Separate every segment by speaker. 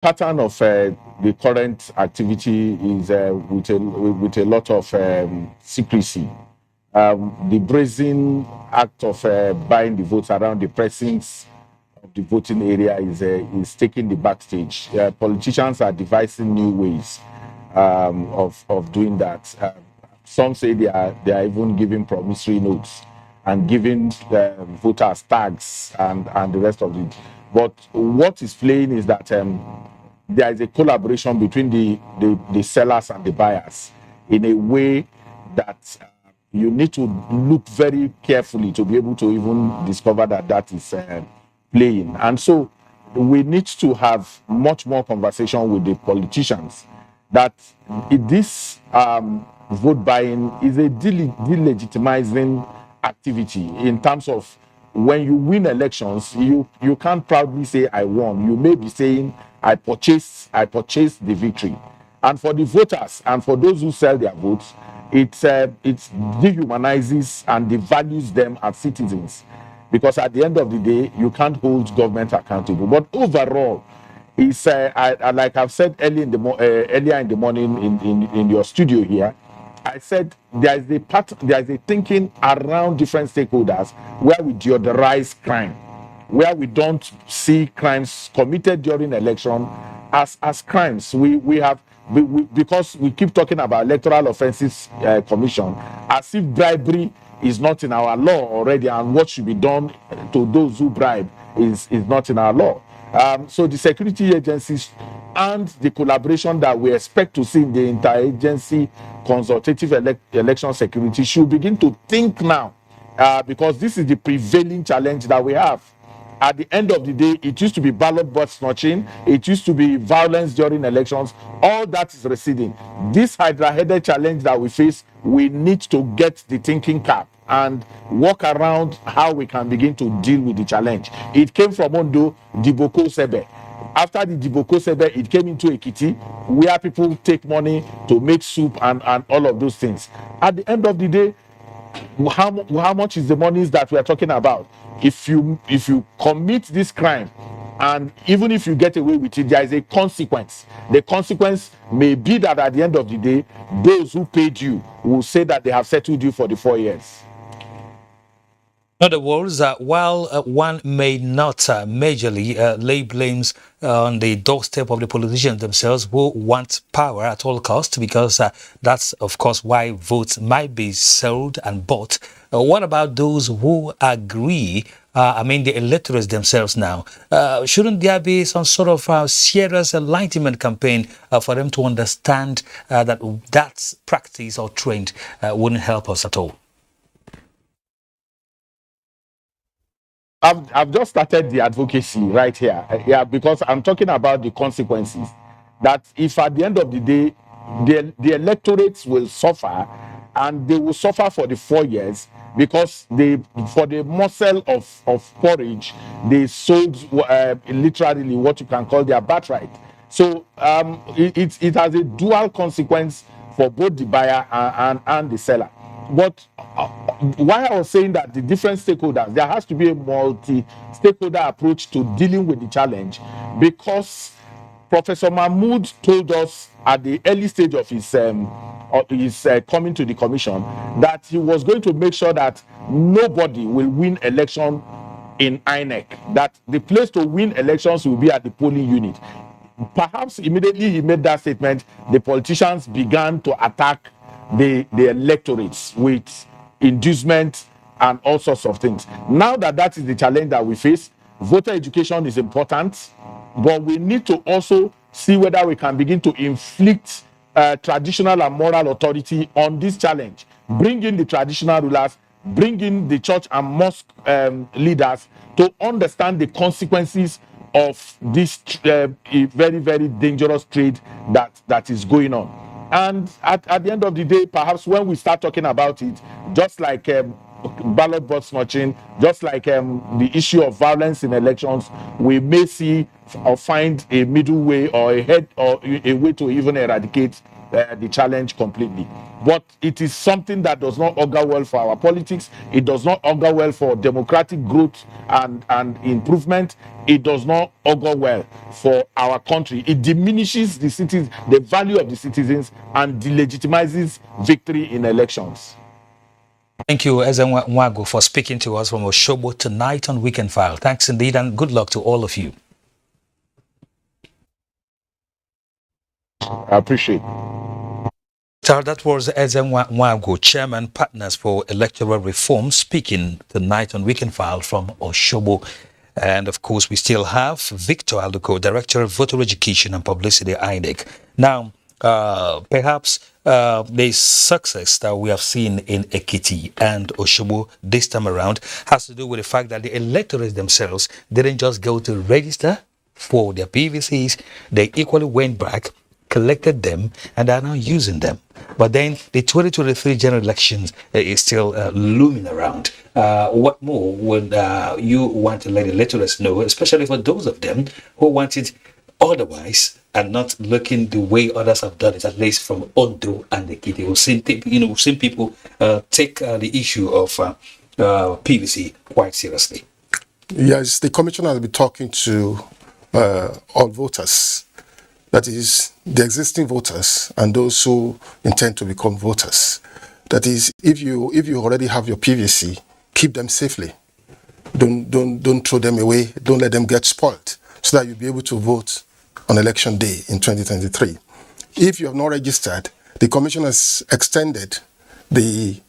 Speaker 1: pattern of the current activity is with a lot of secrecy. The brazen act of buying the votes around the precincts of the voting area is taking the backstage. Politicians are devising new ways of doing that. Some say they are even giving promissory notes and giving voters tags and the rest of it. But what is playing is that there is a collaboration between the sellers and the buyers in a way that you need to look very carefully to be able to even discover that that is playing. And so we need to have much more conversation with the politicians that this vote buying is a delegitimizing activity in terms of when you win elections, you can't proudly say I won. You may be saying I purchased the victory. And for the voters and for those who sell their votes, it dehumanizes and devalues them as citizens, because at the end of the day, you can't hold government accountable. But overall, it's like I've said earlier in the morning in your studio here, I said there is a thinking around different stakeholders where we deodorize crime, where we don't see crimes committed during election as crimes. Because we keep talking about electoral offences commission as if bribery is not in our law already, and what should be done to those who bribe is not in our law. So the security agencies and the collaboration that we expect to see in the interagency consultative election security should begin to think now, because this is the prevailing challenge that we have. At the end of the day, it used to be ballot box snatching, it used to be violence during elections. All that is receding. This hydra-headed challenge that we face, we need to get the thinking cap and work around how we can begin to deal with the challenge. It came from Ondo, Diboko Sebe. After the Diboko Sebe, it came into Ekiti, where people take money to make soup and all of those things. At the end of the day, how much is the monies that we are talking about? If you commit this crime, and even if you get away with it, there is a consequence. The consequence may be that at the end of the day, those who paid you will say that they have settled you for the 4 years.
Speaker 2: In other words, while one may not majorly lay blames on the doorstep of the politicians themselves who want power at all costs, because that's, of course, why votes might be sold and bought. What about those who agree? The electors themselves now. Shouldn't there be some sort of serious enlightenment campaign for them to understand that practice or trend wouldn't help us at all?
Speaker 1: I've just started the advocacy right here, because I'm talking about the consequences. That if at the end of the day, the electorates will suffer, and they will suffer for the 4 years, because for the morsel of porridge, they sold literally what you can call their birthright. So it has a dual consequence for both the buyer and the seller. But why I was saying that the different stakeholders, there has to be a multi-stakeholder approach to dealing with the challenge, because Professor Mahmood told us at the early stage of his coming to the commission that he was going to make sure that nobody will win election in INEC, that the place to win elections will be at the polling unit. Perhaps immediately he made that statement, the politicians began to attack the electorates with inducement and all sorts of things. Now that is the challenge that we face, voter education is important, but we need to also see whether we can begin to inflict traditional and moral authority on this challenge. Bring in the traditional rulers, bring in the church and mosque leaders to understand the consequences of this very, very dangerous trade that is going on. And at the end of the day, perhaps when we start talking about it, just like ballot box snatching, just like the issue of violence in elections, we may see or find a middle way or a head or a way to even eradicate the challenge completely. But it is something that does not augur well for our politics. It does not augur well for democratic growth and improvement. It does not augur well for our country. It diminishes the value of the citizens, and delegitimizes victory in elections.
Speaker 2: Thank you, Ezen Nwago, for speaking to us from Osogbo tonight on Weekend File. Thanks indeed, and good luck to all of you.
Speaker 1: I appreciate.
Speaker 2: So that was Ezen Nwago, Chairman Partners for Electoral Reform, speaking tonight on Weekend File from Osogbo. And of course, we still have Victor Aluko, Director of Voter Education and Publicity, INEC. Now, perhaps the success that we have seen in Ekiti and Osogbo this time around has to do with the fact that the electors themselves didn't just go to register for their PVCs, they equally went back, collected them, and are now using them. But then the 2023 general elections is still looming around. What more would you want to let the electors know, especially for those of them who want it otherwise and not looking the way others have done it, at least from Odo and Ekiti? We've seen people take the issue of PVC quite seriously.
Speaker 3: Yes, the commissioner has been talking to all voters. That is, the existing voters and those who intend to become voters. That is, if you already have your PVC, keep them safely. Don't throw them away. Don't let them get spoiled, so that you'll be able to vote on election day in 2023. If you have not registered, the commission has extended the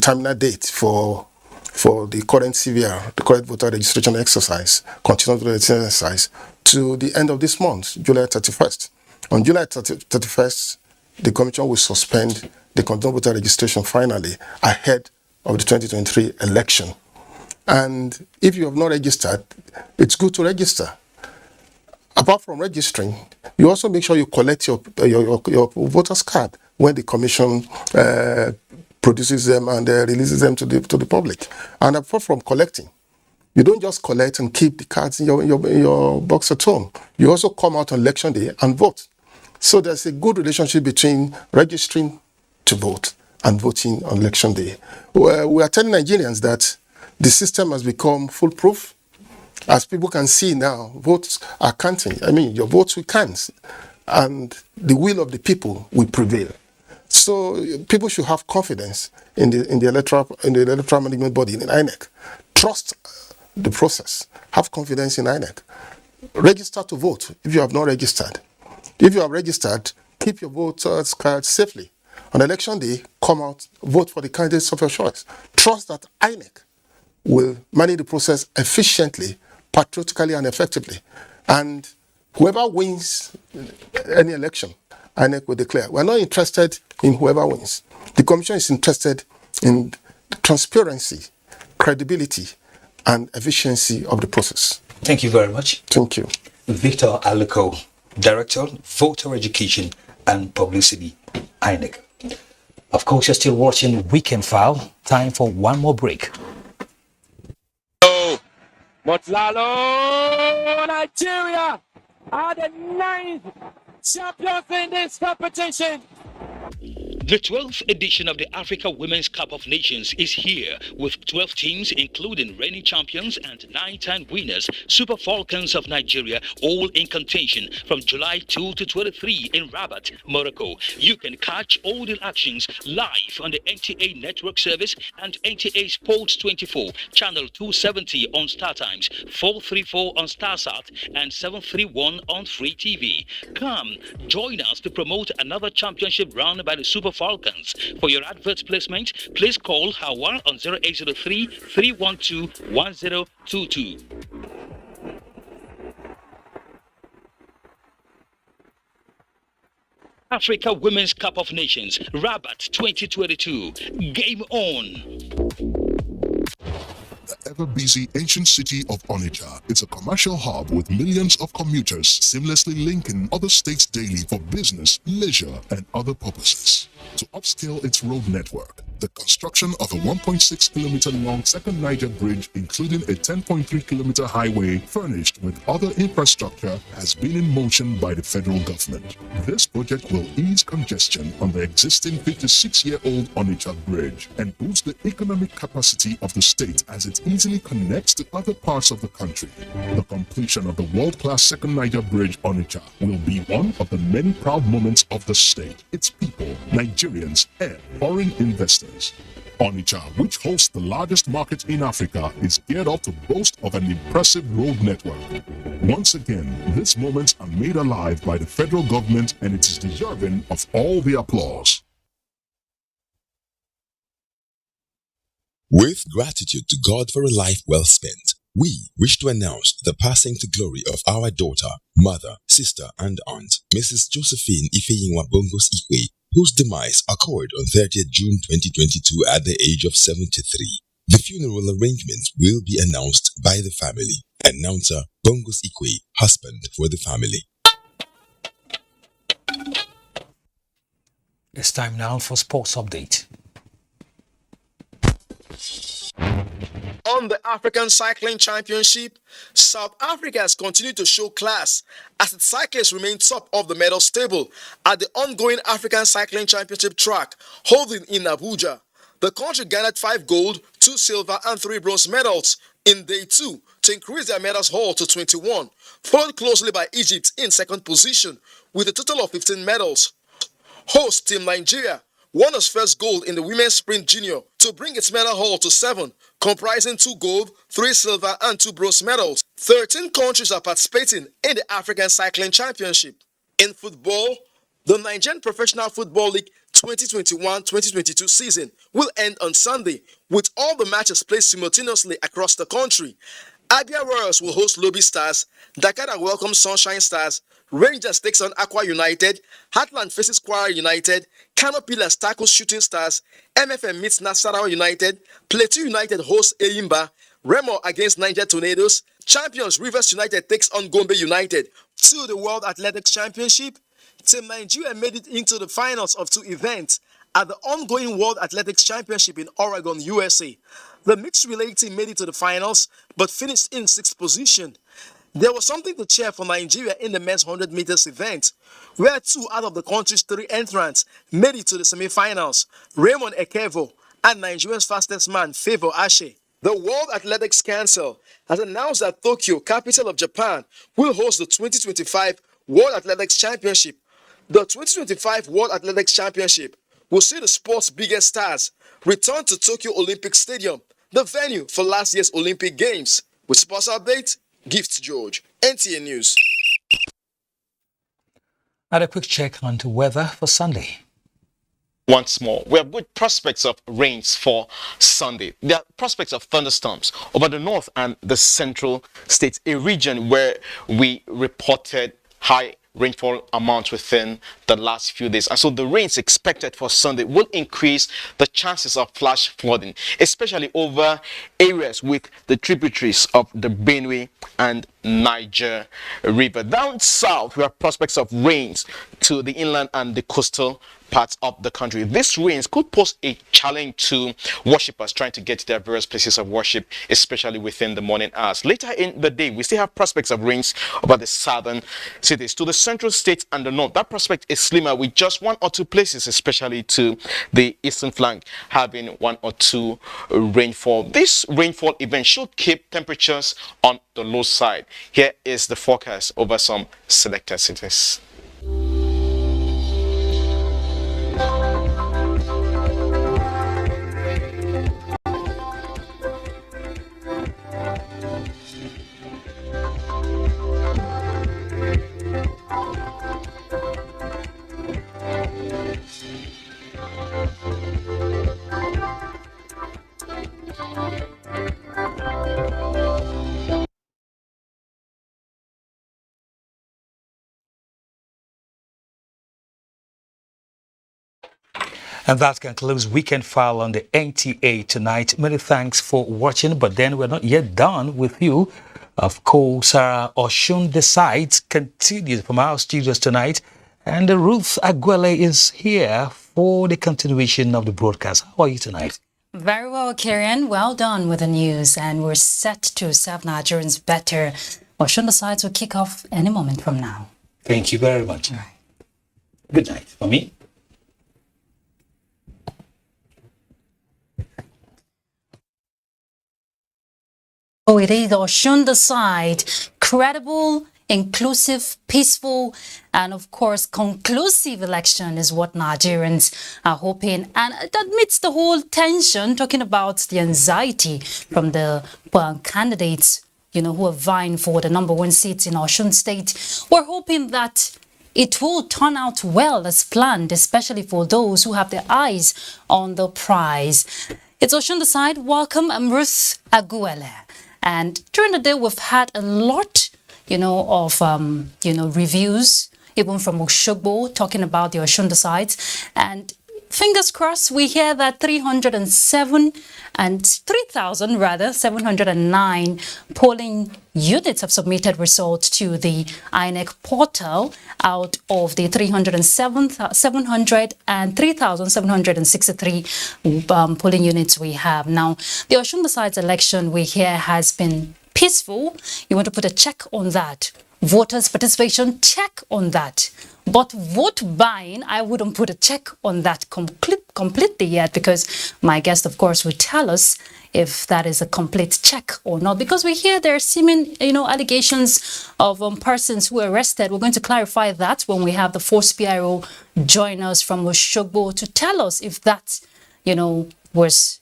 Speaker 3: terminal date for the current CVR, the current voter registration exercise, continuous voter registration exercise, to the end of this month, July 31st. On July 31st, the commission will suspend the continuous voter registration finally ahead of the 2023 election. And if you have not registered, it's good to register. Apart from registering, you also make sure you collect your voter's card when the commission produces them and releases them to the public. And apart from collecting, you don't just collect and keep the cards in your box at home. You also come out on election day and vote. So there's a good relationship between registering to vote and voting on election day. We are telling Nigerians that the system has become foolproof. As people can see now, votes are counting. I mean, your votes will count, and the will of the people will prevail. So people should have confidence in the electoral management body, in INEC. Trust the process. Have confidence in INEC. Register to vote if you have not registered. If you have registered, keep your voter's card safely. On election day, come out, vote for the candidates of your choice. Trust that INEC will manage the process efficiently, patriotically, and effectively. And whoever wins any election, INEC will declare. We're not interested in whoever wins. The Commission is interested in transparency, credibility, and efficiency of the process.
Speaker 2: Thank you very much.
Speaker 3: Thank you.
Speaker 2: Victor Aluko, Director, Voter Education and Publicity, INEC. Of course, you're still watching Weekend File. Time for one more break.
Speaker 4: Motlalo, Nigeria are the 9th champions in this competition.
Speaker 5: The 12th edition of the Africa Women's Cup of Nations is here with 12 teams including reigning champions and 9-time winners, Super Falcons of Nigeria, all in contention from July 2 to 23 in Rabat, Morocco. You can catch all the actions live on the NTA Network Service and NTA Sports 24, channel 270 on StarTimes, 434 on StarSat and 731 on Free TV. Come, join us to promote another championship run by the Super Falcons. For your advert placement, please call Hawa on 0803 312 1022. Africa Women's Cup of Nations, Rabat 2022. Game on!
Speaker 6: The ever-busy ancient city of Onitsha. It's a commercial hub with millions of commuters seamlessly linking other states daily for business, leisure, and other purposes. To upscale its road network, The construction of a 1.6-kilometer long second Niger bridge, including a 10.3-kilometer highway furnished with other infrastructure, has been in motion by the federal government. This project will ease congestion on the existing 56-year-old Onitsha bridge and boost the economic capacity of the state as it easily connects to other parts of the country. The completion of the world-class second Niger bridge Onitsha will be one of the many proud moments of the state, its people, Nigerians, and foreign investors. Onitsha, which hosts the largest market in Africa, is geared up to boast of an impressive road network. Once again, these moments are made alive by the federal government, and it is deserving of all the applause.
Speaker 7: With gratitude to God for a life well spent, we wish to announce the passing to glory of our daughter, mother, sister, and aunt, Mrs. Josephine Ife Bongos-Ikwe, whose demise occurred on 30th June 2022 at the age of 73. The funeral arrangements will be announced by the family. Announcer Bongos-Ikwe, husband for the family.
Speaker 2: It's time now for Sports Update.
Speaker 8: On the African Cycling Championship, South Africa has continued to show class as its cyclists remain top of the medal table at the ongoing African Cycling Championship track holding in Abuja. The country garnered 5 gold, 2 silver and 3 bronze medals in day 2 to increase their medals haul to 21, followed closely by Egypt in second position with a total of 15 medals. Host Team Nigeria won its first gold in the women's sprint junior to bring its medal haul to 7, comprising 2 gold, 3 silver and 2 bronze medals. 13 countries are participating in the African Cycling Championship. In football, the Nigerian Professional Football League 2021-2022 season will end on Sunday, with all the matches played simultaneously across the country. Abia Royals will host Lobby Stars, Dakar welcomes Sunshine Stars, Rangers takes on Aqua United, Heartland faces Kwara United, Kano Pillars tackles Shooting Stars, MFM meets Nasarawa United, Plateau United hosts Eyimba, Remo against Niger Tornadoes, champions Rivers United takes on Gombe United. To the World Athletics Championship, Team Nigeria made it into the finals of 2 events at the ongoing World Athletics Championship in Oregon, USA. The mixed relay team made it to the finals but finished in 6th position. There was something to cheer for Nigeria in the men's 100 meters event, where 2 out of the country's 3 entrants made it to the semi-finals, Raymond Ekevo and Nigeria's fastest man, Favor Ashe. The World Athletics Council has announced that Tokyo, capital of Japan, will host the 2025 World Athletics Championship. The 2025 World Athletics Championship will see the sport's biggest stars return to Tokyo Olympic Stadium, the venue for last year's Olympic Games. With Sports Update, Gift George, NTA News.
Speaker 2: And a quick check on the weather for Sunday.
Speaker 9: Once more, we have good prospects of rains for Sunday. There are prospects of thunderstorms over the north and the central states, a region where we reported high rainfall amounts within the last few days, and so the rains expected for Sunday will increase the chances of flash flooding, especially over areas with the tributaries of the Benue and Niger River. Down south, we have prospects of rains to the inland and the coastal parts of the country. These rains could pose a challenge to worshippers trying to get to their various places of worship, especially within the morning hours. Later in the day, we still have prospects of rains over the southern cities. To the central states and the north, that prospect is slimmer, with just 1 or 2 places, especially to the eastern flank, having 1 or 2 rainfall. This rainfall event should keep temperatures on the low side. Here is the forecast over some selected cities.
Speaker 2: And that concludes Weekend File on the NTA tonight. Many thanks for watching, but then we're not yet done with you. Of course, Osun Decides continues from our studios tonight, And Ruth Aguele is here for the continuation of the broadcast. How are you tonight?
Speaker 10: Very well, Kieran. Well done with the news, and we're set to serve Nigerians better. Osun the sides will kick off any moment from now.
Speaker 2: Thank you very much.
Speaker 10: Right.
Speaker 2: Good night for me.
Speaker 10: Oh, it is Osun the side. Credible, inclusive, peaceful, and of course, conclusive election is what Nigerians are hoping. And amidst the whole tension, talking about the anxiety from the candidates, who are vying for the #1 seat in Osun State, we're hoping that it will turn out well as planned, especially for those who have their eyes on the prize. It's Osun the side. Welcome, I'm Ruth Aguele. And during the day, we've had a lot, of, reviews, even from Oshogbo, talking about the Osun the sides. And fingers crossed, we hear that 3,709 polling units have submitted results to the INEC portal out of the 3,700 and 3,763 polling units we have. Now, the Osun the sides election we hear has been peaceful. You want to put a check on that. Voters' participation, check on that. But vote buying, I wouldn't put a check on that completely yet, because my guest, of course, will tell us if that is a complete check or not. Because we hear there are seeming, allegations of persons who were arrested. We're going to clarify that when we have the force PRO join us from Oshogbo to tell us if that, was,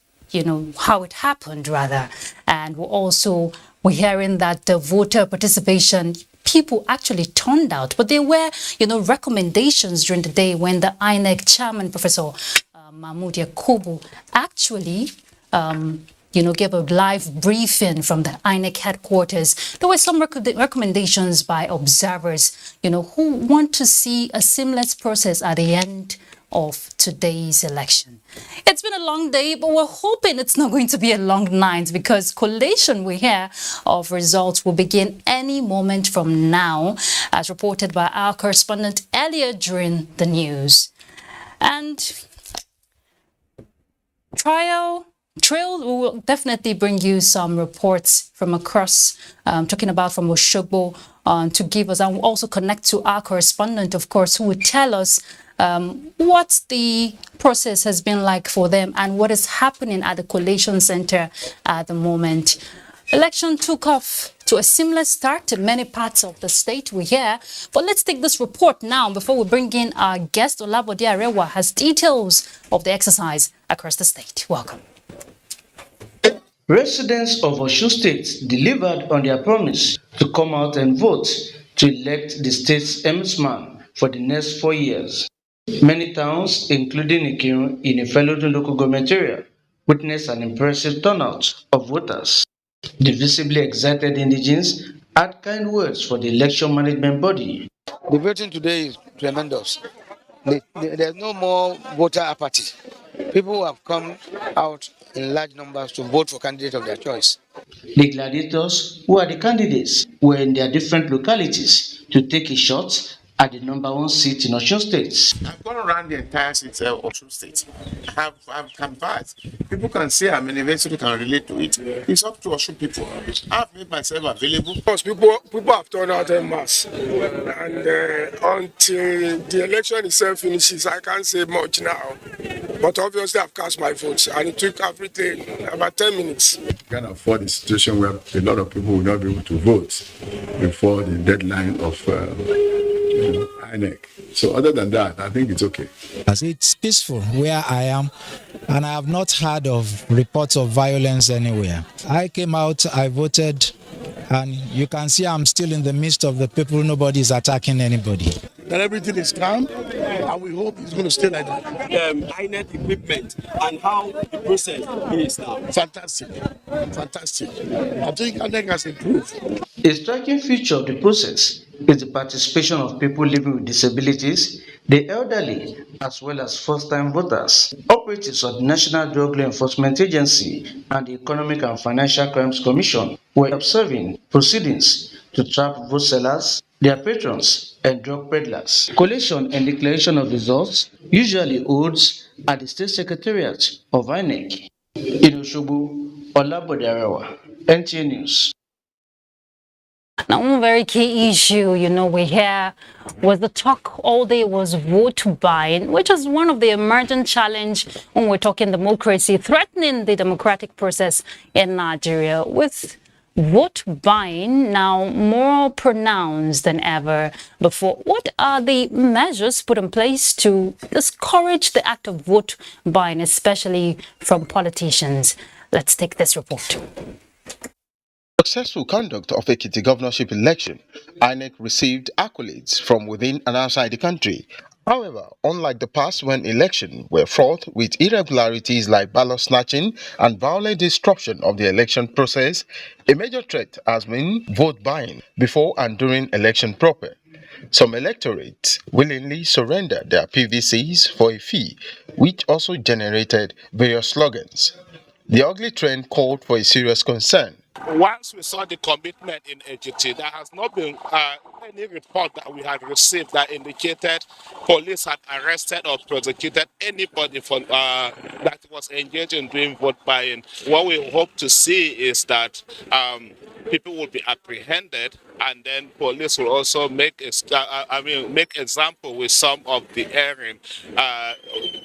Speaker 10: how it happened, rather. And we're hearing that the voter participation, people actually turned out, but there were, recommendations during the day when the INEC chairman, Professor Mahmoud Yakubu, actually, gave a live briefing from the INEC headquarters. There were some recommendations by observers, who want to see a seamless process at the end of today's election. It's been a long day, but we're hoping it's not going to be a long night, because collation we hear of results will begin any moment from now, as reported by our correspondent earlier during the news. And Trail will definitely bring you some reports from across, talking about from Oshogbo, to give us, and we'll also connect to our correspondent, of course, who will tell us what the process has been like for them and what is happening at the collation center at the moment. Election took off to a seamless start in many parts of the state we hear. But let's take this report now before we bring in our guest. Olabode Arewa has details of the exercise across the state. Welcome.
Speaker 11: Residents of Osun State delivered on their promise to come out and vote to elect the state's ombudsman for the next 4 years. Many towns, including Ikirun in Ife local government area, witnessed an impressive turnout of voters. The visibly excited indigents had kind words for the election management body.
Speaker 12: The voting today is tremendous. There's no more voter apathy. People have come out in large numbers to vote for candidates of their choice.
Speaker 11: The gladiators, who are the candidates, were in their different localities to take a shot at the #1 seat in Osun State.
Speaker 13: I've gone around the entire state of Osun State. I've canvassed. People can see how many eventually can relate to it. It's up to Osun people. I've made myself available.
Speaker 14: Because people have turned out en masse. And until the election itself finishes, I can't say much now. But obviously I've cast my votes, and it took everything about 10 minutes.
Speaker 15: We can afford a situation where a lot of people will not be able to vote before the deadline of INEC. So other than that, I think it's okay.
Speaker 16: It's peaceful where I am, and I have not heard of reports of violence anywhere. I came out, I voted, and you can see I'm still in the midst of the people. Nobody is attacking anybody.
Speaker 17: That everything is calm, and we hope it's going to stay like that. INEC equipment and how the process is now. Fantastic. I think INEC has improved.
Speaker 11: A striking feature of the process is the participation of people living with disabilities, the elderly, as well as first-time voters. Operatives of the National Drug Law Enforcement Agency and the Economic and Financial Crimes Commission were observing proceedings to trap vote sellers their patrons, and drug peddlers. Collation and declaration of results usually holds at the State Secretariat of INEC. In Osogbo, Olabode, NTA News.
Speaker 10: Now, one very key issue, we hear was the talk all day was vote buying, which is one of the emergent challenge when we're talking democracy, threatening the democratic process in Nigeria, with vote buying now more pronounced than ever before. What are the measures put in place to discourage the act of vote buying, especially from politicians? Let's take this report.
Speaker 18: Successful conduct of Ekiti governorship election, INEC received accolades from within and outside the country. However, unlike the past when elections were fraught with irregularities like ballot snatching and violent disruption of the election process, a major threat has been vote buying before and during election proper. Some electorates willingly surrendered their PVCs for a fee, which also generated various slogans. The ugly trend called for a serious concern.
Speaker 19: Once we saw the commitment in Ekiti, there has not been any report that we had received that indicated police had arrested or prosecuted anybody for that was engaged in doing vote buying. What we hope to see is that people will be apprehended, and then police will also make example with some of the erring.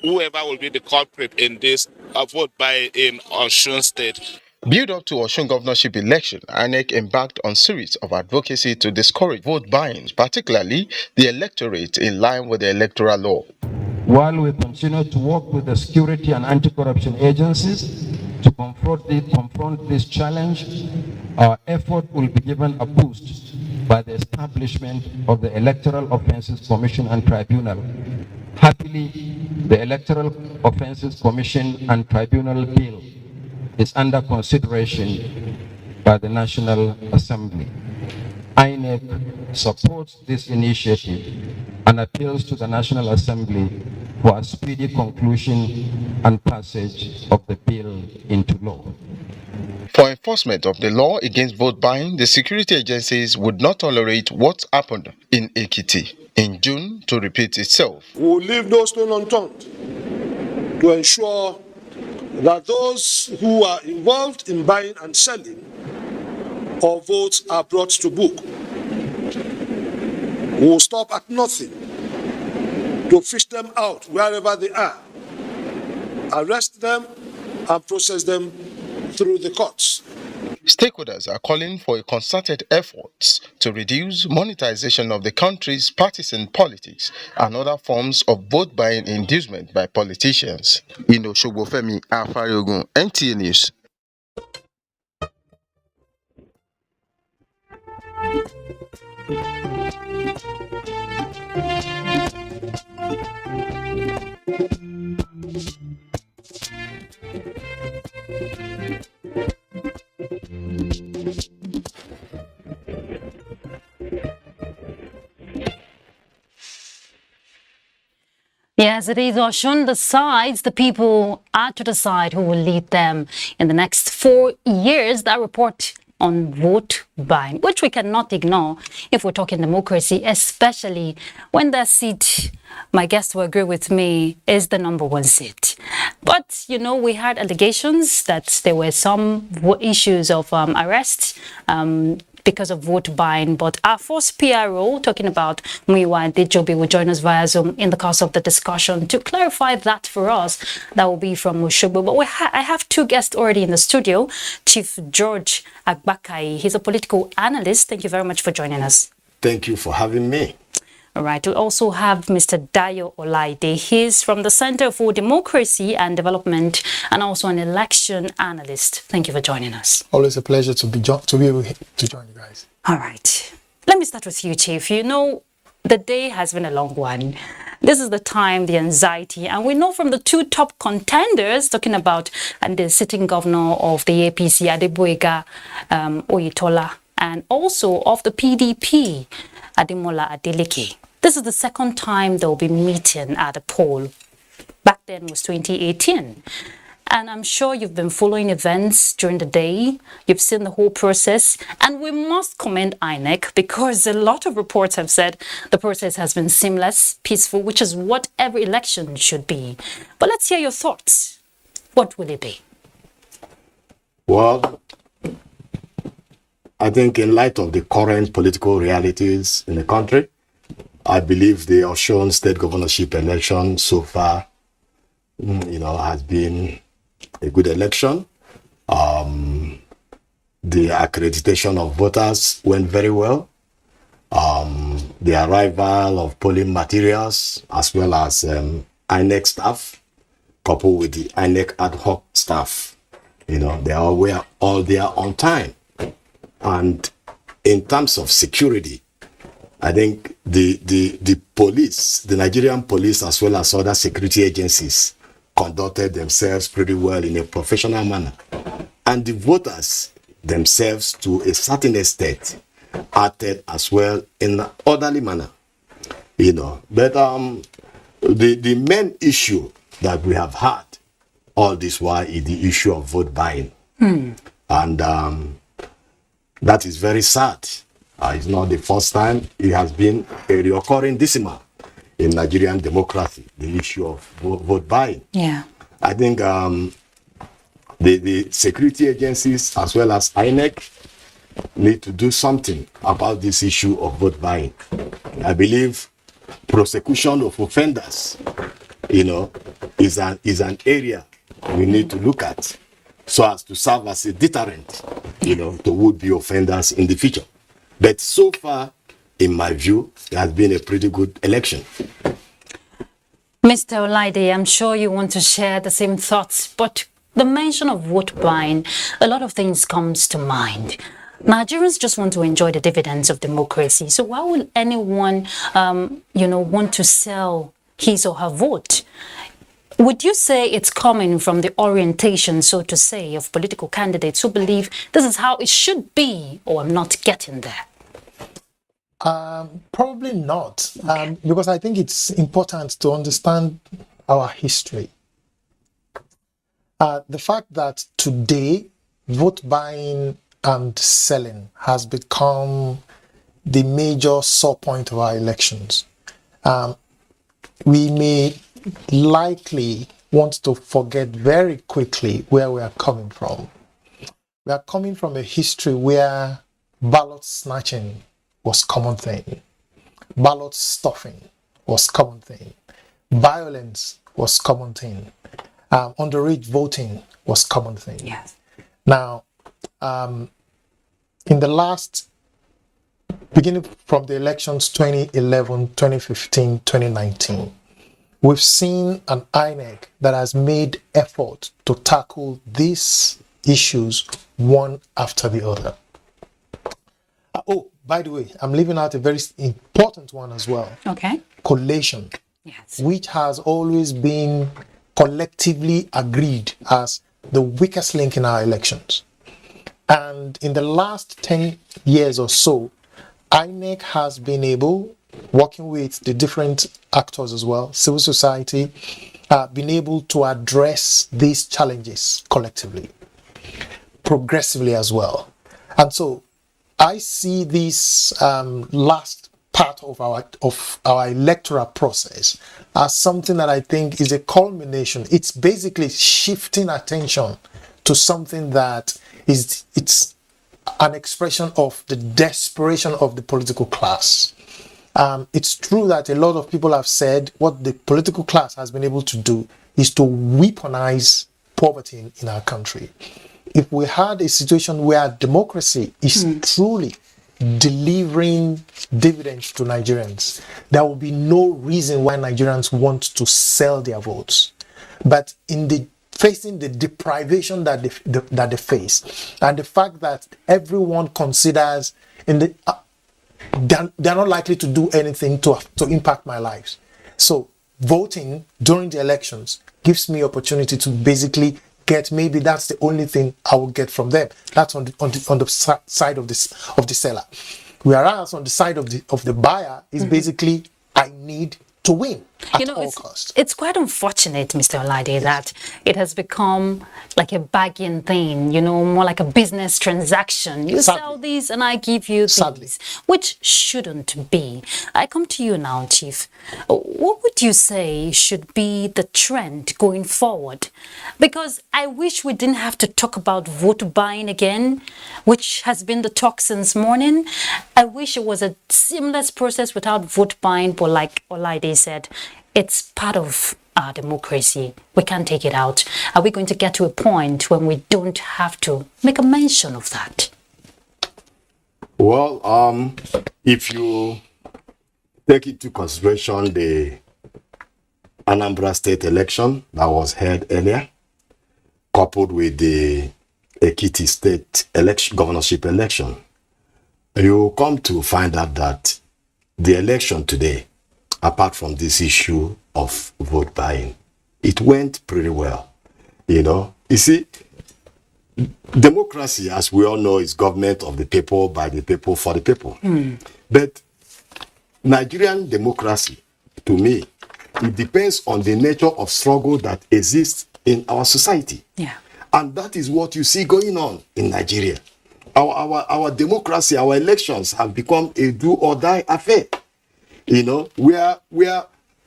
Speaker 19: Whoever will be the culprit in this vote buying in Osun State.
Speaker 18: Build up to Osun governorship election, INEC embarked on series of advocacy to discourage vote buying, particularly the electorate in line with the electoral law.
Speaker 20: While we continue to work with the security and anti-corruption agencies to confront this challenge, our effort will be given a boost by the establishment of the Electoral Offences Commission and Tribunal. Happily, the Electoral Offences Commission and Tribunal Bill is under consideration by the National Assembly. INEC supports this initiative and appeals to the National Assembly for a speedy conclusion and passage of the bill into law.
Speaker 18: For enforcement of the law against vote buying, the security agencies would not tolerate what happened in Ekiti in June to repeat itself.
Speaker 17: We will leave no stone unturned to ensure that those who are involved in buying and selling of votes are brought to book. We will stop at nothing to fish them out wherever they are, arrest them and process them through the courts.
Speaker 18: Stakeholders are calling for a concerted effort to reduce monetization of the country's partisan politics and other forms of vote buying inducement by politicians. In Osogbo, Femi Afariogun, NTA News.
Speaker 10: Yes, it is Osun decides. The people are to decide who will lead them in the next 4 years. That report on vote buying, which we cannot ignore if we're talking democracy, especially when that seat, my guests will agree with me, is the #1 seat. But, we had allegations that there were some issues of arrest, because of vote buying. But our first PRO, talking about Muyiwa Dejobi, will join us via Zoom in the course of the discussion to clarify that for us. That will be from Osogbo. But I have two guests already in the studio. Chief George Agbakai, he's a political analyst. Thank you very much for joining us.
Speaker 3: Thank you for having me.
Speaker 10: All right, we also have Mr. Dayo Olaide. He's from the Center for Democracy and Development and also an election analyst. Thank you for joining us.
Speaker 3: Always a pleasure to be able to join you guys.
Speaker 10: All right, let me start with you, Chief. The day has been a long one. This is the time, the anxiety, and we know from the two top contenders, talking about the sitting governor of the APC, Adegboyega Oyetola, and also of the PDP, Ademola Adeleke. This is the second time they'll be meeting at the poll. Back then was 2018. And I'm sure you've been following events during the day. You've seen the whole process. And we must commend INEC because a lot of reports have said the process has been seamless, peaceful, which is what every election should be. But let's hear your thoughts. What will it be?
Speaker 3: Well, I think in light of the current political realities in the country, I believe the Osun state governorship election so far, has been a good election. The accreditation of voters went very well. The arrival of polling materials as well as INEC staff, coupled with the INEC ad hoc staff, were all there on time. And in terms of security, I think the police, the Nigerian police, as well as other security agencies, conducted themselves pretty well in a professional manner. And the voters themselves, to a certain extent, acted as well in an orderly manner. But the main issue that we have had all this while is the issue of vote buying. And that is very sad. It's not the first time. It has been a recurring decimal in Nigerian democracy, the issue of vote buying.
Speaker 10: Yeah.
Speaker 3: I think the security agencies as well as INEC need to do something about this issue of vote buying. I believe prosecution of offenders, is an area we need to look at so as to serve as a deterrent, to would-be offenders in the future. But so far, in my view, it has been a pretty good election.
Speaker 10: Mr. Olaide, I'm sure you want to share the same thoughts, but the mention of vote buying, a lot of things comes to mind. Nigerians just want to enjoy the dividends of democracy. So why would anyone, want to sell his or her vote? Would you say it's coming from the orientation, so to say, of political candidates who believe this is how it should be, or I'm not getting there?
Speaker 21: Probably not, because I think it's important to understand our history. The fact that today vote buying and selling has become the major sore point of our elections. We may likely want to forget very quickly where we are coming from. We are coming from a history where ballot snatching was common thing. Ballot stuffing was common thing. Violence was common thing. Underage voting was common thing.
Speaker 10: Yes.
Speaker 21: Now, in the last, beginning from the elections 2011, 2015, 2019, we've seen an INEC that has made effort to tackle these issues one after the other. Oh, by the way, I'm leaving out a very important one as well.
Speaker 10: Okay.
Speaker 21: Collation,
Speaker 10: yes,
Speaker 21: which has always been collectively agreed as the weakest link in our elections. And in the last 10 years or so, INEC has been able, working with the different actors as well, civil society, been able to address these challenges collectively, progressively as well. And so I see this last part of our electoral process as something that I think is a culmination. It's basically shifting attention to something that it's an expression of the desperation of the political class. It's true that a lot of people have said what the political class has been able to do is to weaponize poverty in our country. If we had a situation where democracy is truly delivering dividends to Nigerians, there will be no reason why Nigerians want to sell their votes. But in the facing the deprivation that they face, and the fact that everyone considers they're not likely to do anything to impact my lives. So voting during the elections gives me opportunity to basically get, maybe that's the only thing I will get from them. That's on the side of the seller. Whereas on the side of the buyer is basically, I need to win. at all costs.
Speaker 10: It's quite unfortunate, Mr. Olade, that it has become like a bargain thing, more like a business transaction. You sell these and I give you these, which shouldn't be. I come to you now, Chief. What would you say should be the trend going forward? Because I wish we didn't have to talk about vote buying again, which has been the talk since morning. I wish it was a seamless process without vote buying, but like Olade said, it's part of our democracy. We can't take it out. Are we going to get to a point when we don't have to make a mention of that?
Speaker 1: Well, if you take into consideration the Anambra State election that was held earlier, coupled with the Ekiti State governorship election, you come to find out that the election today, apart from this issue of vote buying, it went pretty well. You see, democracy, as we all know, is government of the people, by the people, for the people. But Nigerian democracy, to me, it depends on the nature of struggle that exists in our society.
Speaker 10: Yeah. And
Speaker 1: that is what you see going on in Nigeria. Our democracy, our elections have become a do or die affair. Where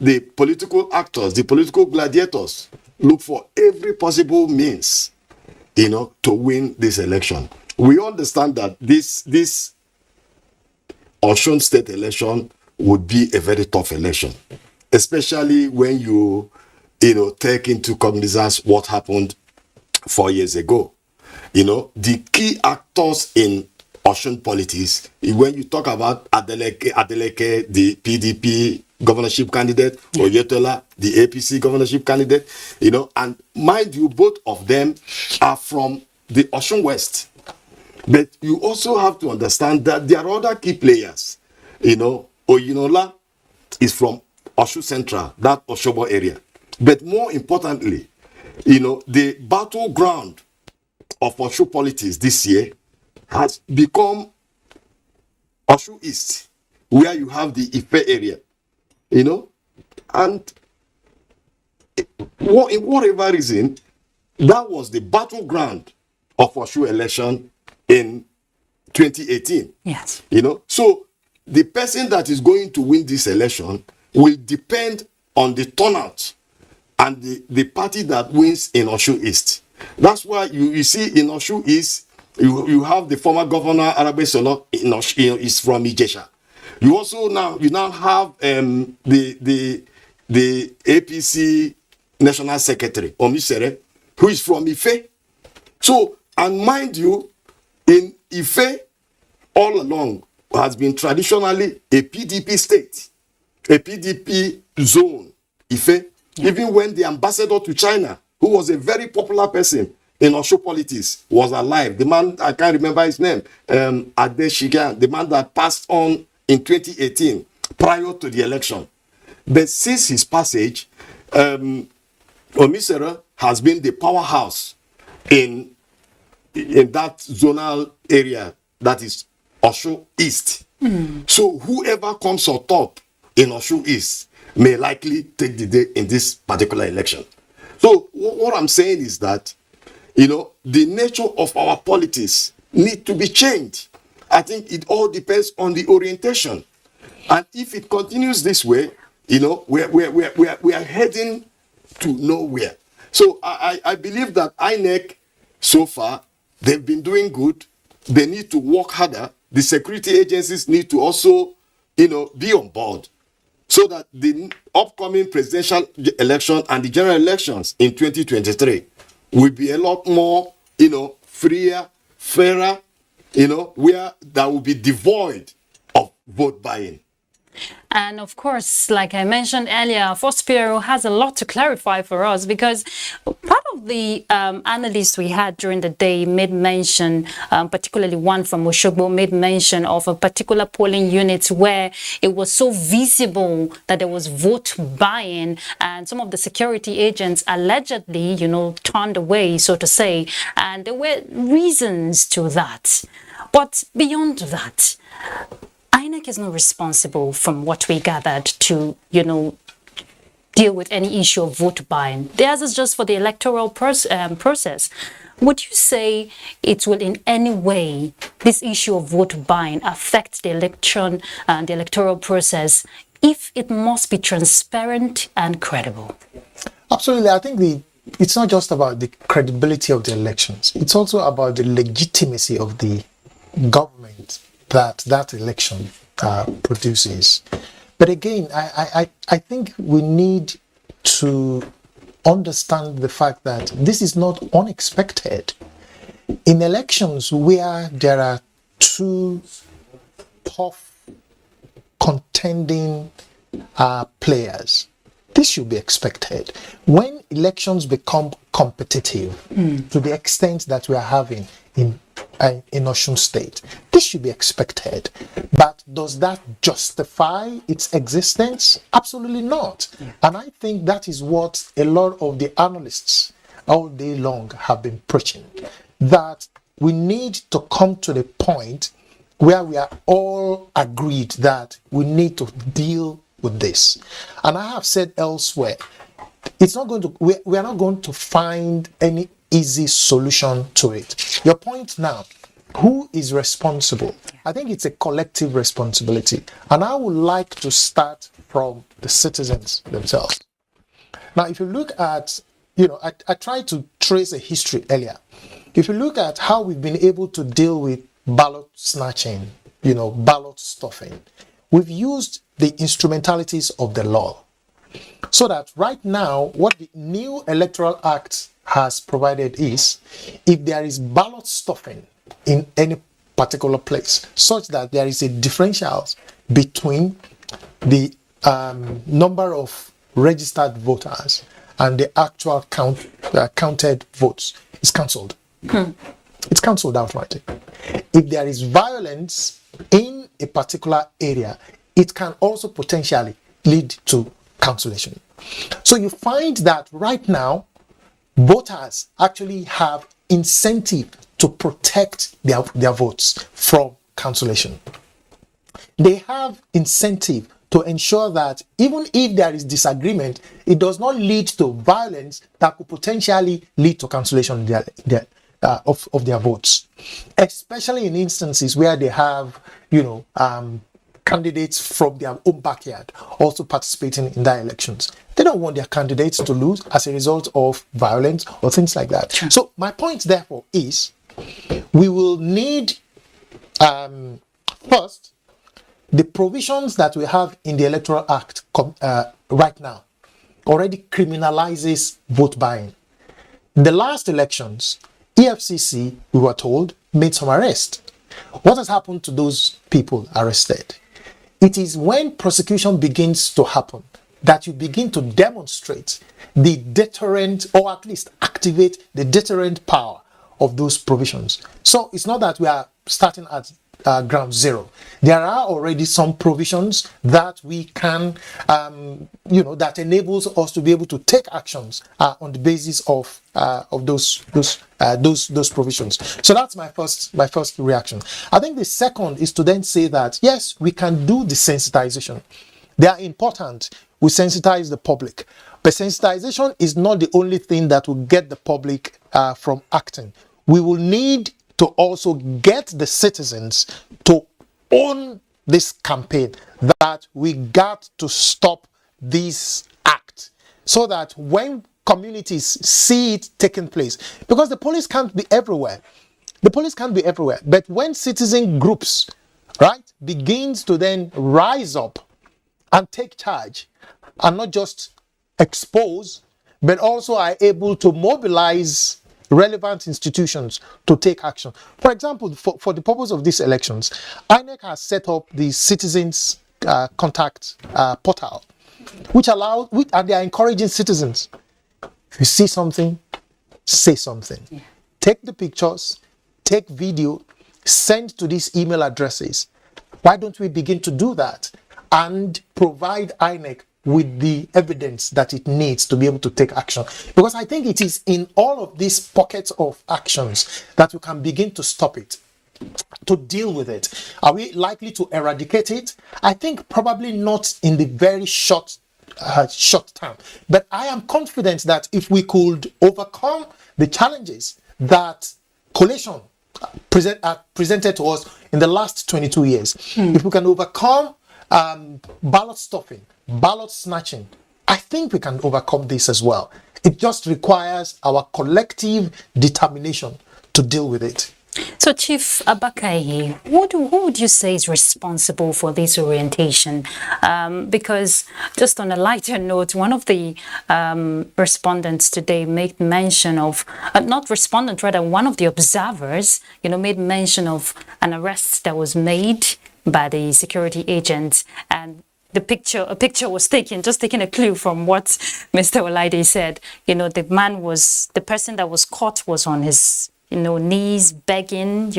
Speaker 1: the political actors, the political gladiators look for every possible means, to win this election. We understand that this Osun State election would be a very tough election, especially when you take into cognizance what happened 4 years ago. The key actors in Osun politics, when you talk about Adeleke, the PDP governorship candidate, Oyetola, the APC governorship candidate, and mind you, both of them are from the Osun West. But you also have to understand that there are other key players. Oyinola is from Ife Central, that Oshobo area. But more importantly, the battleground of Osun politics this year has become Ede East, where you have the Ife area, and in whatever reason, that was the battleground of Osun election in 2018.
Speaker 10: Yes.
Speaker 1: So the person that is going to win this election will depend on the turnout and the party that wins in Osun East. That's why you see in Osun East, you have the former governor Arabe Solo is from Ijesha. You also now have the APC National Secretary Omisere, who is from Ife. So, and mind you, in Ife, all along has been traditionally a PDP state, a PDP zone. Ife, even when the ambassador to China, who was a very popular person in Osun politics, was alive. The man, I can't remember his name, Ade Shigan, the man that passed on in 2018, prior to the election. But since his passage, Omisere has been the powerhouse in that zonal area that is Osun East. So whoever comes on top in Osun East may likely take the day in this particular election. So what I'm saying is that, the nature of our politics need to be changed. I think it all depends on the orientation. And if it continues this way, we are heading to nowhere. So I believe that INEC, so far, they've been doing good. They need to work harder. The security agencies need to also, be on board, so that the upcoming presidential election and the general elections in 2023 will be a lot more, freer, fairer, where that will be devoid of vote buying.
Speaker 10: And of course, like I mentioned earlier, First Bureau has a lot to clarify for us, because part of the analysts we had during the day made mention, particularly one from Oshogbo, made mention of a particular polling unit where it was so visible that there was vote buying, and some of the security agents allegedly, turned away, so to say, and there were reasons to that. But beyond that, INEC is not responsible, from what we gathered, to, deal with any issue of vote buying. Theirs is just for the electoral process. Would you say it will in any way, this issue of vote buying, affect the election and the electoral process if it must be transparent and credible?
Speaker 21: Absolutely. I think it's not just about the credibility of the elections. It's also about the legitimacy of the government that election produces. But again, I think we need to understand the fact that this is not unexpected. In elections where there are two tough contending players, this should be expected. When elections become competitive to the extent that we are having in Osun State, this should be expected. But does that justify its existence? Absolutely not. And I think that is what a lot of the analysts all day long have been preaching, that we need to come to the point where we are all agreed that we need to deal with this. And I have said elsewhere, it's not going to, we are not going to find any easy solution to it. Your point now, who is responsible? I think it's a collective responsibility. And I would like to start from the citizens themselves. Now, if you look at, I tried to trace a history earlier. If you look at how we've been able to deal with ballot snatching, ballot stuffing, we've used the instrumentalities of the law. So that right now, what the new Electoral Act has provided is, if there is ballot stuffing in any particular place, such that there is a differential between the number of registered voters and the actual counted votes, it's cancelled. It's cancelled outright. If there is violence in a particular area, it can also potentially lead to cancellation. So you find that right now, voters actually have incentive to protect their votes from cancellation. They have incentive to ensure that even if there is disagreement, it does not lead to violence that could potentially lead to cancellation of their votes, especially in instances where they have, candidates from their own backyard also participating in their elections. They don't want their candidates to lose as a result of violence or things like that. So my point, therefore, is we will need, first, the provisions that we have in the Electoral Act right now already criminalizes vote buying. In the last elections, EFCC, we were told, made some arrests. What has happened to those people arrested? It is when prosecution begins to happen that you begin to demonstrate the deterrent, or at least activate the deterrent power of those provisions. So it's not that we are starting at ground zero. There are already some provisions that we can, that enables us to be able to take actions on the basis of those provisions. So that's my first reaction. I think the second is to then say that yes, we can do the sensitization. They are important. We sensitize the public, but sensitization is not the only thing that will get the public from acting. We will need to also get the citizens to own this campaign, that we got to stop this act, so that when communities see it taking place, because the police can't be everywhere. The police can't be everywhere. But when citizen groups, begins to then rise up and take charge, and not just expose, but also are able to mobilize relevant institutions to take action. For example, for the purpose of these elections, INEC has set up the Citizens Contact portal, which allows, and they are encouraging citizens, if you see something, say something. Yeah. Take the pictures, take video, send to these email addresses. Why don't we begin to do that and provide INEC with the evidence that it needs to be able to take action? Because I think it is in all of these pockets of actions that we can begin to stop it, to deal with it. Are we likely to eradicate it? I think probably not in the very short short term. But I am confident that if we could overcome the challenges that coalition presented to us in the last 22 years, if we can overcome ballot stuffing, ballot snatching, I think we can overcome this as well. It just requires our collective determination to deal with it.
Speaker 10: So, Chief Abakayi, who would you say is responsible for this orientation? Because just on a lighter note, one of the respondents today made mention of, not respondent, rather one of the observers, made mention of an arrest that was made by the security agents, and a picture was taken, just taking a clue from what Mr. Olaide said. The person that was caught was on his knees begging,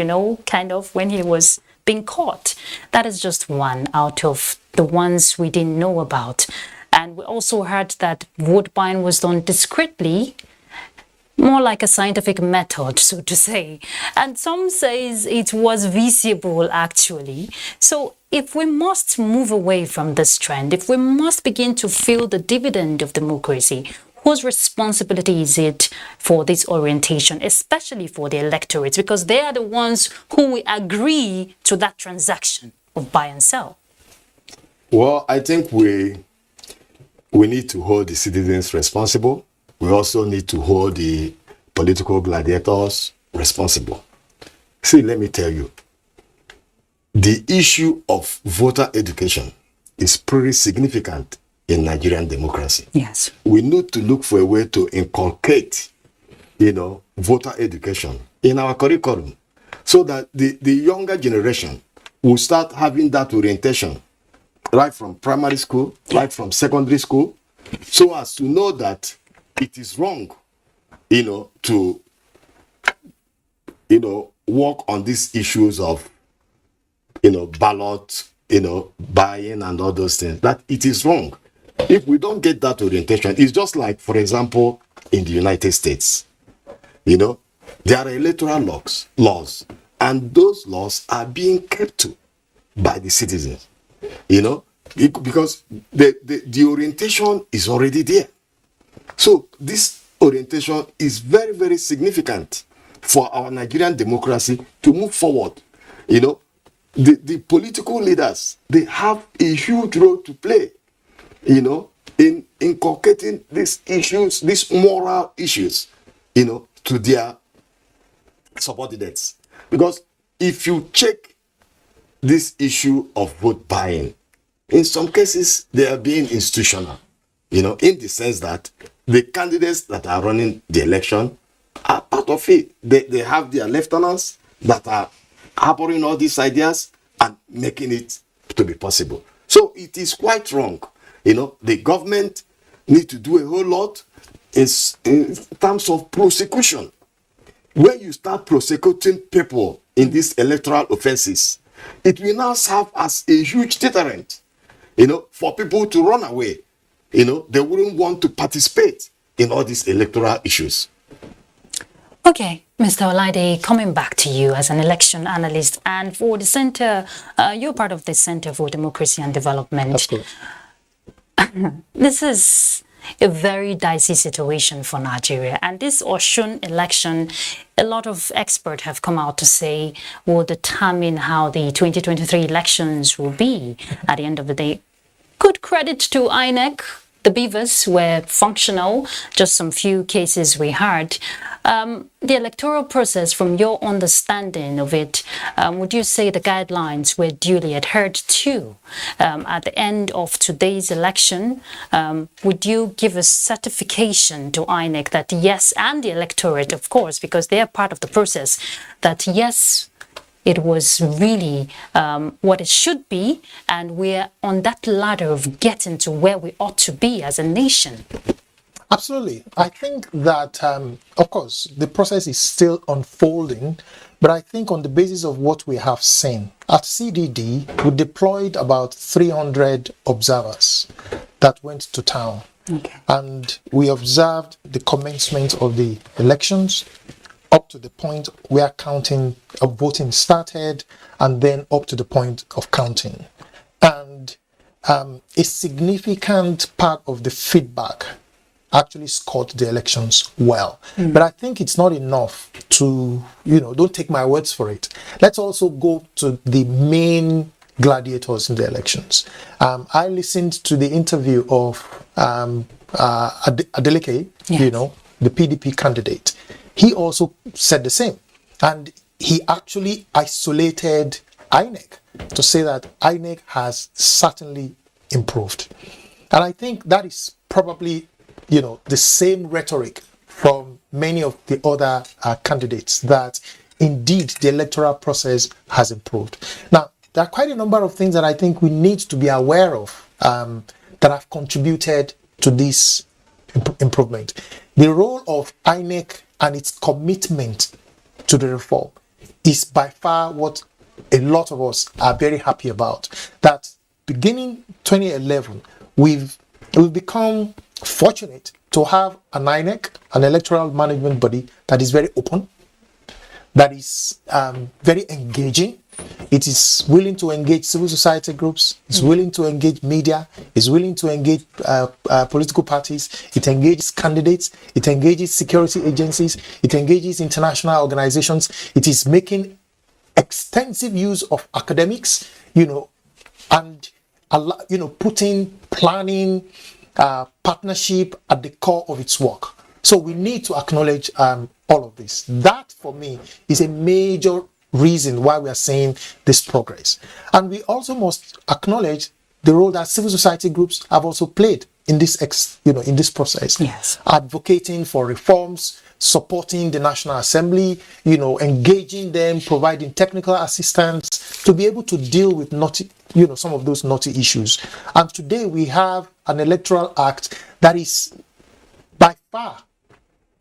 Speaker 10: kind of when he was being caught. That is just one out of the ones we didn't know about. And we also heard that vote buying was done discreetly, more like a scientific method, so to say. And some says it was visible, actually. So if we must move away from this trend, if we must begin to feel the dividend of democracy, whose responsibility is it for this orientation, especially for the electorates? Because they are the ones who will agree to that transaction of buy and sell.
Speaker 1: Well, I think we need to hold the citizens responsible. We also need to hold the political gladiators responsible. See, let me tell you, the issue of voter education is pretty significant in Nigerian democracy.
Speaker 10: Yes.
Speaker 1: We need to look for a way to inculcate, voter education in our curriculum so that the younger generation will start having that orientation right from primary school, right from secondary school, so as to know that it is wrong, to, work on these issues of, ballot, buying and all those things, that it is wrong. If we don't get that orientation, it's just like, for example, in the United States, there are electoral laws, and those laws are being kept to by the citizens, because the orientation is already there. So this orientation is very, very significant for our Nigerian democracy to move forward. The political leaders, they have a huge role to play, in inculcating these issues, these moral issues, to their subordinates. Because if you check this issue of vote buying, in some cases, they are being institutional, in the sense that the candidates that are running the election are part of it. They have their lieutenants that are harboring all these ideas and making it to be possible. So it is quite wrong. The government need to do a whole lot in terms of prosecution. When you start prosecuting people in these electoral offenses, it will now serve as a huge deterrent, for people to run away. They wouldn't want to participate in all these electoral issues.
Speaker 10: Okay, Mr. Olaide, coming back to you as an election analyst, and for the Center, you're part of the Center for Democracy and Development.
Speaker 21: That's good.
Speaker 10: This is a very dicey situation for Nigeria. And this Osun election, a lot of experts have come out to say will determine how the 2023 elections will be at the end of the day. Good credit to INEC. The beavers were functional, just some few cases we heard. The electoral process, from your understanding of it, would you say the guidelines were duly adhered to? At the end of today's election, would you give a certification to INEC that yes, and the electorate, of course, because they are part of the process, that yes, it was really what it should be, and we're on that ladder of getting to where we ought to be as a nation?
Speaker 21: Absolutely. I think that, of course, the process is still unfolding, but I think on the basis of what we have seen, at CDD, we deployed about 300 observers that went to town.
Speaker 10: Okay.
Speaker 21: And we observed the commencement of the elections, up to the point where voting started, and then up to the point of counting. And a significant part of the feedback actually scored the elections well. But I think it's not enough to, don't take my words for it. Let's also go to the main gladiators in the elections. I listened to the interview of Adeleke, the PDP candidate. He also said the same. And he actually isolated INEC to say that INEC has certainly improved. And I think that is probably, the same rhetoric from many of the other candidates, that indeed the electoral process has improved. Now, there are quite a number of things that I think we need to be aware of that have contributed to this improvement. The role of INEC and its commitment to the reform is by far what a lot of us are very happy about. That beginning 2011, we've become fortunate to have an INEC, an electoral management body that is very open, that is very engaging. It is willing to engage civil society groups, it's willing to engage media, it's willing to engage political parties, it engages candidates, it engages security agencies, it engages international organizations, it is making extensive use of academics, and putting planning, partnership at the core of its work. So we need to acknowledge all of this. That, for me, is a major reason why we are seeing this progress. And we also must acknowledge the role that civil society groups have also played in this in this process.
Speaker 10: Yes.
Speaker 21: Advocating for reforms, supporting the National Assembly, engaging them, providing technical assistance to be able to deal with some of those knotty issues. And today we have an electoral act that is by far,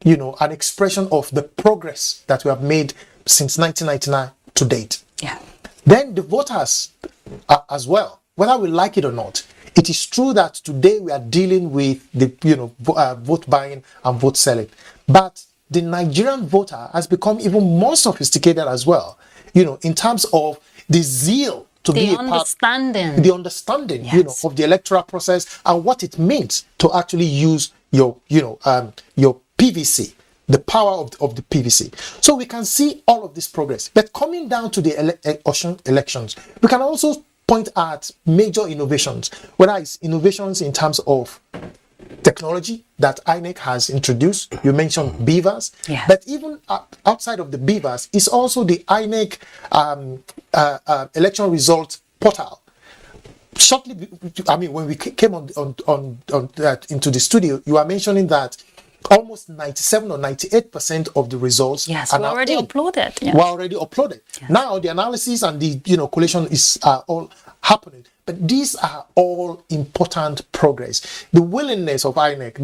Speaker 21: an expression of the progress that we have made since 1999 to date.
Speaker 10: Yeah.
Speaker 21: Then the voters as well, whether we like it or not, it is true that today we are dealing with the vote buying and vote selling, but the Nigerian voter has become even more sophisticated as well, in terms of the zeal to be a part, the understanding,
Speaker 10: yes,
Speaker 21: of the electoral process and what it means to actually use your PVC, the power of the PVC. So we can see all of this progress. But coming down to the Osun elections, we can also point at major innovations, whether it's innovations in terms of technology that INEC has introduced. You mentioned beavers,
Speaker 10: yes,
Speaker 21: but even outside of the beavers is also the INEC election result portal. Shortly, when we came into the studio, you are mentioning that almost 97 or 98% of the results
Speaker 10: are already uploaded. Yes.
Speaker 21: Were already uploaded.
Speaker 10: Yes.
Speaker 21: Now the analysis and the collation is all happening. But these are all important progress. The willingness of INEC,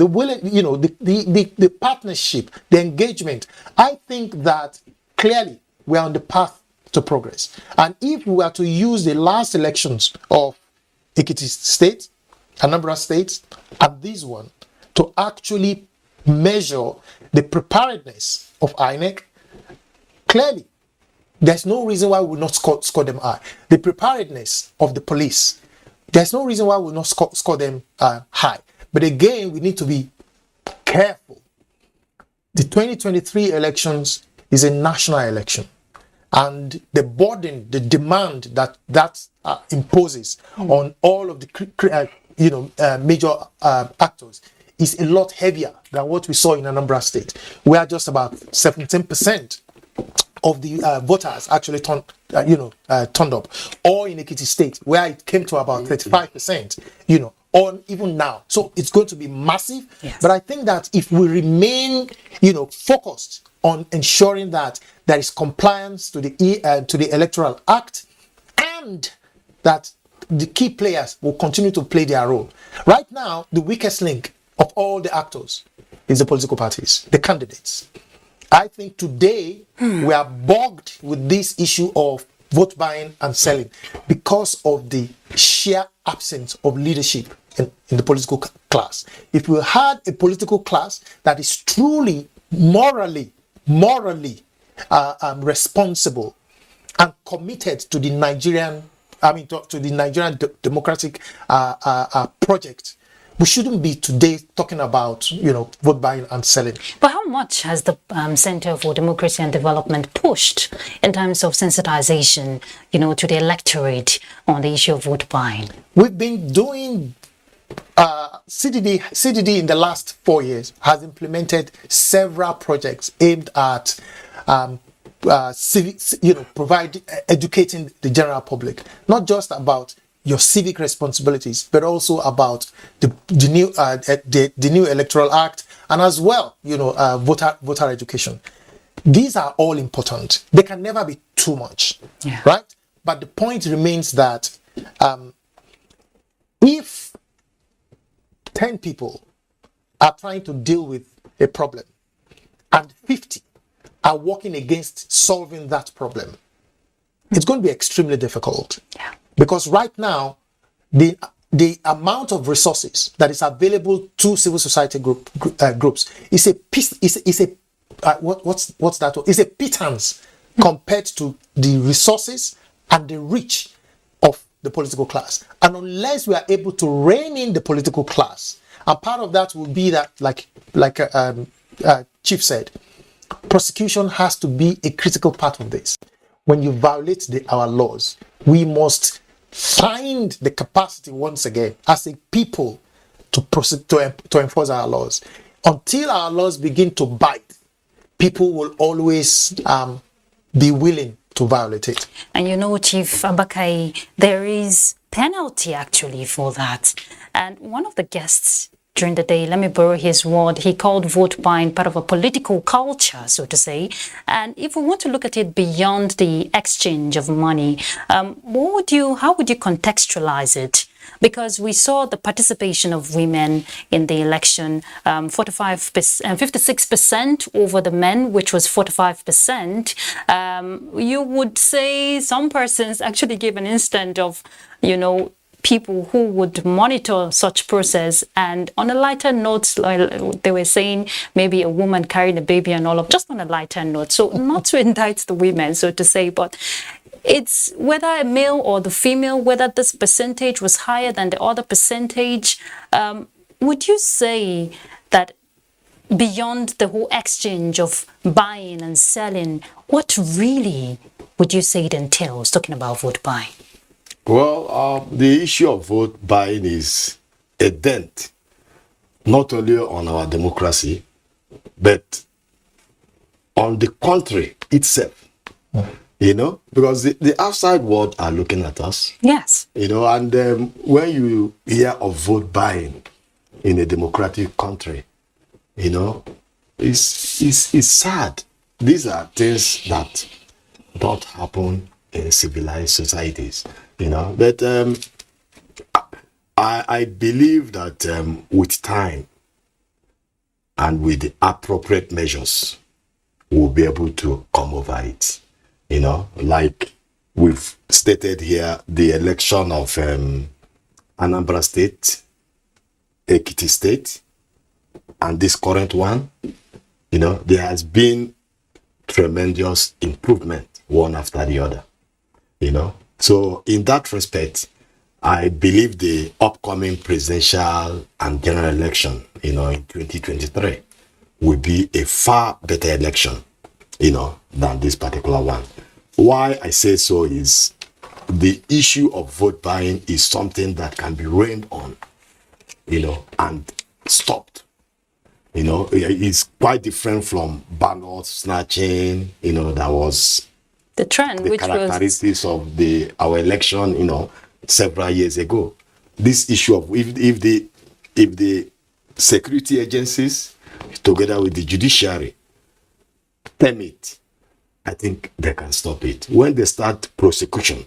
Speaker 21: the partnership, the engagement. I think that clearly we are on the path to progress. And if we were to use the last elections of Ekiti State, Anambra State, and this one to actually measure the preparedness of INEC, clearly there's no reason why we will not score them high. The preparedness of the police, there's no reason why we will not score them high. But again, we need to be careful. The 2023 elections is a national election, and the burden, the demand that imposes on all of the major actors is a lot heavier than what we saw in Anambra State, where just about 17% of the voters actually turned up, or in Ekiti State, where it came to about 35%, or even now. So it's going to be massive.
Speaker 10: Yes.
Speaker 21: But I think that if we remain, focused on ensuring that there is compliance to the Electoral Act, and that the key players will continue to play their role. Right now, the weakest link of all the actors is the political parties, the candidates. I think today we are bogged with this issue of vote buying and selling because of the sheer absence of leadership in the political class. If we had a political class that is truly morally responsible and committed to the Nigerian to the Nigerian democratic project, we shouldn't be today talking about, vote buying and selling.
Speaker 10: But how much has the Center for Democracy and Development pushed in terms of sensitization, to the electorate on the issue of vote buying?
Speaker 21: We've been doing CDD in the last 4 years has implemented several projects aimed at educating the general public, not just about your civic responsibilities, but also about the new electoral act, and as well, voter education. These are all important. They can never be too much, right? But the point remains that if 10 people are trying to deal with a problem and 50 are working against solving that problem, it's going to be extremely difficult.
Speaker 10: Yeah.
Speaker 21: Because right now, the amount of resources that is available to civil society groups is a pittance compared to the resources and the reach of the political class. And unless we are able to rein in the political class, and part of that will be that, like Chief said, prosecution has to be a critical part of this. When you violate our laws, we must find the capacity once again as a people to enforce our laws. Until our laws begin to bite, people will always be willing to violate it.
Speaker 10: And Chief Abakai, there is penalty actually for that. And one of the guests during the day, let me borrow his word, he called vote buying part of a political culture, so to say. And if we want to look at it beyond the exchange of money, how would you contextualize it? Because we saw the participation of women in the election, 56% over the men, which was 45%. You would say some persons actually gave an instant of, people who would monitor such process, and on a lighter note, they were saying maybe a woman carrying a baby and all of, just on a lighter note. So not to indict the women, so to say, but it's whether a male or the female, whether this percentage was higher than the other percentage. Would you say that beyond the whole exchange of buying and selling, what really would you say it entails, talking about vote buying?
Speaker 1: Well, the issue of vote buying is a dent, not only on our democracy, but on the country itself. Because the outside world are looking at us.
Speaker 10: Yes.
Speaker 1: And when you hear of vote buying in a democratic country, it's sad. These are things that don't happen in civilized societies. But I believe that with time and with the appropriate measures, we'll be able to come over it. Like we've stated here, the election of Anambra State, Ekiti State, and this current one, there has been tremendous improvement one after the other. So in that respect, I believe the upcoming presidential and general election, in 2023 will be a far better election, than this particular one. Why I say so is the issue of vote buying is something that can be reined on, and stopped. It's quite different from ballot snatching, that was
Speaker 10: the trend,
Speaker 1: the
Speaker 10: which
Speaker 1: characteristics of our election, several years ago. This issue of if the security agencies, together with the judiciary, permit, I think they can stop it. When they start prosecution,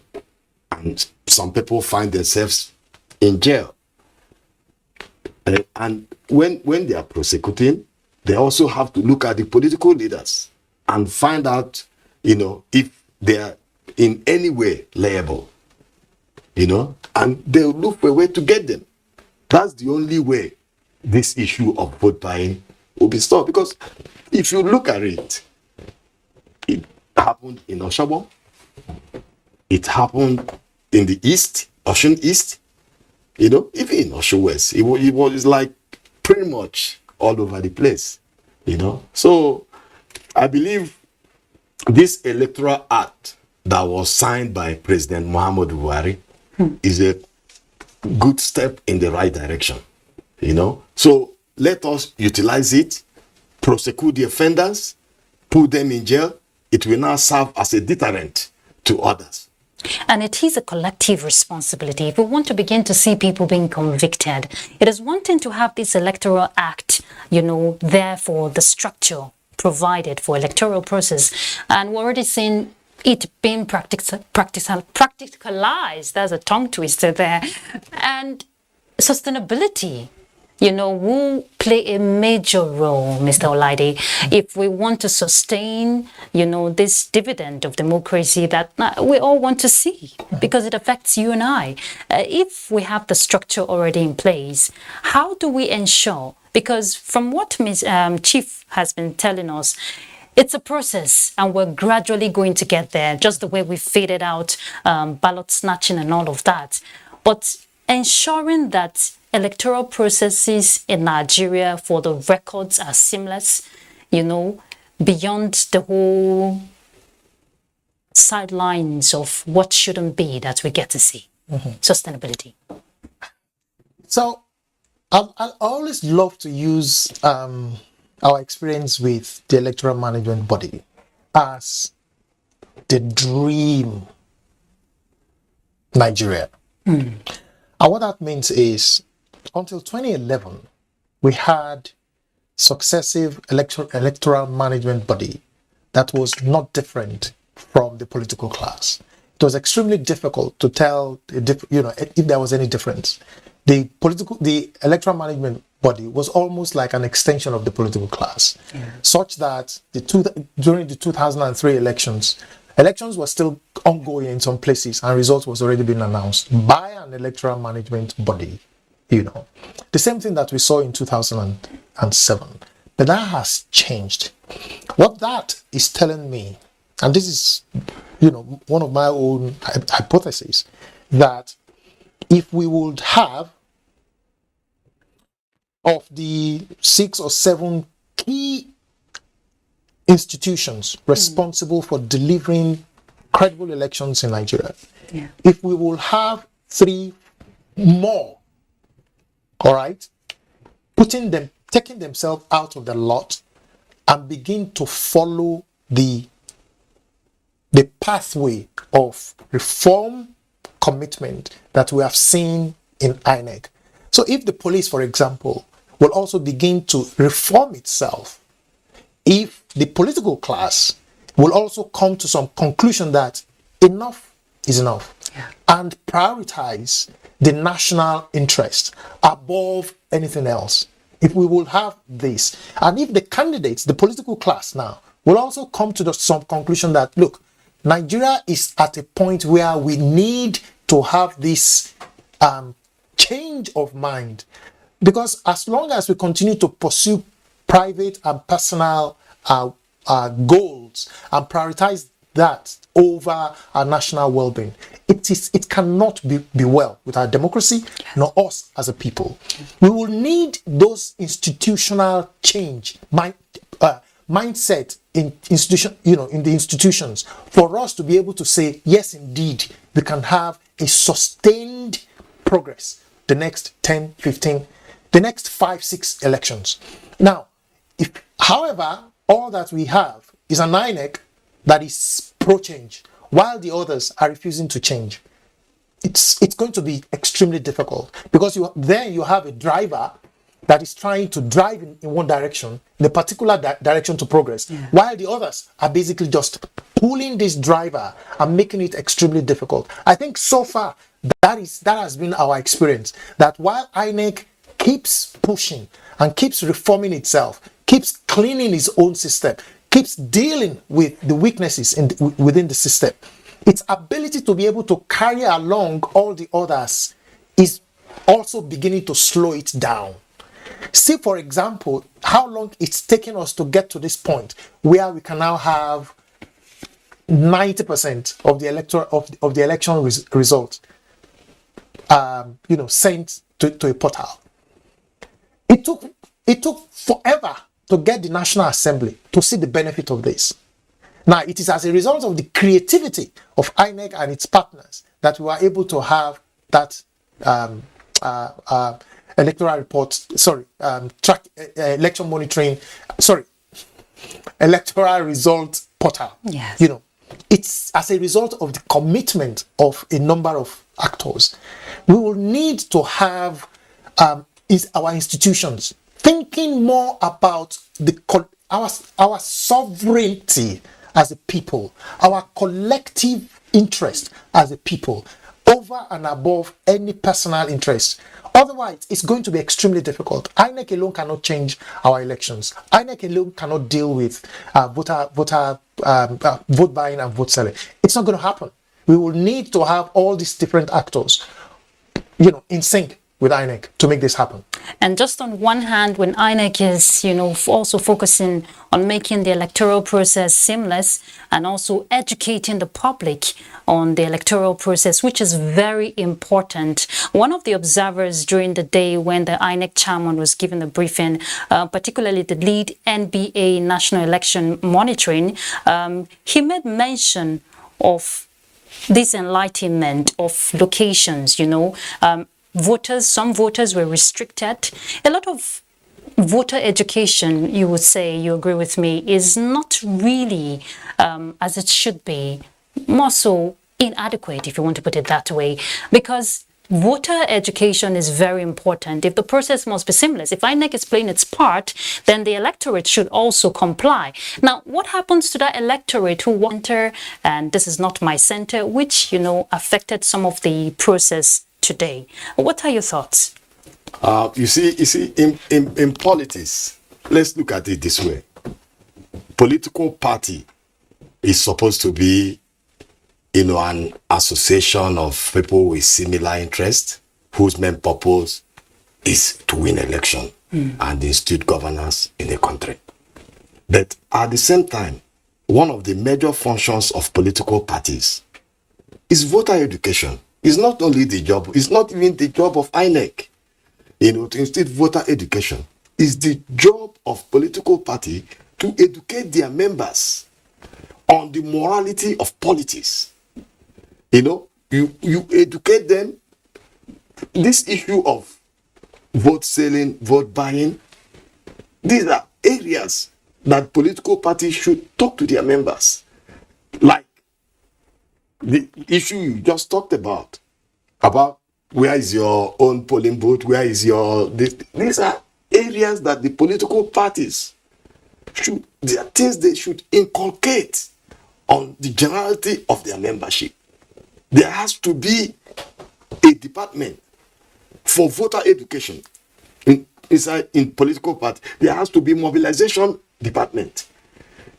Speaker 1: and some people find themselves in jail, and when they are prosecuting, they also have to look at the political leaders and find out, if they are in any way liable, and they'll look for a way to get them. That's the only way this issue of vote buying will be stopped. Because if you look at it, it happened in Oshobo, it happened, in the East, Osun East, you know, even in Osun West. It was like pretty much all over the place, you know. So I believe this electoral act that was signed by President Muhammadu Buhari is a good step in the right direction, you know. So let us utilize it, prosecute the offenders, put them in jail. It will now serve as a deterrent to others.
Speaker 10: And it is a collective responsibility. If we want to begin to see people being convicted, it is one thing to have this electoral act, you know, there for the structure provided for electoral process. And we're already seeing it being practicalized. There's a tongue twister there. And sustainability, you know, will play a major role, Mr. Olaide, if we want to sustain, you know, this dividend of democracy that we all want to see, because it affects you and I. If we have the structure already in place, how do we ensure? Because from what Ms. Chief has been telling us, it's a process and we're gradually going to get there, just the way we faded out ballot snatching and all of that. But ensuring that electoral processes in Nigeria for the records are seamless, you know, beyond the whole sidelines of what shouldn't be that we get to see. Sustainability.
Speaker 21: So I always love to use our experience with the electoral management body as the dream Nigeria. And what that means is, until 2011, we had successive electoral management body that was not different from the political class. It was extremely difficult to tell, you know, if there was any difference. The electoral management body was almost like an extension of the political class, such that during the 2003 elections were still ongoing in some places, and results was already been announced by an electoral management body. You know, the same thing that we saw in 2007, but that has changed. What that is telling me, and this is, you know, one of my own hypotheses, that if we would have of the 6 or 7 key institutions responsible for delivering credible elections in Nigeria, if we will have 3 more, all right, taking themselves out of the lot and begin to follow the pathway of reform commitment that we have seen in INEC. So if the police, for example, will also begin to reform itself, if the political class will also come to some conclusion that enough is enough, and prioritize the national interest above anything else, if we will have this, and if the candidates, the political class now, will also come to some conclusion that, look, Nigeria is at a point where we need to have this change of mind, because as long as we continue to pursue private and personal goals and prioritize that over our national well-being, it cannot be well with our democracy nor us as a people. We will need those institutional change mindset in the institutions for us to be able to say, yes, indeed, we can have a sustained progress the next 10, 15, the next 5, 6 elections. Now, however, all that we have is an INEC that is pro-change, while the others are refusing to change. It's going to be extremely difficult, because you have a driver that is trying to drive in one direction, in a particular direction to progress, while the others are basically just pulling this driver and making it extremely difficult. I think so far that has been our experience, that while INEC keeps pushing and keeps reforming itself, keeps cleaning its own system, keeps dealing with the weaknesses within the system, its ability to be able to carry along all the others is also beginning to slow it down. See, for example, how long it's taken us to get to this point where we can now have 90% of the electoral of the election result, sent to a portal. It took forever to get the National Assembly to see the benefit of this. Now, it is as a result of the creativity of INEC and its partners that we were able to have that electoral report, election monitoring, electoral result portal.
Speaker 10: Yes.
Speaker 21: It's as a result of the commitment of a number of actors. We will need to have our institutions thinking more about our sovereignty as a people, our collective interest as a people, over and above any personal interest. Otherwise, it's going to be extremely difficult. INEC alone cannot change our elections. INEC alone cannot deal with vote buying and vote selling. It's not going to happen. We will need to have all these different actors, in sync with INEC to make this happen.
Speaker 10: And just on one hand, when INEC is, also focusing on making the electoral process seamless and also educating the public on the electoral process, which is very important. One of the observers during the day when the INEC chairman was given the briefing, particularly the lead NBA National Election Monitoring, he made mention of this enlightenment of locations, some voters were restricted. A lot of voter education, you would say, you agree with me, is not really as it should be, more so inadequate, if you want to put it that way, because voter education is very important. If the process must be seamless, if INEC is playing its part, then the electorate should also comply. Now, what happens to that electorate who enter, and this is not my center, which, affected some of the process today? What are your thoughts?
Speaker 1: You see, in politics, let's look at it this way. Political party is supposed to be, an association of people with similar interests, whose main purpose is to win election and institute governance in the country. But at the same time, one of the major functions of political parties is voter education. It's not only the job, it's not even the job of INEC, to institute voter education. It's the job of political party to educate their members on the morality of politics. You educate them. This issue of vote selling, vote buying, these are areas that political parties should talk to their members. Like the issue you just talked about where is your own polling booth, where is your... These are areas that the political parties they are things they should inculcate on the generality of their membership. There has to be a department for voter education in political party. There has to be mobilization department,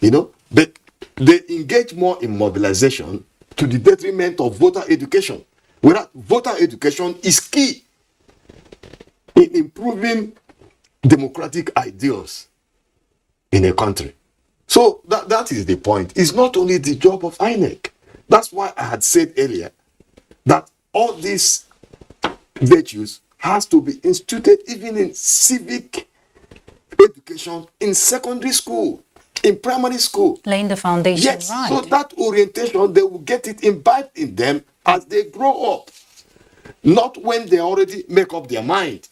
Speaker 1: but they engage more in mobilization to the detriment of voter education. Whereas voter education is key in improving democratic ideals in a country. So that is the point. It's not only the job of INEC. That's why I had said earlier that all these virtues has to be instituted even in civic education, in secondary school, in primary school.
Speaker 10: Laying the foundation,
Speaker 1: yes,
Speaker 10: right.
Speaker 1: So that orientation, they will get it imbibed in them as they grow up. Not when they already make up their mind.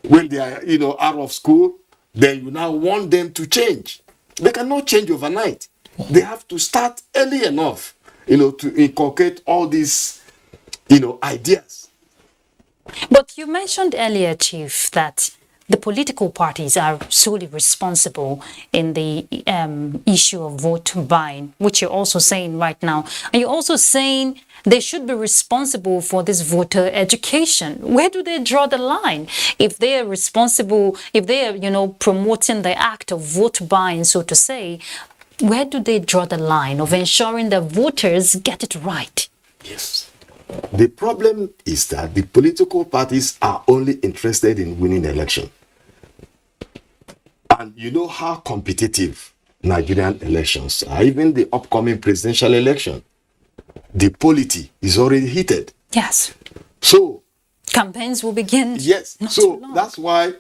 Speaker 1: When they are, out of school, then you now want them to change. They cannot change overnight. They have to start early enough, to inculcate all these, ideas.
Speaker 10: But you mentioned earlier, Chief, that the political parties are solely responsible in the issue of vote buying, which you're also saying right now. And you're also saying they should be responsible for this voter education. Where do they draw the line? If they are responsible, if they are, promoting the act of vote buying, so to say, where do they draw the line of ensuring that voters get it right?
Speaker 1: Yes. The problem is that the political parties are only interested in winning election. And you know how competitive Nigerian elections, even the upcoming presidential election, the polity is already heated.
Speaker 10: Yes.
Speaker 1: So
Speaker 10: campaigns will begin.
Speaker 1: Yes. So that's why,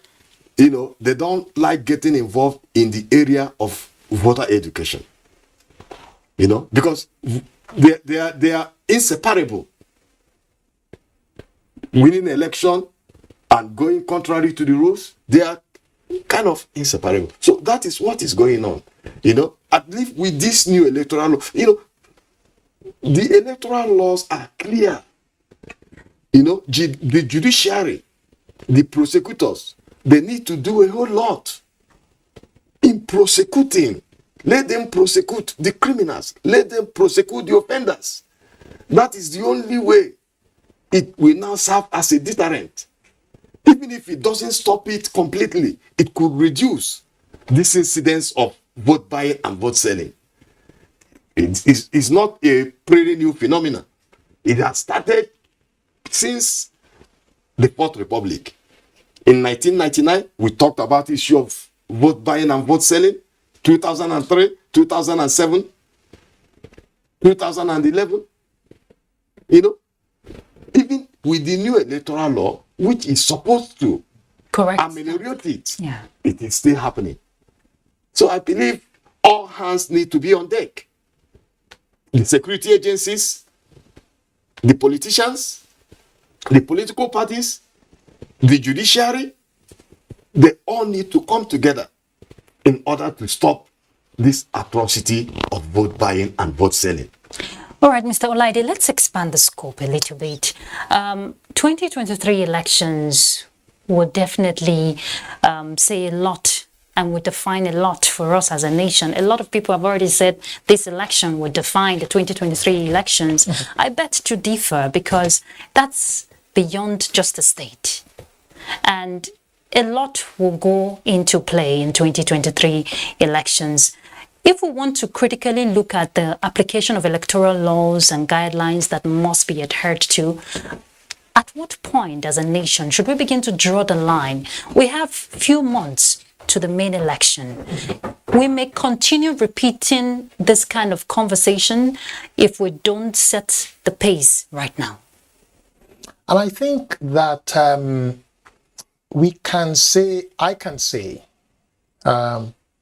Speaker 1: you know, they don't like getting involved in the area of voter education. You know, because they are inseparable. Winning election and going contrary to the rules, they are kind of inseparable. So that is what is going on. You know, at least with this new electoral law, you know, the electoral laws are clear. You know, the judiciary, the prosecutors, they need to do a whole lot in prosecuting. Let them prosecute the criminals. Let them prosecute the offenders. That is the only way it will now serve as a deterrent. Even if it doesn't stop it completely, it could reduce this incidence of vote buying and vote selling. It's not a pretty new phenomenon. It has started since the Fourth Republic. In 1999, we talked about the issue of vote buying and vote selling. 2003, 2007, 2011. You know, even with the new electoral law, which is supposed to ameliorate it, it is still happening. So I believe all hands need to be on deck. The security agencies, the politicians, the political parties, the judiciary, they all need to come together in order to stop this atrocity of vote buying and vote selling.
Speaker 10: All right, Mr. Olaide, let's expand the scope a little bit. 2023 elections would definitely say a lot and would define a lot for us as a nation. A lot of people have already said this election would define the 2023 elections. I bet to differ because that's beyond just a state. And a lot will go into play in 2023 elections. If we want to critically look at the application of electoral laws and guidelines that must be adhered to, at what point as a nation should we begin to draw the line? We have few months to the main election. We may continue repeating this kind of conversation if we don't set the pace right now.
Speaker 21: And I think that we can say, I can say,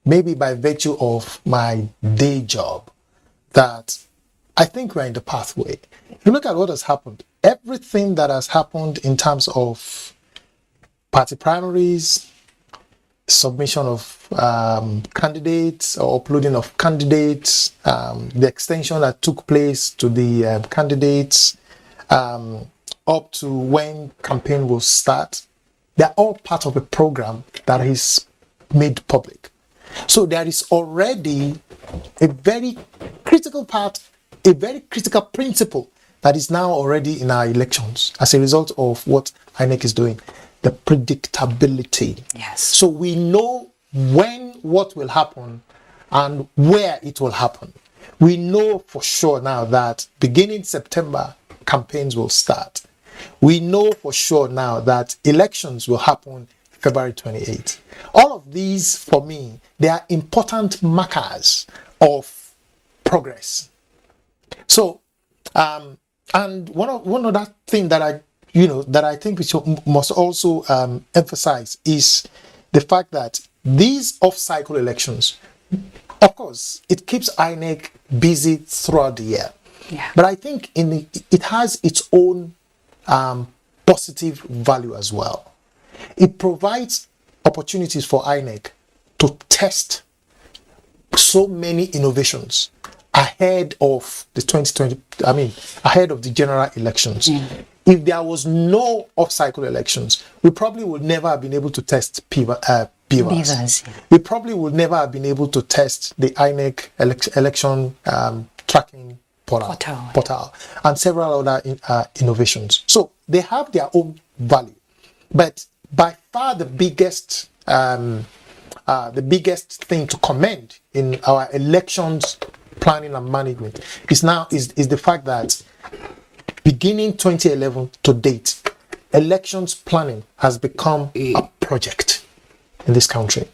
Speaker 21: maybe by virtue of my day job, that I think we're in the pathway. If you look at what has happened, everything that has happened in terms of party primaries, submission of candidates or uploading of candidates, the extension that took place to the candidates, up to when campaign will start, they're all part of a program that is made public. So there is already a very critical part, a very critical principle that is now already in our elections as a result of what INEC is doing, the predictability.
Speaker 10: Yes.
Speaker 21: So we know when what will happen and where it will happen. We know for sure now that beginning September, campaigns will start. We know for sure now that elections will happen February 28th. All of these, for me, they are important markers of progress. So, and one other thing that I think we must also emphasize is the fact that these off-cycle elections, of course, it keeps INEC busy throughout the year.
Speaker 10: Yeah.
Speaker 21: But I think it has its own positive value as well. It provides opportunities for INEC to test so many innovations ahead of the 2020, ahead of the general elections. If there was no off-cycle elections, we probably would never have been able to test beavers. We probably would never have been able to test the INEC election tracking portal and several other innovations. So they have their own value. But by far the biggest thing to commend in our elections planning and management is the fact that beginning 2011 to date, elections planning has become a project in this country.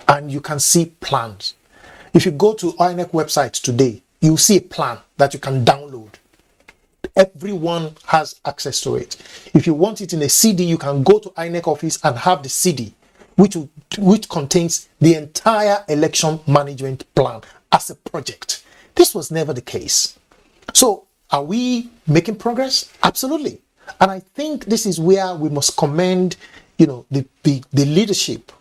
Speaker 21: And you can see plans. If you go to INEC website today, you'll see a plan that you can download. Everyone has access to it. If you want it in a CD, you can go to INEC office and have the CD, which contains the entire election management plan as a project. This was never the case. So are we making progress? Absolutely. And I think this is where we must commend, the leadership,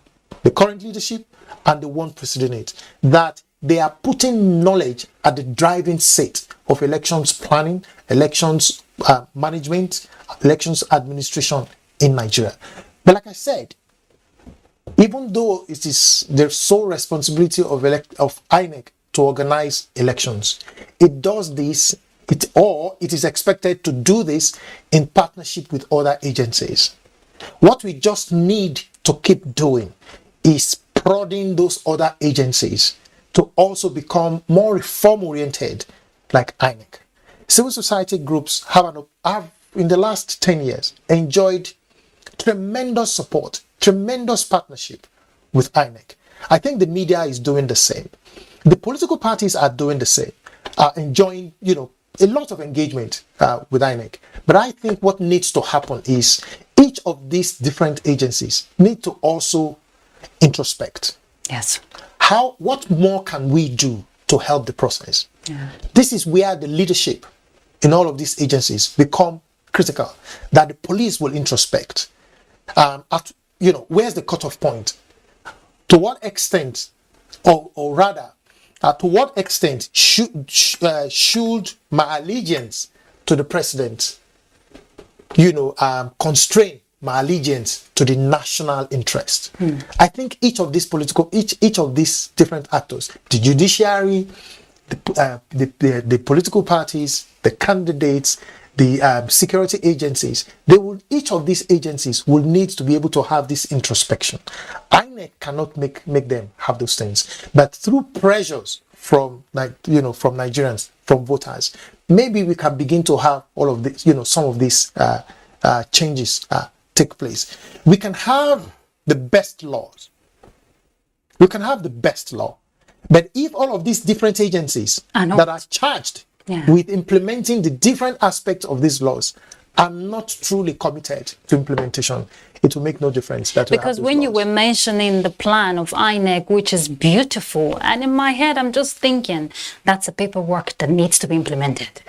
Speaker 21: the current leadership and the one preceding it, that they are putting knowledge at the driving seat of elections planning, elections management, elections administration in Nigeria. But like I said, even though it is the sole responsibility of INEC to organize elections, it does this, it is expected to do this in partnership with other agencies. What we just need to keep doing is prodding those other agencies to also become more reform-oriented like INEC. Civil society groups have in the last 10 years enjoyed tremendous support, tremendous partnership with INEC. I think the media is doing the same. The political parties are doing the same, are enjoying, a lot of engagement with INEC. But I think what needs to happen is each of these different agencies need to also introspect.
Speaker 10: Yes.
Speaker 21: What more can we do to help the process?
Speaker 10: Yeah.
Speaker 21: This is where the leadership in all of these agencies become critical, that the police will introspect. Where's the cutoff point? To what extent, or rather, to what extent should my allegiance to the president, constrain my allegiance to the national interest? I think each of these different actors, the judiciary, the political parties, the candidates, the security agencies, each of these agencies will need to be able to have this introspection. INEC cannot make them have those things, but through pressures from Nigerians, from voters, maybe we can begin to have all of this, some of these changes take place. We can have the best laws. We can have the best law. But if all of these different agencies that are charged with implementing the different aspects of these laws are not truly committed to implementation, it will make no difference.
Speaker 10: Because when you were mentioning the plan of INEC, which is beautiful, and in my head I'm just thinking that's a paperwork that needs to be implemented.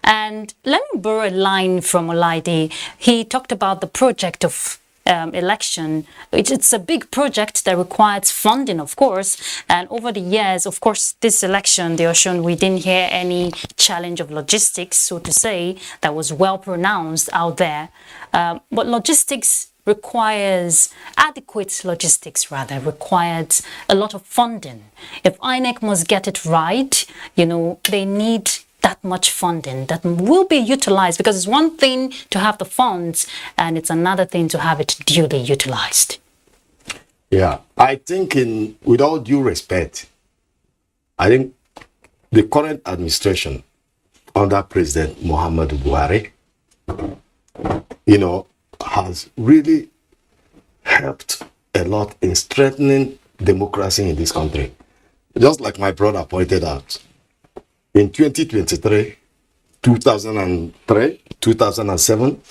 Speaker 10: And let me borrow a line from Olaide. He talked about the project of election. It's a big project that requires funding, of course, and over the years, of course, this election, the Osun, we didn't hear any challenge of logistics, so to say, that was well pronounced out there. But logistics requires a lot of funding. If INEC must get it right, they need that much funding that will be utilized, because it's one thing to have the funds and it's another thing to have it duly utilized.
Speaker 1: Yeah, I think with all due respect, I think the current administration under President Muhammadu Buhari, has really helped a lot in strengthening democracy in this country. Just like my brother pointed out, in 2023, 2003, 2007,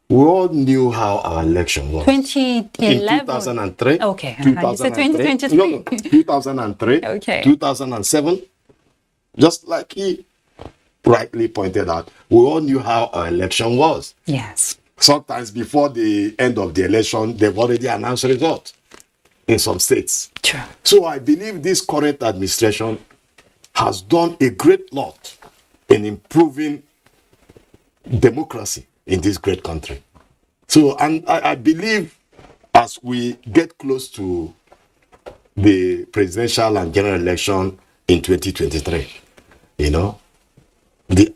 Speaker 1: we all knew how our election was.
Speaker 10: 2011?
Speaker 1: In 2003.
Speaker 10: Okay.
Speaker 1: 2023. No, 2003.
Speaker 10: Okay.
Speaker 1: 2007. Just like he rightly pointed out, we all knew how our election was.
Speaker 10: Yes.
Speaker 1: Sometimes before the end of the election, they've already announced results in some states.
Speaker 10: True.
Speaker 1: So I believe this current administration has done a great lot in improving democracy in this great country. So, and I believe as we get close to the presidential and general election in 2023, the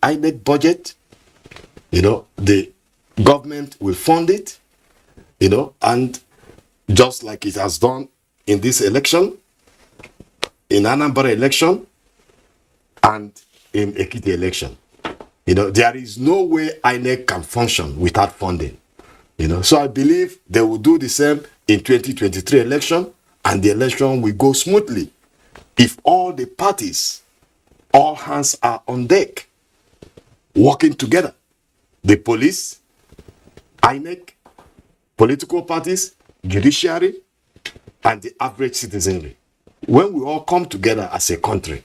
Speaker 1: INEC budget, the government will fund it, and just like it has done in this election, in Anambra election, and in Ekiti election. There is no way INEC can function without funding. So I believe they will do the same in 2023 election, and the election will go smoothly. if all the parties, all hands are on deck, working together, the police, INEC, political parties, judiciary, and the average citizenry. When we all come together as a country,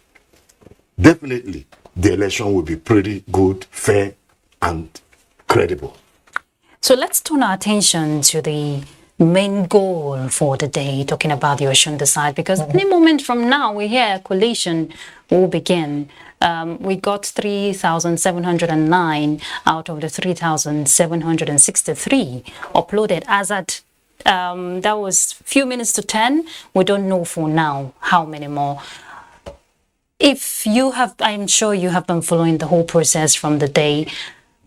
Speaker 1: definitely the election will be pretty good, fair, and credible.
Speaker 10: So let's turn our attention to the main goal for the day, talking about the Osun side, because any moment from now we hear a coalition will begin. We got 3,709 out of the 3,763 uploaded as at that was few minutes to 10. We don't know for now how many more. If you have, I'm sure you have been following the whole process from the day.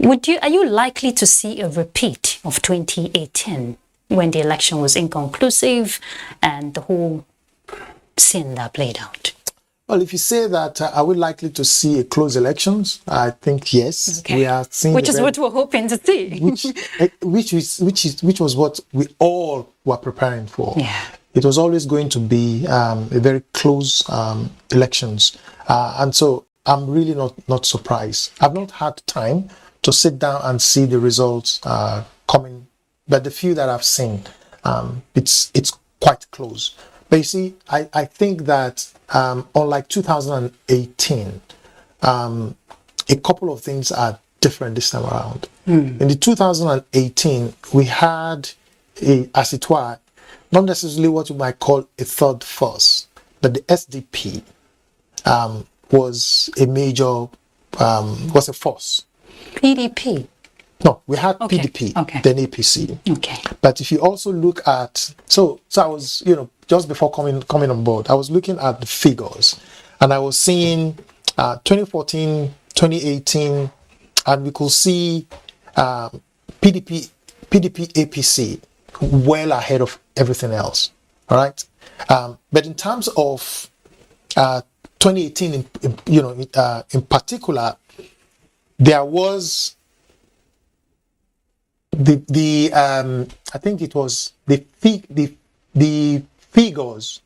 Speaker 10: Are you likely to see a repeat of 2018 when the election was inconclusive and the whole scene that played out?
Speaker 21: Well, if you say that, are we likely to see a close elections? I think yes.
Speaker 10: Okay.
Speaker 21: We are seeing,
Speaker 10: which is what we're hoping to see.
Speaker 21: which was what we all were preparing for.
Speaker 10: Yeah.
Speaker 21: It was always going to be a very close elections, and so I'm really not surprised. I've not had time to sit down and see the results coming, but the few that I've seen, it's quite close. But you see, I think that unlike 2018, a couple of things are different this time around. In the 2018, we had, as it were, not necessarily what you might call a third force, but the SDP was a major, was a force.
Speaker 10: PDP?
Speaker 21: No, we had PDP, then APC.
Speaker 10: Okay.
Speaker 21: But if you also look at, so I was, just before coming on board, I was looking at the figures, and I was seeing 2014, 2018, and we could see PDP, APC well ahead of everything else. All right. But in terms of 2018, in particular, there was the I think it was the figures,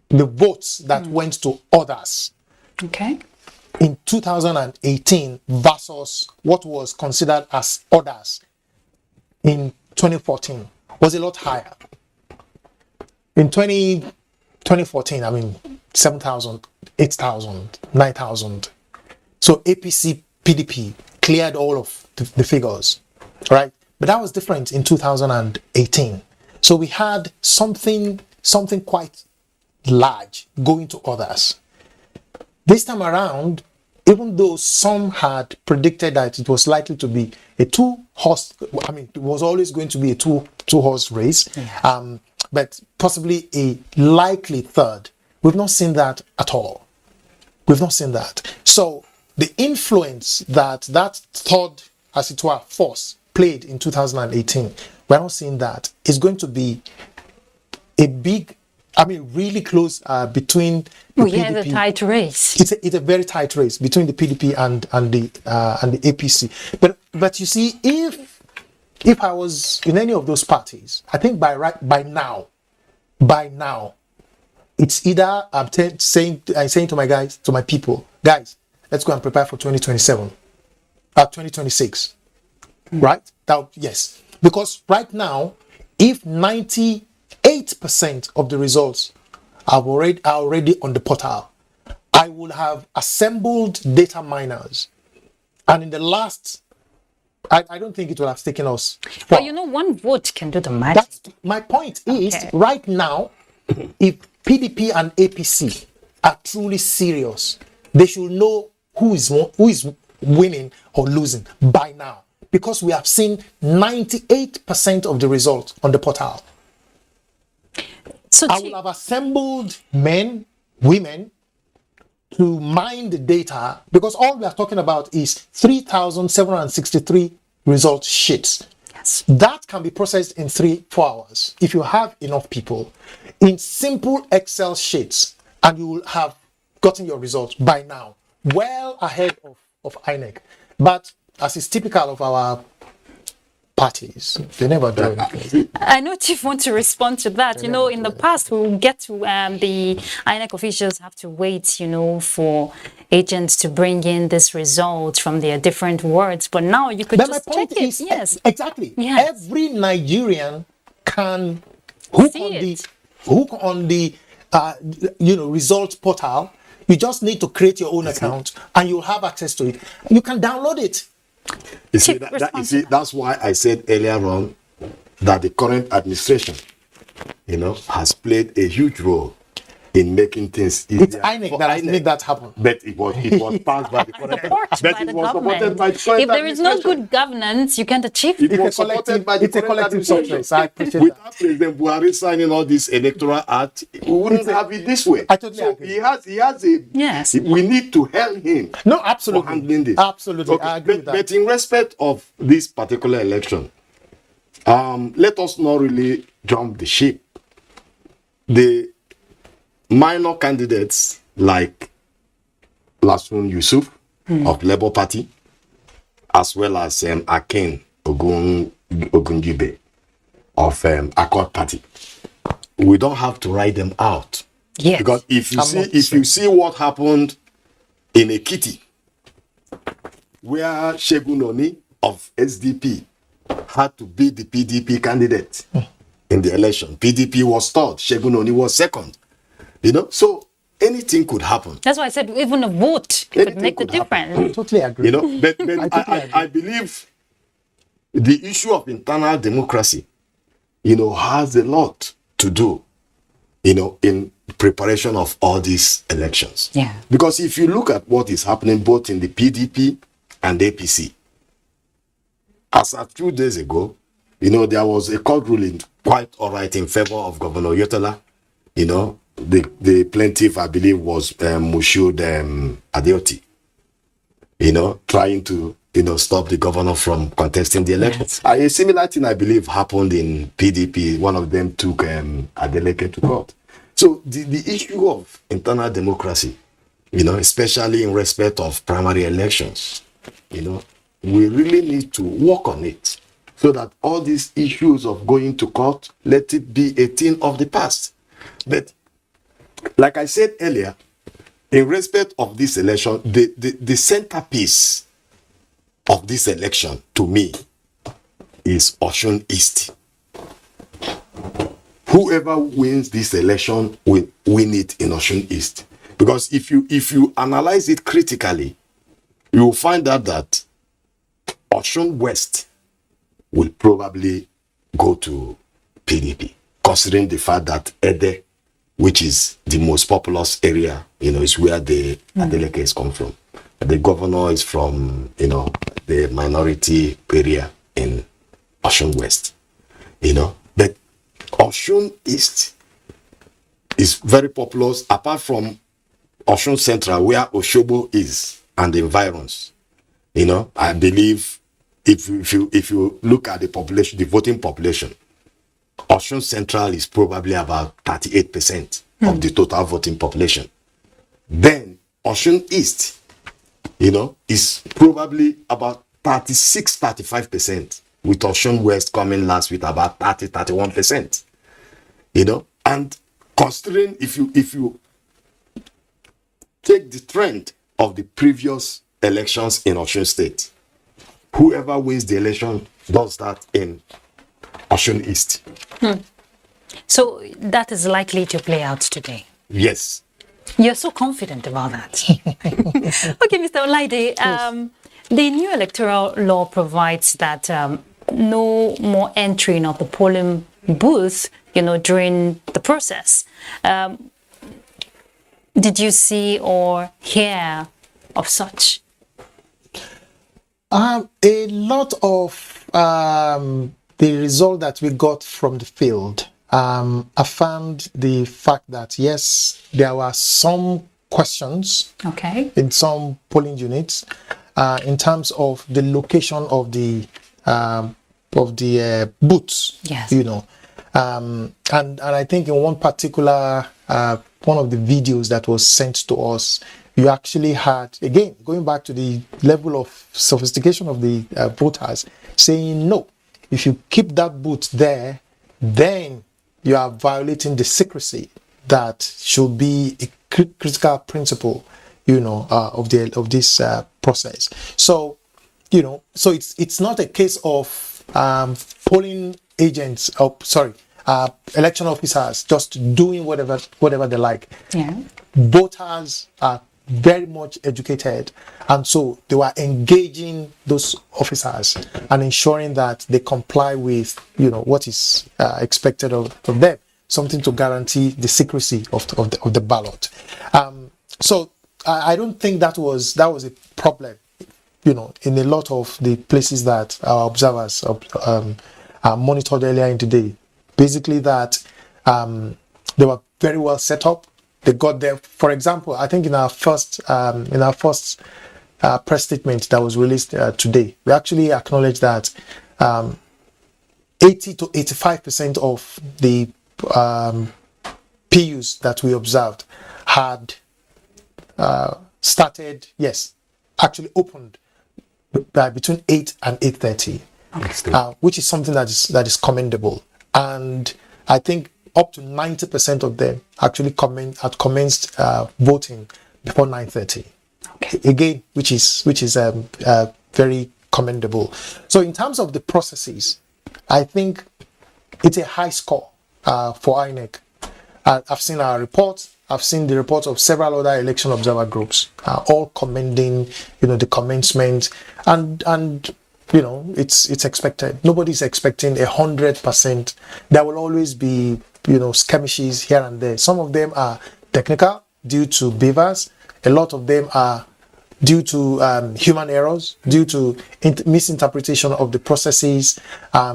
Speaker 21: the votes that went to others.
Speaker 10: Okay.
Speaker 21: In 2018 versus what was considered as others in 2014 was a lot higher. In 2014, I mean, 7,000, 8,000, 9,000. So APC, PDP cleared all of the figures, right? But that was different in 2018. So we had something quite large going to others. This time around, even though some had predicted that it was likely to be a two-horse, I mean, it was always going to be a two-horse race, but possibly a likely third. We've not seen that at all. We've not seen that. So the influence that third, as it were, force played in 2018, we're not seeing that. It's going to be a big, I mean, really close between the PDP.
Speaker 10: Yeah, the tight race.
Speaker 21: It's a very tight race between the PDP and the APC. But you see, if I was in any of those parties, I think by now, it's either I'm saying to my guys, to my people, guys, let's go and prepare for 2027, 2026, right? Yes, because right now, if 98% of the results are already on the portal, I would have assembled data miners, and in the last, I don't think it will have taken us far.
Speaker 10: But one vote can do the magic.
Speaker 21: My point is, right now, if PDP and APC are truly serious, they should know who is winning or losing by now, because we have seen 98% of the results on the portal. So I will have assembled men, women, to mine the data, because all we are talking about is 3,763 result sheets.
Speaker 10: Yes.
Speaker 21: That can be processed in 3-4 hours if you have enough people in simple Excel sheets, and you will have gotten your results by now, well ahead of INEC. But as is typical of our parties. They never do anything.
Speaker 10: I know Chief wants to respond to that. You know, in the past, we'll get to the INEC officials have to wait, you know, for agents to bring in this result from their different words. But now you could just check it. Yes,
Speaker 21: exactly. Yes. Every Nigerian can hook on the results portal. You just need to create your own account, and you'll have access to it. You can download it.
Speaker 1: You see, that's why I said earlier on that the current administration, has played a huge role in making things easier.
Speaker 21: It's INEC that has made that happen.
Speaker 1: But it was passed by the current
Speaker 10: If there is no good governance, you can't achieve it.
Speaker 21: It's a collective success. I appreciate
Speaker 1: Without President Buhari signing all this electoral act, we wouldn't have it this way.
Speaker 21: I totally agree.
Speaker 1: He has a...
Speaker 10: Yes.
Speaker 1: We need to hail him.
Speaker 21: No, absolutely.
Speaker 1: For handling this.
Speaker 21: Absolutely, okay. I agree with that.
Speaker 1: But in respect of this particular election, let us not really jump the ship. The minor candidates like Lasun Yusuf of Labour Party, as well as Akin Ogunjibe of Accord Party, we don't have to write them out.
Speaker 10: Yes.
Speaker 1: Because if you see what happened in Ekiti, where Segun Oni of SDP had to beat the PDP candidate in the election. PDP was third, Segun Oni was second. So anything could happen.
Speaker 10: That's why I said even a vote could make the difference.
Speaker 21: I totally agree.
Speaker 1: But I believe the issue of internal democracy, has a lot to do, in preparation of all these elections.
Speaker 10: Yeah.
Speaker 1: Because if you look at what is happening both in the PDP and APC, as of 2 days ago, there was a court ruling quite all right in favor of Governor Yotola. The plaintiff, I believe, was Moshood Adeoti, trying to, stop the governor from contesting the elections. Yes. A similar thing, I believe, happened in PDP. One of them took Adeleke to court. So the issue of internal democracy, especially in respect of primary elections, we really need to work on it so that all these issues of going to court, let it be a thing of the past. But like I said earlier, in respect of this election, the centerpiece of this election, to me, is Osun East. Whoever wins this election will win it in Osun East. Because if you analyze it critically, you will find out that Osun West will probably go to PDP, considering the fact that Ede, which is the most populous area, is where the Adeleke come from. The governor is from, the minority area in Osun West, But Osun East is very populous, apart from Osun Central, where Osogbo is, and the environs. I believe if you look at the population, the voting population, Osun Central is probably about 38% of the total voting population. Then Osun East, is probably about 36-35%, with Osun West coming last with about 30-31%. And considering if you take the trend of the previous elections in Osun State, whoever wins the election does that in Osun East.
Speaker 10: So that is likely to play out today.
Speaker 1: Yes.
Speaker 10: You're so confident about that. Okay, Mr. Olaide, the new electoral law provides that no more entering of the polling booth, during the process. Did you see or hear of such?
Speaker 21: A lot of the result that we got from the field affirmed the fact that yes, there were some questions in some polling units in terms of the location of the booths.
Speaker 10: Yes.
Speaker 21: And I think in one particular one of the videos that was sent to us, you actually had, again, going back to the level of sophistication of the voters, saying no, if you keep that booth there, then you are violating the secrecy that should be a critical principle, of this process. So, so it's not a case of polling agents, election officers just doing whatever they like.
Speaker 10: Yeah.
Speaker 21: Voters are very much educated, and so they were engaging those officers and ensuring that they comply with what is expected of them, something to guarantee the secrecy of the ballot. So I don't think that was a problem, in a lot of the places that our observers monitored earlier in the day. Basically, that they were very well set up. They got there. For example, I think in our first press statement that was released today, we actually acknowledged that 80 to 85% of the PUs that we observed had actually opened between 8 and 8:30, which is something that is commendable. And I think up to 90% of them actually had commenced voting before 9:30. Okay. Again, which is very commendable. So in terms of the processes, I think it's a high score for INEC. I've seen our reports. I've seen the reports of several other election observer groups, all commending, the commencement, and it's expected. Nobody's expecting 100%. There will always be, skirmishes here and there. Some of them are technical due to beavers. A lot of them are due to human errors, due to misinterpretation of the processes.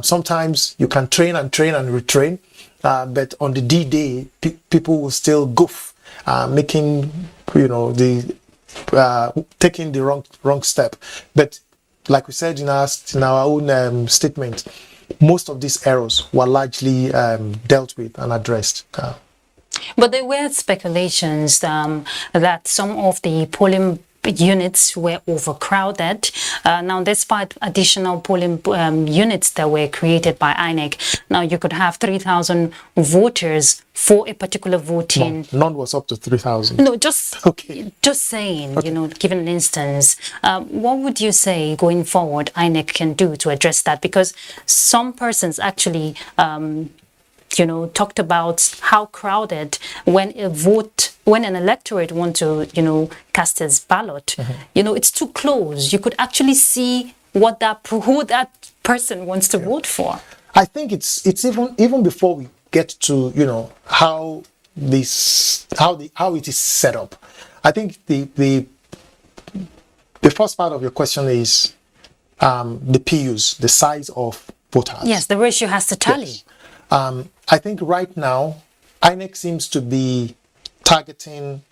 Speaker 21: Sometimes you can train and retrain, but on the D-Day, people will still goof, making, taking the wrong step. But like we said in our own statement, most of these errors were largely dealt with and addressed.
Speaker 10: But there were speculations that some of the polling units were overcrowded. Now, despite additional polling units that were created by INEC, now you could have 3,000 voters for a particular voting.
Speaker 21: None was up to 3,000.
Speaker 10: No, just saying,
Speaker 21: Okay.
Speaker 10: given an instance, what would you say going forward INEC can do to address that? Because some persons actually talked about how crowded when an electorate wants to, cast its ballot, it's too close. You could actually see who that person wants to vote for.
Speaker 21: I think it's even before we get to, how it is set up. I think the first part of your question is the PUs, the size of voters.
Speaker 10: Yes, the ratio has to tally.
Speaker 21: Yes. I think right now, INEC seems to be targeting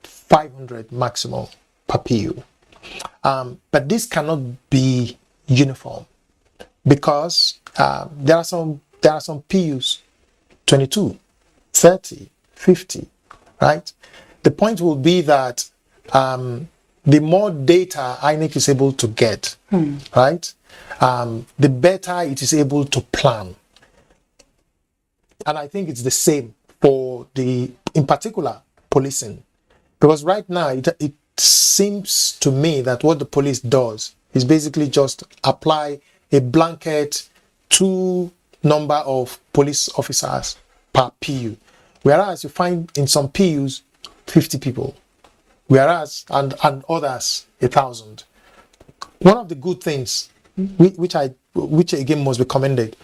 Speaker 21: 500 maximum per PU. But this cannot be uniform because there are some PUs, 22, 30, 50, right? The point will be that the more data INEC is able to get, right, the better it is able to plan. And I think it's the same for in particular, policing. Because right now, it seems to me that what the police does is basically just apply a blanket to number of police officers per PU. Whereas you find in some PUs, 50 people. Whereas, and others, 1,000. One of the good things, which again must be commended.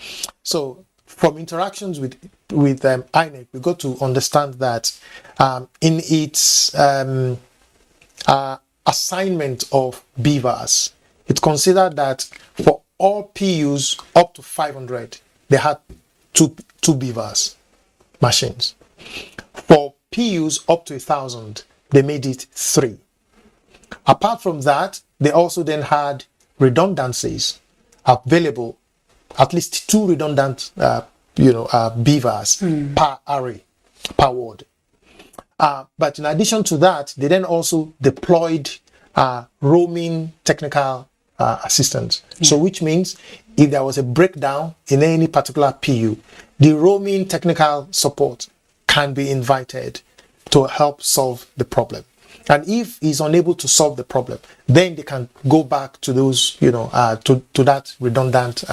Speaker 21: So, from interactions with INEC, we got to understand that in its assignment of beavers, it considered that for all PUs up to 500, they had two beavers machines. For PUs up to 1,000, they made it 3. Apart from that, they also then had redundancies available, at least 2 redundant beavers per array, per ward. But in addition to that, they then also deployed roaming technical assistance. So which means if there was a breakdown in any particular PU, the roaming technical support can be invited to help solve the problem. And if he's unable to solve the problem, then they can go back to those, to that redundant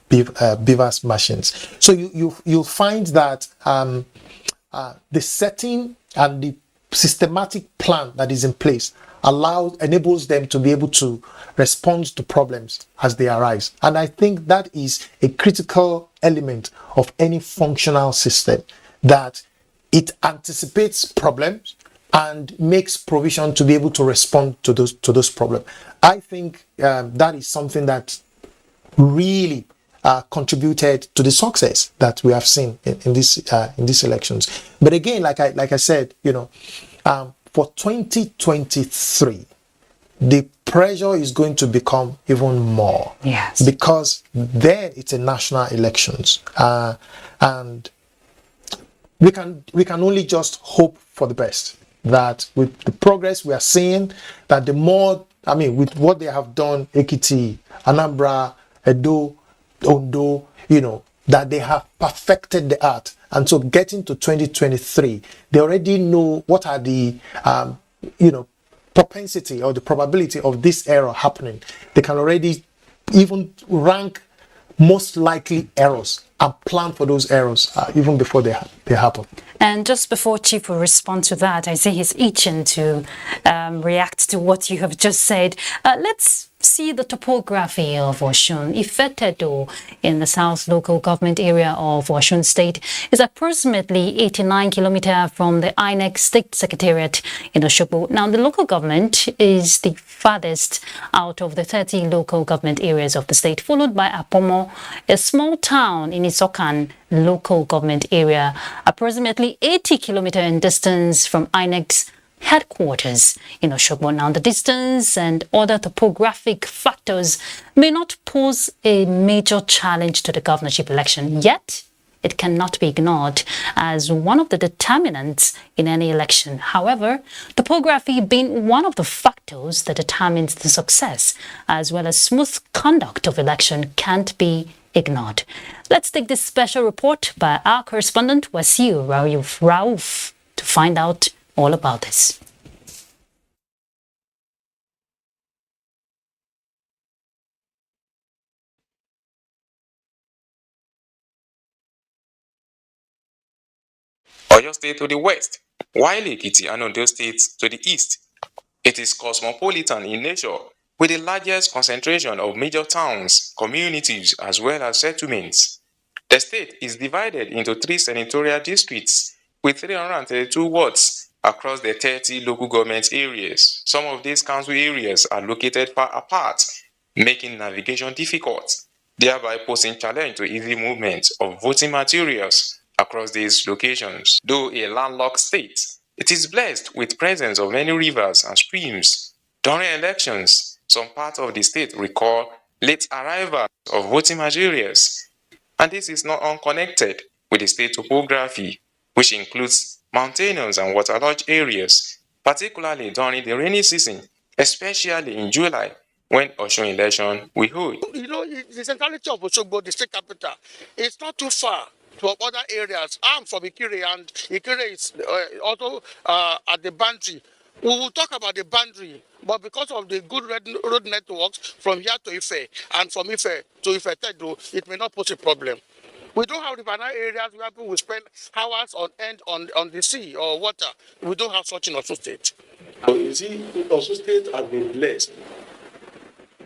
Speaker 21: beavers machines. So you'll find that the setting and the systematic plan that is in place enables them to be able to respond to problems as they arise. And I think that is a critical element of any functional system, that it anticipates problems and makes provision to be able to respond to those problems. I think that is something that really contributed to the success that we have seen in these elections. But again, like I said, for 2023, the pressure is going to become even more.
Speaker 10: Yes.
Speaker 21: Because then it's a national elections, and we can only just hope for the best. That with the progress we are seeing, that with what they have done, Ekiti, Anambra, Edo, Ondo, that they have perfected the art. And so getting to 2023, they already know what are the, propensity or the probability of this error happening. They can already even rank most likely errors and plan for those errors even before they happen.
Speaker 10: And just before Chief will respond to that, I see he's itching to react to what you have just said. Let's see the topography of Osun. Ife in the South local government area of Osun State is approximately 89 kilometers from the INEC State Secretariat in Osogbo. Now, the local government is the farthest out of the 30 local government areas of the state, followed by Apomo, a small town in Isokan local government area, approximately 80 kilometers in distance from INEC's headquarters in Osogbo. Now, the distance and other topographic factors may not pose a major challenge to the governorship election, yet it cannot be ignored as one of the determinants in any election. However, topography being one of the factors that determines the success as well as smooth conduct of election can't be ignored. Let's take this special report by our correspondent Wasiu Rauf to find out all about this.
Speaker 4: Oyo State to the west, while Ekiti and Ondo State to the east. It is cosmopolitan in nature, with the largest concentration of major towns, communities, as well as settlements. The state is divided into 3 senatorial districts with 332 wards across the 30 local government areas. Some of these council areas are located far apart, making navigation difficult, thereby posing challenge to easy movement of voting materials across these locations. Though a landlocked state, it is blessed with presence of many rivers and streams. During elections, some parts of the state recall late arrival of voting materials, and this is not unconnected with the state topography, which includes mountainous and waterlogged areas, particularly during the rainy season, especially in July, when Osun election will hold.
Speaker 17: The centrality of Osogbo, the state capital, is not too far to other areas. I'm from Ikire, and Ikire is also at the boundary. We will talk about the boundary, but because of the good road networks from here to Ife and from Ife to Ife Tedo, it may not pose a problem. We don't have riverine areas where people will spend hours on end on the sea or water. We don't have such in Osun State.
Speaker 22: So you see, Osun State has been blessed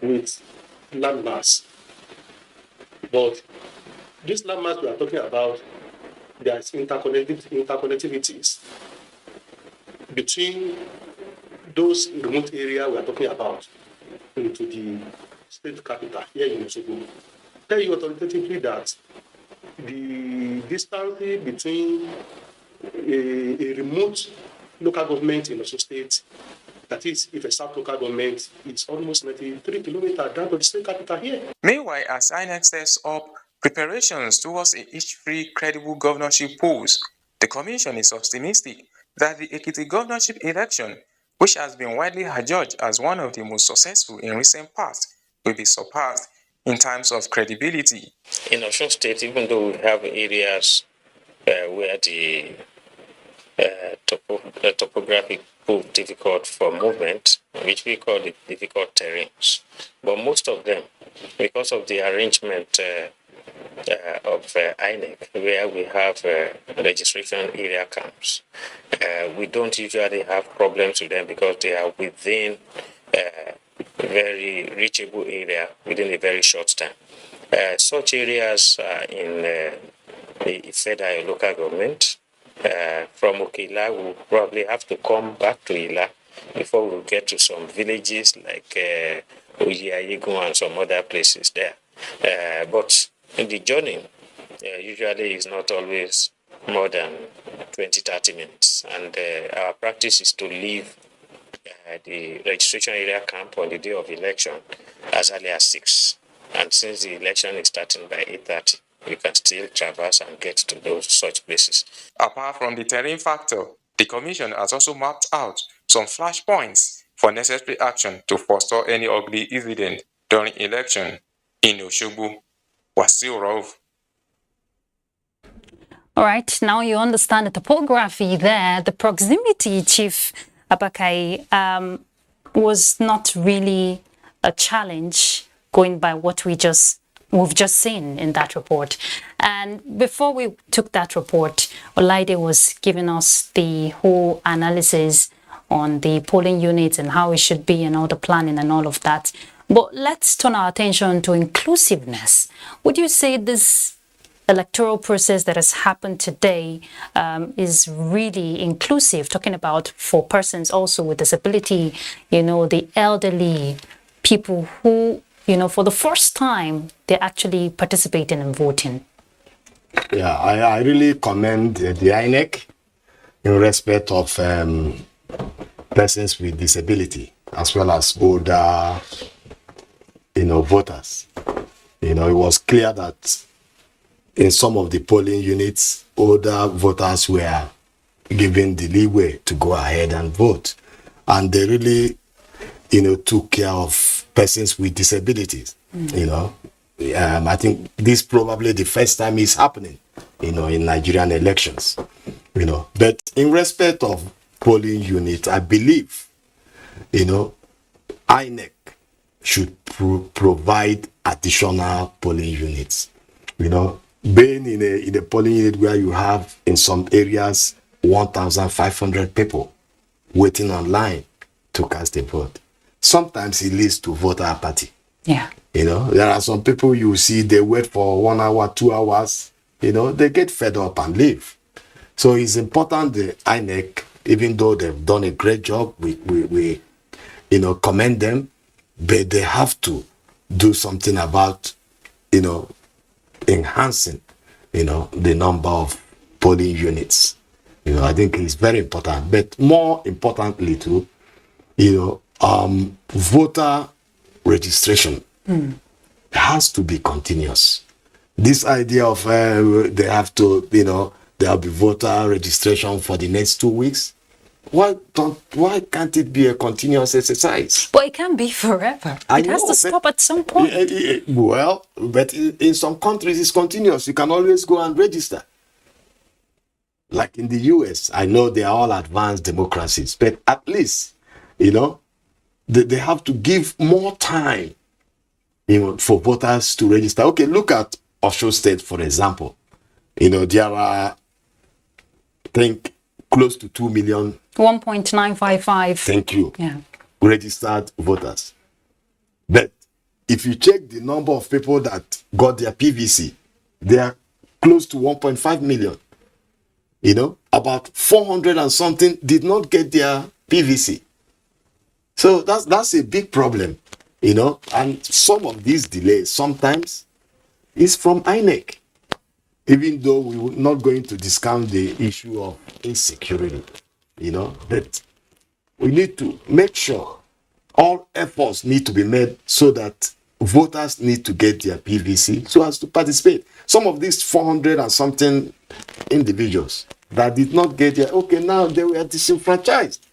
Speaker 22: with landmass, but this landmass we are talking about, there's interconnectivities between those remote areas we are talking about into the state capital here in Osogbo. Tell you authoritatively that the distance between a remote local government in Osun State, that is, Ife South local government, is almost 93 kilometers down to the state capital here.
Speaker 4: Meanwhile, as INEC sets up preparations towards each free credible governorship polls, the commission is optimistic that the Ekiti governorship election, which has been widely adjudged as one of the most successful in recent past, will be surpassed in terms of credibility.
Speaker 5: In Osun State, even though we have areas where the topographic prove difficult for movement, which we call the difficult terrains, but most of them, because of the arrangement of INEC, where we have registration area camps, we don't usually have problems with them because they are within very reachable area within a very short time. Such areas in the Ife local government, from Okila, we'll probably have to come back to Ila before we get to some villages like Ojiayegun and some other places there. But the journey usually is not always more than 20-30 minutes, and our practice is to leave the registration area camp on the day of election as early as 6. And since the election is starting by 8:30, we can still traverse and get to those such places.
Speaker 4: Apart from the terrain factor, the Commission has also mapped out some flashpoints for necessary action to forestall any ugly incident during election in Osogbo. Wasiu Rauf.
Speaker 10: All right, now you understand the topography there. The proximity, Chief Abakai, was not really a challenge going by what we've just seen in that report. And before we took that report, Olaide was giving us the whole analysis on the polling units and how it should be and all the planning and all of that. But let's turn our attention to inclusiveness. Would you say this electoral process that has happened today is really inclusive, talking about for persons also with disability, the elderly, people who, for the first time, they're actually participating in voting?
Speaker 1: Yeah, I really commend the INEC in respect of persons with disability as well as older, voters. It was clear that in some of the polling units, older voters were given the leeway to go ahead and vote. And they really, took care of persons with disabilities. I think this probably the first time it's happening, in Nigerian elections. But in respect of polling units, I believe, INEC should provide additional polling units. Being in a polling unit where you have in some areas 1,500 people waiting online to cast a vote, sometimes it leads to voter apathy.
Speaker 10: Yeah.
Speaker 1: There are some people you see, they wait for 1 hour, 2 hours, they get fed up and leave. So it's important the INEC, even though they've done a great job, we commend them, but they have to do something about, enhancing, the number of polling units. I think it's very important. But more importantly too, voter registration has to be continuous. This idea of they have to, there'll be voter registration for the next 2 weeks. Why can't it be a continuous exercise?
Speaker 10: But it can't be forever. It has to stop at some point.
Speaker 1: Well, but in some countries it's continuous. You can always go and register. Like in the US, I know they are all advanced democracies, but at least, they have to give more time, for voters to register. Okay, look at Osun State, for example. There are, I think, close to 2 million.
Speaker 10: 1.955.
Speaker 1: Thank you.
Speaker 10: Yeah.
Speaker 1: Registered voters. But if you check the number of people that got their PVC, they are close to 1.5 million. About 400 and something did not get their PVC. So that's a big problem, and some of these delays sometimes is from INEC. Even though we're not going to discount the issue of insecurity, but we need to make sure all efforts need to be made so that voters need to get their PVC so as to participate. Some of these 400 and something individuals that did not get their, now they were disenfranchised.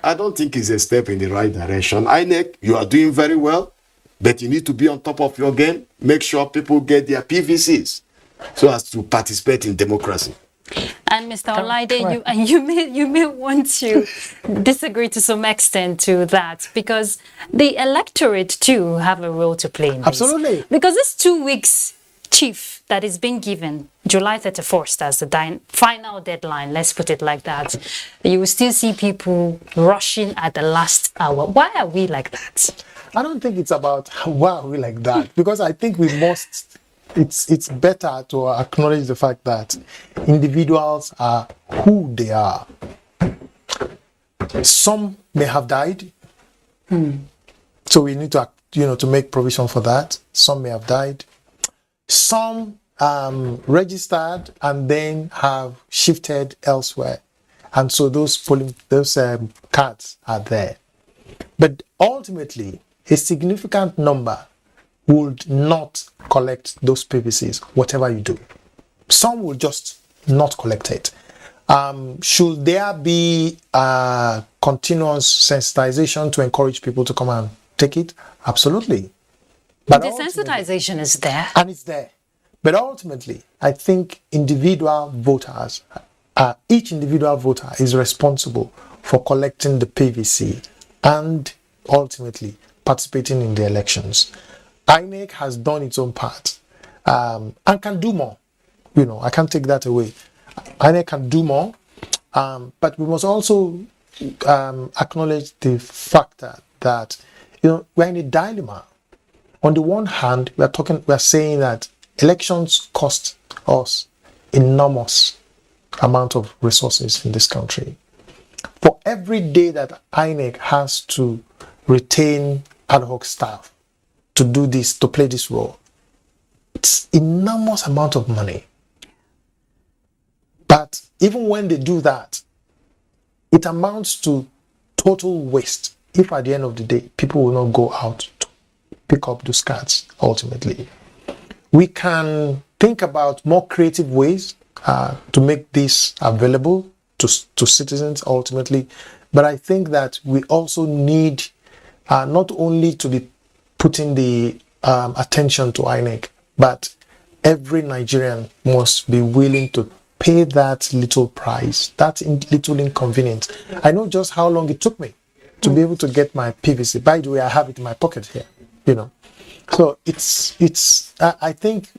Speaker 1: I don't think it's a step in the right direction. INEC, you are doing very well. But you need to be on top of your game. Make sure people get their PVCs so as to participate in democracy.
Speaker 10: And Mr. Olaide, you may want to disagree to some extent to that, because the electorate too have a role to play in this.
Speaker 21: Absolutely.
Speaker 10: Because this 2 weeks, Chief, that is being given, July 31st as the final deadline, let's put it like that, you will still see people rushing at the last hour. Why are we like that?
Speaker 21: I don't think it's about why are we like that, because I think we must, it's better to acknowledge the fact that individuals are who they are. Some may have died, so we need to, to make provision for that. Some may have died. Some registered and then have shifted elsewhere, and so those cards are there. But ultimately, a significant number would not collect those PVCs, whatever you do. Some will just not collect it. Should there be continuous sensitization to encourage people to come and take it? Absolutely.
Speaker 10: But the sensitization is there.
Speaker 21: And it's there. But ultimately, I think individual voters, each individual voter is responsible for collecting the PVC and ultimately participating in the elections. INEC has done its own part and can do more. I can't take that away. INEC can do more, but we must also acknowledge the factor that we're in a dilemma. On the one hand, we're saying that elections cost us enormous amount of resources in this country. For every day that INEC has to retain ad hoc staff to do this, to play this role, it's enormous amount of money. But even when they do that, it amounts to total waste if at the end of the day people will not go out to pick up those cards ultimately. We can think about more creative ways to make this available to citizens ultimately, but I think that we also need not only to be putting the attention to INEC, but every Nigerian must be willing to pay that little price, that little inconvenience. I know just how long it took me to be able to get my PVC. By the way, I have it in my pocket here, So I think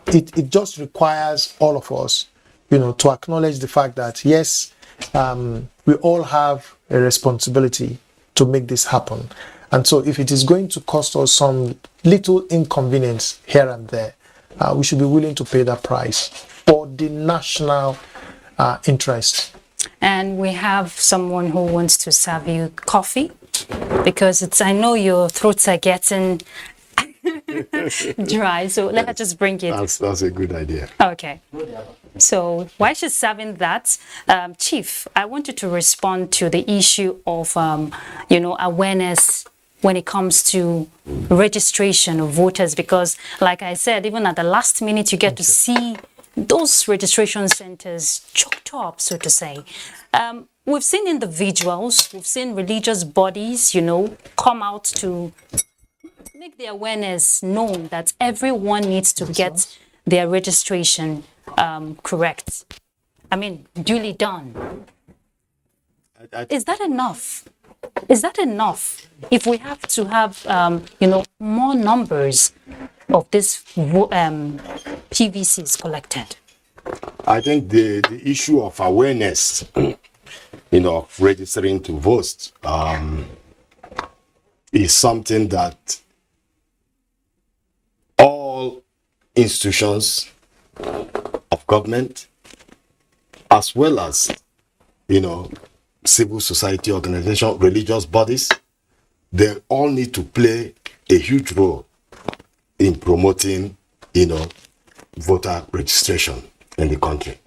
Speaker 21: it just requires all of us, to acknowledge the fact that yes, we all have a responsibility to make this happen. And so if it is going to cost us some little inconvenience here and there, we should be willing to pay that price for the national interest.
Speaker 10: And we have someone who wants to serve you coffee, because I know your throats are getting dry, so let's just bring it.
Speaker 1: That's a good idea.
Speaker 10: Okay. So while she's serving that, Chief, I want you to respond to the issue of, awareness when it comes to registration of voters, because like I said, even at the last minute, you get to see those registration centers choked up, so to say. We've seen individuals, we've seen religious bodies, come out to make the awareness known that everyone needs to get their registration correct. Duly done. Is that enough? Is that enough? If we have to have, more numbers of this PVCs collected?
Speaker 1: I think the issue of awareness, of registering to vote, is something that all institutions of government, as well as, civil society organizations, religious bodies, they all need to play a huge role in promoting, voter registration in the country.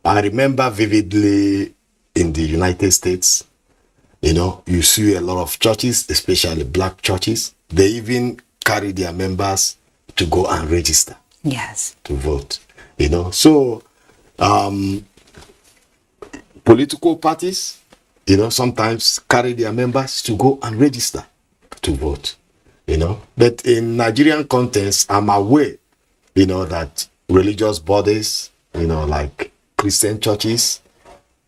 Speaker 1: I remember vividly in the United States, you see a lot of churches, especially black churches, they even carry their members to go and register.
Speaker 10: Yes.
Speaker 1: To vote. So political parties, sometimes carry their members to go and register to vote. you know. But in Nigerian context, I'm aware, you know, that religious bodies, you know, like Christian churches,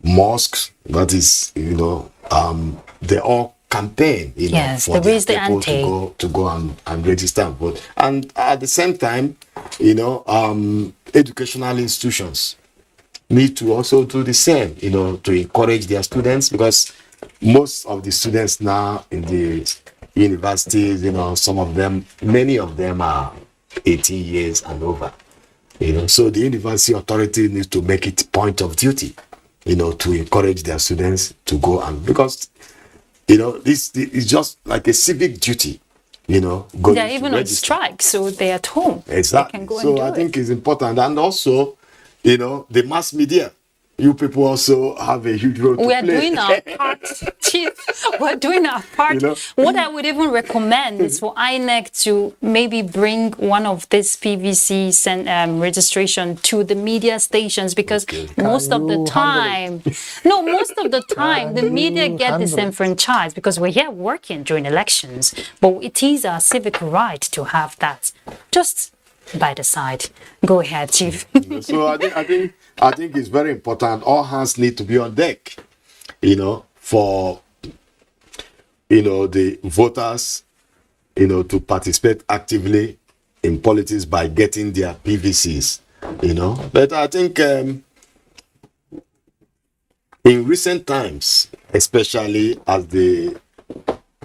Speaker 1: mosques, that is, you know, they all campaign, you know,
Speaker 10: Yes,
Speaker 1: for
Speaker 10: there
Speaker 1: their
Speaker 10: is the
Speaker 1: people
Speaker 10: ante.
Speaker 1: to go and register and vote. And at the same time, you know, educational institutions need to also do the same, you know, to encourage their students, because most of the students now in the universities, you know, some of them, many of them are 18 years and over, you know. So the university authority needs to make it point of duty, you know, to encourage their students to go, and because, you know, this is just like a civic duty, you know, going
Speaker 10: They're
Speaker 1: to
Speaker 10: even on
Speaker 1: register.
Speaker 10: strike, so they're at home.
Speaker 1: Exactly.
Speaker 10: They can go
Speaker 1: So
Speaker 10: and do
Speaker 1: I
Speaker 10: it.
Speaker 1: think it's important. And also, you know, the mass media, you people also have a huge role to
Speaker 10: We are
Speaker 1: play.
Speaker 10: doing our part, Chief. We're doing our part.
Speaker 1: You know?
Speaker 10: What I would even recommend is for INEC to maybe bring one of this PVC registration to the media stations, because most of the time, most of the time, the media get disenfranchised because we're here working during elections, but it is our civic right to have that. Just by the side. Go ahead, Chief.
Speaker 1: So I think it's very important. All hands need to be on deck, you know, for, you know, the voters, you know, to participate actively in politics by getting their PVCs, you know. But I think in recent times, especially as the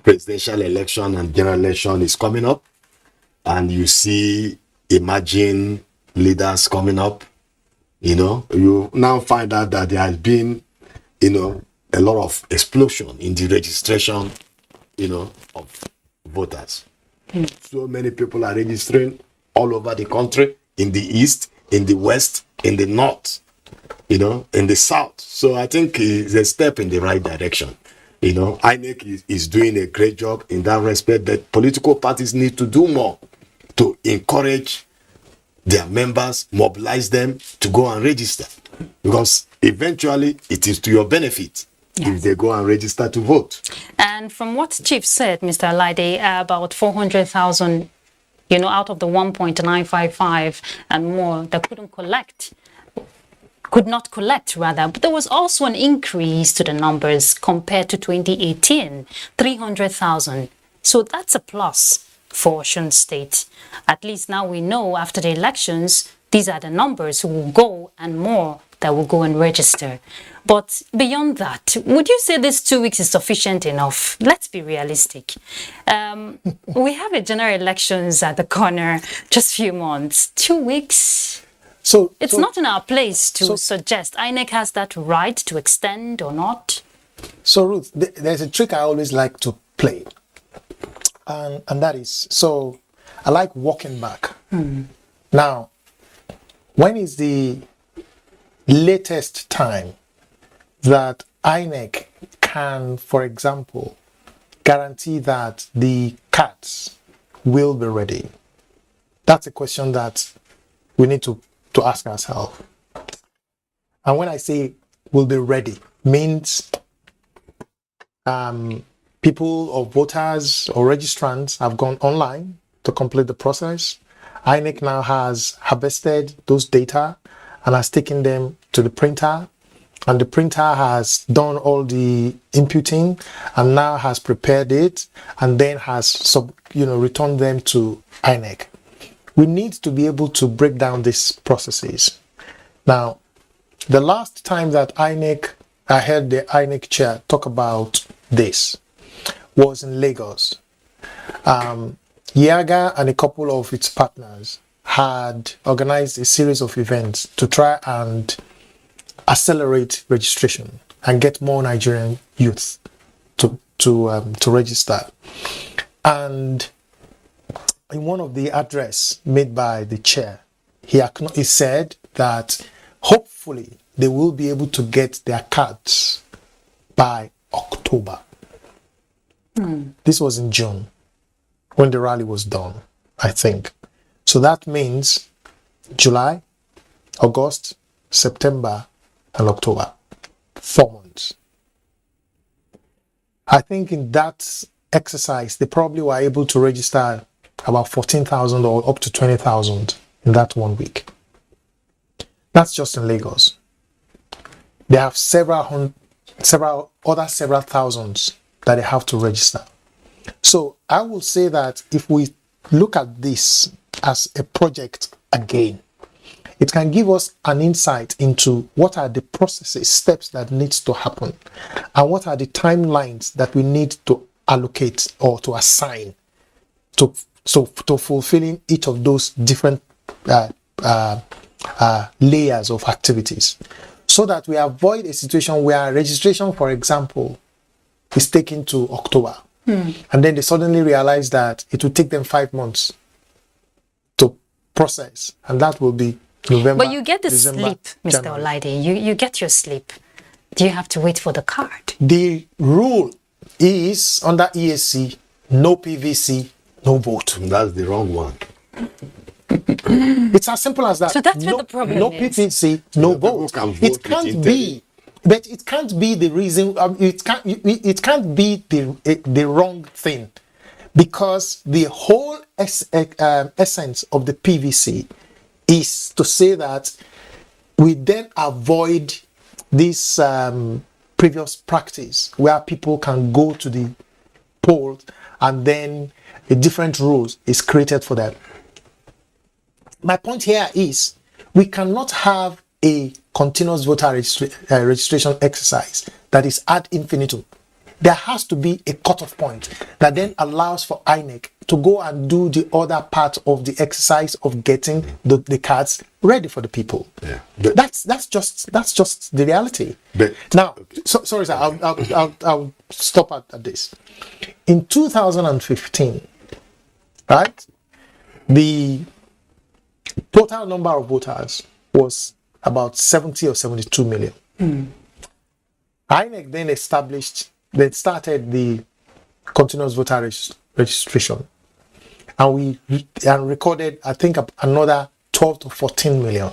Speaker 1: presidential election and general election is coming up, and you see emerging leaders coming up, you know, you now find out that there has been, you know, a lot of explosion in the registration, you know, of voters. So many people are registering all over the country, in the east, in the west, in the north, you know, in the south. So I think it's a step in the right direction. You know, INEC is doing a great job in that respect, but political parties need to do more to encourage their members, mobilize them to go and register, because eventually it is to your benefit if they go and register to vote.
Speaker 10: And from what Chief said, Mr. Alaide, about 400,000, you know, out of the 1.955 and more that could not collect rather. But there was also an increase to the numbers compared to 2018, 300,000. So that's a plus for Osun State. At least now we know after the elections, these are the numbers who will go and more that will go and register. But beyond that, would you say this 2 weeks is sufficient enough? Let's be realistic. We have a general elections at the corner, just a few months. 2 weeks? So it's not in our place to suggest INEC has that right to extend or not.
Speaker 21: So Ruth, there's a trick I always like to play. And that is, so I like walking back. Now, when is the latest time that INEC can, for example, guarantee that the cards will be ready? That's a question that we need to ask ourselves. And when I say will be ready, means people or voters or registrants have gone online to complete the process. INEC now has harvested those data and has taken them to the printer, and the printer has done all the imputing and now has prepared it and then has returned them to INEC. We need to be able to break down these processes. Now, the last time that I heard the INEC chair talk about this was in Lagos. Yaga and a couple of its partners had organized a series of events to try and accelerate registration and get more Nigerian youth to register. And in one of the address made by the chair, he said that hopefully they will be able to get their cards by October. This was in June when the rally was done, I think. So that means July, August, September, and October. 4 months. I think in that exercise, they probably were able to register about 14,000 or up to 20,000 in that 1 week. That's just in Lagos. They have several thousands that they have to register. So I will say that if we look at this as a project again, it can give us an insight into what are the processes, steps that needs to happen, and what are the timelines that we need to allocate or to assign to fulfilling each of those different layers of activities, so that we avoid a situation where registration, for example, is taken to October, and then they suddenly realize that it will take them 5 months to process, and that will be November.
Speaker 10: But you get the
Speaker 21: December,
Speaker 10: sleep, Mr.
Speaker 21: January.
Speaker 10: Olaide. You get your sleep. Do you have to wait for the card?
Speaker 21: The rule is under ESC, no PVC, no vote.
Speaker 1: That's the wrong one.
Speaker 21: It's as simple as that.
Speaker 10: So that's where the problem
Speaker 21: no
Speaker 10: is.
Speaker 21: PVC, no vote. It can't be. But it can't be the reason. It can't be the wrong thing, because the whole essence of the PVC is to say that we then avoid this previous practice where people can go to the polls and then a different rules is created for them. My point here is we cannot have a continuous voter registration exercise that is ad infinitum. There has to be a cutoff point that then allows for INEC to go and do the other part of the exercise of getting the cards ready for the people.
Speaker 1: Yeah,
Speaker 21: that's just the reality. Now, sorry, sir, I'll stop at this. In 2015, right, the total number of voters was about 70 or 72 million. INEC then started the continuous voter registration, and we recorded, I think, another 12 to 14 million,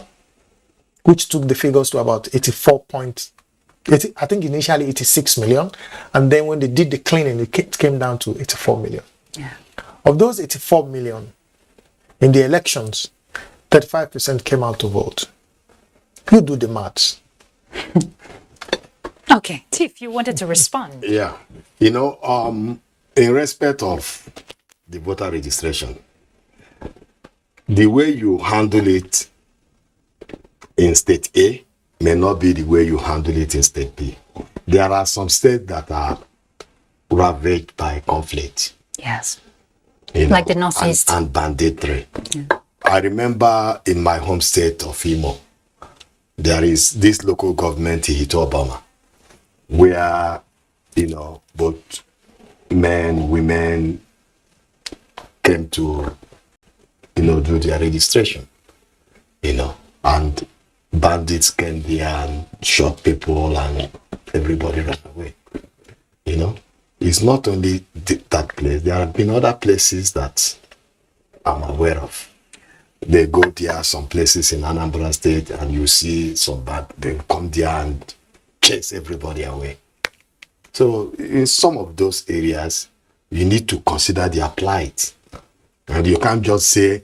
Speaker 21: which took the figures to about 84.80, I think initially 86 million, and then when they did the cleaning, it came down to 84 million.
Speaker 10: Yeah.
Speaker 21: Of those 84 million, in the elections, 35% came out to vote. You do the maths.
Speaker 10: Okay, Tiff, you wanted to respond.
Speaker 1: Yeah. In respect of the voter registration, the way you handle it in state A may not be the way you handle it in state B. There are some states that are ravaged by conflict.
Speaker 10: Yes. Like the Northeast.
Speaker 1: And banditry. Yeah. I remember in my home state of Imo, there is this local government in Obama, where, both men, women came to, do their registration, and bandits came there and shot people and everybody ran away, It's not only that place. There have been other places that I'm aware of. They go there, some places in Anambra State, and you see some bad, they come there and chase everybody away. So in some of those areas, you need to consider their plight. And you can't just say,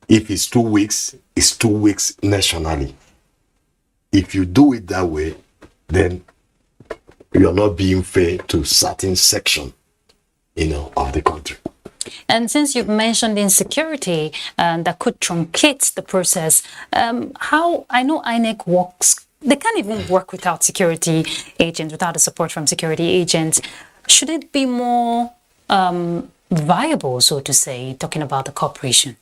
Speaker 1: if it's 2 weeks, it's 2 weeks nationally. If you do it that way, then you're not being fair to certain section, of the country.
Speaker 10: And since you've mentioned insecurity that could truncate the process, how I know INEC works, they can't even work without security agents, without the support from security agents. Should it be more viable, so to say, talking about the corporation,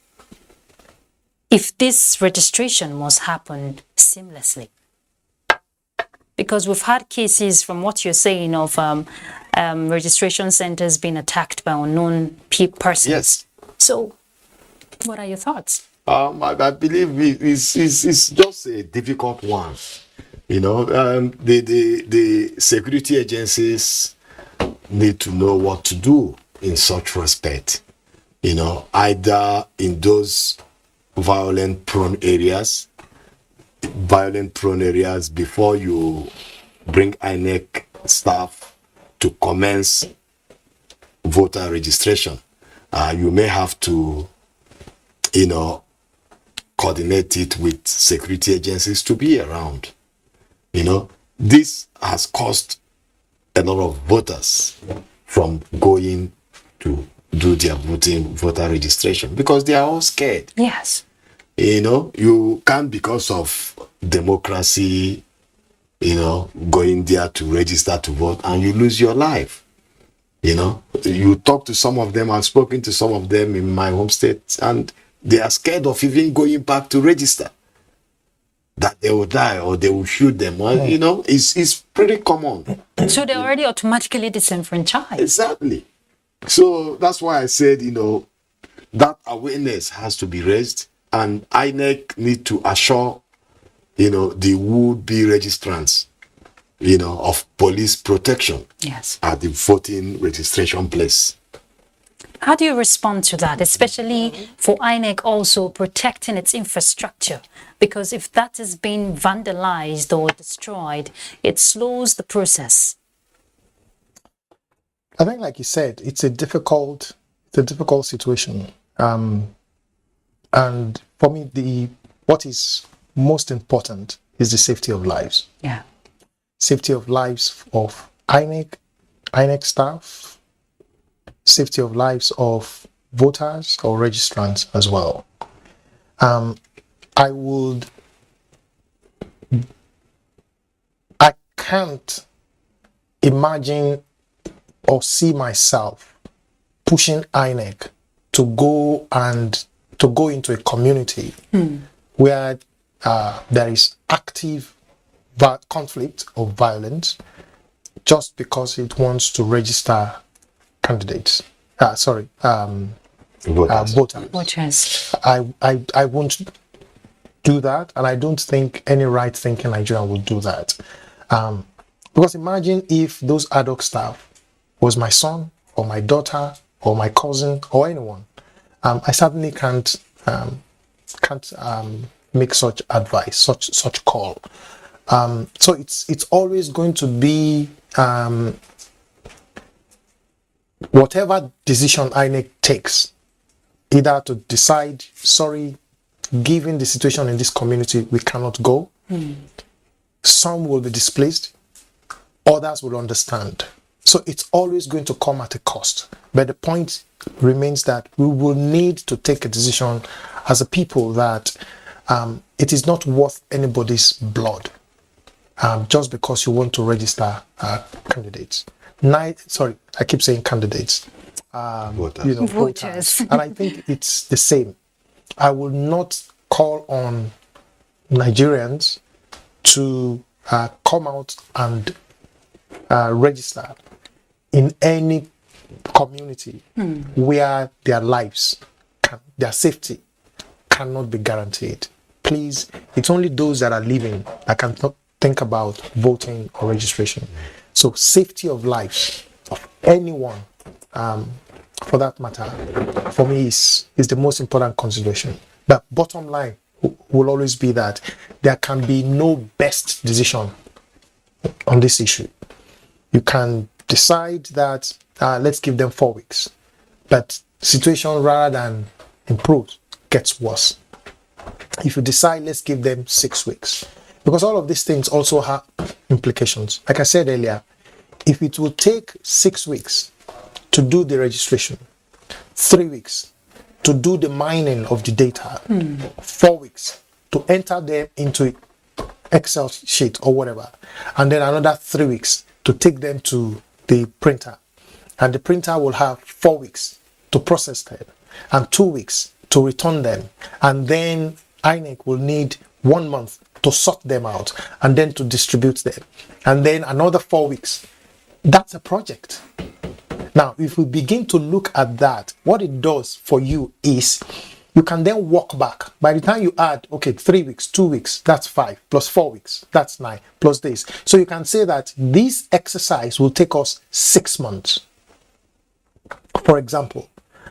Speaker 10: if this registration must happen seamlessly? Because we've had cases, from what you're saying, of registration centers being attacked by unknown persons.
Speaker 1: Yes.
Speaker 10: So, what are your thoughts?
Speaker 1: I believe it's just a difficult one. The security agencies need to know what to do in such respect. Either in those violent prone areas, before you bring INEC staff to commence voter registration. You may have to, coordinate it with security agencies to be around. This has caused a lot of voters from going to do their voter registration because they are all scared.
Speaker 10: Yes.
Speaker 1: You can't, because of democracy, going there to register to vote and you lose your life. You talk to some of them, I've spoken to some of them in my home state, and they are scared of even going back to register, that they will die or they will shoot them. It's pretty common.
Speaker 10: So they're already automatically disenfranchised.
Speaker 1: Exactly. So that's why I said, that awareness has to be raised, and INEC need to assure, the would-be registrants, of police protection at the voting registration place.
Speaker 10: How do you respond to that, especially for INEC also protecting its infrastructure? Because if that is being vandalized or destroyed, it slows the process.
Speaker 21: I think, like you said, it's a difficult situation. And for me, what is most important is the safety of lives.
Speaker 10: Yeah.
Speaker 21: Safety of lives of INEC staff, safety of lives of voters or registrants as well. I can't imagine or see myself pushing INEC to go into a community where there is active conflict or violence just because it wants to register candidates. Voters. I won't do that, and I don't think any right-thinking Nigerian will do that. Because imagine if those ad hoc staff was my son or my daughter or my cousin or anyone. I certainly can't make such advice, such call. So it's always going to be whatever decision INEC takes, either to decide, given the situation in this community, we cannot go. Some will be displaced, others will understand. So it's always going to come at a cost. But the point remains that we will need to take a decision as a people that it is not worth anybody's blood just because you want to register candidates. I keep saying candidates. Voters. And I think it's the same. I will not call on Nigerians to come out and register in any community where their lives, their safety cannot be guaranteed. Please, it's only those that are living that can think about voting or registration. So safety of life of anyone, for that matter, for me is the most important consideration. But bottom line will always be that there can be no best decision on this issue. You can decide that let's give them 4 weeks, but situation rather than improve gets worse. If you decide let's give them 6 weeks, because all of these things also have implications. Like I said earlier, if it will take 6 weeks to do the registration, 3 weeks to do the mining of the data, 4 weeks to enter them into Excel sheet or whatever, and then another 3 weeks to take them to the printer, and the printer will have 4 weeks to process them and 2 weeks to return them, and then INEC will need 1 month to sort them out and then to distribute them, and then another 4 weeks. That's a project. Now, if we begin to look at that, what it does for you is you can then walk back. By the time you add, 3 weeks, 2 weeks, that's 5, plus 4 weeks, that's 9, plus this. So you can say that this exercise will take us 6 months, for example.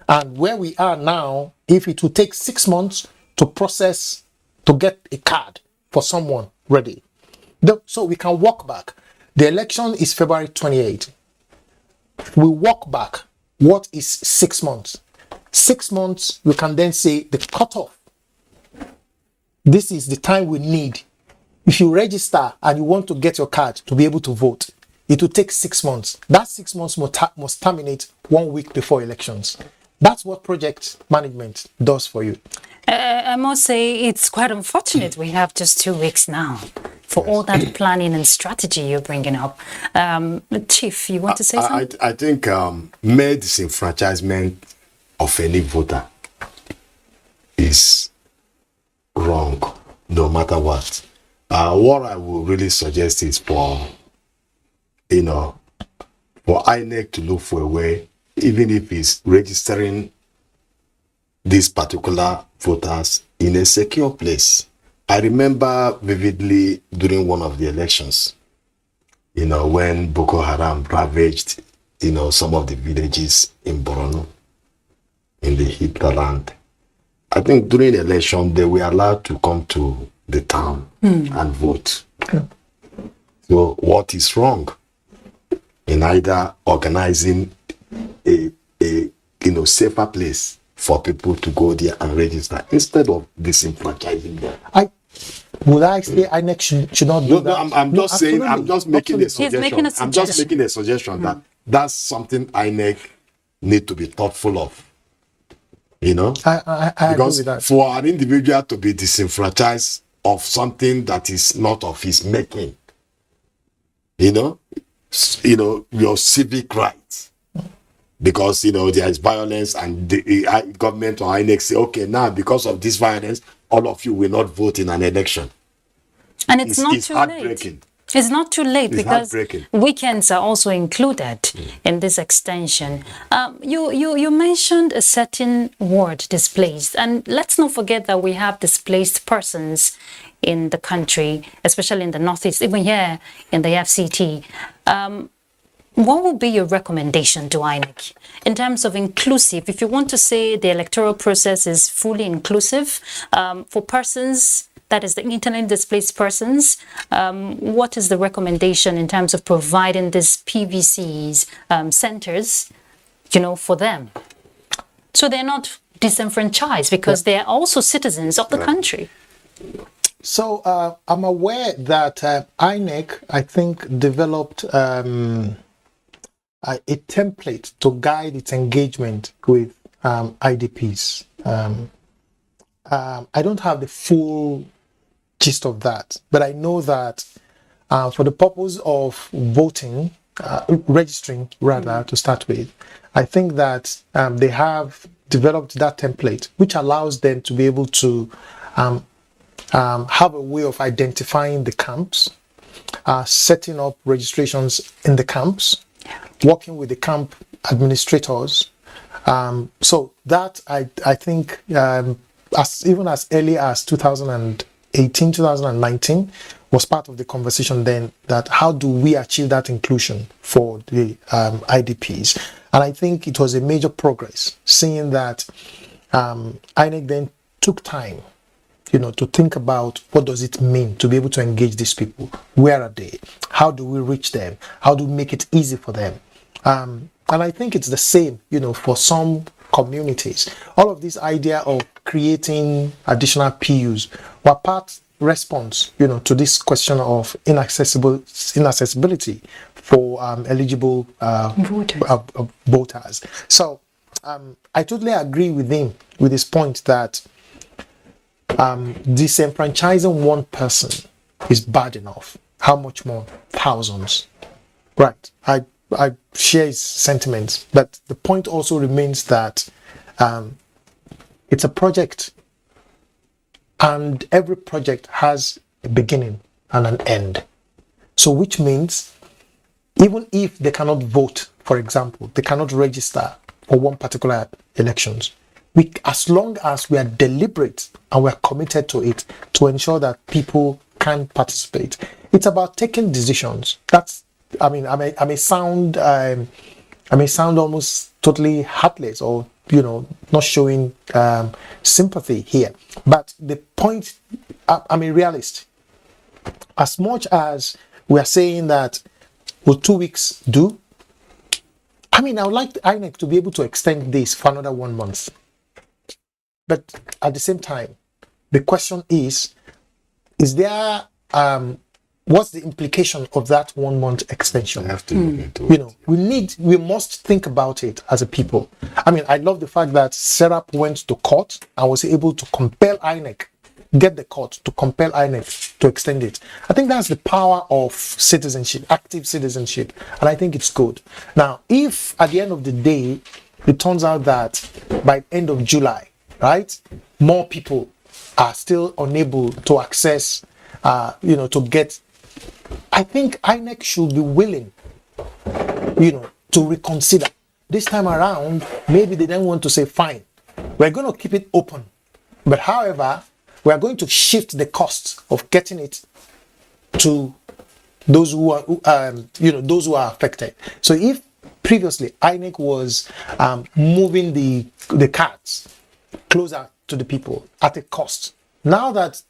Speaker 21: And where we are now, if it will take 6 months to process, to get a card for someone ready. So we can walk back. The election is February 28. We walk back what is 6 months? 6 months, we can then say the cutoff. This is the time we need. If you register and you want to get your card to be able to vote, it will take 6 months. That 6 months must terminate 1 week before elections. That's what project management does for you.
Speaker 10: I must say it's quite unfortunate we have just 2 weeks now for all that planning and strategy you're bringing up. Chief, you want to say something?
Speaker 1: I think mere disenfranchisement of any voter is wrong, no matter what. What I would really suggest is for INEC to look for a way, even if it's registering these particular voters in a secure place. I remember vividly during one of the elections, when Boko Haram ravaged, some of the villages in Borno, in the hinterland. I think during the election, they were allowed to come to the town and vote. So what is wrong in either organizing a safer place for people to go there and register instead of disenfranchising them?
Speaker 21: Would I say INEC should not do that?
Speaker 1: I'm just saying, I'm just making a suggestion.
Speaker 10: Making a suggestion.
Speaker 1: I'm just making a suggestion that that's something INEC need to be thoughtful of.
Speaker 21: I agree
Speaker 1: Because
Speaker 21: with that.
Speaker 1: for an individual to be disenfranchised of something that is not of his making, your civic rights, because there is violence and the government or INEC say, okay, now because of this violence, all of you will not vote in an election.
Speaker 10: And it's not
Speaker 1: it's
Speaker 10: too
Speaker 1: heartbreaking.
Speaker 10: late. It's not too late
Speaker 1: It's
Speaker 10: because
Speaker 1: heartbreaking.
Speaker 10: weekends are also included in this extension. You mentioned a certain word, displaced, and let's not forget that we have displaced persons in the country, especially in the Northeast, even here in the FCT. What would be your recommendation to INEC in terms of inclusive? If you want to say the electoral process is fully inclusive for persons, that is the internally displaced persons, what is the recommendation in terms of providing these PVCs centers, for them? So they're not disenfranchised because they're also citizens of the country.
Speaker 21: So I'm aware that INEC, I think, developed a template to guide its engagement with IDPs. I don't have the full gist of that, but I know that for the purpose of voting, registering rather, to start with, I think that they have developed that template, which allows them to be able to have a way of identifying the camps, setting up registrations in the camps, working with the camp administrators. So that I think even as early as 2018, 2019 was part of the conversation then, that how do we achieve that inclusion for the IDPs? And I think it was a major progress, seeing that INEC then took time to think about what does it mean to be able to engage these people. Where are they? How do we reach them? How do we make it easy for them? And I think it's the same, for some communities. All of this idea of creating additional PUs were part response, to this question of inaccessibility for eligible voters. So I totally agree with him with his point that disenfranchising one person is bad enough. How much more thousands? Right. I share his sentiments, but the point also remains that it's a project, and every project has a beginning and an end. So which means even if they cannot vote, for example, they cannot register for one particular elections, as long as we are deliberate and we are committed to it to ensure that people can participate, it's about taking decisions. I may sound almost totally heartless or not showing sympathy here, but the point, I'm a realist. As much as we are saying that will 2 weeks do, I mean, I would like the INEC to be able to extend this for another 1 month. But at the same time, the question is there, what's the implication of that 1 month extension? We must think about it as a people. I mean, I love the fact that Serap went to court and was able to compel INEC, get the court to compel INEC to extend it. I think that's the power of citizenship, active citizenship, and I think it's good. Now, if at the end of the day, it turns out that by end of July, right, more people are still unable to access, to get, I think INEC should be willing, to reconsider. This time around, maybe they then want to say, fine, we're going to keep it open. But however, we are going to shift the cost of getting it to those who are, those who are affected. So if previously INEC was moving the cards closer to the people at a cost, now that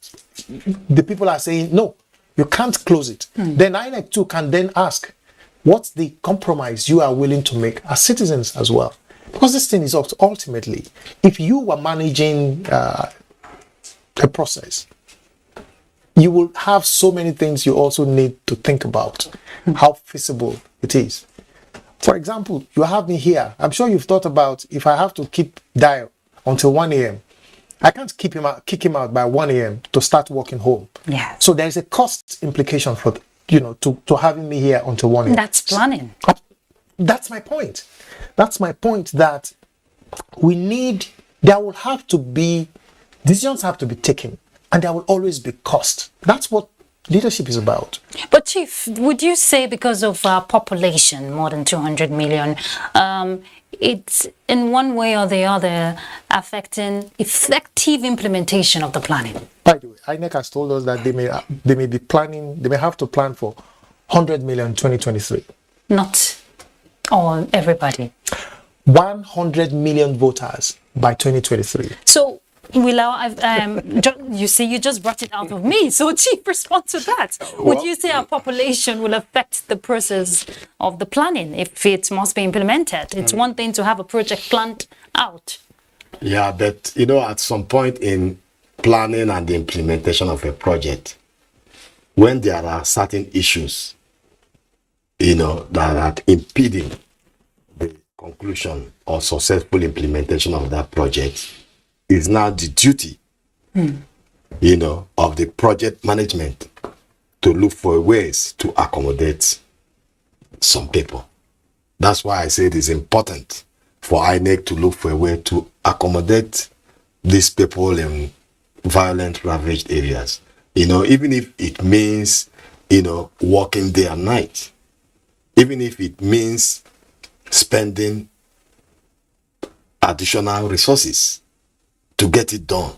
Speaker 21: the people are saying, no, you can't close it, then INEC too can then ask, what's the compromise you are willing to make as citizens as well? Because this thing is ultimately, if you were managing a process, you will have so many things you also need to think about how feasible it is. For example, you have me here. I'm sure you've thought about if I have to keep Dio until 1 a.m. I can't kick him out by 1 a.m. to start walking home.
Speaker 10: Yeah.
Speaker 21: So there's a cost implication for to having me here until 1 a.m.
Speaker 10: That's planning.
Speaker 21: That's my point. That's my point, that there will have to be, decisions have to be taken, and there will always be cost. That's what leadership is about.
Speaker 10: But Chief, would you say because of our population, more than 200 million, it's in one way or the other affecting effective implementation of the planning?
Speaker 21: By the way, INEC has told us that they may be planning, they may have to plan for 100 million in 2023.
Speaker 10: Not all, everybody.
Speaker 21: 100 million voters by 2023.
Speaker 10: So, you see, you just brought it out of me. So, Chief, respond to that. Would you say our population will affect the process of the planning if it must be implemented? It's one thing to have a project planned out.
Speaker 1: Yeah, but at some point in planning and the implementation of a project, when there are certain issues, that are impeding the conclusion or successful implementation of that project, is now the duty, of the project management to look for ways to accommodate some people. That's why I say it is important for INEC to look for a way to accommodate these people in violent ravaged areas. Even if it means, working day and night, even if it means spending additional resources to get it done.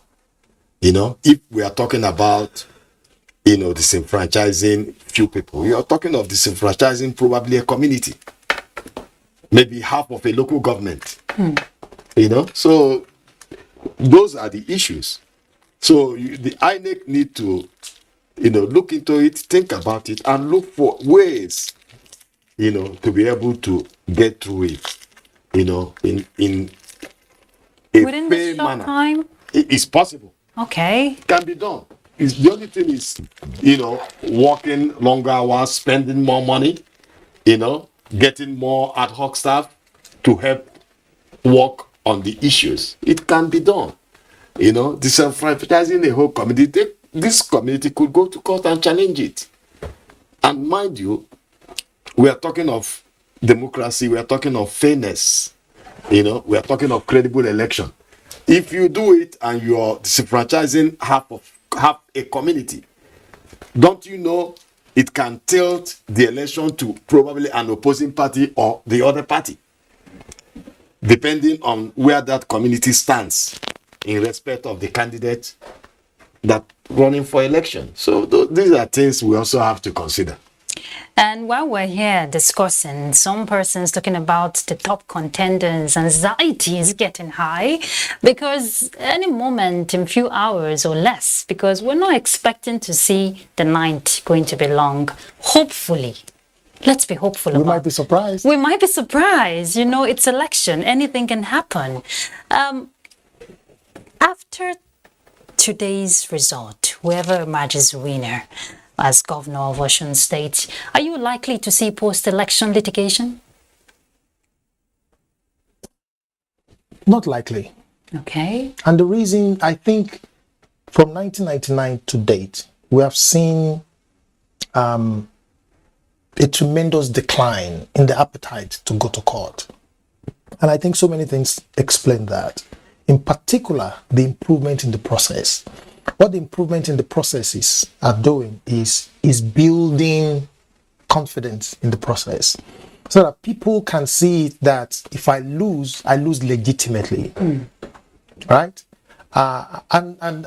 Speaker 1: If we are talking about, disenfranchising few people, we are talking of disenfranchising probably a community, maybe half of a local government. So those are the issues. So the INEC need to, look into it, think about it, and look for ways, to be able to get through it, in a
Speaker 10: within
Speaker 1: fair
Speaker 10: the short
Speaker 1: manner.
Speaker 10: time?
Speaker 1: It's possible.
Speaker 10: Okay.
Speaker 1: It can be done. The only thing is, working longer hours, spending more money, getting more ad hoc staff to help work on the issues. It can be done. Disenfranchising the whole community, this community could go to court and challenge it. And mind you, we are talking of democracy, we are talking of fairness, we are talking of credible election. If you do it and you are disenfranchising half a community, don't you know it can tilt the election to probably an opposing party or the other party, depending on where that community stands in respect of the candidate that running for election. So these are things we also have to consider.
Speaker 10: And while we're here discussing, some persons talking about the top contenders, anxiety is getting high because any moment in few hours or less, because we're not expecting to see the night going to be long. Hopefully, Let's be hopeful.
Speaker 21: We might be surprised.
Speaker 10: We might be surprised. You know, it's election. Anything can happen. After today's result, whoever emerges winner as governor of Osun State, are you likely to see post-election litigation?
Speaker 21: Not likely.
Speaker 10: Okay.
Speaker 21: And the reason, I think, from 1999 to date, we have seen a tremendous decline in the appetite to go to court. And I think so many things explain that. In particular, the improvement in the process. What the improvement in the processes are doing is building confidence in the process, so that people can see that if I lose legitimately, right? And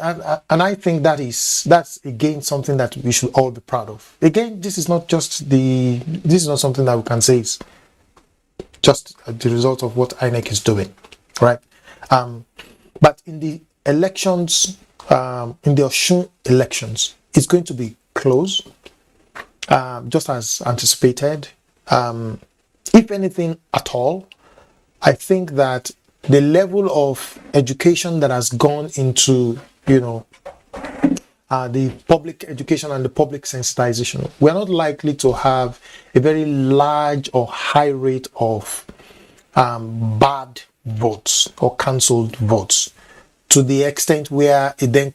Speaker 21: I think that's again something that we should all be proud of. Again, this is not something that we can say is just the result of what INEC is doing, right? But in the elections, in the Osun elections, it's going to be close, just as anticipated. If anything at all, I think that the level of education that has gone into, the public education and the public sensitization, we're not likely to have a very large or high rate of bad votes or cancelled votes, to the extent where it then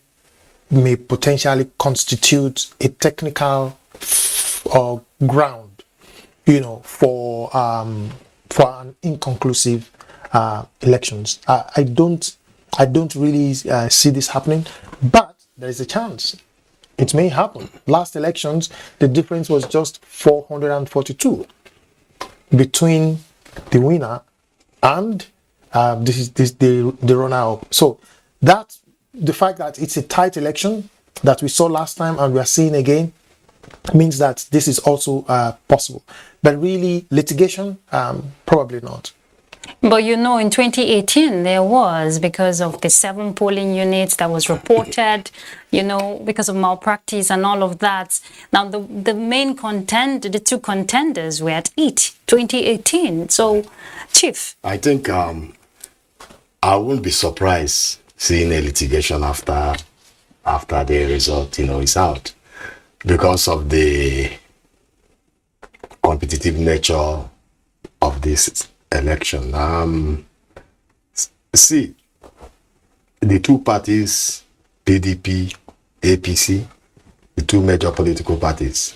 Speaker 21: may potentially constitute a technical ground, for an inconclusive elections. I don't really see this happening, but there is a chance it may happen. Last elections, the difference was just 442 between the winner and the runner-up. So that the fact that it's a tight election that we saw last time and we are seeing again means that this is also possible. But really, litigation, probably not.
Speaker 10: But in 2018, there was, because of the 7 polling units that was reported, because of malpractice and all of that. Now, the main the 2 contenders were at 2018. So, Chief.
Speaker 1: I think I wouldn't be surprised seeing a litigation after the result, is out, because of the competitive nature of this election. See, the 2 parties, PDP, APC, the 2 major political parties,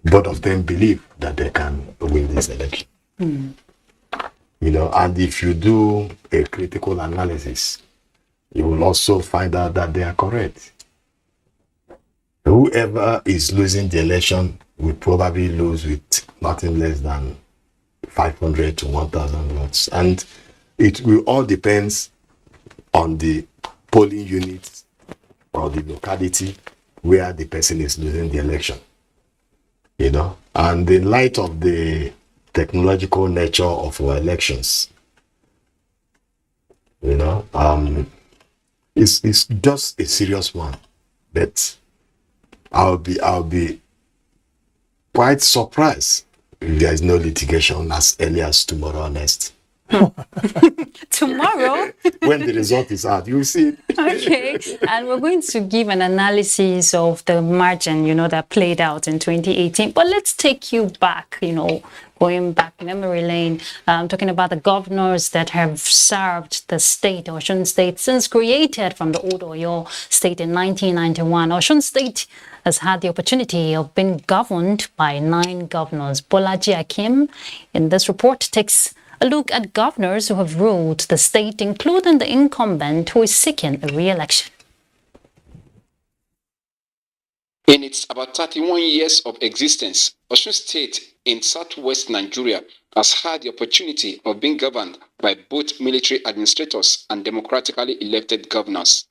Speaker 1: both of them believe that they can win this election. And if you do a critical analysis, you will also find out that they are correct. Whoever is losing the election will probably lose with nothing less than 500 to 1,000 votes. And it will all depend on the polling unit or the locality where the person is losing the election. And in light of the technological nature of our elections, it's just a serious one. But I'll be quite surprised if there is no litigation as early as tomorrow next.
Speaker 10: Tomorrow?
Speaker 1: When the result is out, you'll see it.
Speaker 10: Okay, and we're going to give an analysis of the margin, that played out in 2018. But let's take you back, going back memory lane, talking about the governors that have served the state, Osun State, since created from the Odo State in 1991. Osun State has had the opportunity of being governed by 9 governors. Bolaji Akim, in this report, takes a look at governors who have ruled the state, including the incumbent who is seeking a re-election.
Speaker 6: In its about 31 years of existence, Osun State in southwest Nigeria has had the opportunity of being governed by both military administrators and democratically elected governors.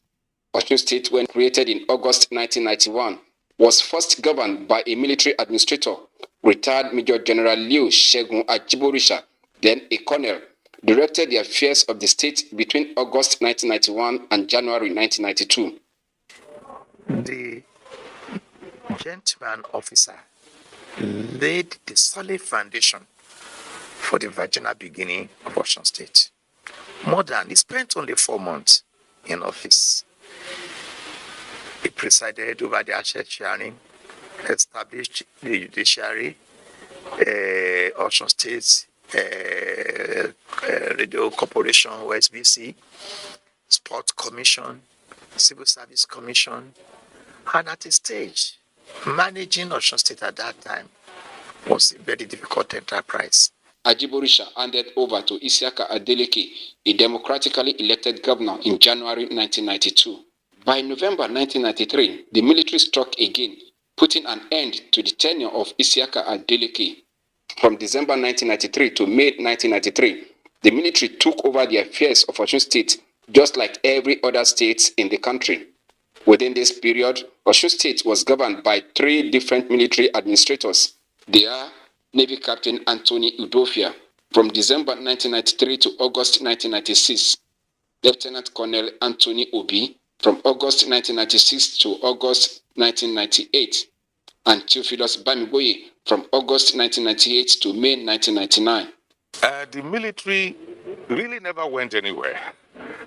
Speaker 6: Osun State, when created in August 1991, was first governed by a military administrator, retired Major General Liu Shegun Ajiborisha, then a colonel, directed the affairs of the state between August 1991 and January 1992.
Speaker 7: The gentleman officer laid the solid foundation for the virginal beginning of Osun State. He spent only 4 months in office. He presided over the asset sharing, established the judiciary, Osun State Radio Corporation, OSBC, Sports Commission, Civil Service Commission, and at a stage, managing Osun State at that time was a very difficult enterprise.
Speaker 6: Ajiborisha handed over to Isiaka Adeleke, a democratically elected governor, in January 1992. By November 1993, the military struck again, putting an end to the tenure of Isiaka Adeleke. From December 1993 to May 1993, the military took over the affairs of Osun State, just like every other state in the country. Within this period, Osun State was governed by 3 different military administrators. They are Navy Captain Anthony Udofia from December 1993 to August 1996, Lieutenant Colonel Anthony Obi from August 1996 to August 1998, and Theophilus Bamiboye from August 1998 to May 1999.
Speaker 19: The military really never went anywhere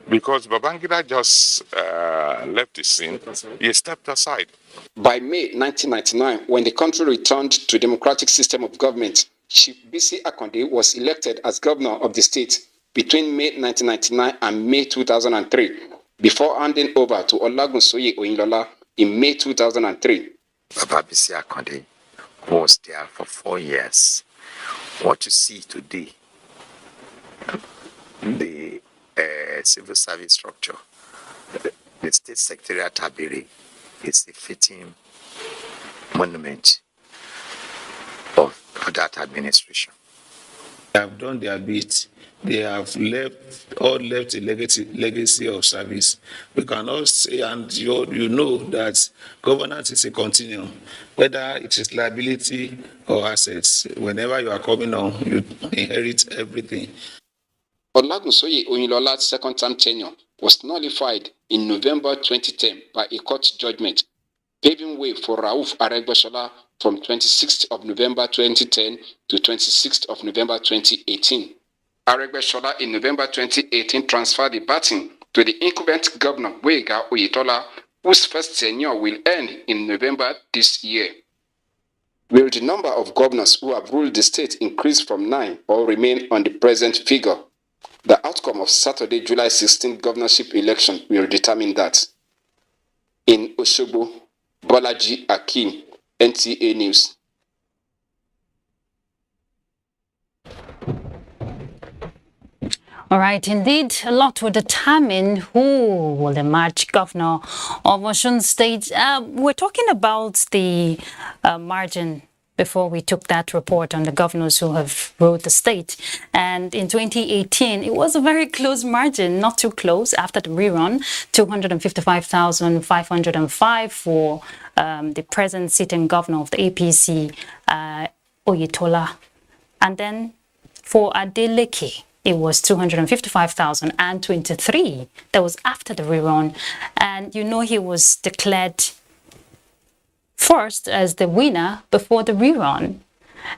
Speaker 19: because Babangida just left the scene. He stepped aside.
Speaker 6: By May 1999, when the country returned to democratic system of government, Chief Bisi Akande was elected as governor of the state between May 1999 and May 2003, before handing over to Olagunsoye Oyinlola in May 2003.
Speaker 7: Baba Bisi Akande was there for 4 years. What you see today, the civil service structure, the state secretariat Tabiri, is a fitting monument of that administration.
Speaker 8: They have done their bit. They have left a legacy of service. We cannot say, and you know that governance is a continuum, whether it is liability or assets. Whenever you are coming on, you inherit everything.
Speaker 6: Olagunsoye Oyinlola's second-term tenure was nullified in November 2010 by a court judgment, paving way for Rauf Aregbesola from 26th of November 2010 to 26th of November 2018. Aregbesola in November 2018 transferred the baton to the incumbent governor Wega Oyetola, whose first tenure will end in November this year. Will the number of governors who have ruled the state increase from 9 or remain on the present figure? The outcome of Saturday, July 16 governorship election will determine that. In Osogbo, Bolaji Akin, NTA News.
Speaker 10: All right, indeed, a lot will determine who will emerge governor of Osun State. We're talking about the margin before we took that report on the governors who have ruled the state. And in 2018, it was a very close margin, not too close after the rerun, 255,505 for the present sitting governor of the APC, Oyetola. And then for Adeleke, it was 255,023. That was after the rerun. And you know he was declared first as the winner before the rerun.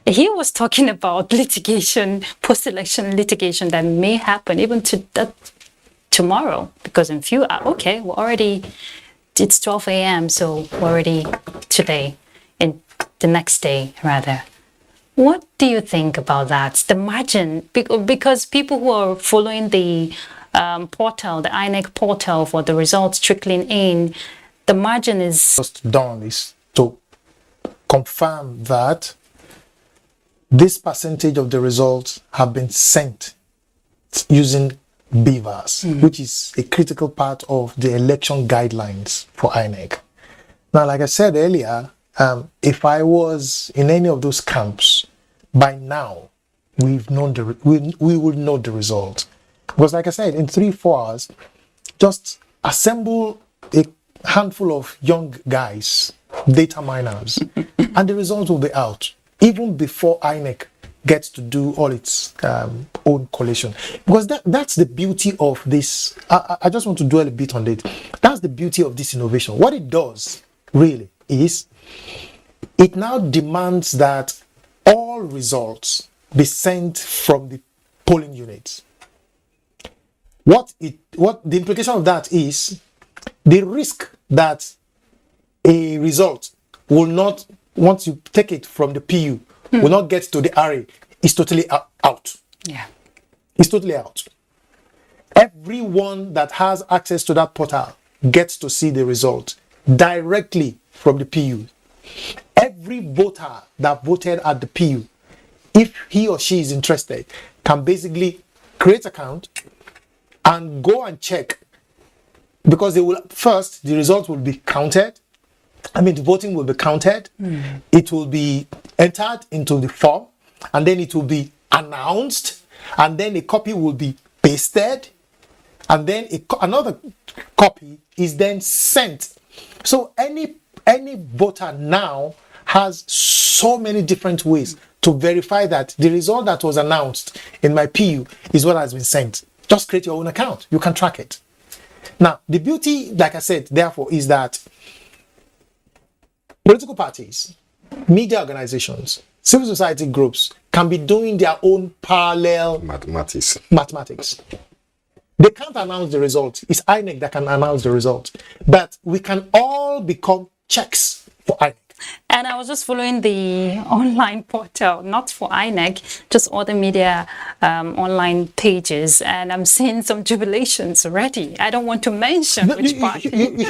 Speaker 10: He was talking about litigation, post-election litigation that may happen even tomorrow, because in few hours, okay, it's 12 a.m., so we're already today, in the next day rather. What do you think about that? The margin, because people who are following the portal, the INEC portal for the results trickling in, the margin is
Speaker 21: just done is to confirm that this percentage of the results have been sent using BVAS, which is a critical part of the election guidelines for INEC. Now, like I said earlier, if I was in any of those camps, by now we've known we would know the result. Because like I said, in 3-4 hours, just assemble a handful of young guys, data miners, and the results will be out even before INEC gets to do all its own collation. Because that's the beauty of this. I just want to dwell a bit on it. That's the beauty of this innovation. What it does really is it now demands that all results be sent from the polling units. What the implication of that is the risk that a result will not, once you take it from the PU, will not get to the RA is totally out.
Speaker 10: Yeah.
Speaker 21: It's totally out. Everyone that has access to that portal gets to see the result directly from the PU. Every voter that voted at the PU, if he or she is interested, can basically create an account and go and check, because they will first, the results will be counted. I mean, the voting will be counted. It will be entered into the form, and then it will be announced, and then a copy will be pasted, and then another copy is then sent. So any voter now has so many different ways to verify that the result that was announced in my PU is what has been sent. Just create your own account. You can track it. Now, the beauty, like I said, therefore, is that political parties, media organizations, civil society groups can be doing their own parallel mathematics. They can't announce the result. It's INEC that can announce the result. But we can all become checks for INEC.
Speaker 10: And I was just following the online portal, not for INEC, just other media online pages, and I'm seeing some jubilations already. I don't want to mention which party.
Speaker 21: You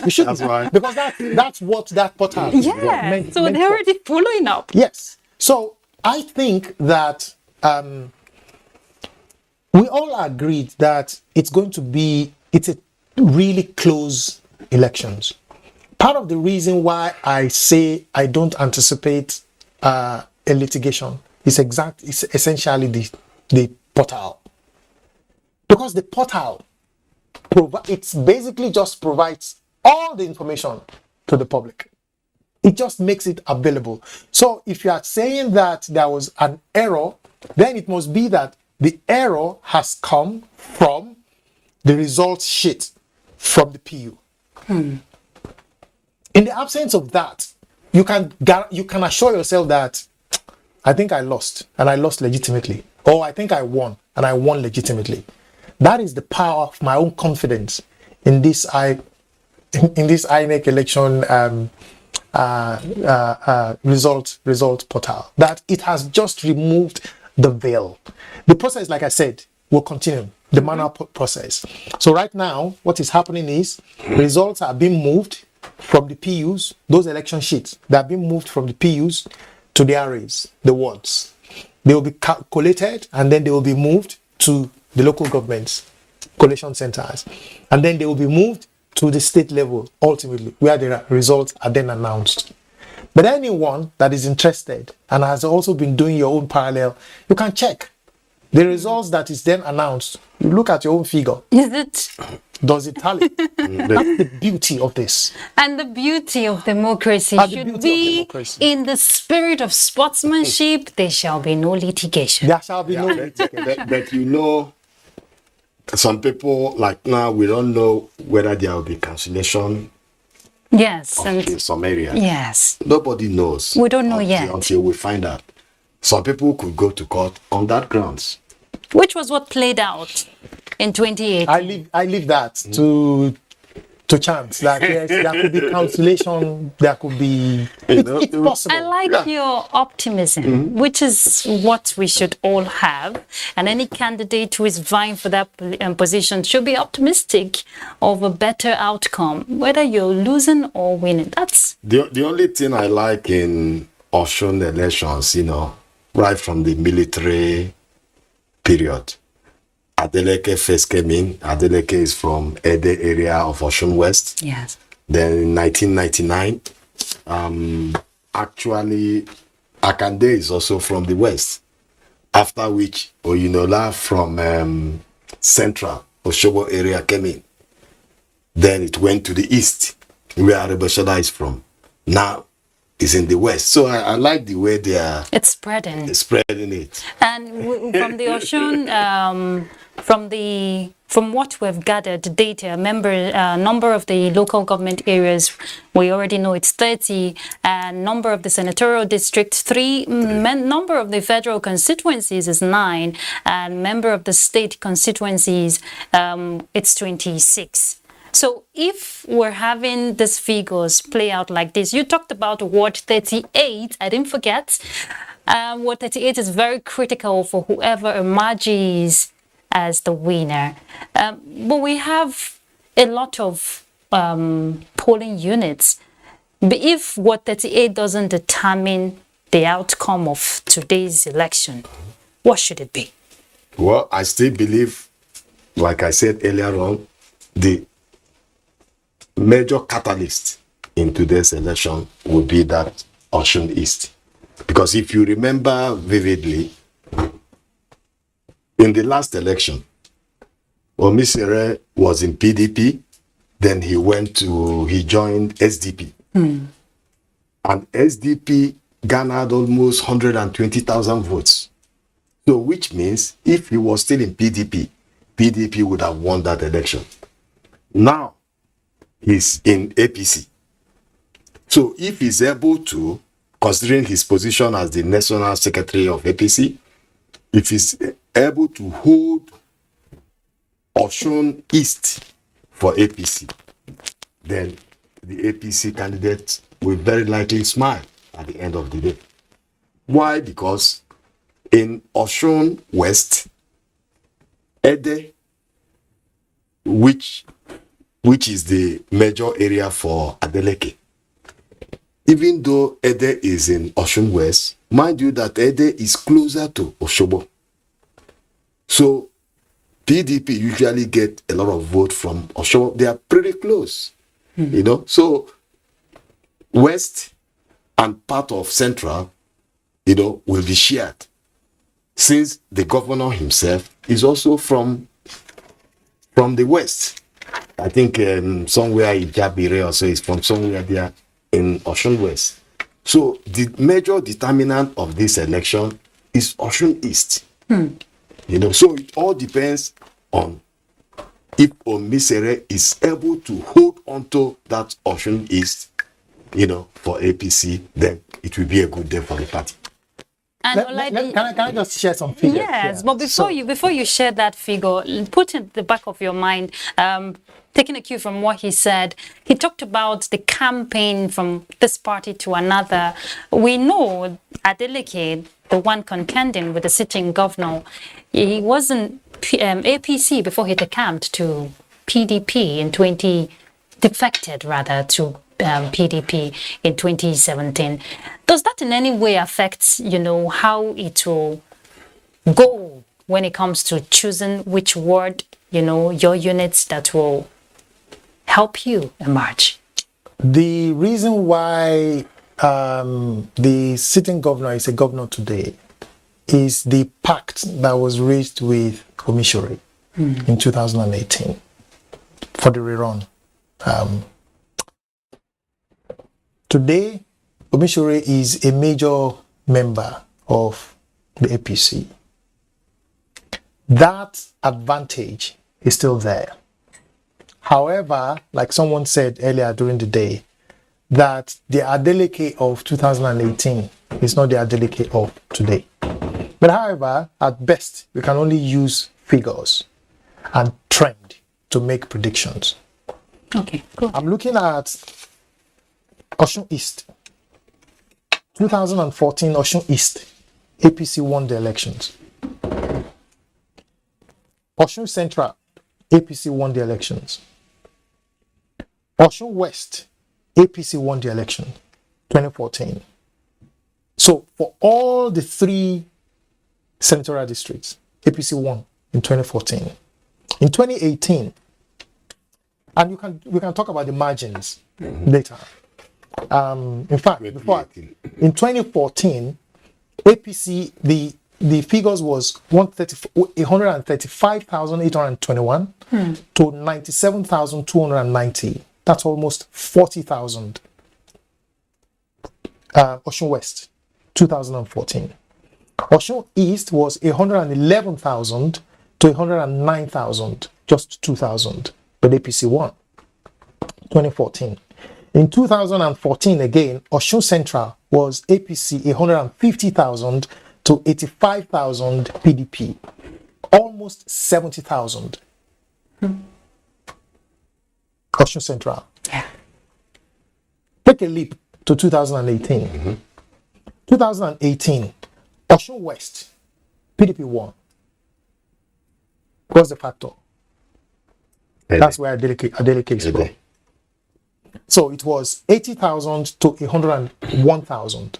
Speaker 21: shouldn't. That's right. Because that's what that portal is.
Speaker 10: Yeah, so they're already following up.
Speaker 21: Yes. So I think that we all agreed that it's a really close elections. Part of the reason why I say I don't anticipate a litigation is essentially the portal. Because the portal, it basically just provides all the information to the public. It just makes it available. So if you are saying that there was an error, then it must be that the error has come from the results sheet from the PU. In the absence of that, you can assure yourself that I think I lost, and I lost legitimately, or I think I won, and I won legitimately. That is the power of my own confidence in this INEC election result portal. That it has just removed the veil. The process, like I said, will continue. The manual process. So right now, what is happening is results are being moved from the PUs, those election sheets, they are being moved from the PUs to the arrays, the wards. They will be collated, and then they will be moved to the local governments, collation centers. And then they will be moved to the state level, ultimately, where the results are then announced. But anyone that is interested and has also been doing your own parallel, you can check the results that is then announced. You look at your own figure.
Speaker 10: Is it?
Speaker 21: Does it tally? That's the beauty of this.
Speaker 10: And the beauty of democracy should be in the spirit of sportsmanship. There shall be no litigation.
Speaker 21: There shall be no litigation.
Speaker 1: But you know, some people, like now, we don't know whether there will be cancellation.
Speaker 10: Yes.
Speaker 1: In some areas.
Speaker 10: Yes.
Speaker 1: Nobody knows.
Speaker 10: We don't know yet.
Speaker 1: Until we find out. Some people could go to court on that grounds.
Speaker 10: Which was what played out in 2018.
Speaker 21: I leave that to chance. That yes, there could be cancellation, there could be... It's possible.
Speaker 10: I like your optimism, which is what we should all have. And any candidate who is vying for that position should be optimistic of a better outcome, whether you're losing or winning. That's...
Speaker 1: The only thing I like in Osun elections, right from the military period, Adeleke first came in. Adeleke is from Ede area of Osun West.
Speaker 10: Yes.
Speaker 1: Then in 1999, actually, Akande is also from the West. After which, Oyinola from Central, Oshobo area came in. Then it went to the East, where Arabashada is from. Now, is in the West. So I like the way they are...
Speaker 10: It's spreading.
Speaker 1: Spreading it.
Speaker 10: And from the Osun, from the from what we've gathered, data, number of the local government areas, we already know it's 30, and number of the senatorial districts, 3, number of the federal constituencies is 9, and member of the state constituencies, it's 26. So if we're having these figures play out like this, you talked about Ward 38, I didn't forget. Ward 38 is very critical for whoever emerges as the winner. But we have a lot of polling units. But if Ward 38 doesn't determine the outcome of today's election, what should it be?
Speaker 1: Well, I still believe, like I said earlier on, the major catalyst in today's election would be that Osun East. Because if you remember vividly, in the last election, Omisere was in PDP, then he joined SDP. And SDP garnered almost 120,000 votes. So which means if he was still in PDP, PDP would have won that election. Now, he's in APC. So if he's able to, considering his position as the National Secretary of APC, if he's able to hold Osun East for APC, then the APC candidate will very likely smile at the end of the day. Why? Because in Osun West, Ede, which is the major area for Adeleke, even though Ede is in Osun West, mind you that Ede is closer to Osogbo. So PDP usually get a lot of votes from Osogbo. They are pretty close, you know. So West and part of Central, you know, will be shared, since the governor himself is also from the West. I think somewhere Ijabire also is from somewhere there in Osun West. So the major determinant of this election is Osun East. You know, so it all depends on if Omisere is able to hold onto that Osun East, you know, for APC, then it will be a good day for the party.
Speaker 21: And can I just share some figures?
Speaker 10: Yes, but before you share that figure, put in the back of your mind, taking a cue from what he said, he talked about the campaign from this party to another. We know Adeleke, the one contending with the sitting governor, he wasn't APC before he decamped to PDP defected rather to PDP in 2017. Does that in any way affect, you know, how it will go when it comes to choosing which ward, you know, your units that will help you emerge?
Speaker 21: The reason why the sitting governor is a governor today is the pact that was reached with Omisore in 2018 for the rerun. Today, Omisore is a major member of the APC. That advantage is still there. However, like someone said earlier during the day, that the Adeleke of 2018 is not the Adeleke of today. But however, at best, we can only use figures and trend to make predictions.
Speaker 10: Okay, cool.
Speaker 21: I'm looking at Osun East. 2014 Osun East, APC won the elections. Osun Central, APC won the elections. Osun West, APC won the election, 2014. So for all the 3 senatorial districts, APC won in 2014. In 2018, and we can talk about the margins later. In fact, in 2014, APC, the figures was 135,821 to 97,290. That's almost 40,000. Osun West, 2014. Osun East was 111,000 to 109,000, just 2,000, but APC won. 2014. In 2014 again, Osun Central was APC 150,000 to 85,000 PDP, almost 70,000. Osun Central.
Speaker 10: Yeah.
Speaker 21: Take a leap to 2018. 2018, Osun West, PDP won. What's the factor? That's where Adeleke is from. So it was 80,000 to 101,000.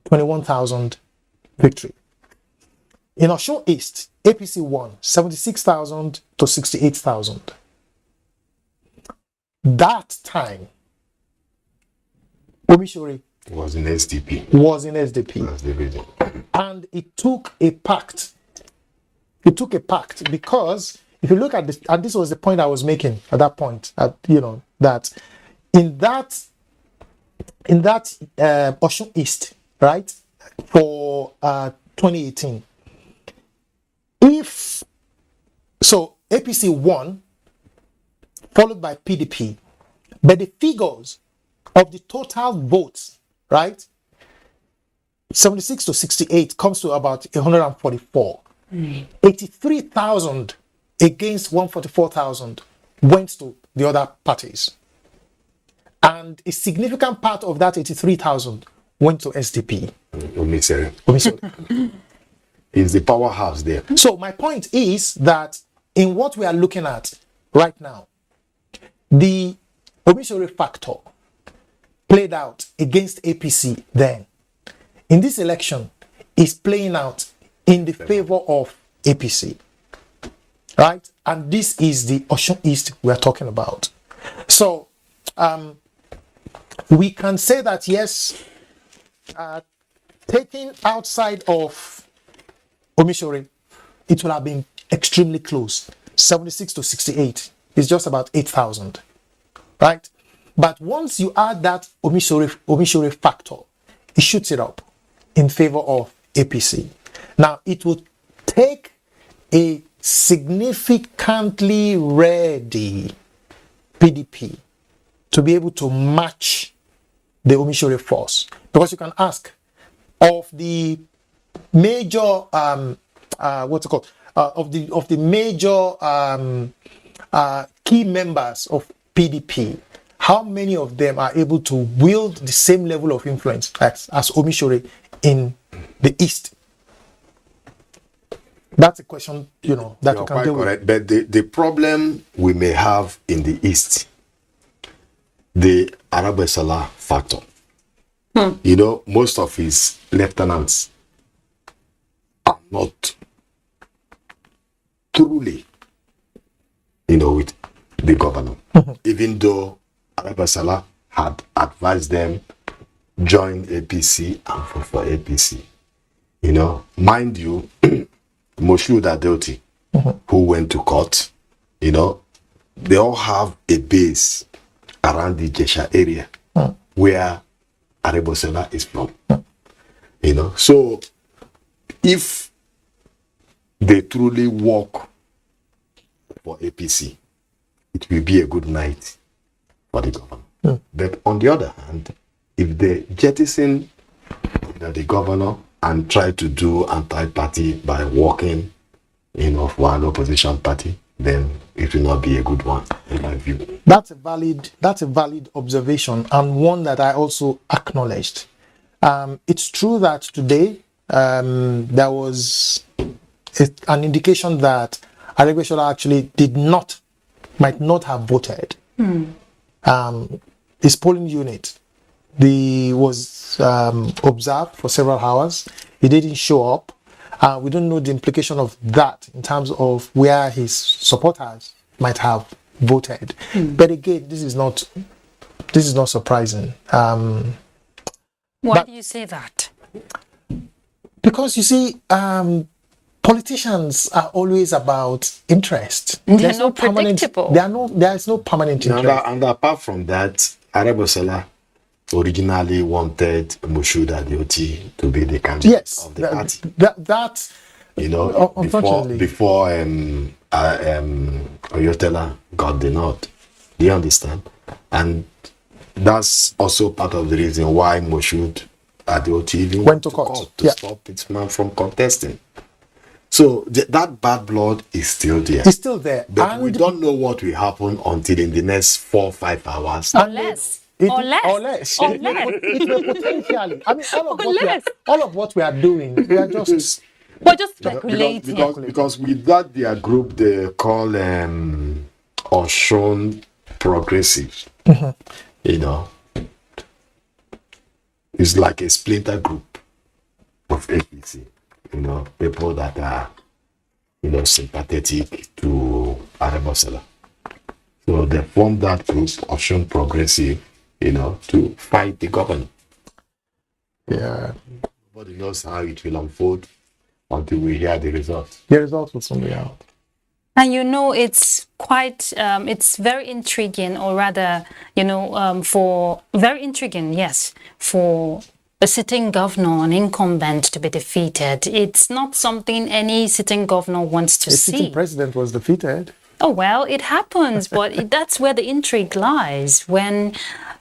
Speaker 21: 21,000 victory. In Osun East, APC won 76,000 to 68,000. That time, Obituary
Speaker 1: was in SDP.
Speaker 21: And it took a pact. It took a pact because if you look at this, and this was the point I was making at that point, that in that Osun East, right, for 2018, if so, APC won, followed by PDP, but the figures of the total votes, right, 76 to 68 comes to about 144. 83,000 against 144,000 went to the other parties. And a significant part of that 83,000 went to SDP.
Speaker 1: Is the powerhouse there.
Speaker 21: So my point is that in what we are looking at right now, the Obituary factor played out against APC then. In this election, is playing out in the favor of APC. Right? And this is the Osun East we are talking about. So, we can say that yes, taking outside of Obituary, it will have been extremely close. 76 to 68 is just about 8,000. Right? But once you add that Obituary factor, it shoots it up in favor of APC. Now, it will take a significantly ready PDP to be able to match the Obituary force. Because you can ask, of the major, of the major key members of PDP, how many of them are able to wield the same level of influence as Obituary in the East? That's a question, that you can deal with.
Speaker 1: But the problem we may have in the East, the Arabesala factor. Most of his lieutenants are not truly, with the governor. Even though Arabesala had advised them, join APC and vote for APC. Mind you, Moshood Adeoti, who went to court, they all have a base around the Jesha area where Arabesala is from. So if they truly work for APC, it will be a good night for the governor. But on the other hand, if they jettison the governor and try to do anti-party by working, for an opposition party, then it will not be a good one, in my view.
Speaker 21: That's a valid observation, and one that I also acknowledged. It's true that today there was an indication that Arabesala actually might not have voted. His polling unit, was observed for several hours. He didn't show up. We don't know the implication of that in terms of where his supporters might have voted. But again, this is not surprising.
Speaker 10: Why do you say that?
Speaker 21: Because you see, politicians are always about interest.
Speaker 10: They're not predictable.
Speaker 21: There is no permanent interest.
Speaker 1: And apart from that, Arabesala originally wanted Moshood Adeoti to be the candidate of the party.
Speaker 21: Unfortunately,
Speaker 1: before Oyotela got the North. Do you understand? And that's also part of the reason why Moshood Ede Otin went to court to stop its man from contesting. So that bad blood is still there.
Speaker 21: It's still there.
Speaker 1: But
Speaker 21: and
Speaker 1: we don't know what will happen until in the next 4 or 5 hours.
Speaker 10: Or less.
Speaker 21: Or less. It may potentially. I mean, all of what we are doing, we are just.
Speaker 10: We're just speculating.
Speaker 1: Because with that, their group they call Osun Progressive. You know, it's like a splinter group of APC. You know, people that are, you know, sympathetic to Arabosela. So they formed that group, Osun Progressive, you know, to fight the government.
Speaker 21: Yeah.
Speaker 1: Nobody knows how it will unfold until we hear the results.
Speaker 21: The results will soon be out.
Speaker 10: And you know, it's quite, it's very intriguing, or rather, you know, very intriguing, yes, for a sitting governor, an incumbent to be defeated. It's not something any sitting governor wants to see.
Speaker 21: The sitting president was defeated.
Speaker 10: Oh, well, it happens, but that's where the intrigue lies, when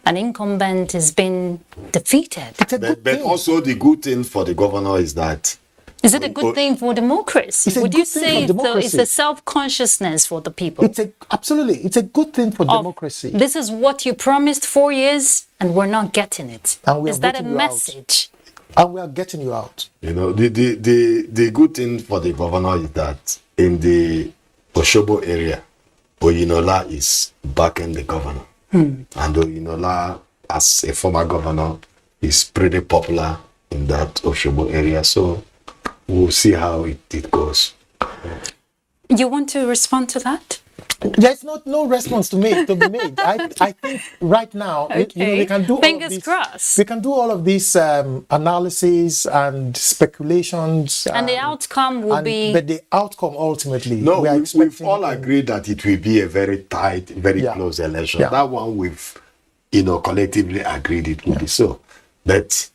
Speaker 10: an incumbent has been defeated.
Speaker 1: But also the good thing for the governor is that...
Speaker 10: Is it a good thing for democracy? Would you say it's a self-consciousness for the people?
Speaker 21: Absolutely. It's a good thing for democracy.
Speaker 10: This is what you promised 4 years, and we're not getting it. Is that a message?
Speaker 21: And we are getting you out.
Speaker 1: You know, the good thing for the governor is that in the Oshobo area, Oyinola is backing the governor. And Oyinola, as a former governor, is pretty popular in that Oshobo area. So we'll see how it goes.
Speaker 10: You want to respond to that?
Speaker 21: There's no response to be made. I think right now, we can do
Speaker 10: fingers crossed.
Speaker 21: We can do all of these analysis and speculations.
Speaker 10: And the outcome will be...
Speaker 21: But the outcome ultimately...
Speaker 1: No, we've all agreed that it will be a very tight, very close election.
Speaker 21: Yeah.
Speaker 1: That one we've, you know, collectively agreed it will be so. But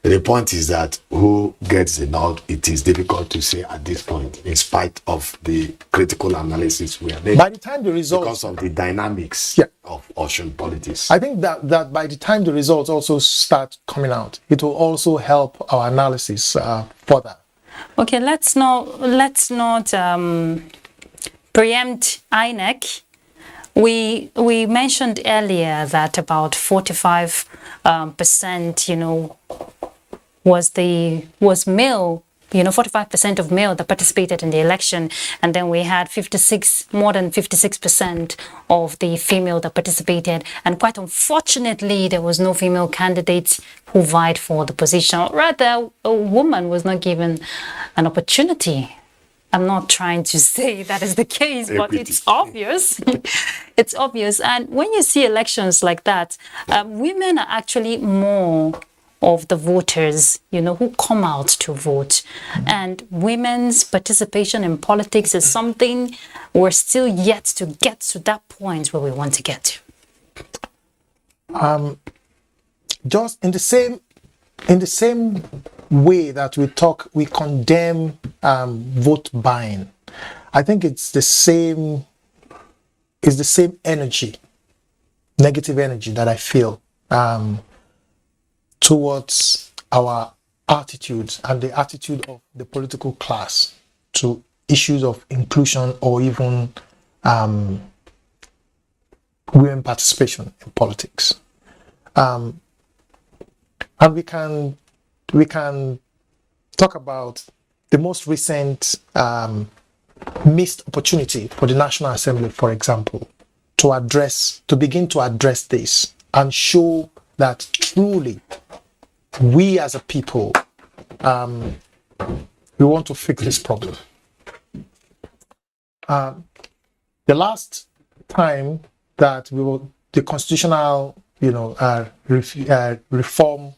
Speaker 1: the point is that who gets the nod, it is difficult to say at this point, in spite of the critical analysis we are making.
Speaker 21: By the time the results...
Speaker 1: Because of the dynamics of Osun politics.
Speaker 21: I think that by the time the results also start coming out, it will also help our analysis further.
Speaker 10: Okay, let's not preempt INEC. We mentioned earlier that about 45%, you know, was male, you know, 45% of male that participated in the election, and then we had more than 56% of the female that participated, and quite unfortunately there was no female candidate who vied for the position. Rather, a woman was not given an opportunity. I'm not trying to say that is the case, but it's obvious. It's obvious. And when you see elections like that, women are actually more of the voters, you know, who come out to vote. And women's participation in politics is something we're still yet to get to that point where we want to get to.
Speaker 21: Just in the same way that we condemn vote buying, I think it's the same energy, negative energy that I feel towards our attitudes and the attitude of the political class to issues of inclusion or even women participation in politics. And we can talk about the most recent missed opportunity for the National Assembly, for example, to begin to address this and show that truly we as a people, we want to fix this problem. The last time that the constitutional, reform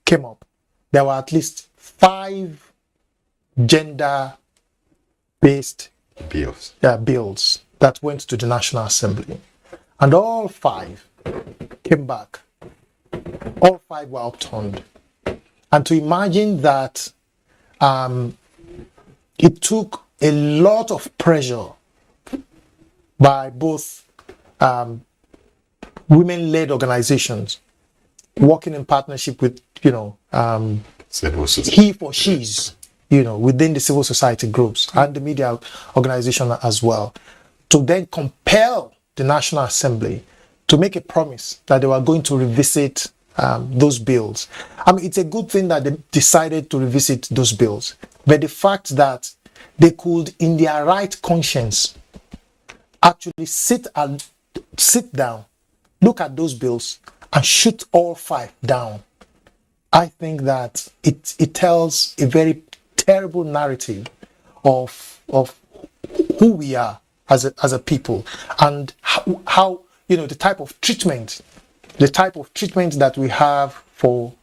Speaker 21: came up, there were at least 5 gender-based bills that went to the National Assembly, and all 5 came back. All 5 were upturned. And to imagine that it took a lot of pressure by both women-led organizations working in partnership with, he for she's, within the civil society groups and the media organization as well, to then compel the National Assembly to make a promise that they were going to revisit those bills. I mean, it's a good thing that they decided to revisit those bills, but the fact that they could, in their right conscience, actually sit down, look at those bills, and shoot all 5 down, I think that it tells a very terrible narrative of who we are as a people, and how the type of treatment that we have for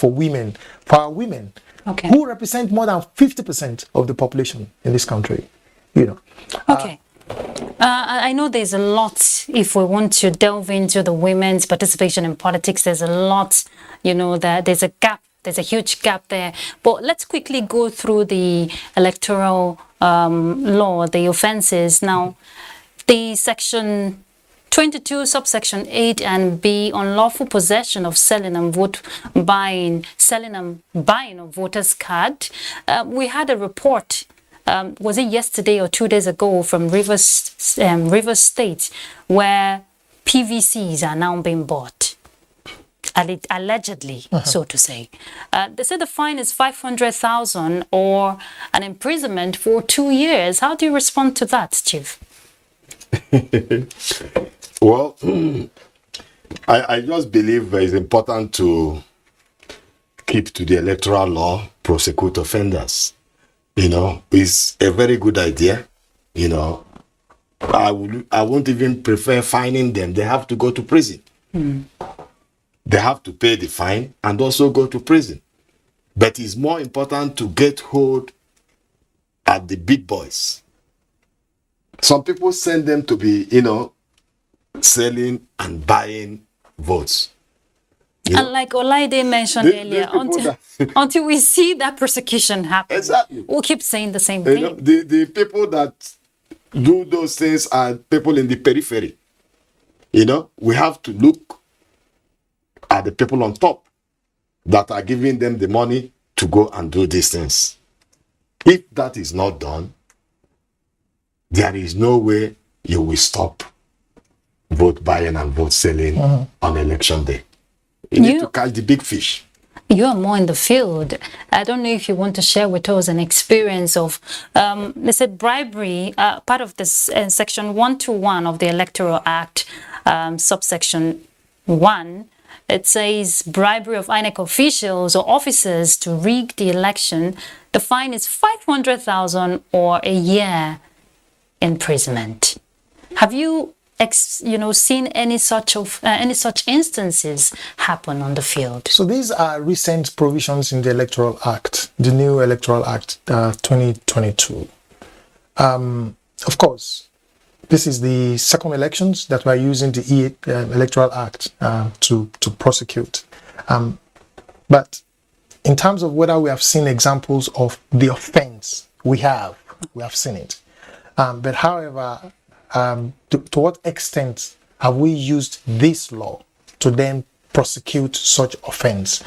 Speaker 21: women, for our women,
Speaker 10: okay,
Speaker 21: who represent more than 50% of the population in this country.
Speaker 10: Okay. I know there's a lot, if we want to delve into the women's participation in politics, there's a lot, that there's a gap, there's a huge gap there. But let's quickly go through the electoral law, the offenses. Now, the section 22, subsection 8 and B, unlawful possession of selling and buying of voters' card. We had a report, was it yesterday or 2 days ago, from Rivers State, where PVCs are now being bought, allegedly, so to say. They said the fine is 500,000 or an imprisonment for 2 years. How do you respond to that, Chief?
Speaker 1: Well, I just believe it's important to keep to the electoral law, prosecute offenders. It's a very good idea. I won't even prefer fining them. They have to go to prison. They have to pay the fine and also go to prison. But it's more important to get hold at the big boys. Some people send them to be, selling and buying votes.
Speaker 10: And like Olaide mentioned earlier, until we see that persecution happen,
Speaker 1: exactly,
Speaker 10: we'll keep saying the same thing.
Speaker 1: The people that do those things are people in the periphery. We have to look at the people on top that are giving them the money to go and do these things. If that is not done, there is no way you will stop vote buying and vote selling on election day. You need to catch the big fish.
Speaker 10: You are more in the field. I don't know if you want to share with us an experience of, they said bribery, part of this section 121 of the Electoral Act, subsection 1. It says bribery of INEC officials or officers to rig the election. The fine is 500,000 or a year imprisonment. Have you seen any such instances happen on the field?
Speaker 21: So these are recent provisions in the Electoral Act, the new Electoral Act 2022. Of course, this is the second elections that we're using the Electoral Act to prosecute. But in terms of whether we have seen examples of the offense, we have seen it. But however, to what extent have we used this law to then prosecute such offense?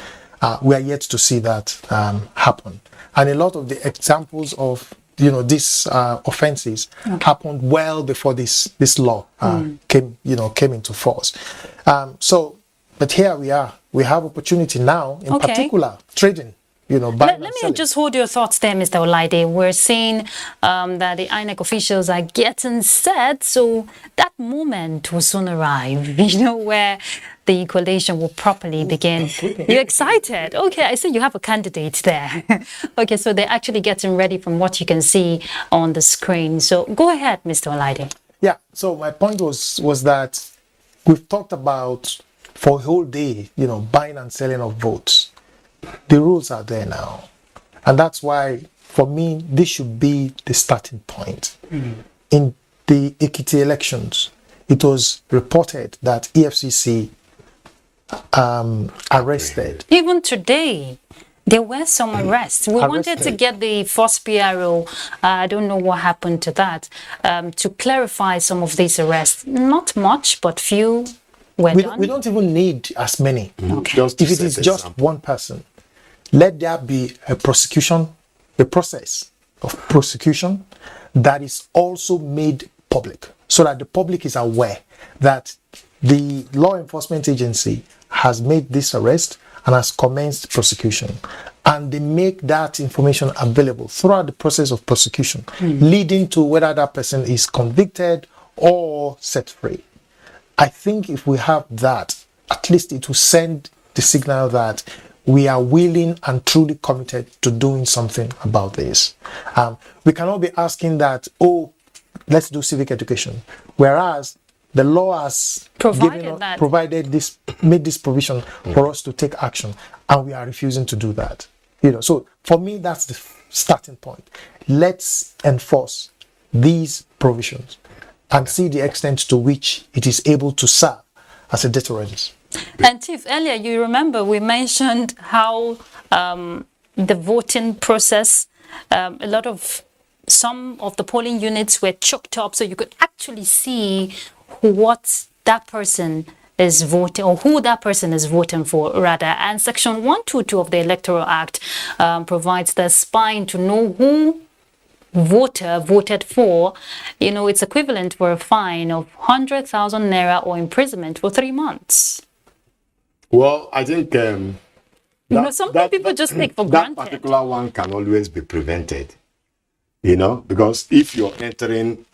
Speaker 21: We are yet to see that happen. And a lot of the examples of these offenses happened well before this law came into force. But here we are. We have opportunity now, in particular, trading.
Speaker 10: Let me just hold your thoughts there, Mr. Olaide. We're seeing that the INEC officials are getting set, so that moment will soon arrive, where the coalition will properly begin. You're excited? Okay, I see you have a candidate there. Okay, so they're actually getting ready from what you can see on the screen. So go ahead, Mr. Olaide.
Speaker 21: Yeah, so my point was that we've talked about for a whole day, buying and selling of votes. The rules are there now. And that's why, for me, this should be the starting point. In the Ekiti elections, it was reported that EFCC arrested.
Speaker 10: Even today, There were some arrests. We wanted to get the first PRO, I don't know what happened to that, to clarify some of these arrests. Not much, but few were done.
Speaker 21: We don't even need as many.
Speaker 10: Okay.
Speaker 21: If it is just one person, let there be a prosecution, a process of prosecution that is also made public, so that the public is aware that the law enforcement agency has made this arrest and has commenced prosecution, and they make that information available throughout the process of prosecution, leading to whether that person is convicted or set free. I think if we have that, at least it will send the signal that we are willing and truly committed to doing something about this. We cannot be asking that, oh, let's do civic education, whereas the law has made this provision for us to take action, and we are refusing to do that. So for me, that's the starting point. Let's enforce these provisions and see the extent to which it is able to serve as a deterrent.
Speaker 10: And Chief, earlier you remember we mentioned how the voting process, some of the polling units were choked up, so you could actually see what that person is voting, or who that person is voting for, rather. And Section 122 of the Electoral Act provides the spine to know who voter voted for. It's equivalent for a fine of 100,000 naira or imprisonment for 3 months.
Speaker 1: Well, I think
Speaker 10: some people just take for granted.
Speaker 1: That particular one can always be prevented, because if you're entering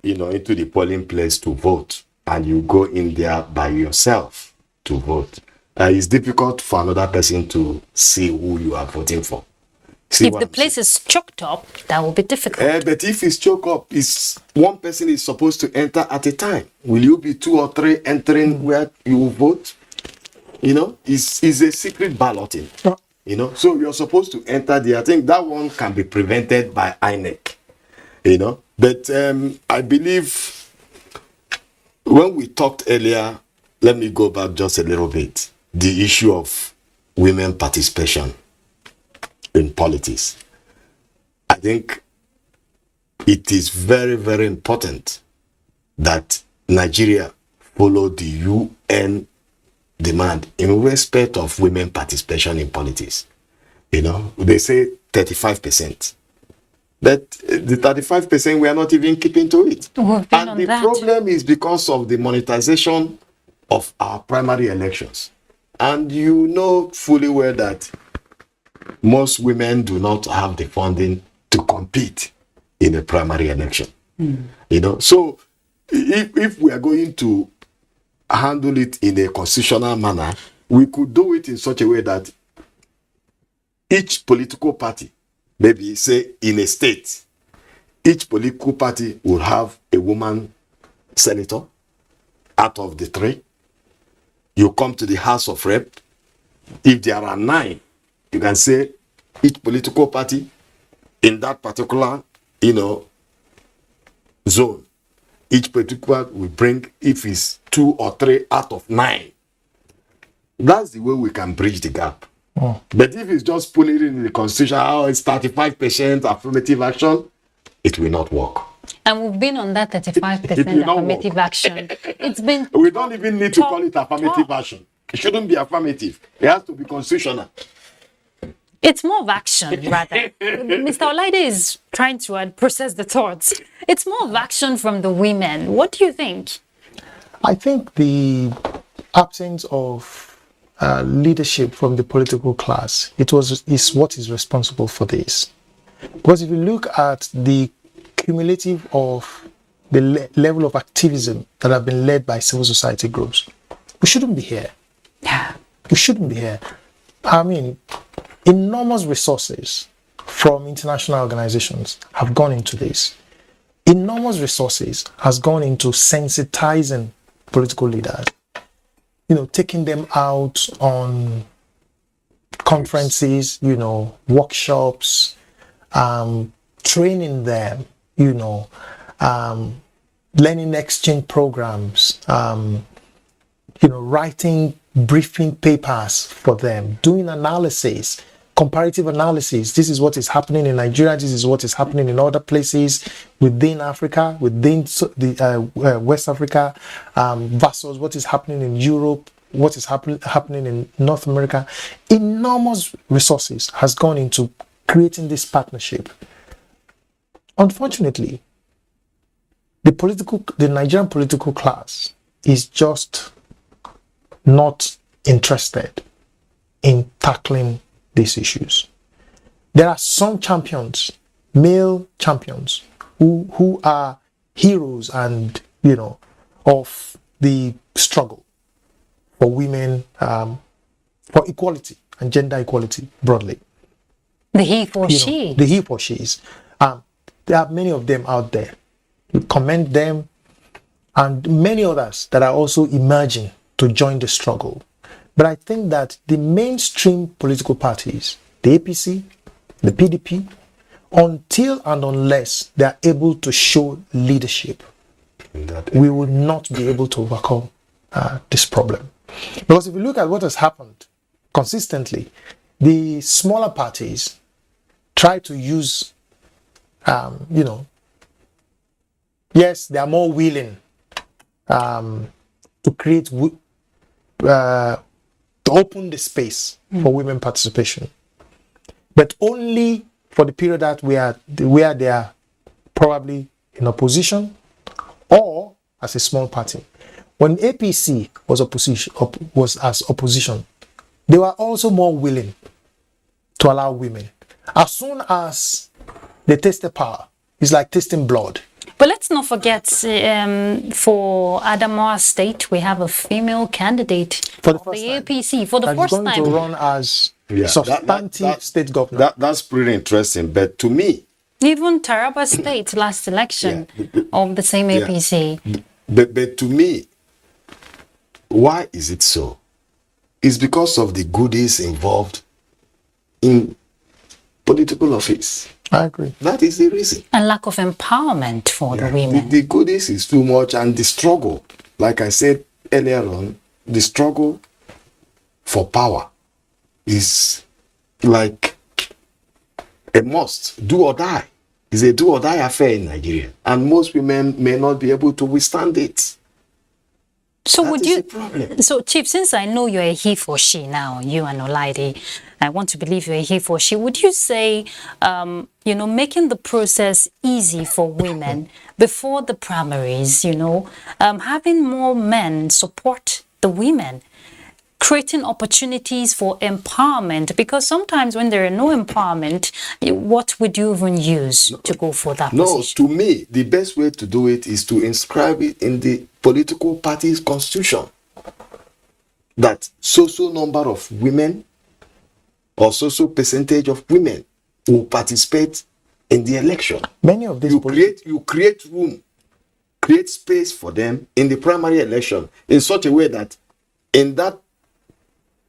Speaker 1: into the polling place to vote, and you go in there by yourself to vote, it's difficult for another person to see who you are voting for.
Speaker 10: If the place is choked up, that will be difficult.
Speaker 1: But if it's choked up, one person is supposed to enter at a time. Will you be 2 or 3 entering where you will vote? It's a secret balloting. So you're supposed to enter there. I think that one can be prevented by INEC. But I believe when we talked earlier, let me go back just a little bit, the issue of women participation in politics. I think it is very, very important that Nigeria follow the UN demand in respect of women participation in politics. They say 35%. But the 35%, we are not even keeping to it. And the problem is because of the monetization of our primary elections. And you know fully well that most women do not have the funding to compete in a primary election. So if we are going to handle it in a constitutional manner, we could do it in such a way that each political party, maybe say in a state, each political party will have a woman senator out of the 3. You come to the House of Rep. If there are 9, you can say each political party in that particular, zone, each particular will bring, if it's 2 or 3 out of 9. That's the way we can bridge the gap. But if it's just putting it in the constitution, it's 35% affirmative action, it will not work.
Speaker 10: And we've been on that 35% affirmative action. It's been.
Speaker 1: We don't even need to call it affirmative action. It shouldn't be affirmative. It has to be constitutional.
Speaker 10: It's more of action, rather. Mr. Olaide is trying to process the thoughts. It's more of action from the women. What do you think?
Speaker 21: I think the absence of leadership from the political class is what is responsible for this. Because if you look at the cumulative of the level of activism that have been led by civil society groups, we shouldn't be here. We shouldn't be here. I mean, enormous resources from international organizations have gone into this. Enormous resources has gone into sensitizing political leaders, taking them out on conferences, workshops, training them, learning exchange programs, writing briefing papers for them, doing analysis, comparative analysis. This is what is happening in Nigeria. This is what is happening in other places within Africa, within the West Africa, versus what is happening in Europe, what is happening in North America. Enormous resources has gone into creating this partnership. Unfortunately, the Nigerian political class is just not interested in tackling these issues. There are some champions, male champions, who are heroes and, of the struggle for women, for equality and gender equality broadly.
Speaker 10: The he for she.
Speaker 21: The he for she's. There are many of them out there. We commend them and many others that are also emerging to join the struggle. But I think that the mainstream political parties, the APC, the PDP, until and unless they are able to show leadership, we will not be able to overcome this problem. Because if you look at what has happened consistently, the smaller parties try to use, yes, they are more willing to create, to open the space for women participation, but only for the period that where they are probably in opposition or as a small party. When APC was as opposition, they were also more willing to allow women. As soon as they tasted power, it's like tasting blood.
Speaker 10: But let's not forget, for Adamawa State, we have a female candidate for the APC for the first time.
Speaker 21: Going to run as substantive state governor.
Speaker 1: That's pretty interesting. But to me,
Speaker 10: even Taraba State last election of the same APC.
Speaker 1: But to me, why is it so? It's because of the goodies involved in political office.
Speaker 21: I agree.
Speaker 1: That is the reason.
Speaker 10: And lack of empowerment for the women.
Speaker 1: The goodies is too much, and the struggle, like I said earlier on, the struggle for power is like a must, do or die. It's a do or die affair in Nigeria, and most women may not be able to withstand it.
Speaker 10: So so Chief, since I know you're a he for she now, you and Olaide, I want to believe you're a he for she, would you say, making the process easy for women before the primaries, having more men support the women, creating opportunities for empowerment, because sometimes when there are no empowerment, what would you even use to go for that position?
Speaker 1: To me, the best way to do it is to inscribe it in the political party's constitution that so number of women or so percentage of women will participate in the election.
Speaker 21: Many of these
Speaker 1: you create room, create space for them in the primary election in such a way that in that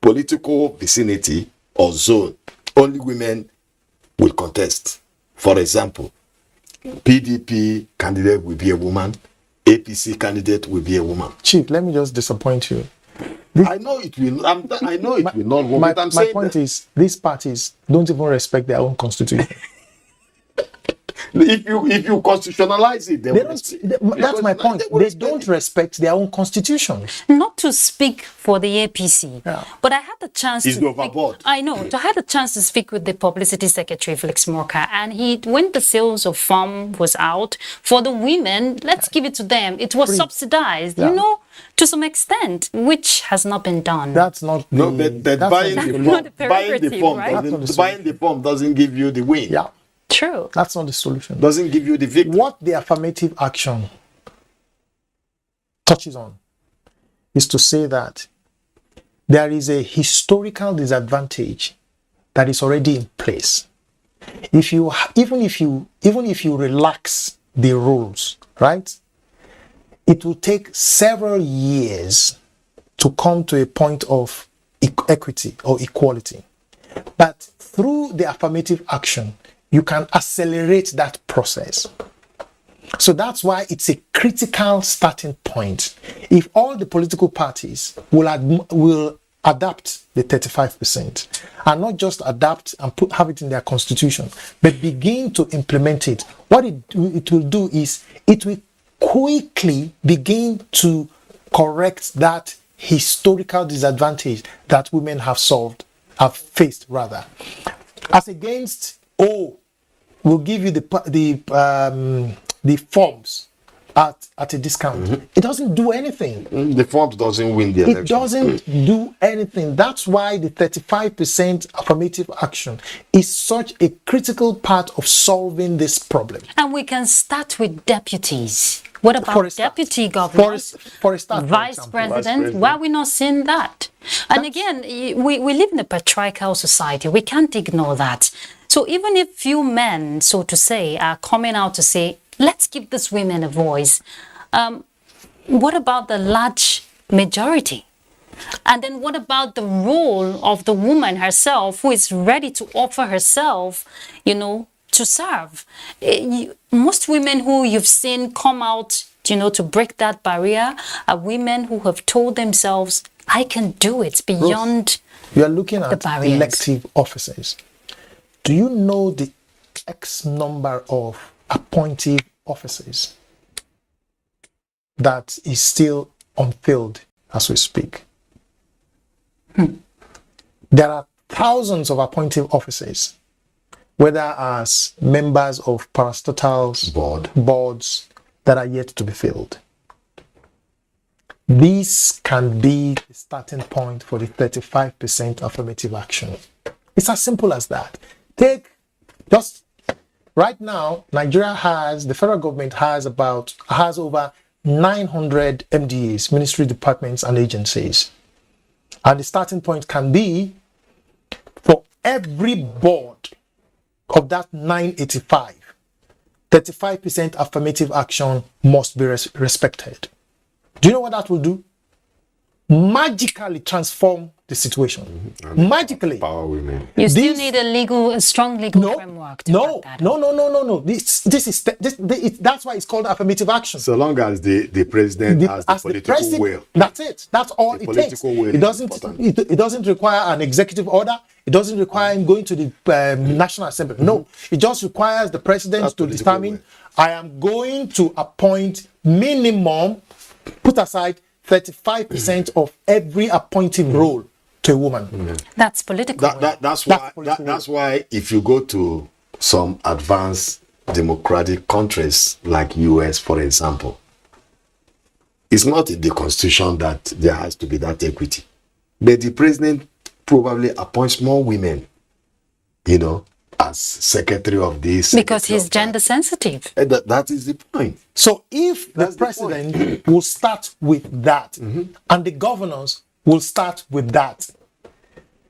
Speaker 1: political vicinity or zone, only women will contest. For example, PDP candidate will be a woman, APC candidate will be a woman.
Speaker 21: Chief, let me just disappoint you.
Speaker 1: I know it will. I know it will not work.
Speaker 21: My point is, these parties don't even respect their own constitution.
Speaker 1: If you constitutionalize it,
Speaker 21: that's my point. They don't respect their own constitution.
Speaker 10: Not to speak for the APC, but I had the chance
Speaker 1: overboard.
Speaker 10: I know. I had the chance to speak with the publicity secretary, Felix Morka, and when the sales of farm was out for the women, let's give it to them. It was subsidized, to some extent, which has not been done.
Speaker 21: That's not
Speaker 1: buying the form doesn't give you the win.
Speaker 21: Yeah.
Speaker 10: True.
Speaker 21: That's not the solution.
Speaker 1: Doesn't give you the victory.
Speaker 21: What the affirmative action touches on is to say that there is a historical disadvantage that is already in place. Even if you relax the rules, right? It will take several years to come to a point of equity or equality. But through the affirmative action, you can accelerate that process. So that's why it's a critical starting point. If all the political parties will adapt the 35%, and not just adapt and have it in their constitution, but begin to implement it, what it will do is it will quickly begin to correct that historical disadvantage that women have faced rather. As against, we'll give you the forms at a discount. It doesn't do anything.
Speaker 1: The forms doesn't win the election.
Speaker 21: It doesn't do anything. That's why the 35% affirmative action is such a critical part of solving this problem.
Speaker 10: And we can start with deputies. What about deputy governors?
Speaker 21: For a start,
Speaker 10: vice president? Why are we not seeing that? And again, we live in a patriarchal society. We can't ignore that. So even if few men, so to say, are coming out to say, let's give these women a voice, what about the large majority? And then what about the role of the woman herself who is ready to offer herself, to serve? Most women who you've seen come out, to break that barrier are women who have told themselves, I can do it beyond
Speaker 21: you are looking at
Speaker 10: the barriers.
Speaker 21: Elective offices. Do you know the X number of appointive offices that is still unfilled as we speak? There are thousands of appointive offices, whether as members of parastatals, boards that are yet to be filled. This can be the starting point for the 35% affirmative action. It's as simple as that. Right now, the federal government has over 900 MDAs, ministry departments and agencies. And the starting point can be for every board of that 985, 35% affirmative action must be respected. Do you know what that will do? Magically transform the situation. Magically.
Speaker 1: Power women.
Speaker 10: You still need a strong legal framework to back that up.
Speaker 21: No. That's why it's called affirmative action.
Speaker 1: So long as the president has the political will.
Speaker 21: That's it. That's all it takes. It doesn't require an executive order. It doesn't require him going to the National Assembly. No, it just requires the president to determine, I am going to appoint minimum, put aside 35% of every appointing role to a woman.
Speaker 10: That's political.
Speaker 1: That's why if you go to some advanced democratic countries like US, for example, it's not in the constitution that there has to be that equity. But the president probably appoints more women, as secretary of this.
Speaker 10: Because he's gender sensitive.
Speaker 1: That is the point.
Speaker 21: So if the president will start with that, and the governors will start with that,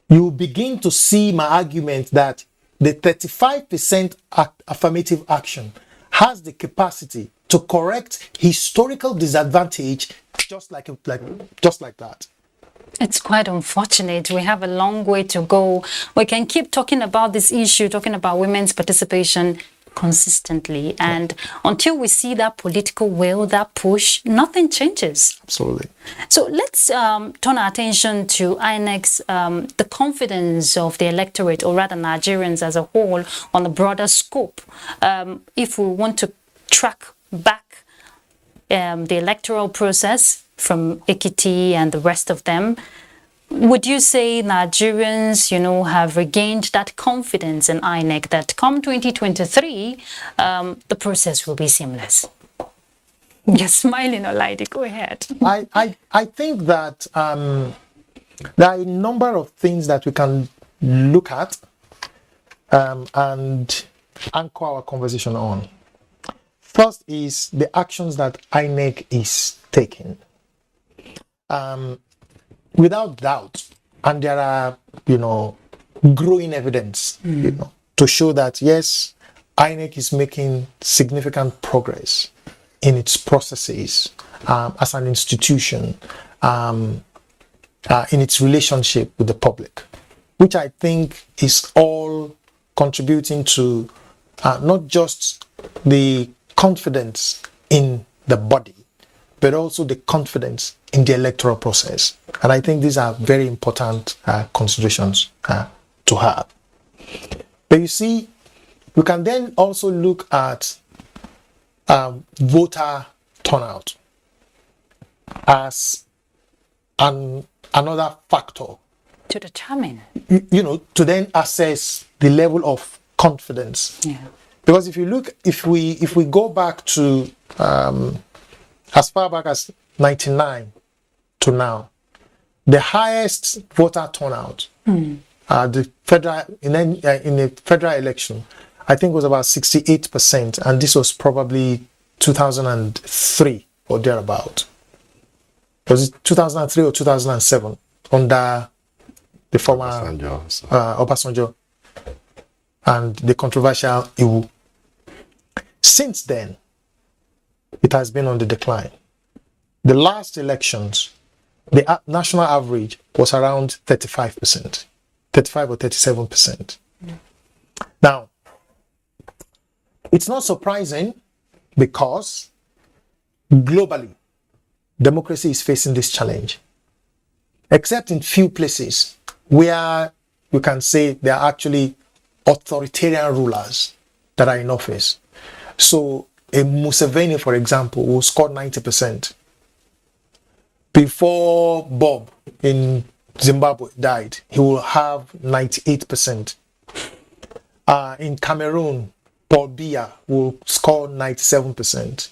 Speaker 21: you will begin to see my argument that the 35% affirmative action has the capacity to correct historical disadvantage just like that.
Speaker 10: It's quite unfortunate. We have a long way to go. We can keep talking about this issue, talking about women's participation consistently. And until we see that political will, that push, nothing changes.
Speaker 21: Absolutely.
Speaker 10: So let's turn our attention to INEC's, the confidence of the electorate, or rather Nigerians as a whole, on a broader scope. If we want to track back the electoral process from Ekiti and the rest of them, would you say Nigerians, have regained that confidence in INEC that come 2023, the process will be seamless? You're smiling, Olaide. Go ahead.
Speaker 21: I think that there are a number of things that we can look at and anchor our conversation on. First is the actions that INEC is taking. Without doubt, and there are, growing evidence, to show that yes, INEC is making significant progress in its processes as an institution, in its relationship with the public, which I think is all contributing to not just the confidence in the body, but also the confidence in the electoral process. And I think these are very important considerations to have. But you see, we can then also look at voter turnout as another factor
Speaker 10: to determine,
Speaker 21: to then assess the level of confidence.
Speaker 10: Yeah.
Speaker 21: Because if we go back to as far back as 99 to now, the highest voter turnout, the federal in a federal election, I think was about 68%, and this was probably 2003 or thereabout. Was it 2003 or 2007 under the former Obasanjo and the controversial Iwu? Since then, it has been on the decline. The last elections, the national average was around 35%, 35 or 37%. Now, it's not surprising because globally, democracy is facing this challenge, except in few places where you can say there are actually authoritarian rulers that are in office. So a Museveni, for example, who scored 90%. Before Bob in Zimbabwe died, he will have 98%. In Cameroon, Paul Biya will score 97%.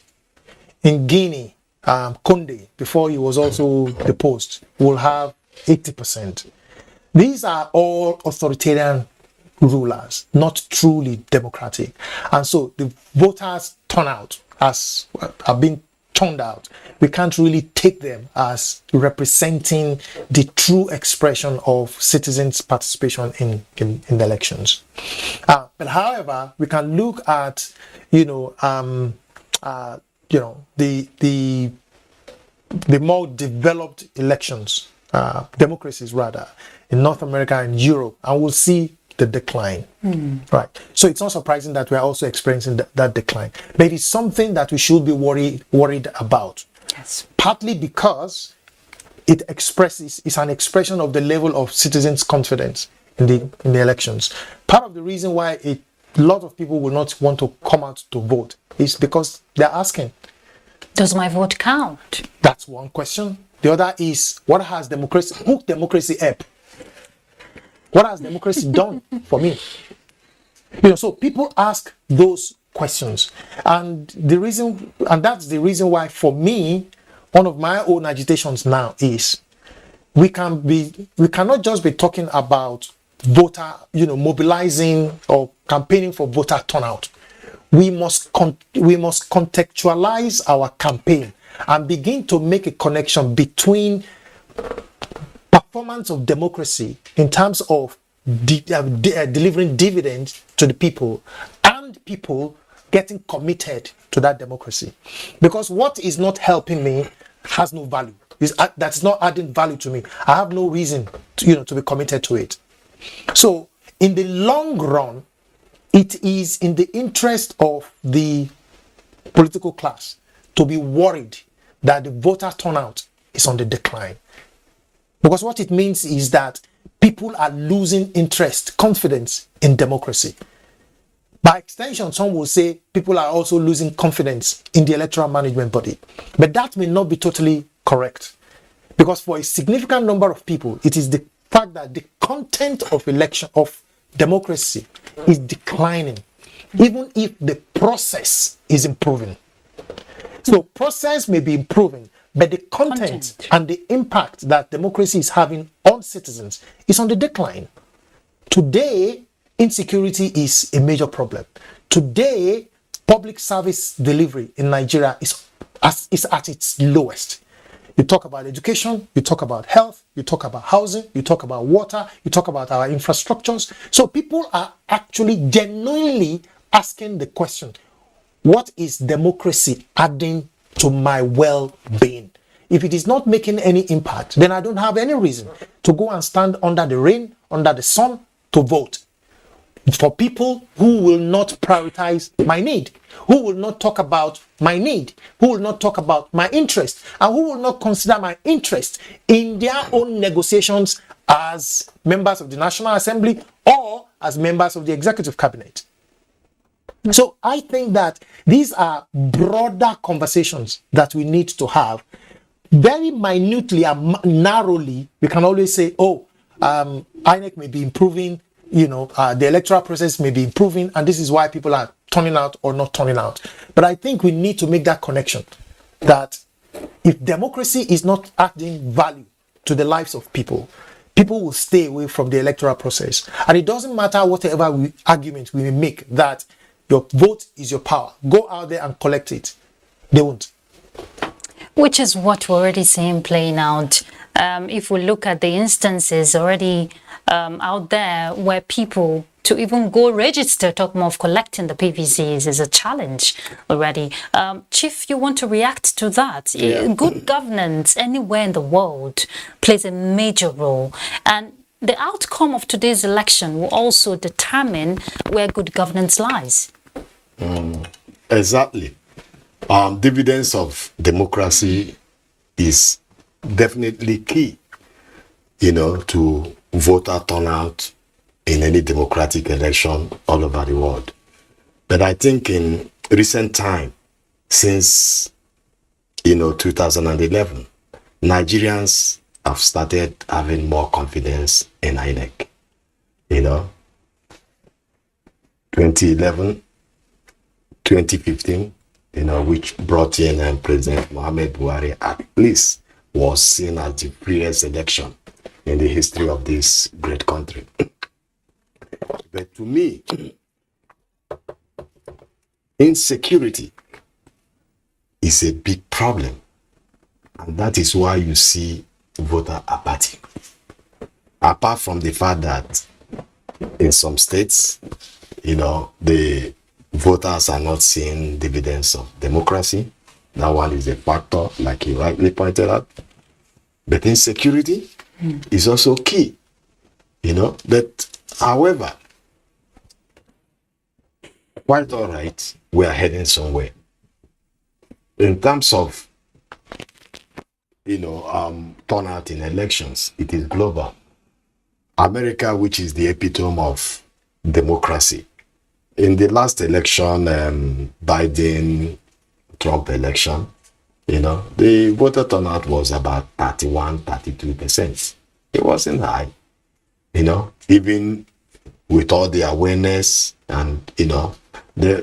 Speaker 21: In Guinea, Conde, before he was also deposed, will have 80%. These are all authoritarian rulers, not truly democratic. And so the voters turnout have been turned out. We can't really take them as representing the true expression of citizens' participation in the elections. But however, we can look at the more developed elections, democracies rather, in North America and Europe, and we'll see the decline. Right. So it's not surprising that we're also experiencing that decline. But it's something that we should be worried about.
Speaker 10: Yes.
Speaker 21: Partly because it's an expression of the level of citizens' confidence in the elections. Part of the reason why a lot of people will not want to come out to vote is because they're asking,
Speaker 10: does my vote count?
Speaker 21: That's one question. The other is, what has democracy help? What has democracy done for me? So people ask those questions, and that's the reason why, for me, one of my own agitations now is we cannot just be talking about voter, mobilizing or campaigning for voter turnout. We must contextualize our campaign and begin to make a connection between performance of democracy in terms of delivering dividends to the people and people getting committed to that democracy. Because what is not helping me has no value. That's not adding value to me. I have no reason to be committed to it. So in the long run, it is in the interest of the political class to be worried that the voter turnout is on the decline. Because what it means is that people are losing interest, confidence in democracy. By extension, some will say people are also losing confidence in the electoral management body. But that may not be totally correct. Because for a significant number of people, it is the fact that the content of democracy is declining, even if the process is improving. So process may be improving, but the content and the impact that democracy is having on citizens is on the decline. Today, insecurity is a major problem. Today, public service delivery in Nigeria is at its lowest. You talk about education, you talk about health, you talk about housing, you talk about water, you talk about our infrastructures. So people are actually genuinely asking the question, what is democracy adding to my well-being? If it is not making any impact, then I don't have any reason to go and stand under the rain, under the sun, to vote. for people who will not prioritize my need, who will not talk about my need, who will not talk about my interest, and who will not consider my interest in their own negotiations as members of the National Assembly or as members of the Executive Cabinet. So I think that these are broader conversations that we need to have. Very minutely and narrowly, we can always say, oh, INEC may be improving, the electoral process may be improving, and this is why people are turning out or not turning out. But I think we need to make that connection that if democracy is not adding value to the lives of people, people will stay away from the electoral process. And it doesn't matter whatever argument we may make that your vote is your power. Go out there and collect it. They won't.
Speaker 10: Which is what we're already seeing playing out. If we look at the instances already out there where people to even go register, talk more of collecting the PVCs is a challenge already. Chief, you want to react to that?
Speaker 1: Yeah.
Speaker 10: Good governance anywhere in the world plays a major role. And the outcome of today's election will also determine where good governance lies.
Speaker 1: Exactly. Dividends of democracy is definitely key, to voter turnout in any democratic election all over the world. But I think in recent time, since 2011, Nigerians have started having more confidence in INEC. 2011, 2015, which brought in President Muhammad Buhari, at least was seen as the freest election in the history of this great country. But to me, insecurity is a big problem. And that is why you see voter apathy. Apart from the fact that in some states, the voters are not seeing dividends of democracy. That one is a factor, like you rightly pointed out. But insecurity is also key, But however, quite all right, we are heading somewhere. In terms of, turnout in elections, it is global. America, which is the epitome of democracy. In the last election, Biden-Trump election, the voter turnout was about 31-32%. It wasn't high, even with all the awareness and,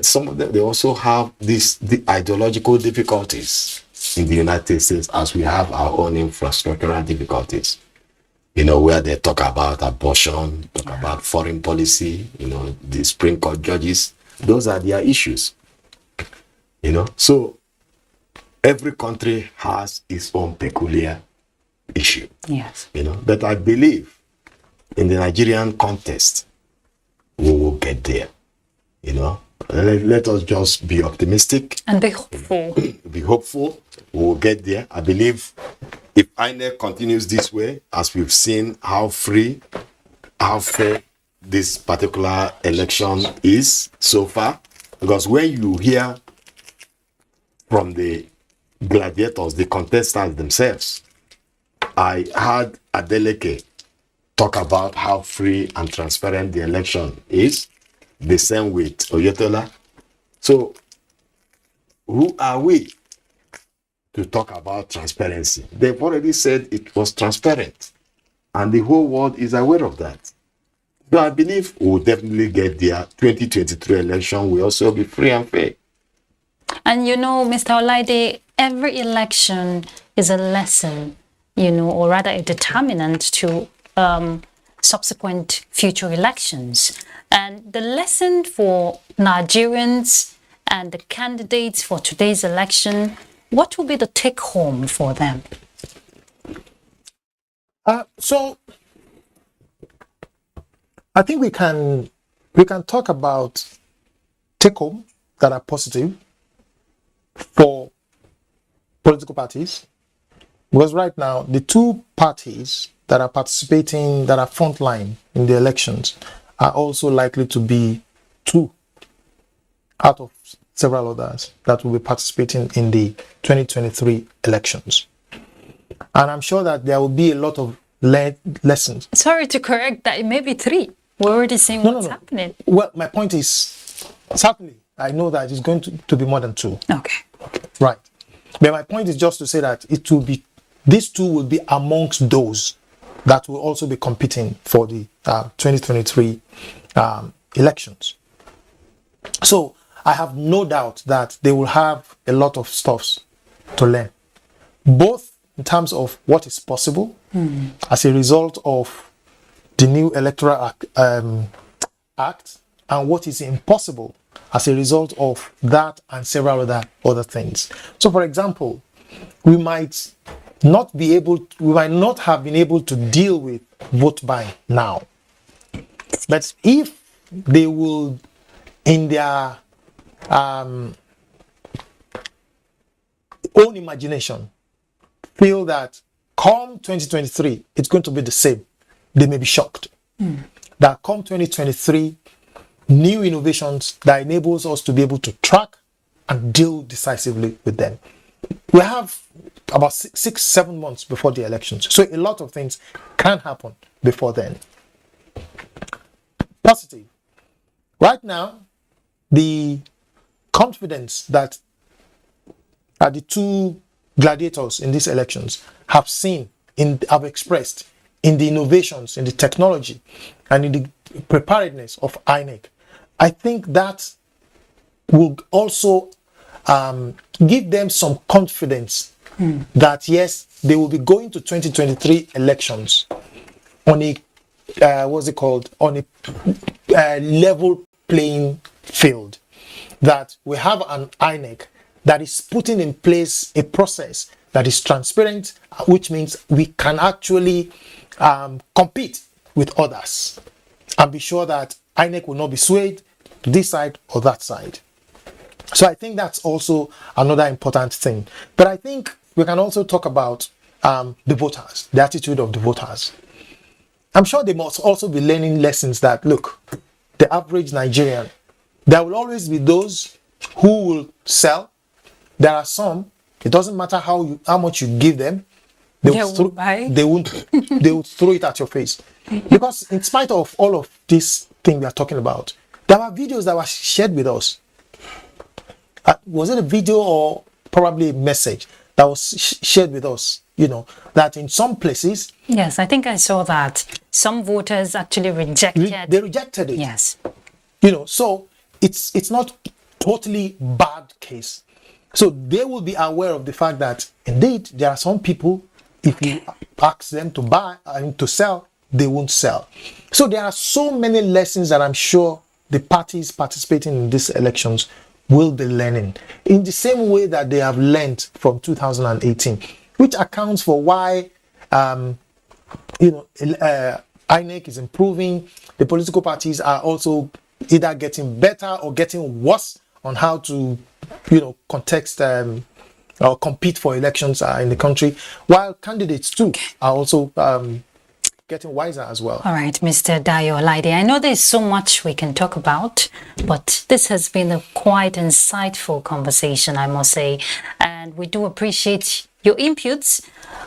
Speaker 1: some of them, they also have the ideological difficulties in the United States as we have our own infrastructural difficulties. Where they talk about abortion, talk about foreign policy, the Supreme Court judges, those are their issues. So every country has its own peculiar issue.
Speaker 10: Yes.
Speaker 1: But I believe in the Nigerian context, we will get there. Let us just be optimistic.
Speaker 10: And be hopeful.
Speaker 1: Be hopeful. We will get there. I believe if INEC continues this way, as we've seen how free, how fair this particular election is so far, because when you hear from the gladiators, the contestants themselves, I heard Adeleke talk about how free and transparent the election is. The same with Oyetola. So, who are we to talk about transparency? They've already said it was transparent, and the whole world is aware of that. So I believe we'll definitely get there. 2023 election will also be free and fair.
Speaker 10: And Mr. Olaide, every election is a lesson, or rather a determinant to subsequent future elections. And the lesson for Nigerians and the candidates for today's election, what will be the take home for them?
Speaker 21: So I think we can talk about take home that are positive for political parties, because right now the two parties that are participating, that are frontline in the elections, are also likely to be 2 out of several others that will be participating in the 2023 elections. And I'm sure that there will be a lot of lessons.
Speaker 10: Sorry to correct that, it may be 3. We're already seeing what's happening.
Speaker 21: Well, my point is, certainly, I know that it's going to be more than 2.
Speaker 10: Okay.
Speaker 21: Right. But my point is just to say that these 2 will be amongst those that will also be competing for the 2023 elections. So I have no doubt that they will have a lot of stuff to learn, both in terms of what is possible as a result of the new electoral act and what is impossible as a result of that and several other things. So, for example, we might not have been able to deal with vote buying now. But if they will, in their own imagination, feel that come 2023, it's going to be the same, they may be shocked. That come 2023, new innovations that enables us to be able to track and deal decisively with them. We have about 6-7 months before the elections, so a lot of things can happen before then. Positive. Right now, the confidence that the 2 gladiators in these elections have expressed in the innovations, in the technology, and in the preparedness of INEC, I think that will also give them some confidence that yes, they will be going to 2023 elections on a on a level playing field. That we have an INEC that is putting in place a process that is transparent, which means we can actually compete with others and be sure that INEC will not be swayed to this side or that side. So I think that's also another important thing. But I think we can also talk about the voters, the attitude of the voters. I'm sure they must also be learning lessons that, look, the average Nigerian, there will always be those who will sell. There are some, it doesn't matter how much you give them, they will throw it at your face. Because in spite of all of this thing we are talking about, there were videos that were shared with us. Was it a video or probably a message that was shared with us? You know, that in some places...
Speaker 10: Yes, I think I saw that. Some voters actually rejected...
Speaker 21: They rejected it.
Speaker 10: Yes.
Speaker 21: You know, so it's not totally bad case. So they will be aware of the fact that indeed there are some people, if you ask them to buy and to sell, they won't sell. So there are so many lessons that I'm sure the parties participating in these elections will be learning in the same way that they have learned from 2018, which accounts for why INEC is improving. The political parties are also either getting better or getting worse on how to, context or compete for elections in the country, while candidates too are also getting wiser as well.
Speaker 10: All right, Mr. Dayo Olaide, I know there's so much we can talk about, but this has been a quite insightful conversation, I must say, and we do appreciate your inputs.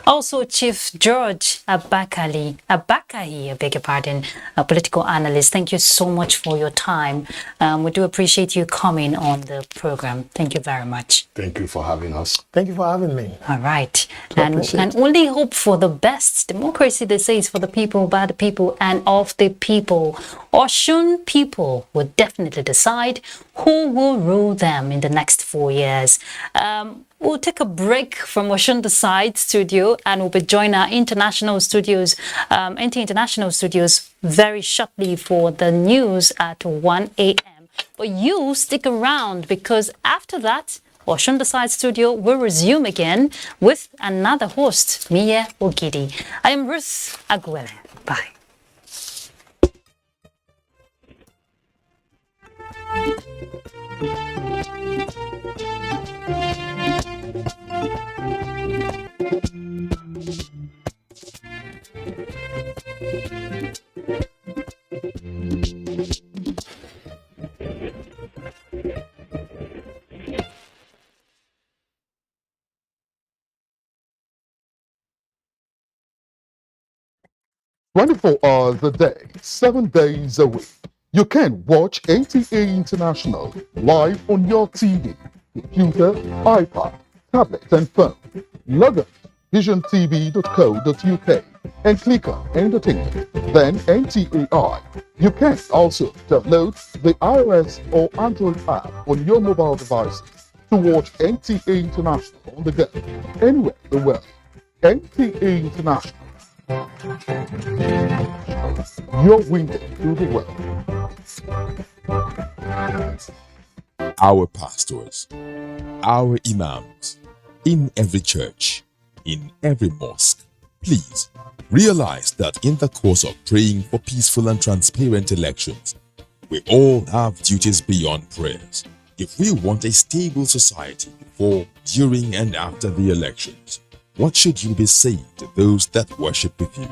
Speaker 10: Also, Chief George Abakahi, I beg your pardon, a political analyst, thank you so much for your time. We do appreciate you coming on the program. Thank you very much.
Speaker 1: Thank you for having us.
Speaker 21: Thank you for having me.
Speaker 10: All right. And we can only hope for the best. Democracy, they say, is for the people, by the people, and of the people. Osun people will definitely decide who will rule them in the next 4 years. We'll take a break from Osun Decide studio and we'll be joining our international studios, NT International Studios, very shortly for the news at 1 a.m. But you stick around because after that, Osun Decide studio will resume again with another host, Mie Ogidi. I am Ruth Aguele. Bye.
Speaker 2: 24 hours a day, 7 days a week. You can watch NTA International live on your TV, computer, iPad, tablet and phone. Log on visiontv.co.uk and click on Entertainment, then NTAI. You can also download the iOS or Android app on your mobile devices to watch NTA International on the go, anywhere in the world. NTA International, your window to the world.
Speaker 9: Our pastors, our imams, in every church, in every mosque, please realize that in the course of praying for peaceful and transparent elections, we all have duties beyond prayers. If we want a stable society before, during, and after the elections, what should you be saying to those that worship with you?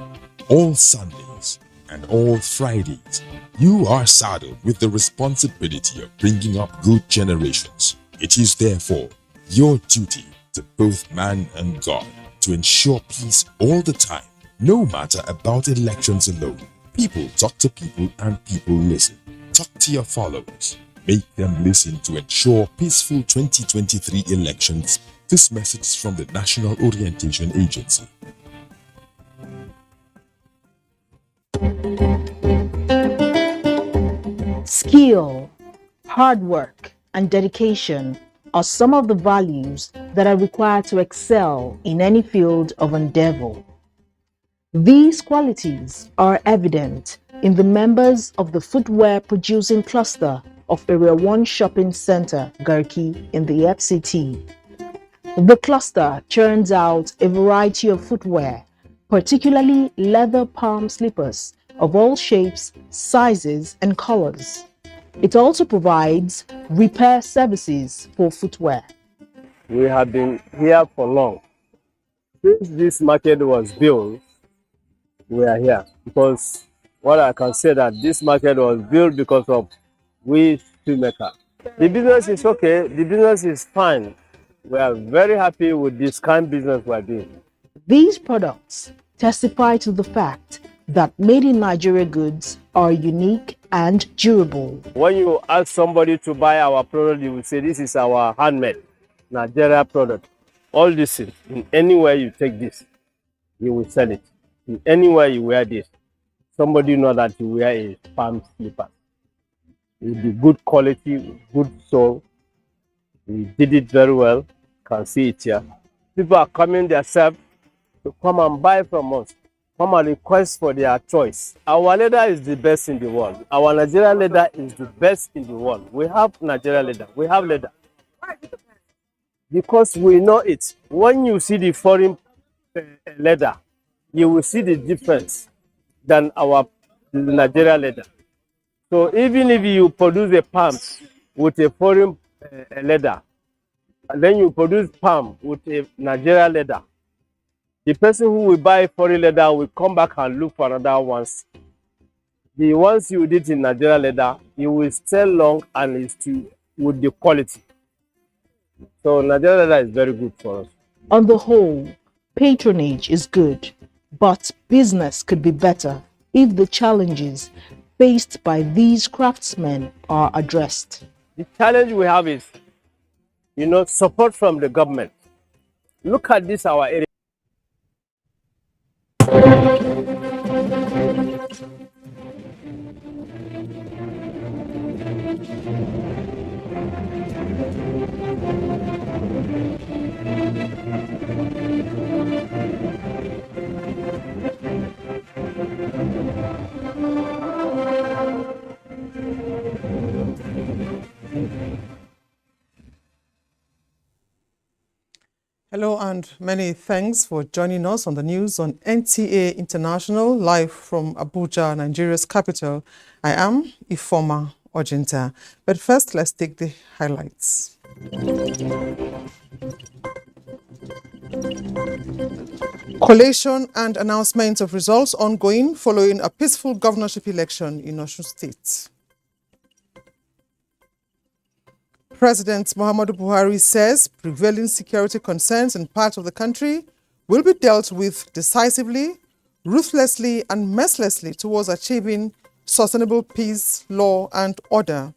Speaker 9: All Sundays and all Fridays, you are saddled with the responsibility of bringing up good generations. It is therefore your duty to both man and God to ensure peace all the time, no matter about elections alone. People talk to people and people listen. Talk to your followers. Make them listen to ensure peaceful 2023 elections. This message from the National Orientation Agency.
Speaker 23: Skill, hard work, and dedication are some of the values that are required to excel in any field of endeavor. These qualities are evident in the members of the footwear producing cluster of Area 1 Shopping Center, Garki, in the FCT. The cluster churns out a variety of footwear, particularly leather palm slippers of all shapes, sizes, and colors. It also provides repair services for footwear.
Speaker 24: We have been here for long. Since this market was built, we are here because what I can say that this market was built because of we shoemaker. The business is okay, the business is fine. We are very happy with this kind of business we are doing.
Speaker 23: These products testify to the fact that made in Nigeria goods are unique and durable.
Speaker 24: When you ask somebody to buy our product, you will say this is our handmade Nigeria product. All this, in anywhere you take this, you will sell it. In anywhere you wear this, somebody know that you wear a palm slipper. It will be good quality, good sole. We did it very well. Can see it here. People are coming themselves to come and buy from us. Come and request for their choice. Our leather is the best in the world. Our Nigerian leather is the best in the world. We have Nigerian leather. We have leather. Because we know it. When you see the foreign leather, you will see the difference than our Nigerian leather. So even if you produce a pants with a foreign leather, and then you produce palm with a Nigerian leather, the person who will buy foreign leather will come back and look for another ones. The ones you did in Nigerian leather, you will sell long and it's still with the quality. So Nigerian leather is very good for us.
Speaker 23: On the whole, patronage is good, but business could be better if the challenges faced by these craftsmen are addressed.
Speaker 24: The challenge we have is, support from the government. Look at this, our area.
Speaker 25: Hello and many thanks for joining us on the news on NTA International, live from Abuja, Nigeria's capital. I am Ifeoma Ojinta. But first, let's take the highlights. Collation and announcement of results ongoing following a peaceful governorship election in Osun State. President Muhammadu Buhari says prevailing security concerns in parts of the country will be dealt with decisively ruthlessly and mercilessly towards achieving sustainable peace, law, and order.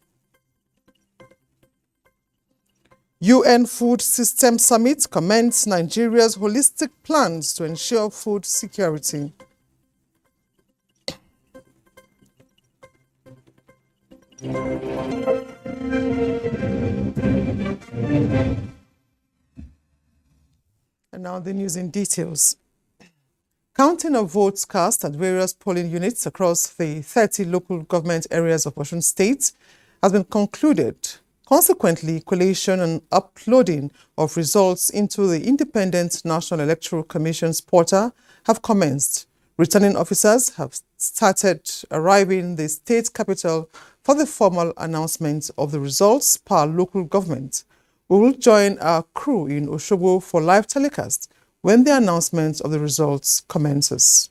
Speaker 25: UN Food System Summit commends Nigeria's holistic plans to ensure food security. And now the news in details. Counting of votes cast at various polling units across the 30 local government areas of Osun State has been concluded. Consequently, collation and uploading of results into the Independent National Electoral Commission's portal have commenced. Returning officers have started arriving in the state capital for the formal announcement of the results per local government. We will join our crew in Osogbo for live telecast when the announcement of the results commences.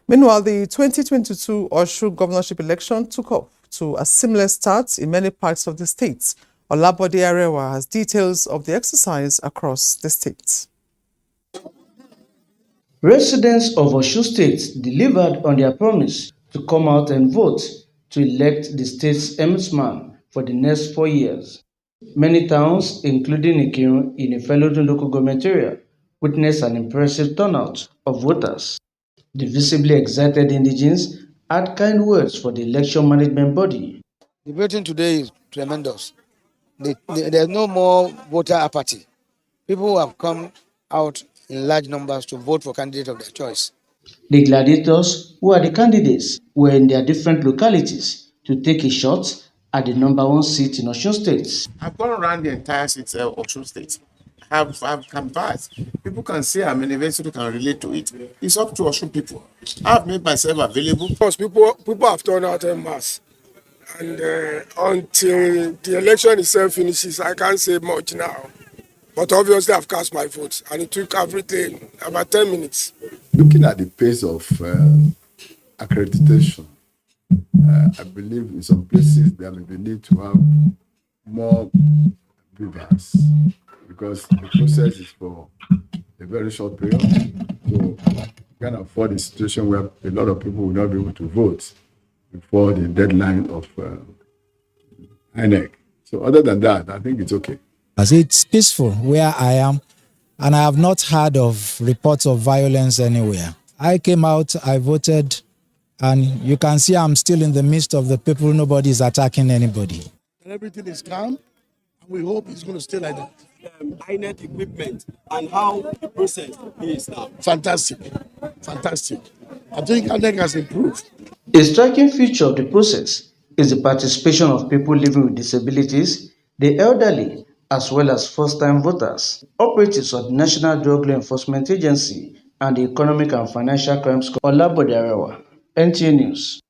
Speaker 25: Meanwhile, the 2022 Osun governorship election took off to a seamless start in many parts of the state. Olabode Arewa has details of the exercise across the state.
Speaker 11: Residents of Osun State delivered on their promise to come out and vote to elect the state's ombudsman for the next 4 years. Many towns, including Ikirun in Ife local government area, witnessed an impressive turnout of voters. The visibly excited indigents had kind words for the election management body.
Speaker 12: The voting today is tremendous. There's no more voter apathy. People have come out in large numbers to vote for candidates of their choice.
Speaker 11: The gladiators, who are the candidates, were in their different localities to take a shot at the #1 seat in Osun State.
Speaker 3: I've gone around the entire city of Osun State. I've canvassed. People can see how many people can relate to it. It's up to Osun people. I've made myself available.
Speaker 13: Because people have turned out en masse. And until the election itself finishes, I can't say much now. But obviously, I've cast my vote, and it took everything about 10 minutes.
Speaker 14: Looking at the pace of accreditation, I believe in some places there may be need to have more viewers because the process is for a very short period. So we can afford a situation where a lot of people will not be able to vote before the deadline of INEC. So other than that, I think it's okay.
Speaker 15: As it's peaceful where I am, and I have not heard of reports of violence anywhere. I came out, I voted, and you can see I'm still in the midst of the people. Nobody is attacking anybody.
Speaker 17: And everything is calm, and we hope it's going to stay like that.
Speaker 22: INEC equipment and how the process is now.
Speaker 17: Fantastic, fantastic. I think INEC has improved.
Speaker 11: A striking feature of the process is the participation of people living with disabilities, the elderly, as well as first-time voters. Operatives of the National Drug Law Enforcement Agency and the Economic and Financial Crimes Olabode Arewa, NTA News.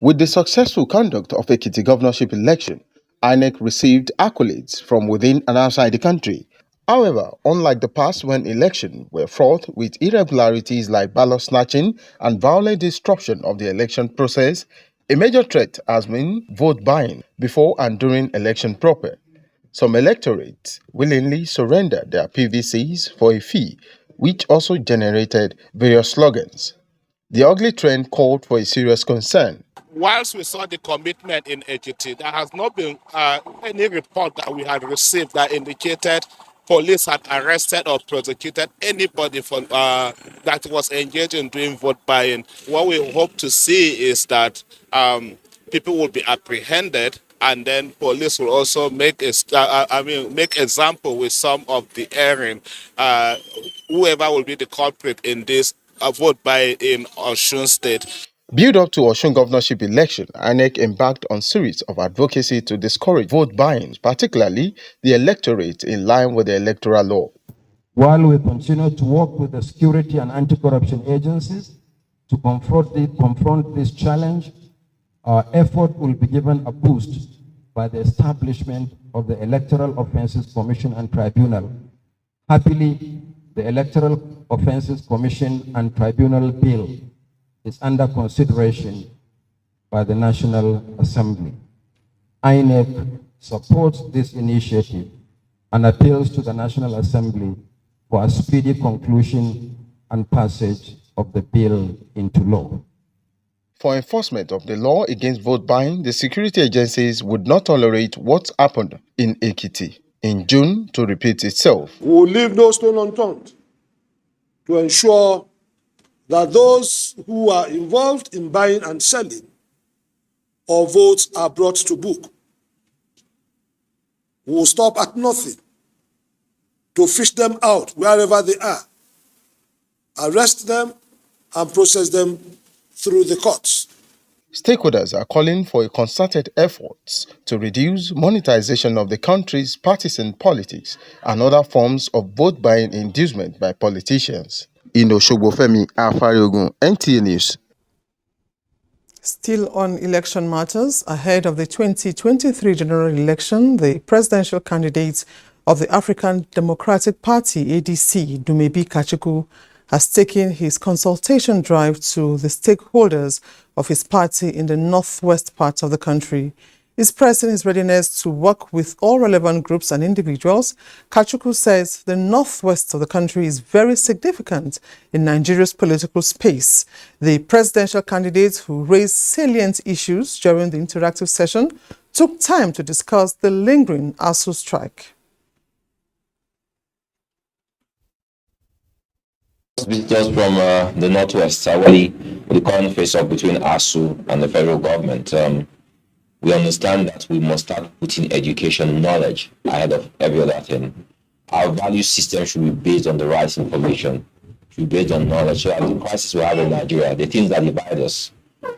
Speaker 18: With the successful conduct of Ekiti governorship election, INEC received accolades from within and outside the country. However, unlike the past when elections were fraught with irregularities like ballot snatching and violent disruption of the election process, a major threat has been vote buying before and during election proper. Some electorates willingly surrendered their PVCs for a fee, which also generated various slogans. The ugly trend called for a serious concern.
Speaker 19: Whilst we saw the commitment in Ekiti, there has not been any report that we had received that indicated police had arrested or prosecuted anybody for, that was engaged in doing vote buying. What we hope to see is that people will be apprehended, and then police will also make example with some of the erring. Whoever will be the culprit in this vote buying in Osun State.
Speaker 18: Build up to Osun governorship election, INEC embarked on series of advocacy to discourage vote buying, particularly the electorate in line with the electoral law.
Speaker 20: While we continue to work with the security and anti-corruption agencies to confront this challenge, our effort will be given a boost by the establishment of the Electoral Offences Commission and Tribunal. Happily, the Electoral Offences Commission and Tribunal Bill is under consideration by the National Assembly. INEC supports this initiative and appeals to the National Assembly for a speedy conclusion and passage of the bill into law.
Speaker 18: For enforcement of the law against vote buying, the security agencies would not tolerate what happened in Ekiti in June to repeat itself.
Speaker 4: We will leave no stone unturned to ensure that those who are involved in buying and selling of votes are brought to book. We will stop at nothing to fish them out wherever they are, arrest them, and process them through the courts.
Speaker 18: Stakeholders are calling for a concerted effort to reduce monetization of the country's partisan politics and other forms of vote-buying inducement by politicians. In Oshogbo-Femi Afariogun, NTA News.
Speaker 25: Still on election matters, ahead of the 2023 general election, the presidential candidate of the African Democratic Party, ADC, Dumebi Kachukwu, has taken his consultation drive to the stakeholders of his party in the northwest part of the country. Expressing his readiness to work with all relevant groups and individuals, Kachukwu says the northwest of the country is very significant in Nigeria's political space. The presidential candidate, who raised salient issues during the interactive session, took time to discuss the lingering ASUU strike.
Speaker 5: Visitors from the northwest are really the current face-off between ASUU and the federal government. We understand that we must start putting education knowledge ahead of every other thing. Our value system should be based on the right information, should be based on knowledge. So the crisis we have in Nigeria, the things that divide us,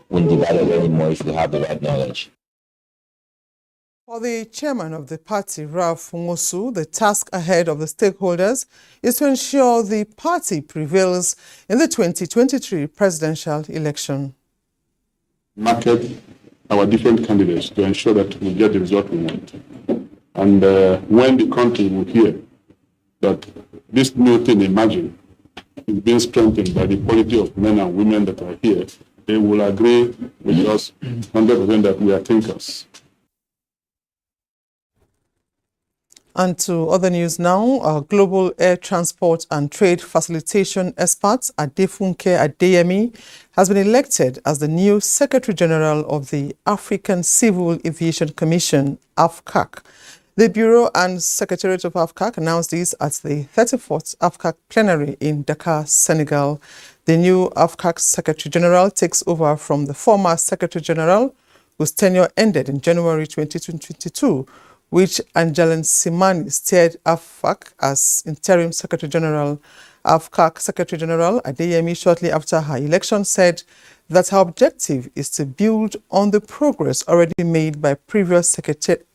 Speaker 5: won't divide us anymore if we have the right knowledge.
Speaker 25: For the chairman of the party, Ralph Nwosu, the task ahead of the stakeholders is to ensure the party prevails in the 2023 presidential election.
Speaker 7: Market our different candidates to ensure that we get the result we want. And when the country will hear that this new thing emerging is being strengthened by the quality of men and women that are here, they will agree with us 100% that we are thinkers.
Speaker 25: And to other news now, our global air transport and trade facilitation expert, Adefunke Adeyemi, has been elected as the new Secretary General of the African Civil Aviation Commission, AFCAC. The Bureau and Secretariat of AFCAC announced this at the 34th AFCAC plenary in Dakar, Senegal. The new AFCAC Secretary General takes over from the former Secretary General, whose tenure ended in January 2022, which Angeline Simani steered AFCAC as Interim Secretary General. AFCAC Secretary General Adeyemi, shortly after her election, said that her objective is to build on the progress already made by previous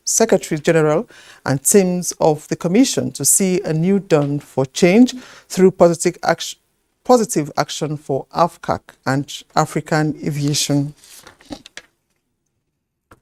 Speaker 25: Secretary General and teams of the Commission to see a new dawn for change through positive action for AFCAC and African aviation.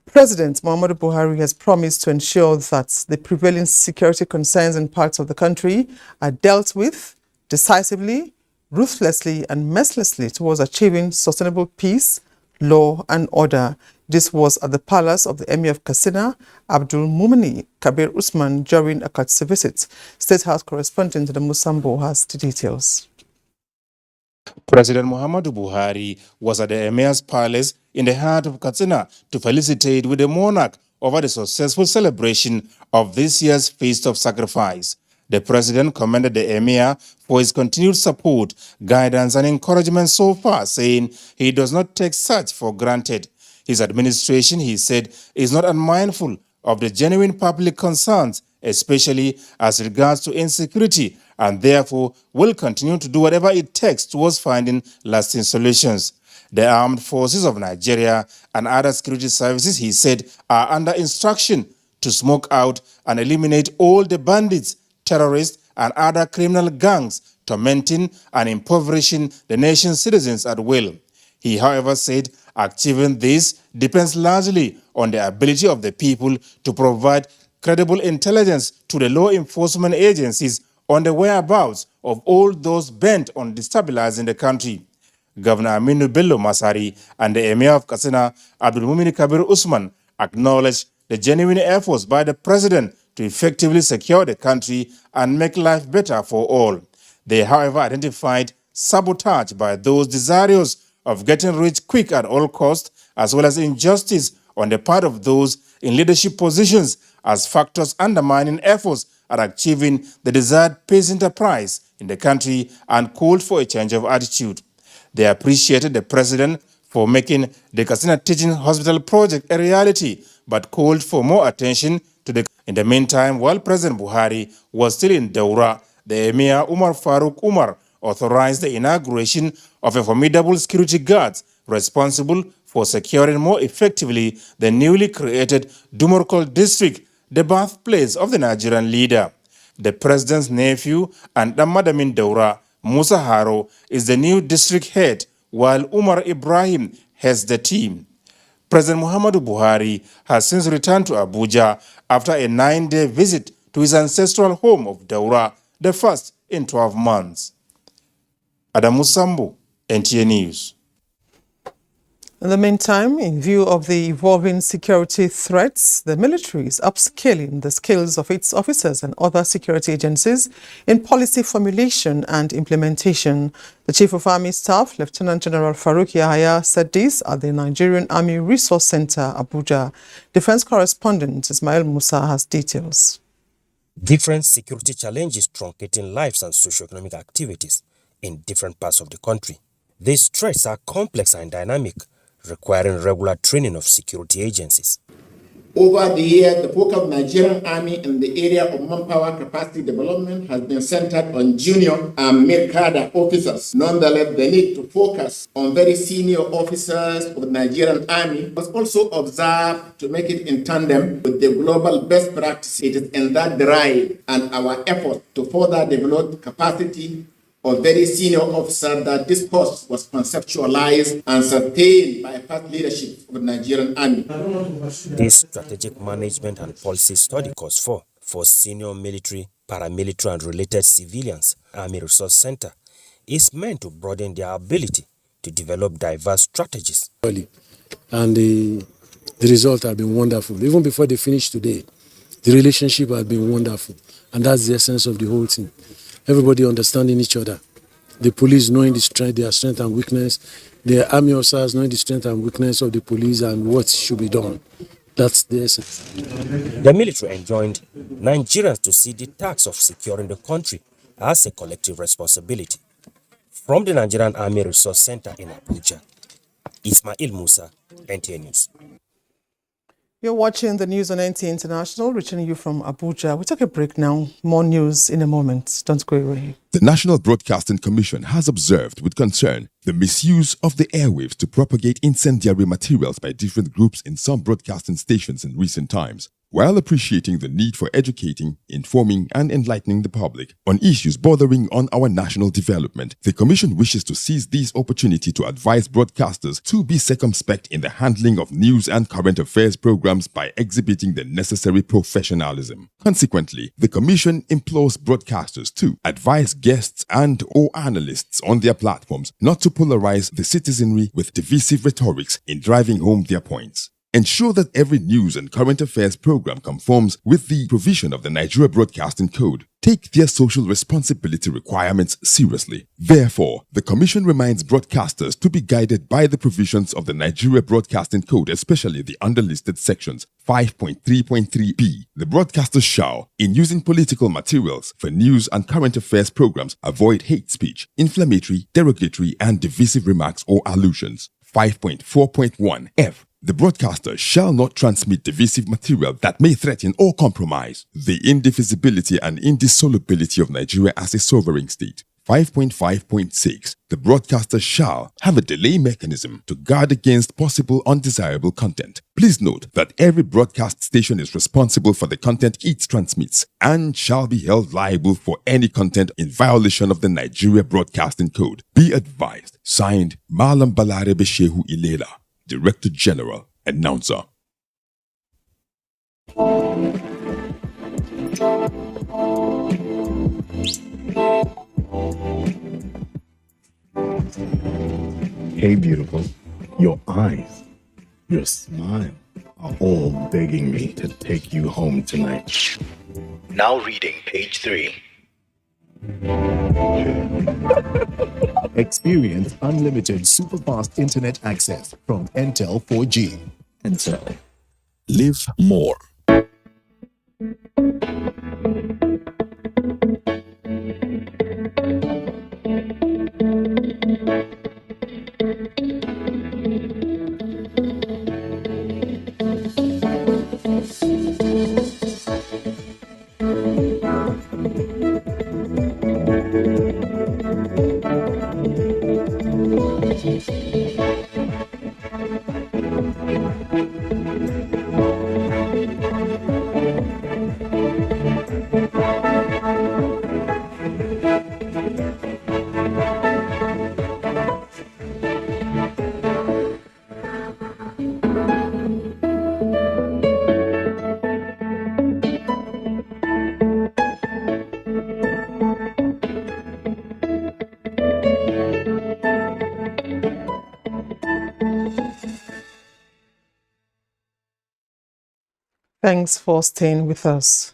Speaker 25: President Muhammadu Buhari has promised to ensure that the prevailing security concerns in parts of the country are dealt with decisively, ruthlessly, and mercilessly towards achieving sustainable peace, law, and order. This was at the palace of the Emir of Katsina, Abdul Mumini Kabir Usman, during a courtesy visit. State House correspondent the Musambo has the details.
Speaker 8: President Muhammadu Buhari was at the Emir's palace in the heart of Katsina to felicitate with the monarch over the successful celebration of this year's Feast of Sacrifice. The president commended the Emir for his continued support, guidance, and encouragement so far, saying he does not take such for granted. His administration, he said, is not unmindful of the genuine public concerns, especially as regards to insecurity, and therefore will continue to do whatever it takes towards finding lasting solutions. The armed forces of Nigeria and other security services, he said, are under instruction to smoke out and eliminate all the bandits, terrorists, and other criminal gangs tormenting and impoverishing the nation's citizens at will. He, however, said achieving this depends largely on the ability of the people to provide credible intelligence to the law enforcement agencies on the whereabouts of all those bent on destabilizing the country. Governor Aminu Bello Masari and the Emir of Katsina, Abdul Mumini Kabir Usman, acknowledged the genuine efforts by the president to effectively secure the country and make life better for all. They, however, identified sabotage by those desirous of getting rich quick at all costs, as well as injustice on the part of those in leadership positions as factors undermining efforts at achieving the desired peace enterprise in the country, and called for a change of attitude. They appreciated the president for making the Katsina Teaching Hospital project a reality, but called for more attention to the. In the meantime, while President Buhari was still in Daura, the Emir Umar Faruk Umar authorized the inauguration of a formidable security guards responsible for securing more effectively the newly created Dumorkol district, the birthplace of the Nigerian leader. The president's nephew and Damadamin Daura, Musa Haro, is the new district head, while Umar Ibrahim heads the team. President Muhammadu Buhari has since returned to Abuja after a 9-day visit to his ancestral home of Daura, the first in 12 months. Adamu Sambu, NTA News.
Speaker 25: In the meantime, in view of the evolving security threats, the military is upscaling the skills of its officers and other security agencies in policy formulation and implementation. The Chief of Army Staff, Lieutenant General Farouk Yahaya, said this at the Nigerian Army Resource Center, Abuja. Defense correspondent Ismail Musa has details.
Speaker 1: Different security challenges truncating lives and socio-economic activities in different parts of the country. These threats are complex and dynamic, requiring regular training of security agencies.
Speaker 6: Over the years, the focus of the Nigerian Army in the area of manpower capacity development has been centered on junior and mid-cadre officers. Nonetheless, the need to focus on very senior officers of the Nigerian Army was also observed to make it in tandem with the global best practice. It is in that drive and our effort to further develop capacity of very senior officers that this course was conceptualized and sustained by past leadership of the Nigerian Army.
Speaker 1: This strategic management and policy study course for senior military, paramilitary and related civilians, Army Resource Center, is meant to broaden their ability to develop diverse strategies.
Speaker 10: And the results have been wonderful. Even before they finish today, the relationship has been wonderful. And that's the essence of the whole thing. Everybody understanding each other. The police knowing their strength and weakness. The army officers knowing the strength and weakness of the police and what should be done. That's the essence.
Speaker 1: The military enjoined Nigerians to see the task of securing the country as a collective responsibility. From the Nigerian Army Resource Center in Abuja, Ismail Musa, NTA News.
Speaker 25: You're watching the news on NTA International, reaching you from Abuja. We take a break now. More news in a moment. Don't go away.
Speaker 9: The National Broadcasting Commission has observed with concern the misuse of the airwaves to propagate incendiary materials by different groups in some broadcasting stations in recent times. While appreciating the need for educating, informing and enlightening the public on issues bordering on our national development, the Commission wishes to seize this opportunity to advise broadcasters to be circumspect in the handling of news and current affairs programs by exhibiting the necessary professionalism. Consequently, the Commission implores broadcasters to advise guests and/or analysts on their platforms not to polarize the citizenry with divisive rhetorics in driving home their points. Ensure that every news and current affairs program conforms with the provision of the Nigeria Broadcasting Code. Take their social responsibility requirements seriously. Therefore, the Commission reminds broadcasters to be guided by the provisions of the Nigeria Broadcasting Code, especially the underlisted sections 5.3.3b. The broadcasters shall, in using political materials for news and current affairs programs, avoid hate speech, inflammatory, derogatory, and divisive remarks or allusions. 5.4.1f. The broadcaster shall not transmit divisive material that may threaten or compromise the indivisibility and indissolubility of Nigeria as a sovereign state. 5.5.6. The broadcaster shall have a delay mechanism to guard against possible undesirable content. Please note that every broadcast station is responsible for the content it transmits and shall be held liable for any content in violation of the Nigeria Broadcasting Code. Be advised. Signed, Malam Balarebe Shehu Ilela, Director General, Announcer.
Speaker 16: Hey, beautiful. Your eyes, your smile
Speaker 2: are all begging me to take you home tonight.
Speaker 16: Now reading page 3.
Speaker 2: Experience unlimited superfast internet access from Entel 4G. Entel. Live more.
Speaker 25: Thanks for staying with us.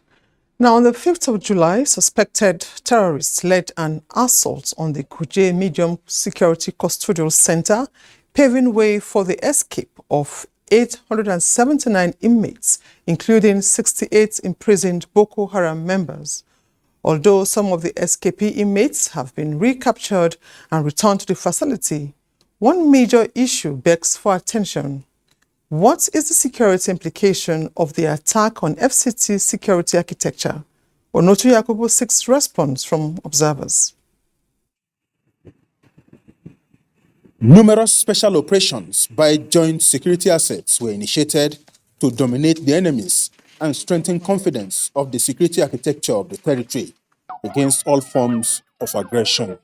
Speaker 25: Now, on the 5th of July, suspected terrorists led an assault on the Kuje Medium Security Custodial Center, paving way for the escape of 879 inmates, including 68 imprisoned Boko Haram members. Although some of the escapee inmates have been recaptured and returned to the facility, one major issue begs for attention. What is the security implication of the attack on FCT security architecture? Onotu Yakubu seeks response from observers.
Speaker 21: Numerous special operations by joint security assets were initiated to dominate the enemies and strengthen confidence of the security architecture of the territory against all forms of aggression.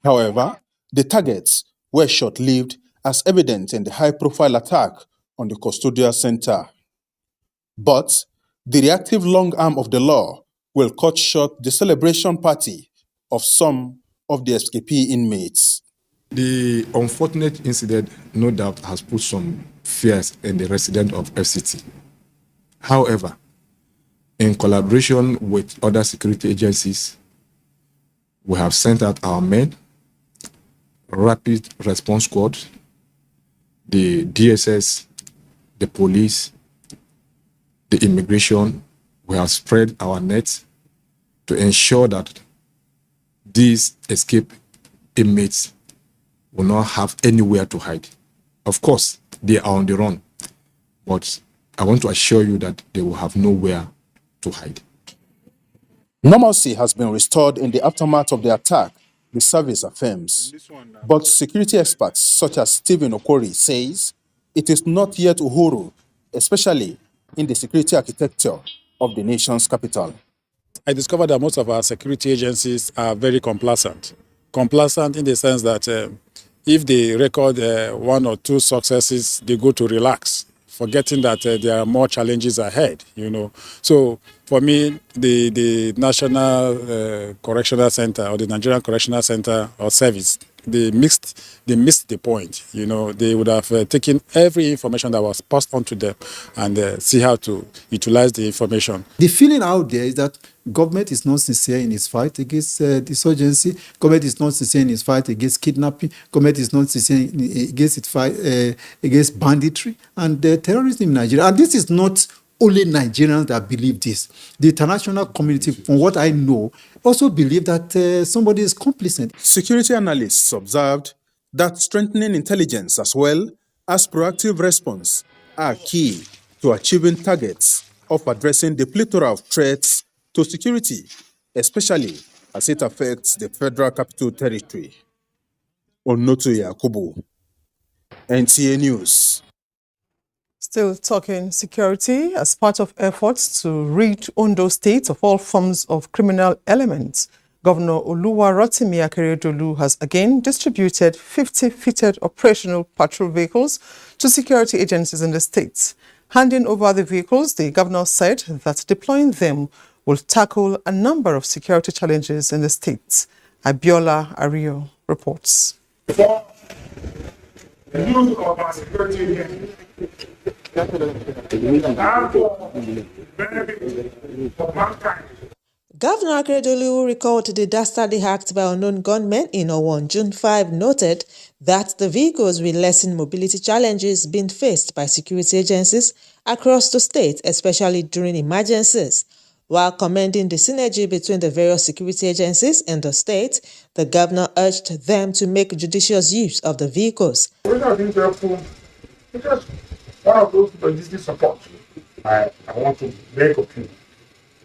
Speaker 21: However, the targets were short-lived, as evident in the high-profile attack on the custodial center. But the reactive long arm of the law will cut short the celebration party of some of the escapee inmates.
Speaker 23: The unfortunate incident, no doubt, has put some fears in the residents of FCT. However, in collaboration with other security agencies, we have sent out our men, rapid response squad, the DSS, the police, the immigration. We have spread our nets to ensure that these escaped inmates will not have anywhere to hide. Of course, they are on the run, but I want to assure you that they will have nowhere to hide.
Speaker 21: Normalcy has been restored in the aftermath of the attack, the service affirms. But security experts such as Stephen Okori says it is not yet uhuru, especially in the security architecture of the nation's capital.
Speaker 24: I discovered that most of our security agencies are very complacent. Complacent in the sense that if they record one or two successes, they go to relax, forgetting that there are more challenges ahead, So for me, the National Correctional Center or the Nigerian Correctional Center or Service, they missed the point. They would have taken every information that was passed on to them and see how to utilize the information.
Speaker 26: The feeling out there is that government is not sincere in its fight against insurgency. Government is not sincere in its fight against kidnapping. Government is not sincere against its fight against banditry and terrorism in Nigeria. And this is not only Nigerians that believe this. The international community, from what I know, also believe that somebody is complicit.
Speaker 21: Security analysts observed that strengthening intelligence as well as proactive response are key to achieving targets of addressing the plethora of threats to security, especially as it affects the Federal Capital Territory. Onotu Yakubu, NTA News.
Speaker 25: Still talking security, as part of efforts to rid Ondo State of all forms of criminal elements, Governor Oluwarotimi Akeredolu has again distributed 50 fitted operational patrol vehicles to security agencies in the state. Handing over the vehicles, the governor said that deploying them will tackle a number of security challenges in the state. Abiola Ario reports.
Speaker 27: For the use of our security
Speaker 25: Governor Akeredolu recalled the dastardly act by unknown gunmen in Owo on June 5 noted that the vehicles will lessen mobility challenges being faced by security agencies across the state, especially during emergencies. While commending the synergy between the various security agencies in the state, the governor urged them to make judicious use of the vehicles.
Speaker 3: One of those logistic support I want to make of you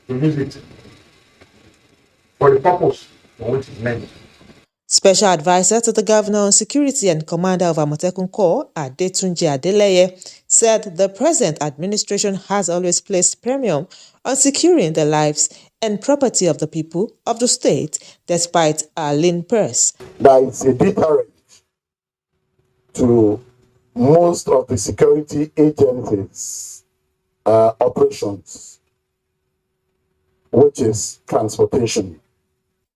Speaker 3: to use it for the purpose for which it's meant.
Speaker 25: Special advisor to the governor on security and commander of Amotekun Corps, Adetunji Adeleye, said the present administration has always placed premium on securing the lives and property of the people of the state, despite our lean purse.
Speaker 12: That is a deterrent to most of the security agencies' operations, which is transportation.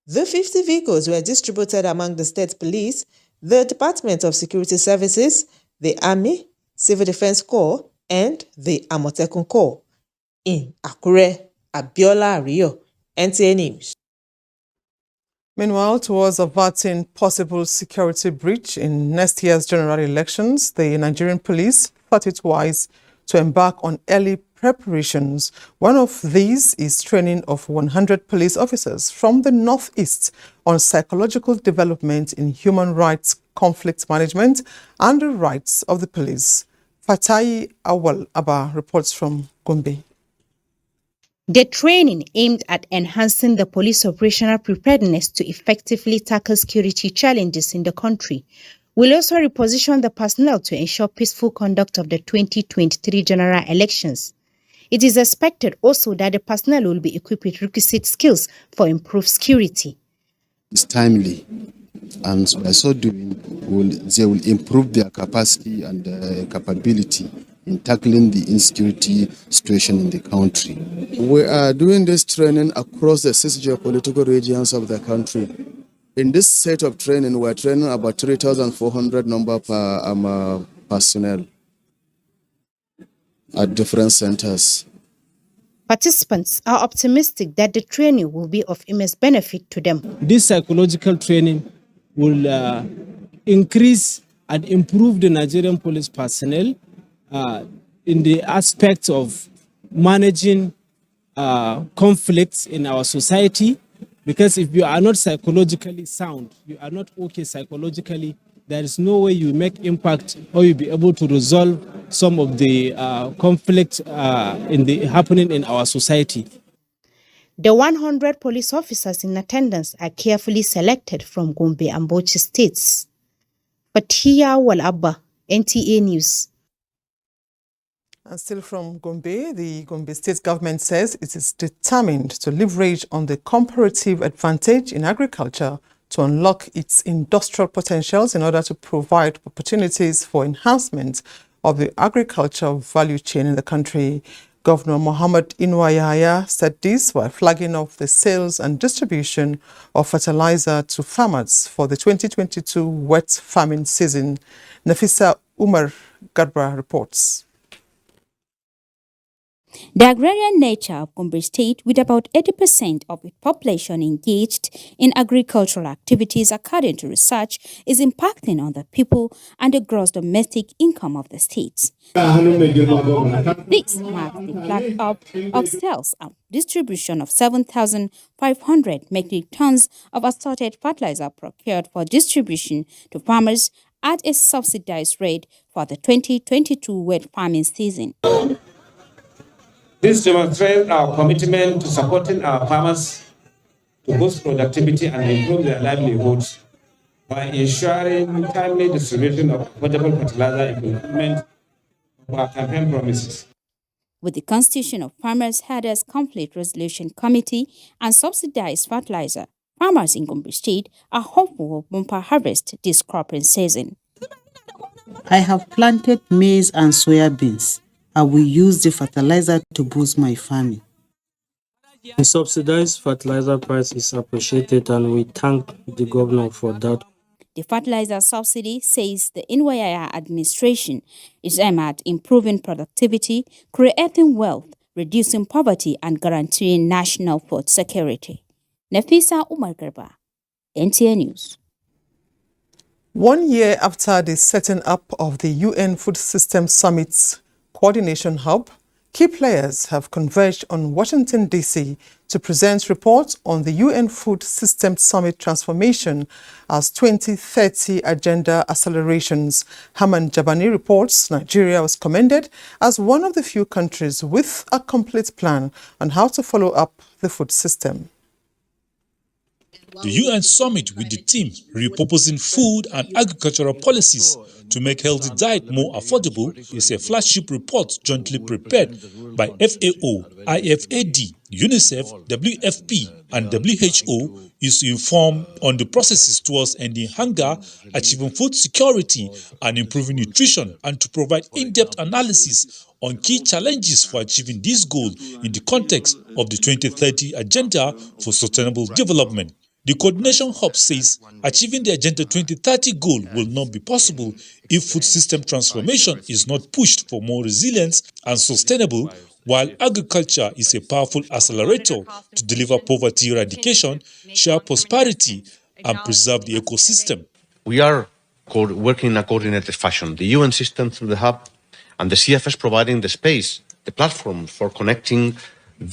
Speaker 25: The 50 vehicles were distributed among the state police, the Department of Security Services, the Army, Civil Defense Corps, and the Amotekun Corps. In Akure, Abiola Rio, NTA News. Meanwhile, towards averting possible security breach in next year's general elections, the Nigerian police thought it wise to embark on early preparations. One of these is training of 100 police officers from the Northeast on psychological development in human rights, conflict management, and the rights of the police. Fatai Awal Abba reports from Gombe.
Speaker 13: The training aimed at enhancing the police operational preparedness to effectively tackle security challenges in the country will also reposition the personnel to ensure peaceful conduct of the 2023 general elections. It is expected also that the personnel will be equipped with requisite skills for improved security.
Speaker 14: It's timely, and by so doing, they will improve their capacity and capability in tackling the insecurity situation in the country. We are doing this training across the 6 geopolitical regions of the country. In this set of training, we are training about 3,400 number per personnel at different centers.
Speaker 13: Participants are optimistic that the training will be of immense benefit to them.
Speaker 15: This psychological training will increase and improve the Nigerian police personnel in the aspect of managing conflicts in our society. Because if you are not psychologically sound, you are not okay psychologically, there is no way you make impact or you'll be able to resolve some of the conflicts happening in our society.
Speaker 13: The 100 police officers in attendance are carefully selected from Gombe and Bauchi states. Fatia Walabba, NTA News.
Speaker 25: And still from Gombe, the Gombe State government says it is determined to leverage on the comparative advantage in agriculture to unlock its industrial potentials in order to provide opportunities for enhancement of the agricultural value chain in the country. Governor Mohammed Inuwa said this while flagging off the sales and distribution of fertilizer to farmers for the 2022 wet farming season. Nafisa Umar Gadra reports.
Speaker 22: The agrarian nature of Gombe State, with about 80% of its population engaged in agricultural activities according to research, is impacting on the people and the gross domestic income of the state. This marks the flag up of sales and distribution of 7,500 metric tons of assorted fertilizer procured for distribution to farmers at a subsidized rate for the 2022 wet farming season.
Speaker 27: This demonstrates our commitment to supporting our farmers to boost productivity and improve their livelihoods by ensuring timely distribution of affordable fertilizer equipment of our campaign promises.
Speaker 22: With the constitution of Farmers Herders Conflict Resolution Committee and subsidized fertilizer, farmers in Gombe State are hopeful of bumper harvest this cropping season.
Speaker 28: I have planted maize and soya beans. I will use the fertilizer to boost my farming.
Speaker 29: The subsidized fertilizer price is appreciated and we thank the governor for that.
Speaker 22: The fertilizer subsidy, says the NYIA administration, is aimed at improving productivity, creating wealth, reducing poverty, and guaranteeing national food security. Nafisa Umar Garba, NTA News.
Speaker 25: 1 year after the setting up of the UN Food System Summit's Coordination Hub, key players have converged on Washington, D.C. to present reports on the UN Food System Summit transformation as 2030 agenda accelerations. Haman Jabani reports Nigeria was commended as one of the few countries with a complete plan on how to follow up the food system.
Speaker 4: The UN summit with the theme Repurposing Food and Agricultural Policies to Make Healthy Diet More Affordable is a flagship report jointly prepared by FAO, IFAD, UNICEF, WFP, and WHO is to inform on the processes towards ending hunger, achieving food security, and improving nutrition, and to provide in-depth analysis on key challenges for achieving this goal in the context of the 2030 Agenda for Sustainable Development. The Coordination Hub says achieving the Agenda 2030 goal will not be possible if food system transformation is not pushed for more resilience and sustainable, while agriculture is a powerful accelerator to deliver poverty eradication, share prosperity, and preserve the ecosystem.
Speaker 5: We are working in a coordinated fashion. The UN system through the hub and the CFS providing the space, the platform for connecting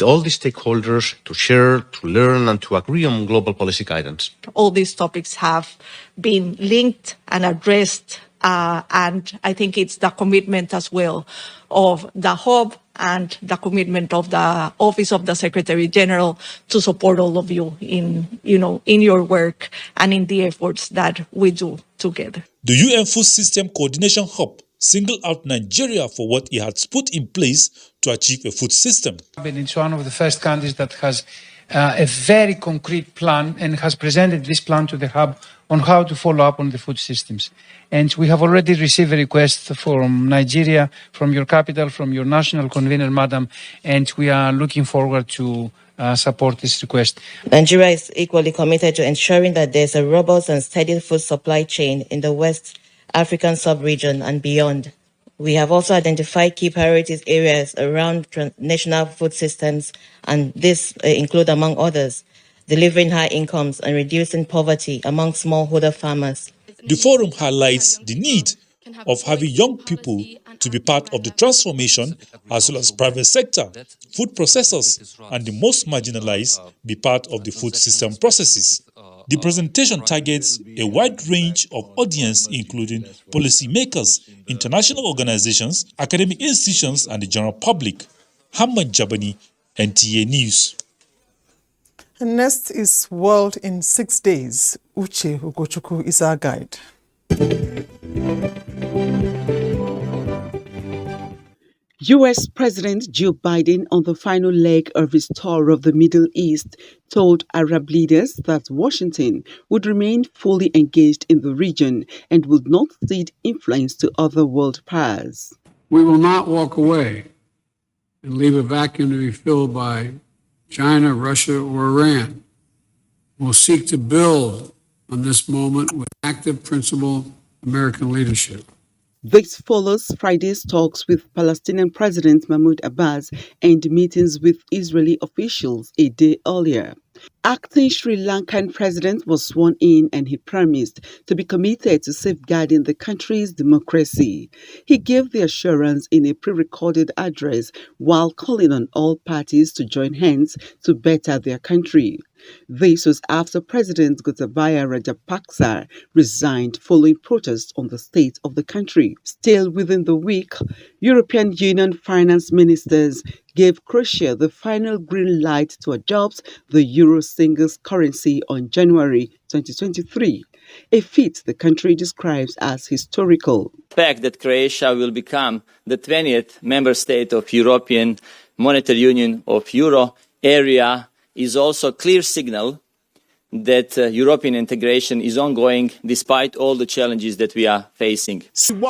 Speaker 5: all the stakeholders to share, to learn, and to agree on global policy guidance.
Speaker 7: All these topics have been linked and addressed, and I think it's the commitment as well of the hub and the commitment of the Office of the Secretary General to support all of you in your work and in the efforts that we do together.
Speaker 4: The UN Food System Coordination Hub singled out Nigeria for what it has put in place to achieve a food system.
Speaker 11: It's one of the first countries that has a very concrete plan and has presented this plan to the hub on how to follow up on the food systems. And we have already received a request from Nigeria, from your capital, from your national convener, madam, and we are looking forward to support this request.
Speaker 17: Nigeria is equally committed to ensuring that there's a robust and steady food supply chain in the West African sub-region and beyond. We have also identified key priorities areas around national food systems, and this include, among others, delivering high incomes and reducing poverty among smallholder farmers.
Speaker 4: The forum highlights the need of having young people to be part of the transformation, as well as private sector, food processors, and the most marginalized be part of the food system processes. The presentation targets a wide range of audience, including policymakers, international organizations, academic institutions, and the general public. Hamad Jabani, NTA News.
Speaker 25: And next is World in 6 Days. Uche Ugochukwu is our guide.
Speaker 18: U.S. President Joe Biden, on the final leg of his tour of the Middle East, told Arab leaders that Washington would remain fully engaged in the region and would not cede influence to other world powers.
Speaker 19: We will not walk away and leave a vacuum to be filled by China, Russia, or Iran. We'll seek to build on this moment with active, principled American leadership.
Speaker 18: This follows Friday's talks with Palestinian President Mahmoud Abbas and meetings with Israeli officials a day earlier. Acting Sri Lankan president was sworn in and he promised to be committed to safeguarding the country's democracy. He gave the assurance in a pre-recorded address while calling on all parties to join hands to better their country. This was after President Gotabaya Rajapaksa resigned following protests on the state of the country. Still within the week, European Union finance ministers gave Croatia the final green light to adopt the euro singles currency on January 2023, a feat the country describes as historical.
Speaker 20: The fact that Croatia will become the 20th member state of European Monetary Union of Euro area is also a clear signal that European integration is ongoing despite all the challenges that we are facing.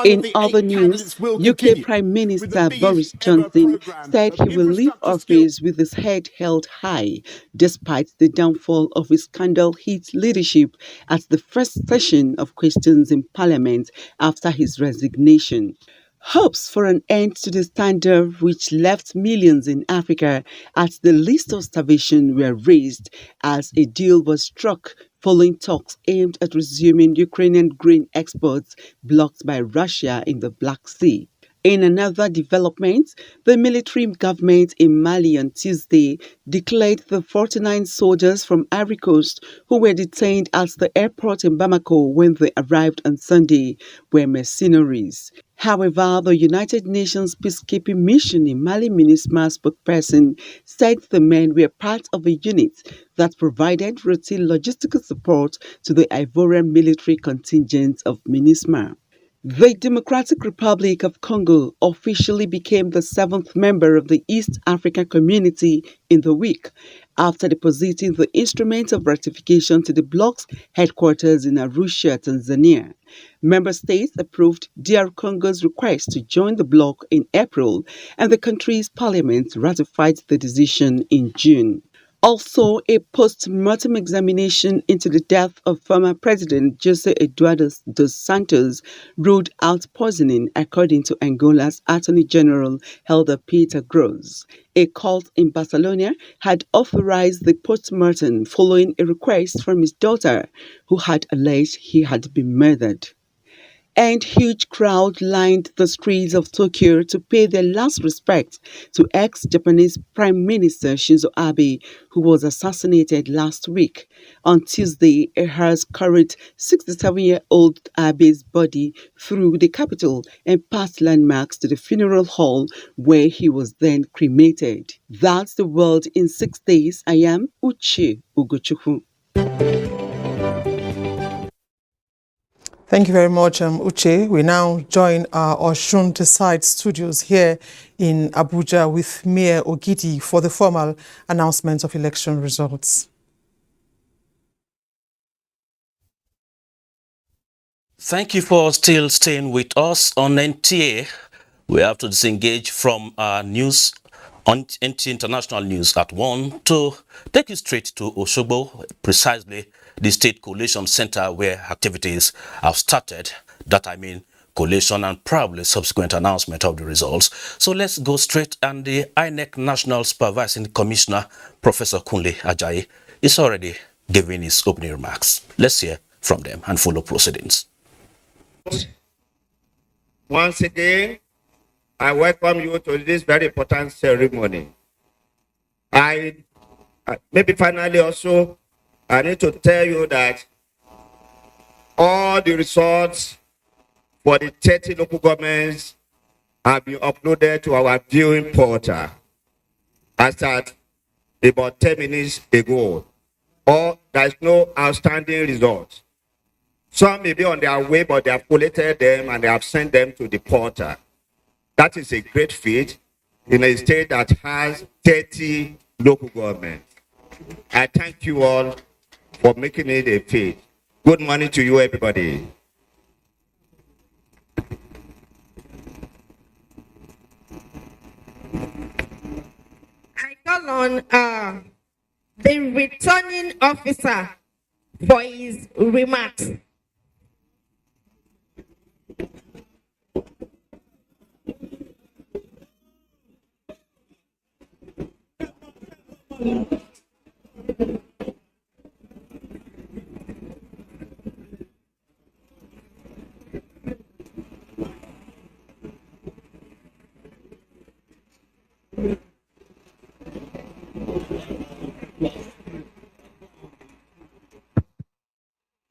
Speaker 18: In other news, UK Prime Minister Boris Johnson said he will leave office with his head held high, despite the downfall of his scandal-hit leadership at the first session of questions in Parliament after his resignation. Hopes for an end to the standoff, which left millions in Africa at the list of starvation, were raised as a deal was struck following talks aimed at resuming Ukrainian grain exports blocked by Russia in the Black Sea. In another development, the military government in Mali on Tuesday declared the 49 soldiers from Ivory Coast who were detained at the airport in Bamako when they arrived on Sunday were mercenaries. However, the United Nations peacekeeping mission in Mali MINUSMA spokesperson said the men were part of a unit that provided routine logistical support to the Ivorian military contingent of MINUSMA. The Democratic Republic of Congo officially became the 7th member of the East African Community in the week, after depositing the instrument of ratification to the bloc's headquarters in Arusha, Tanzania. Member states approved DR Congo's request to join the bloc in April, and the country's parliament ratified the decision in June. Also, a post-mortem examination into the death of former President Jose Eduardo dos Santos ruled out poisoning, according to Angola's Attorney General Helder Peter Gross. A court in Barcelona had authorized the post-mortem following a request from his daughter, who had alleged he had been murdered. And huge crowd lined the streets of Tokyo to pay their last respect to ex-Japanese Prime Minister Shinzo Abe, who was assassinated last week. On Tuesday, a hearse carried 67-year-old Abe's body through the capital and past landmarks to the funeral hall where he was then cremated. That's the world in 6 days. I am Uche Ugochukwu.
Speaker 25: Thank you very much, Uche. We now join our Osun Side studios here in Abuja with Mayor Ogidi for the formal announcement of election results.
Speaker 1: Thank you for still staying with us on NTA. We have to disengage from our news on NTA International News at 1 to take you straight to Osogbo, precisely the State Coalition Center where activities have started. That I mean collation and probably subsequent announcement of the results. So let's go straight, and the INEC National Supervising Commissioner, Professor Kunle Ajayi, is already giving his opening remarks. Let's hear from them and follow proceedings.
Speaker 2: Once again, I welcome you to this very important ceremony. Maybe finally also, I need to tell you that all the results for the 30 local governments have been uploaded to our viewing portal. I started about 10 minutes ago. Or there's no outstanding results. Some may be on their way, but they have collated them and they have sent them to the portal. That is a great feat in a state that has 30 local governments. I thank you all for making it a feat. Good morning to you, everybody.
Speaker 6: I call on the returning officer for his remarks.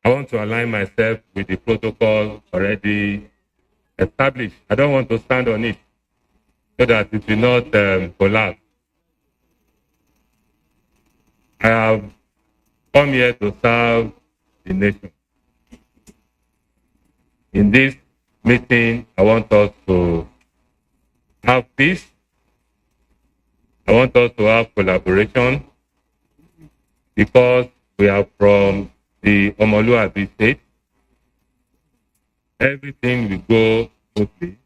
Speaker 8: I want to align myself with the protocol already established. I don't want to stand on it so that it will not collapse. I have come here to serve the nation. In this meeting, I want us to have peace. I want us to have collaboration, because We are from the Omoluabi state. Everything will go smoothly.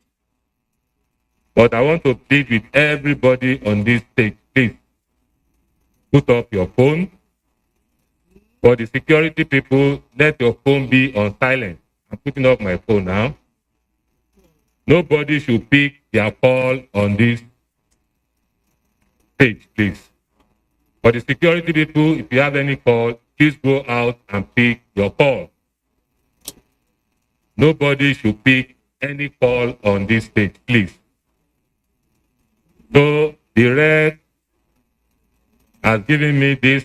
Speaker 8: But I want to plead with everybody on this stage, please put up your phone. For the security people, let your phone be on silent. I'm putting up my phone now. Nobody should pick their call on this page, please. For the security people, if you have any call, please go out and pick your call. Nobody should pick any call on this page, please. So the red has given me this,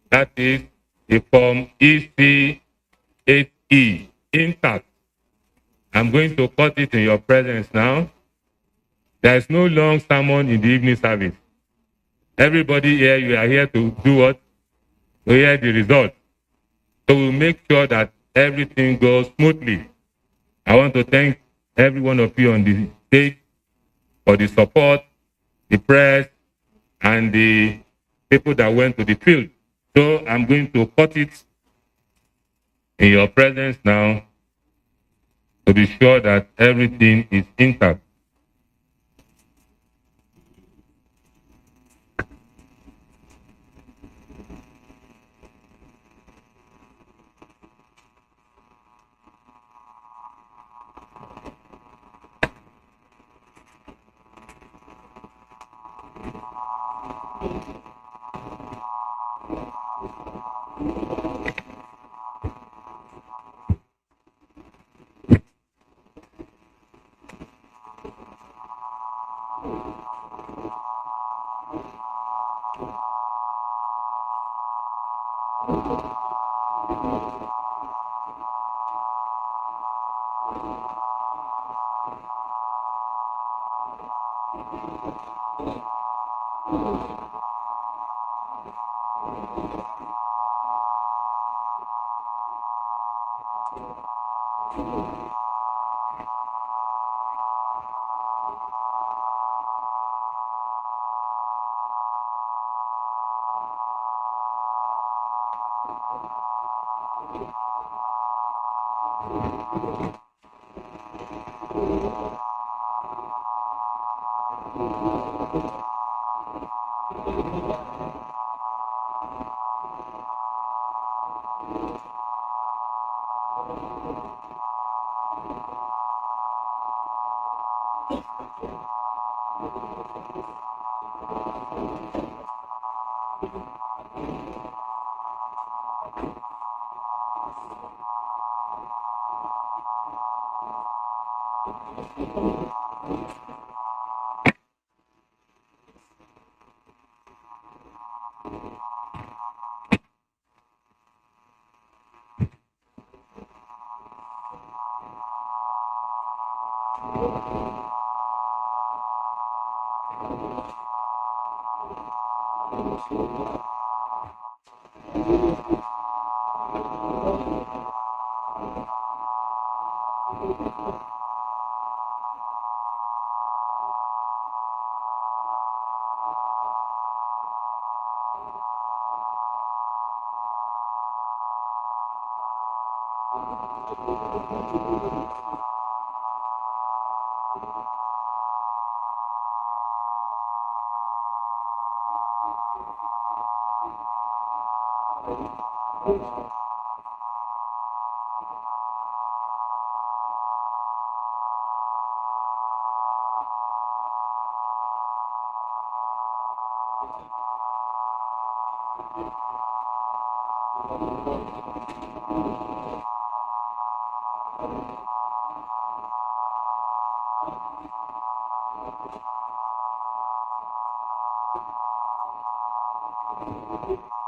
Speaker 8: that is the form EC8E, intact. I'm going to cut it in your presence now. There is no long sermon in the evening service. Everybody here, you are here to do what? To hear the result. So we'll make sure that everything goes smoothly. I want to thank every one of you on the stage for the support, the press, and the people that went to the field. So I'm going to cut it in your presence now to be sure that everything is intact.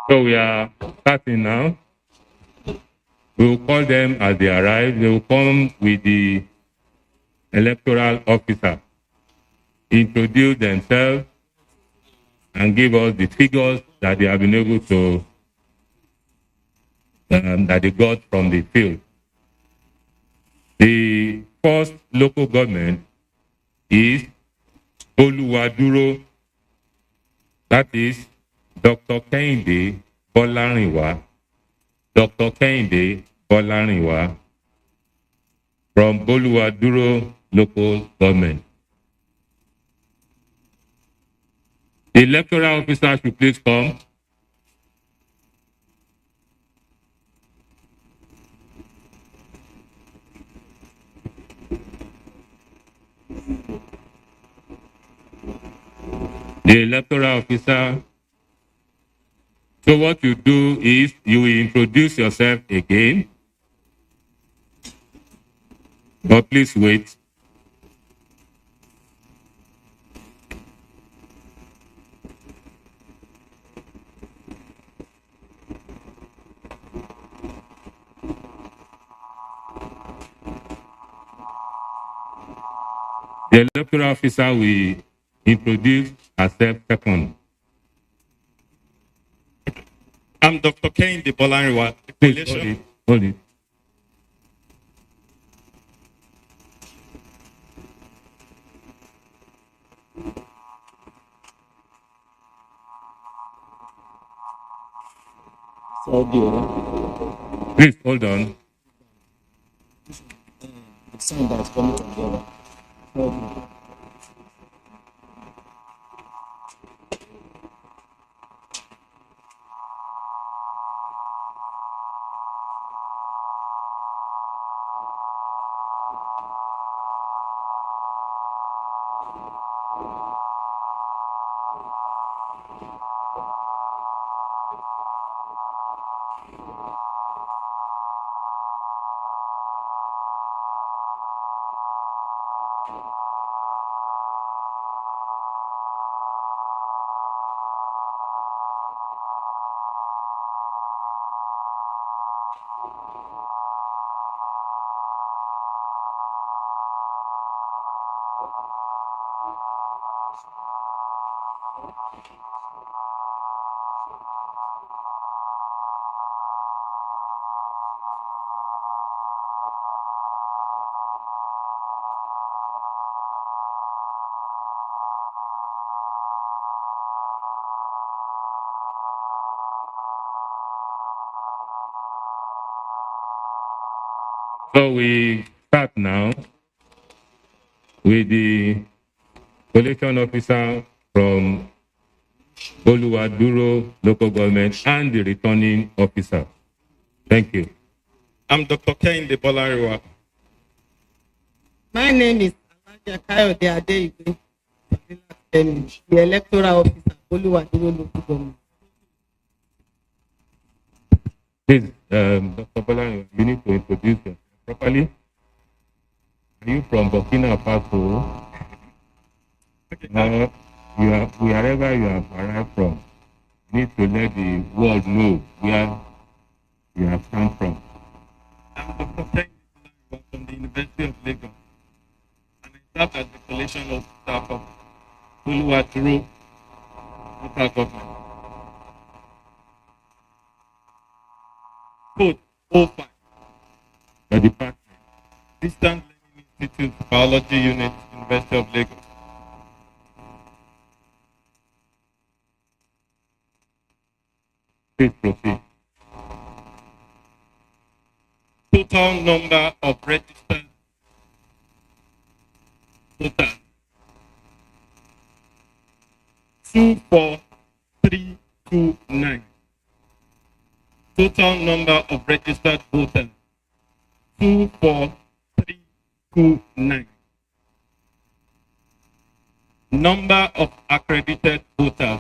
Speaker 8: So we are starting now. We will call them as they arrive. They will come with the electoral officer, introduce themselves, and give us the figures that they have been able to, that they got from the field. The first local government is Oluwaduro, that is Dr. Kehinde Bolarinwa, Dr. Kehinde Bolarinwa from Boluwaduro local government. The electoral officer should please come. The electoral officer. So what you do is you will introduce yourself again. But please wait. The electoral officer will introduce herself second.
Speaker 3: I'm Dr. Kehinde Bolarinwa.
Speaker 8: Hold it. Please hold on.
Speaker 9: The sound that's coming from there.
Speaker 8: So we start now with the collation officer from Boluwaduro local government and the returning officer. Thank you.
Speaker 3: I'm Dr. Kehinde Bolarinwa.
Speaker 10: My name is Alaja Kayode Adeibe, the electoral officer, Boluwaduro local government.
Speaker 8: Please, Dr. Bolarinwa, you need to introduce yourself properly. Are you from Burkina Faso? Okay. Wherever you have arrived from, you need to let the world know where you have come from.
Speaker 3: I'm Dr. Kehinde from the University of Lagos, and I serve as the collation officer of Boluwaduro local government. Code 05.
Speaker 8: The department.
Speaker 3: Distant Learning Institute Biology Unit, University of Lagos.
Speaker 8: Please proceed.
Speaker 3: Total number of registered voters 24329. Total number of registered voters 24329. Number of accredited voters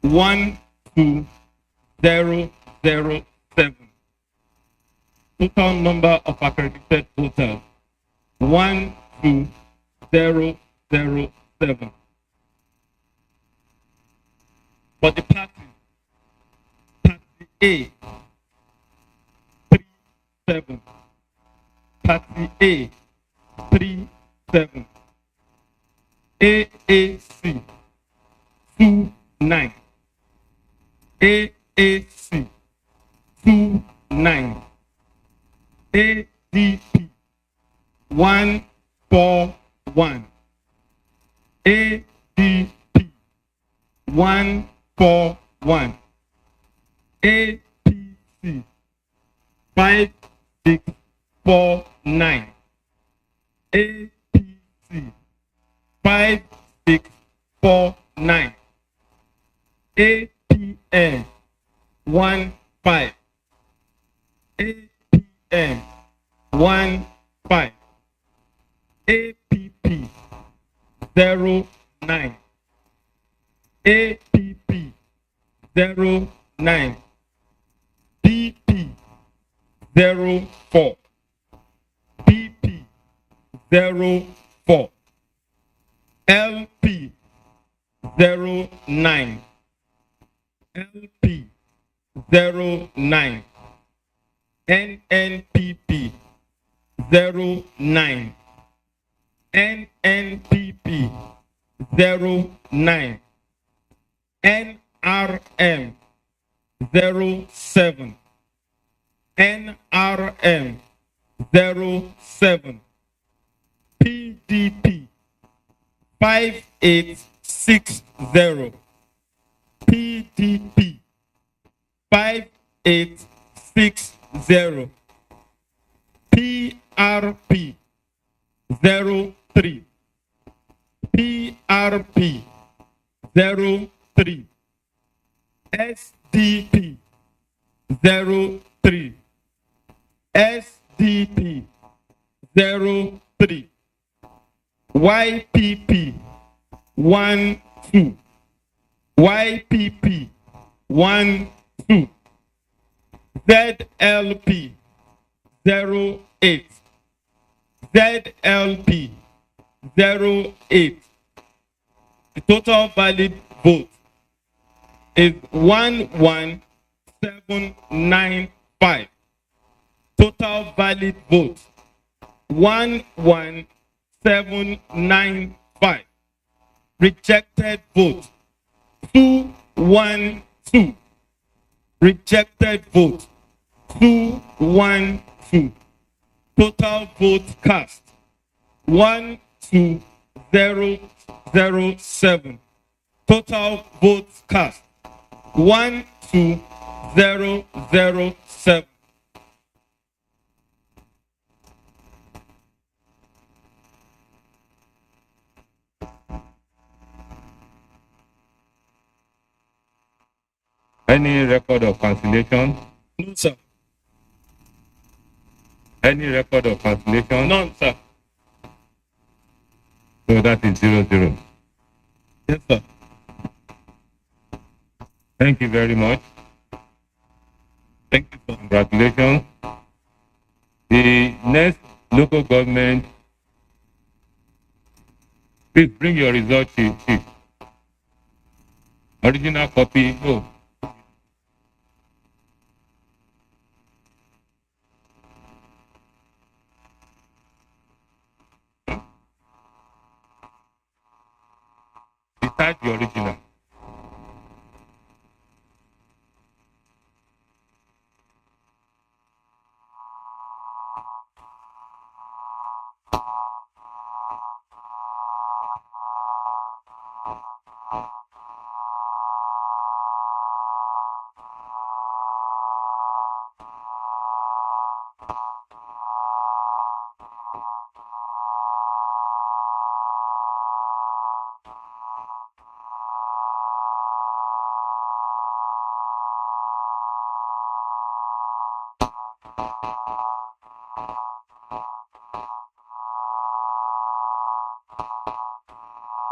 Speaker 3: 12007. Total number of accredited voters 12007. For the party A 37. Party A 37. AAC 29. AAC 29. ADP 141. ADP 141. APC 5649. APC 5649. APM 15. APM 15. APP 09. APP 09. BP 04. BP 04. LP 09. LP 09. NNPP 09. NNPP 09. NRM 07. NRM 07. PDP 5860. PDP 5860. PRP 03. PRP 03. SDP 03. SDP 03. YPP 12. YPP 12. ZLP 08. ZLP 08. The total valid vote is 11795. Total valid vote 11795. Rejected vote 212. Rejected vote 212. Total vote cast 12007. Total votes cast 12007.
Speaker 8: Any record of cancellation?
Speaker 3: No, sir.
Speaker 8: Any record of cancellation?
Speaker 3: None, sir.
Speaker 8: So that is 0-0.
Speaker 3: Yes, sir.
Speaker 8: Thank you very much.
Speaker 3: Thank you, sir.
Speaker 8: Congratulations. The next local government, please bring your result sheet. Original copy. Go. Besides the original.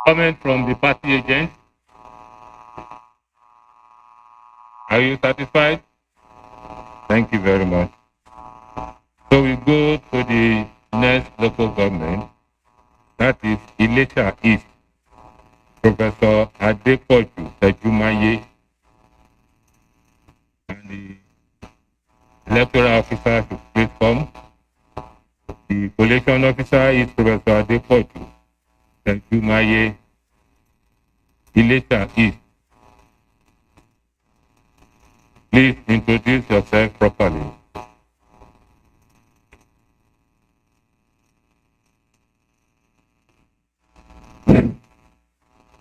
Speaker 8: Comment from the party agent. Are you satisfied? Thank you very much. So we go to the next local government. That is Ife East. Professor Adepoju Tejumaye and the electoral officer should please come. The collation officer is Professor Adepoju Tejumaye, Ife East. Please introduce yourself properly.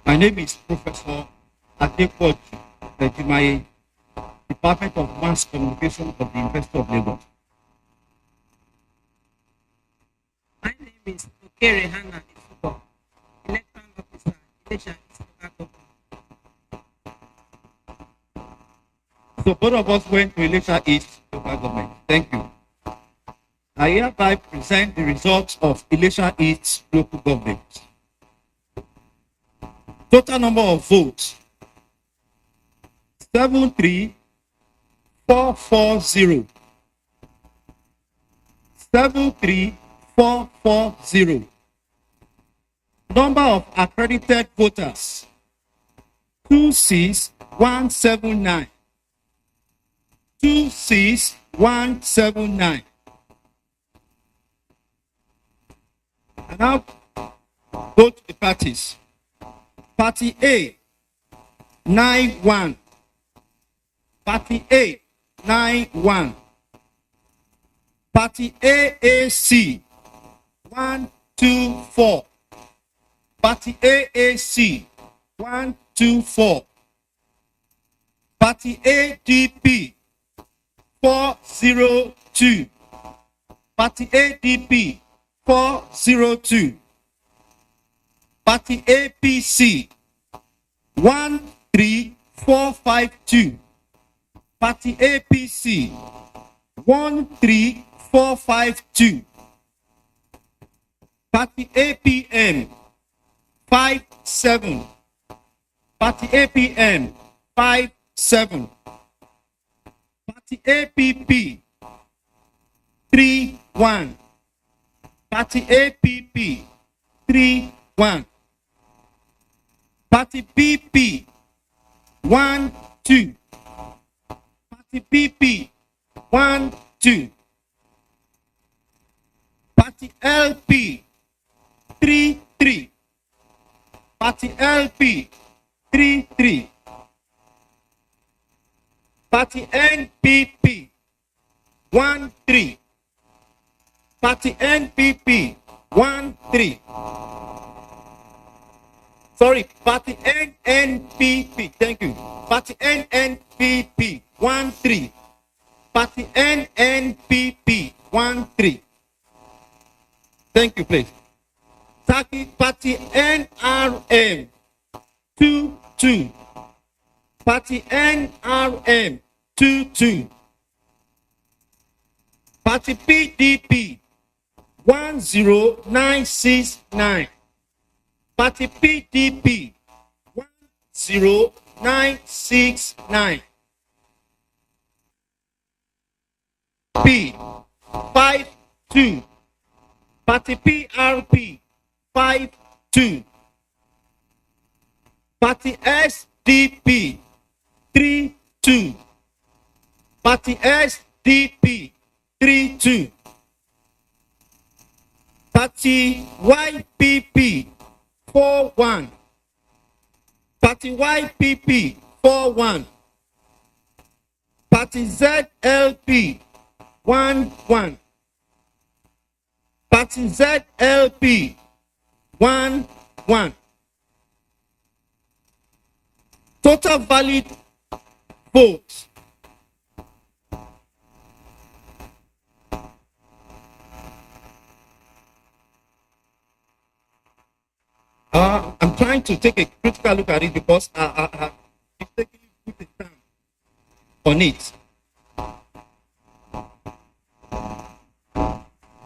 Speaker 12: My name is Professor Atakumosa West,
Speaker 2: Department of Mass Communication of the University of Lagos.
Speaker 10: My name is Okere Hannah Isuko, electoral officer, Electoral East Local Government.
Speaker 2: So both of us went to Electoral East local government. Thank you. I hereby present the results of Electoral East local government. Total number of votes 73440. 73440. Number of accredited voters 26179. 26179. And now go to the parties. Party A 91. Party A 91. Party AAC 124. Party AAC 124. Party ADP 402. Party ADP 402. Party APC 13452. Party APC 13452. Party APM 57. Party APM 57. Party APP 31. Party APP 31. Party PP 12. Party PP 12. Party LP 33. Party LP 33. Party NPP 13. Party NPP 13. Sorry, Party NNPP. Thank you. Party NNPP 13. Party NNPP 13. Thank you, please. Party NRM 22. Party NRM 22. Party PDP 10969. Party PDP 10969. P 52. Party PRP 52. Party SDP 32. Party SDP 32. Party YPP 41. Party YPP 41. Party ZLP 11. Party ZLP 11. Total valid votes I'm trying to take a critical look at it because I mistakenly put a stamp on it.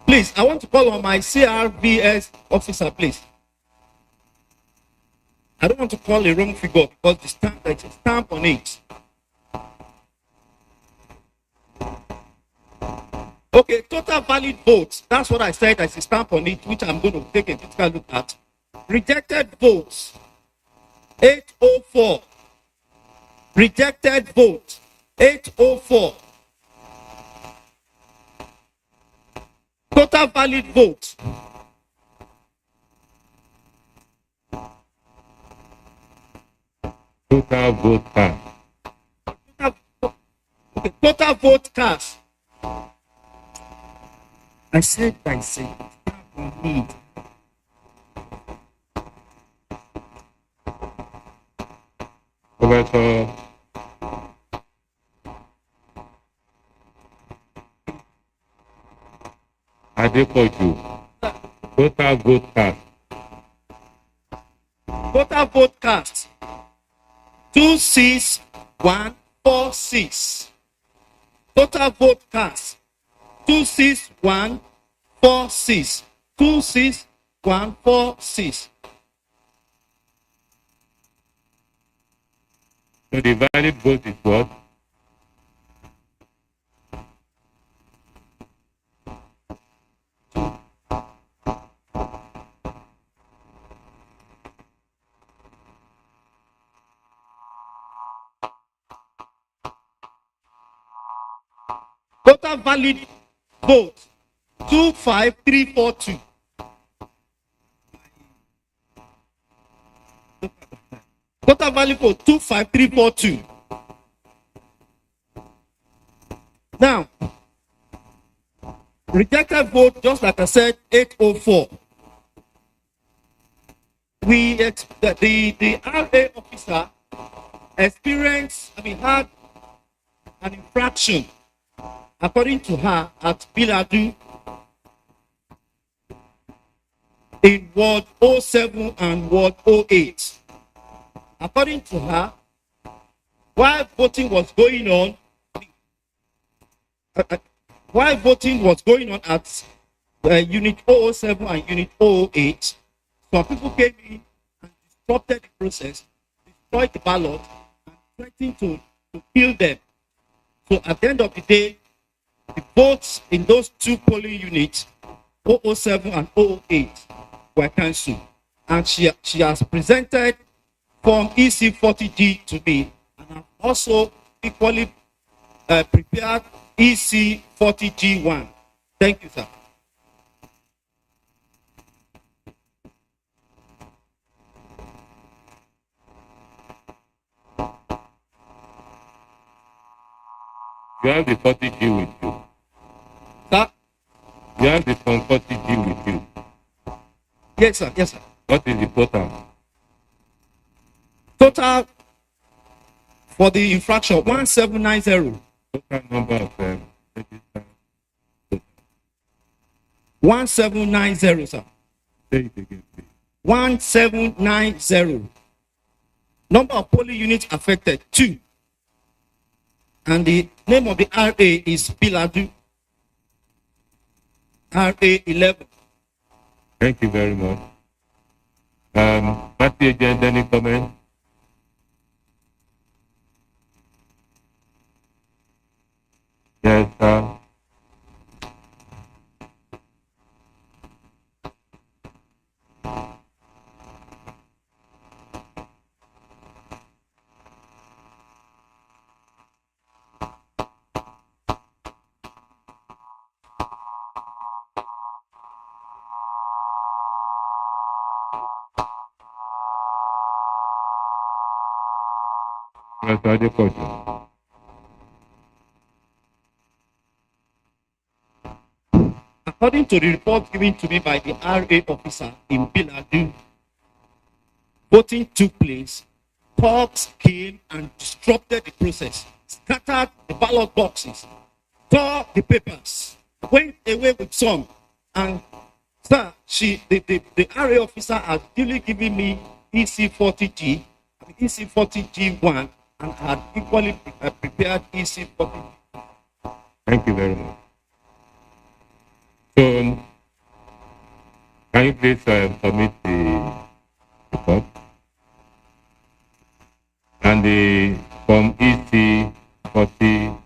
Speaker 2: Please, I want to call on my CRBS officer, please. I don't want to call a wrong figure because the stamp, there's a stamp on it. Okay, total valid votes. That's what I said. There's a stamp on it, which I'm going to take a critical look at. Rejected votes 804. Rejected votes 804. Total valid votes
Speaker 8: Total vote cast.
Speaker 2: Total vote cast. I said need.
Speaker 8: Professor Adepoju. Total vote cast.
Speaker 2: Total vote cast 26146. Total vote cast 26146. 26146.
Speaker 8: So the valid vote is what?
Speaker 2: Total valid vote 25342. Total valid vote 25342. Now, rejected vote, just like I said, 804. The RA officer had an infraction, according to her, at Biladu in Ward 07 and Ward 08. According to her, while voting was going on, at Unit 007 and Unit 008, some people came in and disrupted the process, destroyed the ballot, and threatened to kill them. So at the end of the day, the votes in those two polling units, 007 and 008, were cancelled. And she has presented Form EC40G to me, and I've also equally prepared EC40G1. Thank you, sir.
Speaker 8: You have the 40G with you.
Speaker 2: Sir?
Speaker 8: You have the Form 40G with you.
Speaker 2: Yes, sir. Yes, sir.
Speaker 8: What is the total?
Speaker 2: Total for the infraction 1790.
Speaker 8: Total number of registered.
Speaker 2: 1790, sir.
Speaker 8: Say it again, please.
Speaker 2: 1790. Number of polling units affected 2. And the name of the RA is Biladu. RA 11.
Speaker 8: Thank you very much. Party agent, any comment? Yes, sir.
Speaker 2: According to the report given to me by the RA officer in Biladu, voting took place. Thugs came and disrupted the process, scattered the ballot boxes, tore the papers, went away with some. And sir, the RA officer has duly given me EC40G, EC40G1, and had equally prepared EC40G.
Speaker 8: Thank you very much. So, can you please submit the report and the Form EC40?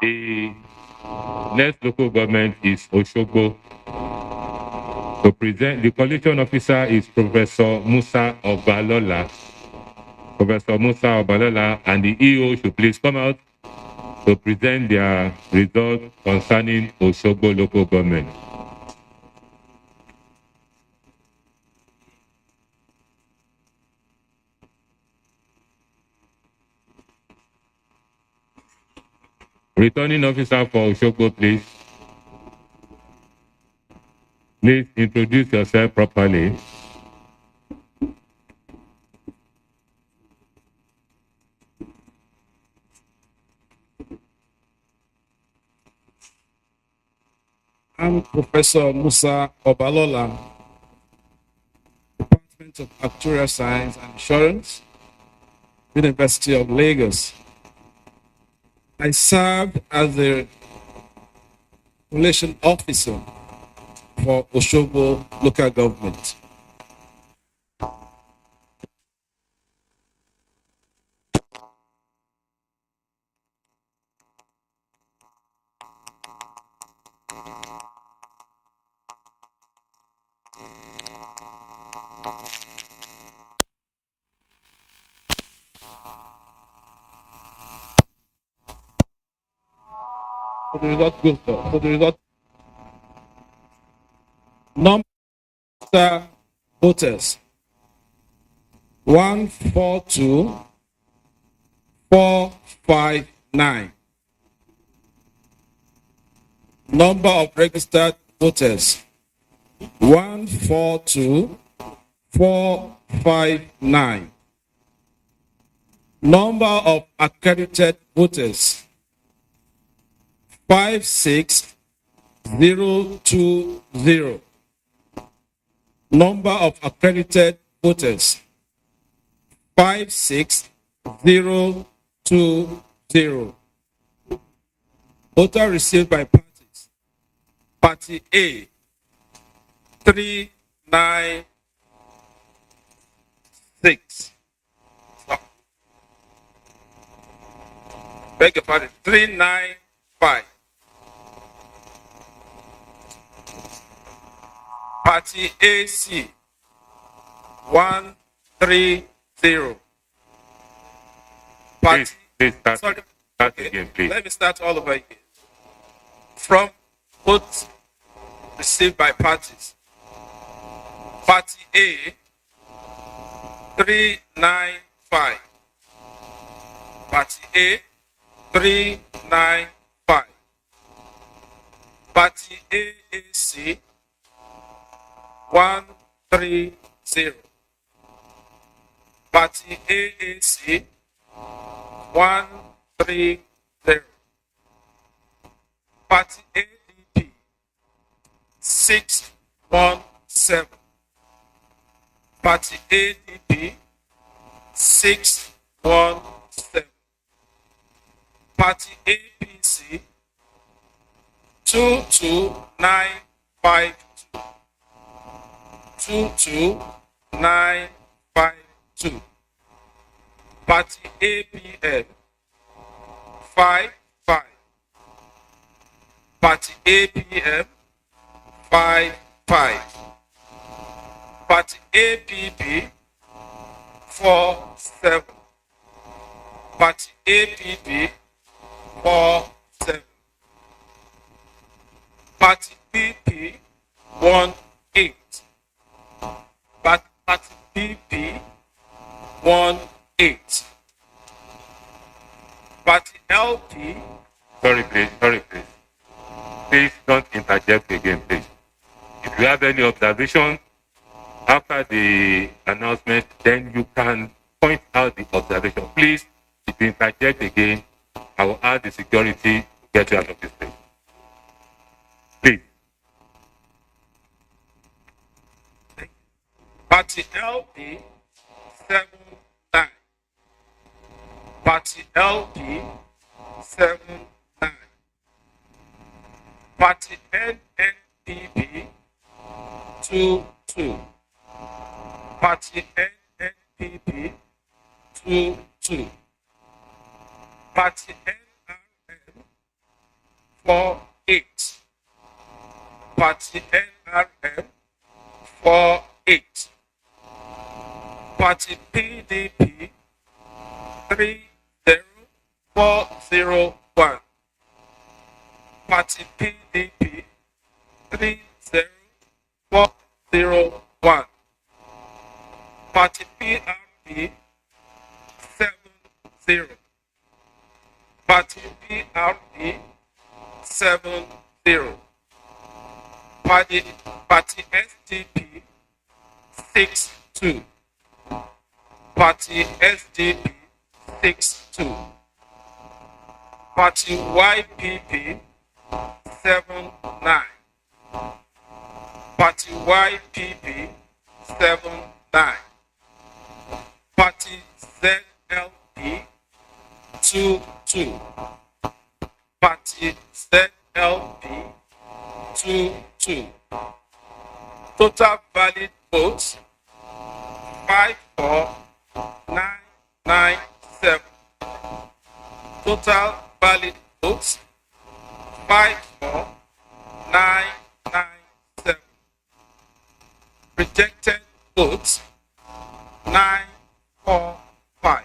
Speaker 8: The next local government is Osogbo. To present, the coalition officer is Professor Musa Obalola. Professor Musa Obalola and the EO should please come out to present their results concerning Osogbo local government. Returning officer for Osogbo, please. Please introduce yourself properly.
Speaker 12: I'm Professor Musa Obalola, Department of Actuarial Science and Insurance, University of Lagos. I served as the relation officer for Osogbo local government. For the result, good. For the result, number of voters 142,459. Number of registered voters 142,459. Number of accredited voters 56,020. Number of accredited voters 56,020. Voter received by parties. Party A 396. Beg your pardon, 395. Party AC 130. Party,
Speaker 8: please start,
Speaker 12: sorry.
Speaker 8: Start again, please.
Speaker 12: Let me start all over again. From votes received by parties. Party A 395. Party A 395. Party AAC 130. Party AAC 130. Party ADP 617. Party ADP 617. Party APC 22952. 22952. Party APM 55. Party APM 55. Party APP 47. Party APP 47. Party BP 18. Party BP 18. Party LP.
Speaker 8: Sorry, please. Please don't interject again, please. If you have any observation after the announcement, then you can point out the observation. Please, if you interject again, I will ask the security to get you out of this place. Please.
Speaker 12: Party LP 79. Party LP 79. Party NNPP 22. Party NNPP 22. Party NRM
Speaker 2: 4-8. Party NRM 4-8. Party PDP 30401. Party PDP 30401. Party PRP 70. Party PRP 70. Party SDP 62. Party SDP 62. Party YPP 79. Party YPP 79. Party ZLP 22. Party ZLP 22. Total valid votes 54997. Total valid votes 54997. Rejected votes 945.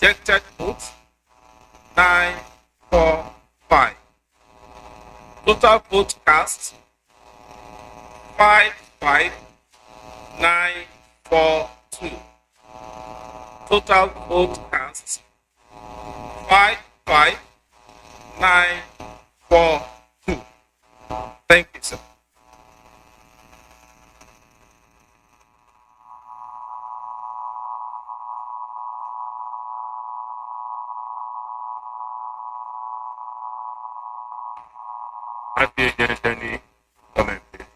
Speaker 2: Rejected votes 945. Total vote cast 55942. Total vote cast 55942. Thank you, sir.
Speaker 8: Any comment, please?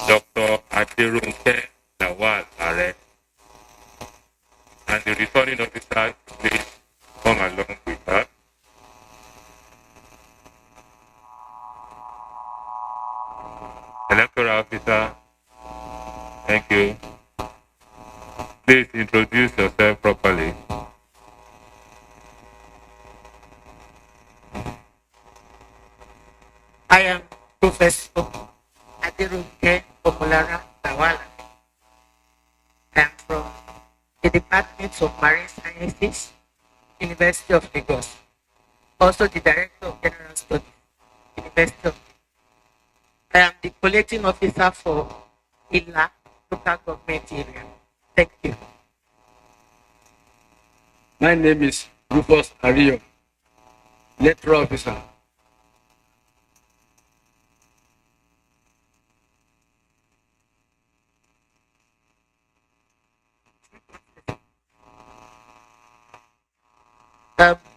Speaker 8: Dr. Aderunke Lawal Are and the returning officer, please come along with her. Electoral officer, thank you. Please introduce yourself properly.
Speaker 13: I am Professor Aderunke Omolara Lawal. I am from the Department of Marine Sciences, University of Lagos. Also the Director of General Studies, University of Lagos. I am the collecting officer for ILA local government area. Thank you.
Speaker 14: My name is Rufus Ario, electoral officer.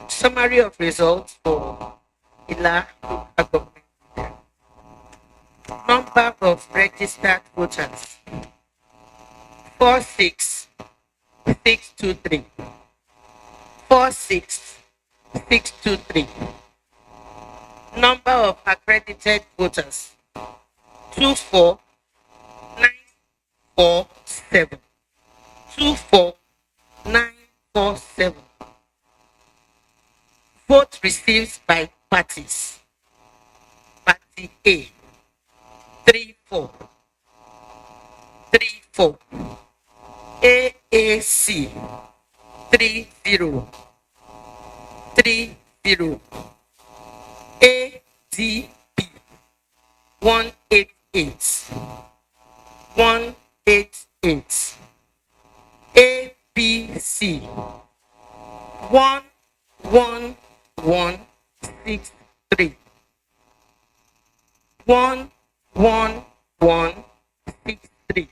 Speaker 13: Summary of results for ILA local government area. Number of registered voters 46623. 46623. Number of accredited voters 24947. 24947. Vote received by parties. Party A 34. AAC 30. 30. ADB 188. 188. ABC 11163. 11163.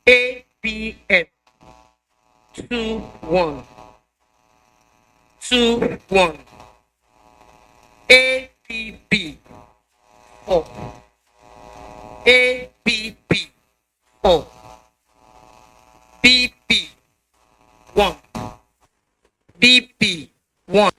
Speaker 13: ABF 21. 21. ABB 4. ABB 4. BP 1. BP 1.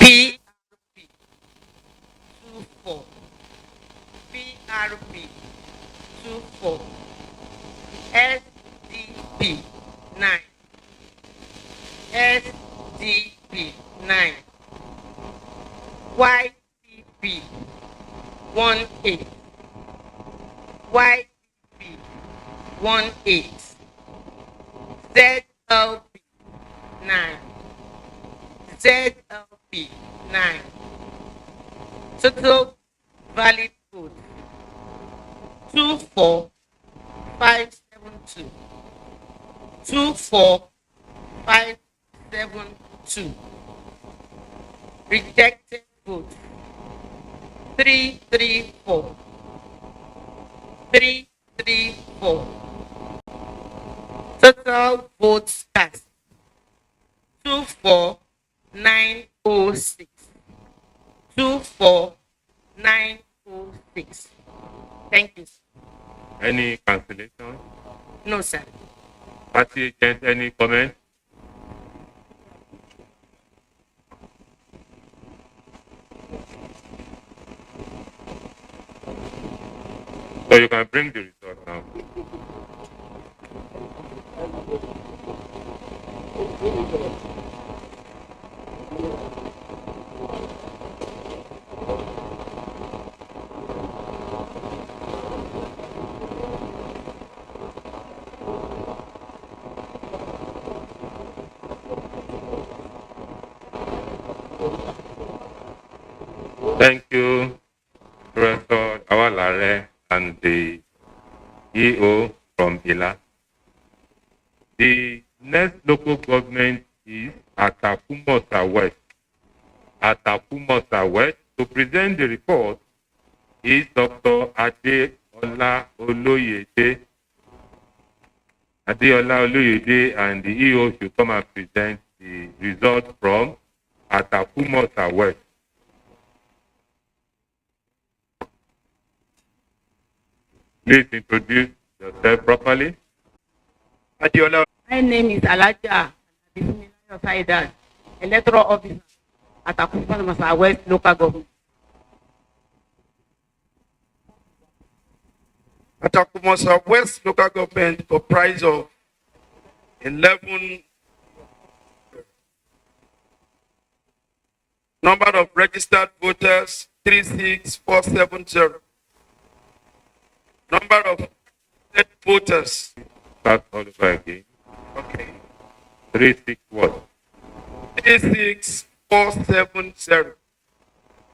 Speaker 13: PRP 24. PRP 24. SDP 9. SDP 9. YTP 18. YTP 18. ZLP 9. ZLP 9. Total valid code 24572. 24572. Rejected vote 334. 334. Total votes cast 24906. 24906. Thank you.
Speaker 8: Any cancellation?
Speaker 13: No, sir.
Speaker 8: Party agent, any comment? So you can bring the result now. Thank you, Professor Awalare and the EO from ILA. The next local government is Atakumosa West. Atakumosa West. To present the report is Dr. Adeola Oloyede. Adeola Oloyede and the EO should come and present the result from Atakumosa West. Please introduce yourself properly.
Speaker 13: My name is Alaja Saidan, electoral officer at Atakumosa West local government.
Speaker 2: Atakumosa West local government comprised of 11 number of registered voters 36470. Number of voters.
Speaker 8: Start all over again.
Speaker 2: Okay.
Speaker 8: 36 what?
Speaker 2: 36470.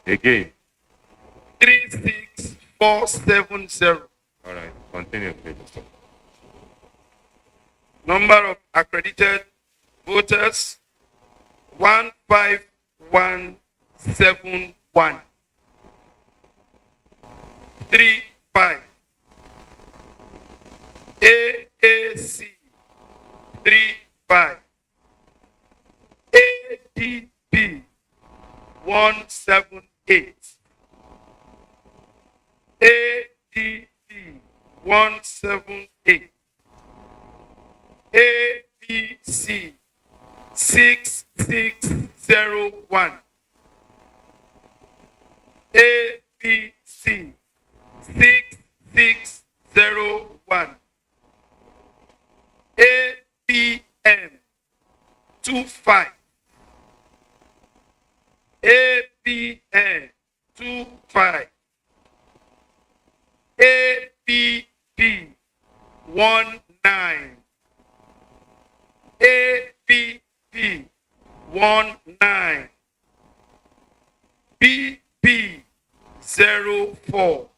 Speaker 8: Again.
Speaker 2: 36470.
Speaker 8: All right, continue, please.
Speaker 2: Number of accredited voters 15171. 35. AAC 35. ADP 178.
Speaker 12: 178. ABC 6601. ABC 6601. APM 25. APM 25. APP 19. APP 19. BB 04.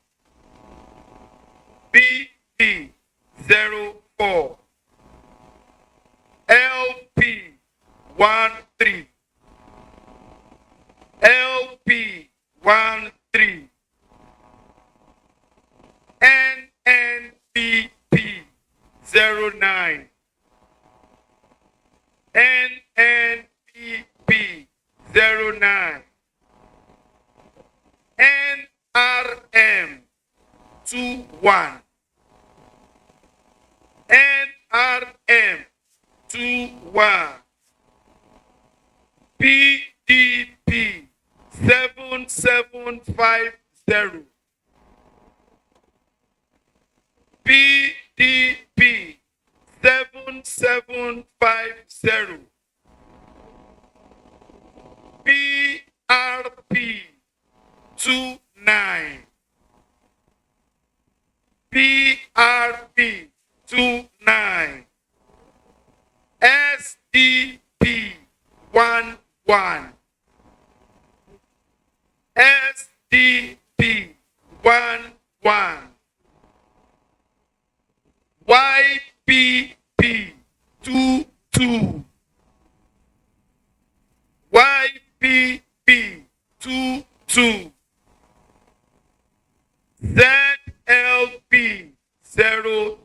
Speaker 12: BB 04. LP 13. LP 13. NNPP 09. NNPP 09. NRM 21. NRM 21. PDP 7750. PDP 7750. PRP 29. PRP 29. SDP 11. SDP 11. YPP 22. YPP 22. ZLP 02.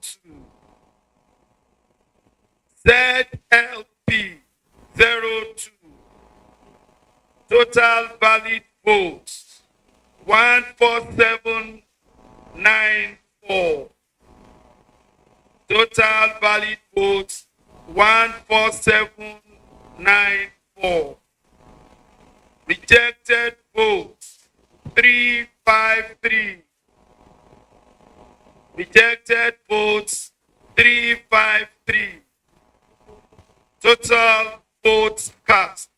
Speaker 12: ZLP 02. Total valid votes 14794. Total valid votes 14794. Rejected votes 353. Rejected votes 353. Total votes cast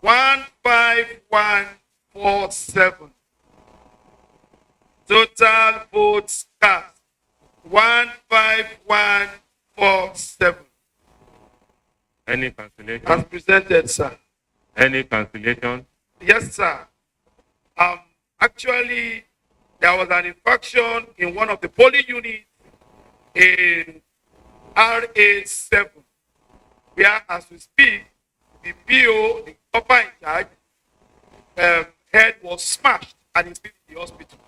Speaker 12: 15147. Total votes cast 15147.
Speaker 8: Any cancellation?
Speaker 12: As presented, sir.
Speaker 8: Any cancellation?
Speaker 12: Yes, sir. Actually, there was an infraction in one of the polling units in RA7, where, as we speak, the PO, the upper in charge, head was smashed and is in the hospital.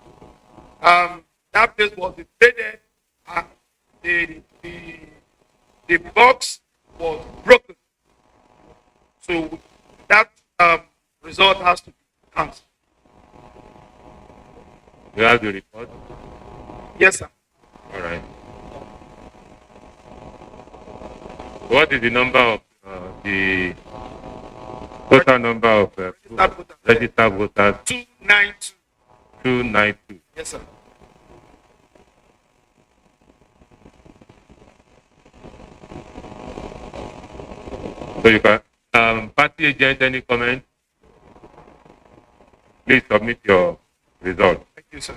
Speaker 12: That place was invaded and the box was broken. So that result has to be cancelled.
Speaker 8: You have the report?
Speaker 12: Yes, sir.
Speaker 8: All right. What is the number of the total number of registered voters?
Speaker 12: 292.
Speaker 8: 292.
Speaker 12: Yes, sir.
Speaker 8: So you can party agent, any comment? Please submit your result.
Speaker 12: Thank you, sir.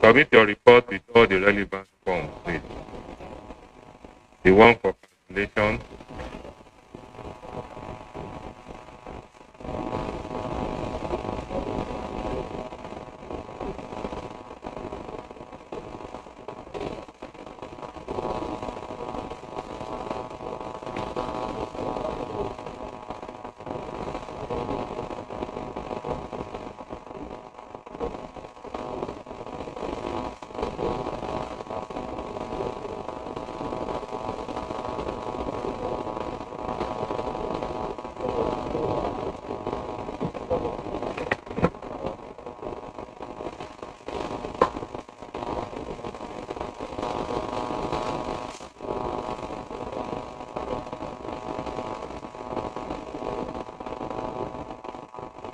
Speaker 8: Submit your report with all the relevant forms, please. The one for cancellation.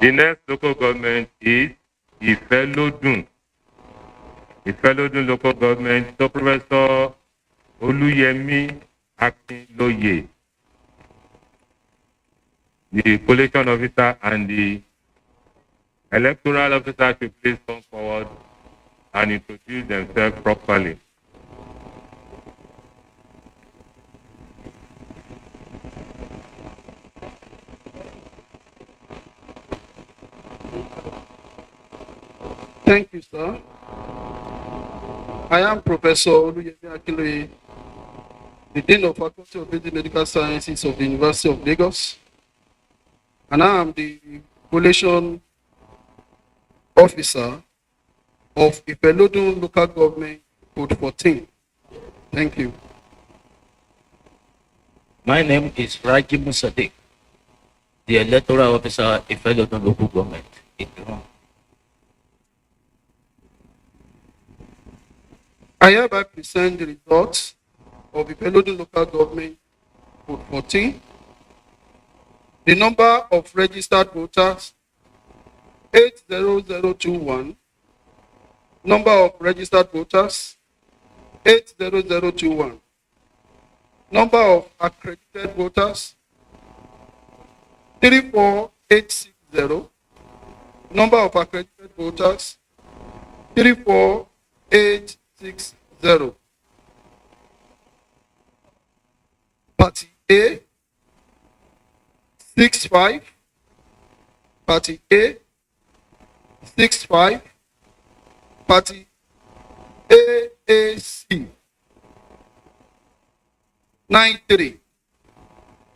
Speaker 8: The next local government is Ife local government. So Professor Oluyemi Akinloye, the collation officer and the electoral officer, should please come forward and introduce themselves properly.
Speaker 14: Thank you, sir. I am Professor Oluyemi Akinloye, the Dean of Faculty of Basic Medical Sciences of the University of Lagos, and I am the collation officer of Ife local government code 14. Thank you.
Speaker 15: My name is Raji Musadik, the electoral officer Ife local government.
Speaker 14: I hereby present the results of Ife local government code 14. The number of registered voters 80021. Number of registered voters 80021. Number of accredited voters 34860. Number of accredited voters 34860. Party A 65. Party A 65. Party AAC 93.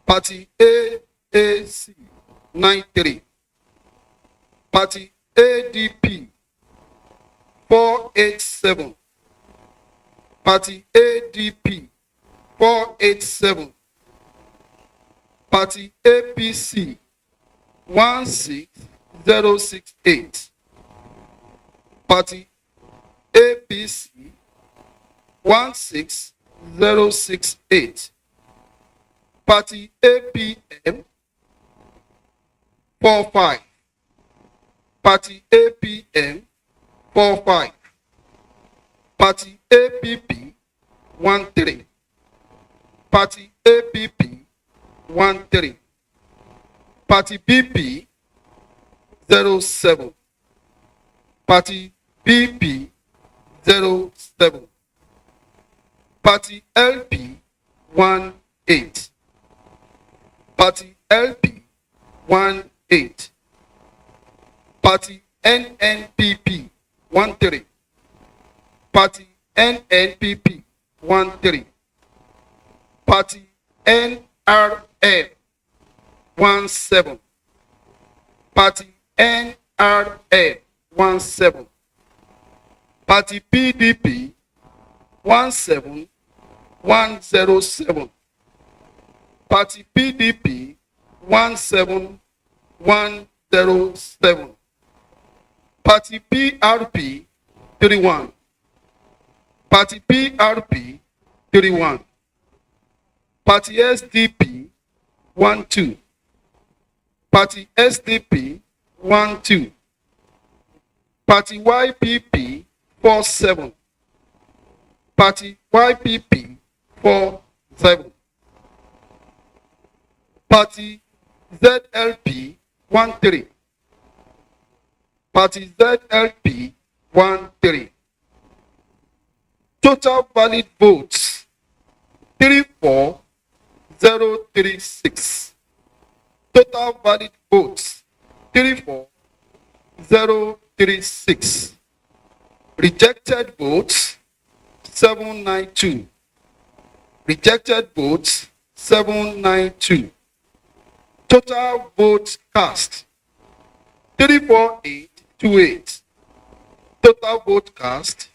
Speaker 14: Party AAC 93. Party ADP 487. Party ADP 487. Party APC 16068. Party APC 16068. Party APM 45. Party APM 45. Party APP 13. Party APP 13. Party BP 07. Party BP 07. Party LP 18. Party LP 18. Party NNPP 13. Party NNPP 13. Party NRM 17. Party NRM 17. Party PDP 17107. Party PDP 17107. Party PRP 31. Party PRP 31. Party SDP 12. Party SDP 12. Party YPP 47. Party YPP 47. Party ZLP 13. Party ZLP 13. Total valid votes 34036. Total valid votes 34036. Rejected votes 792. Rejected votes 792. Total votes cast 34828. Total vote cast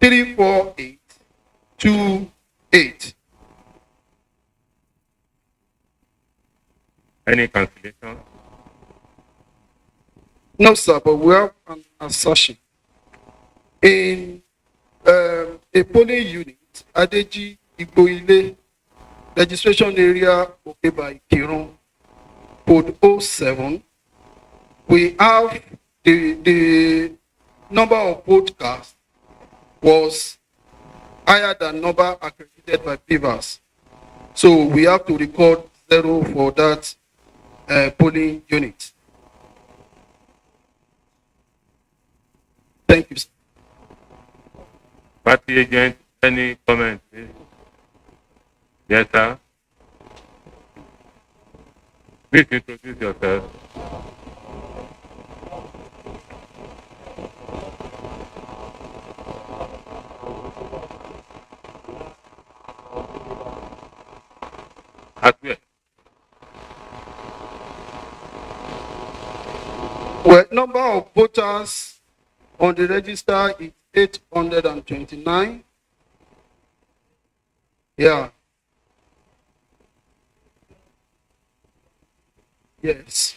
Speaker 14: 34828.
Speaker 8: Any cancellation?
Speaker 14: No, sir, but we have an assertion. In a polling unit, Adeji Igboile, registration area, Okeba Ikirun, code 07, we have the number of vote cast was higher than number accredited by Beavers. So we have to record 0 for that polling unit. Thank you, sir.
Speaker 8: Party agent, any comment, please? Yes, sir. Please introduce yourself. At where?
Speaker 14: Well, number of voters on the register is 829. Yeah. Yes.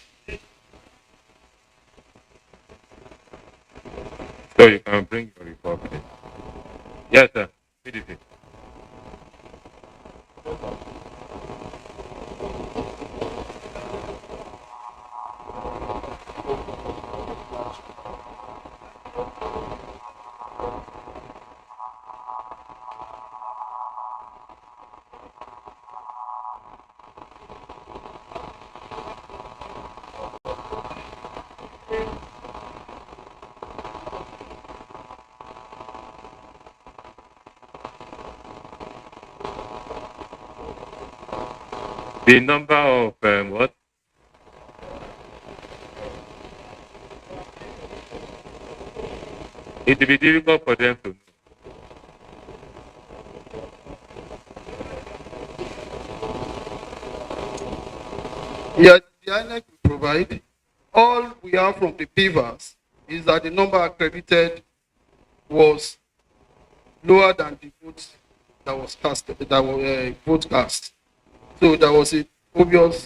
Speaker 8: So you can bring your report, please. Yes, sir. PDP. The number of what? It will be difficult for them to know.
Speaker 14: Yeah, the INEC will provide. All we have from the Beavers is that the number accredited was lower than the votes that was cast, that were vote cast. So there was an obvious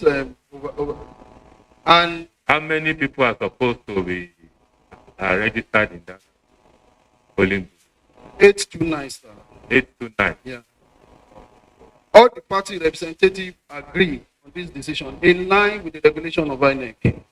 Speaker 14: and
Speaker 8: how many people are supposed to be registered in that polling booth?
Speaker 14: 829, sir.
Speaker 8: 829.
Speaker 14: Yeah. All the party representatives agree on this decision in line with the regulation of INEC.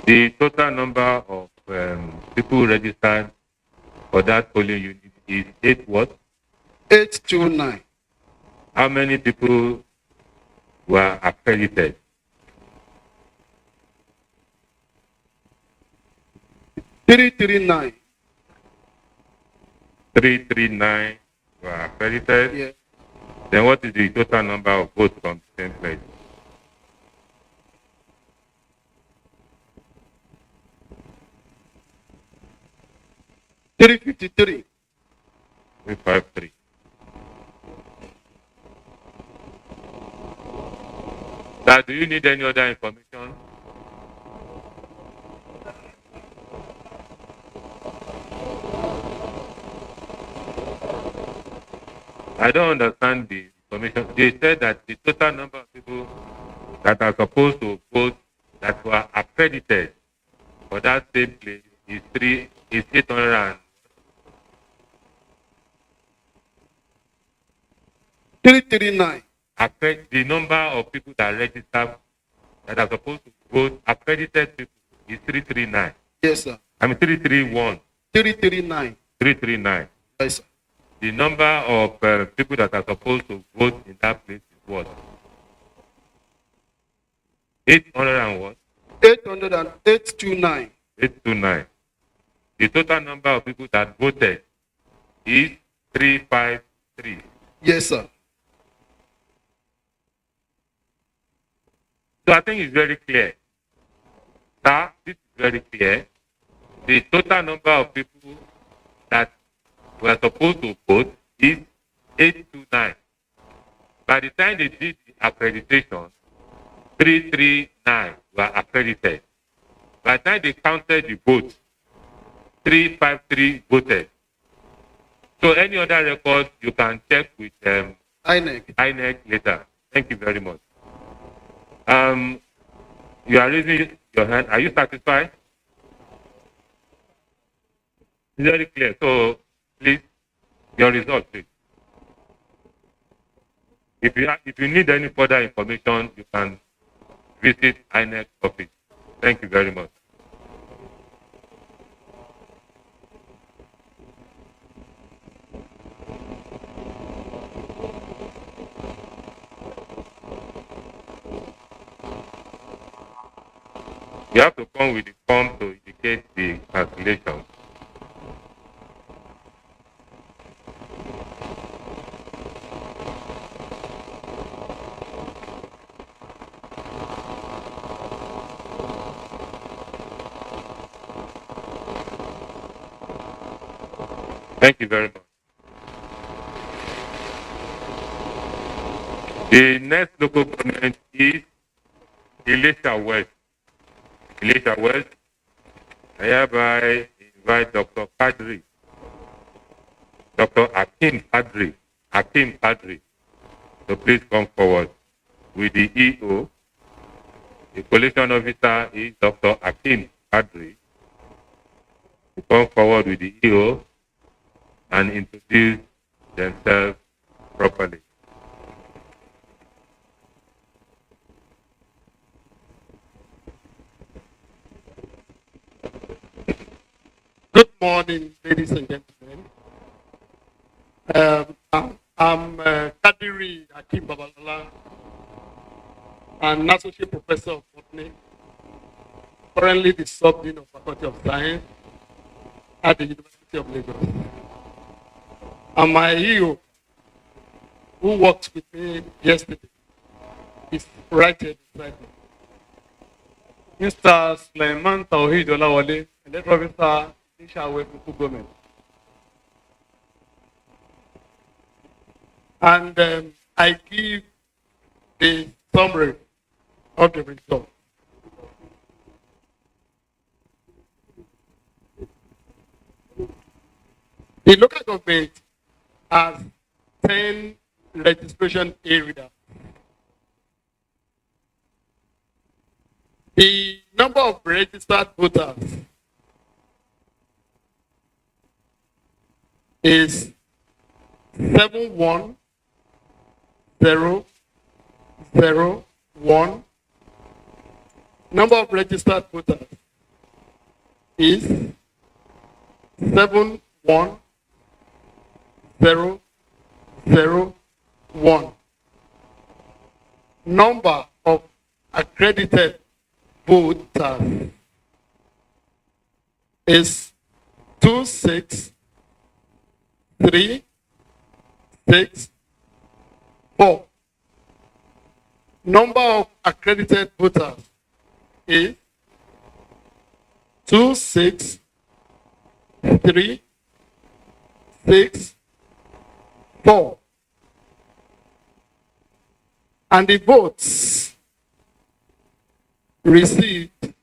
Speaker 8: The total number of people registered for that polling unit is 8 what?
Speaker 14: 829.
Speaker 8: How many people were accredited?
Speaker 14: 339.
Speaker 8: 339 were accredited.
Speaker 14: Yeah.
Speaker 8: Then what is the total number of votes from the same place?
Speaker 14: 353.
Speaker 8: 353. Sir, do you need any other information? I don't understand the information. They said that the total number of people that are supposed to vote that were accredited for that same place is 800.
Speaker 14: 339.
Speaker 8: The number of people that register that are supposed to vote, accredited people, is 339.
Speaker 14: Yes, sir.
Speaker 8: I mean 331.
Speaker 14: 339.
Speaker 8: 339.
Speaker 14: Yes, sir.
Speaker 8: The number of people that are supposed to vote in that place is what? 800 and what?
Speaker 14: 829.
Speaker 8: 829. The total number of people that voted is 353.
Speaker 14: Yes, sir.
Speaker 8: So I think it's very clear. Sir, this is very clear. The total number of people that were supposed to vote is 829. By the time they did the accreditation, 339 were accredited. By the time they counted the votes, 353 voted. So any other record you can check with INEC later. Thank you very much. You are raising your hand. Are you satisfied? It's very clear. So please, your result, please. If you need any further information, you can visit INEC office. Thank you very much. You have to come with the form to indicate the calculation. Thank you very much. The next local government is Ife West. Ife West, I hereby invite Dr. Kadri, Dr. Akim Kadri, to please come forward with the EO. The collation officer is Dr. Akim Kadri. To come forward with the EO and introduce themselves properly.
Speaker 14: Good morning, ladies and gentlemen. I'm Kadiri Akim Babalola, an associate professor of botany, currently the sub-dean of Faculty of Science at the University of Lagos. And my EO, who worked with me yesterday, is right here beside me. Mr. Suleiman Tawhid Olawale, electoral officer, Esa-Oke local government. And I give the summary of the result. The local government has 10 registration areas. The number of registered voters is 71001. Number of registered voters is 71001. Number of accredited voters is 26364. Number of accredited voters is 26364. And the votes received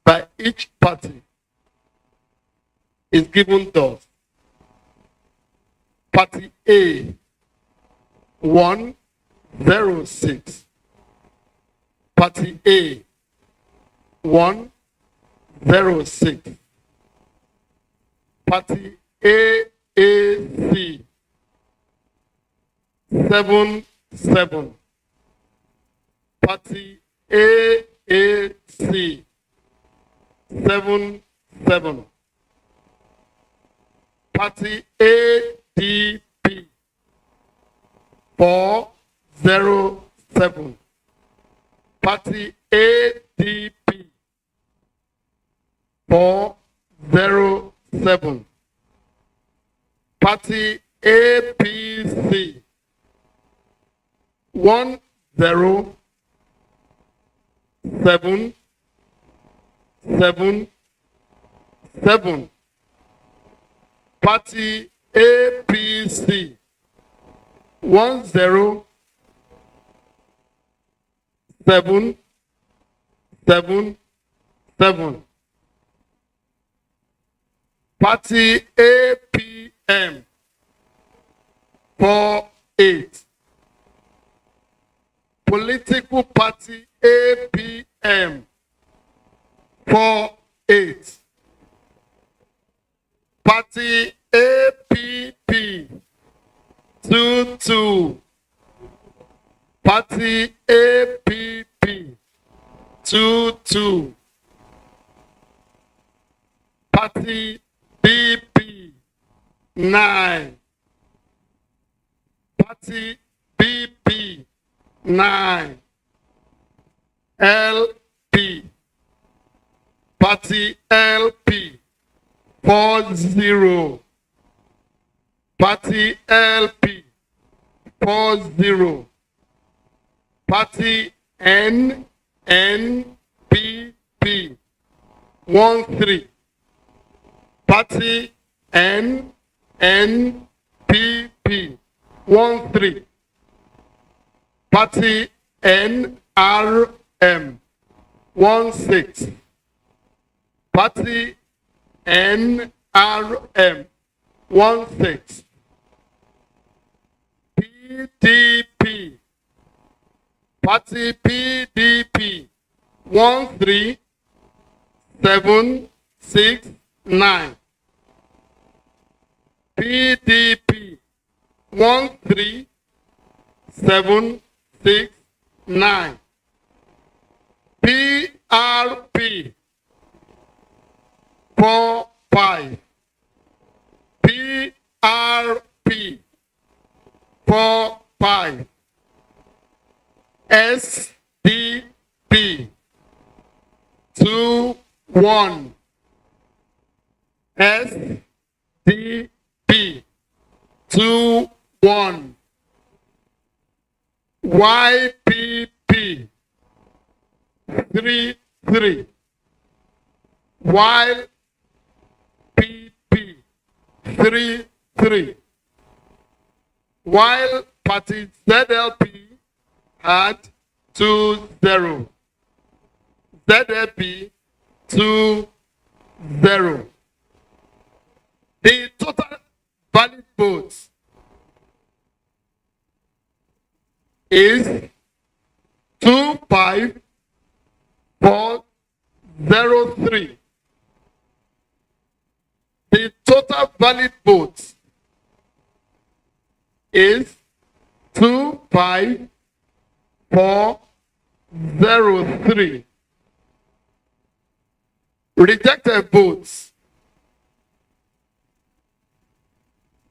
Speaker 14: by each party is given thus. Party A, 106. Party A, 106. Party AAC, 77. Party AAC, 77. Party ADP, 407. Party ADP, 407. Party APC, 107.
Speaker 12: 7, 7, 7. Party APC 10, 7, 7, 7. Party APM 4, 8. Political party APM 4, 8. Party APP 2, 2. Party APP 2, 2. Party BP 9. Party BP 9. LP. Party LP 40. Party LP 40. Party NNPP 13. Party NNPP 13. Party NRM 16. Party NRM 16. PDP. Party PDP 13769. PDP 13769. PRP 45. PRP 45. SDP 21. SDP 21. YPP 33. YPP 33. While party ZLP had 20. ZLP 20. The total valid votes is 25403. The total valid votes is 25403. Rejected votes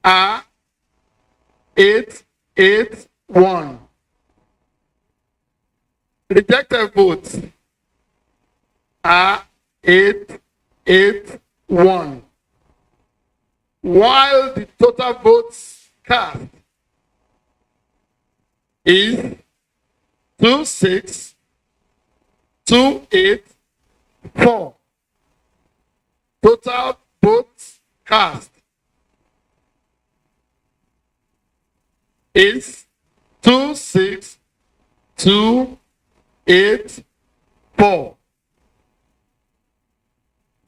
Speaker 12: are 881. Rejected votes are 881. While the total votes cast is 26284. Total votes cast is 26284.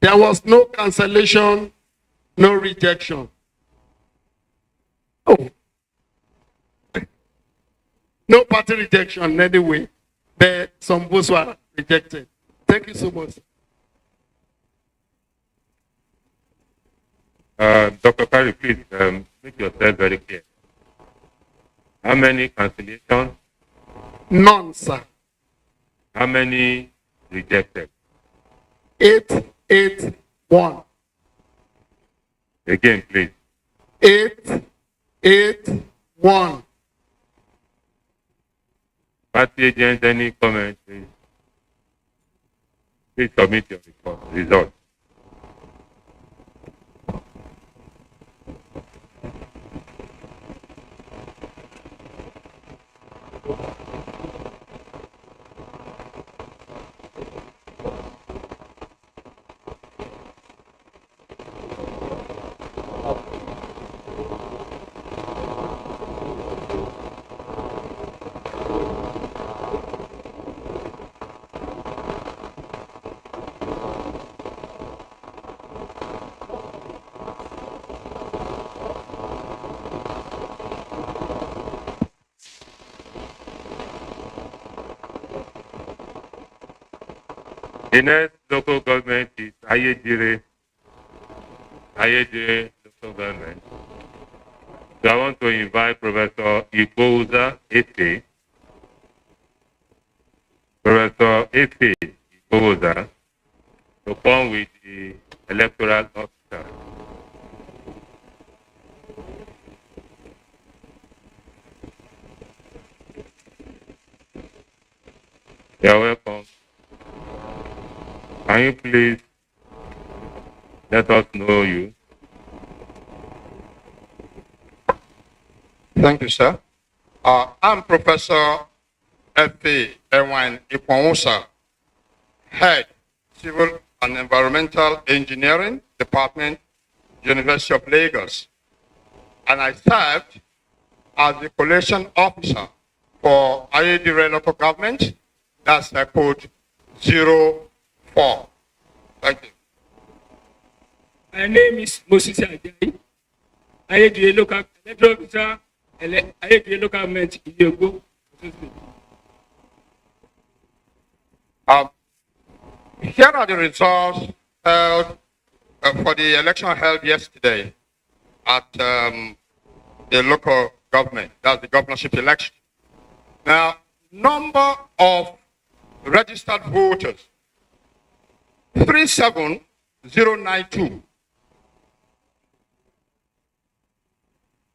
Speaker 12: There was no cancellation, no rejection. Oh. No party rejection anyway, but some votes were rejected. Thank you so much.
Speaker 8: Dr. Kari, please make yourself very clear. How many cancellations?
Speaker 12: None, sir.
Speaker 8: How many rejected?
Speaker 12: 881.
Speaker 8: Again, please.
Speaker 12: 881.
Speaker 8: Party agent, any comment, please? Please submit your result. The next local government is Ede local government. So I want to invite Professor Atakumosa East, Professor Ife South, to come with the electoral officer. You're welcome. Can you please let us know you?
Speaker 16: Thank you, sir. I'm Professor Ife South, Head, Civil and Environmental Engineering Department, University of Lagos. And I served as the collation officer for Ede local government. That's the code 04. Thank you.
Speaker 21: My name is Moses Ajayi. Ede local electoral officer, Ede local government in Yogo.
Speaker 16: Here are the results held for the election held yesterday at the local government. That's the governorship election. Now, number of registered voters, 37092.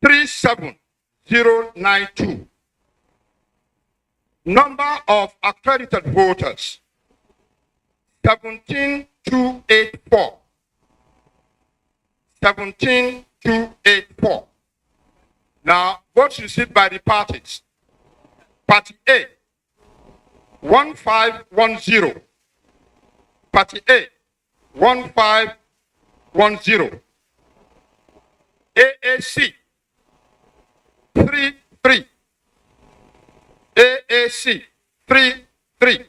Speaker 16: 37092. Number of accredited voters, 17284. 17284. Now, votes received by the parties. Party A, 1510. Party A, 1510. AAC, 33. AAC, 33.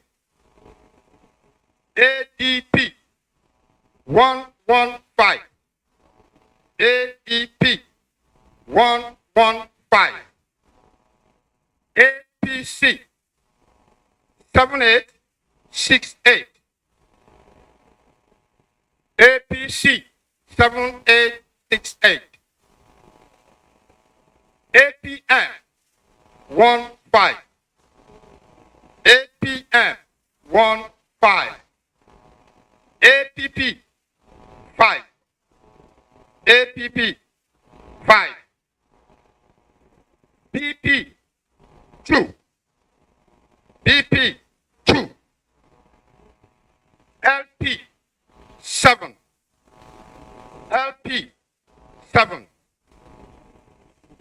Speaker 16: ADP, 115. ADP, 115. APC, 7868. APC, 7868. APM, 15. APM, 15. APP, 5. APP, 5. BP, 2. BP, 2. LP, 7. LP, 7.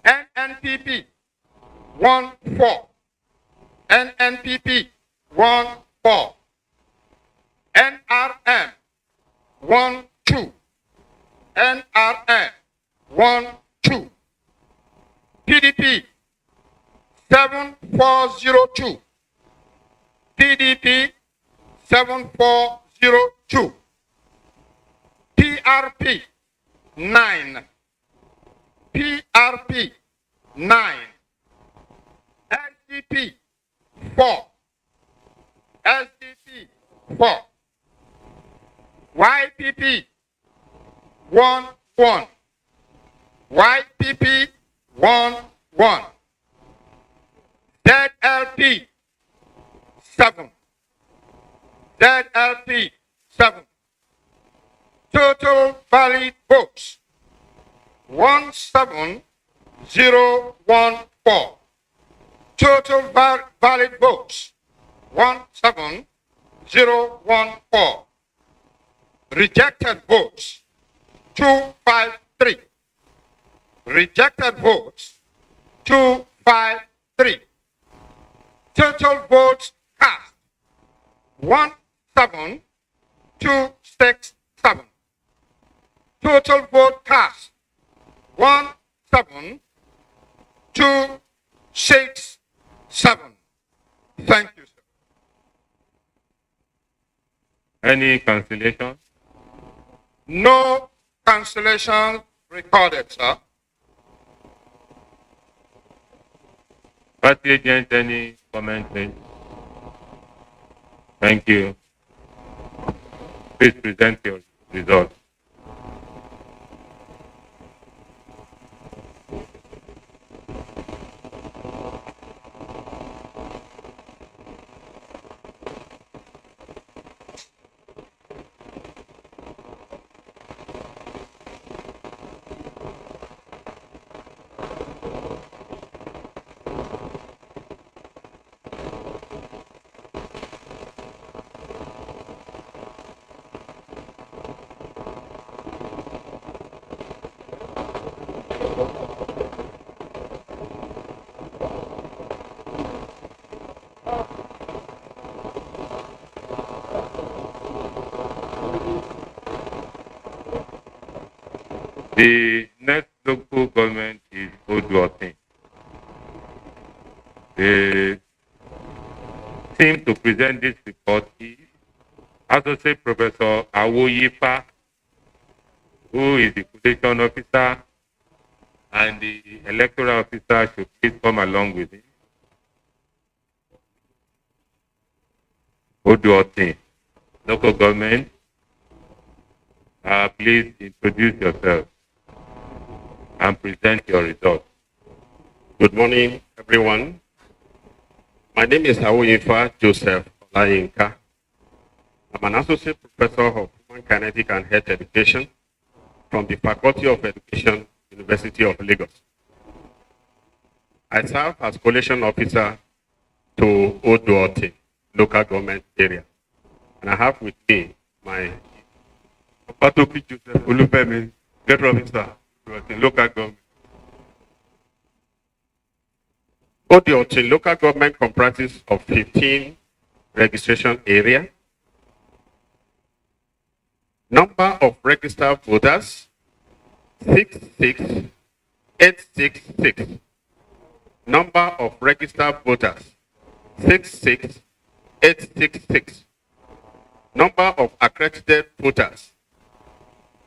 Speaker 16: NNPP, 14. NNPP, 14. NRM, 12. NRM, 12. PDP, 7402. PDP, 7402. PRP, 9. PRP, 9. SDP, 4. SDP, 4. YPP, 1. YPP, 1. ZLP, 7. ZLP, 7. Total valid votes, 17014. Total valid votes, 17014. Rejected votes, 253. Rejected votes, 253. Total votes cast, 17267. Total vote cast, 17267. Thank you, sir.
Speaker 8: Any cancellation?
Speaker 16: No cancellation recorded, sir.
Speaker 8: Party agent, any comment, please? Thank you. Please present your results. The next local government is Odo Otin. The team to present this report is Associate Professor Awoyefa, who is the collation officer, and the electoral officer should please come along with him. Odo Otin, local government, please introduce yourself and present your results.
Speaker 16: Good morning, everyone. My name is Awoyefa Joseph Olayinka. I'm an associate professor of human kinetic and health education from the Faculty of Education, University of Lagos. I serve as collation officer to Odo Otin, local government area. And I have with me my
Speaker 8: Apathy Joseph Olufemi, Letter Officer, local government.
Speaker 16: Odo Otin local government comprises of 15 registration area. Number of registered voters, 66866. Number of registered voters, 66866. Number of accredited voters.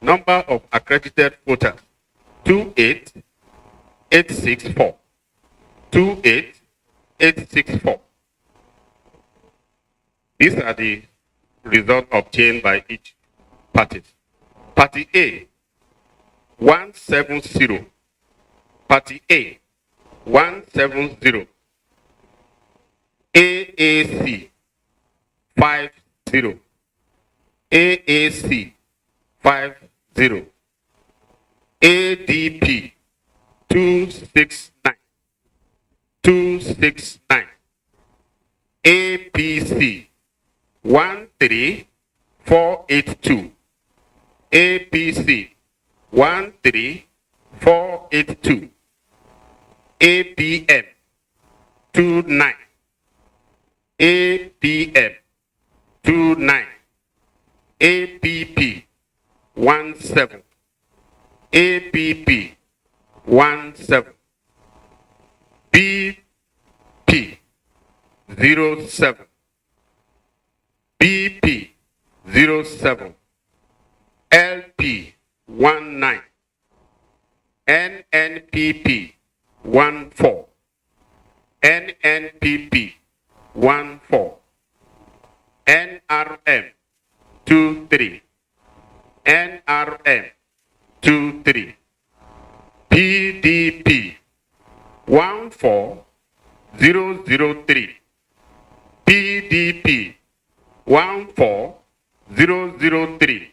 Speaker 16: Number of accredited voters, 28864. 28864. These are the results obtained by each party. Party A, 170. Party A, 170. AAC, 50. AAC, 50. ADP, 269. 269. APC, 13482. APC, 13482. APM, 29. APM, 29. APP, 17. APP, 17. BP, 07. BP, 07. LP, 19. NNPP, 14. NNPP, 14. NRM, 23. NRM, 23. PDP, 14003. PDP, 14003.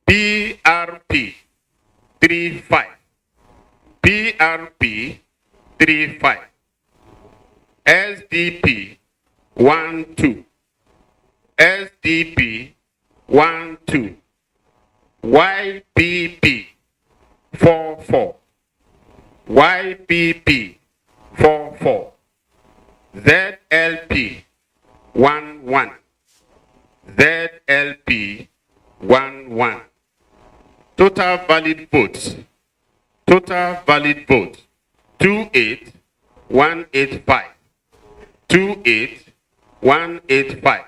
Speaker 16: PRP, 35. PRP, 35. SDP, 12. SDP, 12. YPP, 44. YPP, 44. ZLP, 11. ZLP, 11. Total valid votes. Total valid votes, 28185. 28185.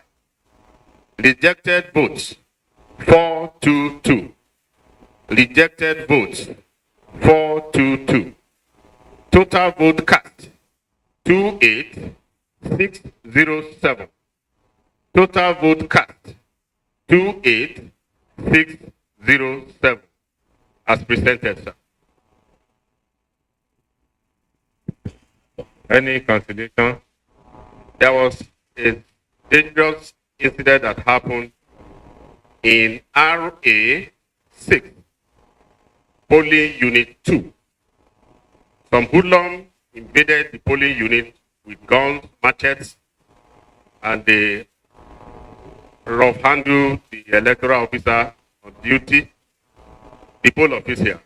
Speaker 16: Rejected votes, 422. Rejected votes, 422. Total vote cast, 28607. Total vote cast, 28607 as presented, sir. Any consideration? There was a dangerous incident that happened in RA6, polling unit 2. Some hoodlums invaded the polling unit with guns, machetes, and they rough-handled the electoral officer on duty, the poll officer.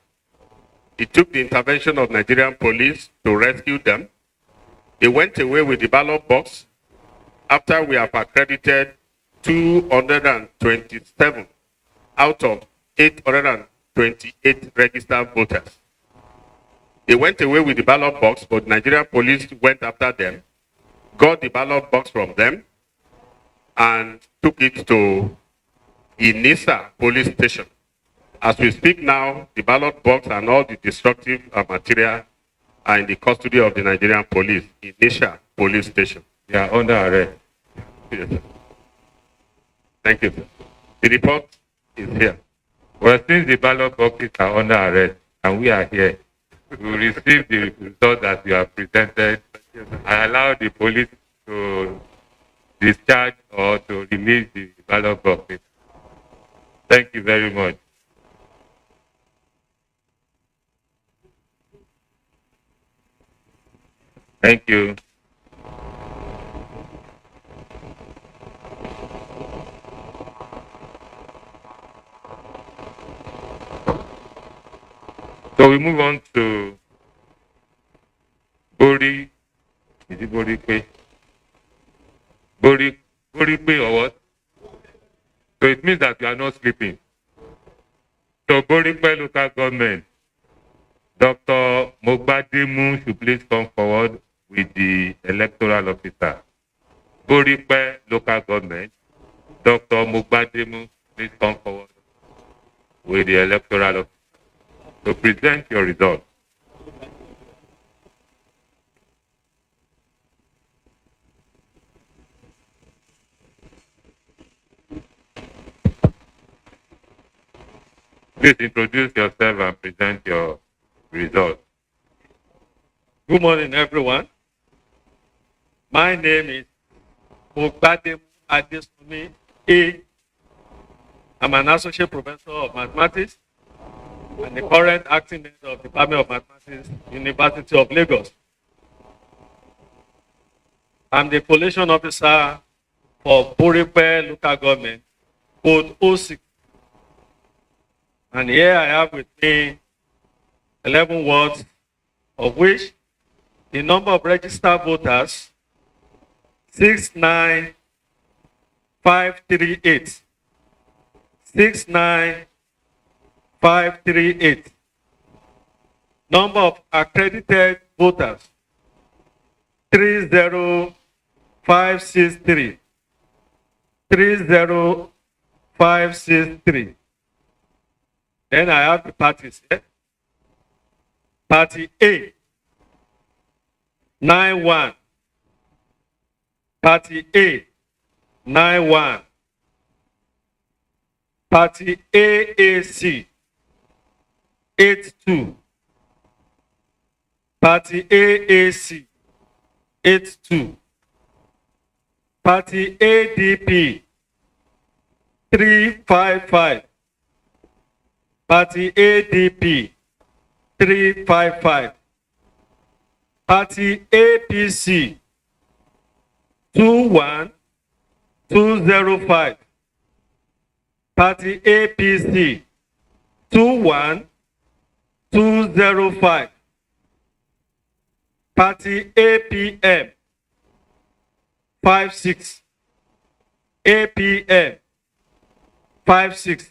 Speaker 16: It took the intervention of Nigerian police to rescue them. They went away with the ballot box after we have accredited 227 out of 828 registered voters. They went away with the ballot box, but Nigerian police went after them, got the ballot box from them, and took it to INEC police station. As we speak now, the ballot box and all the destructive material are in the custody of the Nigerian police, INEC police station. They are under arrest. Yes, sir. Thank you, sir. The report is here.
Speaker 8: Well, since the ballot boxes are under arrest and we are here, we will receive the result that you have presented and allow the police to discharge or to release the ballot boxes. Thank you very much. Thank you. So we move on to Bori. Is it Bori Pe? Bori Pe or what? So it means that you are not sleeping. So Bori Pe local government, Dr. Mogbademu should please come forward with the electoral officer. Bori Pe local government, Dr. Mogbademu, please come forward with the electoral officer to present your results. Please introduce yourself and present your results.
Speaker 5: Good morning, everyone. My name is Mogbademu Adesumi A. I'm an associate professor of mathematics and the current acting head of the Department of Mathematics, University of Lagos. I'm the collation officer for Boripe local government, code 06. And here I have with me 11 wards, of which the number of registered voters 69538. 69538. Number of accredited voters 30563. 30563. Then I have the parties here. Party A 91. Party A 91. Party AAC 82. Party AAC 82. Party ADP 355. Party ADP 355. Party APC 21205. Party APC 21205. Party APM 56. APM 56.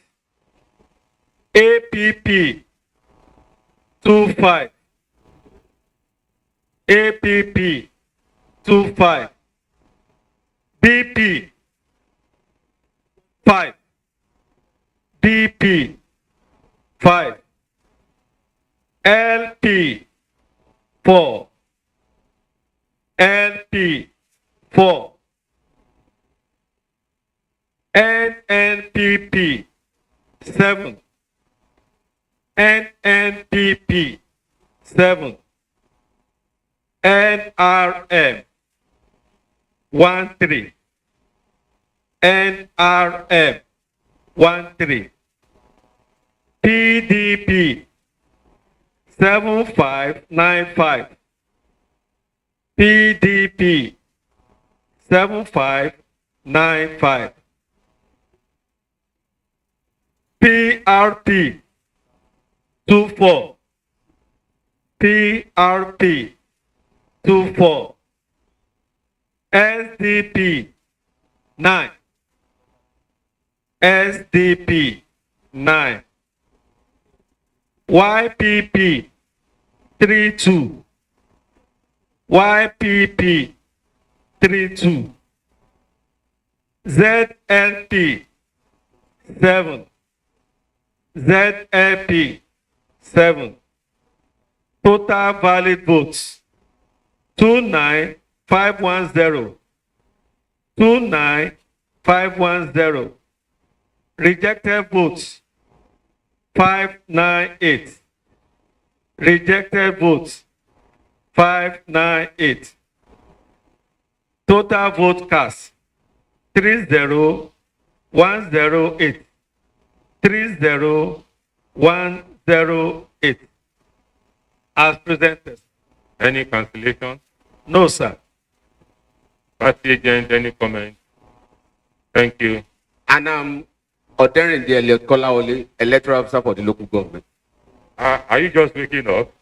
Speaker 5: APP 25. APP 25. BP 5. BP 5. LP 4. LP 4. NNPP 7. NNPP 7. NRM 13. NRM 13. PDP 7595. PDP 7595. PRP 24. PRP 24. SDP 9. SDP 9. YPP 32. YPP 32. ZLP 7. ZLP 7. Total valid votes 29510. 29510. Rejected votes 598. Rejected votes 598. Total vote cast 30108. 30108. As presented.
Speaker 8: Any cancellation?
Speaker 5: No, sir.
Speaker 8: Party agent, any comment? Thank you.
Speaker 2: And I'm ordering the electoral officer for the local government.
Speaker 8: Are you just waking up?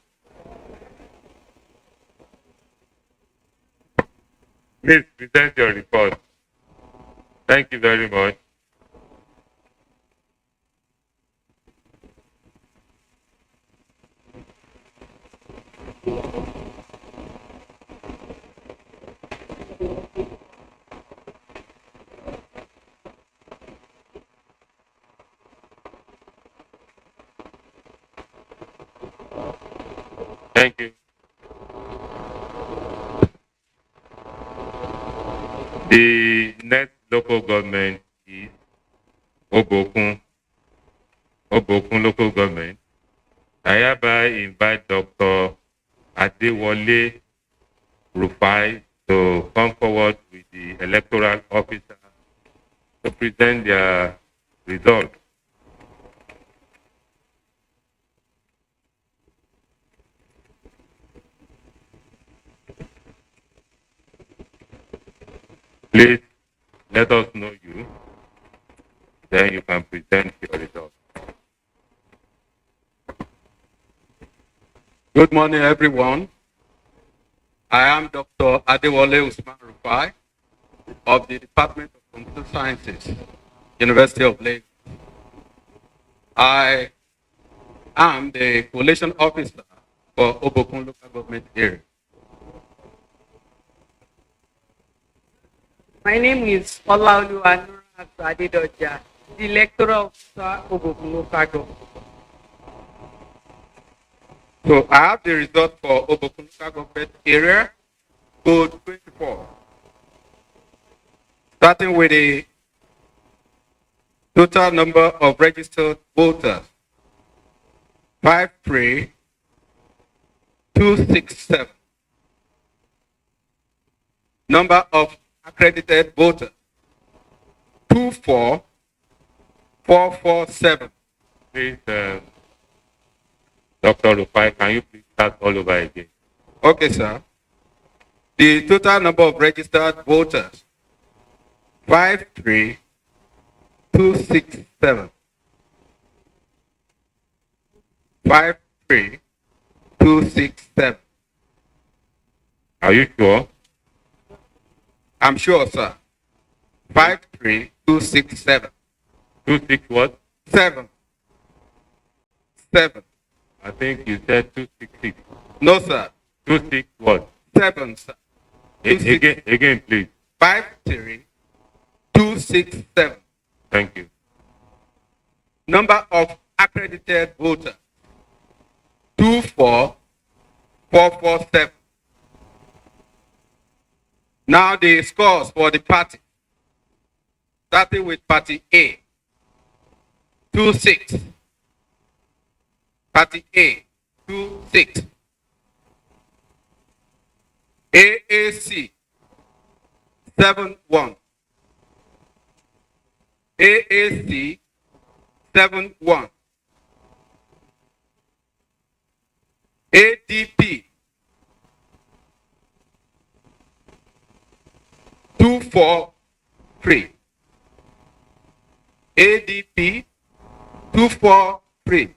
Speaker 8: Please present your report. Thank you very much. Thank you. The next local government is Obokun local government. I hereby invite Dr. Adewale Rufai to come forward with the electoral officer to present their result. Please let us know you, then you can present your result.
Speaker 7: Good morning, everyone. I am Dr. Adewale Usman Rufai of the Department of Computer Sciences, University of Lagos. I am the coalition officer for Obokun local government area.
Speaker 11: My name is Olaolu Anura Adedoja, the electoral officer of Obokun local government.
Speaker 7: So I have the result for Obokun local government area, code 24. Starting with the total number of registered voters, 53,267. Number of accredited voters, 24,447.
Speaker 8: Please, Dr. Rufai, can you please start all over again?
Speaker 7: Okay, sir. The total number of registered voters, 53,267. 53,267.
Speaker 8: Are you sure?
Speaker 7: I'm sure, sir. 53,267.
Speaker 8: 26 what?
Speaker 7: 7. 7.
Speaker 8: I think you said 266.
Speaker 7: No, sir.
Speaker 8: 26 what?
Speaker 7: 7, sir.
Speaker 8: Again, please.
Speaker 7: 53,267.
Speaker 8: Thank you.
Speaker 7: Number of accredited voters, 24,447. Now the scores for the party.
Speaker 16: starting with Party A, 26. Party A, 26. AAC, 71. AAC, 71. ADP, 243. ADP, 243.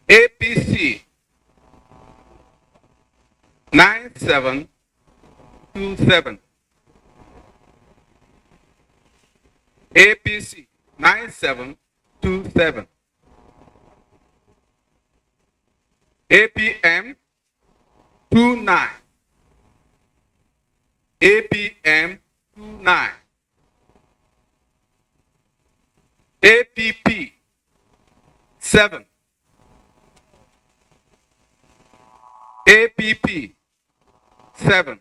Speaker 16: APC, 9727. APC, 9727. APM, 29. APM, 29. APP, 7. APP, 7.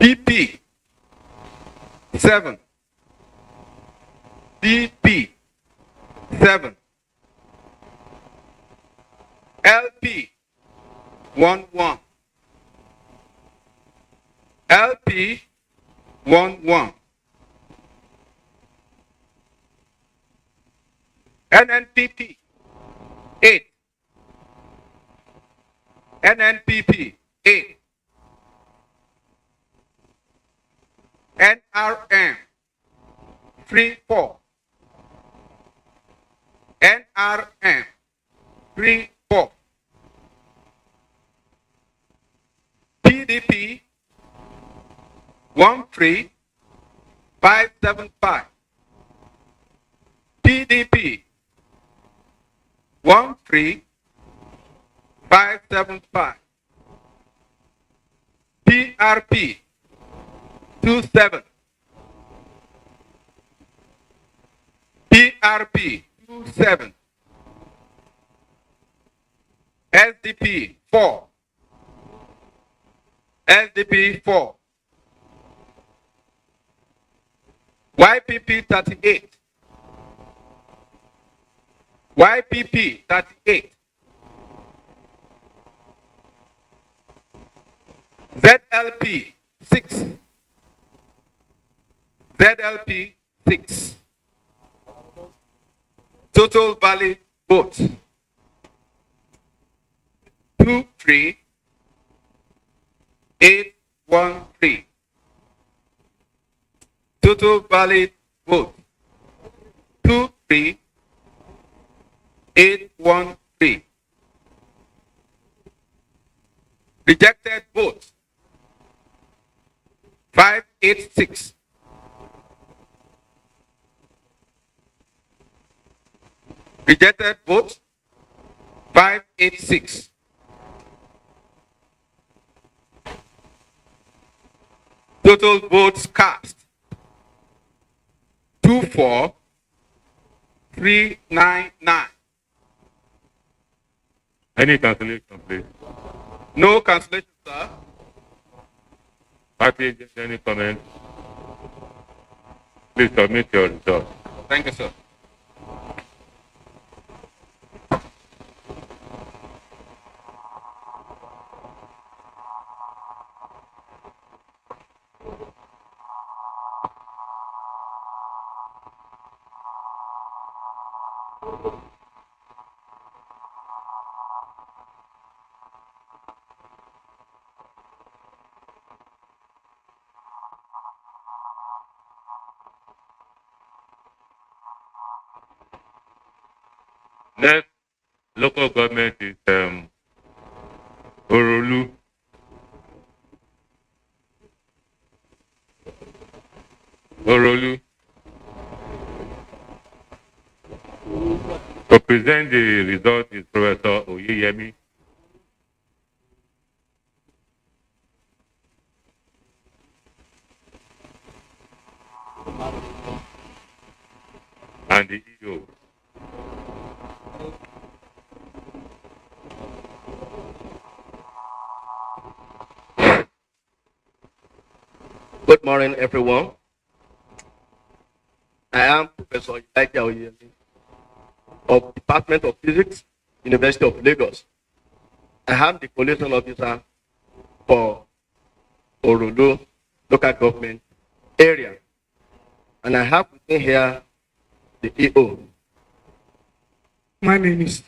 Speaker 16: PP, 7. DP, 7. LP, 11. LP, 11. NNPP, 8. NNPP, 8. NRM, 3-4. NRM, 3-4. PDP, 13575. PDP, 13575. PRP, 27. PRP, 27. SDP, 4. SDP, 4. YPP, 38. YPP, 38. ZLP, 6. ZLP, 6. Total valid votes, 23813. Total valid vote, 23813. Rejected votes, 586. Rejected votes, 586. Total votes cast, 24399.
Speaker 8: Any cancellation, please?
Speaker 16: No cancellation, sir.
Speaker 8: Party agent, any comment? Please submit your results.
Speaker 16: Thank you, sir.
Speaker 8: Next local government is Orolu. Orolu. To present the result is Professor Oyeyemi. And the EO.
Speaker 4: Good morning, everyone. I am Professor Ede East of Department of Physics, University of Lagos. I am the coalition officer for Orodo local government area. And I have with me here the EO.
Speaker 17: My name is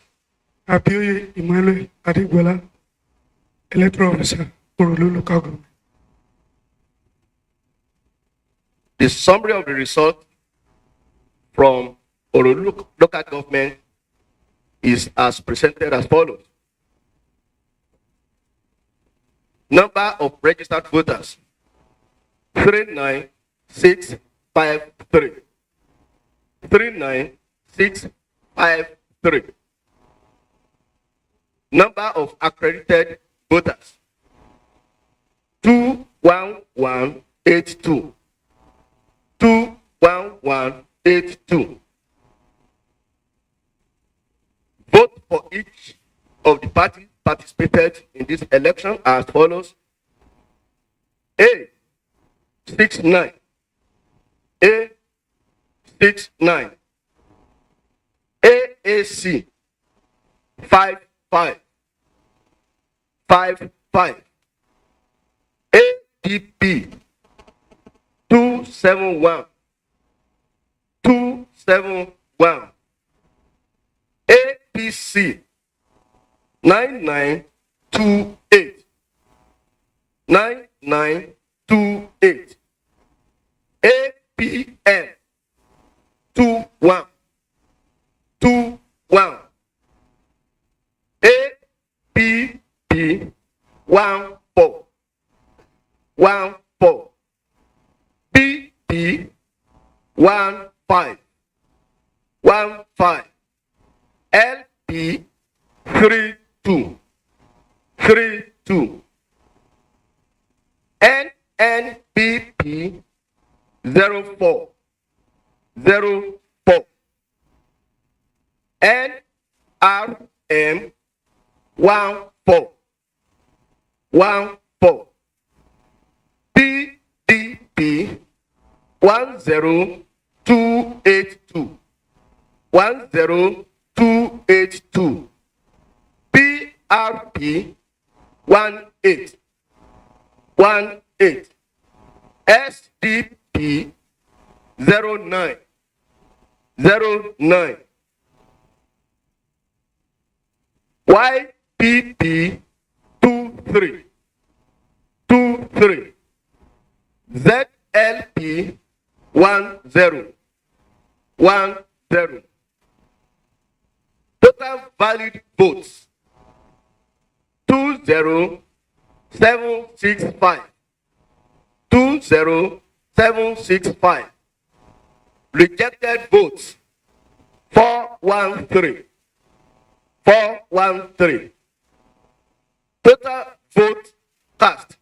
Speaker 17: Abioye Emmanuel Adigbola, electoral officer for Orodo local government.
Speaker 4: The summary of the result from Orodo local government is as presented as follows. Number of registered voters, 39653. 39653. Number of accredited voters, 21182. 21182. Vote for each of the parties participated in this election as follows. A 69. A 69. AAC 55. 55. ADP 271. 271. APC 9928. 9928. APN 21. 21. APP 14. 14. BP 15. 15. LP 32. 32. NNBP 04. 04. NRM 14. 14. PDP 10282. 10282. PRP 18. 18. SDP 09. 09. YPP 23. 23. ZLP 10. 10. Total valid votes 20765. 20765. Rejected votes 413. 413. Total vote cast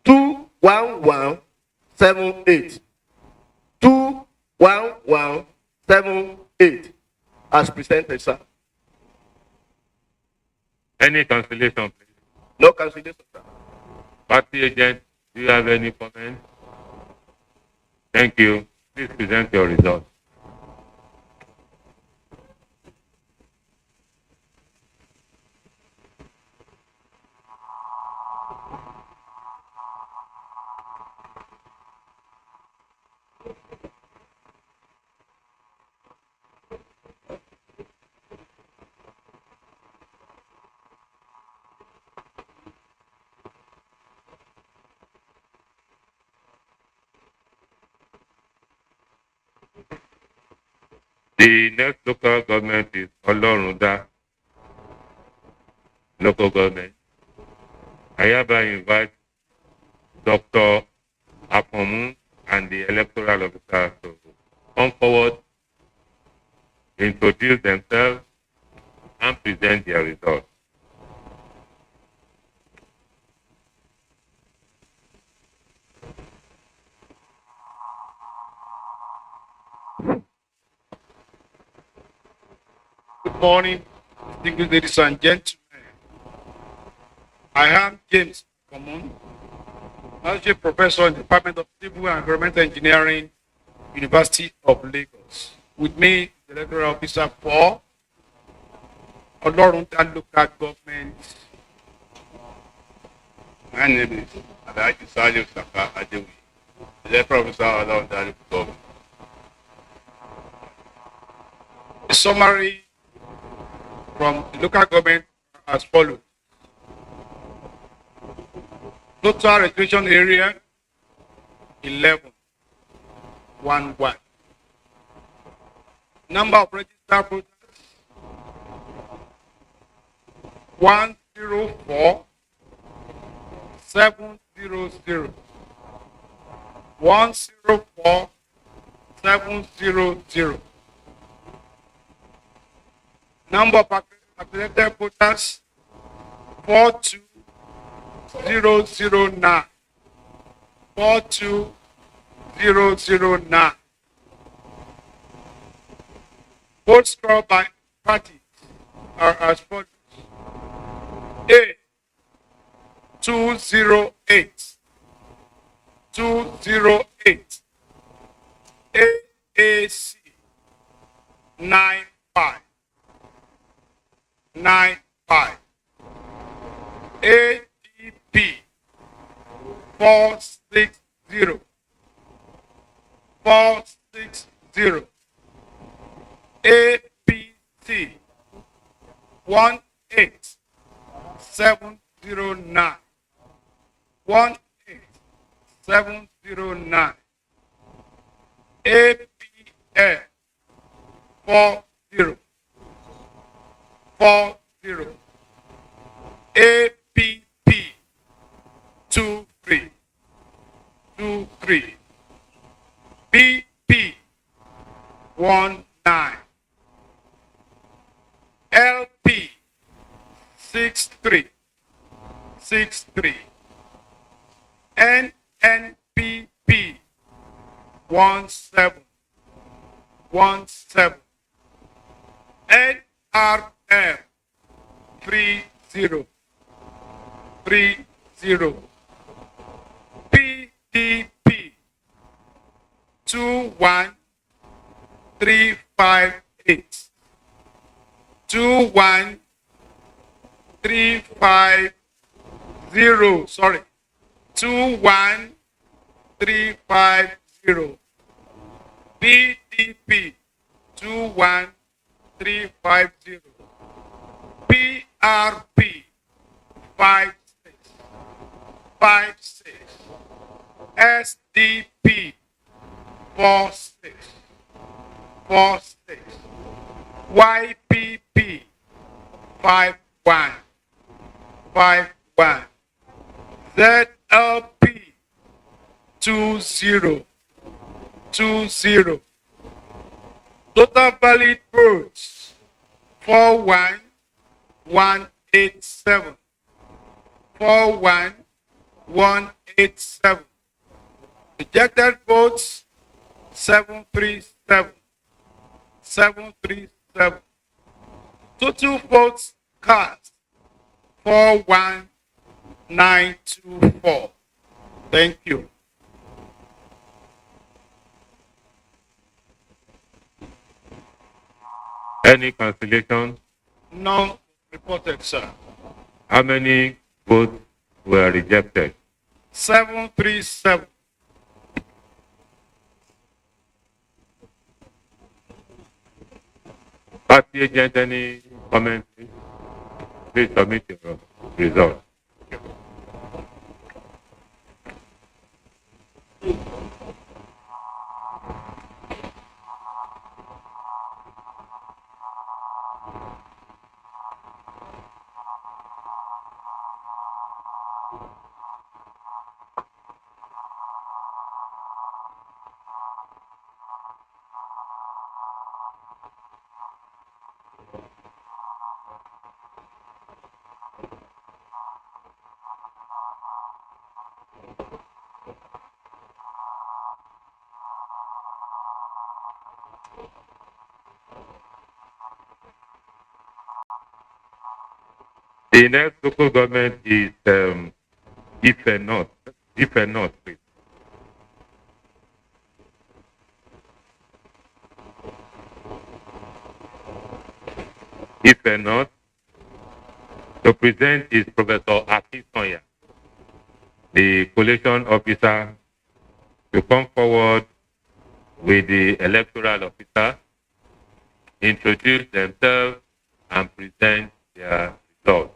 Speaker 4: 21178. 21178. As presented, sir.
Speaker 8: Any cancellation, please?
Speaker 4: No cancellation, sir.
Speaker 8: Party agent, do you have any comment? Thank you. Please present your results. The next local government is Olorunda local government. I hereby invite Dr. Apomu and the electoral officer to come forward, introduce themselves, and present their results.
Speaker 12: Good morning, distinguished ladies and gentlemen. I am James Common, Associate Professor in the Department of Civil and Environmental Engineering, University of Lagos. With me, the electoral officer for Olorunta local government.
Speaker 16: My name is Atakumosa West, electoral officer of Olorunta local government.
Speaker 12: A summary from the local government as follows. Total registration area 11. Number of registered voters 104 700. 104 700. Number of accredited voters 42009. 42009. Votes scored by parties are as follows. A 208. 208. AAC 95. 95. ADP 460. 460. APC 18709. 18709. APL 40. 40. APP 23. 23. BP 19. LP 63. 63. NNPP 17. 17. NRM 30. 30. PDP 21358. 21350. Sorry. 21350. PDP 21350. PRP 56. SDP 46. YPP 51. ZLP 20. Total valid votes 41187. 41187. Rejected votes 737. 737. Total votes cast 41924. Thank you.
Speaker 8: Any cancellation?
Speaker 12: None reported, sir.
Speaker 8: How many votes were rejected?
Speaker 12: 737.
Speaker 8: Party agent, any comment? Please submit your result. The next local government is Ife North. Ife North, please. Ife North. To present is Professor Akisonya, the collation officer, to come forward with the electoral officer, introduce themselves, and present their results.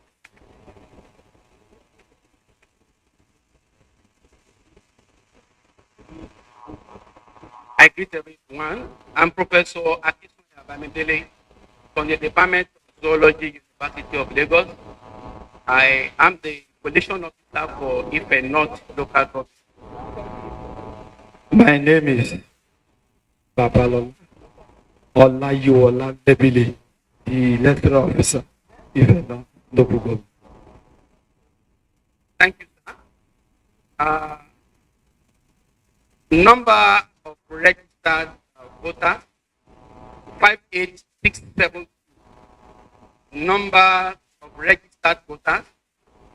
Speaker 7: I greet everyone. I'm Professor Akisonya Bamidele from the Department of Zoology, University of Lagos. I am the coalition officer for Ife North local government.
Speaker 19: My name is Babalon Olayiwola Debile, the electoral officer, Ife North local government.
Speaker 7: Thank you, sir. Number of registered voters, 58672. Number of registered voters,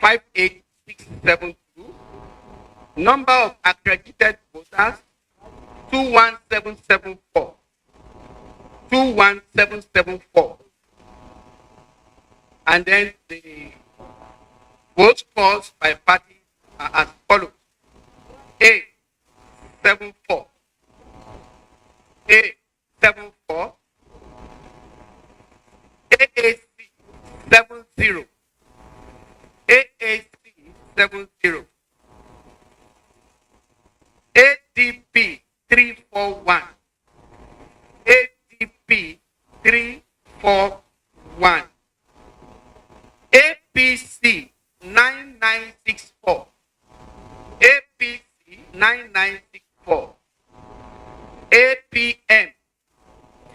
Speaker 7: 58672. Number of accredited voters, 21774. 21774. And then the votes cast by parties are as follows. A 74. A 74. AAC 70. AAC 70. ADP 341. ADP 341. APC 9964. APC 9964. APM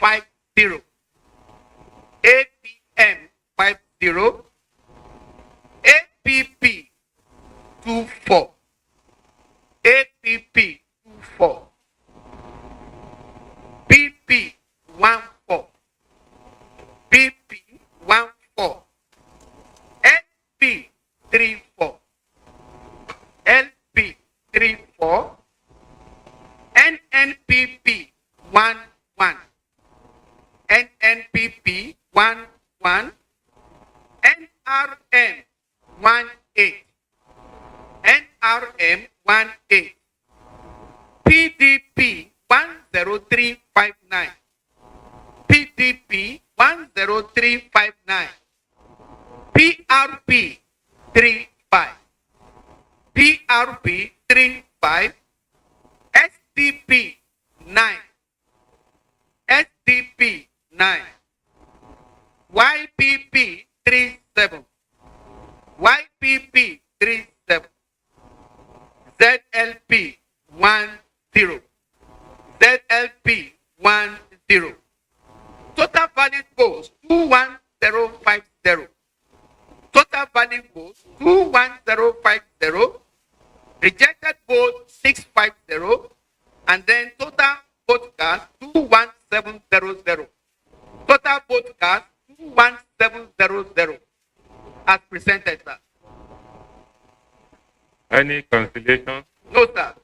Speaker 7: 50. APM 50. APP 24. APP 24. PP 14. PP 14. LP 34. LP 34. NNPP 11. NNPP 11. NRM 18. NRM 18. PDP 10359. PDP 10359. PRP 35. PRP 35. SDP 9. SDP 9. YPP 37. YPP 37. ZLP 10. ZLP 10. Total valid votes 21050. Total valid votes 21050. Rejected vote 650. And then total vote cast 21700. Total vote cast 21700. As presented, sir.
Speaker 8: Any cancellation?
Speaker 7: No, sir.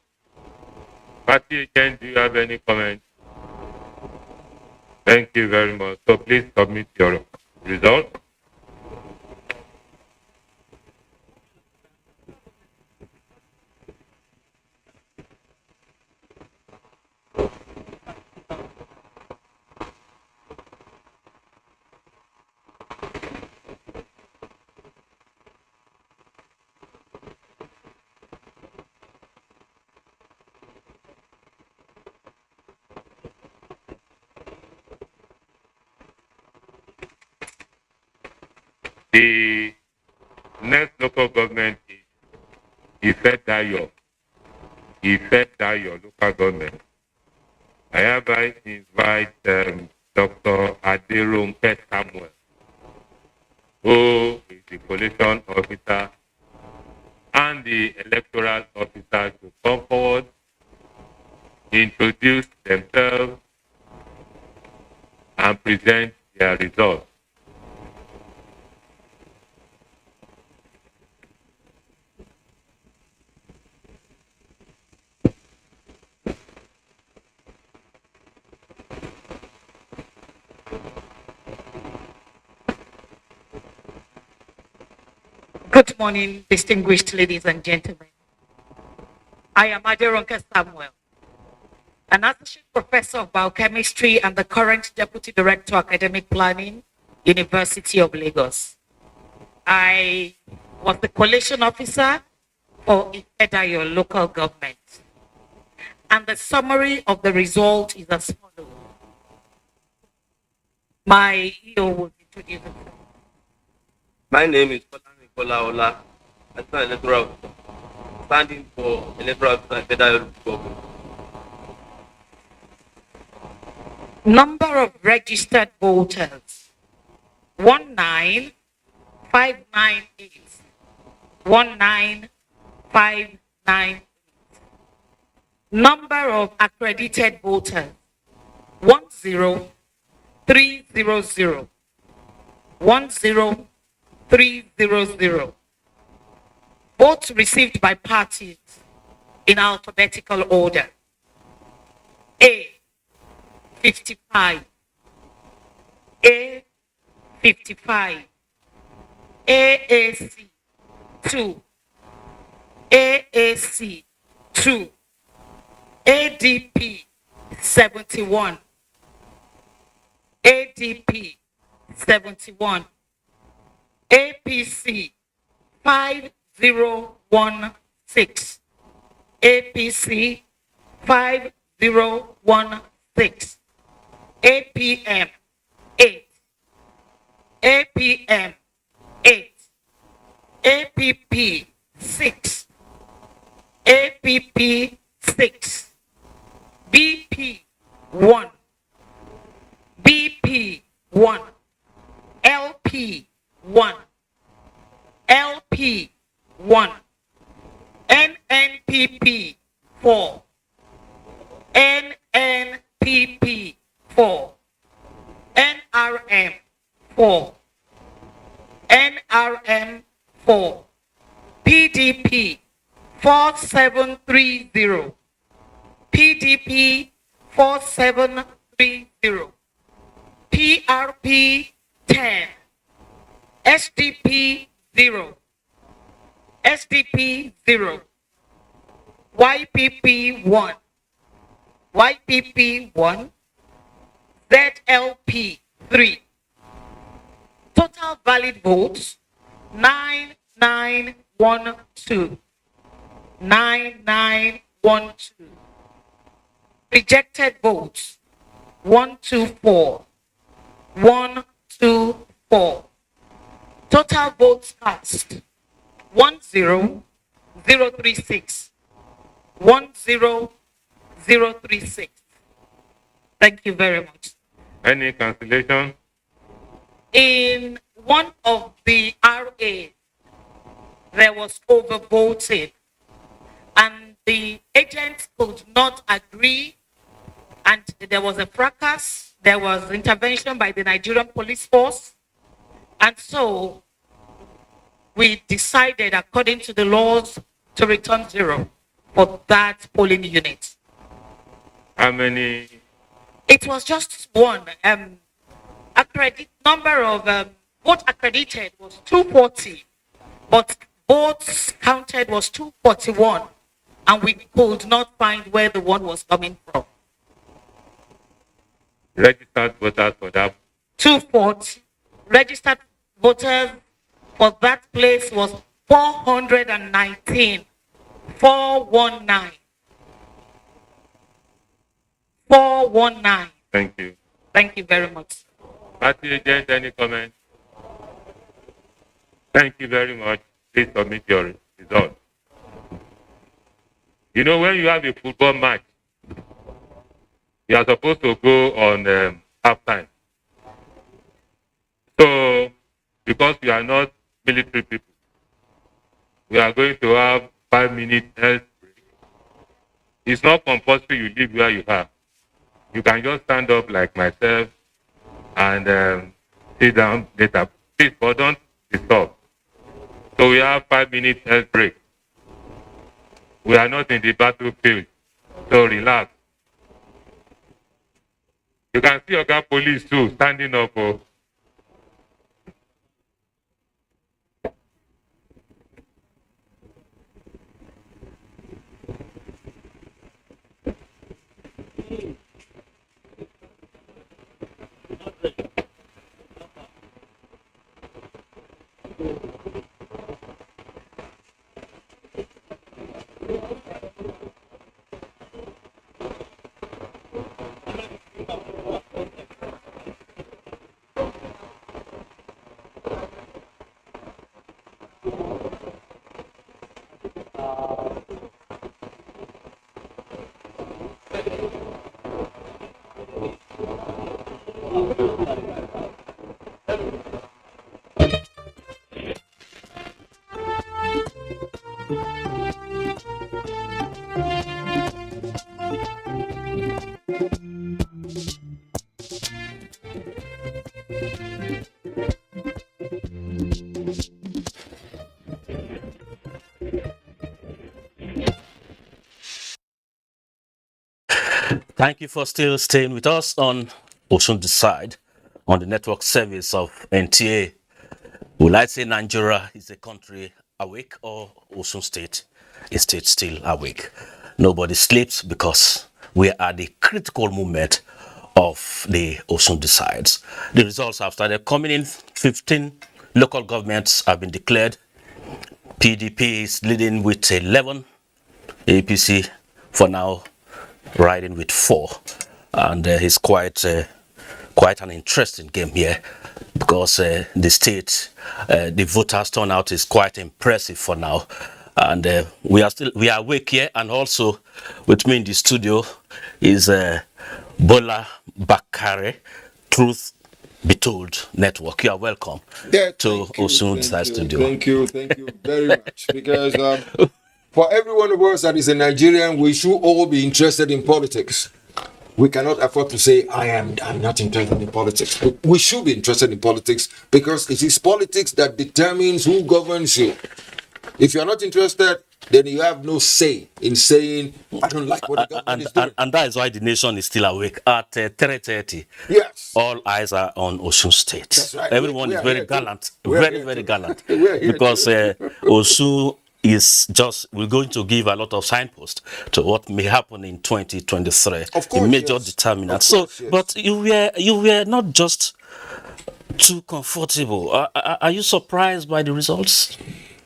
Speaker 8: Party agent, do you have any comment? Thank you very much. So please submit your result. The next local government is Ife local government. I hereby invite Dr. Aderonke Samuel, who is the collation officer and the electoral officer, to come forward, introduce themselves, and present their results.
Speaker 13: morning, distinguished ladies and gentlemen. I am Ade Samuel, an associate professor of biochemistry and the current deputy director of academic planning, University of Lagos. I was the collation officer for Ife, your local government. And the summary of the result is as follows. My EO will introduce himself.
Speaker 4: My name is Kola Ola, Assistant Electoral Officer, standing for Electoral Officer in Federal Government.
Speaker 13: Number of registered voters, 19598. 19598. Number of accredited voters, 10300. 10300. Votes received by parties in alphabetical order. A, 55. A, 55. AAC, 2. AAC, 2. ADP, 71. ADP, 71. APC, 5016. APC, 5016. APM, 8. APM, 8. APP, 6. APP, 6. BP, 1. BP, 1. LP, 1. LP, 1. NNPP, 4. NNPP, 4. NRM, 4. NRM, 4. PDP, 4730. PDP, 4730. PRP, 10. SDP, 0. SDP, 0. YPP, 1. YPP, 1. ZLP, 3. Total valid votes, 9912. 9912. Rejected votes, 124. 124. Total votes cast, 10036. 10036. Thank you very much.
Speaker 8: Any cancellation?
Speaker 13: In one of the RA, there was overvoted, and the agents could not agree, and there was a fracas. There was intervention by the Nigerian police force, and so we decided, according to the laws, to return 0 for that polling unit.
Speaker 8: How many?
Speaker 13: It was just one. Number of vote accredited was 240, but votes counted was 241, and we could not find where the one was coming from.
Speaker 8: Registered voters for that?
Speaker 13: 240. Registered voters for that place was 419. 419. 419.
Speaker 8: Thank you.
Speaker 13: Thank you very much.
Speaker 8: Party agent, any comment? Thank you very much. Please submit your result. You know, when you have a football match, you are supposed to go on halftime. So, because we are not military people, we are going to have 5-minute health break. It's not compulsory you leave where you are. You can just stand up like myself and sit down later. Please, but don't disturb. So we have 5-minute health break. We are not in the battlefield, so relax. You can see Oga Police too, standing up.
Speaker 1: Thank you for still staying with us on Osun Decide on the network service of NTA. Will I say Nigeria is a country awake or Osun State a state still awake? Nobody sleeps because we are at the critical moment of the Osun Decides. The results have started coming in. 15 local governments have been declared. PDP is leading with 11. APC for now riding with 4, and it's quite an interesting game here because the state, the voters turnout is quite impressive for now, and we are awake here, and also with me in the studio is Bola Bakare, Truth Be Told Network. You are welcome to Osun Decide Studio.
Speaker 18: Thank you very much. Because for every one of us that is a Nigerian, we should all be interested in politics. We cannot afford to say, I'm not interested in politics. But we should be interested in politics because it is politics that determines who governs you. If you're not interested, then you have no say in saying, I don't like what the government is doing.
Speaker 1: And that is why the nation is still awake. At 3:30,
Speaker 18: yes,
Speaker 1: all eyes are on Osun State.
Speaker 18: That's right.
Speaker 1: Everyone is very gallant, very gallant.
Speaker 18: We're
Speaker 1: because Osun is we're going to give a lot of signposts to what may happen in 2023.
Speaker 18: Of course,
Speaker 1: the major determinant. But you were not just too comfortable. Are you surprised by the results?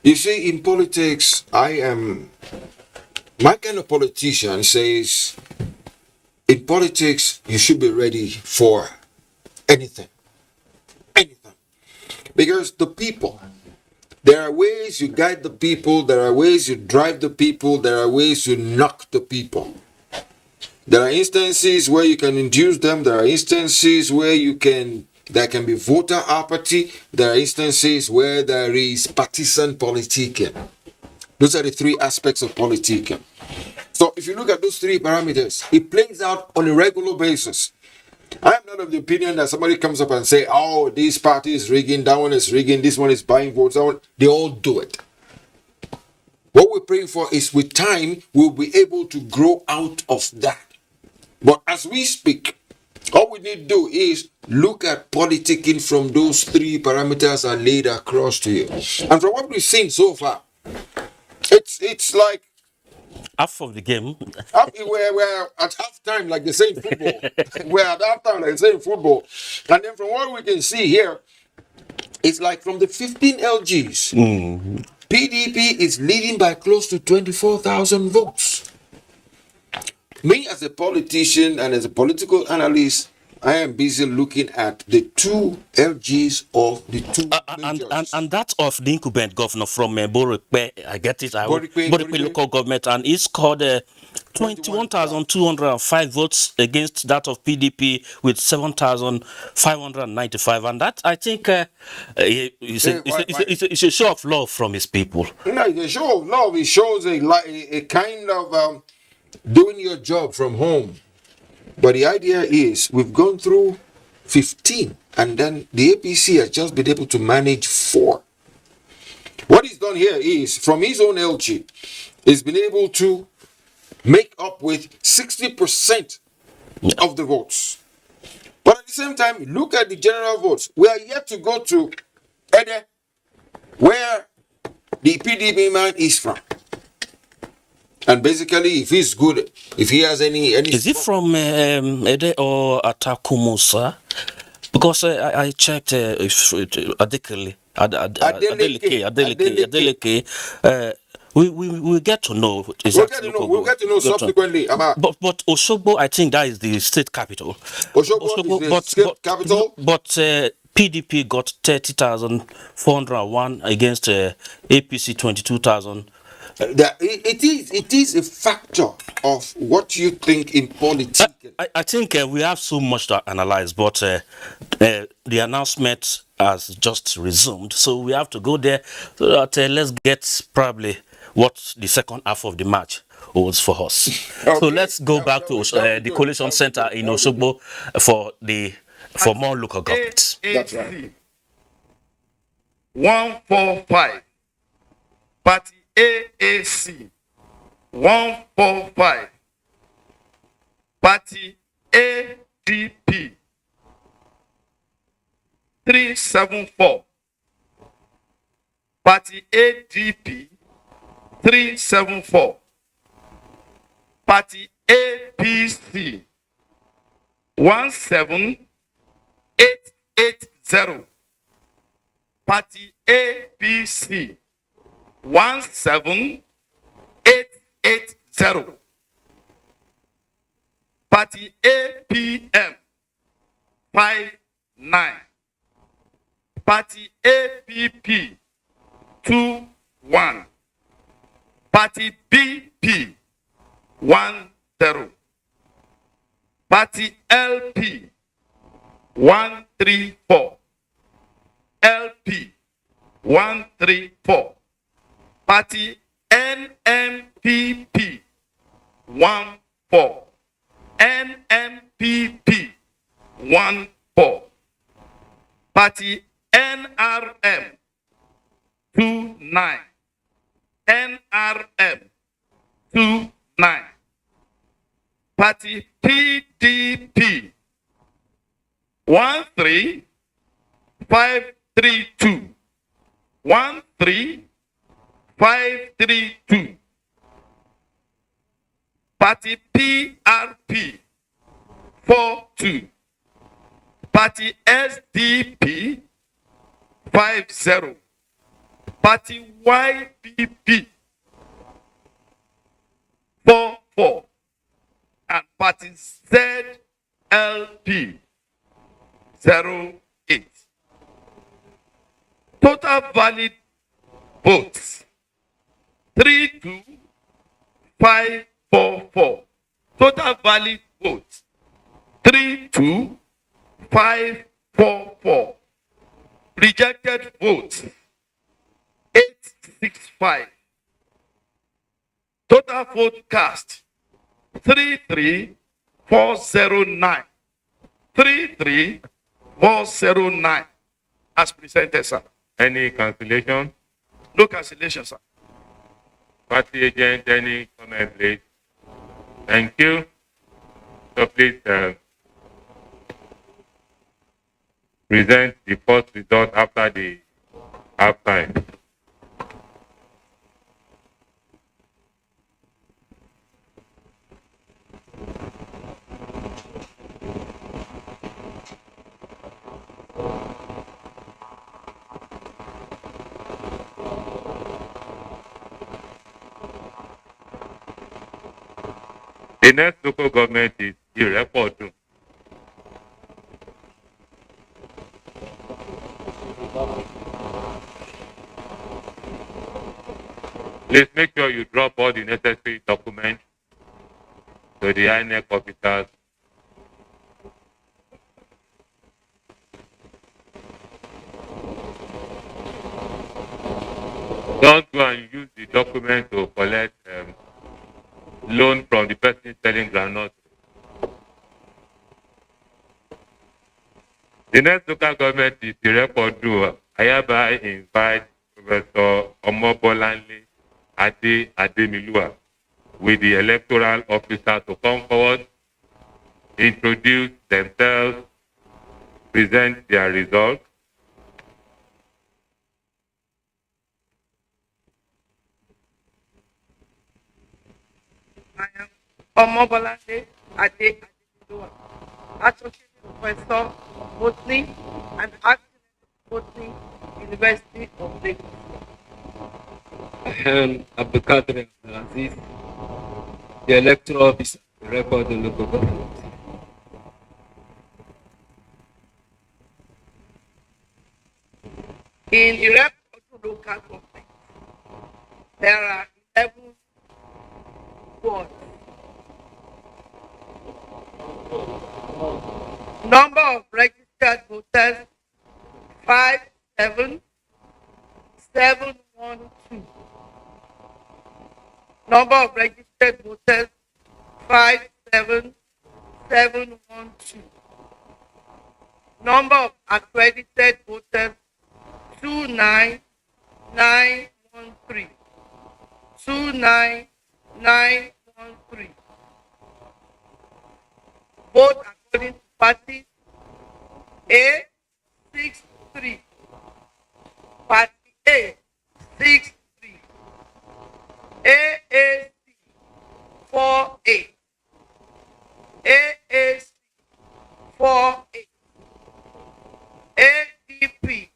Speaker 18: You see, in politics, my kind of politician says, in politics, you should be ready for anything. Anything. Because the people, there are ways you guide the people, there are ways you drive the people, there are ways you knock the people. There are instances where you can induce them, there are instances where there can be voter apathy, there are instances where there is partisan politicking. Those are the 3 aspects of politicking. So if you look at those 3 parameters, it plays out on a regular basis. I am not of the opinion that somebody comes up and say, oh, this party is rigging, that one is rigging, this one is buying votes, that one. They all do it. What we're praying for is with time, we'll be able to grow out of that. But as we speak, all we need to do is look at politicking from those 3 parameters are laid across to you. And from what we've seen so far, it's like
Speaker 1: half of the game.
Speaker 18: We're at half time, like they say in football. We're at half time, like they say in football. And then from what we can see here, it's like from the 15 LGs, PDP is leading by close to 24,000 votes. Me as a politician and as a political analyst, I am busy looking at the 2 LGs of the 2
Speaker 1: and that of the incumbent governor from Borikpe, I get it, Borikpe local government, and it's called 21,205 votes against that of PDP with 7,595, and that I think it's a show of love from his people.
Speaker 18: No, it's a show of love. It shows a kind of doing your job from home. But the idea is we've gone through 15 and then the APC has just been able to manage 4. What he's done here is from his own LG, he's been able to make up with 60% of the votes. But at the same time, look at the general votes. We are yet to go to Ede, where the PDP man is from. And basically, if he's good, if he has any
Speaker 1: Is it from Ede or Atakumosa? Because I checked if Adeleke. We get to know exactly.
Speaker 18: We'll get to know subsequently about.
Speaker 1: But Osogbo, I think that is the state capital.
Speaker 18: Osogbo is the state capital.
Speaker 1: But PDP got 30,401 against APC 22,000.
Speaker 18: It is a factor of what you think in politics.
Speaker 1: I think we have so much to analyze, but the announcement has just resumed, so we have to go there. So that, let's get probably what the second half of the match holds for us. Okay. So let's go back to the Coalition Center in Osogbo for more local governments.
Speaker 12: That's right. 145. Party AAC 145. Party ADP 374. Party ADP 374. Party APC 17880. Party APC 17880. Party APM 59. Party APP 21. Party BP 10. Party LP 134. LP 134. Party NMPP 14. NMPP 14. Party NRM 29. NRM 29. Party PDP 13532. 13532. Party PRP 42. Party SDP 50. Party YPP 44. And Party ZLP 08. Total valid votes 32544. Total valid votes 32544. Rejected votes 865. Total vote cast 33409. 33409 as presented, sir.
Speaker 8: Any cancellation?
Speaker 12: No cancellation, sir.
Speaker 8: Party agent, any comment, please? Thank you. So please present the first result after the halftime. The next local government is Ife. Please make sure you drop all the necessary documents to the INEC officers. Don't go and use the document to collect loan from the person selling groundnut. The next local government is the Ife. I hereby invite Professor Omobolanle Ademilua with the electoral officer to come forward, introduce themselves, present their results.
Speaker 11: I am Omobolade Ede East, Associate Professor, Botany and Acting Botany, University of Lagos.
Speaker 21: I am Abdulkadir Aziz, the electoral officer, the record in local government.
Speaker 11: In Iraq local government, there are 11 wards. Number of registered voters 57712. Number of registered voters 57712. Number of accredited voters 29913. 29913. Vote according to parties. A 63. Party A 63. AAC 48. AAC 48. ADP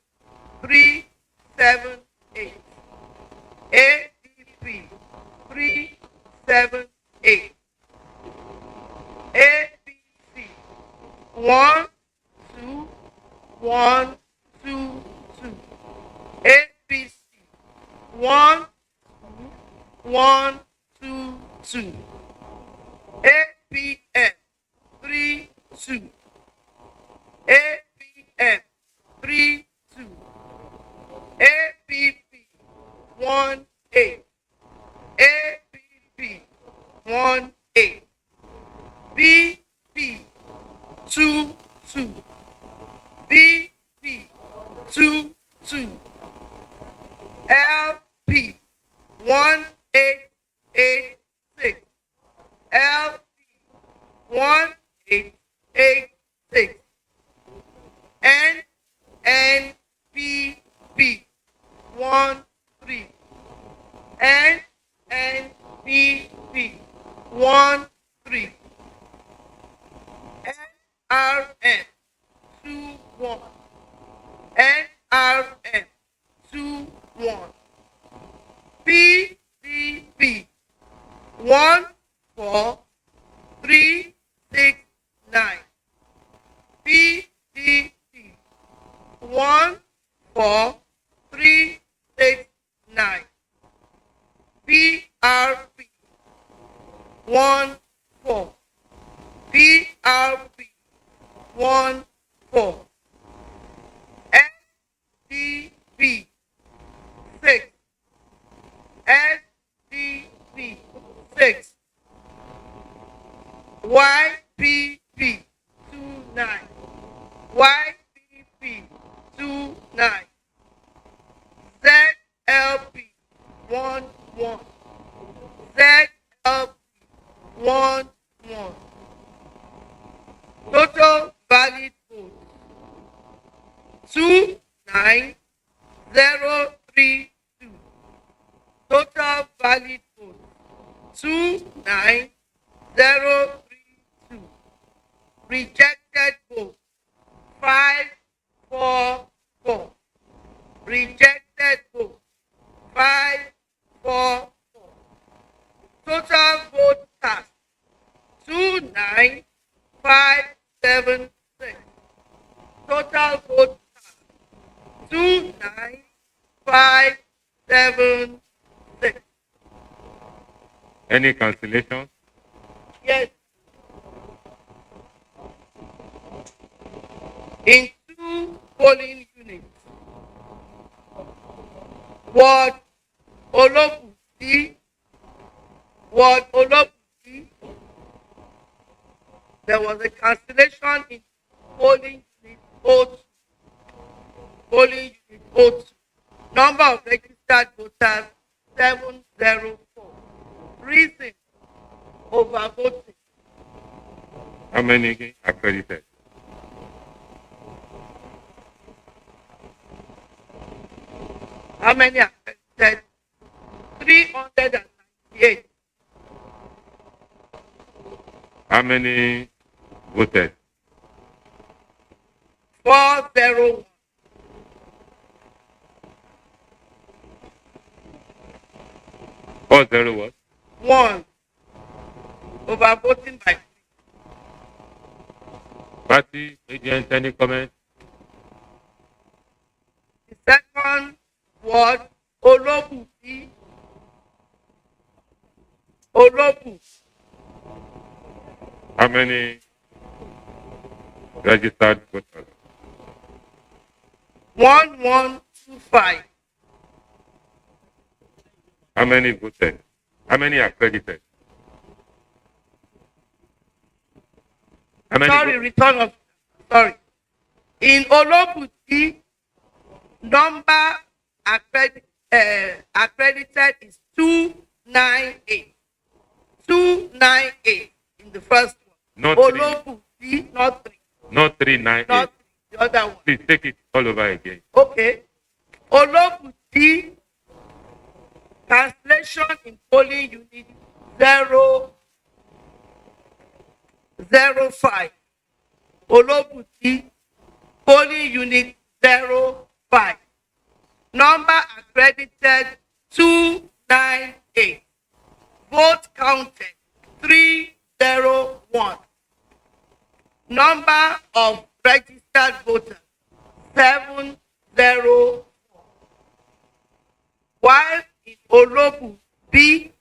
Speaker 11: 378. ADP 378. ABC 12122. ABC 12122. APM 32. APM 32. APP 18. APP 18. BP 22. BP 22. LP 1886. LP 1886. NNPP 13. NNPP 13. NRM 21. NRM 21. PDP 14369. PDP 14369. PRP 14. PRP 14. SDP 6. SDP 6. YPP 29. YPP 29. ZLP 11. ZLP 11. Total valid votes 29032. Total valid votes 29032. Rejected votes 544. Rejected votes 544. Total vote cast 29576. Total vote cast 29576.
Speaker 8: Any cancellation?
Speaker 11: Yes. In 2 polling units, Ward Olobuti, there was a cancellation in polling unit O2. Polling unit O2. Number of registered voters 704. Reason overvoting.
Speaker 8: How many accredited?
Speaker 11: How many accredited? 398.
Speaker 8: How many voted?
Speaker 2: 401.
Speaker 8: 4-0 what?
Speaker 2: 1. Overvoting by 3.
Speaker 8: Party agent, any comment?
Speaker 2: The second was Olobuti. Olobu.
Speaker 8: How many registered voters?
Speaker 2: 1125.
Speaker 8: How many voted? How many accredited? How many
Speaker 2: Sorry, return of. Sorry. In Olobuti, number accredited is 298. 298 in the first one.
Speaker 8: Not
Speaker 2: Olobuti, not 3.
Speaker 8: Not 398.
Speaker 2: Not 3, the other one.
Speaker 8: Please take it all over again.
Speaker 2: Okay. Olobuti, translation in polling unit 005. Olobuti, polling unit 05. Number accredited 298. Vote counted 301. Number of registered voters 704. While in Olobu B,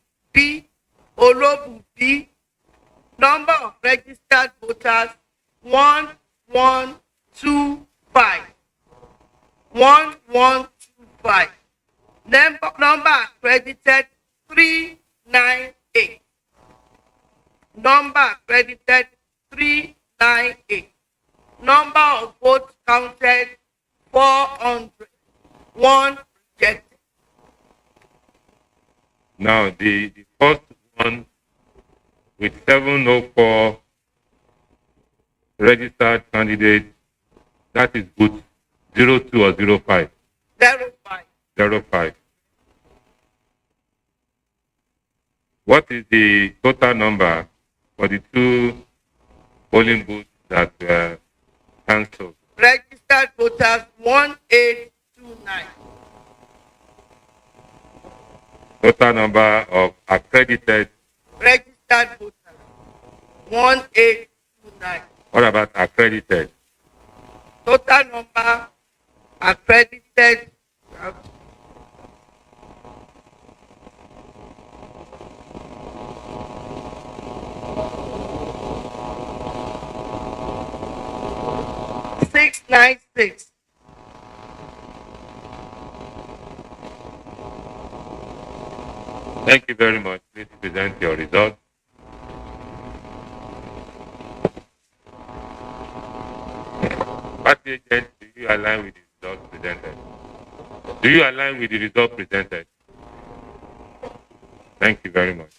Speaker 2: Olobu B, number of registered voters 1125. 1125. Number accredited 398. Number accredited 398. Number of votes counted 400. 1 rejected.
Speaker 8: Now, the first one with 704 registered candidates, that is booth 02 or 05?
Speaker 2: 05.
Speaker 8: 05. What is the total number for the 2 polling booths that were cancelled?
Speaker 2: Registered voters 1829.
Speaker 8: Total number of accredited.
Speaker 2: Registered voters 1829.
Speaker 8: What about accredited?
Speaker 2: Total number accredited. Six nine six.
Speaker 8: Thank you very much. Please present your results. Party agent, do you align with the results presented? Do you align with the result presented? Thank you very much.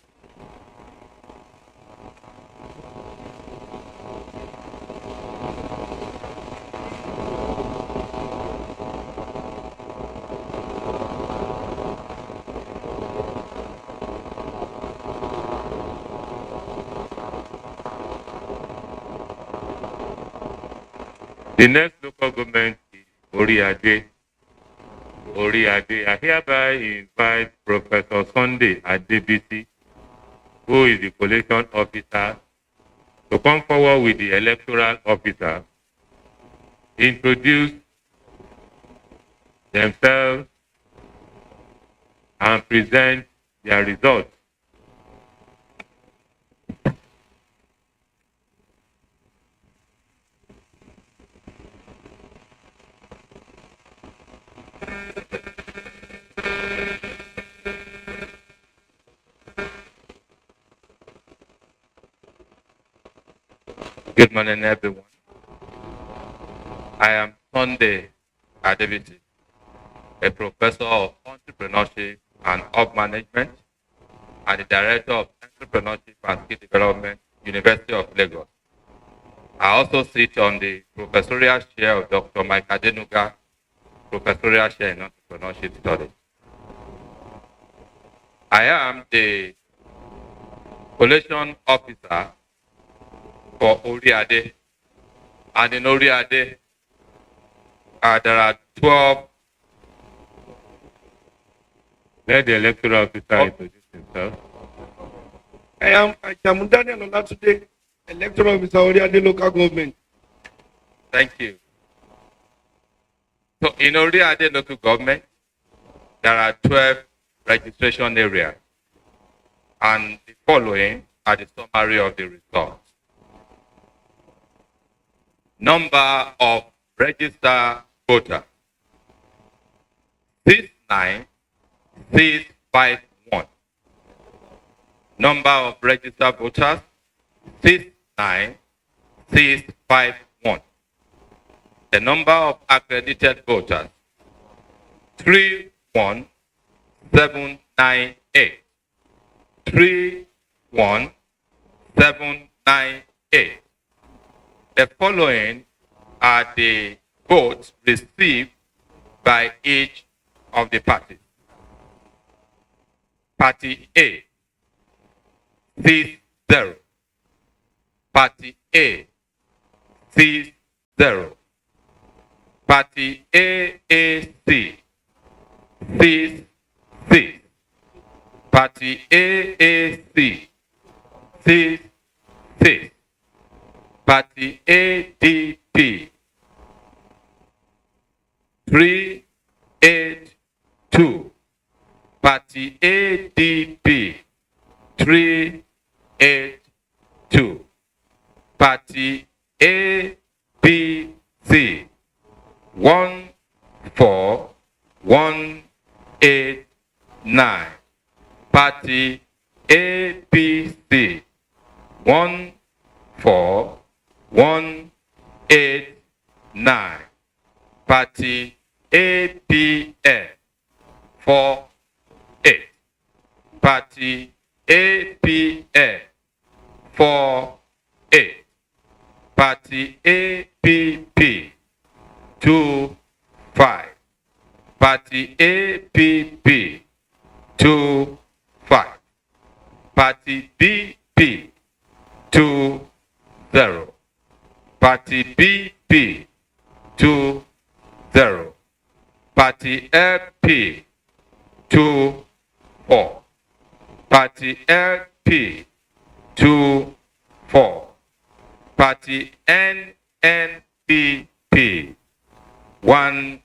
Speaker 8: The next local government is Oriade. I hereby invite Professor Sunday Adebisi, who is the collation officer, to come forward with the electoral officer, introduce themselves, and present their results. Good morning, everyone. I am Sunday Adebisi, a professor of entrepreneurship and hub management, and the director of entrepreneurship and skill development, University of Lagos. I also sit on the professorial chair of Dr. Mike Adenuga, professorial chair in entrepreneurship studies. I am the collation officer
Speaker 16: for Oriade. And in Oriade, there are 12.
Speaker 8: Let the electoral officer introduce himself.
Speaker 14: I am Daniel Olatude, electoral officer Oriade local government.
Speaker 16: Thank you. So in Oriade local government, there are 12 registration areas. And the following are the summary of the results. Number of registered voters, 69651. Number of registered voters, 69651. The number of accredited voters, 31798. 31798. The following are the votes received by each of the parties. Party A, 60. Party A, 60. Party AAC, 66. Party AAC, 66. Party ADP, 382. Party ADP, 382. Party ABC, 14189. Party APC, 14189. Party APF, 48. Party APF, 48. Party APP, 25. Party APP, 25. Party BP, 20. Party BP, 20. Party LP, 24. Party LP, 24. Party NNPP, 19.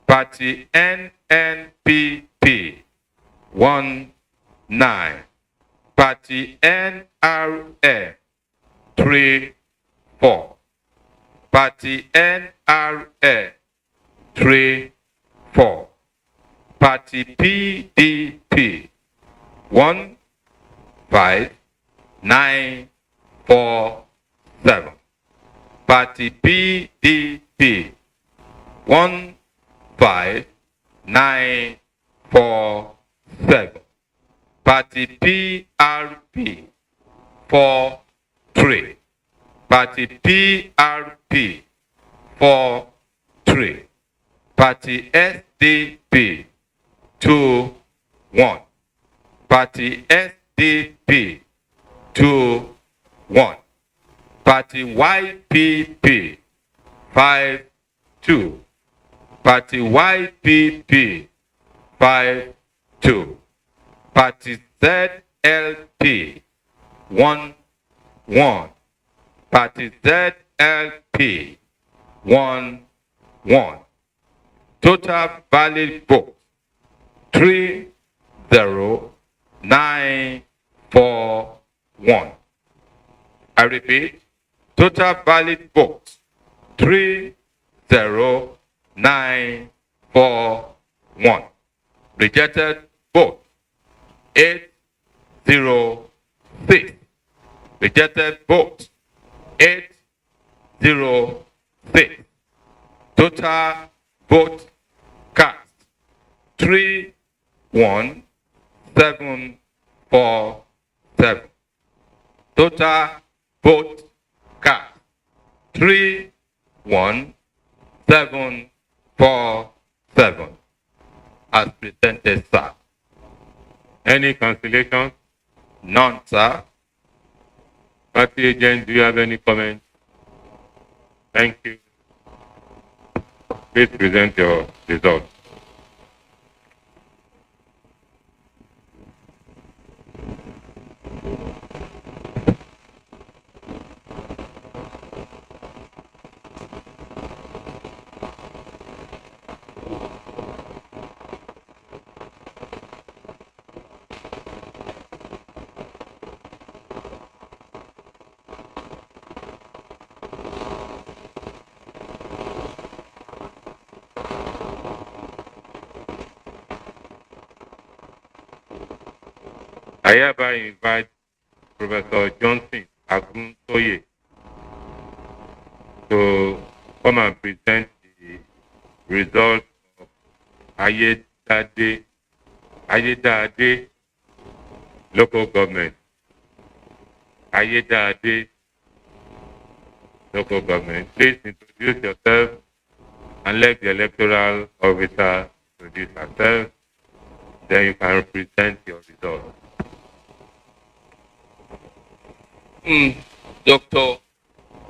Speaker 16: Party NNPP, 19. Party NRM, 34. Party NRM, 34. Party PDP, 15947. Party PDP, 15947. Party PRP, 43. Party PRP, 43. Party SDP, 21. Party SDP, 21. Party YPP, 52. Party YPP, 52. Party ZLP, 1. Party ZLP, 1. Total valid vote, 30941. I repeat, total valid vote, 30941. Rejected vote, 806. Rejected vote, 806. Total vote cast, 31747. Total vote cast, 31747. As presented, sir.
Speaker 8: Any cancellation?
Speaker 16: None, sir.
Speaker 8: Party agent, do you have any comment? Thank you. Please present your results. I hereby invite Professor Johnson Aguntoye to come and present the results of Ayedade local government. Ayedade local government. Please introduce yourself and let the electoral officer introduce herself. Then you can present your results.
Speaker 20: Dr.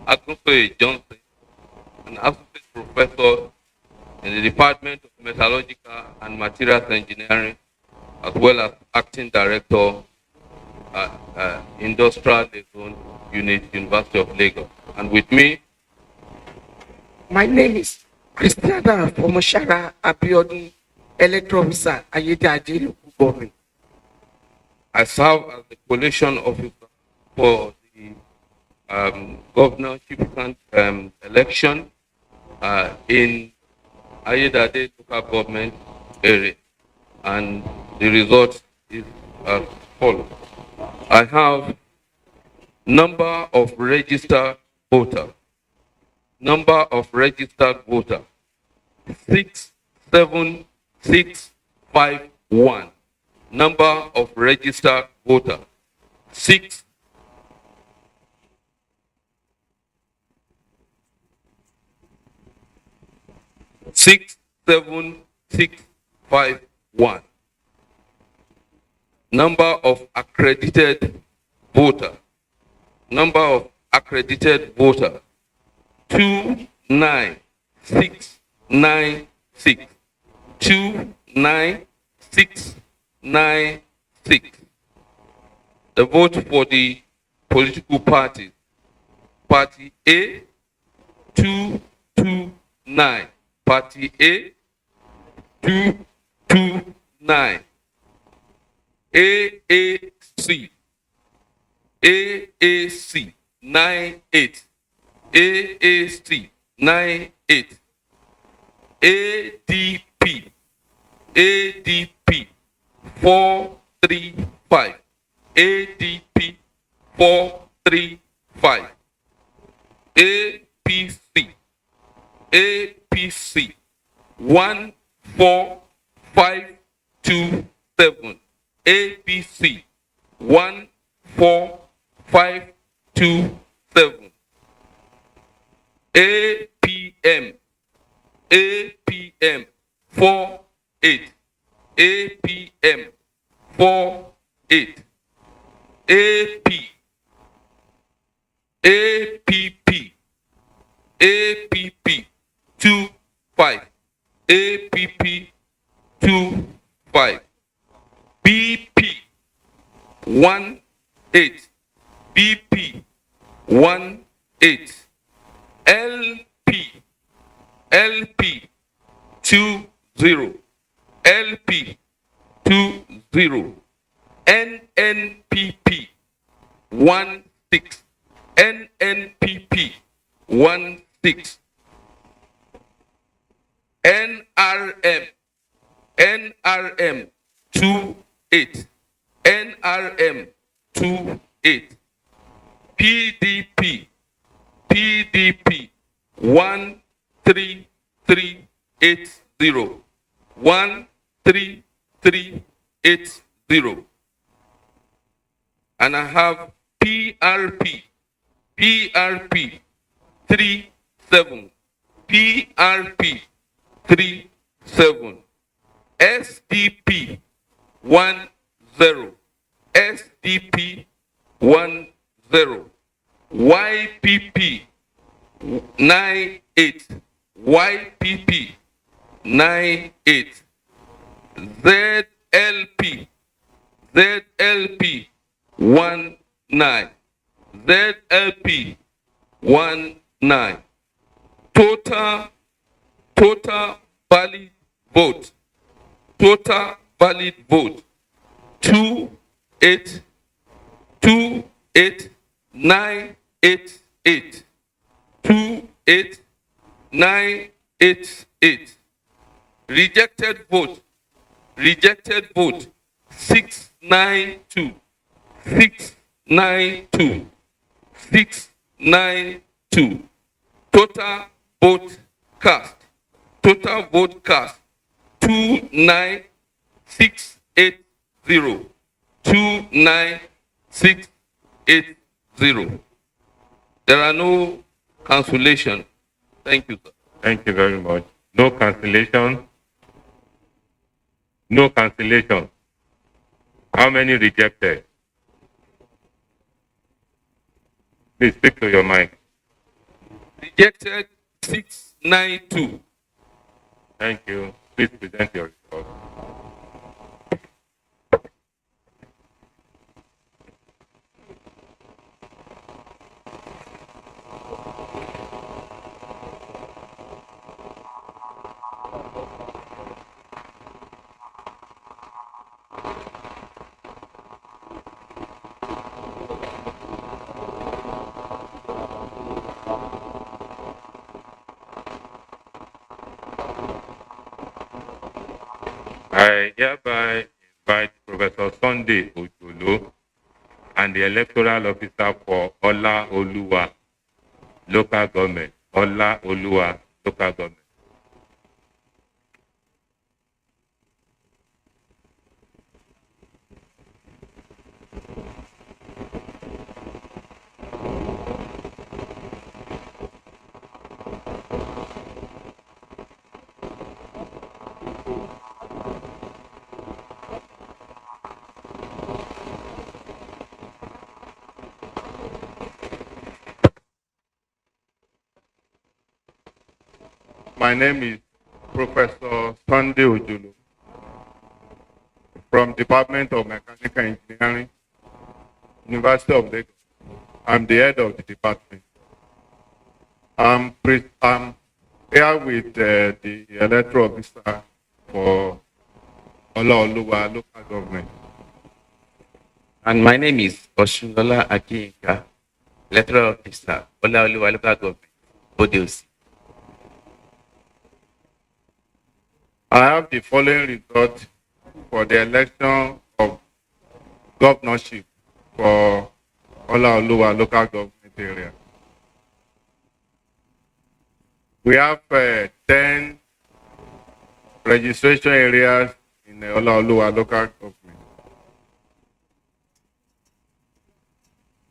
Speaker 20: Akuntoye Johnson, an associate professor in the Department of Metallurgical and Materials Engineering, as well as acting director at Industrial Zone Unit, University of Lagos. And with me,
Speaker 13: My name is Christiana Omoshara Abiodun, electoral officer, Ayedade local government.
Speaker 20: I serve as the coalition officer for the governorship election in Ayedade local government area, and the result is as follows. I have number of registered voter. Number of registered voter 67651. Number of registered voter 67651. Number of accredited voter. Number of accredited voter 29696. 29696. The vote for the political parties. Party A 229. Party A 229. AAC 98. AAC 98. ADP 435. ADP 435. APC 14527. APC 14527. APM 48. APM 48. APP 25. APP 25. BP 18. BP 18. LP 20. LP 20. NNPP 16. NNPP 16. NRM 28. NRM 28. PDP 13380. 13380. And I have PRP 37. PRP 37. SDP 10. SDP 10. YPP 98, YPP 98, ZLP 19, ZLP 19. Total valid vote. Total valid vote 28988. 28988. Rejected vote. Rejected vote 692. 692. 692. Total vote cast. Total vote cast 29680. 29680. There are no cancellation. Thank you, sir.
Speaker 8: Thank you very much. No cancellation. No cancellation. How many rejected? Please speak to your mic.
Speaker 20: Rejected 692.
Speaker 8: Thank you. Please present your report. I hereby invite Professor Sunday Ojolo and the electoral officer for Ola Oluwa local government. Ola Oluwa local government.
Speaker 16: My name is Professor Sunday Ojolo from Department of Mechanical Engineering, University of Lagos. I'm the head of the department. I'm here with the electoral officer for Ola Oluwa local government.
Speaker 7: And my name is Osun Akinka, electoral officer, Ola Oluwa local government, Odo Otin.
Speaker 16: I have the following result for the election of governorship for Ola Oluwa local government area. We have 10 registration areas in the Ola Oluwa local government.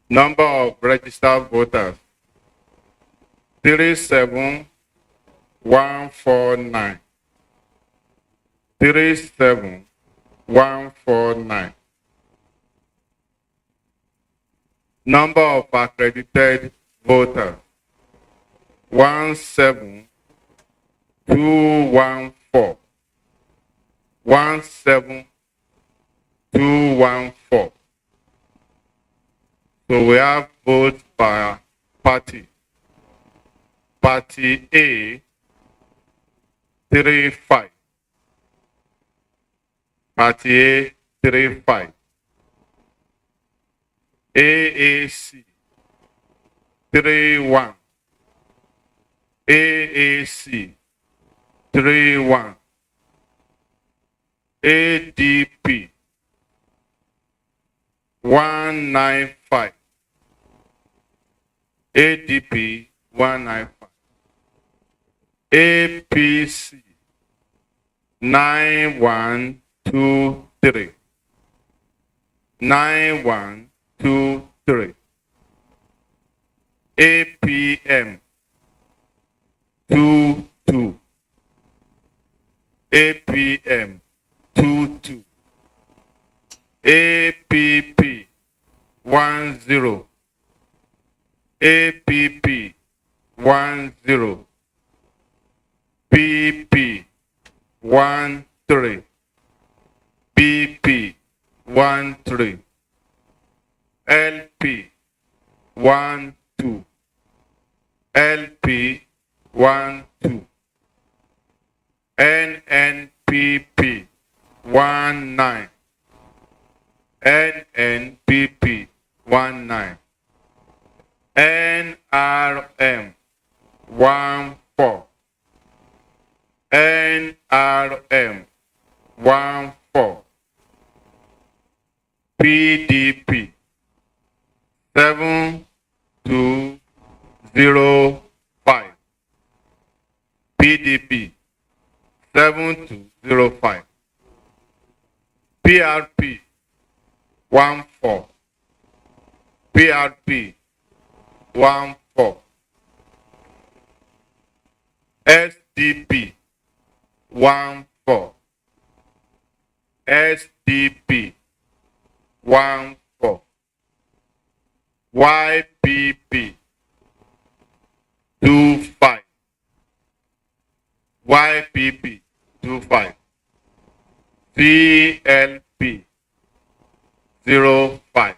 Speaker 16: Number of registered voters, 37149. 37149. Number of accredited voters, 17214. 17214. So we have votes by party. Party A, 35. Party A, 35. AAC, 31. AAC, 31. ADP, 195. ADP, 195. APC, 9123. 9123. APM, 22. APM, 22. APP, 10. APP 10, PP 13, BP 13, LP 12, LP 12, NNPP 19, NNPP 19, NRM 14, NRM 14, PDP 7205, PDP 7205, PRP 14, PRP 14, SDP 14, SDP 14, YPP 25, YPP 25, CLP 05,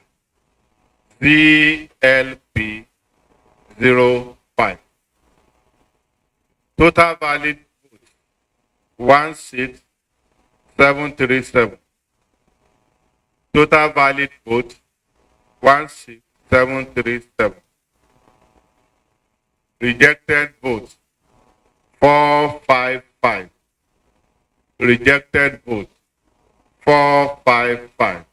Speaker 16: CLP 05. Total valid vote 16737. Total valid vote 16737. Rejected vote 455. Rejected vote 455.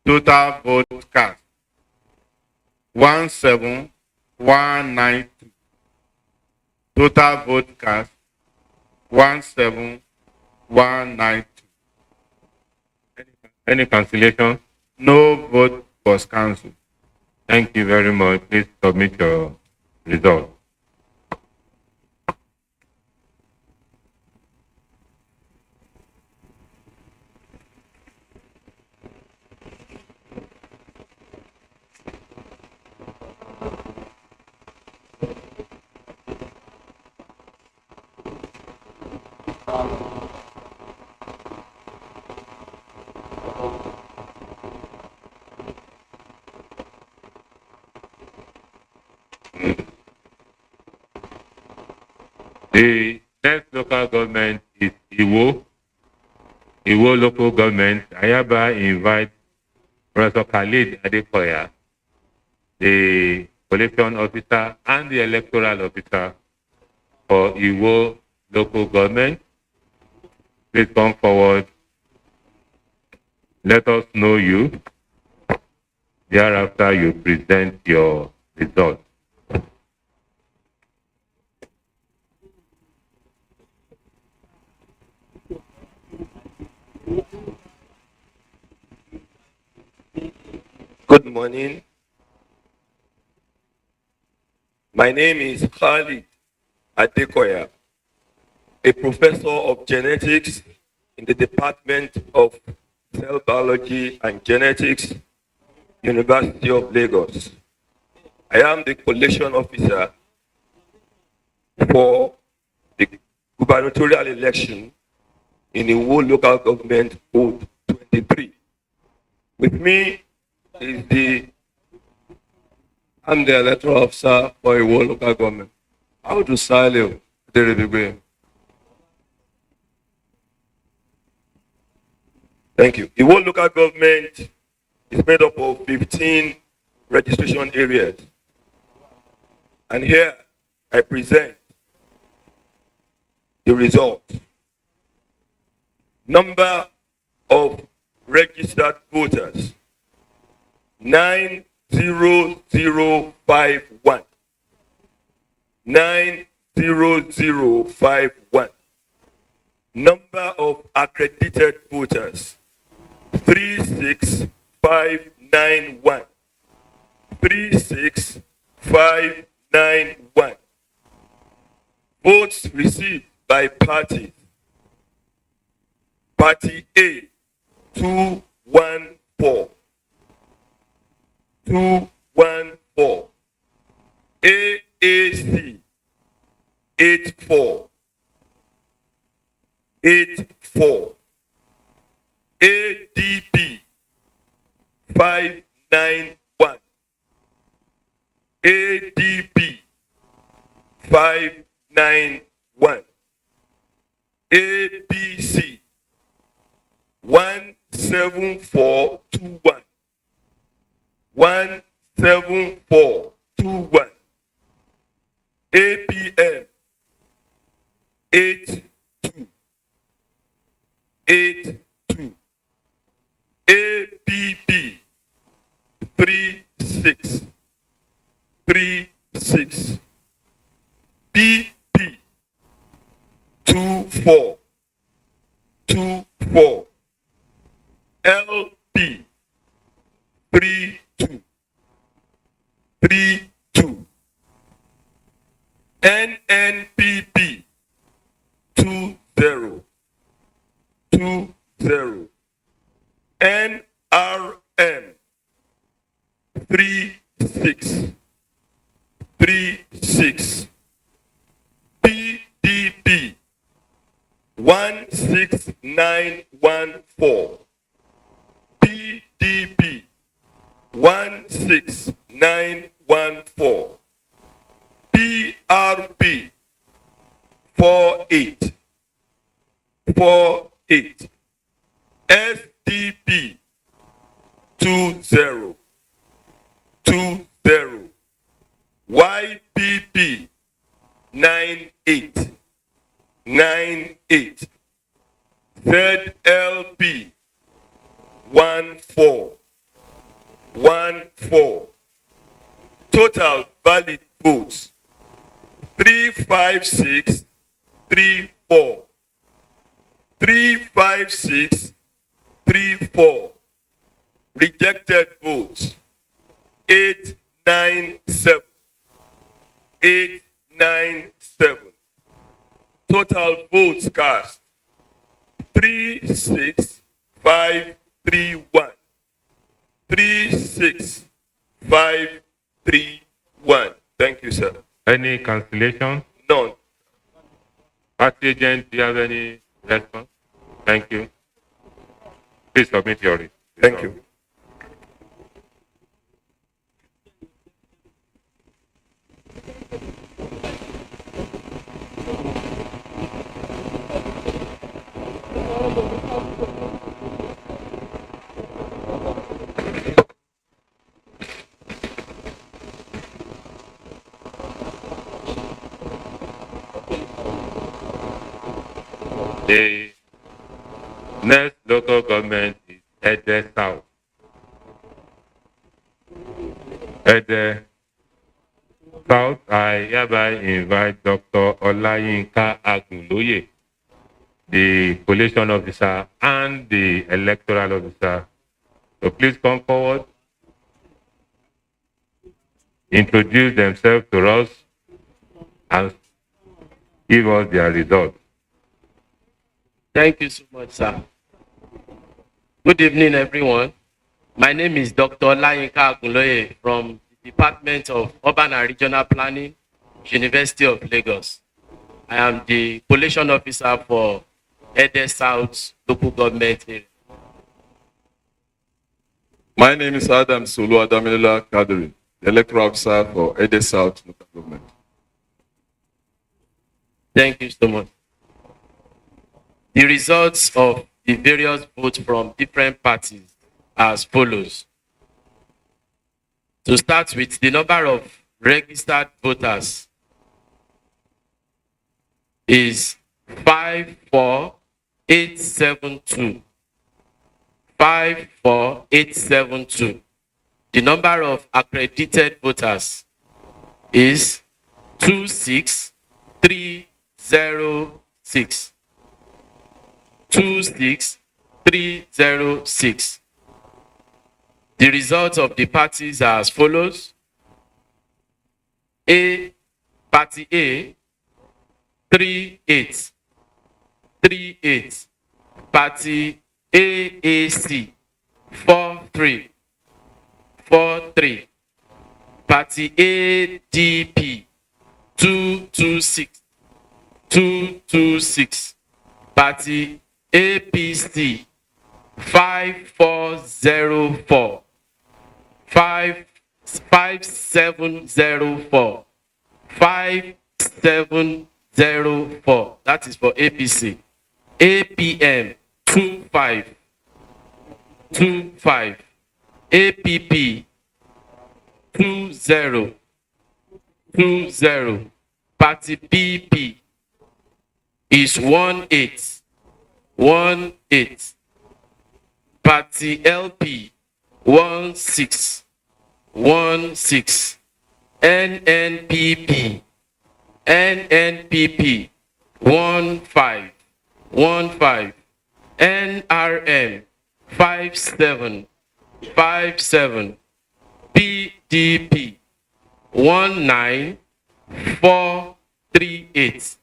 Speaker 16: Total vote cast 17192. Total vote cast 17192.
Speaker 8: Any cancellation?
Speaker 16: No vote was cancelled.
Speaker 8: Thank you very much. Please submit your result. The next local government is Iwo local government. I hereby invite Professor Khalid Adekoya, the election officer and the electoral officer for Iwo local government. Please come forward. Let us know you. Thereafter, you present your results.
Speaker 6: Good morning. My name is Khalid Adekoya, a professor of genetics in the Department of Cell Biology and Genetics, University of Lagos. I am the collation officer for the gubernatorial election in the whole local government code 23. With me is I'm the electoral officer for a whole local government. How to silence the review? Thank you. The whole local government is made up of 15 registration areas. And here I present the result. Number of registered voters 90051. 90051. Number of accredited voters 36591. 36591. Votes received by parties. Party A 214. 214. 84, 84, ADP 591, ADP 591, ABC 17421, 17421, APM 82, 82, APP 36, 36, PP 24, 24, LP 32, 32, NNPP 20, 20, NRM 36, 36, PDP 16914, PDP 16914, PRP 48, 48, SDP 20, 20, YPP 98, 98, ZLP 14, 14. Total valid votes 35634, 35634. Rejected votes 897, 897. Total votes cast 36531, 36531. Thank you, sir.
Speaker 8: Any cancellation?
Speaker 6: None.
Speaker 8: Party agent, do you have any response? Thank you. Please submit your report.
Speaker 6: Thank you.
Speaker 8: The next local government is Ede South. Ede South, I hereby invite Dr. Olayinka Agunloye, the collation officer and the electoral officer. So please come forward, introduce themselves to us, and give us their results.
Speaker 7: Thank you so much, sir. Good evening, everyone. My name is Dr. Olayinka Agunloye from the Department of Urban and Regional Planning, University of Lagos. I am the collation officer for Ede South local government area.
Speaker 9: My name is Adam Sulu Adamila Kadri, the electoral officer for Ede South local government.
Speaker 7: Thank you so much. The results of the various votes from different parties are as follows. To start with, the number of registered voters is 54872. 54872. The number of accredited voters is 26306. 26306. The results of the parties are as follows. Party A 38. 38. Party AAC 43. 43. Party ADP 226.
Speaker 20: 226. Party APC 5404. 5704. 5704. That is for APC. APM 25. APP 20. Party PP is 18. Party LP 16. NNPP 15. NRM 57. PDP 19438.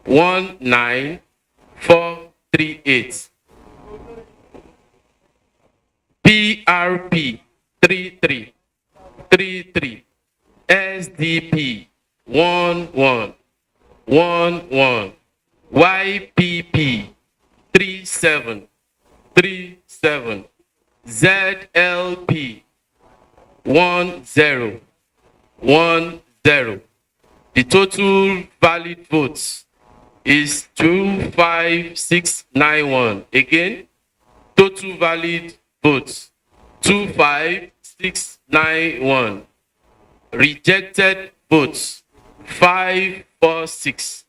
Speaker 20: 19438. PRP 33. SDP 11. YPP 37. ZLP 10. The total valid votes is 25691. Again, total valid votes 25691. Rejected votes 546.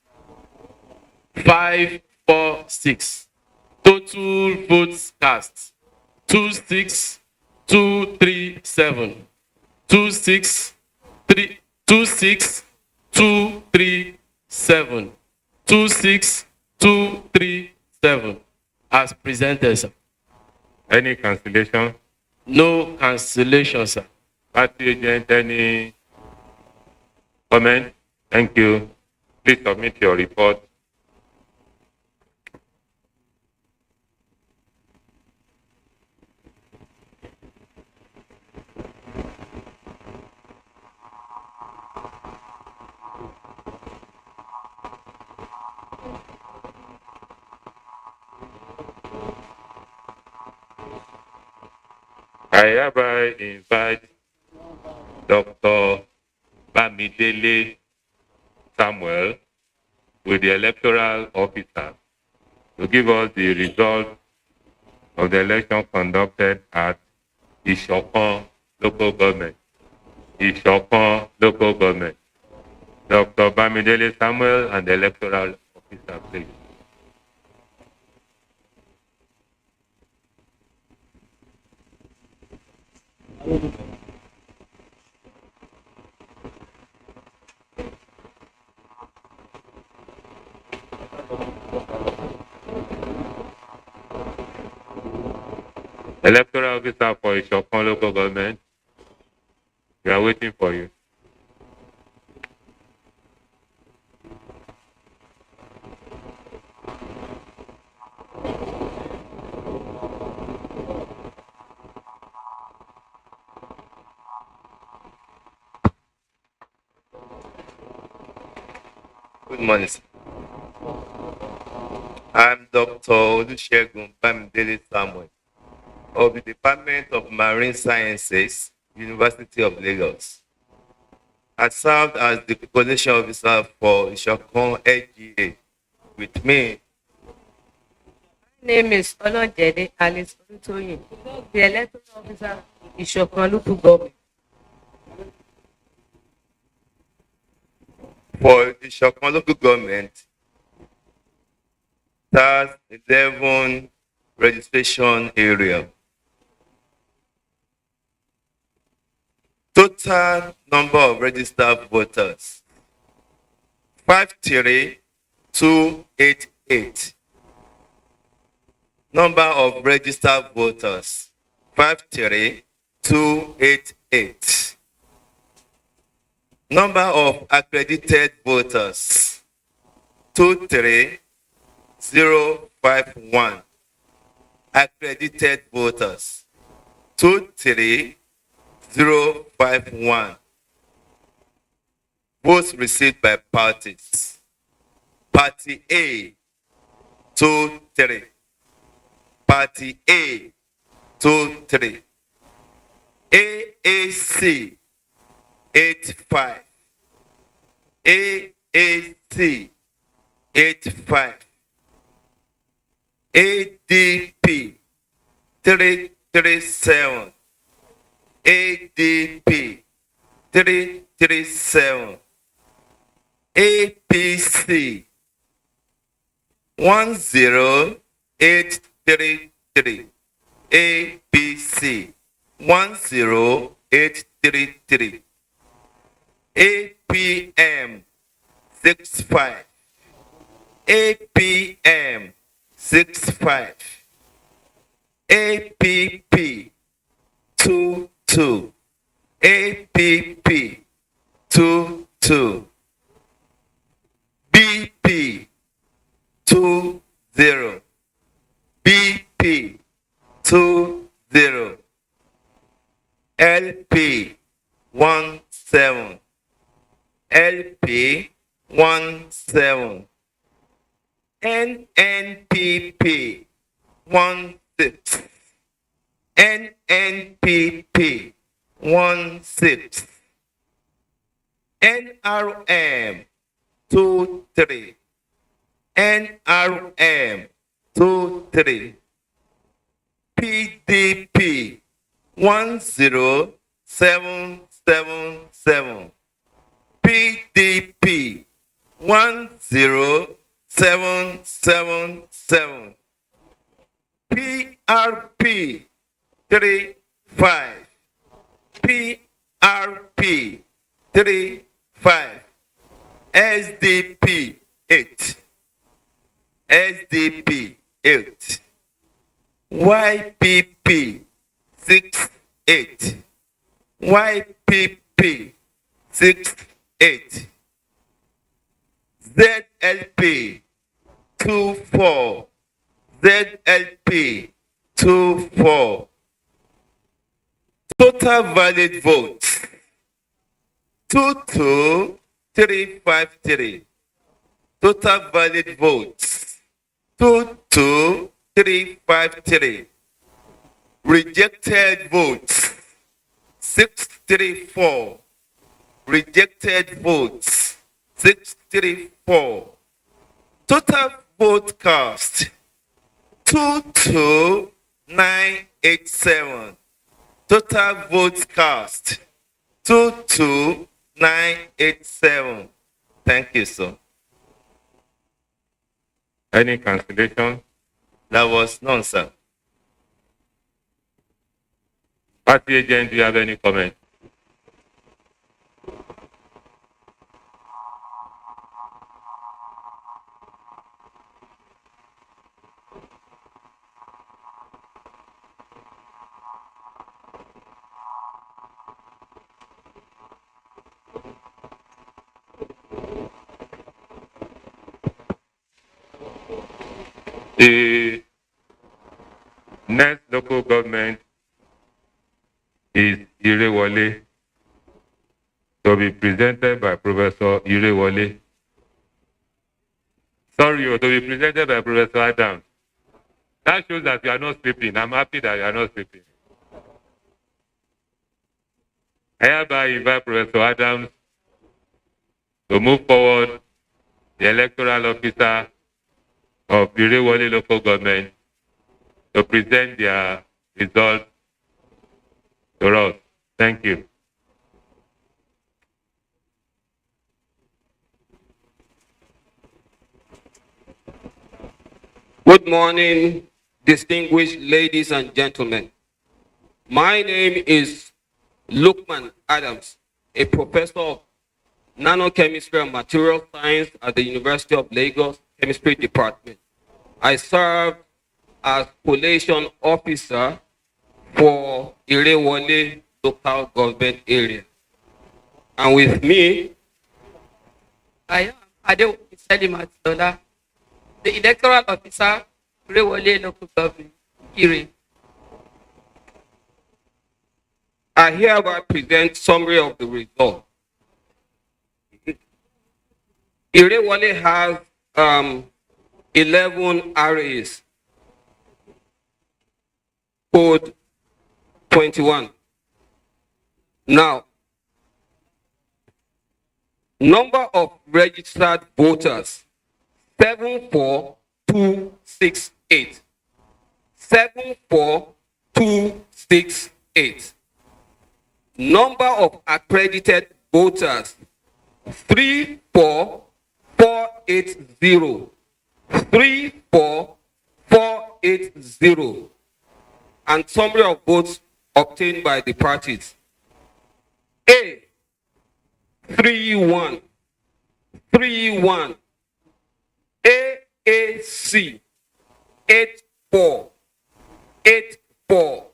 Speaker 20: Total votes cast 26237. 26237. 26237. As presented, sir.
Speaker 8: Any cancellation?
Speaker 20: No cancellation, sir.
Speaker 8: Party agent, any comment? Thank you. Please submit your report. I hereby invite Dr. Bamidele Samuel with the electoral officer to give us the result of the election conducted at Esa-Oke local government. Esa-Oke local government. Dr. Bamidele Samuel and the electoral officer, please. Electoral officer for Esa-Oke local government, we are waiting for you.
Speaker 3: Good morning, sir. I'm Dr. Olusegun Bamidele Samuel of the Department of Marine Sciences, University of Lagos. I served as the coalition officer for Esa-Oke LGA. With me,
Speaker 13: My name is Olojede Alice Olutoyin, the electoral officer in Esa-Oke local government.
Speaker 3: for Esa-Oke local government, that's 11 registration area. Total number of registered voters 53288. Number of registered voters 53288. Number of accredited voters 23051. Accredited voters 23051. Votes received by parties Party A, 2, 3. Party A, 2, 3. AAC, 8, 5. AAC, 8, 5. ADP, 3, 3, 7. ADP, 3, 3, 7. APC, 1, 0, 8, 3, 3. APC, 1, 0, 8, 3, 3. APM, 6, 5. APM, 6, 5. APP, 2, 2. APP, 2, 2. BP, 2, 0. BP, 2, 0. LP, 1, 7. LP, 1, 7. NNPP, 1, 6. NNPP, 1, 6. NRM, 2, 3. NRM, 2, 3. PDP, 1, 0, 7, 7, 7. PDP, 1, 0, 7, 7, 7. PRP, 3, 5. PRP, 3, 5. SDP, 8. SDP, 8. YPP, 6, 8. YPP, 6, 8. ZLP, 2, 4. ZLP, 2, 4. Total valid votes, 2, 2, 3, 5, 3. Total valid votes, 2, 2, 3, 5, 3. Rejected votes, 6, 3, 4. Rejected votes, 6, 3, 4. Total vote cast, 2, 2, 9, 8, 7. Total votes cast, 2, 2, 9, 8, 7. Thank you, sir.
Speaker 8: Any cancellation?
Speaker 3: That was none, sir.
Speaker 8: Party agent, do you have any comment? The next local government is Irewole, to be presented by Professor Irewole. Sorry, to be presented by Professor Adams. That shows that you are not sleeping. I'm happy that you are not sleeping. I hereby invite Professor Adams to move forward the electoral officer of Irewole local government to present their results to us. Thank you.
Speaker 10: Good morning, distinguished ladies and gentlemen. My name is Lukman Adams, a professor of nanochemistry and material science at the University of Lagos Chemistry Department. I serve as collation officer for Irewole local government area. And with me,
Speaker 11: I am Ede East, the electoral officer, Irewole local government, Ire.
Speaker 10: I hereby present summary of the result. Irewole has 11 RAs. Code 21. Now, number of registered voters, 74268. 74268. Number of accredited voters, 34480. 34480. And summary of votes obtained by the parties. A 31. 31. AAC 84. 84.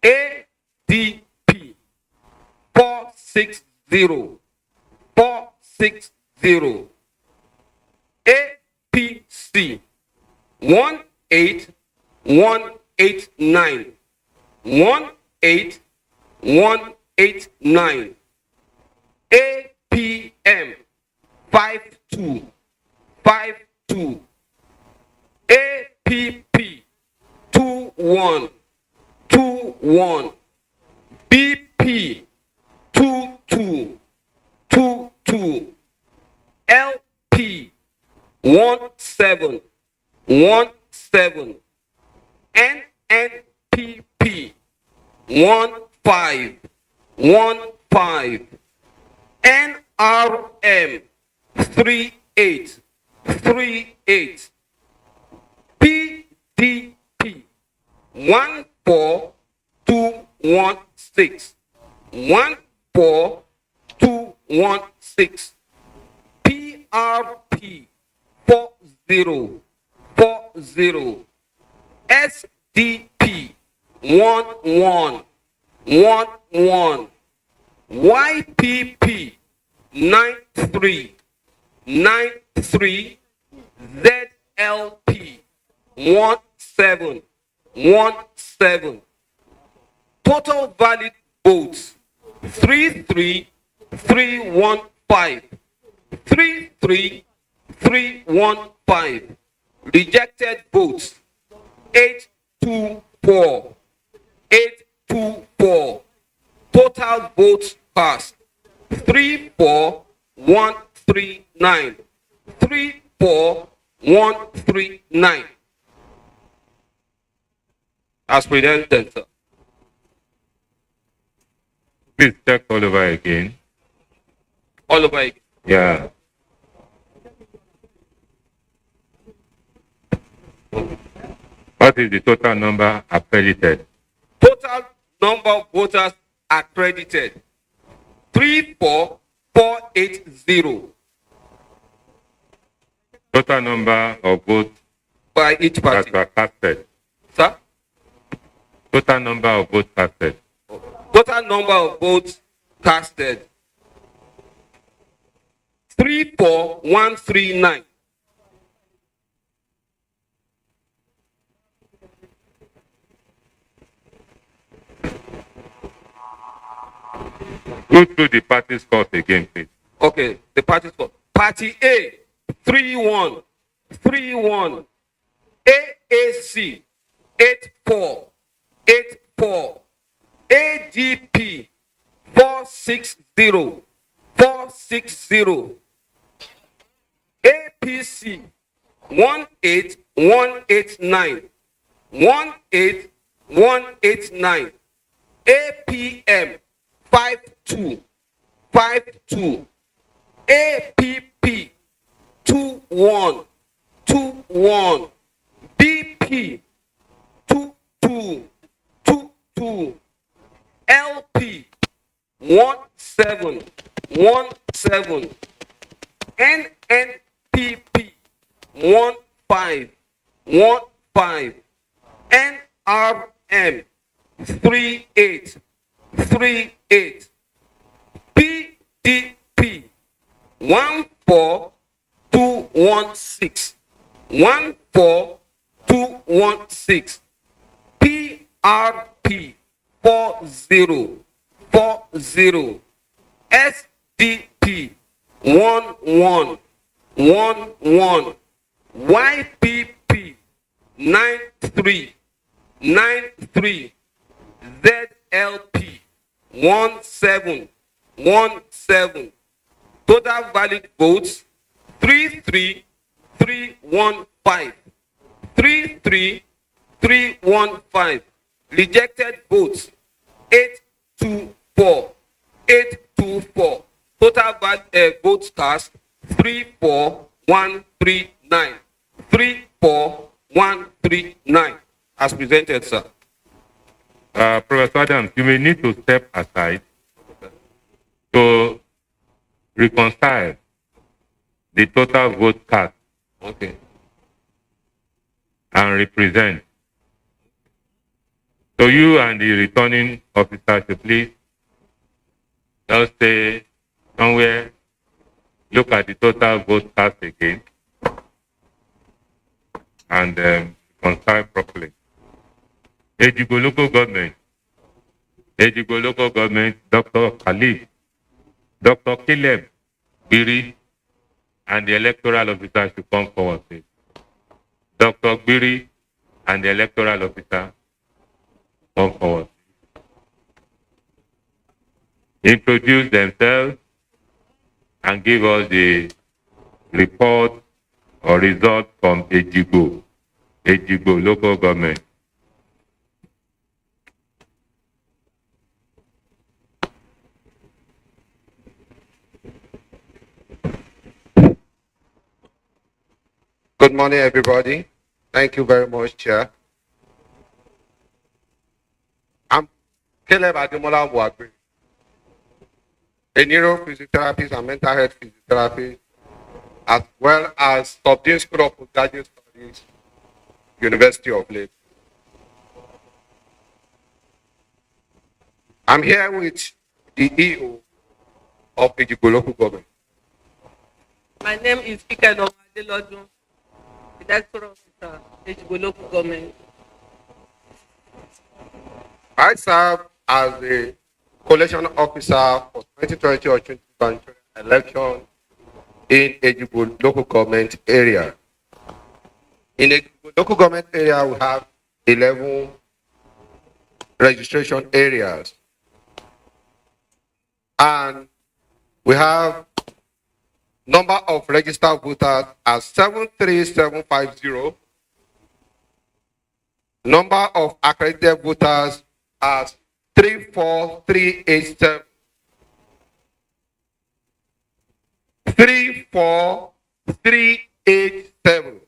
Speaker 10: ADP 460. 460. APC 18189. 18189. APM 5252. APP 2121. BP 2222. LP 1717. NNPP 1515. NRM 3838. PDP 14216. 14216. PRP 4040. SDP 1111. YPP 9393. ZLP 1717. Total valid votes 33315. 33315. Rejected votes 824. 824. Total votes cast 34139. 34139. As presented, sir.
Speaker 8: Please check all over again.
Speaker 10: All over again.
Speaker 8: Yeah. What is the total number accredited?
Speaker 10: Total number of voters accredited 34480.
Speaker 8: Total number of votes
Speaker 10: by each party
Speaker 8: that were casted.
Speaker 10: Sir?
Speaker 8: Total number of votes casted.
Speaker 10: Total number of votes casted 34139.
Speaker 8: Go through the party scores again, please.
Speaker 10: Okay, the party score. Party A 3-1. 3-1. AAC 84. 84. ADP 460. 460. APC 18189. 18189. APM 5252. APP 2121. BP 2222. LP 1717. NNPP 1515. NRM 3838. PDP 14216. 14216. PRP 4040. SDP 1111. 11. YPP 93. ZLP 17. Total valid votes 33315. 33315. Rejected votes 824. 824. Total votes cast 34139. 34139. As presented, sir.
Speaker 8: Professor Adams, you may need to step aside to reconcile the total vote cast.
Speaker 10: Okay.
Speaker 8: And represent. So you and the returning officer should please just stay somewhere, look at the total vote cast again, and reconcile properly. Ejigo local government, Dr. Khalid, Dr. Caleb Biri, and the electoral officer should come forward, please. Dr. Biri and the electoral officer come forward. Introduce themselves and give us the report or result from Ejigo local government.
Speaker 16: Good morning, everybody. Thank you very much, Chair. I'm Caleb Ademola Buagbe, a neurophysiotherapist and mental health physiotherapist, as well as Dean School of Postgraduate Studies, University of Lagos. I'm here with the EO of Ejigo local government.
Speaker 11: My name is Ife North, electoral officer, Ejigo local government.
Speaker 16: I serve as the collation officer for 2020 or 2020 election in Ejigo local government area. In the local government area, we have 11 registration areas. And we have number of registered voters as 73750. Number of accredited voters as 34387. 34387.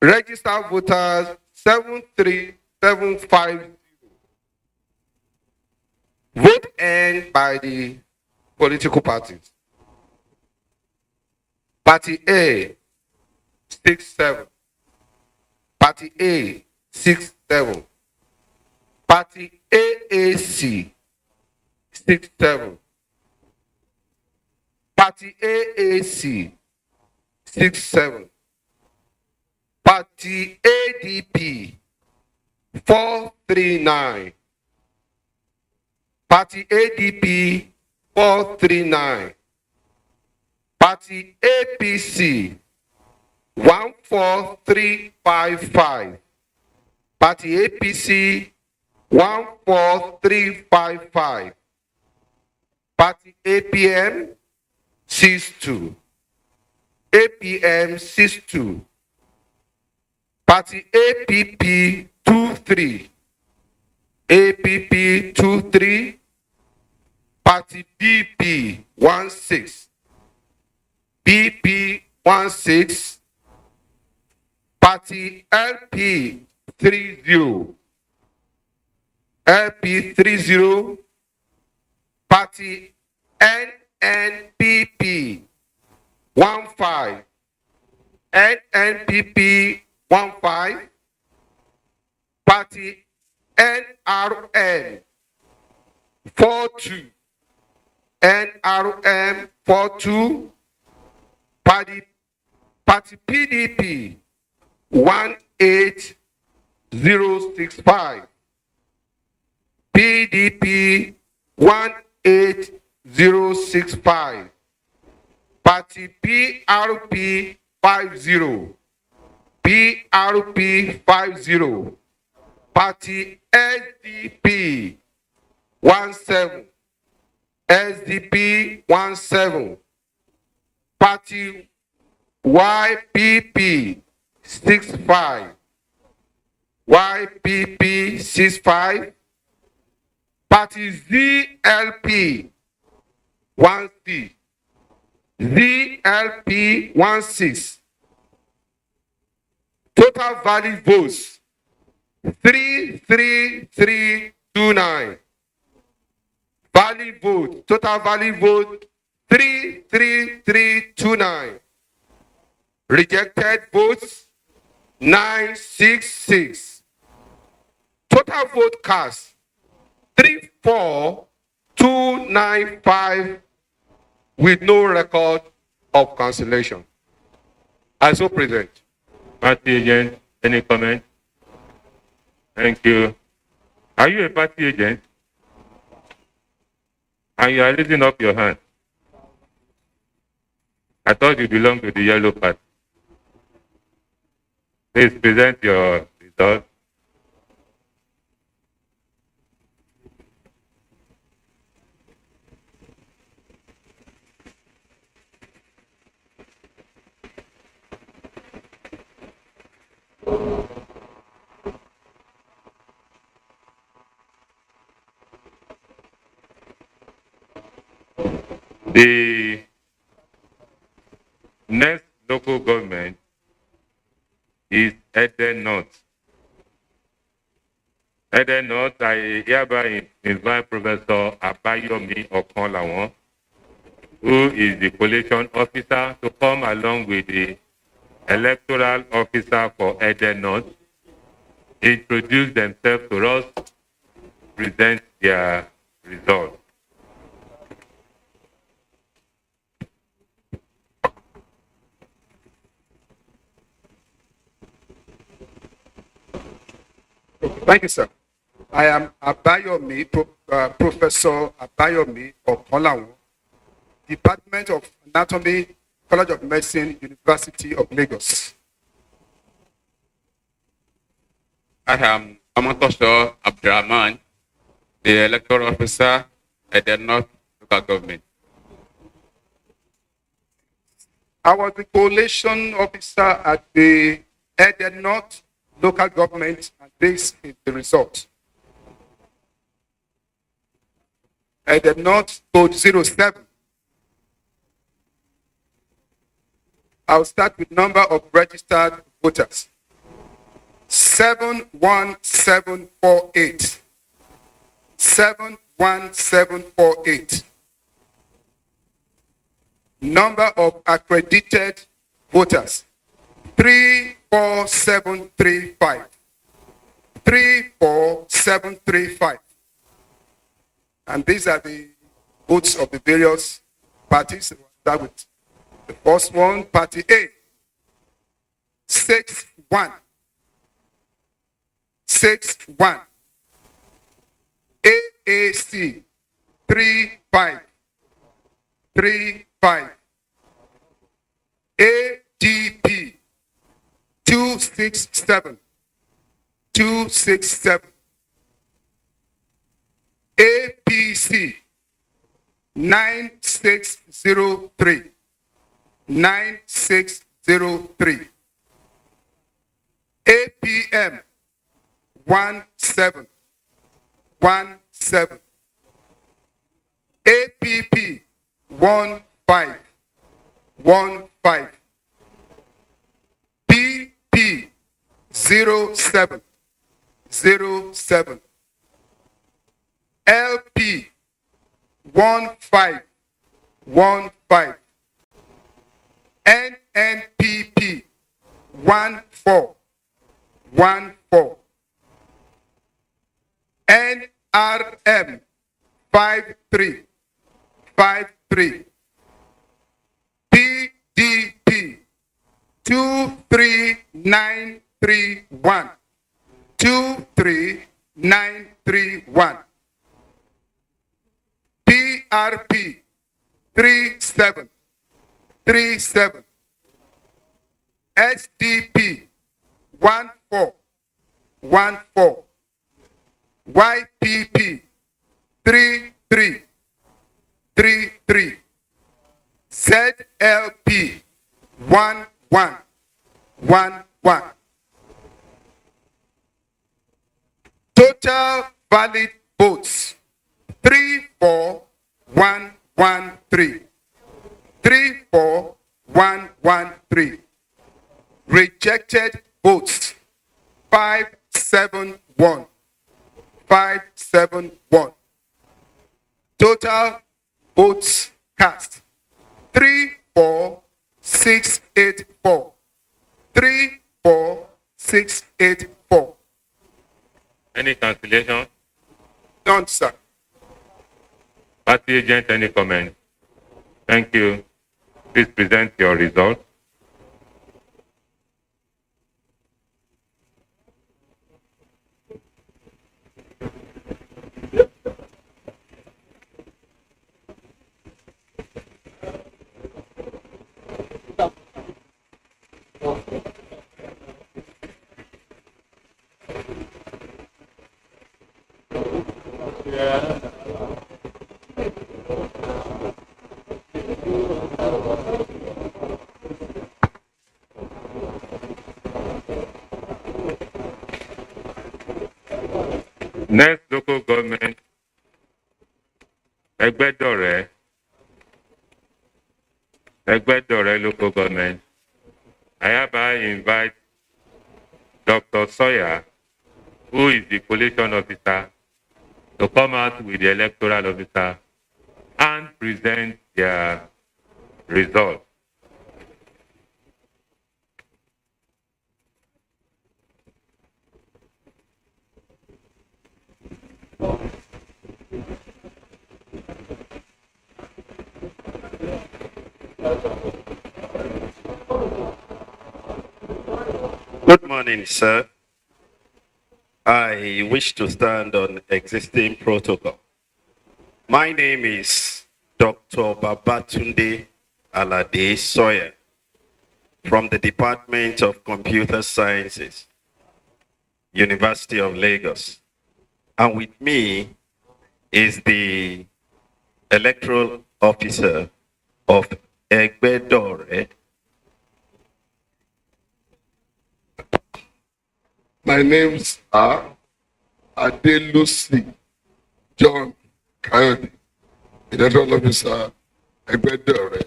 Speaker 16: Registered voters 73750. Vote earned by the political parties. Party A 67. Party A 67. Party AAC 67. Party AAC 67. Party ADP 439. Party ADP 439. Party APC 14355. Party APC 14355. Party APM 62. APM 62. Party APP 23. APP 23. Party BP 16. BP 16. Party LP 30. LP 30. Party NNPP 15. NNPP 15. Party NRM 42. NRM 42. Party PDP 18065. PDP 18065. Party PRP 50. PRP 50. Party SDP 17. SDP 17. Party YPP 65. YPP 65. Party ZLP 16. ZLP 16. Total valid votes 33329. Valid vote, total valid vote 33329. Rejected votes 966. Total vote cast 34295 with no record of cancellation. I so present.
Speaker 8: Party agent, any comment? Thank you. Are you a party agent? And you are raising up your hand. I thought you belonged to the yellow party. Please present your result. The next local government is Ede North. Ede North, I hereby invite Professor Abayomi Okonlawon, who is the collation officer, to come along with the electoral officer for Ede North, introduce themselves to us, present their results.
Speaker 16: Thank you, sir. I am Abayomi, Professor Abayomi Okonlawon, Department of Anatomy, College of Medicine, University of Lagos.
Speaker 7: I am Amatosho Abdurrahman, the electoral officer at the North Local Government.
Speaker 16: I was the collation officer at the Ede North Local Government, and this is the result. Ede North code 07. I'll start with number of registered voters. 71748. 71748. Number of accredited voters. 34735. 34735. And these are the votes of the various parties. We'll start with the first one, Party A. 61. 61. AAC 35. 35. ADP 267. 267. APC 9603. 9603. APM 17. 17. APP 15. 15. BP 07. 07. LP 15. 15. NNPP 14. 14. NRM 53. 53. PDP 23931. 23931. PRP 37.
Speaker 12: 37. SDP 1414. YPP 3333. ZLP 1111. Total valid votes 34113. 34113. Rejected votes 571. 571. Total votes cast 34684. 34684.
Speaker 8: Any cancellation?
Speaker 12: None, sir.
Speaker 8: Party agent, any comment? Thank you. Please present your result. Next local government, Egbedore local government. I hereby invite Dr. Sawyer, who is the collation officer, to come out with the electoral officer and present their result.
Speaker 15: Good morning, sir. I wish to stand on existing protocol. My name is Dr. Babatunde Alade Sawyer from the Department of Computer Sciences, University of Lagos. And with me is the electoral officer of Egbedore.
Speaker 22: My names are Adelusi John Coyote, electoral officer, Egbedore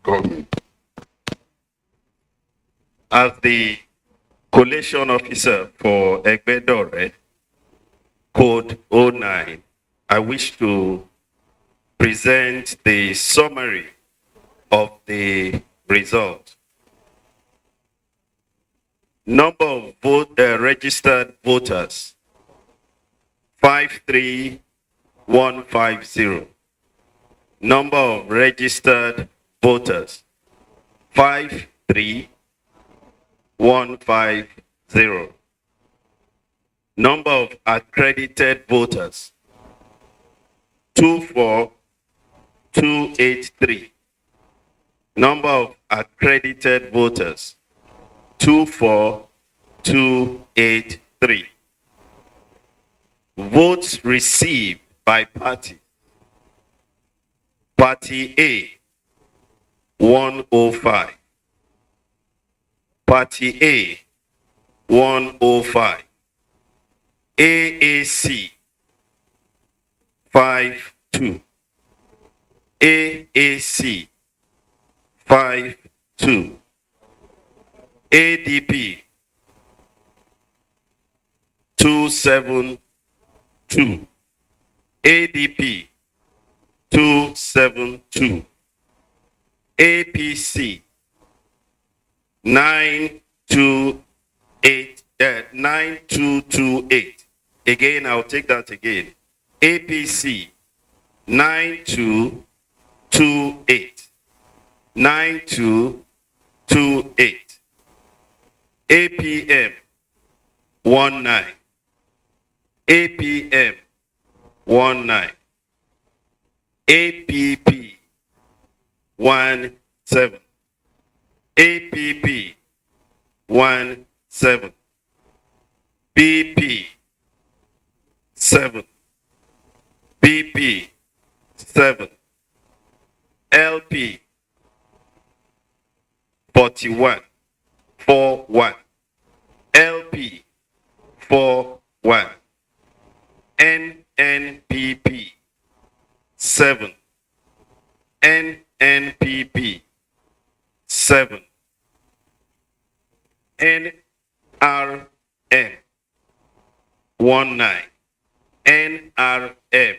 Speaker 22: government.
Speaker 15: As the collation officer for Egbedore, code 09, I wish to present the summary of the result. Number of registered voters, 53150. Number of registered voters, 53150. Number of accredited voters, 24283. Number of accredited voters, 24283. Votes received by party. Party A, 105. Party A, 105. AAC, 52. AAC, 52. ADP 272. ADP 272. APC 9228. Again, I'll take that again. APC 9228. 9228. APM 19. APM 19. APP 17. APP 17, BP 7, BP 7, LP 41, 41, LP 41, NNPP 7, NNPP 7, NRM 19, NRM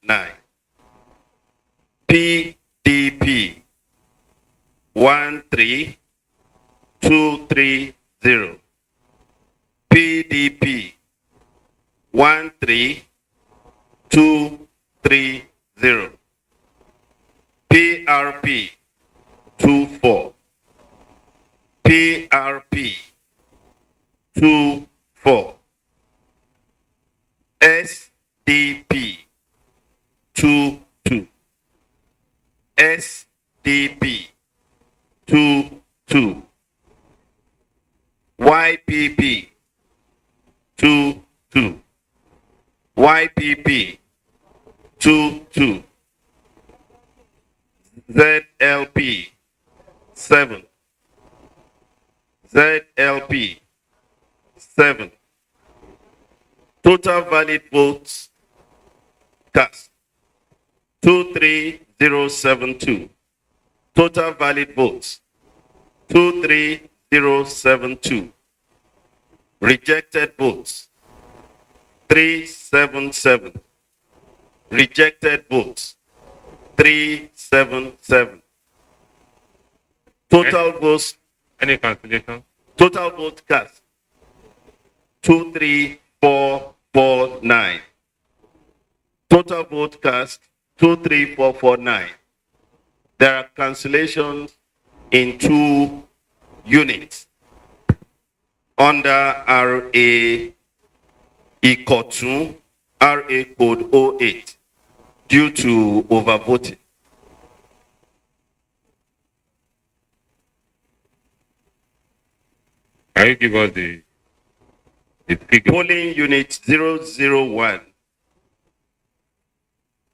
Speaker 15: 19, PDP 13230, PDP 13230, PRP 24, PRP 24, SDP 22, SDP 22, YPP 22, YPP 22, ZLP 7, ZLP 7. Total valid votes cast 23072. Total valid votes 23072. Rejected votes 377. Rejected votes 377. Total votes.
Speaker 8: Any cancellation?
Speaker 15: Total vote cast 23449. Total vote cast 23449. There are cancellations in 2 units under RA Ikotun, RA code 08 due to overvoting.
Speaker 8: Can you give us the figure?
Speaker 15: Polling unit 001.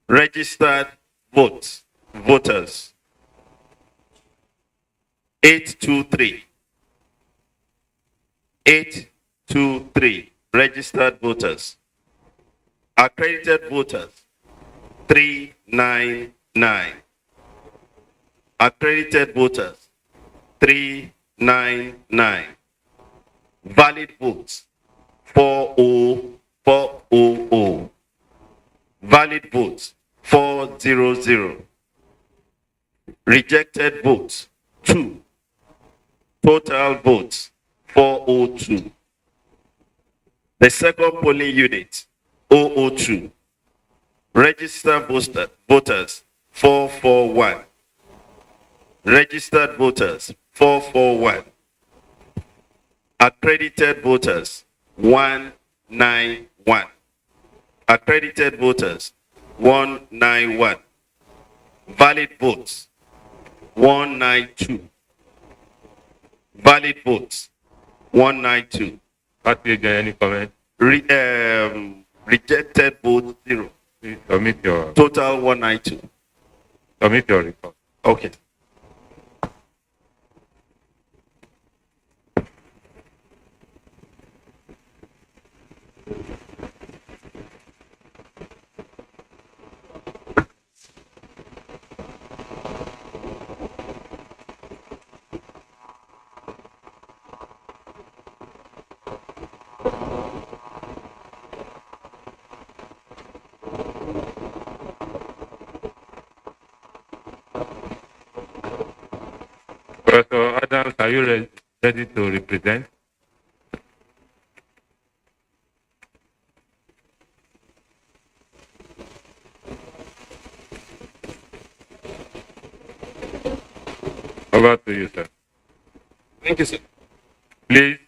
Speaker 15: Registered voters 823. 823 registered voters. Accredited voters 399. Accredited voters 399. Valid votes 40400. Valid votes 400. Rejected votes 2. Total votes 402. The second polling unit 002. Registered voters 441. Registered voters 441. Accredited voters 191. Accredited voters 191. Valid votes 192. Valid votes 192.
Speaker 8: Any comment?
Speaker 15: Rejected votes 0.
Speaker 8: Please submit your
Speaker 15: total 192.
Speaker 8: Submit your report.
Speaker 15: Okay.
Speaker 8: Professor Adams, are you ready to represent? Over to you, sir.
Speaker 10: Thank you, sir.
Speaker 8: Please,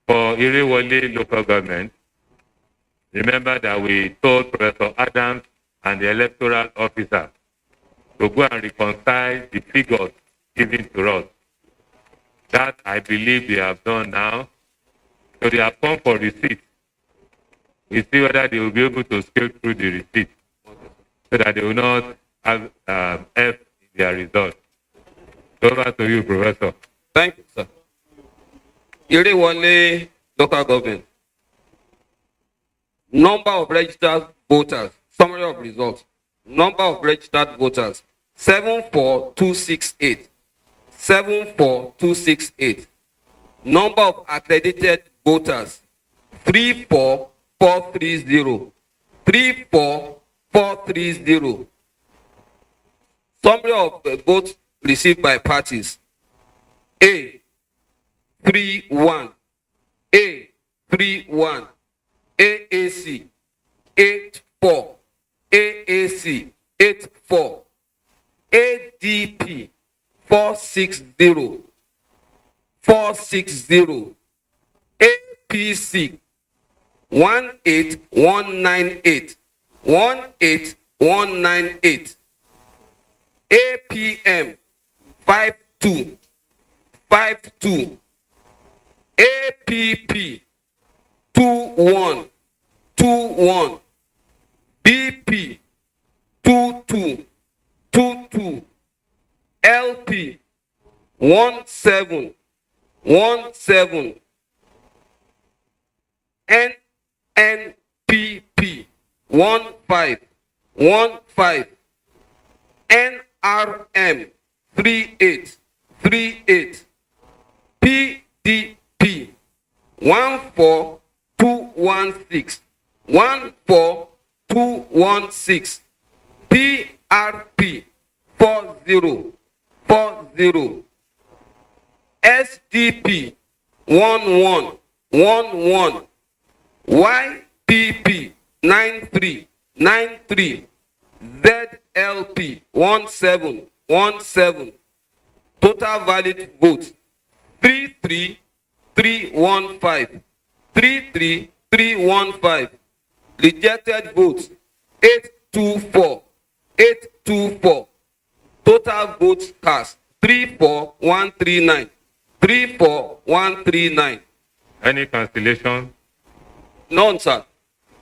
Speaker 8: for Iriwole local government, remember that we told Professor Adams and the electoral officer to go and reconcile the figures given to us. That I believe they have done now. So they have come for receipt. We see whether they will be able to scale through the receipt so that they will not have F in their result. Over to you, Professor.
Speaker 10: Thank you, sir. Irewole local government. Number of registered voters. Summary of results. Number of registered voters. 74268. 74268. Number of accredited voters. 34430. 34430. Summary of votes received by parties. A 31. A 31. AAC 84. AAC 84. ADP 460. 460. APC 18198. 18198. APM 52. 52. APP 21. 21. BP 22. 22. LP 17. 17. NNPP 15. 15. NRM 38. 38. PDP 14216. 14216. PRP 40. 40. SDP 11. 11. YPP 93. 93. ZLP 17. 17. Total valid votes 33315. 33315. Rejected votes 824. 824. Total votes cast 34139. 34139.
Speaker 8: Any cancellation?
Speaker 10: None, sir.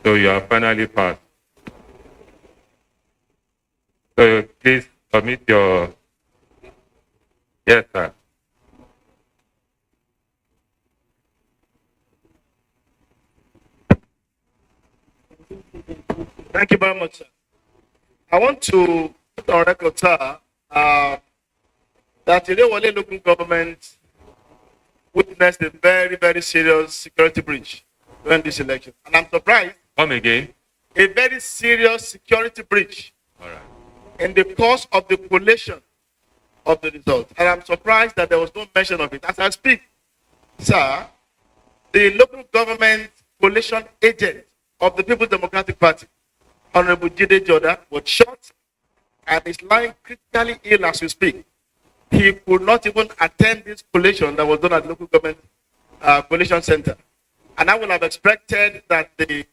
Speaker 8: So you are finally passed. So please submit your... Yes, sir.
Speaker 12: Thank you very much, sir. I want to put on record, sir, that Irewole local government witnessed a very, very serious security breach during this election. And I'm surprised.
Speaker 8: Come again.
Speaker 12: A very serious security breach.
Speaker 8: All right.
Speaker 12: In the course of the collation of the results. And I'm surprised that there was no mention of it. As I speak, sir, the local government collation agent of the People's Democratic Party, Honorable Ede Jordan, was shot and is lying critically ill as we speak. He could not even attend this collation that was done at the local government collation center. And I would have expected that the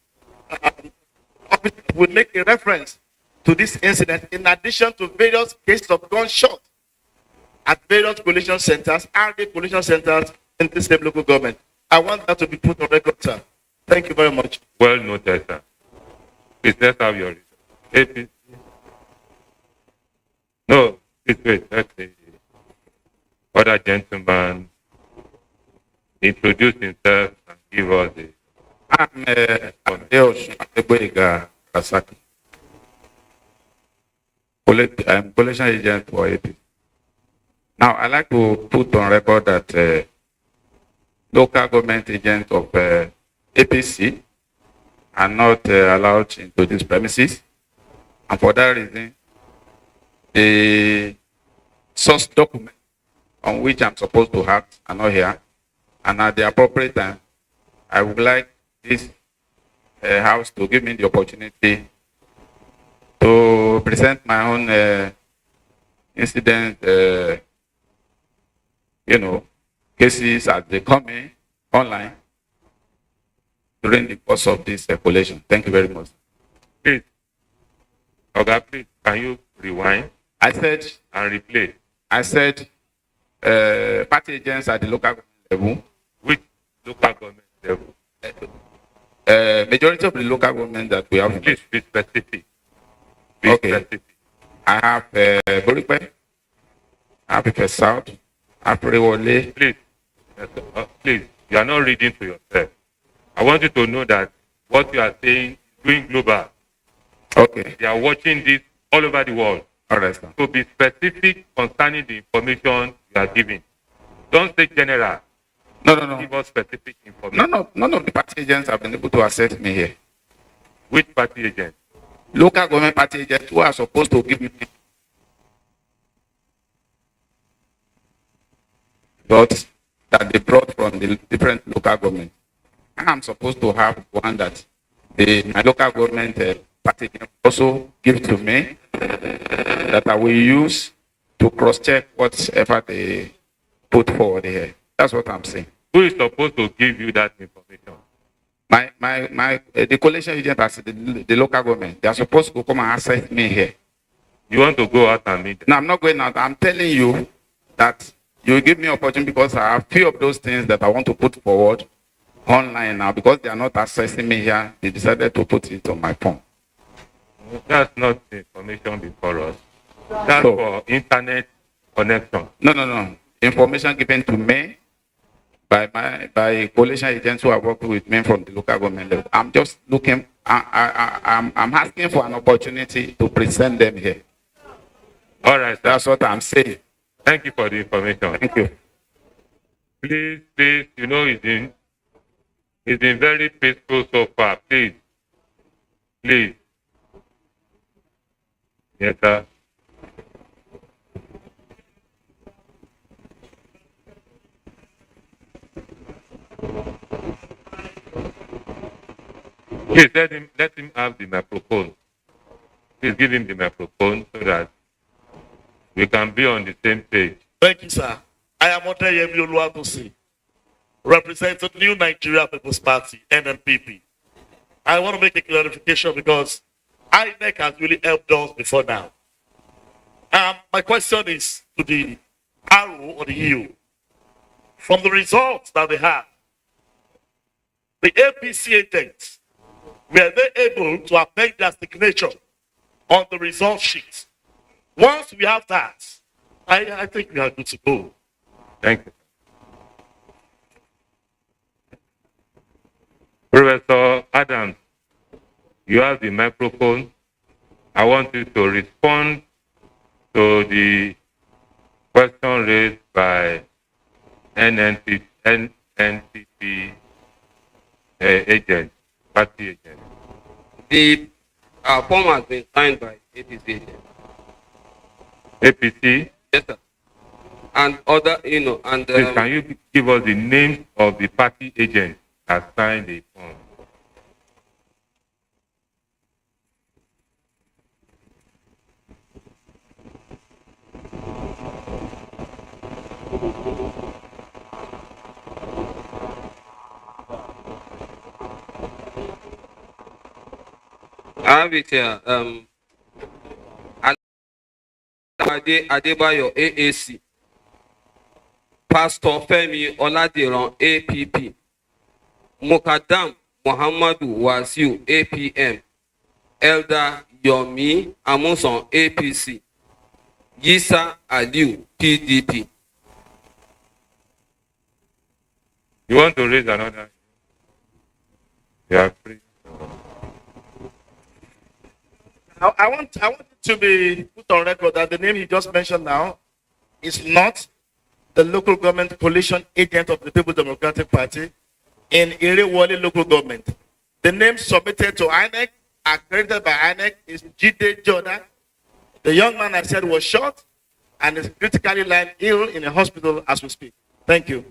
Speaker 12: office would make a reference to this incident in addition to various cases of gunshot at various collation centers, RD collation centers in this same local government. I want that to be put on record, sir. Thank you very much.
Speaker 8: Well noted, sir. Please, let's have your result. No, please wait. Let the other gentleman introduce himself and give us the...
Speaker 16: I'm Kasaki. I'm collation agent for AP. Now, I'd like to put on record that local government agents of APC are not allowed into these premises. And for that reason, the source document on which I'm supposed to act are not here. And at the appropriate time, I would like this house to give me the opportunity to present my own incident, cases as they come in online during the course of this collation. Thank you very much.
Speaker 8: Please, Oga, please, can you rewind?
Speaker 16: I said,
Speaker 8: and replay.
Speaker 16: I said,
Speaker 12: party agents at the local government level.
Speaker 8: Which local government level?
Speaker 12: Majority of the local government that we have.
Speaker 8: Please be specific. Be
Speaker 12: Okay.
Speaker 8: specific.
Speaker 12: I have Boripe, I have Ife South, I have Rewole.
Speaker 8: Please, please, you are not reading to yourself. I want you to know that what you are saying is going global.
Speaker 12: Okay.
Speaker 8: They are watching this all over the world.
Speaker 12: All right, sir.
Speaker 8: So be specific concerning the information you are giving. Don't say general.
Speaker 12: No.
Speaker 8: Give us specific information.
Speaker 12: None of the party agents have been able to assess me here.
Speaker 8: Which party agent?
Speaker 12: Local government party agents who are supposed to give me results that they brought from the different local government. I'm supposed to have one that my local government party can also give to me that I will use to cross-check whatever they put forward here. That's what I'm saying.
Speaker 8: Who is supposed to give you that information?
Speaker 12: The coalition agent as the local government, they are supposed to come and assess me here.
Speaker 8: You want to go out and meet them?
Speaker 12: No, I'm not going out. I'm telling you that you give me opportunity because I have few of those things that I want to put forward online now because they are not assessing me here. They decided to put it on my phone.
Speaker 8: That's not the information before us. That's for internet connection.
Speaker 12: No. Information given to me by coalition agents who are working with me from the local government level. I'm just looking. I'm asking for an opportunity to present them here.
Speaker 8: All right, sir.
Speaker 12: That's what I'm saying.
Speaker 8: Thank you for the information.
Speaker 12: Thank you.
Speaker 8: Please, you know, it's been very peaceful so far. Please. Yes, sir. Please let him have the microphone. Please give him the microphone so that we can be on the same page.
Speaker 5: Thank you, sir. I am Odeyemi Oluwatosin, representing New Nigeria People's Party, NNPP. I want to make a clarification because INEC has really helped us before now. My question is to the RO or the EU. From the results that they have, the APC agents, were they able to append their signature on the result sheet? Once we have that, I think we are good to go.
Speaker 8: Thank you. Professor Adams, you have the microphone. I want you to respond to the question raised by NNPP agent, party agent.
Speaker 10: The form has been signed by APC agent.
Speaker 8: APC?
Speaker 10: Yes, sir. And other, and...
Speaker 8: Please, can you give us the names of the party agents that signed the form?
Speaker 10: I have it here. Adebayo, AAC. Pastor Femi Oladiran, APP. Mukadam Muhammadu Wasiu, APM. Elder Yomi Amuson, APC. Yisa Aliu, PDP.
Speaker 8: You want to raise another? You are free.
Speaker 5: I want it to be put on record that the name he just mentioned now is not the local government coalition agent of the People's Democratic Party in Irewole local government. The name submitted to INEC, accredited by INEC, is Ede Jordan. The young man I said was shot and is critically lying ill in a hospital as we speak. Thank you.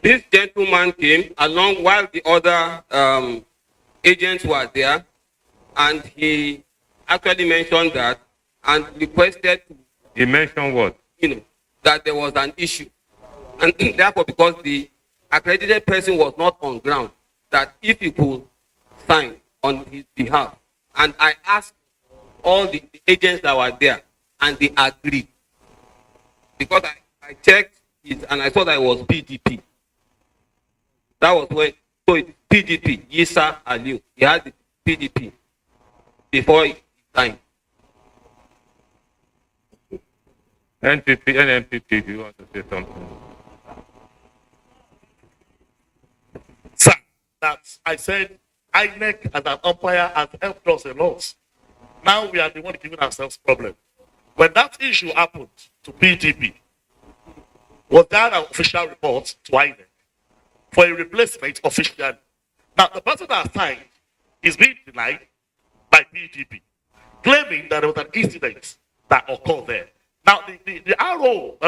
Speaker 10: This gentleman came along while the other agents were there, and he actually mentioned that and requested.
Speaker 8: He mentioned what?
Speaker 10: That there was an issue, and therefore, because the accredited person was not on ground, that if he could sign on his behalf, And I asked all the agents that were there, and they agreed. Because I checked it and I saw that it was PDP. That was when, so it's PDP, Yisa Aliu. He had the PDP before his time.
Speaker 8: NMPP, do you want to say something?
Speaker 5: Sir, that's, I said INEC as an umpire has helped us a lot. Now we are the one giving ourselves problem. When that issue happened to PDP, was there an official report to INEC for a replacement officially? Now the person that signed is being denied by PDP, claiming that there was an incident that occurred there. Now the RO,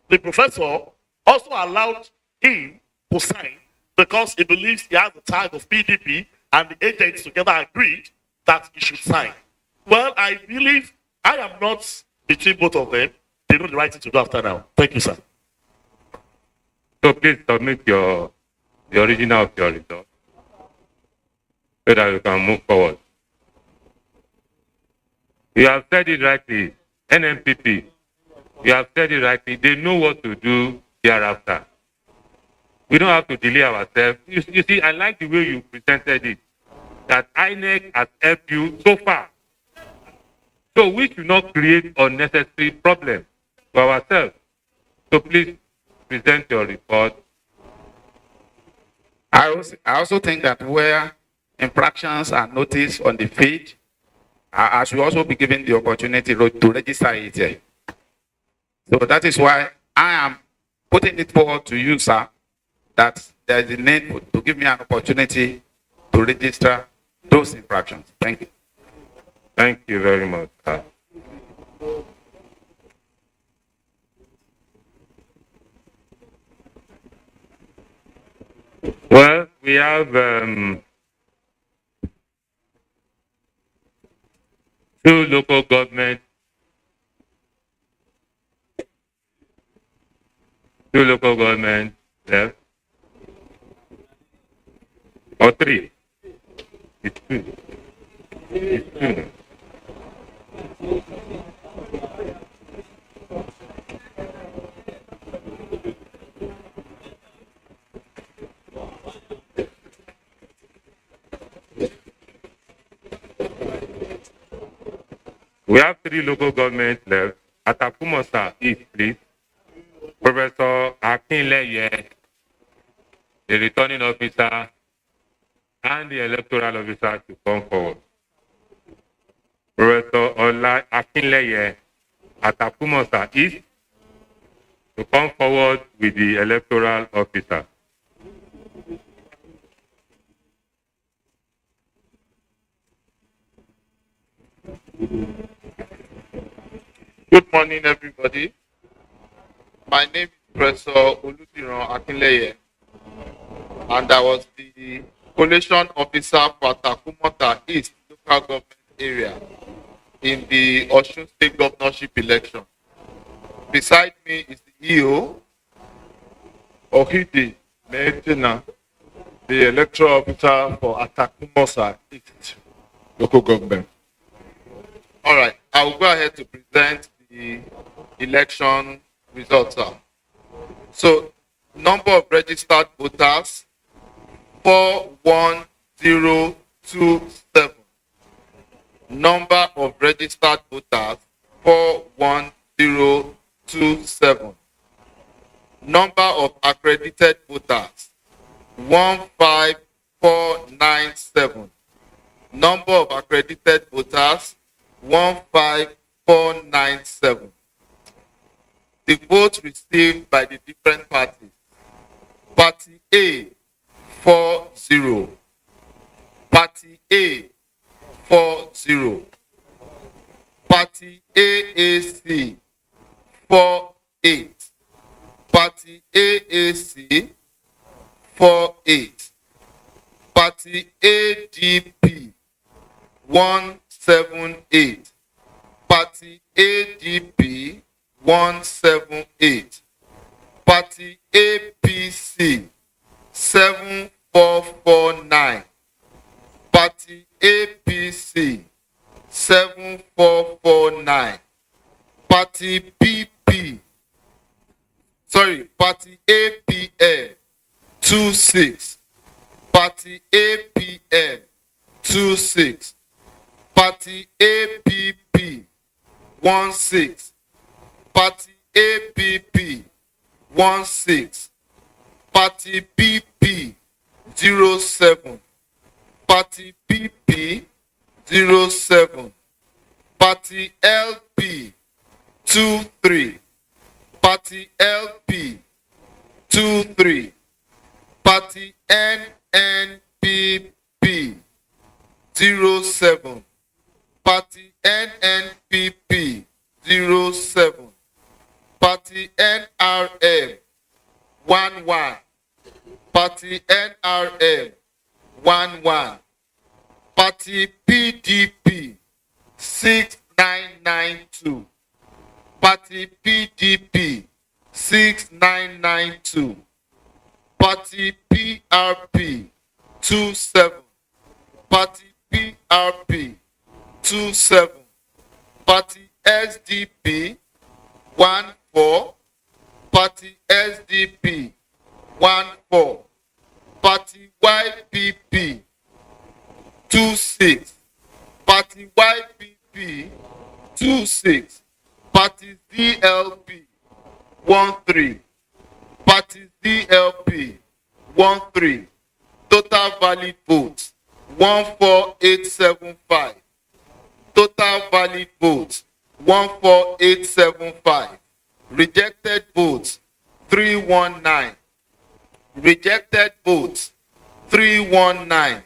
Speaker 5: the professor, also allowed him to sign because he believes he has the tag of PDP and the agents together agreed that he should sign. Well, I believe I am not between both of them. They know the right thing to do after now. Thank you, sir.
Speaker 8: So please submit the original of your result so that we can move forward. You have said it rightly, NMPP. You have said it rightly. They know what to do hereafter. We don't have to delay ourselves. You see, I like the way you presented it, that INEC has helped you so far. So we should not create unnecessary problems for ourselves. So please present your report.
Speaker 17: I also think that where infractions are noticed on the feed, I should also be given the opportunity to register it. So that is why I am putting it forward to you, sir, that there is a need to give me an opportunity to register those infractions. Thank you.
Speaker 8: Thank you very much, sir. Well, we have two local governments. Two local governments left. Or three. It's two. It's two. We have three local governments left. Atakumosa East, please. Professor Akinleye, the returning officer, and the electoral officer to come forward. Professor Ola Akinleye, Atakumosa East, to come forward with the electoral officer.
Speaker 16: Good morning, everybody. My name is Professor Oludiran Akinleye, and I was the collation officer for Atakumosa East local government area in the Osun State governorship election. Beside me is the EO, Ohide Meetena, the electoral officer for Atakumosa East local government. All right, I will go ahead to present the election results. So, number of registered voters, 41027. Number of registered voters, 41027. Number of accredited voters, 15497. Number of accredited voters, 15497. The votes received by the different parties. Party A, 40. Party A, 40. Party AAC, 48. Party AAC, 48. Party ADP, 178. Party ADP, 178. Party APC, 7449. Party APC,
Speaker 12: APC 7449. Party PP, Party APM 26. Party APM 26. Party APP 16. Party APP 16. Party PP 07. Party PP 07. Party LP 23. Party LP 23. Party NNPP 07. Party NNPP 07. Party NRM 11. Party NRM 11. Party PDP 6992. Party PDP 6992. Party PRP 27. Party PRP 27. Party SDP 14. Party SDP 14. Party YPP 26. Party YPP 26. Party DLP 13. Party DLP 13. Total valid votes 14875. Total valid votes 14875. Rejected votes 319. Rejected votes 319.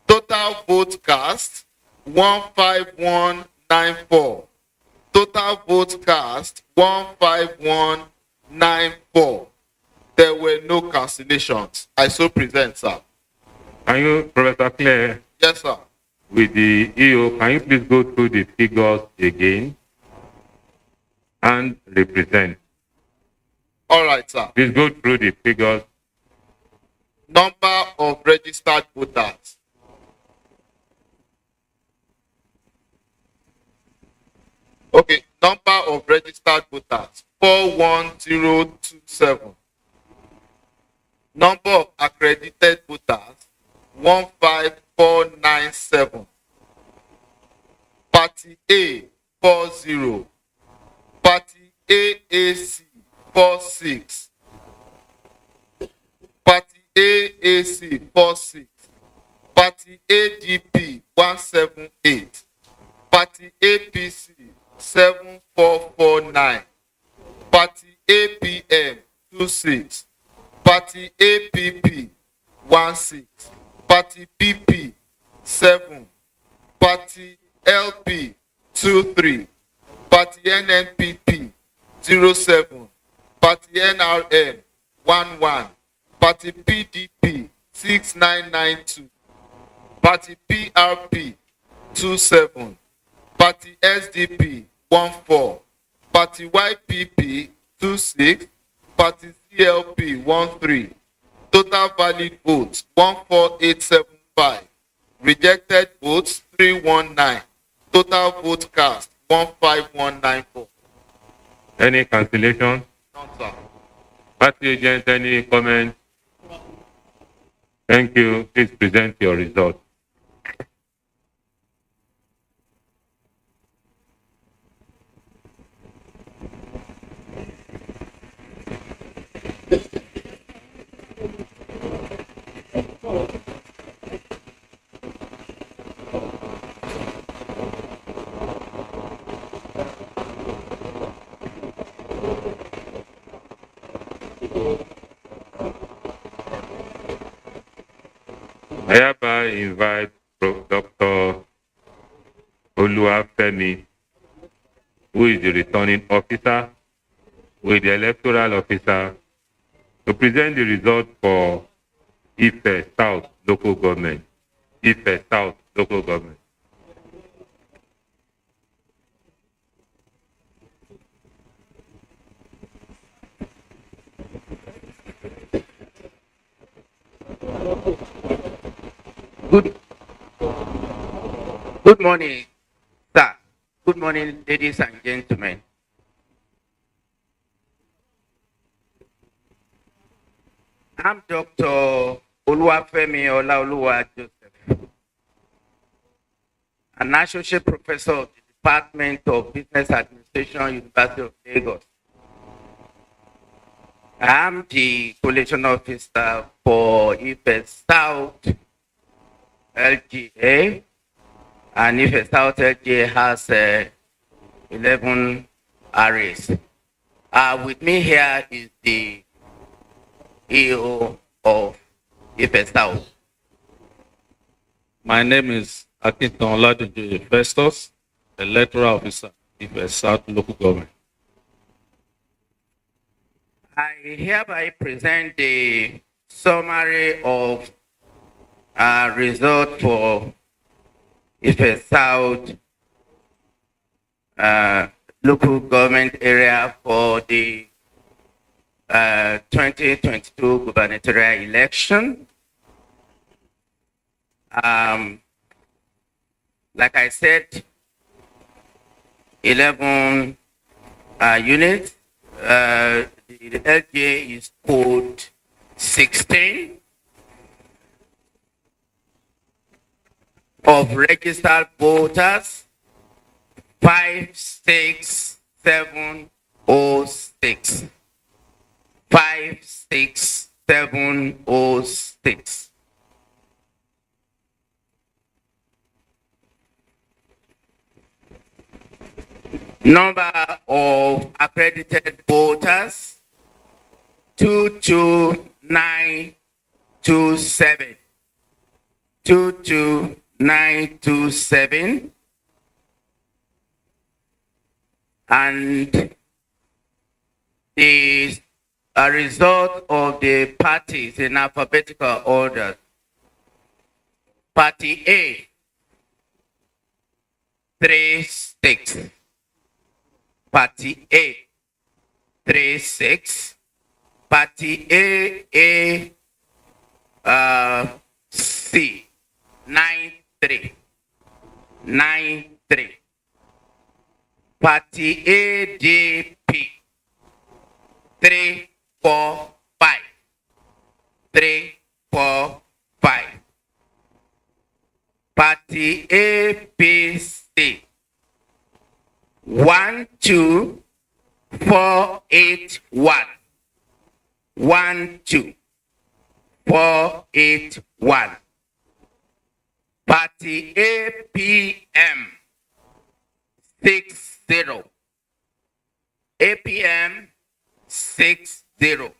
Speaker 12: Total vote cast 15194. Total vote cast 15194. There were no cancellations. I so present, sir.
Speaker 8: Can you, Professor Claire?
Speaker 12: Yes, sir.
Speaker 8: With the EO, can you please go through the figures again and represent?
Speaker 12: All right, sir.
Speaker 8: Please go through the figures.
Speaker 12: Number of registered voters. Okay, number of registered voters 41027. Number of accredited voters 15497. Party A 40. Party AAC 46. Party AAC 46. Party ADP 178. Party APC 7449. Party APM 26. Party APP 16. Party PP 7. Party LP 23. Party NNPP 07. Party NRM 11. Party PDP 6992. Party PRP 27. Party SDP 14. Party YPP 26. Party CLP 13. Total valid votes 14875. Rejected votes 319. Total vote cast 15194.
Speaker 8: Any cancellation?
Speaker 12: None, sir.
Speaker 8: Party agent, any comment? Thank you. Please present your result. I hereby invite Dr. Oluwafemi, who is the returning officer, with the electoral officer, to present the result for Ife South local government. Ife South local government.
Speaker 7: Good morning, sir. Good morning, ladies and gentlemen. I'm Dr. Oluwafemi Olaoluwa Joseph, an associate professor of the Department of Business Administration, University of Lagos. I'm the coalition officer for Ife South LGA, and Ife South LGA has 11 areas. With me here is the EO of Ife South.
Speaker 4: My name is Akintan Oladejoye Festus, electoral officer, Ife South local government.
Speaker 7: I hereby present the summary of result for Ife South local government area for the 2022 gubernatorial election. Like I said, 11 units. The LGA is code 16 of registered voters, 56706. 56706. Number of accredited voters, 22927. 22927. And the result of the parties in alphabetical order. Party A, 36. Party A, 36. Party A, C, 93. 93. Party ADP, 345. 345. Party APC, 12481. 12481. Party APM, 60. APM 60.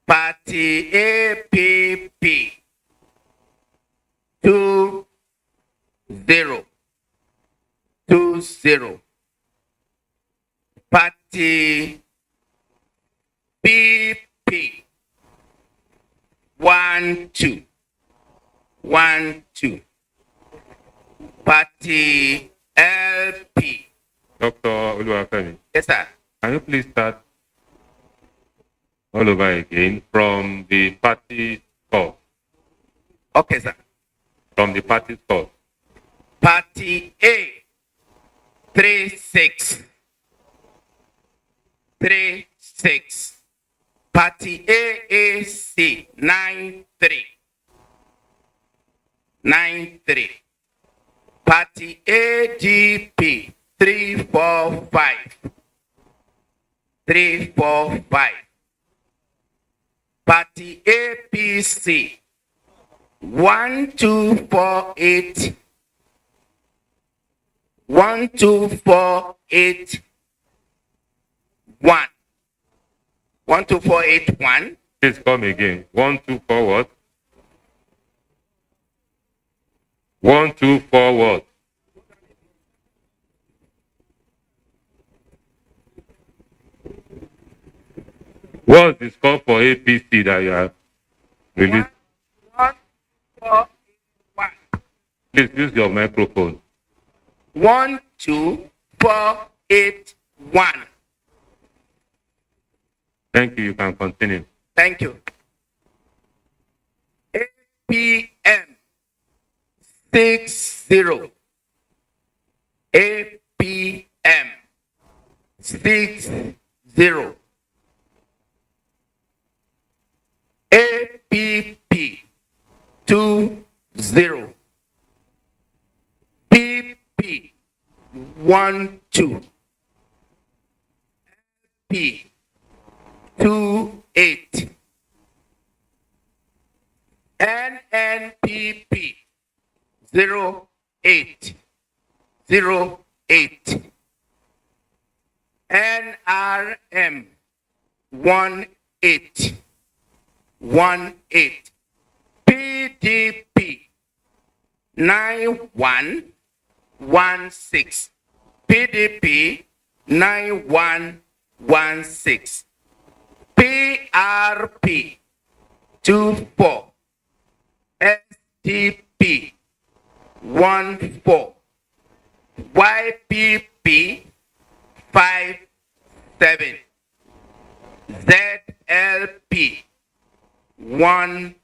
Speaker 7: Party APP 20. 20. Party PP 12. 12. Party LP.
Speaker 8: Dr. Oluwafemi.
Speaker 7: Yes, sir.
Speaker 8: Can you please start all over again from the party score?
Speaker 7: Okay, sir.
Speaker 8: From the party score.
Speaker 7: Party A, 36. 36. Party AAC, 93. 93. Party AGP, 345. 345. Party APC, 1248. 12481. 12481.
Speaker 8: Please come again. 124 what? 124 what? What's the score for APC that you have released?
Speaker 7: 12481.
Speaker 8: Please use your microphone.
Speaker 7: 12481.
Speaker 8: Thank you. You can continue.
Speaker 7: Thank you. APM
Speaker 10: 60. APM 60. APP 20. PP 12. P 28. NNPP 08. NRM 18. PDP 9116. PDP 9116. PRP 24. SDP 14. YPP 57. ZLP 14.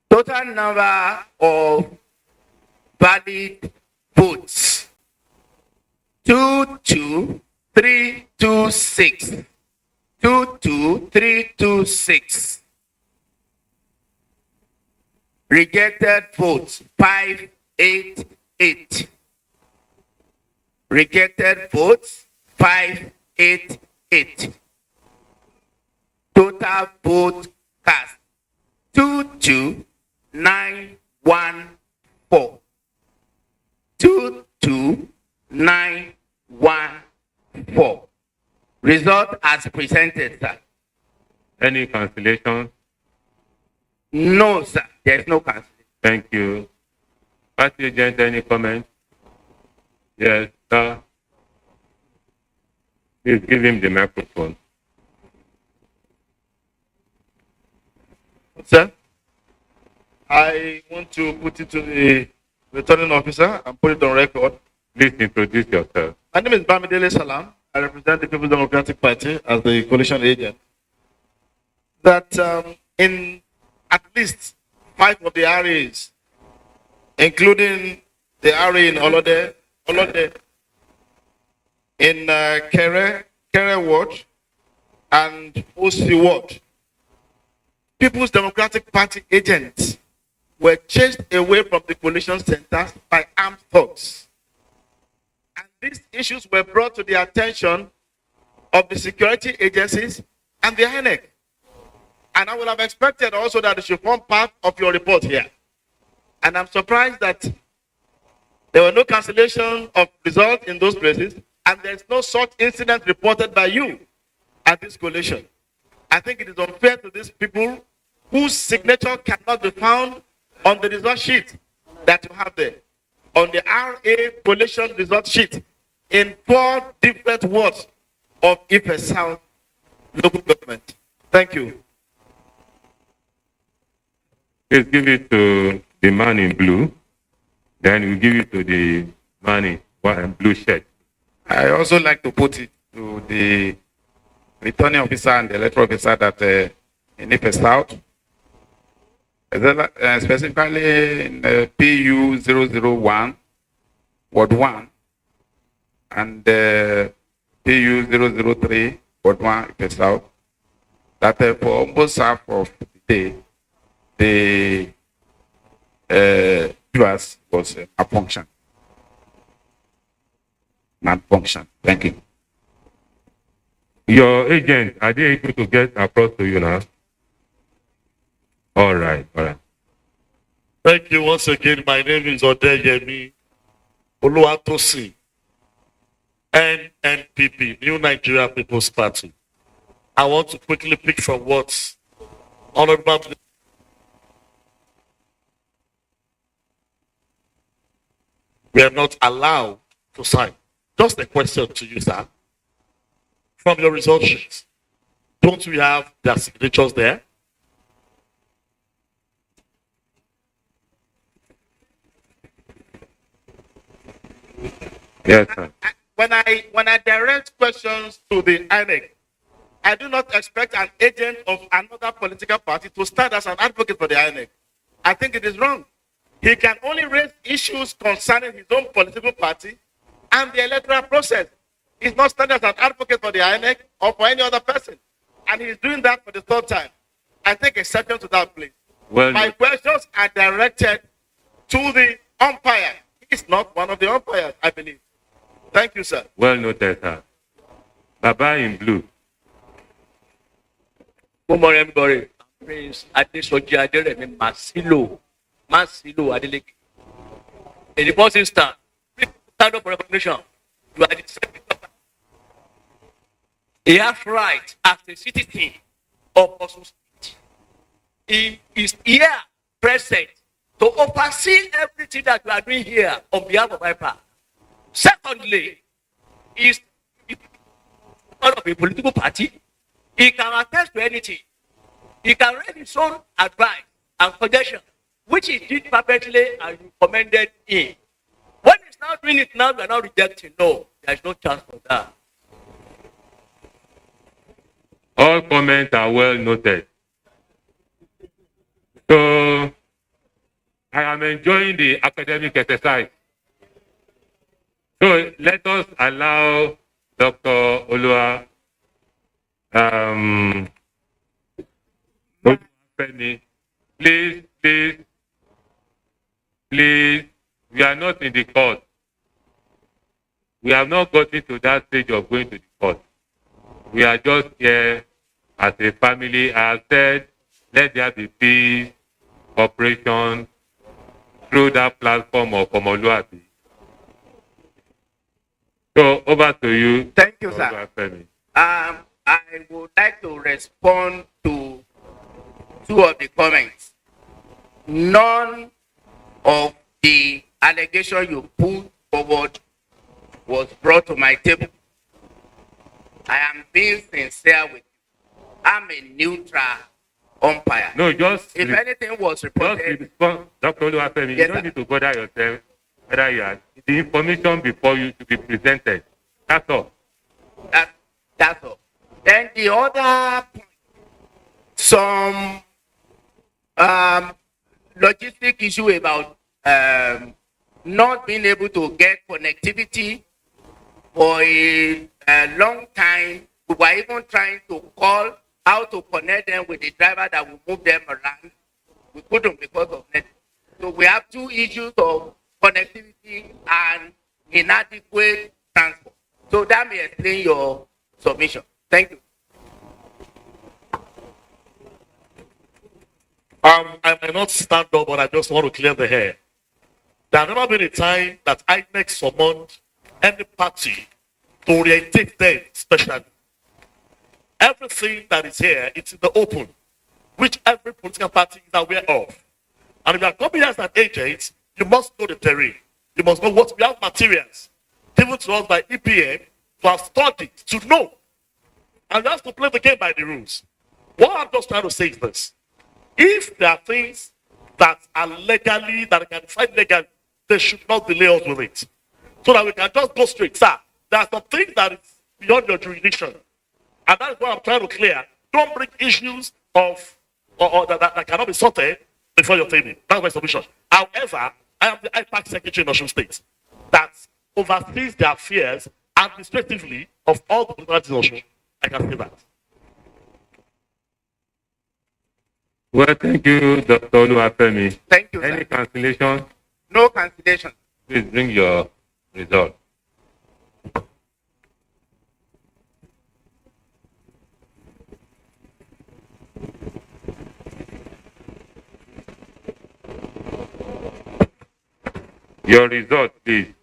Speaker 10: Total number of valid votes 22326. 22326. Rejected votes 588. Rejected votes 588. Total vote cast 22914. 22914. Result as presented, sir.
Speaker 8: Any cancellation?
Speaker 10: No, sir. There is no cancellation.
Speaker 8: Thank you. Party agent, any comment? Yes, sir. Please give him the microphone.
Speaker 5: Sir, I want to put it to the returning officer and put it on record.
Speaker 8: Please introduce yourself.
Speaker 5: My name is Bamidele Salam. I represent the People's Democratic Party as the coalition agent. That in at least 5 of the areas, including the area in Olode, in Kere Ward, and Osi Ward, People's Democratic Party agents were chased away from the coalition centers by armed thugs. And these issues were brought to the attention of the security agencies and the INEC. And I would have expected also that it should form part of your report here. And I'm surprised that there were no cancellation of results in those places, and there's no such incident reported by you at this coalition. I think it is unfair to these people whose signature cannot be found on the result sheet that you have there. On the RA coalition result sheet in 4 different wards of Ife South local government. Thank you.
Speaker 8: Please give it to the man in blue. Then we give it to the man in blue shirt.
Speaker 17: I also like to put it to the returning officer and the electoral officer that in Ife South, specifically in PU 001, Ward 1, and PU 003, Ward 1, Ife South, that for almost half of the day, the US was a function. Malfunction. Thank you.
Speaker 8: Your agent, are they able to get across to you now? All right, all right.
Speaker 5: Thank you once again. My name is Ode Oluwatosin, NNPP, New Nigeria People's Party. I want to quickly pick from what Honorable we are not allowed to sign. Just a question to you, sir. From your result sheets, don't we have their signatures there?
Speaker 8: Yes, sir.
Speaker 5: When I direct questions to the INEC, I do not expect an agent of another political party to stand as an advocate for the INEC. I think it is wrong. He can only raise issues concerning his own political party and the electoral process. He's not standing as an advocate for the INEC or for any other person. And he's doing that for the third time. I take exception to that, please.
Speaker 8: Well,
Speaker 5: my questions are directed to the umpire. He's not one of the umpires, I believe. Thank you, sir.
Speaker 8: Well noted, sir. Baba in blue.
Speaker 18: Good morning, everybody. Prince Adesoji Aderemi Masilo Adeleke. In the first instance, please stand up for recognition. You are the second. He has right as a citizen of Osun State. He is here present to oversee everything that you are doing here on behalf of IPA. Secondly, he is part of a political party. He can attest to anything. He can raise his own advice and suggestion, which he did perfectly and you commended him. When he's now doing it now, we are not rejecting. No, there is no chance for that.
Speaker 8: All comments are well noted. So, I am enjoying the academic exercise. So, let us allow Dr. Olua please, we are not in the court. We have not gotten to that stage of going to the court. We are just here as a family. I have said, let there be peace, cooperation through that platform of Omoluabi. So over to you.
Speaker 2: Thank you, sir. I would like to respond to two of the comments. None of the allegation you put forward was brought to my table. I am being sincere with you. I'm a neutral umpire.
Speaker 8: No, just
Speaker 2: if anything was reported.
Speaker 8: Dr. Oluwafemi, you don't need to bother yourself whether you are the information before you to be presented. That's all.
Speaker 2: That's all. Then the other point, some logistic issue about not being able to get connectivity for a long time. We were even trying to call how to connect them with the driver that will move them around. We couldn't because of net. So we have two issues of connectivity and inadequate transport. So that may explain your submission. Thank you.
Speaker 5: I may not stand up, but I just want to clear the hair. There has never been a time that INEC summoned any party to orientate them specially. Everything that is here, it's in the open, which every political party is aware of. And if you are coming as an agent, you must know the terrain. You must know what we have materials given to us by EPM to have studied, to know. And you have to play the game by the rules. What I'm just trying to say is this. If there are things that are legally, that can fight legally, they should not delay us with it. So that we can just go straight. Sir, there are some things that is beyond your jurisdiction. And that is what I'm trying to clear. Don't bring issues of or that cannot be sorted before your table. That's my submission. However, I am the IPAC secretary in Osun State that oversees the affairs administratively of all the political parties in Osun. I can say that.
Speaker 8: Well, thank you, Dr. Oluwafemi.
Speaker 2: Thank you,
Speaker 8: Any
Speaker 2: sir.
Speaker 8: cancellation?
Speaker 2: No cancellation.
Speaker 8: Please bring your result. Your result, please.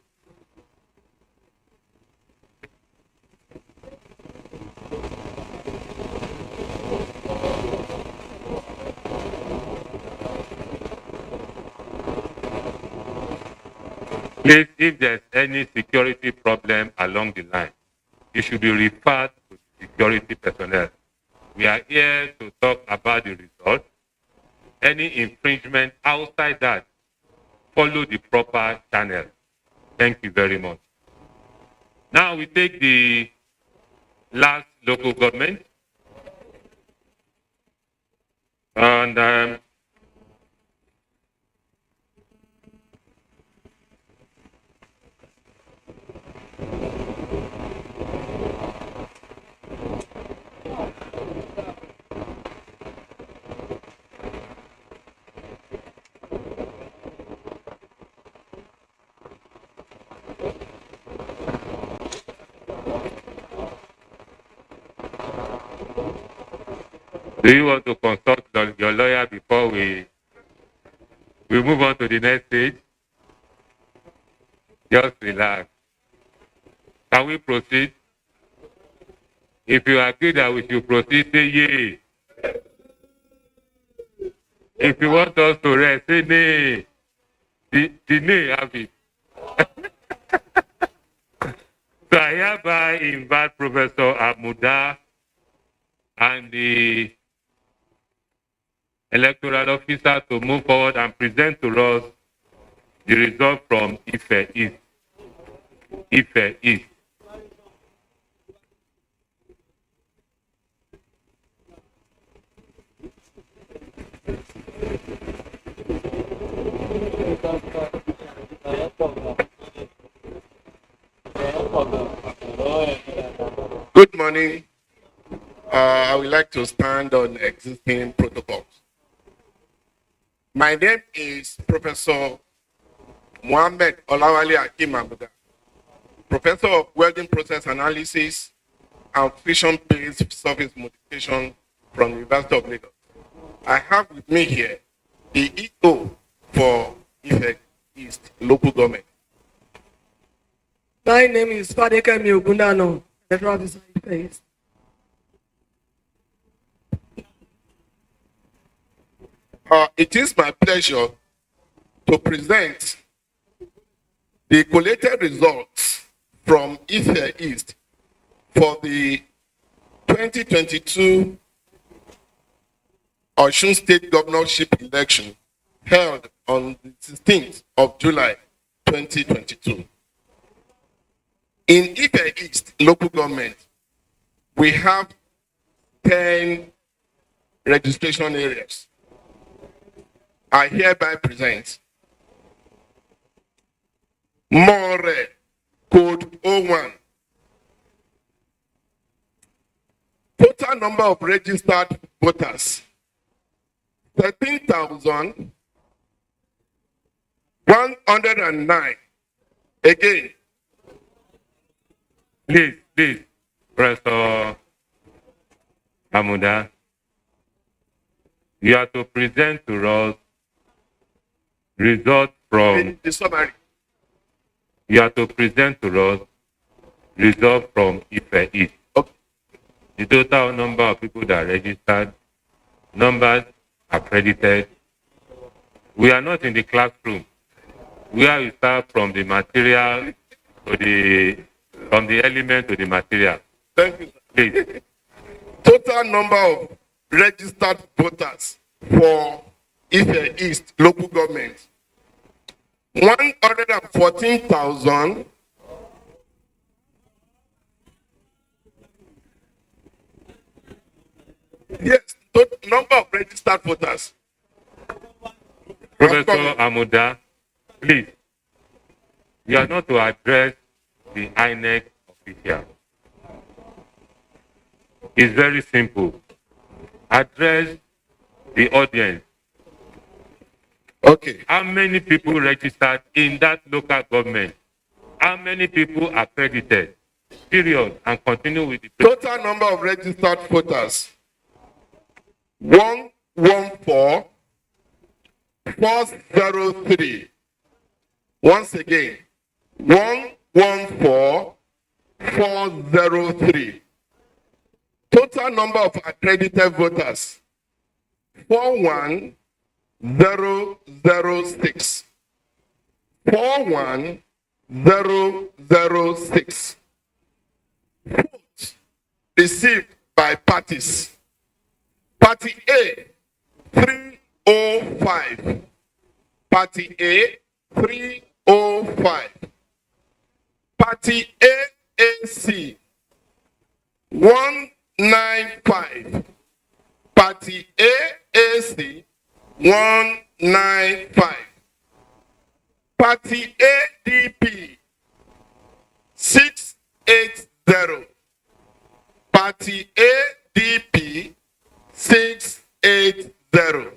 Speaker 8: Please, if there's any security problem along the line, you should be referred to security personnel. We are here to talk about the result. Any infringement outside that, follow the proper channel. Thank you very much. Now we take the last local government. And Do you want to consult your lawyer before we move on to the next stage? Just relax. Can we proceed? If you agree that we should proceed, say yay. If you want us to rest, say nay. The nay have it. So I hereby invite Professor Amuda and the electoral officer to move forward and present to us the result from Ife East. Ife East.
Speaker 16: Good morning. I would like to stand on existing protocols. My name is Professor Mohammed Olawale Akim Abuda, Professor of Welding Process Analysis and Friction-Based Surface Modification from the University of Lagos. I have with me here the EO for Ife East local government.
Speaker 1: My name is Fadekemi Ogundano, Federal Officer Ife East.
Speaker 16: It is my pleasure to present the collated results from Ife East for the 2022 Osun State Governorship election held on the 16th of July 2022. In Ife East local government, we have 10 registration areas. I hereby present More Code 01. Total number of registered voters 13,109. Again.
Speaker 8: Please, Professor Amuda, you have to present to us results from
Speaker 16: the summary.
Speaker 8: You have to present to us results from Ife East.
Speaker 16: Okay.
Speaker 8: The total number of people that registered, numbers accredited. We are not in the classroom. Where we start from the material to from the element to the material.
Speaker 16: Thank you, sir.
Speaker 8: Please.
Speaker 16: Total number of registered voters for Ife East local government 114,000. Yes, number of registered voters.
Speaker 8: Professor Amuda, please. You are not to address the INEC official. It's very simple. Address the audience.
Speaker 16: Okay.
Speaker 8: How many people registered in that local government? How many people accredited? Period. And continue with the
Speaker 16: total number of registered voters 114,403. Once again, 114,403. Total number of accredited voters 41006. 41006. Votes received by parties. Party A 305. Party A 305. Party AAC 195. Party AAC 195. Party ADP 680. Party ADP 680.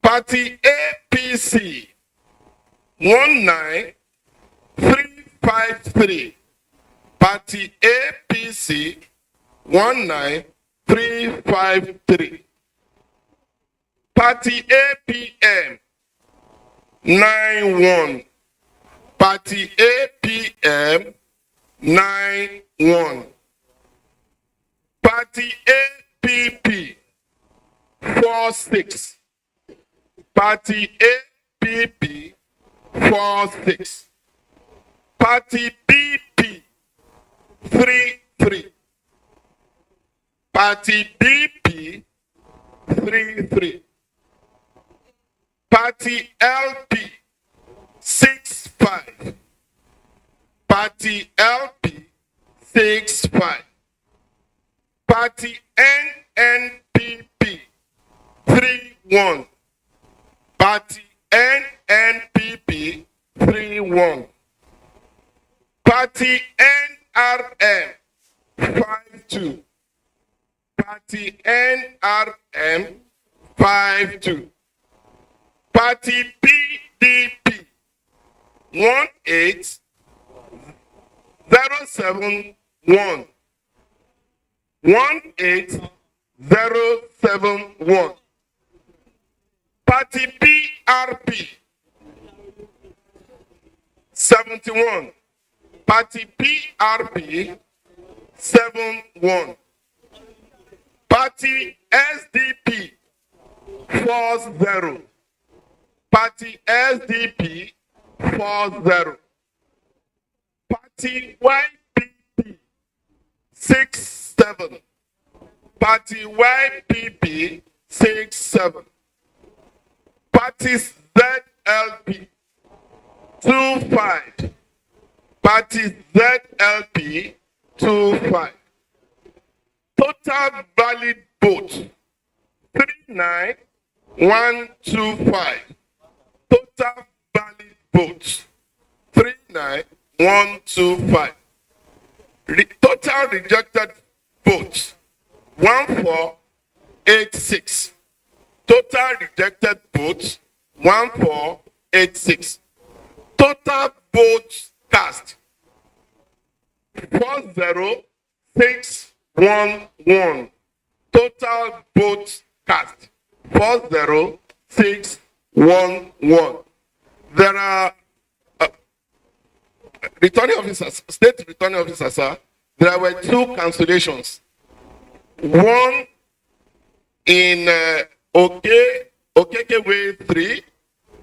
Speaker 16: Party APC 19353. Party APC 19353. 953. Party APM 91. Party APM 91. Party APP 46. Party APP 46. Party BP 33. Party BP 33. Party LP 65. Party LP 65. Party NNPP 31. Party NNPP 31. Party NRM 52. Party NRM 52. Party PDP 18071. 18071. Party PRP 71. Party PRP 71. Party SDP 40. Party SDP 40. Party YPP 67. Party YPP 67. Party ZLP 25. Party ZLP 25. Total valid vote 39125. Total valid votes 39125. Total rejected votes 1486. Total rejected votes 1486. Total votes cast 40611. Total votes cast 40611. There are returning officers, state returning officers, sir. There were 2 cancellations. One in Okeke Way 3,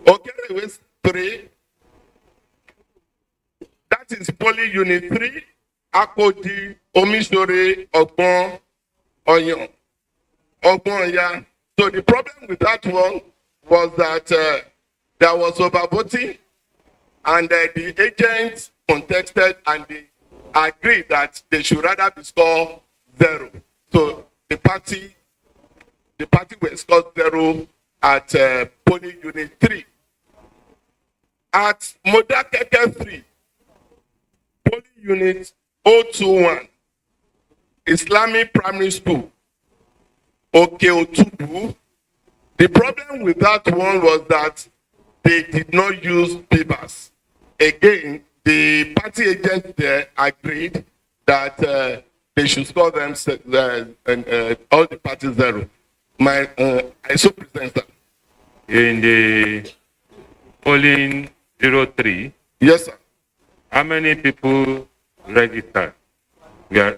Speaker 16: Okeke Way 3. That is Poly Unit 3, Akodi, Omishore, Ogbon, Oyon, Ogbon. So the problem with that one was that there was overvoting, and the agents contested and they agreed that they should rather be scored 0. So the party was scored 0 at Poly Unit 3. At Modakeke 3, Poly Unit 021, Islamic Primary School, Oke-Otubu. The problem with that one was that they did not use papers. Again, the party agent there agreed that they should score them all the parties 0. I so present that.
Speaker 8: In the polling 03.
Speaker 16: Yes, sir.
Speaker 8: How many people registered? How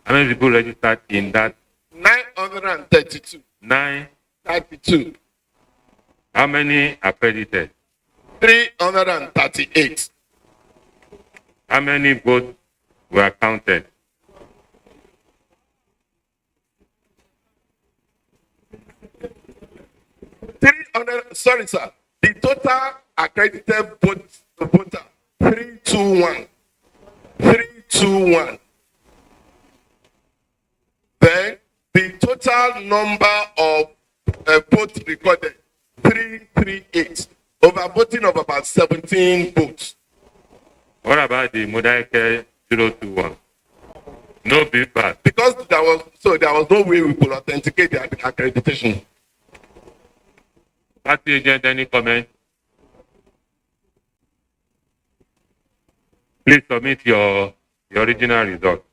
Speaker 8: many people registered in that?
Speaker 16: 932.
Speaker 8: 932. How many accredited?
Speaker 16: 338.
Speaker 8: How many votes were counted?
Speaker 16: 300. Sorry, sir. The total accredited voter 321. 321. Then the total number of votes recorded 338. Overvoting of about 17 votes.
Speaker 8: What about the Modakeke 021? No big bad.
Speaker 16: Because there was no way we could authenticate the accreditation.
Speaker 8: Party agent, any comment? Please submit your original result.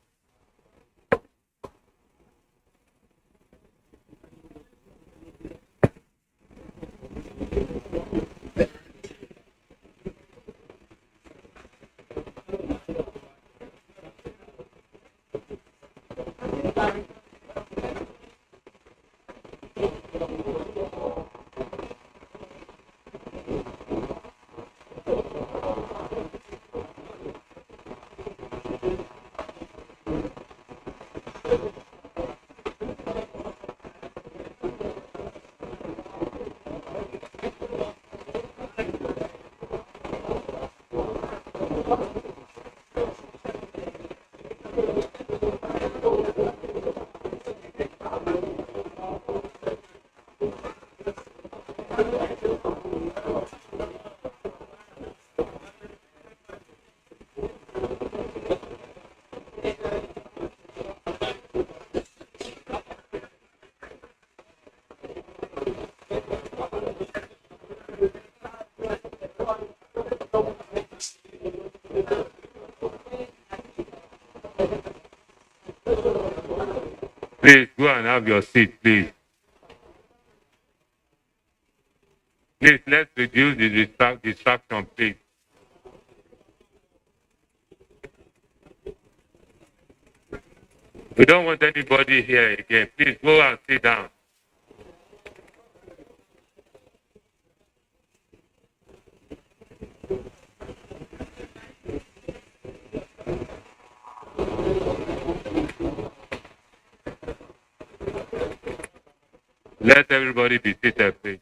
Speaker 8: Please go and have your seat, please. Please, let's reduce the distraction, please. We don't want anybody here again. Please go and sit down. Let everybody be seated, please.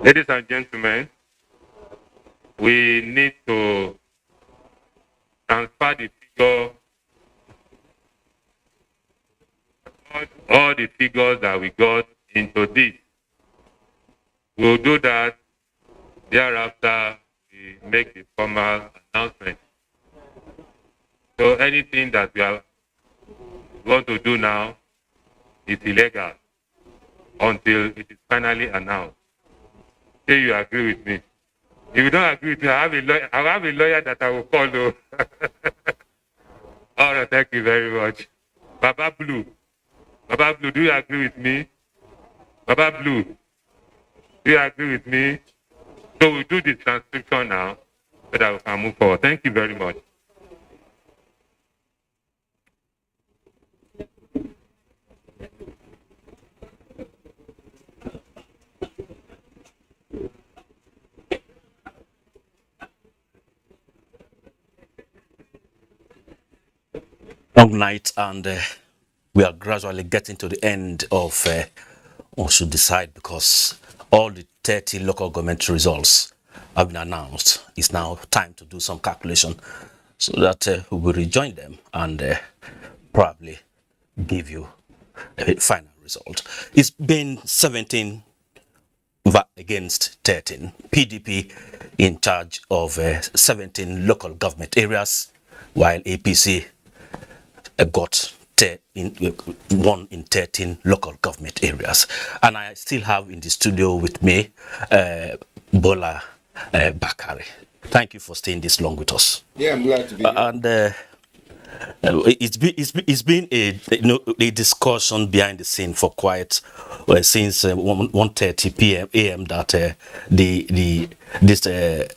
Speaker 8: Ladies and gentlemen, we need to transfer the figure, all the figures that we got into this. We'll do that thereafter we make the formal announcement. So anything that we are going to do now is illegal until it is finally announced. Say you agree with me. If you don't agree with me, I have a lawyer that I will follow. All right, thank you very much. Baba Blue. Baba Blue, do you agree with me? Baba Blue, do you agree with me? So we'll do the transcription now so that we can move forward. Thank you very much.
Speaker 19: Long night, and we are gradually getting to the end of one should decide, because all the 30 local government results have been announced. It's now time to do some calculation so that we will rejoin them and probably give you a final result. It's been 17 against 13. PDP in charge of 17 local government areas, while APC got one in 13 local government areas. And I still have in the studio with me Bola Bakari. Thank you for staying this long with us.
Speaker 2: Yeah, I'm glad to be here.
Speaker 19: And it's been a discussion behind the scene for quite since 1:30 p.m. a.m. that this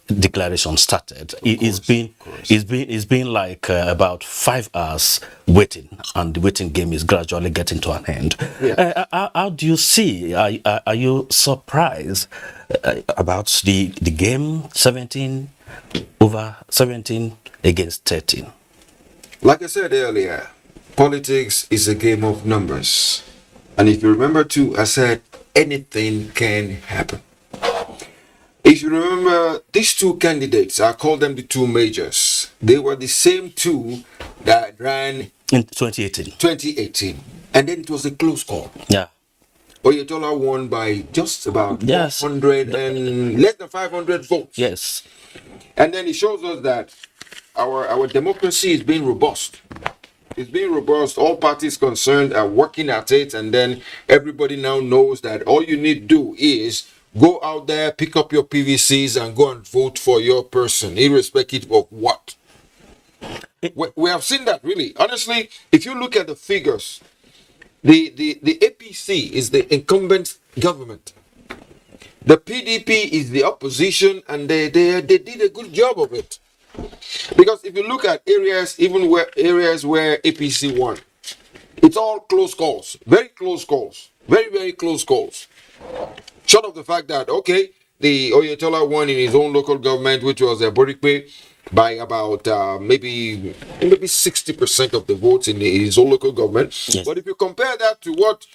Speaker 19: declaration started. It's been like about 5 hours waiting, and the waiting game is gradually getting to an end.
Speaker 2: Yeah.
Speaker 19: How do you see? Are you surprised about the game? 17 over 17 against 13.
Speaker 21: Like I said earlier, politics is a game of numbers. And if you remember too, I said anything can happen. If you remember, these two candidates, I call them the two majors. They were the same two that ran
Speaker 19: in 2018.
Speaker 21: And then it was a close call.
Speaker 19: Yeah.
Speaker 21: Oyetola won by just about 100 and less than 500 votes.
Speaker 19: Yes.
Speaker 21: And then it shows us that our democracy is being robust. It's being robust. All parties concerned are working at it, and then everybody now knows that all you need to do is go out there, pick up your PVCs, and go and vote for your person, irrespective of what. We have seen that, really. Honestly, if you look at the figures, the APC is the incumbent government. The PDP is the opposition, and they did a good job of it. Because if you look at areas, areas where APC won, it's all close calls, very close calls, very close calls. Short of the fact that, okay, the Oyetola won in his own local government, which was Borikwe, by about maybe 60% of the votes in his own local government. Yes. But if you compare that to what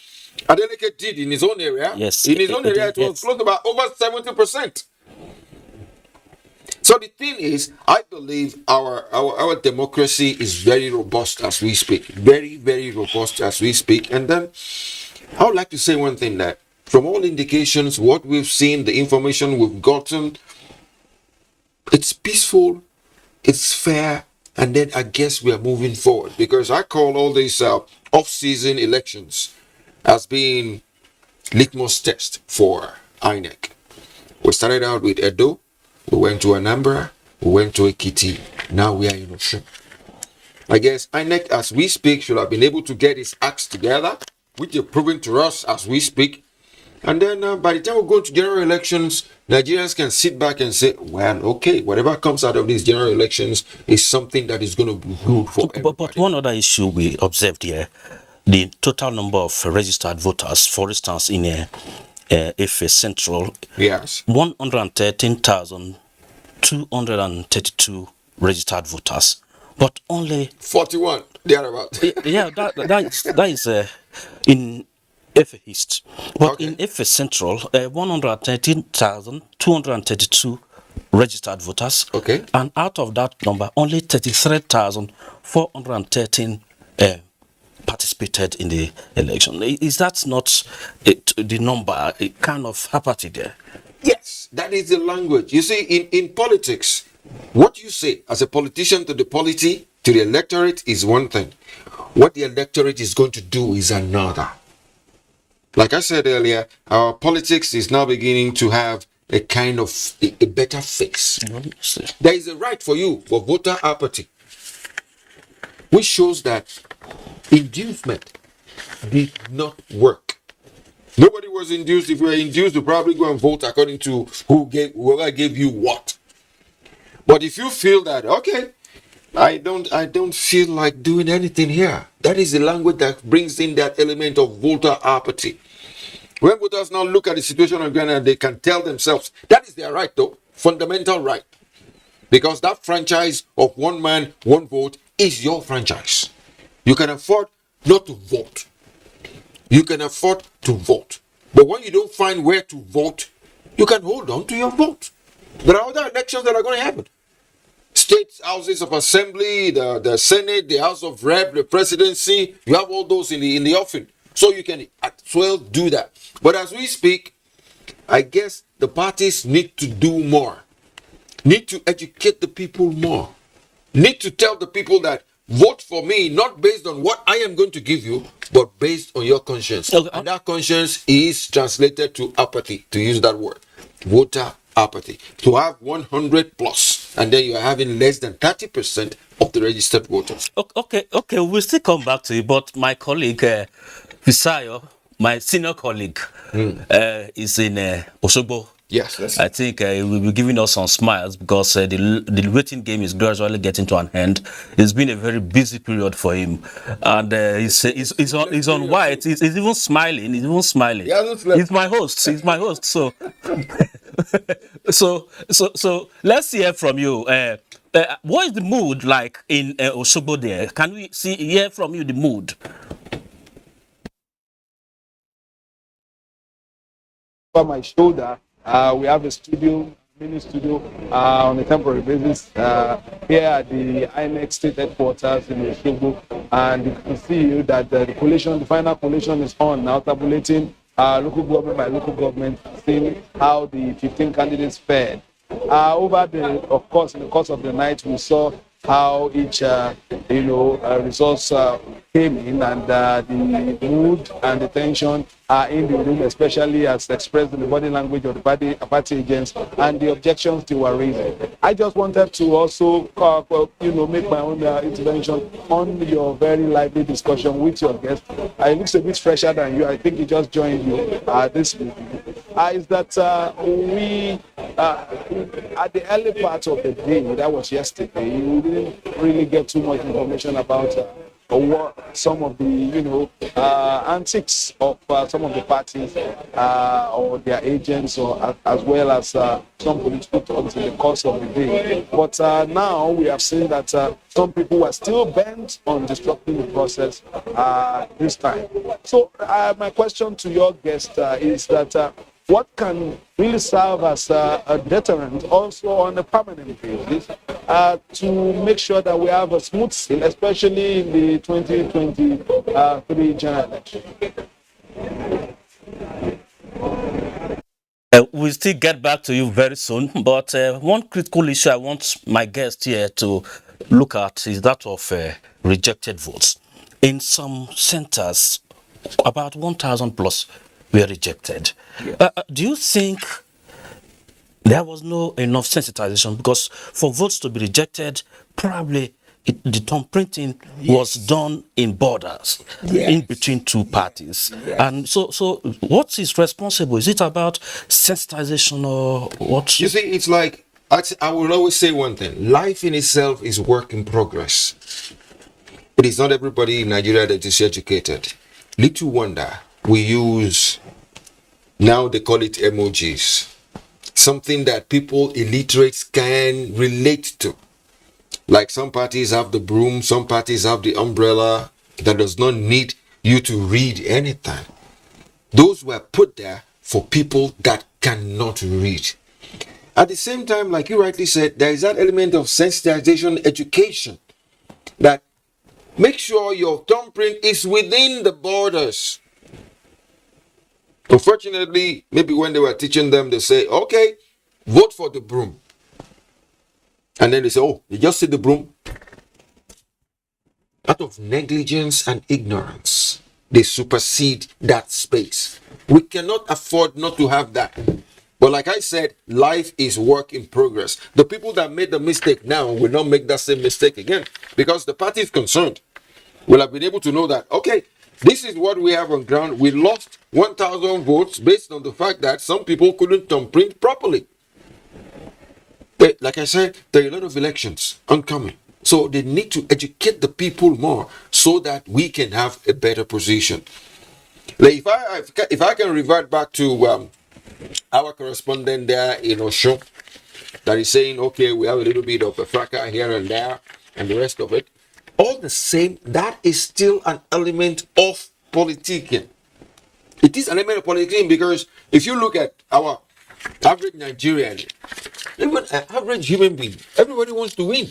Speaker 21: Adeleke did in his own area, it was close to about over 70%. So the thing is, I believe our democracy is very robust as we speak. Very robust as we speak. And then I would like to say one thing, that from all indications, what we've seen, the information we've gotten, it's peaceful, it's fair, and then I guess we are moving forward. Because I call all these off-season elections as being litmus test for INEC. We started out with Edo. We went to Anambra, we went to Ekiti, now we are in Osun. I guess INEC, as we speak, should have been able to get its acts together, which is proven to us as we speak. And then by the time we go to general elections, Nigerians can sit back and say, well, okay, whatever comes out of these general elections is something that is going to be good for everybody.
Speaker 19: But one other issue we observed here, the total number of registered voters, for instance, in Ife Central,
Speaker 21: yes,
Speaker 19: 113,232 registered voters, but only
Speaker 21: 41 thereabout.
Speaker 19: Yeah, that is in Ife East, but in Ife Central, 113,232 registered voters.
Speaker 21: Okay,
Speaker 19: and out of that number, only 33,413 participated in the election. Is that not the number, a kind of apathy there?
Speaker 21: Yes, that is the language. You see, in politics, what you say as a politician to the polity, to the electorate is one thing. What the electorate is going to do is another. Like I said earlier, our politics is now beginning to have a kind of a better face. There is a right for you for voter apathy, which shows that inducement did not work. Nobody was induced. If you were induced to probably go and vote according to whoever gave you what. But if you feel that, okay, I don't feel like doing anything here. That is the language that brings in that element of voter apathy. When voters now look at the situation on Ghana, they can tell themselves that is their right, though, fundamental right, because that franchise of one man, one vote is your franchise. You can afford not to vote. You can afford to vote, but when you don't find where to vote, you can hold on to your vote. There are other elections that are going to happen. State houses of assembly, the Senate, the House of Rep, the presidency, you have all those in the offing. So you can as well do that. But as we speak, I guess the parties need to do more. Need to educate the people more. Need to tell the people that vote for me, not based on what I am going to give you, but based on your conscience. Okay. And that conscience is translated to apathy, to use that word. Voter apathy. To have 100 plus, and then you are having less than 30% of the registered voters.
Speaker 19: Okay, we'll still come back to you, but my colleague, Fisayo, my senior colleague, is in Osogbo.
Speaker 21: Yes.
Speaker 19: I think he will be giving us some smiles because the waiting game is gradually getting to an end. It's been a very busy period for him, and he's on white. He's even smiling. He's even smiling. He's my host. So let's hear from you. What is the mood like in Osogbo there? Can we hear from you the mood?
Speaker 6: On my shoulder, we have a mini studio on a temporary basis here at the INEC state headquarters in Osogbo, and you can see that the final collation is on now, tabulating local government by local government, seeing how the 15 candidates fared. Of course, in the course of the night, we saw how each results came in, and the mood and the tension are in the room, especially as expressed in the body language of the party agents and the objections they were raising. I just wanted to also make my own intervention on your very lively discussion with your guest. It looks a bit fresher than you. I think he just joined you this meeting. Is that we at the early part of the day, that was yesterday, you didn't really get too much information about what some of the antics of some of the parties or their agents, or as well as some political talks in the course of the day. But now we have seen that some people are still bent on disrupting the process this time. So my question to your guest is that what can really serve as a deterrent also on a permanent basis to make sure that we have a smooth sail, especially in the 2023 general election?
Speaker 19: We'll still get back to you very soon, but one critical issue I want my guest here to look at is that of rejected votes. In some centers, about 1,000 plus were rejected. Yeah. Do you think there was no enough sensitization? Because for votes to be rejected, probably the thumb printing was done in borders, in between two parties. And so what is responsible? Is it about sensitization or what?
Speaker 21: You see, it's like, I will always say one thing. Life in itself is work in progress. It is not everybody in Nigeria that is educated. Little wonder we use, now they call it emojis, something that people illiterates can relate to. Like some parties have the broom, some parties have the umbrella that does not need you to read anything. Those were put there for people that cannot read. At the same time, like you rightly said, there is that element of sensitization education that make sure your thumbprint is within the borders. Unfortunately, maybe when they were teaching them, they say, okay, vote for the broom. And then they say, oh, you just see the broom. Out of negligence and ignorance, they supersede that space. We cannot afford not to have that. But like I said, life is work in progress. The people that made the mistake now will not make that same mistake again, because the party is concerned will have been able to know that, okay, This is what we have on ground. We lost 1,000 votes based on the fact that some people couldn't print properly. But like I said, there are a lot of elections oncoming. So they need to educate the people more so that we can have a better position. Like if I can revert back to our correspondent there in Osun, that is saying, okay, we have a little bit of a fracas here and there and the rest of it. All the same, that is still an element of politicking. It is an element of politicking because if you look at our average Nigerian, even an average human being, everybody wants to win.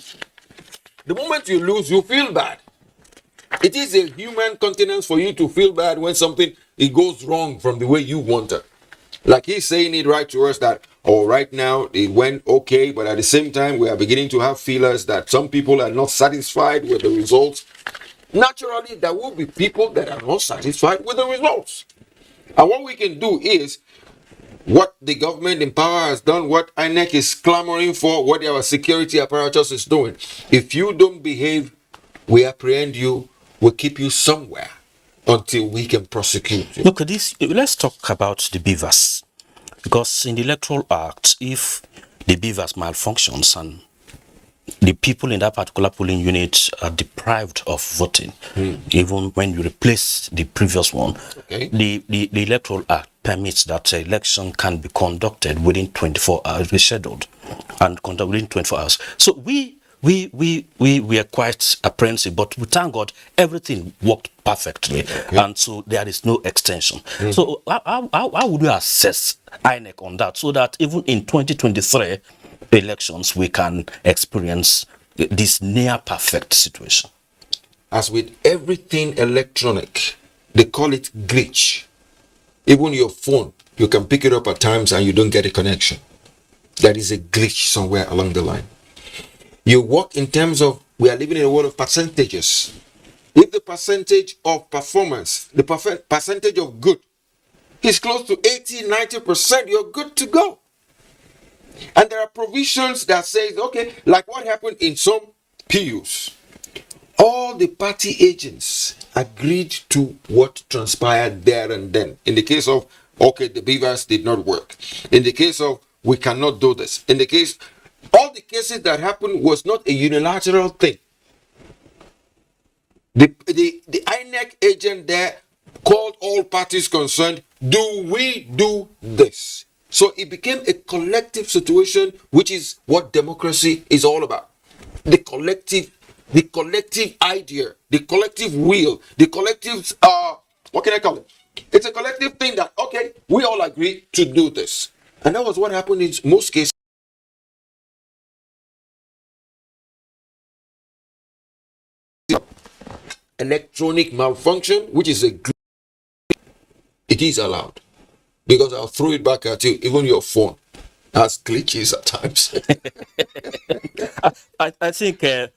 Speaker 21: The moment you lose, you feel bad. It is a human continence for you to feel bad when something it goes wrong from the way you want it. Like he's saying it right to us that, oh, right now it went okay, but at the same time we are beginning to have feelers that some people are not satisfied with the results. Naturally, there will be people that are not satisfied with the results. And what we can do is what the government in power has done, what INEC is clamoring for, what our security apparatus is doing. If you don't behave, we apprehend you, we'll keep you somewhere until we can prosecute you.
Speaker 19: Look at this. Let's talk about the beavers. Because in the Electoral Act, if the beavers malfunctions and the people in that particular polling unit are deprived of voting, even when you replace the previous one, the Electoral Act permits that election can be conducted within 24 hours, rescheduled, and conducted within 24 hours. So we are quite apprehensive, but we thank God everything worked perfectly, and so there is no extension. So how would you assess INEC on that, so that even in 2023 elections we can experience this near perfect situation?
Speaker 21: As with everything electronic, they call it glitch. Even your phone, you can pick it up at times and you don't get a connection. There is a glitch somewhere along the line. You work in terms of, we are living in a world of percentages. If the percentage of performance, the percentage of good is close to 80-90%, you're good to go. And there are provisions that says, okay, like what happened in some PUs. All the party agents agreed to what transpired there and then. In the case of, okay, the beavers did not work. In the case of, we cannot do this. In the case, all the cases that happened was not a unilateral thing. The INEC agent there called all parties concerned, do we do this? So it became a collective situation, which is what democracy is all about. The collective idea, the collective will, the collective, what can I call it? It's a collective thing that, okay, we all agree to do this. And that was what happened in most cases. Electronic malfunction, which is it is allowed. Because I'll throw it back at you, even your phone has glitches at times.
Speaker 19: I think, the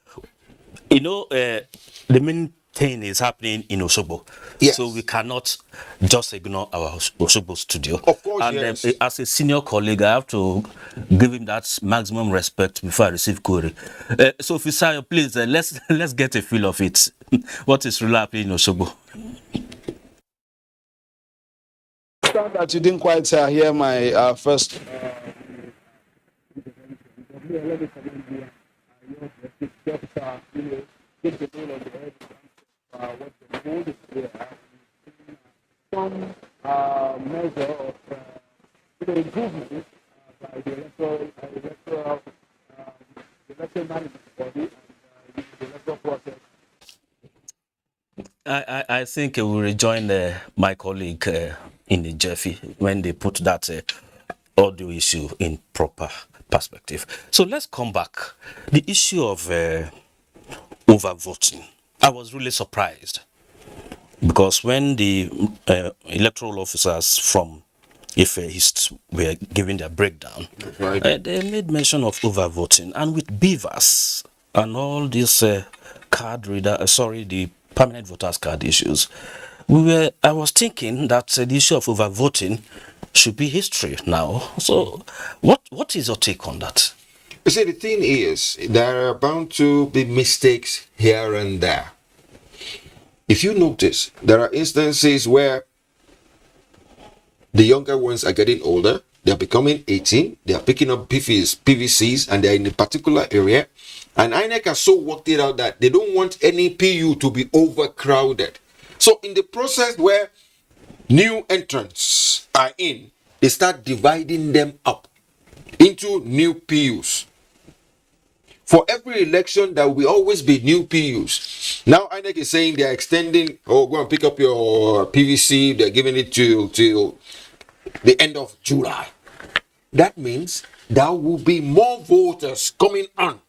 Speaker 19: main thing is happening in Osogbo. Yes. So we cannot just ignore our Osogbo studio.
Speaker 21: Of course,
Speaker 19: and
Speaker 21: yes.
Speaker 19: As a senior colleague, I have to give him that maximum respect before I receive query. So, Fisayo, please, let's get a feel of it. What is really happening in Osogbo?
Speaker 6: That you didn't quite hear my first. Some measure of improvement by the electoral management body and the electoral process.
Speaker 19: I think we will rejoin my colleague in the Geographic when they put that audio issue in proper perspective. So let's come back. The issue of overvoting. I was really surprised because when the electoral officers from Ife East were giving their breakdown, they made mention of overvoting, and with beavers and all this card reader, the permanent voters card issues. I was thinking that the issue of overvoting should be history now. So, what is your take on that?
Speaker 21: You see, the thing is, there are bound to be mistakes here and there. if you notice, there are instances where the younger ones are getting older, they're becoming 18, they are picking up PVCs, and they're in a particular area. And INEC has so worked it out that they don't want any PU to be overcrowded. So in the process where new entrants are in, they start dividing them up into new PUs. For every election, there will always be new PUs. Now INEC is saying they are extending, go and pick up your PVC, they're giving it till the end of July. That means there will be more voters coming on.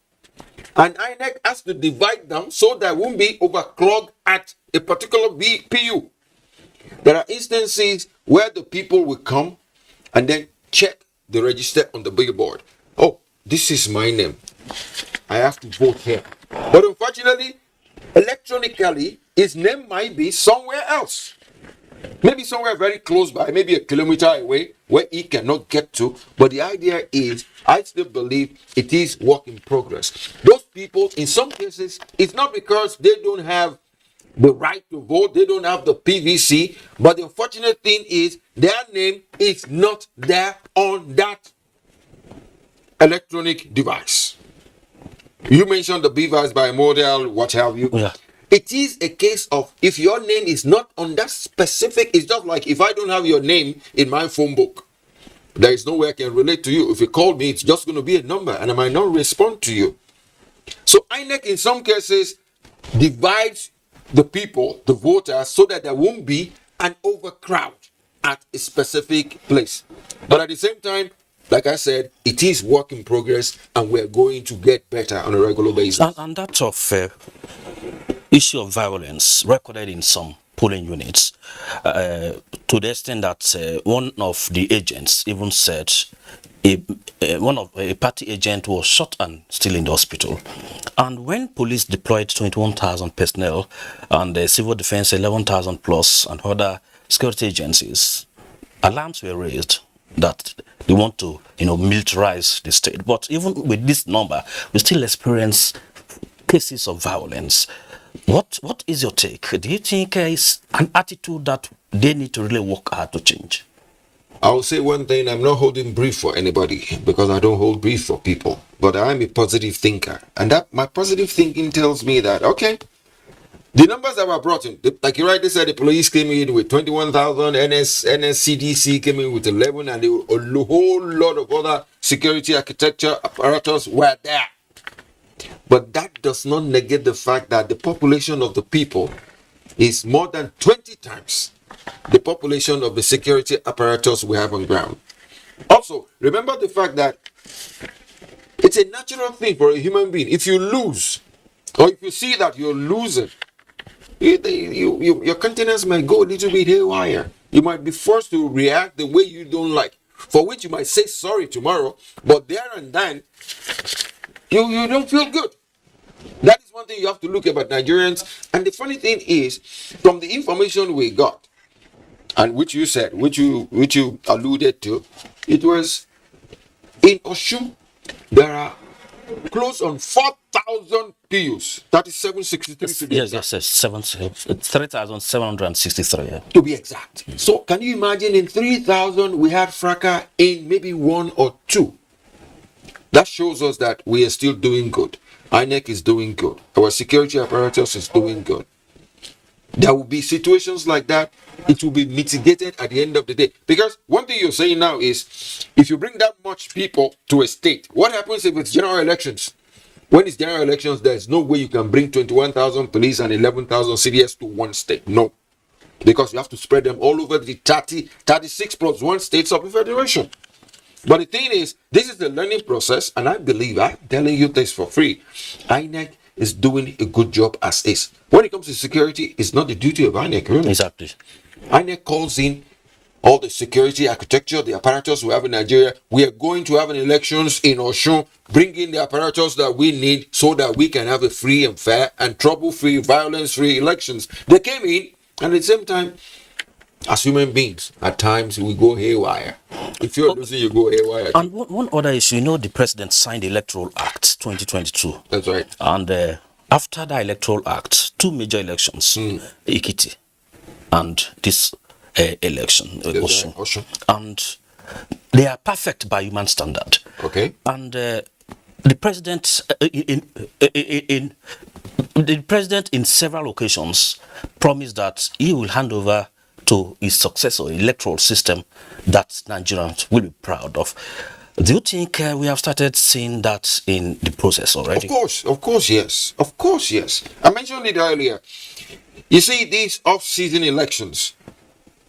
Speaker 21: And INEC has to divide them so that won't be overclogged at a particular PU. There are instances where the people will come and then check the register on the billboard. Oh, this is my name. I have to vote here. But unfortunately, electronically, his name might be somewhere else. Maybe somewhere very close by, maybe a kilometer away where he cannot get to. But the idea is, I still believe it is work in progress. Those people, in some cases, it's not because they don't have the right to vote, they don't have the PVC, but the unfortunate thing is their name is not there on that electronic device. You mentioned the device by model, what have you.
Speaker 19: Yeah.
Speaker 21: It is a case of if your name is not on that specific, it's just like if I don't have your name in my phone book, there is no way I can relate to you. If you call me, it's just going to be a number and I might not respond to you. So INEC in some cases divides the people, the voters, so that there won't be an overcrowd at a specific place. But at the same time, like I said, it is work in progress and we're going to get better on a regular basis.
Speaker 19: And that of issue of violence recorded in some polling units, to the extent that one of the agents even said a party agent was shot and still in the hospital. And when police deployed 21,000 personnel and the civil defense 11,000 plus and other security agencies, alarms were raised that they want to, militarize the state. But even with this number, we still experience cases of violence. What is your take? Do you think it's an attitude that they need to really work hard to change?
Speaker 21: I'll say one thing, I'm not holding brief for anybody because I don't hold brief for people, but I'm a positive thinker. And that my positive thinking tells me that, okay, the numbers that were brought in, like you rightly said, the police came in with 21,000, NSCDC came in with 11, and a whole lot of other security architecture apparatus were there. But that does not negate the fact that the population of the people is more than 20 times the population of the security apparatus we have on ground. Also, remember the fact that it's a natural thing for a human being. If you lose, or if you see that you're losing, your countenance might go a little bit haywire. You might be forced to react the way you don't like, for which you might say sorry tomorrow, but there and then, you don't feel good. That is one thing you have to look about Nigerians. And the funny thing is, from the information we got, and which you said, which you alluded to, it was in Osun, there are close on 4,000 PUs. That is 763.
Speaker 19: Yes, 3,763. Yeah.
Speaker 21: To be exact. So can you imagine in 3,000 we had fracas in maybe one or two? That shows us that we are still doing good. INEC is doing good. Our security apparatus is doing good. There will be situations like that. It will be mitigated at the end of the day. Because one thing you're saying now is, if you bring that much people to a state, what happens if it's general elections? When it's general elections, there's no way you can bring 21,000 police and 11,000 CDS to one state. No. Because you have to spread them all over the 36 plus one states of the federation. But the thing is, this is the learning process, and I believe, I'm telling you this for free, INEC is doing a good job as is. When it comes to security, it's not the duty of INEC, really.
Speaker 19: Exactly.
Speaker 21: INEC calls in all the security architecture, the apparatus we have in Nigeria. We are going to have an elections in Osun, bring in the apparatus that we need so that we can have a free and fair and trouble-free, violence-free elections. They came in, and at the same time, as human beings, at times we go haywire. If you're losing, you go haywire.
Speaker 19: And one other issue, the president signed the Electoral Act 2022.
Speaker 21: That's right.
Speaker 19: And after the Electoral Act, two major elections, Ekiti and this election, Osun. And they are perfect by human standard.
Speaker 21: Okay.
Speaker 19: And the president, the president in several occasions promised that he will hand over to his successor electoral system that Nigerians will be proud of. Do you think we have started seeing that in the process already?
Speaker 21: Of course, yes. Of course, yes. I mentioned it earlier. You see, these off-season elections,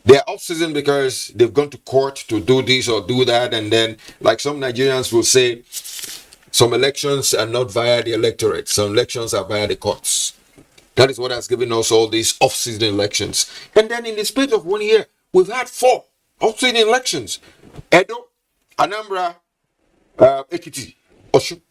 Speaker 21: they're off-season because they've gone to court to do this or do that, and then, like some Nigerians will say, some elections are not via the electorate, some elections are via the courts. That is what has given us all these off-season elections. And then in the space of 1 year, we've had 4 off-season elections. Edo, Anambra, Ekiti, Osun.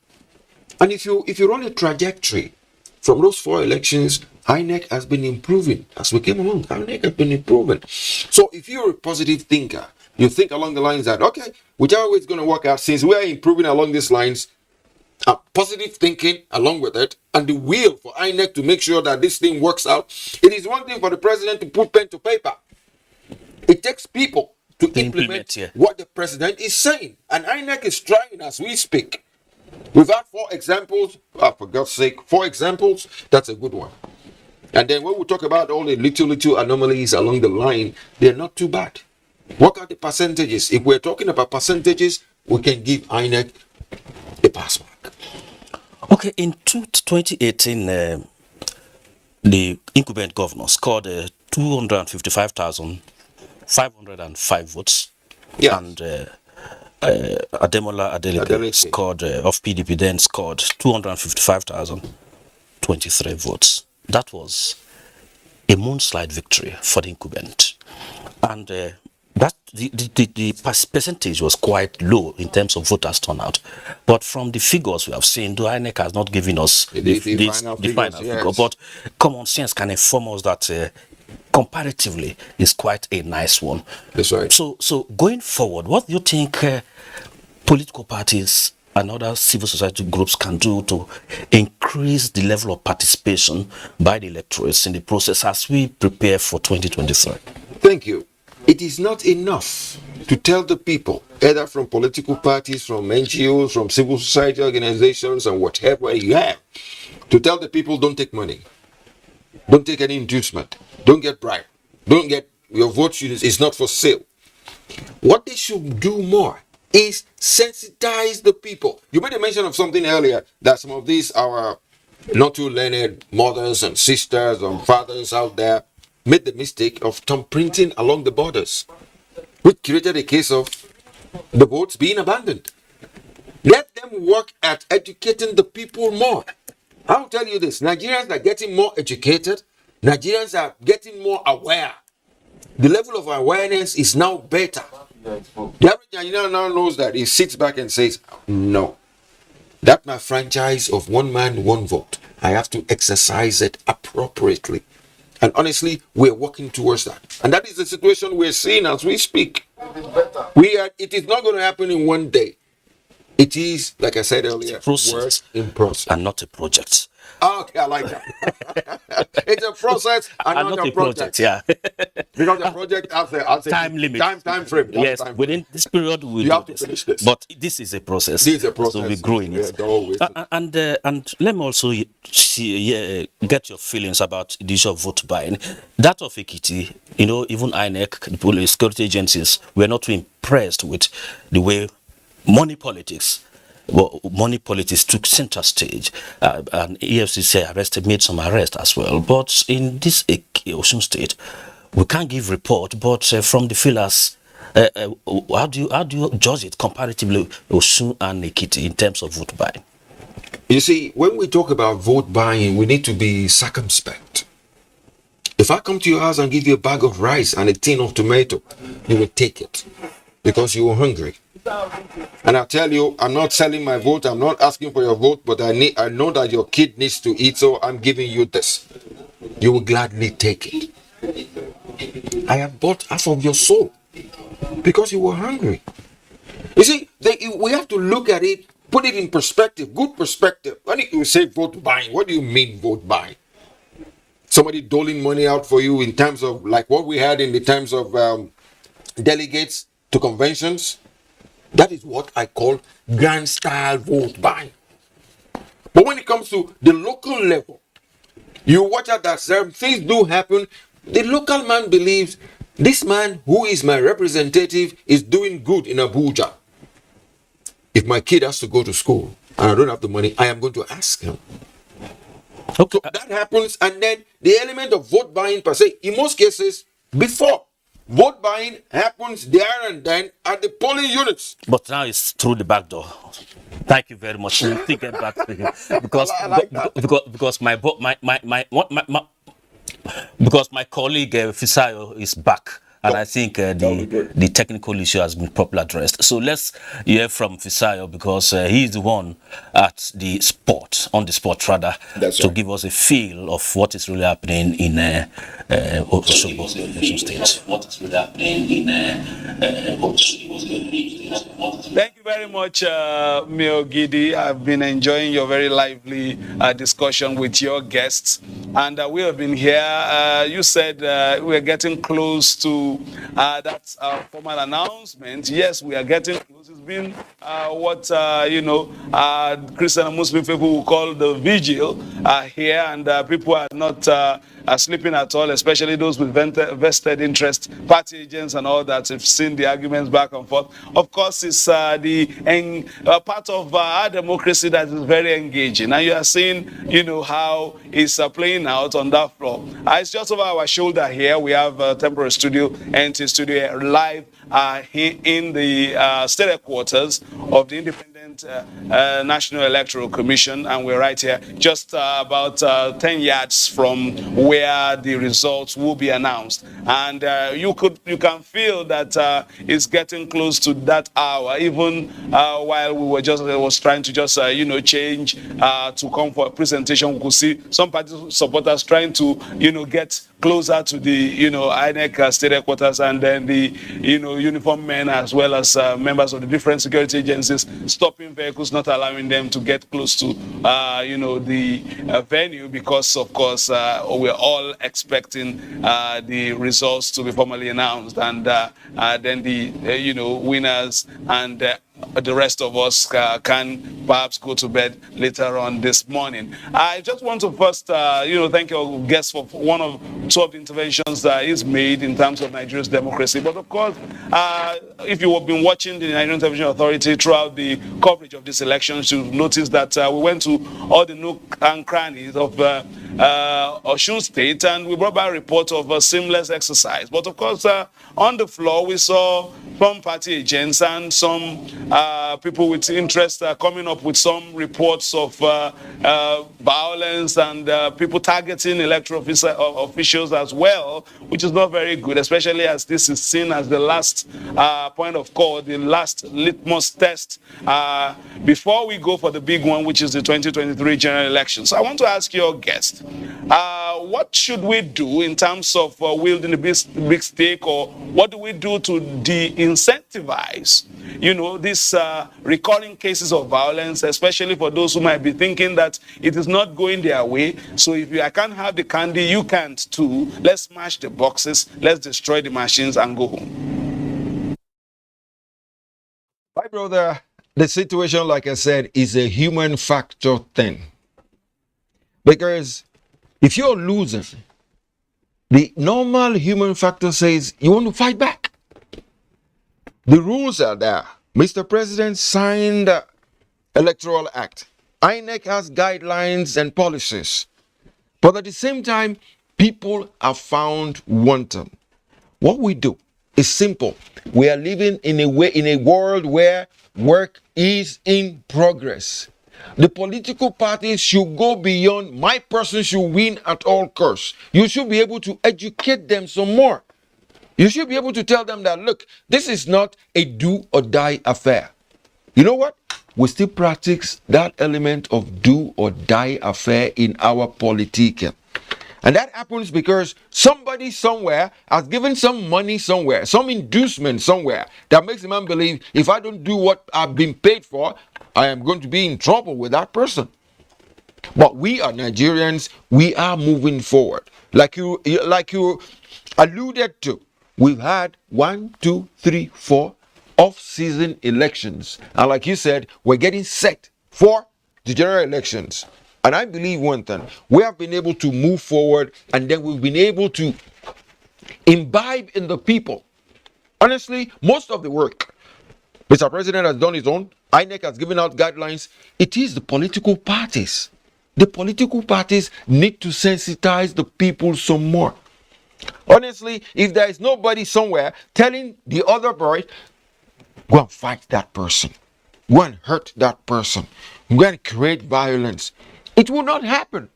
Speaker 21: And if you run a trajectory from those 4 elections, INEC has been improving. As we came along, INEC has been improving. So if you're a positive thinker, you think along the lines that, okay, whichever way it's going to work out, since we are improving along these lines, positive thinking along with it, and the will for INEC to make sure that this thing works out. It is one thing for the president to put pen to paper. It takes people to implement what the president is saying. And INEC is trying as we speak. We've had 4 examples. For God's sake, 4 examples. That's a good one. And then when we talk about all the little anomalies along the line, they're not too bad. Work out the percentages. If we're talking about percentages, we can give INEC a pass mark.
Speaker 19: Okay, in 2018, the incumbent governor scored 255,505 votes.
Speaker 21: Yeah.
Speaker 19: And Ademola Adeleke scored, of PDP then scored 255,023 votes. That was a moonslide victory for the incumbent. And that the percentage was quite low in terms of voters turnout. But from the figures we have seen, the INEC has not given us the final figure. But common sense can inform us that comparatively is quite a nice one.
Speaker 21: That's right.
Speaker 19: So going forward, what do you think political parties and other civil society groups can do to increase the level of participation by the electorates in the process as we prepare for 2023?
Speaker 21: Thank you. It is not enough to tell the people, either from political parties, from NGOs, from civil society organizations, and whatever you have, to tell the people, don't take money, don't take any inducement, don't get bribed, don't get your vote is not for sale. What they should do more is sensitize the people. You made a mention of something earlier, that some of these our not too learned mothers and sisters and fathers out there made the mistake of thumb printing along the borders, which created a case of the votes being abandoned. Let them work at educating the people more. I'll tell you this, Nigerians are getting more educated, Nigerians are getting more aware. The level of awareness is now better. The average Nigerian now knows that he sits back and says, no, that my franchise of one man, one vote, I have to exercise it appropriately. And honestly, we're working towards that. And that is the situation we're seeing as we speak. It is not going to happen in one day. It is, like I said earlier, work in process.
Speaker 19: And not a project.
Speaker 21: Okay, I like that. It's a process and not a project.
Speaker 19: Yeah.
Speaker 21: Because the project has a
Speaker 19: time limit.
Speaker 21: Time frame.
Speaker 19: Yes, within this period we
Speaker 21: you
Speaker 19: do
Speaker 21: have to finish this.
Speaker 19: But this is a process.
Speaker 21: This is a process.
Speaker 19: So we're growing it. And let me also get your feelings about the issue of vote buying. That of Ekiti, even INEC, the police security agencies, were not too impressed with the way money politics took center stage, and EFCC made some arrests as well. But in this Osun state, we can't give report. But from the feelers, how do you judge it comparatively Osun and Ekiti in terms of vote buying?
Speaker 21: You see, when we talk about vote buying, we need to be circumspect. If I come to your house and give you a bag of rice and a tin of tomato, you will take it because you are hungry. And I tell you, I'm not selling my vote, I'm not asking for your vote, but I know that your kid needs to eat, so I'm giving you this. You will gladly take it. I have bought half of your soul because you were hungry. You see, we have to look at it put it in perspective, good perspective. When you say vote buying, what do you mean vote buying? Somebody doling money out for you in terms of like what we had in the terms of delegates to conventions. That is what I call grand style vote buying. But when it comes to the local level, you watch out that some things do happen. The local man believes this man who is my representative is doing good in Abuja. If my kid has to go to school and I don't have the money, I am going to ask him. Okay. So that happens, and then the element of vote buying per se, in most cases, before vote buying happens there and then at the polling units.
Speaker 19: But now it's through the back door. Thank you very much. We'll take it back to him because because my colleague Fisayo is back. And I think the technical issue has been properly addressed. So let's hear from Fisayo because he's the one at the spot, on the spot rather, to give us a feel of what is really happening in Osun State. What is really happening in
Speaker 6: Thank you very much, Mio Gidi. I've been enjoying your very lively discussion with your guests. And we have been here. You said we're getting close to that formal announcement. Yes, we are getting close. It's been what, Christian and Muslim people will call the vigil here. And people are not sleeping at all, especially those with vested interest, party agents and all that. We've seen the arguments back and forth. Of course, it's the part of our democracy that is very engaging. And you are seeing, how it's playing out on that floor. It's just over our shoulder here. We have a temporary studio, NT studio, live in the state headquarters of the Independent National Electoral Commission, and we're right here, just about 10 yards from where the results will be announced. And you can feel that it's getting close to that hour, even while we were was trying to just change to come for a presentation. We could see some party supporters trying to get closer to the INEC state headquarters, and then the uniformed men as well as members of the different security agencies stopping vehicles, not allowing them to get close to the venue, because of course we're all expecting the results to be formally announced, and then the winners and the rest of us can perhaps go to bed later on this morning. I just want to first, thank your guests for two of the interventions that is made in terms of Nigeria's democracy. But of course, if you have been watching the Nigerian Television Authority throughout the coverage of these elections, you've noticed that we went to all the nook and crannies of Osun State, and we brought back a report of a seamless exercise. But of course, on the floor, we saw some party agents and some people with interest coming up with some reports of violence and people targeting electoral officials as well, which is not very good, especially as this is seen as the last point of call, the last litmus test before we go for the big one, which is the 2023 general election. So I want to ask your guest, what should we do in terms of wielding a big stake, or what do we do to de-incentivize, these recurring cases of violence, especially for those who might be thinking that it is not going their way. So if I can't have the candy, you can't too. Let's smash the boxes, let's destroy the machines and go home.
Speaker 21: My brother, the situation, like I said, is a human factor thing. Because if you're losing, the normal human factor says you want to fight back. The rules are there. Mr. President signed the Electoral Act. INEC has guidelines and policies. But at the same time, people are found wanting. What we do is simple. We are living in a world where work is in progress. The political parties should go beyond my person should win at all costs. You should be able to educate them some more. You should be able to tell them that, look, this is not a do or die affair. You know what? We still practice that element of do or die affair in our politicking. And that happens because somebody somewhere has given some money somewhere, some inducement somewhere that makes a man believe if I don't do what I've been paid for, I am going to be in trouble with that person. But we are Nigerians, we are moving forward. Like you alluded to, we've had 1, 2, 3, 4 off-season elections. And like you said, we're getting set for the general elections. And I believe one thing, we have been able to move forward, and then we've been able to imbibe in the people. Honestly, most of the work, Mr. President has done his own, INEC has given out guidelines. It is the political parties. The political parties need to sensitize the people some more. Honestly, if there is nobody somewhere telling the other boy, go and fight that person, go and hurt that person, go and create violence, it will not happen.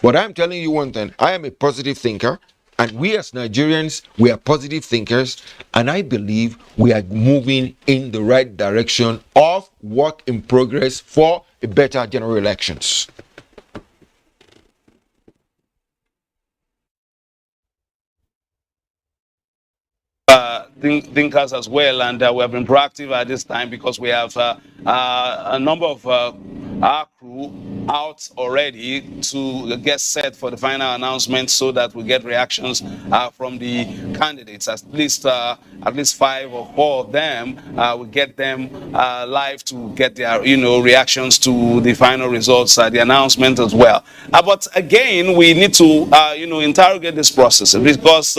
Speaker 21: But I'm telling you one thing, I am a positive thinker, and we as Nigerians, we are positive thinkers, and I believe we are moving in the right direction of work in progress for a better general elections.
Speaker 9: Thinkers as well, and we have been proactive at this time because we have a number of our crew out already to get set for the final announcement, so that we get reactions from the candidates. At least 5 or 4 of them, we get them live to get their reactions to the final results, the announcement as well. But again, we need to interrogate this process, because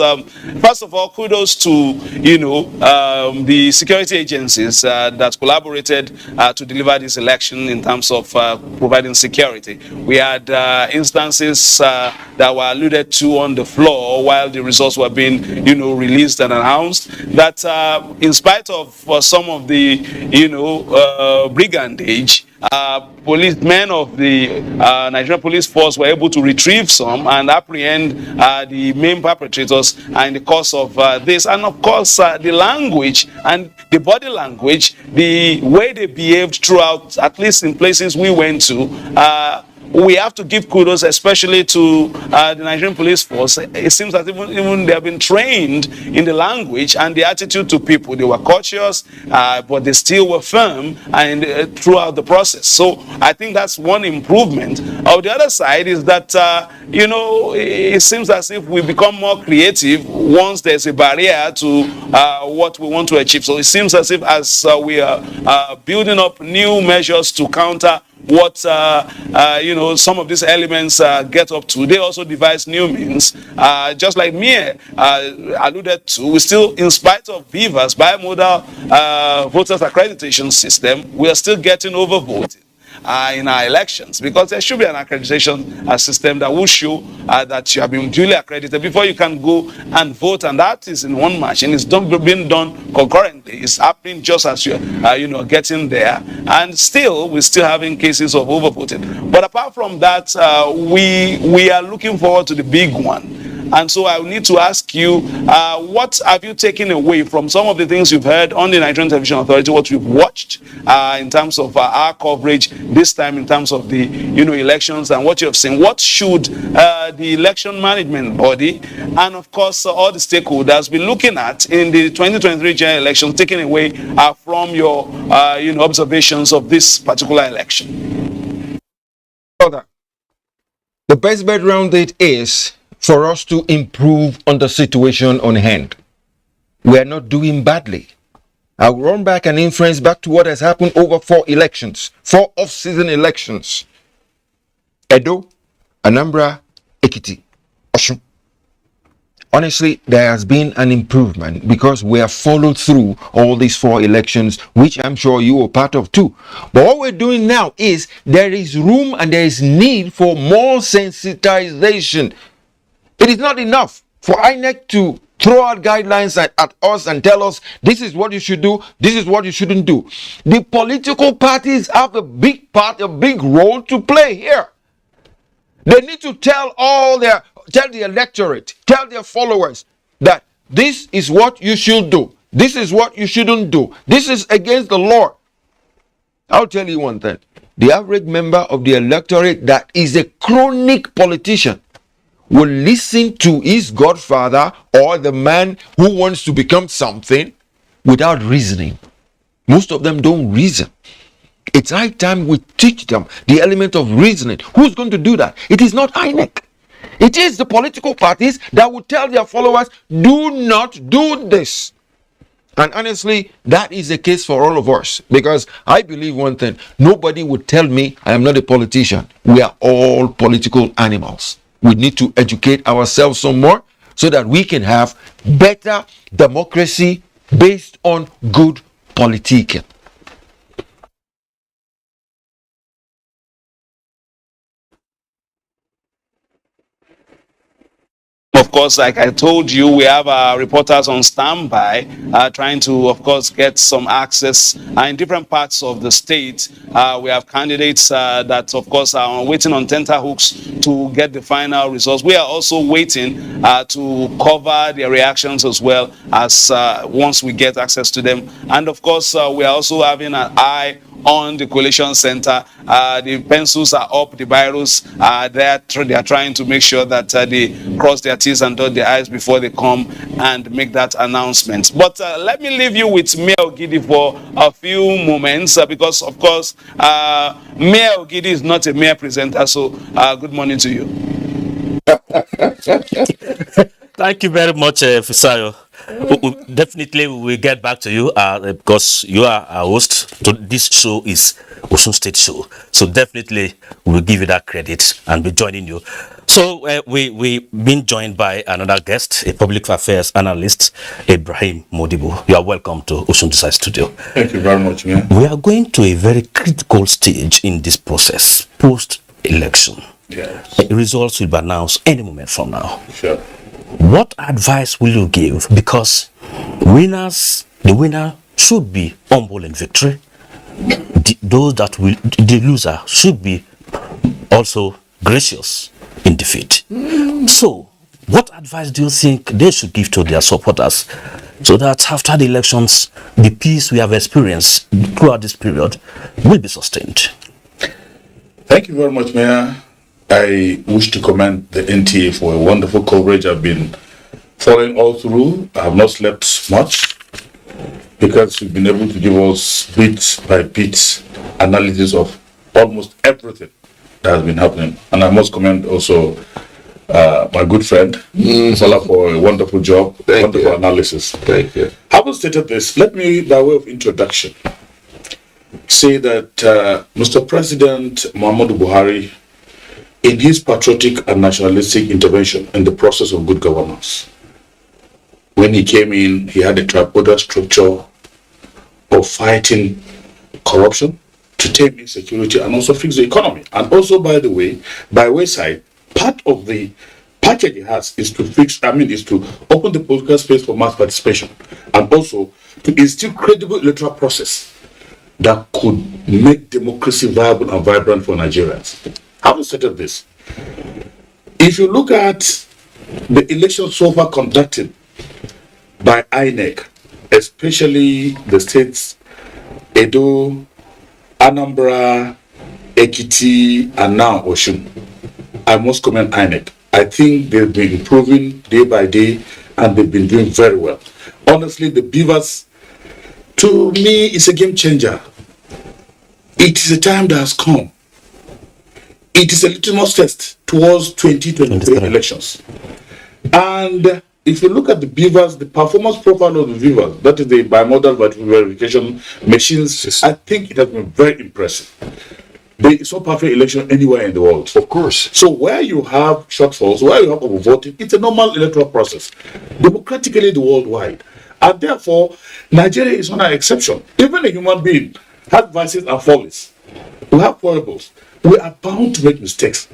Speaker 9: first of all, kudos to the security agencies that collaborated to deliver this election in terms of providing security. We had instances that were alluded to on the floor while the results were being released and announced, that in spite of some of the brigandage, policemen of the Nigerian police force were able to retrieve some and apprehend the main perpetrators in the course of this. And of course, the language and the body language, the way they behaved throughout, at least in places we went to, we have to give kudos, especially to the Nigerian police force. It seems that even they have been trained in the language and the attitude to people. They were cautious, but they still were firm and throughout the process. So I think that's one improvement. On the other side is that, it seems as if we become more creative once there's a barrier to what we want to achieve. So it seems as if as we are building up new measures to counter what some of these elements get up to, they also devise new means. Just like Mie alluded to, we still, in spite of BVAS, bimodal voters accreditation system, we are still getting overvoted in our elections, because there should be an accreditation system that will show that you have been duly accredited before you can go and vote, and that is in one machine. It's being done concurrently. It's happening just as you're getting there, and still we're still having cases of overvoting. But apart from that, we are looking forward to the big one. And so I need to ask you, what have you taken away from some of the things you've heard on the Nigerian Television Authority, what you've watched in terms of our coverage this time in terms of the elections, and what you have seen? What should the election management body and of course all the stakeholders be looking at in the 2023 general election, taking away from your observations of this particular election?
Speaker 21: The best bet around it is for us to improve on the situation on hand. We are not doing badly. I'll run back and inference back to what has happened over 4 elections, 4 off-season elections. Edo, Anambra, Ekiti, Osun. Honestly, there has been an improvement because we have followed through all these 4 elections, which I'm sure you were part of too. But what we're doing now is there is room and there is need for more sensitization. It is not enough for INEC to throw out guidelines at us and tell us this is what you should do, this is what you shouldn't do. The political parties have a big role to play here. They need to tell the electorate, tell their followers that this is what you should do, this is what you shouldn't do, this is against the law. I'll tell you one thing. The average member of the electorate that is a chronic politician will listen to his godfather or the man who wants to become something without reasoning. Most of them don't reason. It's high time we teach them the element of reasoning. Who's going to do that? It is not INEC. It is the political parties that will tell their followers, do not do this. And honestly, that is the case for all of us, because I believe one thing: nobody would tell me I am not a politician. We are all political animals. We need to educate ourselves some more so that we can have better democracy based on good politicking.
Speaker 9: Of course, like I told you, we have our reporters on standby, trying to, of course, get some access in different parts of the state. We have candidates that, of course, are waiting on tenterhooks to get the final results. We are also waiting to cover their reactions as well as once we get access to them. And of course, we are also having an eye on the collation center. The pencils are up, the biros are there. They are trying to make sure that they cross their T's and dot their I's before they come and make that announcement. But let me leave you with Mayor Ogidi for a few moments because, of course, Mayor Ogidi is not a mere presenter. So good morning to you.
Speaker 19: Thank you very much, Fisayo. Definitely we will get back to you because you are our host. So this show is Osun State Show. So definitely we will give you that credit and be joining you. So we've been joined by another guest, a public affairs analyst, Ibrahim Modibo. You are welcome to Osun Decide Studio.
Speaker 14: Thank you very much, man.
Speaker 19: We are going to a very critical stage in this process, post-election.
Speaker 14: Yes.
Speaker 19: Results will be announced any moment from now.
Speaker 14: Sure.
Speaker 19: What advice will you give? Because the winner should be humble in victory. The loser should be also gracious in defeat. So, what advice do you think they should give to their supporters so that after the elections, the peace we have experienced throughout this period will be sustained?
Speaker 14: Thank you very much, Mayor. I wish to commend the NTA for a wonderful coverage. I've been following all through. I have not slept much because you've been able to give us bit by bit analysis of almost everything that has been happening. And I must commend also my good friend, Salah, for a wonderful job, wonderful analysis.
Speaker 21: Thank you.
Speaker 14: Having stated this, let me, by way of introduction, say that Mr. President Muhammadu Buhari, in his patriotic and nationalistic intervention in the process of good governance, when he came in, he had a tripodal structure of fighting corruption, to tame insecurity, and also fix the economy. And also, by the way, by wayside, part of the package he has is to is to open the political space for mass participation, and also to instill credible electoral process that could make democracy viable and vibrant for Nigerians. Having stated this, if you look at the elections so far conducted by INEC, especially the states Edo, Anambra, Ekiti, and now Osun, I must commend INEC. I think they've been improving day by day and they've been doing very well. Honestly, the Beavers, to me, is a game changer. It is a time that has come. It is a litmus test towards 2023 elections. And if you look at the Beavers, the performance profile of the Beavers, that is the bimodal verification machines, I think it has been very impressive. There is no perfect election anywhere in the world.
Speaker 21: Of course.
Speaker 14: So where you have shortfalls, where you have overvoting, it's a normal electoral process, democratically the worldwide. And therefore, Nigeria is not an exception. Even a human being has vices and follies. We have foibles. We are bound to make mistakes.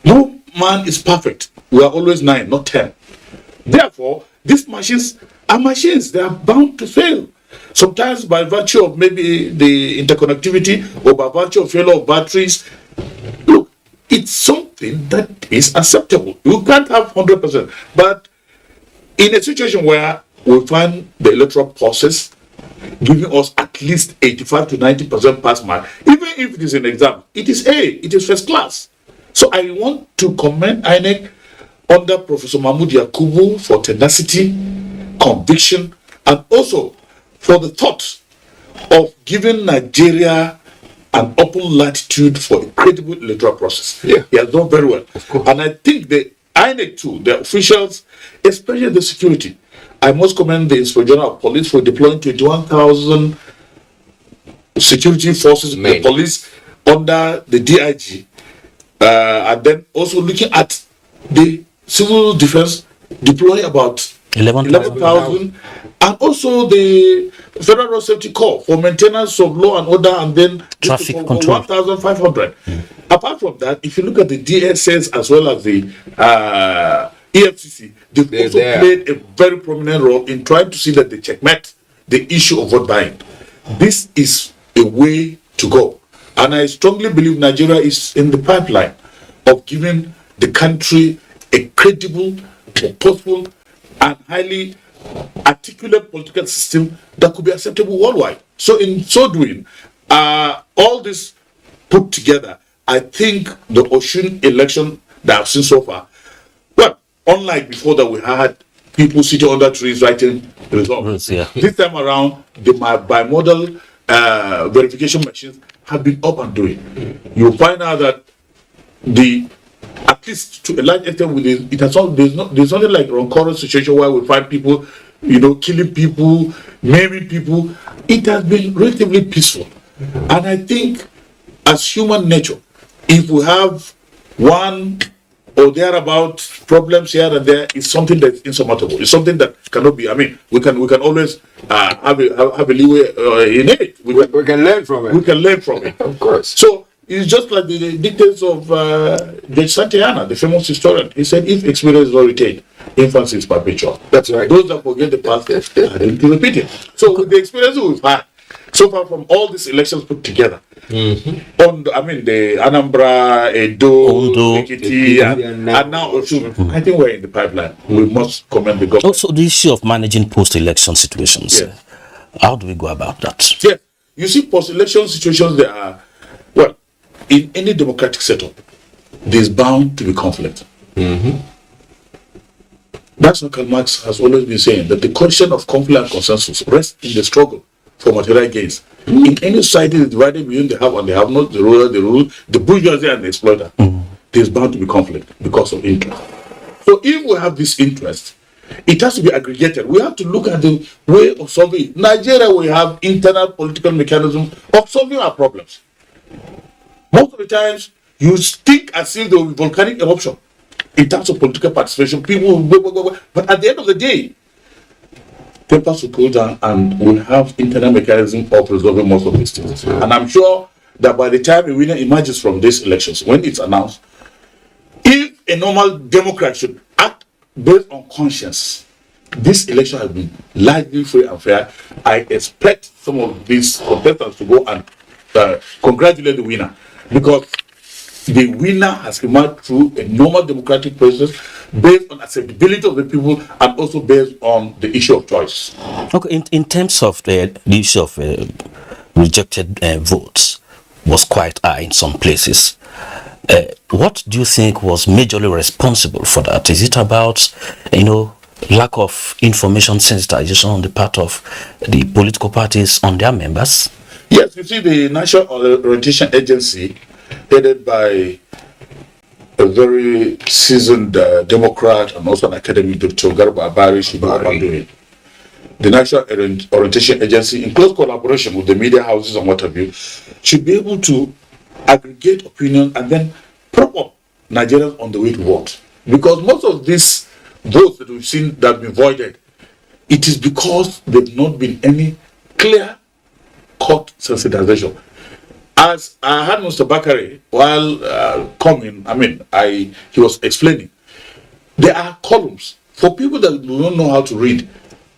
Speaker 14: No man is perfect. We are always 9, not 10. Therefore, these machines are machines. They are bound to fail. Sometimes by virtue of maybe the interconnectivity or by virtue of failure of batteries. Look, it's something that is acceptable. You can't have 100%. But in a situation where we find the electoral process giving us at least 85 to 90% pass mark, even if it is an exam, it is A, it is first class. So I want to commend INEC under Professor Mahmoud Yakubu for tenacity, conviction, and also for the thought of giving Nigeria an open latitude for a credible electoral process. Yeah. He has done very well. And I think the INEC too, the officials, especially the security, I must commend the Inspector General of Police for deploying 21,000 security forces, the police under the DIG, and then also looking at the civil defense deploying about 11,000, and also the Federal Road Safety Corps for maintenance of law and order, and then
Speaker 19: traffic
Speaker 14: for
Speaker 19: control
Speaker 14: 1,500. Apart from that, if you look at the DSS as well as the EFCC, they've also played a very prominent role in trying to see that they checkmate the issue of vote buying. This is a way to go, and I strongly believe Nigeria is in the pipeline of giving the country a credible, purposeful, and highly articulate political system that could be acceptable worldwide. So in so doing, all this put together, I think the Osun election that I've seen so far, well, unlike before that we had people sitting under trees writing the results, this time around, the bimodal verification machines have been up and doing. You'll find out that at least to a large extent, there's nothing like a current situation where we find people, killing people, maiming people. It has been relatively peaceful, and I think, as human nature, if we have one or thereabout problems here and there, it's something that's insurmountable. It's something that cannot be. I mean, we can always have a leeway in it. We can learn from it. We can learn from it, of course. So it's just like the dictates of Judge Santayana, the famous historian. He said, "If experience is not retained, infancy is perpetual." That's right. Those that forget the past are able to repeat it. So with the experience we've had so far from all these elections put together, on the Anambra, Edo, Ekiti, and now Osun, I think we're in the pipeline. We must commend the government.
Speaker 19: Also, the issue of managing post-election situations. Yes. How do we go about that?
Speaker 14: Yes. You see, post-election situations, there are, well, in any democratic setup, there's bound to be conflict. That's what Karl Marx has always been saying, that the question of conflict and consensus rests in the struggle for material gains. In any society that's divided between the have and the have not, the ruler, the rule, the bourgeoisie and the exploiter, there's bound to be conflict because of interest. So if we have this interest, it has to be aggregated. We have to look at the way of solving it. Nigeria, we have internal political mechanism of solving our problems. Most of the times, you think as if there will be volcanic eruption in terms of political participation. People will go. But at the end of the day, tempers will cool down and we'll have internal mechanism of resolving most of these things. And I'm sure that by the time a winner emerges from these elections, when it's announced, if a normal Democrat should act based on conscience, this election has been largely free and fair. I expect some of these contestants to go and congratulate the winner, because the winner has emerged through a normal democratic process based on acceptability of the people and also based on the issue of choice.
Speaker 19: Okay, in terms of the issue of rejected votes was quite high in some places. What do you think was majorly responsible for that? Is it about, lack of information sensitization on the part of the political parties on their members?
Speaker 14: Yes, you see, the National Orientation Agency, headed by a very seasoned Democrat and also an academic, Dr. Garba Abari, should be doing. The National Orientation Agency, in close collaboration with the media houses and what have you, should be able to aggregate opinion and then prop up Nigerians on the way to vote. Because most of these votes that we've seen that have been voided, it is because there's not been any clear cut sensitization. As I had Mr. Bakari while coming, he was explaining, there are columns for people that do not know how to read.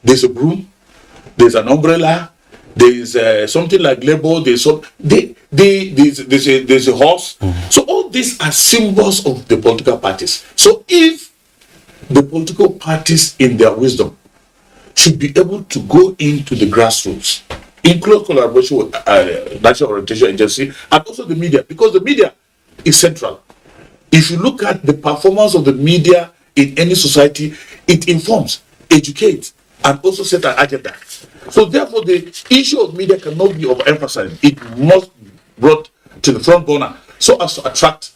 Speaker 14: There's a broom, there's an umbrella, there's something like label, there's a horse. So all these are symbols of the political parties. So if the political parties in their wisdom should be able to go into the grassroots in close collaboration with National Orientation Agency and also the media, because the media is central. If you look at the performance of the media in any society, it informs, educates, and also set an agenda. So therefore, the issue of media cannot be overemphasized. It must be brought to the front burner so as to attract,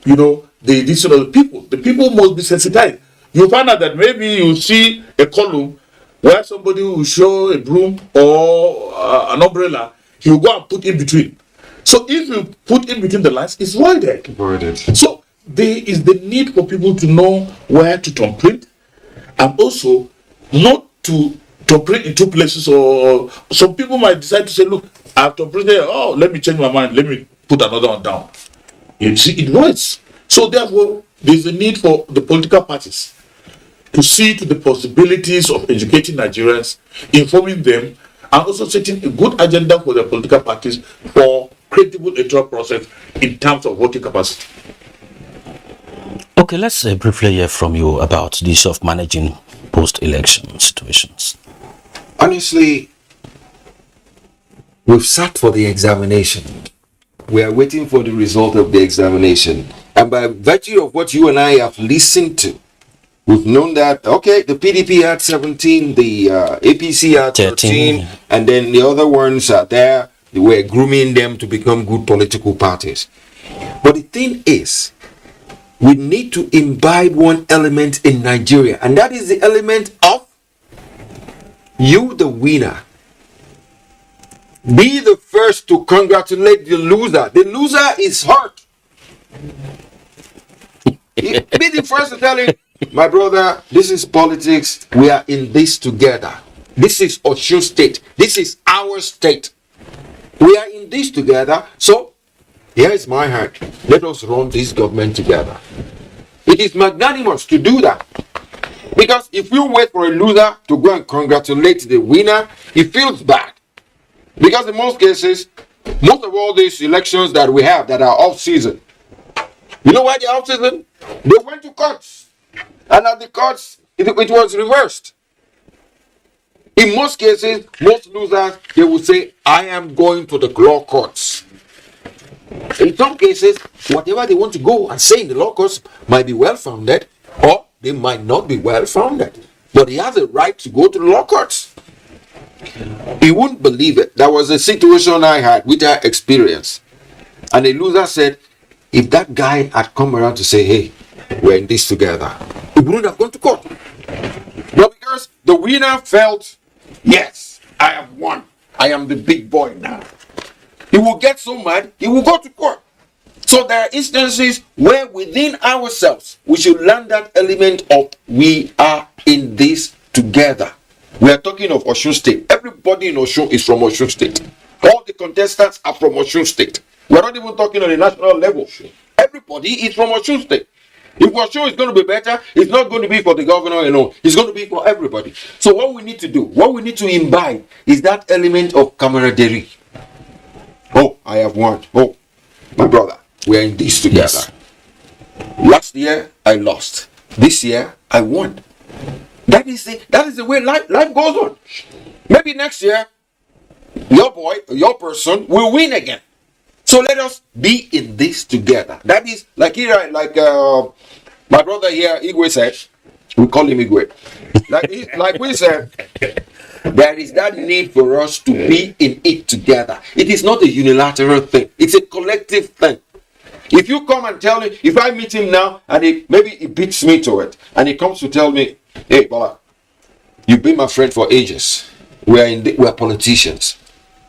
Speaker 14: the addition of the people. The people must be sensitized. You find out that maybe you see a column where somebody will show a broom or an umbrella, he will go and put in between. So if you put in between the lines, it's voided. So there is the need for people to know where to thumbprint, and also not to print in two places. Or some people might decide to say, look, I have thumbprinted, oh, let me change my mind, let me put another one down. You see, it voids. So therefore, there's a need for the political parties to see to the possibilities of educating Nigerians, informing them, and also setting a good agenda for their political parties for credible electoral process in terms of voting capacity.
Speaker 19: Okay, let's briefly hear from you about the issue of managing post-election situations.
Speaker 21: Honestly, we've sat for the examination. We are waiting for the result of the examination. And by virtue of what you and I have listened to, we've known that, okay, the PDP had 17, the APC had 13, and then the other ones are there. They were grooming them to become good political parties. But the thing is, we need to imbibe one element in Nigeria, and that is the element of you, the winner. Be the first to congratulate the loser. The loser is hurt. Be the first to tell him, my brother, this is politics. We are in this together. This is Osun State. This is our state. We are in this together. So, here is my hand. Let us run this government together. It is magnanimous to do that. Because if you wait for a loser to go and congratulate the winner, it feels bad. Because in most cases, most of all these elections that we have that are off-season, you know why they're off-season? They went to courts. And at the courts, it was reversed. In most cases, most losers, they will say, I am going to the law courts. In some cases, whatever they want to go and say in the law courts might be well-founded, or they might not be well-founded. But he has a right to go to the law courts. You wouldn't believe it. There was a situation I had with our experience. And a loser said, if that guy had come around to say, hey, we're in this together, he wouldn't have gone to court. But because the winner felt, yes, I have won. I am the big boy now. He will get so mad, he will go to court. So there are instances where within ourselves, we should learn that element of we are in this together. We are talking of Osun State. Everybody in Osun is from Osun State. All the contestants are from Osun State. We're not even talking on a national level. Everybody is from Osun State. If Osun is going to be better, it's not going to be for the governor alone. It's going to be for everybody. So what we need to do, what we need to imbibe is that element of camaraderie. Oh, I have won. Oh, my brother, we are in this together. Yes. Last year, I lost. This year, I won. That is the way life goes on. Maybe next year, your boy, your person will win again. So let us be in this together. That is like here, my brother here, Igwe said. We call him Igwe. Like we said, there is that need for us to be in it together. It is not a unilateral thing. It's a collective thing. If you come and tell me, if I meet him now and maybe he beats me to it, and he comes to tell me, hey, Bola, you've been my friend for ages. We are politicians.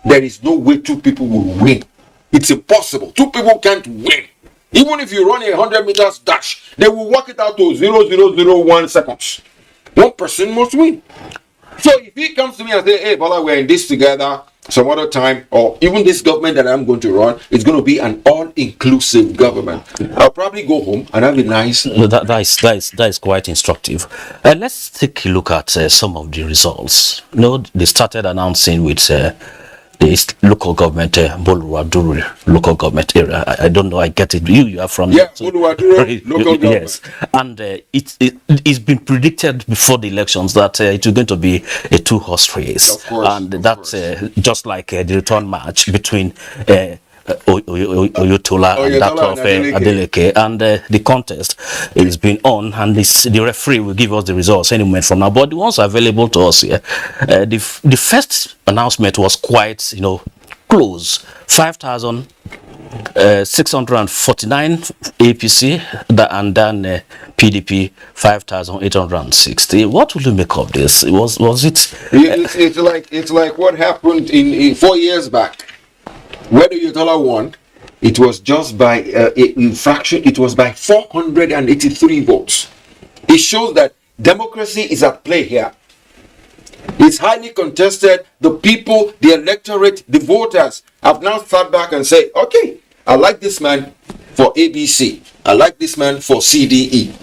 Speaker 21: There is no way two people will win. It's impossible. Two people can't win. Even if you run a 100 meters dash, they will work it out to 0.0001 seconds. One person must win. So if he comes to me and says, hey, Bola, we're in this together some other time, or even this government that I'm going to run, it's going to be an all-inclusive government, I'll probably go home and have a nice...
Speaker 19: That is quite instructive. Let's take a look at some of the results. They started announcing with the local government, Boluwaduru local government area. I don't know, I get it. You are from...
Speaker 21: Yeah, Boluwaduru local government.
Speaker 19: Yes, and it's been predicted before the elections that it's going to be a two-horse race.
Speaker 21: Of course,
Speaker 19: and that's just like the return match between Oyotola and that of Adeleke, and the contest is being on, and the referee will give us the results any moment from now. But the ones available to us here, the first announcement was quite, close. 5,649 APC, and then PDP 5,860. What will you make of this? Was it?
Speaker 21: It's like what happened in 4 years back. Whether Oyotola won, it was just by infraction. It was by 483 votes. It shows that democracy is at play here. It's highly contested. The people, the electorate, the voters have now sat back and say, okay, I like this man for ABC. I like this man for CDE.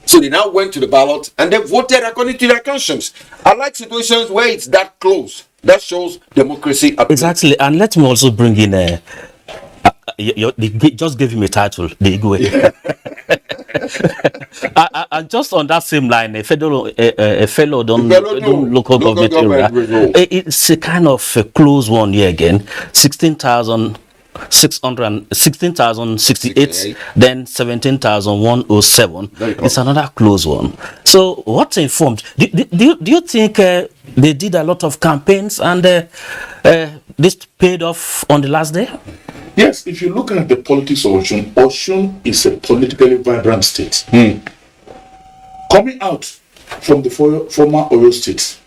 Speaker 21: So they now went to the ballot and they voted according to their conscience. I like situations where it's that close. That shows democracy.
Speaker 19: Exactly. And let me also bring in they just gave him a title, the Igwe. And just on that same line, a fellow local government area, it's a kind of a close one here again. 16,068, then 17,107. It's another close one. So what's informed? Do you think they did a lot of campaigns and this paid off on the last day?
Speaker 14: Yes, if you look at the politics of Osun, Osun is a politically vibrant state. Coming out from the former Oyo states,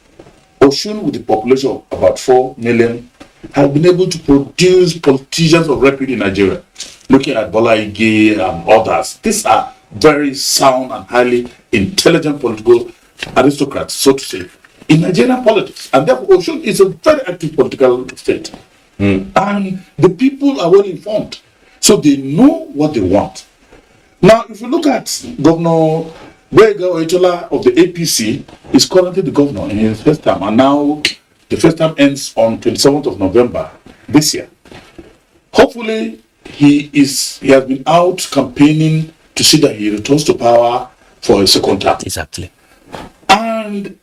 Speaker 14: Osun, with the population of about 4 million, has been able to produce politicians of repute in Nigeria. Looking at Bola Ige and others, these are very sound and highly intelligent political aristocrats, so to say, in Nigerian politics. And therefore, Osun is a very active political state. And the people are well informed, so they know what they want. Now, if you look at Governor Oyotola of the APC, is currently the governor in his first term, and now the first term ends on 27th of November this year. Hopefully, he has been out campaigning to see that he returns to power for a second term.
Speaker 19: Exactly.
Speaker 14: And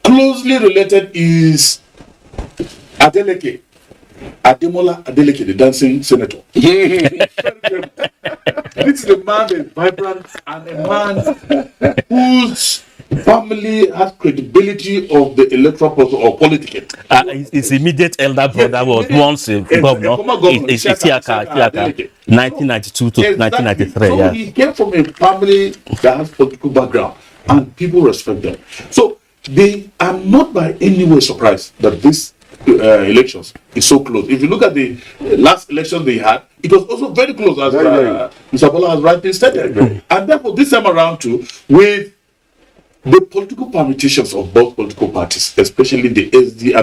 Speaker 14: closely related is Adeleke. Ademola Adeleke, the dancing senator. This is a man that is vibrant and a man whose family has credibility of the electoral process or politicking.
Speaker 19: His immediate elder brother was once a governor. It's Esa-Oke, 1992 to 1993.
Speaker 14: So he came from a family that has political background and people respect them. So they are not by any way surprised that this elections is so close. If you look at the last election they had, it was also very close, as Mr. Bola has rightly stated. And therefore, this time around too, with the political permutations of both political parties, especially the the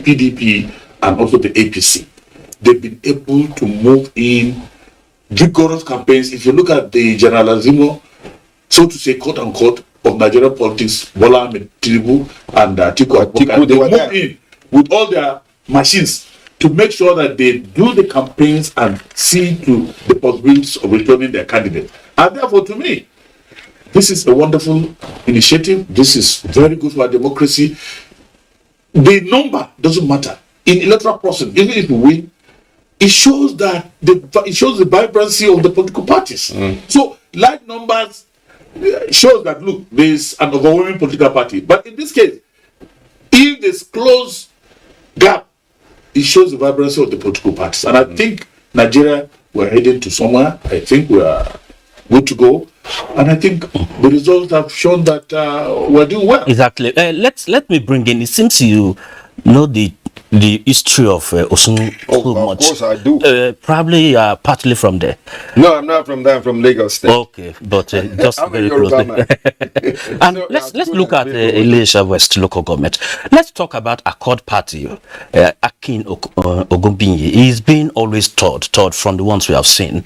Speaker 14: PDP and also the APC, they've been able to move in vigorous campaigns. If you look at the generalissimo, so to say, quote unquote, of Nigerian politics, Bola Ahmed Tinubu and Atiku Abubakar, they move in with all their machines to make sure that they do the campaigns and see to the possibilities of returning their candidate. And therefore, to me, this is a wonderful initiative. This is very good for our democracy. The number doesn't matter. In electoral process, even if we win, it shows that it shows the vibrancy of the political parties. So, large numbers shows that, look, there's an overwhelming political party. But in this case, if there's close gap, it shows the vibrancy of the political parties. And I think Nigeria, we're heading to somewhere. I think we are good to go. And I think the results have shown that we're doing well.
Speaker 19: Exactly. Let me bring in, it seems you know the history of Osun so much.
Speaker 21: Of course I do.
Speaker 19: Probably partly from there.
Speaker 21: No, I'm not from there. I'm from Lagos State.
Speaker 19: Okay, but just very closely. And so, let's look at Ife West local government. Let's talk about Accord Party. Akin Ogunbinyi. He's been always taught from the ones we have seen.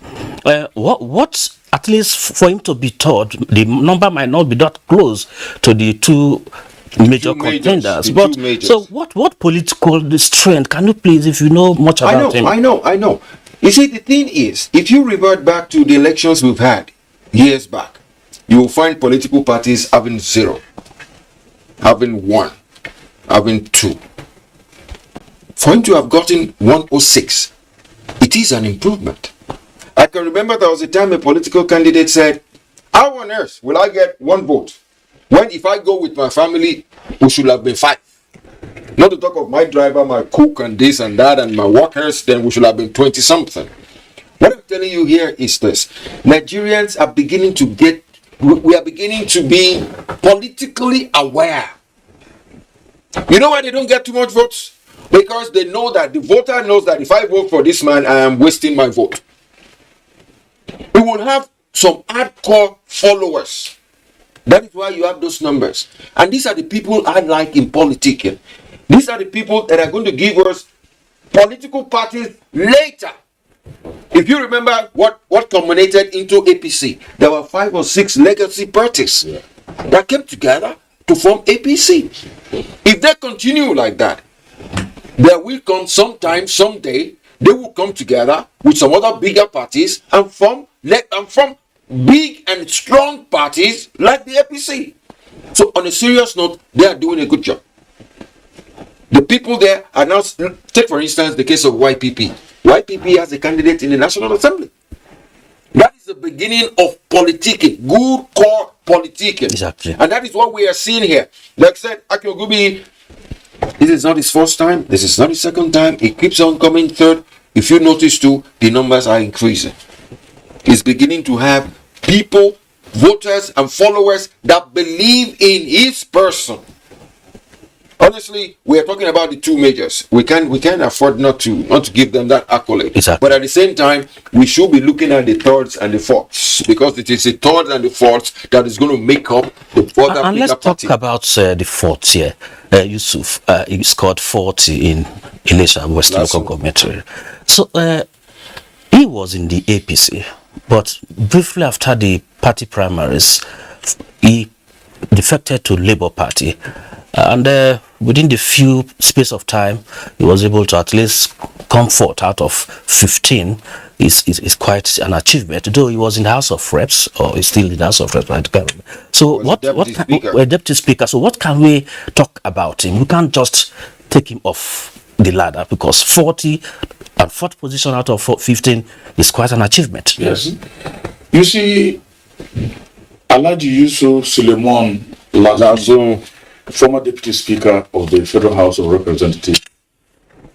Speaker 19: What at least for him to be taught, the number might not be that close to the two major contenders, but so what political strength can you please, if you know much about him?
Speaker 21: I know. You see, the thing is, if you revert back to the elections we've had years back, you will find political parties having 0, having 1, having 2. For him to have gotten 106, it it is an improvement. I can remember there was a time a political candidate said, how on earth will I get 1 vote when if I go with my family, we should have been 5? Not to talk of my driver, my cook, and this and that, and my workers, then we should have been 20 something. What I'm telling you here is this: Nigerians are beginning to we are beginning to be politically aware. You know why they don't get too much votes? Because they know that the voter knows that if I vote for this man, I am wasting my vote. We will have some hardcore followers. That is why you have those numbers. And these are the people I like in politics. These are the people that are going to give us political parties later. If you remember what culminated into APC, there were 5 or 6 legacy parties that came together to form APC. If they continue like that, there will come sometime, someday, they will come together with some other bigger parties and form big and strong parties like the APC. So on a serious note, they are doing a good job. The people there are now, take for instance the case of YPP. YPP has a candidate in the National Assembly. That is the beginning of politicking, good core politicking.
Speaker 19: Exactly.
Speaker 21: And that is what we are seeing here. Like I said, Akinogubi, this is not his first time, this is not his second time, he keeps on coming third. If you notice too, the numbers are increasing. He's beginning to have people, voters and followers that believe in his person. Honestly, we are talking about the 2 majors. We can't afford not to give them that accolade.
Speaker 19: Exactly.
Speaker 21: But at the same time, we should be looking at the thirds and the fourths, because it is the thirds and the fourths that is going to make up the further.
Speaker 19: And let's talk about the fourth here. Yusuf, he scored 40 in Ilesha West local government area. So he was in the APC, but briefly after the party primaries, he defected to Labour Party. And within the few space of time, he was able to at least come forth out of 15. Is quite an achievement. Though he was in the House of Reps, or he's still in the House of Reps, right? So deputy speaker. So what can we talk about him? We can't just take him off the ladder, because 40 and 4th position out of 15 is quite an achievement.
Speaker 14: Yes. You see, Alhaji Yusuf Suleiman Lazo, former deputy speaker of the Federal House of Representatives,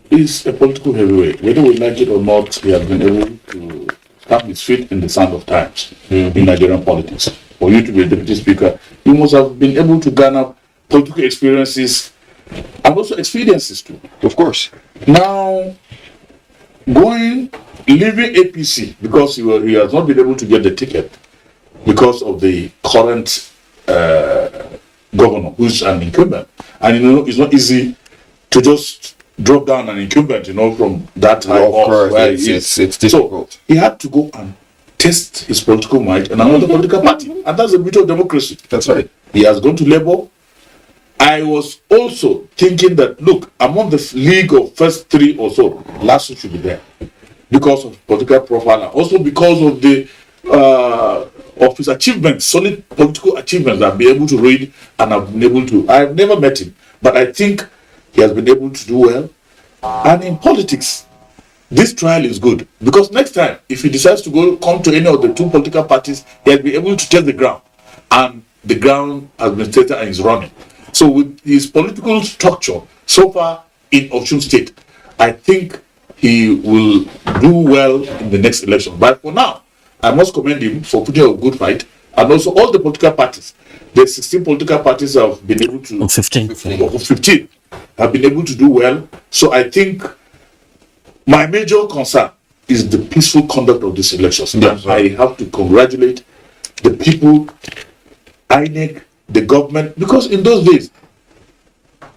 Speaker 14: is a political heavyweight. Whether we like it or not, he has been able to stamp his feet in the sand of times in Nigerian politics. For you to be a deputy speaker, you must have been able to garner political experiences and also experiences too.
Speaker 21: Of course.
Speaker 14: Now, leaving APC because he has not been able to get the ticket because of the current governor, who's an incumbent. And it's not easy to just drop down an incumbent, from that high off where it's difficult. So he had to go and test his political might in another political party. And that's the beauty of democracy.
Speaker 21: That's right.
Speaker 14: He has gone to Labour. I was also thinking that, look, among the league of first 3 or so, Lasso should be there because of political profile, and also because of the of his achievements, solid political achievements that I've been able to read, and I've never met him, but I think he has been able to do well. And in politics, this trial is good, because next time, if he decides to come to any of the 2 political parties, he'll be able to test the ground, and the ground has been tested and is running. So with his political structure so far in Osun State, I think he will do well in the next election. But for now, I must commend him for putting a good fight, and also all the political parties. The 16 political parties have been able to 15 have been able to do well. So I think my major concern is the peaceful conduct of these elections. Yes, I have to congratulate the people, INEC, the government, because in those days,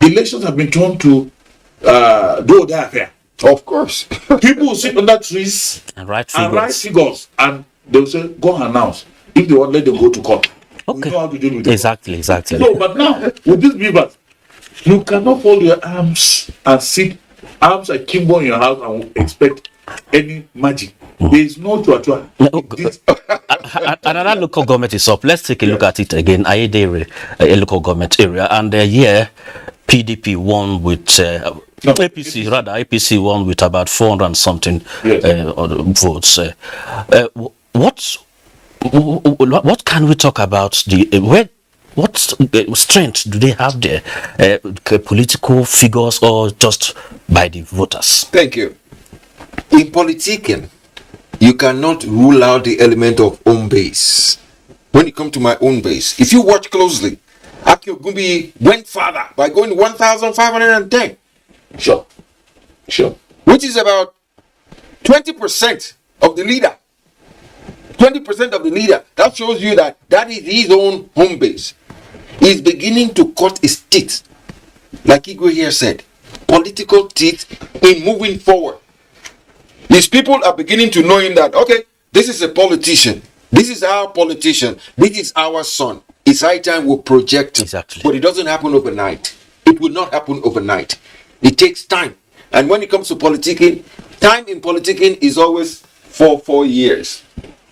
Speaker 14: elections have been turned to do their affair.
Speaker 21: Of course.
Speaker 14: People will sit under trees
Speaker 19: and write
Speaker 14: figures, and they will say, go and announce. If they want, let them go to court.
Speaker 19: Okay.
Speaker 14: We know how to deal with it.
Speaker 19: Exactly.
Speaker 14: So, but now, with these beavers, you cannot fold your arms and sit arms akimbo in your house and expect any magic. There is no tuatua.
Speaker 19: Another local government is up. Let's take a look at it again. Ede, a local government area, and here PDP won with No, APC, rather, APC won with about 400 and something votes. What can we talk about what strength do they have there? Political figures or just by the voters?
Speaker 21: Thank you. In politicking, you cannot rule out the element of home base. When it comes to my own base, if you watch closely, Aki Ogumbi went further by going 1,510.
Speaker 14: Sure.
Speaker 21: Which is about 20% of the leader. 20% of the leader. That shows you that is his own home base. He's beginning to cut his teeth. Like Igwe here said, political teeth in moving forward. These people are beginning to know him that, okay, this is a politician. This is our politician. This is our son. It's high time we project.
Speaker 19: Exactly.
Speaker 21: But it doesn't happen overnight. It will not happen overnight. It takes time. And when it comes to politicking, time in politicking is always 4 years.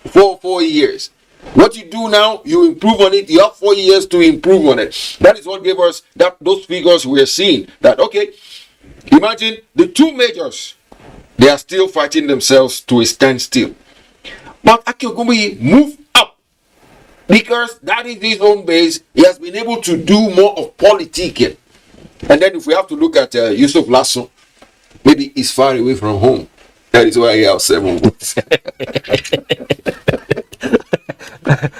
Speaker 21: 4 years. What you do now, you improve on it. You have 4 years to improve on it. That is what gave us those figures we are seeing. That, okay, imagine the two majors. They are still fighting themselves to a standstill. But Aki Ogumbi moved up because that is his own base. He has been able to do more of politicking. And then if we have to look at Yusuf Lasso, maybe he's far away from home. That is why he has 7 votes.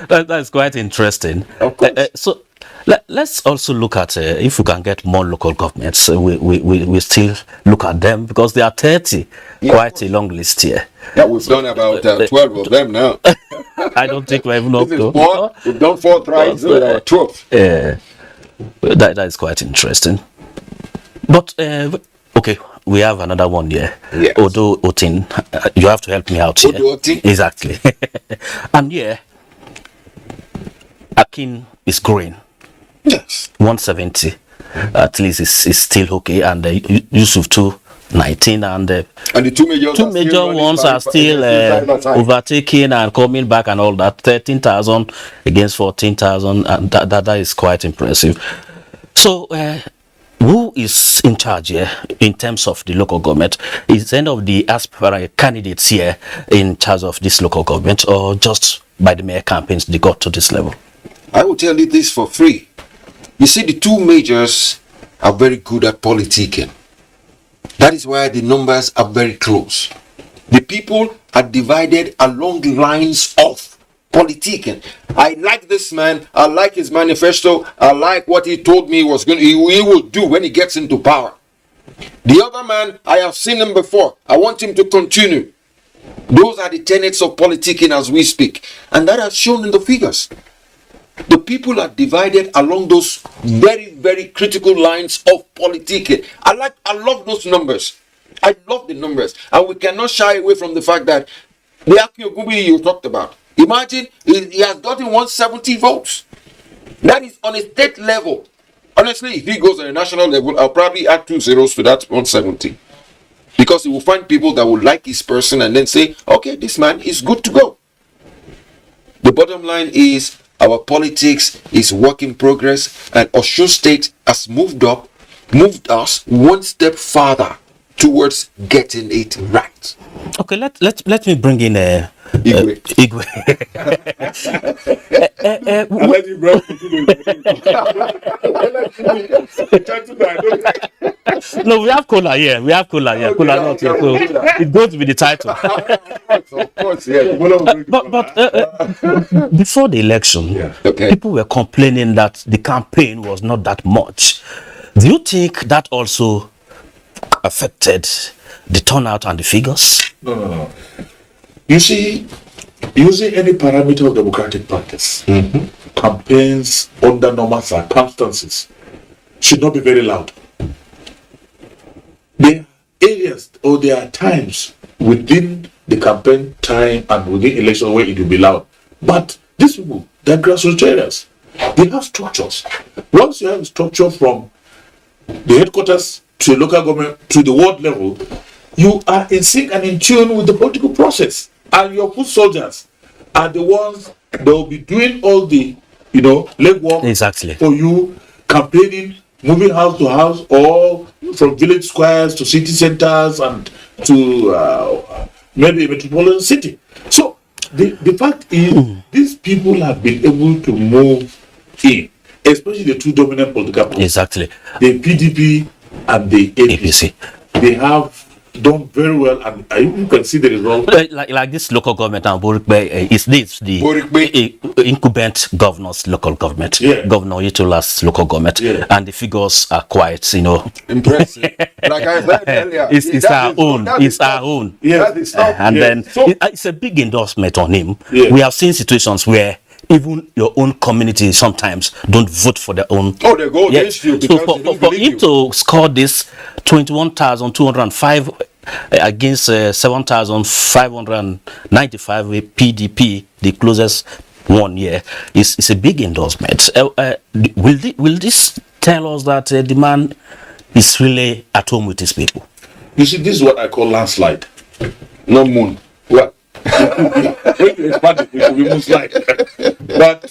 Speaker 19: That's quite interesting.
Speaker 21: Of course.
Speaker 19: So let's also look at if we can get more local governments. We still look at them because there are 30, quite a long list here.
Speaker 21: Yeah, we've done about 12 of them now.
Speaker 19: I don't think we're even up to.
Speaker 21: We've done 4 tries, so 12.
Speaker 19: That is quite interesting. But okay, we have another one here.
Speaker 21: Yes.
Speaker 19: Odo Otin. You have to help me out here.
Speaker 21: Odo Otin?
Speaker 19: Exactly. And yeah, Akin is growing.
Speaker 21: Yes.
Speaker 19: 170. At least it's still okay. And Yusuf too, 19. And the two major ones are still overtaking and coming back and all that. 13,000 against 14,000. And that is quite impressive. So, who is in charge here in terms of the local government? Is any of the aspirant candidates here in charge of this local government, or just by the mayor campaigns they got to this level?
Speaker 21: I will tell you this for free. You see, the two majors are very good at politicking. That is why the numbers are very close. The people are divided along lines of politicking. I like this man. I like his manifesto. I like what he told me he will do when he gets into power. The other man, I have seen him before. I want him to continue. Those are the tenets of politicking as we speak. And that has shown in the figures. The people are divided along those very, very critical lines of politicking. I love those numbers. I love the numbers. And we cannot shy away from the fact that the Aki Ogumbi you talked about. Imagine he has gotten 170 votes. That is on a state level. Honestly, if he goes on a national level, I'll probably add 2 zeros to that 170. Because he will find people that will like his person and then say, okay, this man is good to go. The bottom line is our politics is work in progress, and Osun State has moved us one step further towards getting it right.
Speaker 19: Okay, let me bring in
Speaker 21: Igwe.
Speaker 19: No, we have cola here. We have cola here. Cola not here. So it goes with the title.
Speaker 21: Of course, yeah.
Speaker 19: But before the election, people were complaining that the campaign was not that much. Do you think that also affected the turnout and the figures?
Speaker 14: No. You see, using any parameter of democratic practice, campaigns under normal circumstances should not be very loud. There are areas or there are times within the campaign time and within election where it will be loud. But these people, they're grassroots areas. They have structures. Once you have a structure from the headquarters to the local government to the ward level, you are in sync and in tune with the political process. And your foot soldiers are the ones that will be doing all the, legwork
Speaker 19: exactly
Speaker 14: for you, campaigning moving house to house, or from village squares to city centers and to maybe a metropolitan city. So the fact is, these people have been able to move in, especially the two dominant political parties.
Speaker 19: Exactly.
Speaker 14: The PDP and the APC. They have done very well, and you can see the result.
Speaker 19: Like this local government now, Borikbe, is this the incumbent governor's local government, Governor Yetola's local government, and the figures are quite,
Speaker 21: impressive. Like I said earlier,
Speaker 19: it's our own. It's our own.
Speaker 14: Yes.
Speaker 19: And then it's a big endorsement on him. We have seen situations where even your own community sometimes don't vote for their own.
Speaker 21: Oh, they go against you because
Speaker 19: for him to score this 21,205 against 7,595 with PDP, the closest one year, is a big endorsement. Will this tell us that the man is really at home with his people?
Speaker 14: You see, this is what I call landslide.
Speaker 21: No moon.
Speaker 14: What? When you expand it, it will be landslide. But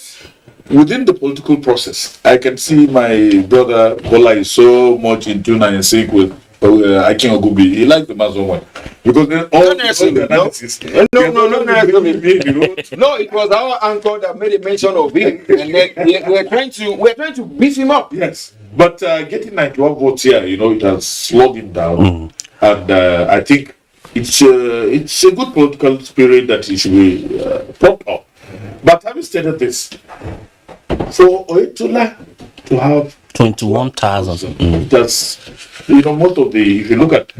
Speaker 14: within the political process, I can see my brother Bola is so much in tune and in sync with Akin Ogubi. He likes the man so much. Because then all the analysis.
Speaker 21: No, it was our uncle that made a mention of him, and then we're trying to beef him up.
Speaker 14: Yes. But getting 91 votes here, it has slowed him down. And I think it's a good political spirit that he should be propped up. But having stated this, for Oyetola to have
Speaker 19: 21,000,
Speaker 14: that's, most of the, if you look at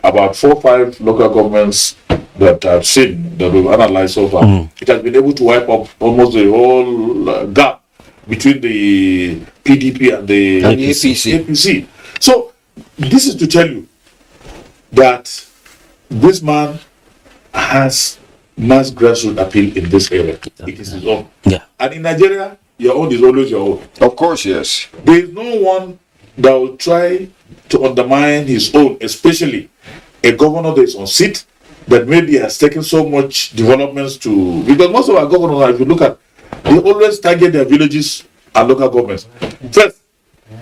Speaker 14: about 4 or 5 local governments that I've seen, that we've analyzed so far, it has been able to wipe up almost the whole gap between the PDP and the APC. So, this is to tell you that this man has mass grassroots appeal in this area. It is his own.
Speaker 19: Yeah.
Speaker 14: And in Nigeria, your own is always your own.
Speaker 21: Of course, yes.
Speaker 14: There is no one that will try to undermine his own, especially a governor that is on seat that maybe has taken so much developments to, because most of our governors, if you look at, they always target their villages and local governments. First,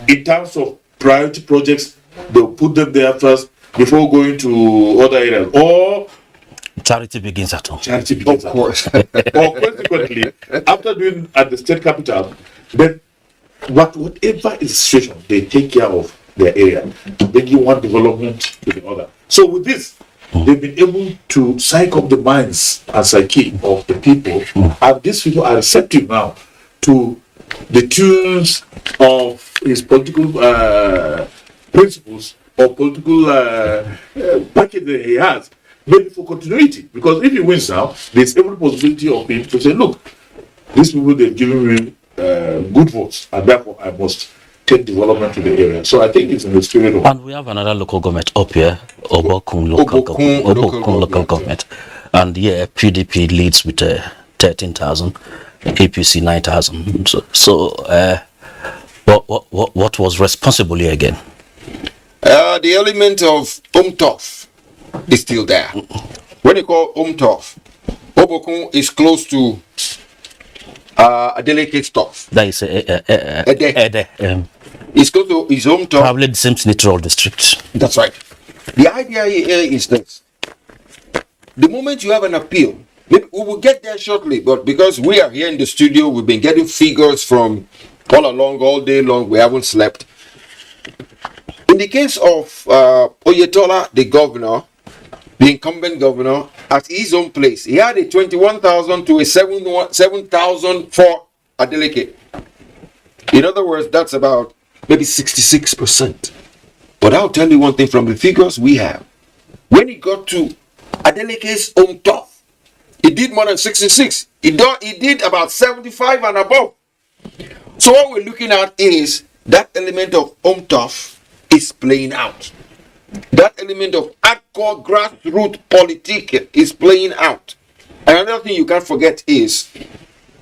Speaker 14: in terms of priority projects, they'll put them there first before going to other areas. Or
Speaker 19: charity begins at home.
Speaker 14: Charity begins
Speaker 21: of course.
Speaker 14: Or consequently, after doing at the state capital, then whatever is the situation, they take care of their area, bringing one development to the other. So with this, they've been able to psych up the minds and psyche of the people, and these people are receptive now to the tunes of his political principles or political package that he has, maybe for continuity. Because if he wins now, there's every possibility of him to say, look, these people, they've given me good votes, and therefore I must take development to the area. So I think it's in the spirit of...
Speaker 19: And we have another local government up here, Obokun local government. And yeah, PDP leads with 13,000, APC 9,000. So what was responsible here again?
Speaker 21: The element of Umtof is still there. When you call Umtof, Obokun is close to a delicate stuff.
Speaker 19: That is Ede.
Speaker 21: It's close to his hometown.
Speaker 19: Probably the same senatorial district.
Speaker 21: That's right. The idea here is this. The moment you have an appeal, maybe we will get there shortly, but because we are here in the studio, we've been getting figures from all along, all day long, we haven't slept. In the case of Oyetola, the governor, the incumbent governor, at his own place, he had a 21,000 to a 7,000 for a delegate. In other words, that's about maybe 66%. But I'll tell you one thing from the figures we have. When he got to Adeleke's own tough, he did more than 66. He did about 75 and above. So what we're looking at is that element of tough is playing out. That element of hardcore grassroots politics is playing out. And another thing you can't forget is,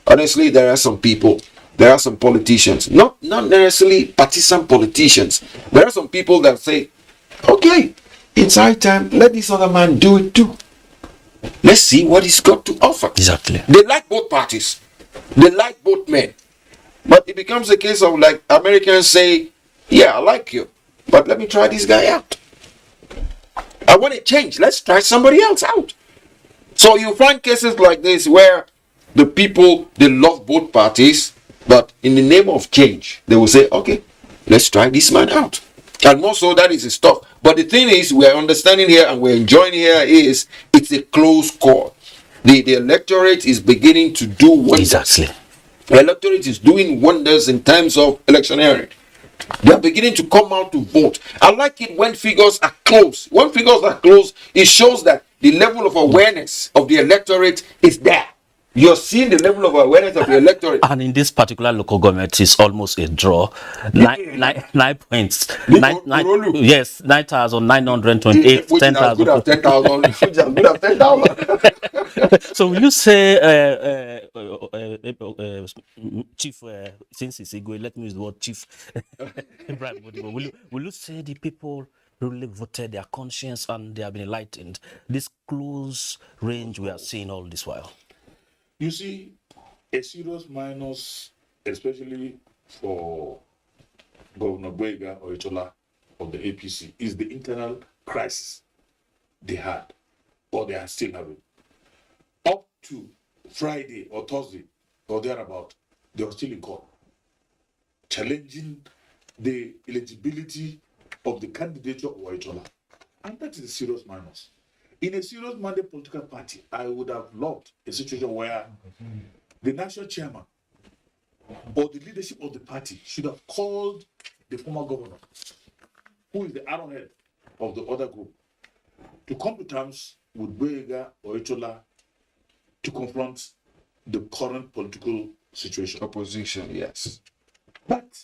Speaker 21: honestly, there are some people, there are some politicians, not necessarily partisan politicians. There are some people that say, okay, it's high time, let this other man do it too. Let's see what he's got to offer.
Speaker 19: Exactly.
Speaker 21: They like both parties. They like both men. But it becomes a case of, like Americans say, Yeah, I like you, but let me try this guy out. I want to change. Let's try somebody else out. So you find cases like this where the people, they love both parties, but in the name of change, they will say, okay, let's try this man out. And more so, that is his stuff. But the thing is, we're understanding here and we're enjoying here is it's a close call. The electorate is beginning to do wonders.
Speaker 19: Exactly.
Speaker 21: The electorate is doing wonders in terms of electioneering. They are beginning to come out to vote. I like it when figures are close. When figures are close, it shows that the level of awareness of the electorate is there. You're seeing the level of awareness of the electorate.
Speaker 19: And in this particular local government, it's almost a draw. 9 points. Yes, 9,928.
Speaker 21: Which is as good as 10,000. Which is as good as 10,000.
Speaker 19: So will you say, Chief, since it's Igwe, let me use the word Chief. will you say the people really voted their conscience and they have been enlightened? This close range we are seeing all this while.
Speaker 14: You see, a serious minus, especially for Governor Boyega or Itola of the APC, is the internal crisis they had, or they are still having. Up to Friday or Thursday or thereabout, they were still in court, challenging the eligibility of the candidature of Itola. And that is a serious minus. In a serious minded political party, I would have loved a situation where the national chairman or the leadership of the party should have called the former governor, who is the arrowhead of the other group, to come to terms with Boyega or Itola to confront the current political situation.
Speaker 21: Opposition, yes.
Speaker 14: But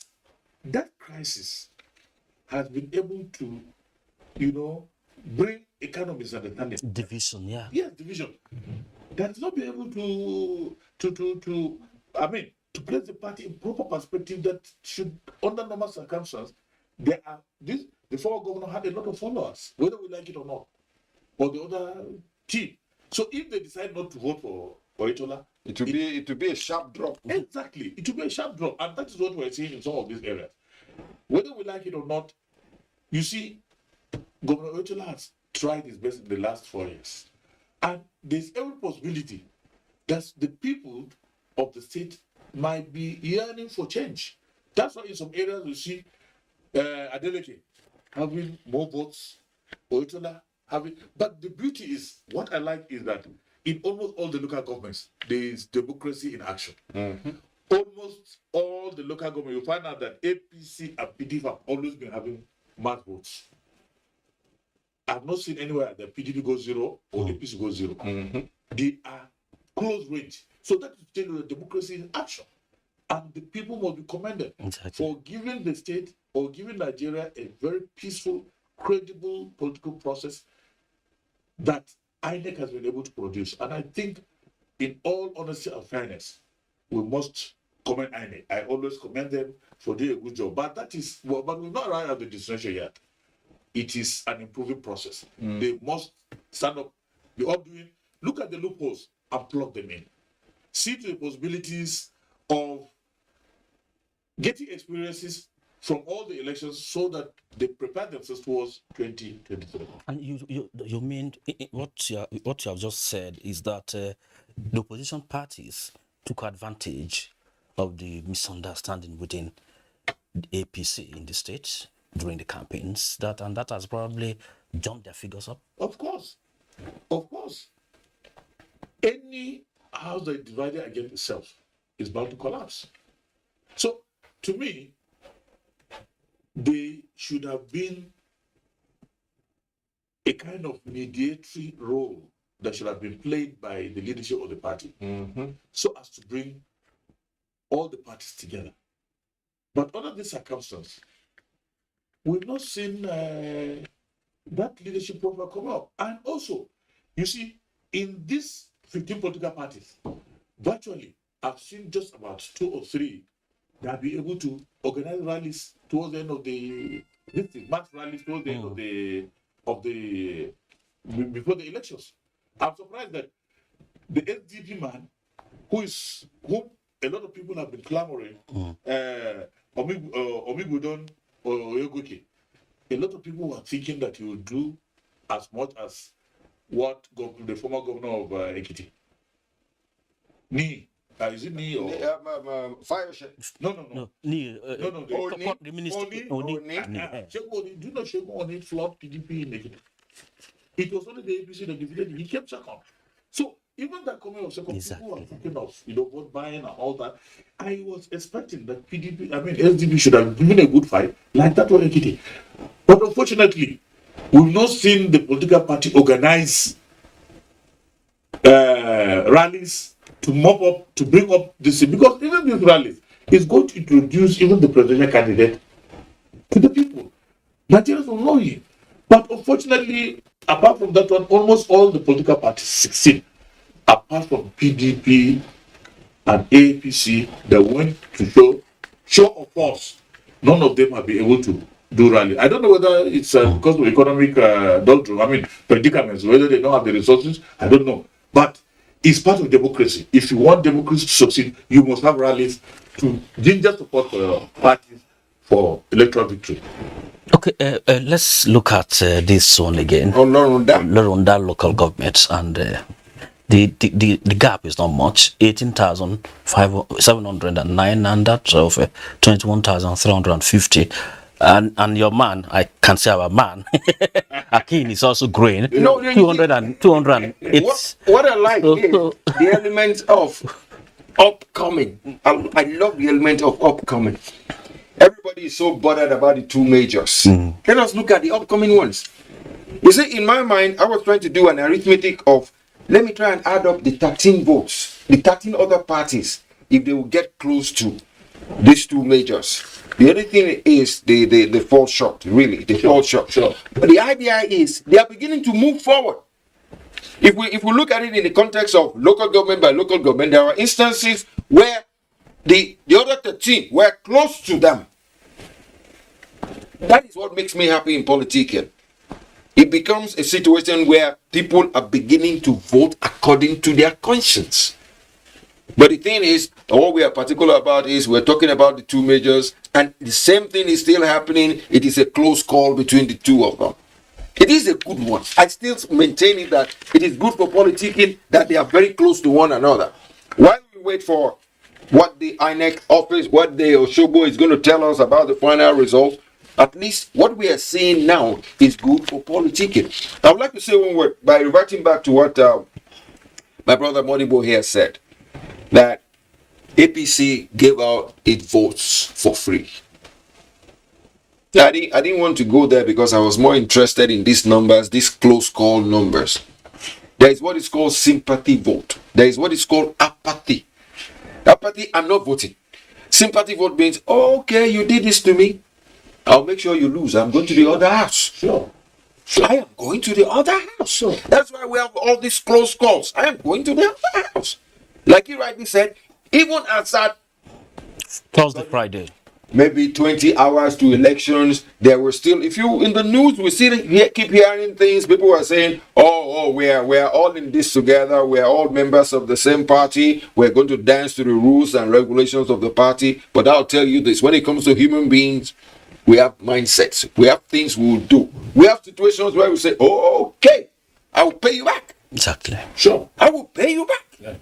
Speaker 14: that crisis has been able to, bring a kind of misunderstanding.
Speaker 19: Division, yeah.
Speaker 14: Yes, division. That has not been able to place the party in proper perspective that should, under normal circumstances, the former governor had a lot of followers, whether we like it or not, or the other team. So if they decide not to vote for Itola,
Speaker 21: it will be a sharp drop.
Speaker 14: Exactly. It will be a sharp drop. And that is what we're seeing in some of these areas. Whether we like it or not, you see, Governor Itola has tried his best in the last 4 years. And there's every possibility that the people of the state might be yearning for change. That's why in some areas we see Adeleke having more votes, Itola having. But the beauty is, what I like is that in almost all the local governments, there is democracy in action.
Speaker 21: Mm-hmm.
Speaker 14: Almost all the local government, you find out that APC and PDP have always been having mass votes. I've not seen anywhere that PDP goes zero or APC goes zero.
Speaker 21: Mm-hmm.
Speaker 14: They are close range. So that is still democracy in action. And the people must be commended for giving the state or giving Nigeria a very peaceful, credible political process that INEC has been able to produce. And I think, in all honesty and fairness, we must commend INEC. I always commend them for doing a good job. But that is, but we've not arrived at the destination yet. It is an improving process. They must stand up, be up doing, look at the loopholes and plug them in. See to the possibilities of getting experiences from all the elections so that they prepare themselves towards 2023.
Speaker 19: And you mean what you have just said is that the opposition parties took advantage of the misunderstanding within the APC in the state during the campaigns, and that has probably jumped their figures up?
Speaker 14: Of course. Any house that is divided against itself is bound to collapse. So, to me, they should have been a kind of mediatory role that should have been played by the leadership of the party, so as to bring all the parties together. But under this circumstance, we've not seen that leadership profile come up. And also, you see, in these 15 political parties, virtually, I've seen just about 2 or 3 that will be able to organize rallies towards the end of mass rallies towards the end before the elections. I'm surprised that the SDP man, whom a lot of people have been clamoring, Omigudon Oyoguki, a lot of people were thinking that he would do as much as what the former governor of Ekiti. Ni. Is it Ni or
Speaker 21: Fire?
Speaker 14: No.
Speaker 19: Ni,
Speaker 14: No.
Speaker 19: the minister.
Speaker 14: Oni. Shegun Oni. Do you know Shegun Oni flogged PDP in Ekiti? It was only the APC that defeated him. He kept second. So even that comment of second, people were thinking of vote buying and all that. I was expecting that SDP should have given a good fight like that for Ekiti. But unfortunately, we've not seen the political party organize rallies to mop up, to bring up this, because even these rallies is going to introduce even the presidential candidate to the people. Nigerians will know him. But unfortunately, apart from that one, almost all the political parties succeed, apart from PDP and APC that went to show of force. None of them have been able to do rally. I don't know whether it's because of economic predicaments, whether they don't have the resources, I don't know. But it's part of democracy. If you want democracy to succeed, you must have rallies to ginger support for your parties for electoral victory.
Speaker 19: Okay, let's look at this one again. Lorunda local government, and the gap is not much. 18,709, and that's of 21,350. And your man, I can say our man, Akin is also growing. 200 and 208.
Speaker 21: What I like is the element of upcoming. I love the element of upcoming. Everybody is so bothered about the two majors. Let us look at the upcoming ones. You see, in my mind, I was trying to do an arithmetic of, let me try and add up the 13 votes, the 13 other parties, if they will get close to these two majors. The only thing is they fall short, really. They fall short. But the idea is they are beginning to move forward. If we look at it in the context of local government by local government, there are instances where the other 13 were close to them. That is what makes me happy in politicking. It becomes a situation where people are beginning to vote according to their conscience. But the thing is, all we are particular about is we're talking about the two majors, and the same thing is still happening. It is a close call between the two of them. It is a good one. I still maintain it that it is good for politicking that they are very close to one another. While we wait for what the INEC office, what the Oshobo is going to tell us about the final results, at least what we are seeing now is good for politicking. I would like to say one word by reverting back to what my brother Modibo here said, that APC gave out its votes for free. I didn't want to go there because I was more interested in these numbers, these close call numbers. There is what is called sympathy vote. There is what is called apathy. Apathy, I'm not voting. Sympathy vote means, oh, okay, you did this to me. I'll make sure you lose. I'm going to the other house. Sure. I am going to the other house. Sure. That's why we have all these close calls. I am going to the other house. Like you rightly said, even at that
Speaker 19: Thursday, Friday,
Speaker 21: maybe 20 hours to elections, there were still, if you in the news, we keep hearing things. People were saying, oh, we are all in this together. We are all members of the same party. We're going to dance to the rules and regulations of the party. But I'll tell you this, when it comes to human beings, we have mindsets. We have things we will do. We have situations where we say, oh, okay, I will pay you back.
Speaker 19: Exactly.
Speaker 21: Sure. I will pay you back. Yeah.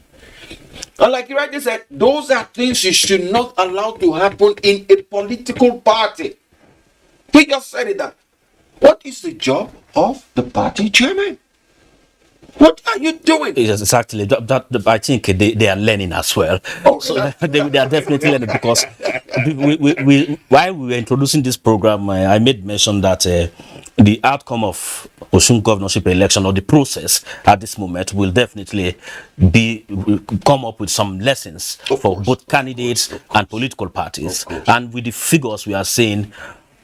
Speaker 21: And like you rightly said, those are things you should not allow to happen in a political party. He just said it that. What is the job of the party chairman? What are you doing?
Speaker 19: Yes, exactly. I think they are learning as well. Oh, so they are definitely learning, because while we were introducing this program, I made mention that the outcome of Osun governorship election, or the process at this moment, will definitely come up with some lessons for both candidates and political parties. And with the figures we are seeing,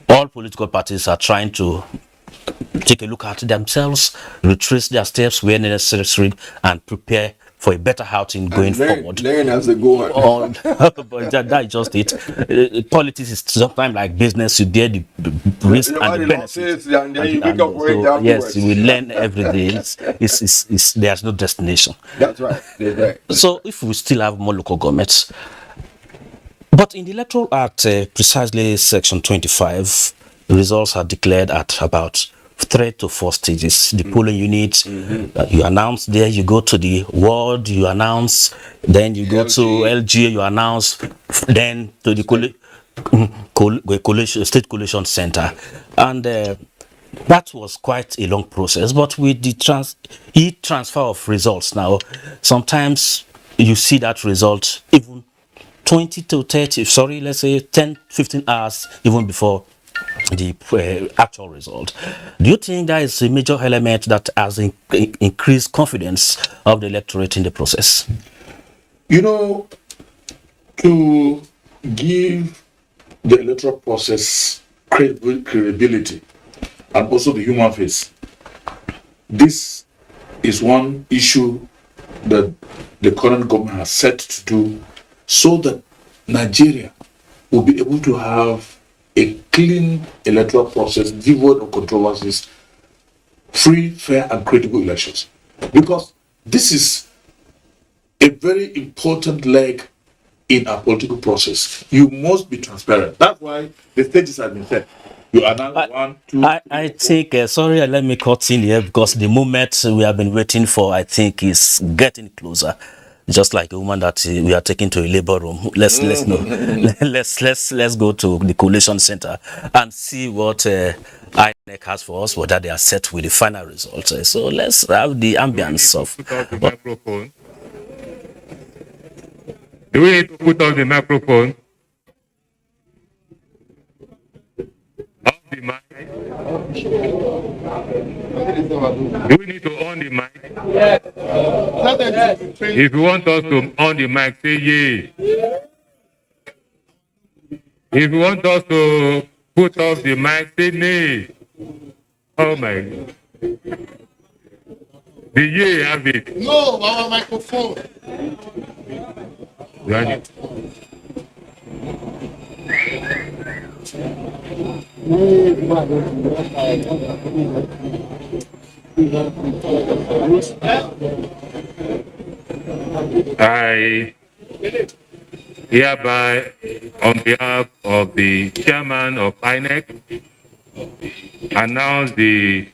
Speaker 19: all political parties are trying to take a look at themselves, retrace their steps where necessary, and prepare for a better outing going forward.
Speaker 21: Learn as they go on.
Speaker 19: But that's just it. Politics is sometimes like business. You bear the risk and the benefits. Yes, we learn every day. There's no destination.
Speaker 21: That's right.
Speaker 19: So if we still have more local governments, But in the Electoral Act, precisely Section 25, results are declared at about 3 to 4 stages. The polling unit, you announce there, you go to the ward, you announce, then you go to LG, you announce, then to the state collation center. And that was quite a long process. But with the transfer of results now, sometimes you see that result even 20 to 30, sorry, let's say 10, 15 hours even before the actual result. Do you think that is a major element that has increased confidence of the electorate in the process?
Speaker 14: You know, to give the electoral process credibility and also the human face, this is one issue that the current government has set to do so that Nigeria will be able to have a clean electoral process, devoid of controversies, free, fair, and credible elections. Because this is a very important leg in our political process. You must be transparent. That's why the stages have been set. You announce 1, 2,
Speaker 19: I think, sorry, let me cut in here because the moment we have been waiting for, I think, is getting closer. Just like a woman that we are taking to a labor room. Let's go to the collation center and see what INEC has for us, whether they are set with the final results. So let's have the ambience of
Speaker 8: the microphone. Do we need to put on the microphone? Off the mic? Do we need to on the mic? Yes. If you want us to on the mic, say yay. If you want us to put off the mic, say nay. Oh my God. The yay have it.
Speaker 22: No, our microphone.
Speaker 8: Run it. I hereby, on behalf of the chairman of INEC, announce the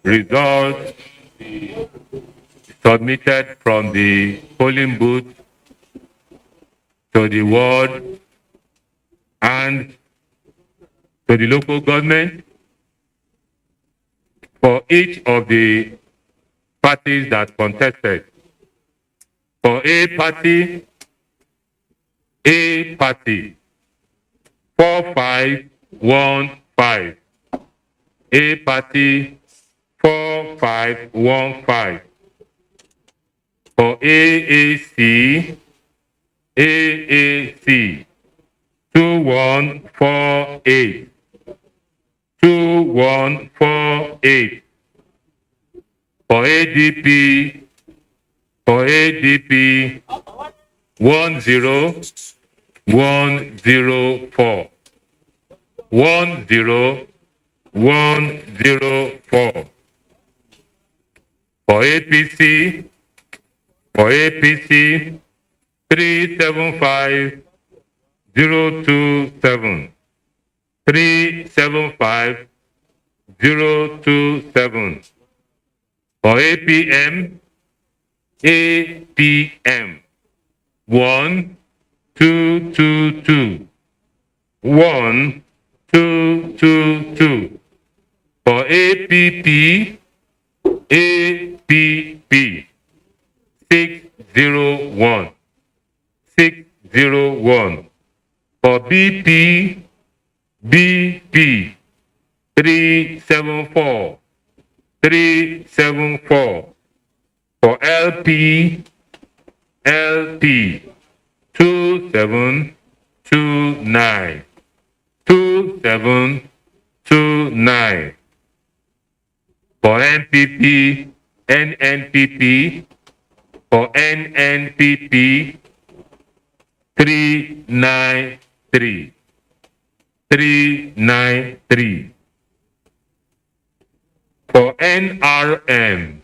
Speaker 8: results submitted from the polling booth to the ward and to the local government for each of the parties that contested. For A party 4515. A party 4515. For AAC 2148. 2148. For ADP 10104. 10104. For APC 375027. 375027. For APM 1222. 1222. For APP 601. 601. For BP 374. 374. For LP 2729. 2729. For NNPP for NNPP 393. 393. For NRM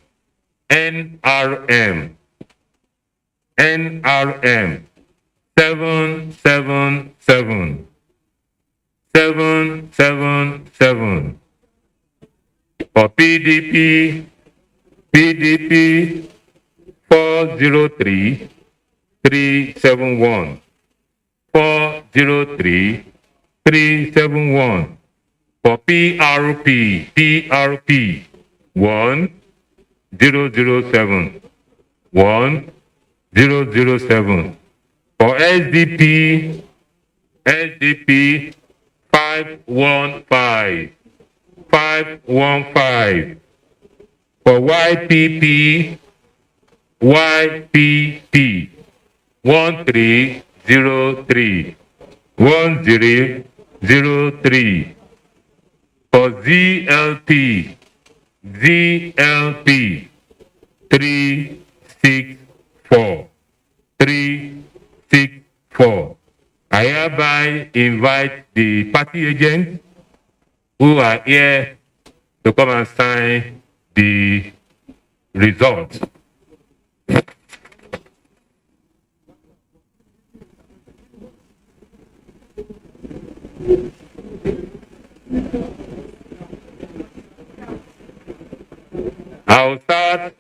Speaker 8: 777. 777. For PDP, 403 371. 403 371. For PRP 1007. 1007. For SDP 515. 515. For YPP 1303. 1003. For ZLP 364. 364. I hereby invite the party agents who are here to come and sign the results. I'll start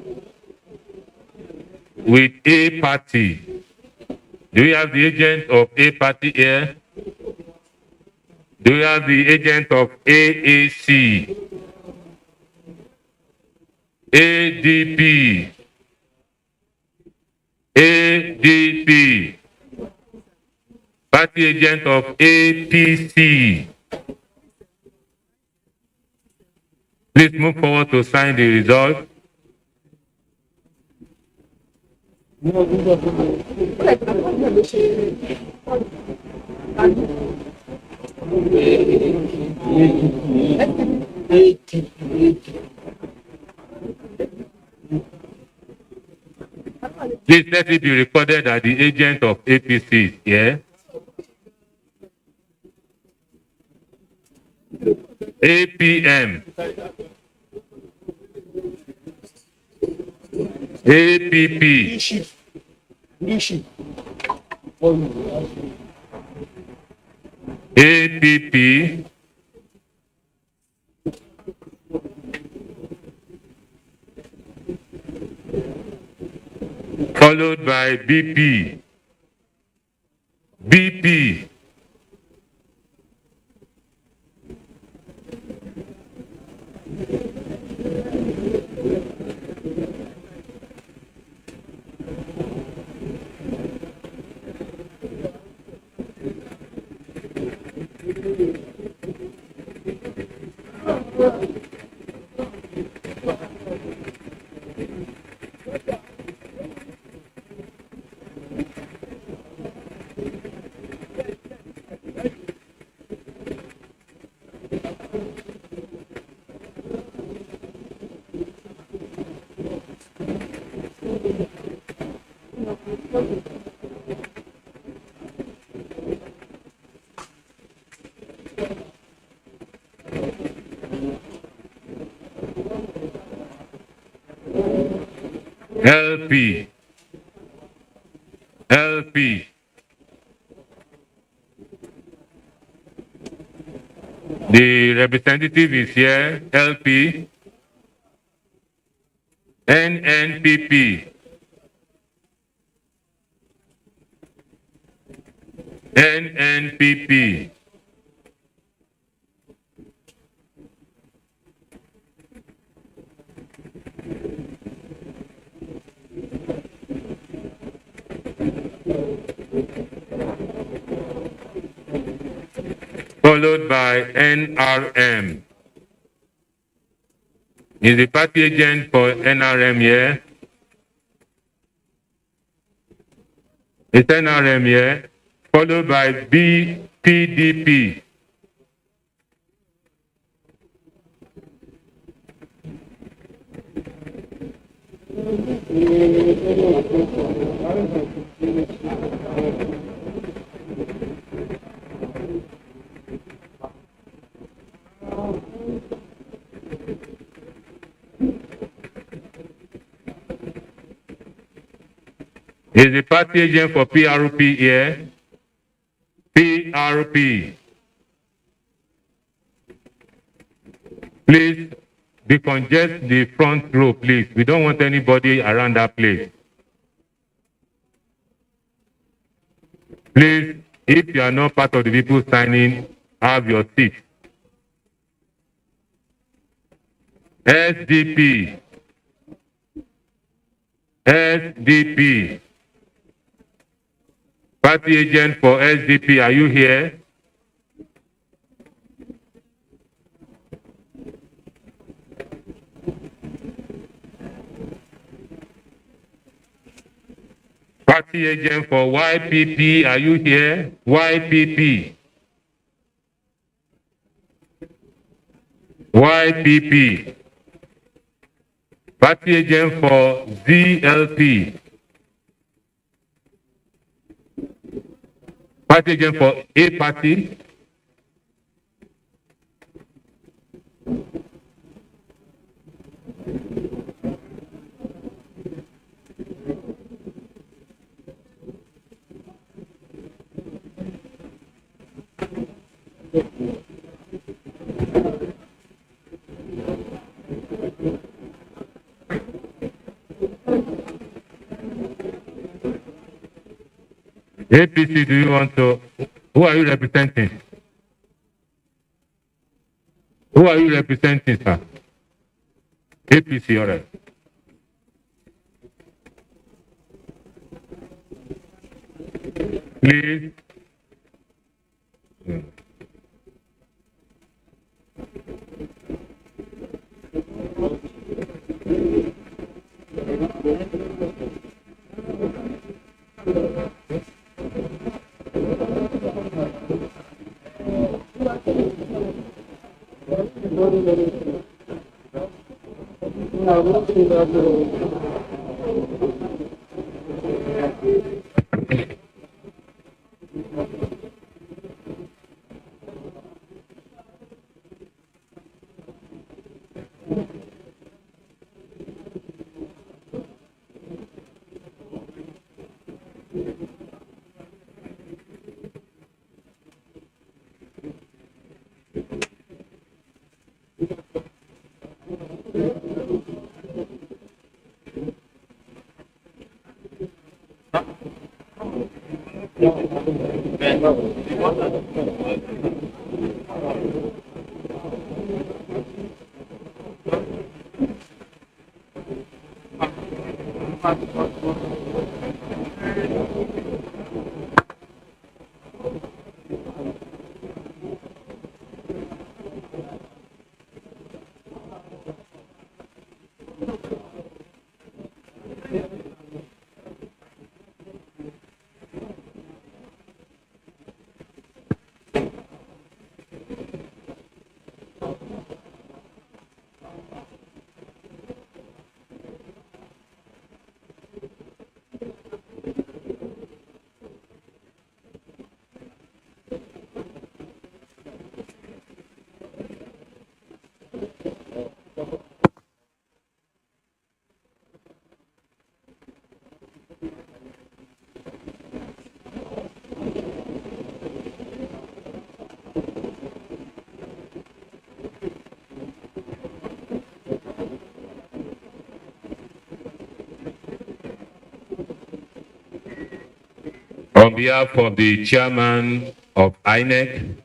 Speaker 8: with A party. Do you have the agent of A party here? Do you have the agent of AAC? ADP? ADP? Party agent of APC? Please move forward to sign the result. Please let it be recorded that the agent of APC is here. APM. APP. APP. Followed by BP. BP. LP. LP. The representative is here, LP. NNPP. NNPP. Followed by NRM. Is the party agent for NRM here? Is NRM here? Followed by BPDP. Is the party agent for PRP here? PRP. Please decongest the front row, please. We don't want anybody around that place. Please, if you are not part of the people signing, have your seat. SDP. SDP. Party agent for SDP, are you here? Party agent for YPP, are you here? YPP. YPP. Party agent for ZLP. Party agent for apathy. APC, do you want to? Who are you representing? Who are you representing, sir? APC, all right. Please. On behalf of the chairman of INEC,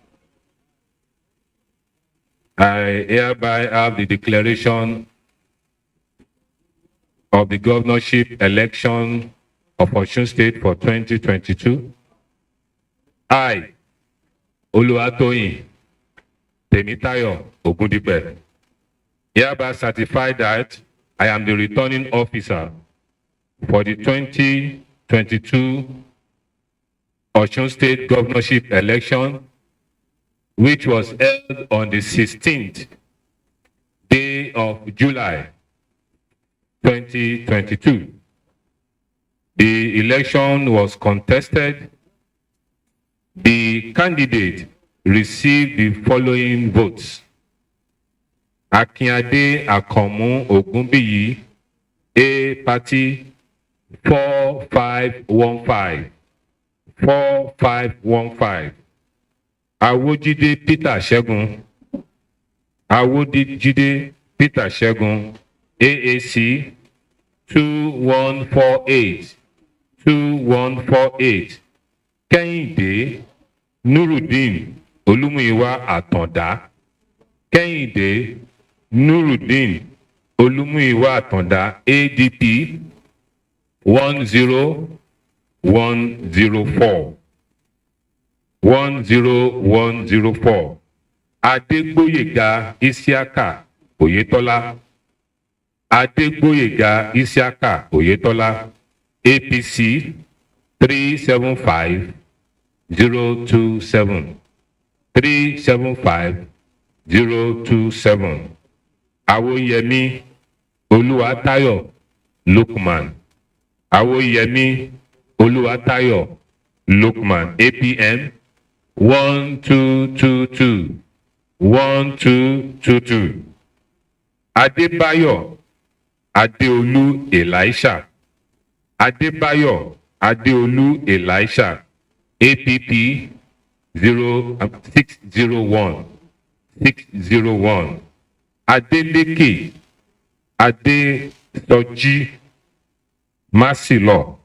Speaker 8: I hereby have the declaration of the governorship election of Osun State for 2022. I, Odo Otin, Temitayo Ogundipe, hereby certify that I am the returning officer for the 2022 Osun State governorship election, which was held on the 16th day of July 2022. The election was contested. The candidate received the following votes: Akinade Akomu Ogunbiyi, A party, 4515. 4515. Awojide Peter Shegun. Awojide Peter Shegun. AAC 2148. 2148. Kẹ́hìndé Nurudeen Olúmúyìwá Àtàndá. Kẹ́hìndé Nurudeen Olúmúyìwá Àtàndá ADP 10104. 10104. Adegboyega Isiaka Oyetola. Adegboyega Isiaka Oyetola. APC 375027. 375027. Awoyemi Oluwatayo Lukman. Awoyemi Oluwatayo Lukman. APM 1222. 1222. Adebayo Adeolu Elisha. Adebayo Adeolu Elisha. APP 601. 601. Adeleke Adesoji Masilo.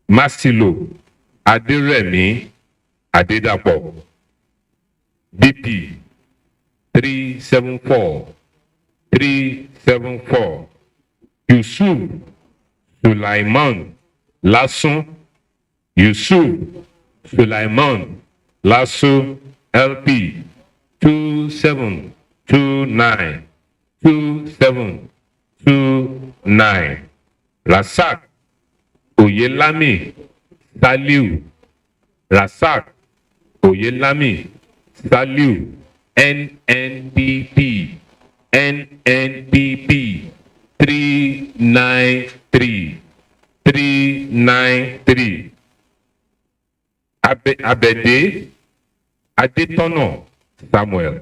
Speaker 8: Masilo Aderemi Adedapo. BP 374. 374. Yusuf Sulaiman Lasso. Yusuf Sulaiman Lasso LP 2729. 2729. Rasak Oyelami Saliu. Rasak Oyelami Saliu. NNPP. NNPP 393. 393. Abede Adetono Samuel.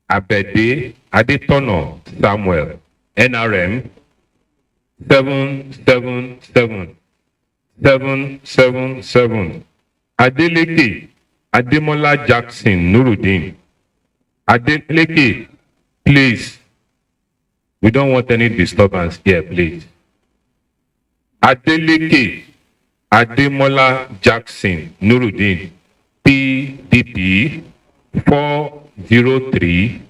Speaker 8: Abede Adetono Samuel. NRM 777. 777. Adeleke Ademola Jackson Nuruddin. Adeleke, please. We don't want any disturbance here, please. Adeleke Ademola Jackson Nuruddin. PDP 403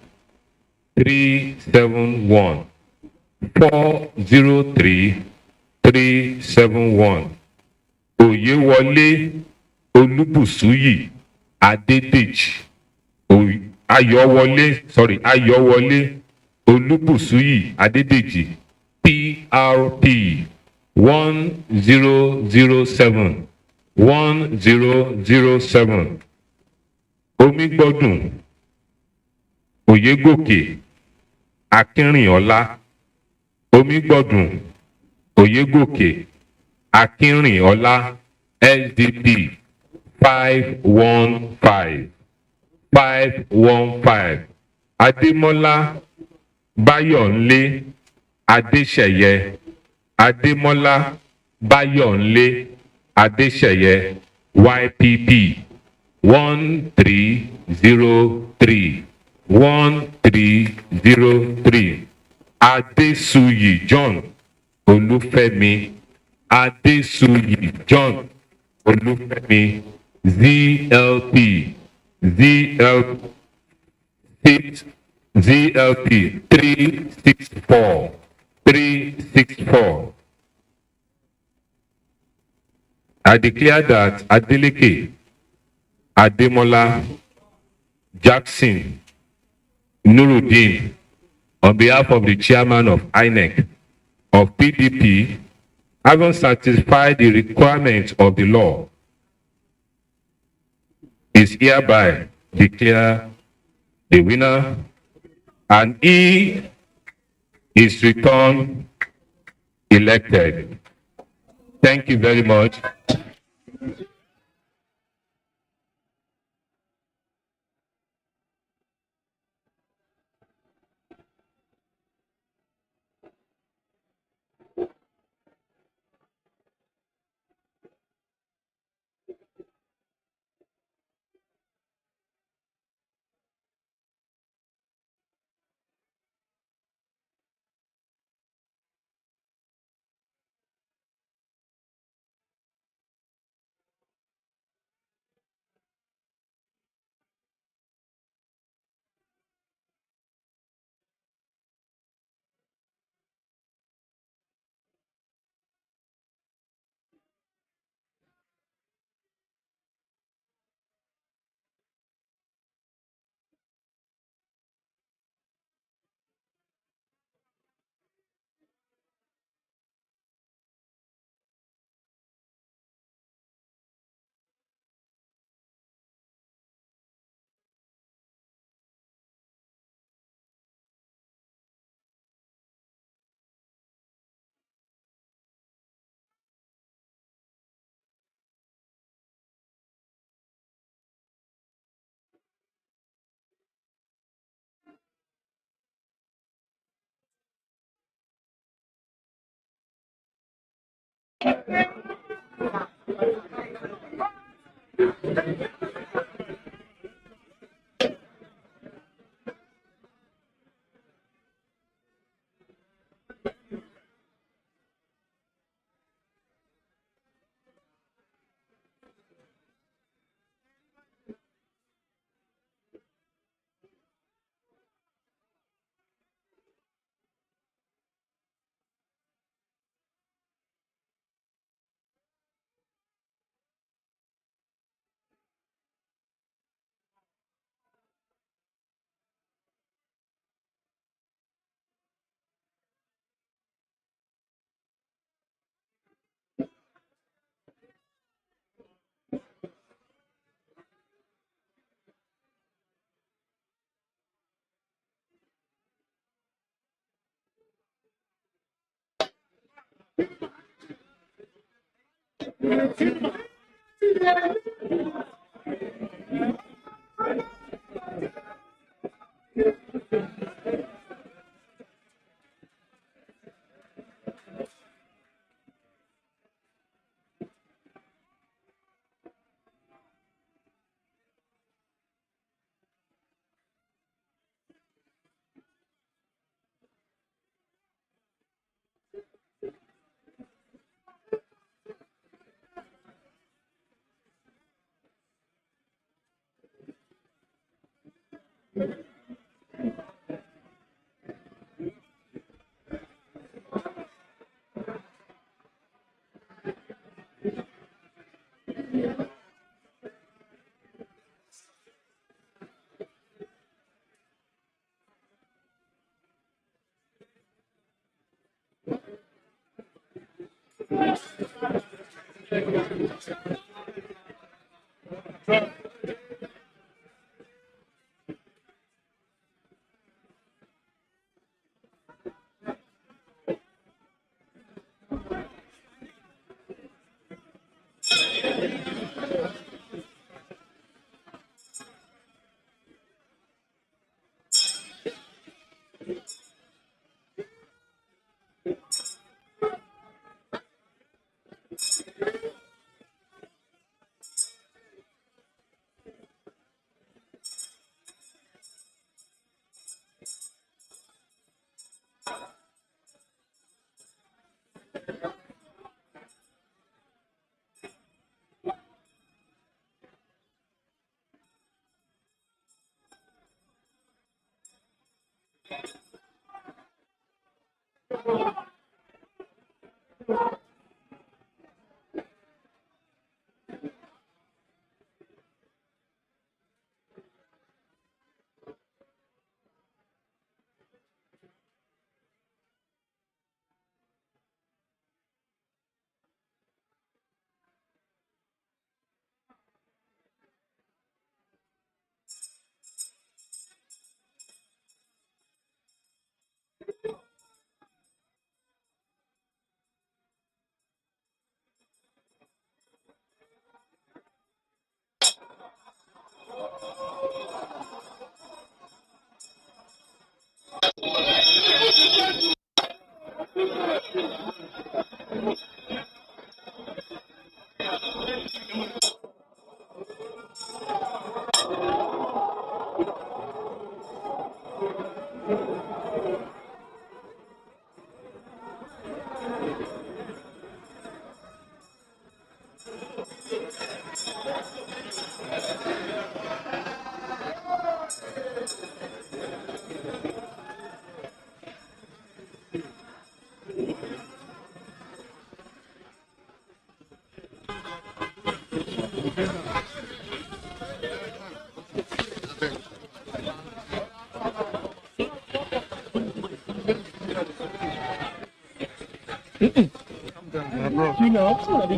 Speaker 8: 371. 403 371. Oyewole Olubusuyi Adedeji. Ayowole Olubusuyi Adedeji. PRP 1007. 1007. Omigbodun Oyegoke Akinrinola. Omigbodun Oyegoke Akinrinola SDP 515. 515. Ademola Bayonle Adeseye. Ademola Bayonle Adeseye YPP 1303. 1303. Adesuyi John Olufemi. Adesuyi John Olufemi ZLP. ZLP 364. 364. I declare that Adeleke Ademola Jackson Nuruddin, on behalf of the chairman of INEC of PDP, having satisfied the requirements of the law, is hereby declared the winner, and he is returned elected. Thank you very much.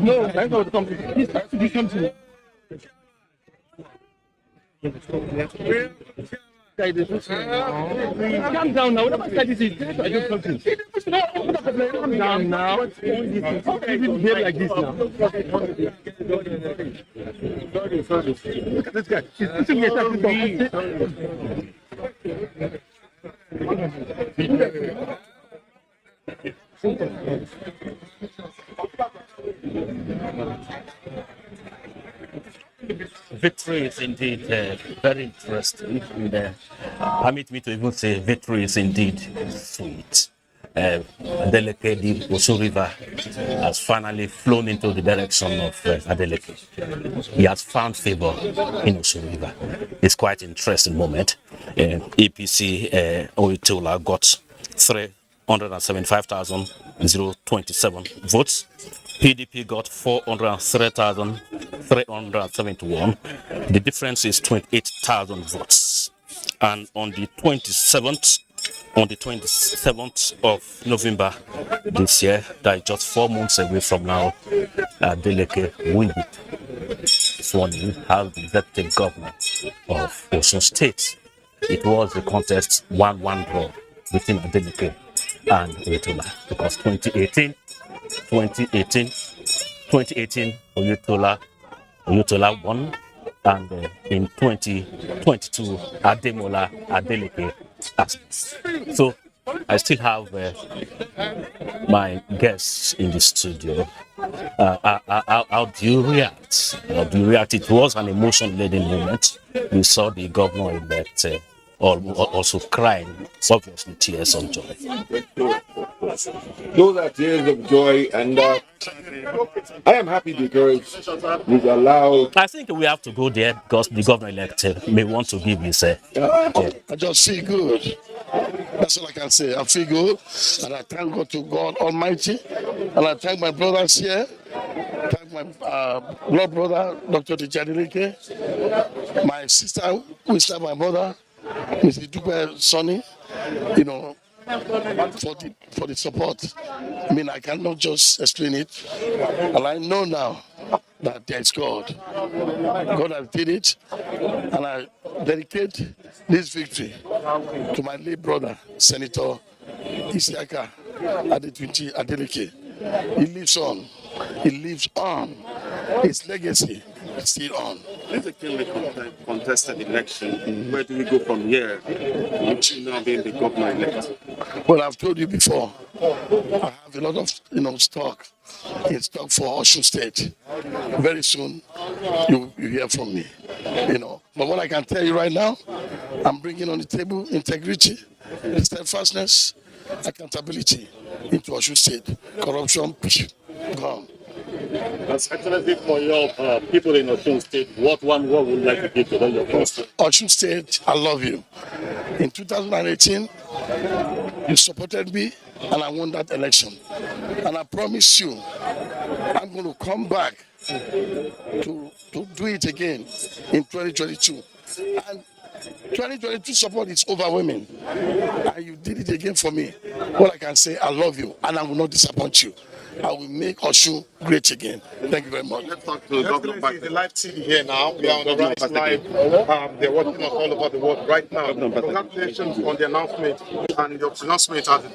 Speaker 13: No, I know the company. This company. Calm down now. What about this? I don't something. Calm down now. How can you behave like this now? Sorry. Look at this guy. He's pushing me
Speaker 19: Victory is indeed very interesting, and permit me to even say victory is indeed sweet. Adeleke, the Osun River, has finally flown into the direction of Adeleke. He has found favor in Osun River. It's quite an interesting moment. APC Oyetola got 375,027 votes. PDP got 403,371. The difference is 28,000 votes. And on the 27th of November this year, that is just 4 months away from now, Adeleke will be sworn in as the executive governor of Osun State. It was a contest 1-1 draw between Adeleke and Oyetola because 2018, 2018, Oyetola won, and in 2022, Ademola Adeleke as. So I still have my guests in the studio. How do you react? How do you react? It was an emotion-laden moment. We saw the governor-elect also crying, obviously tears of joy.
Speaker 21: Those are tears of joy, and I am happy because we've allowed.
Speaker 19: I think we have to go there because the governor-elect may want to give his.
Speaker 3: I just feel good. That's all I can say. I feel good, and I thank God to God Almighty, and I thank my brothers here. Thank my blood brother, Dr. Adeleke, my sister, who is my mother, Mrs. Dupe Sonny, for the support. I mean, I cannot just explain it, and I know now that there is God. God has did it, and I dedicate this victory to my late brother, Senator Esa-Oke Adeleke. He lives on. He lives on. His legacy is still on.
Speaker 2: This is a keenly contested election. Where do we go from here? With you now being the governor-elect.
Speaker 3: Well, I've told you before, I have a lot of stock in stock for Osun State. Very soon, you hear from me. But what I can tell you right now, I'm bringing on the table integrity, steadfastness, accountability into Osun State. Corruption, gone.
Speaker 20: As Excellency, for your people in Osun State, what one word would you like to give to them? Your
Speaker 3: Osun State, I love you. In 2018, you supported me, and I won that election. And I promise you, I'm going to come back to do it again in 2022. And 2022 support is overwhelming, and you did it again for me. What I can say, I love you, and I will not disappoint you. I will make Osun great again. Thank you very much.
Speaker 20: Let's talk to the governor back. The live TV here now. We are on the right live. They're watching us all over the world right now. Congratulations on the announcement and your pronouncement as the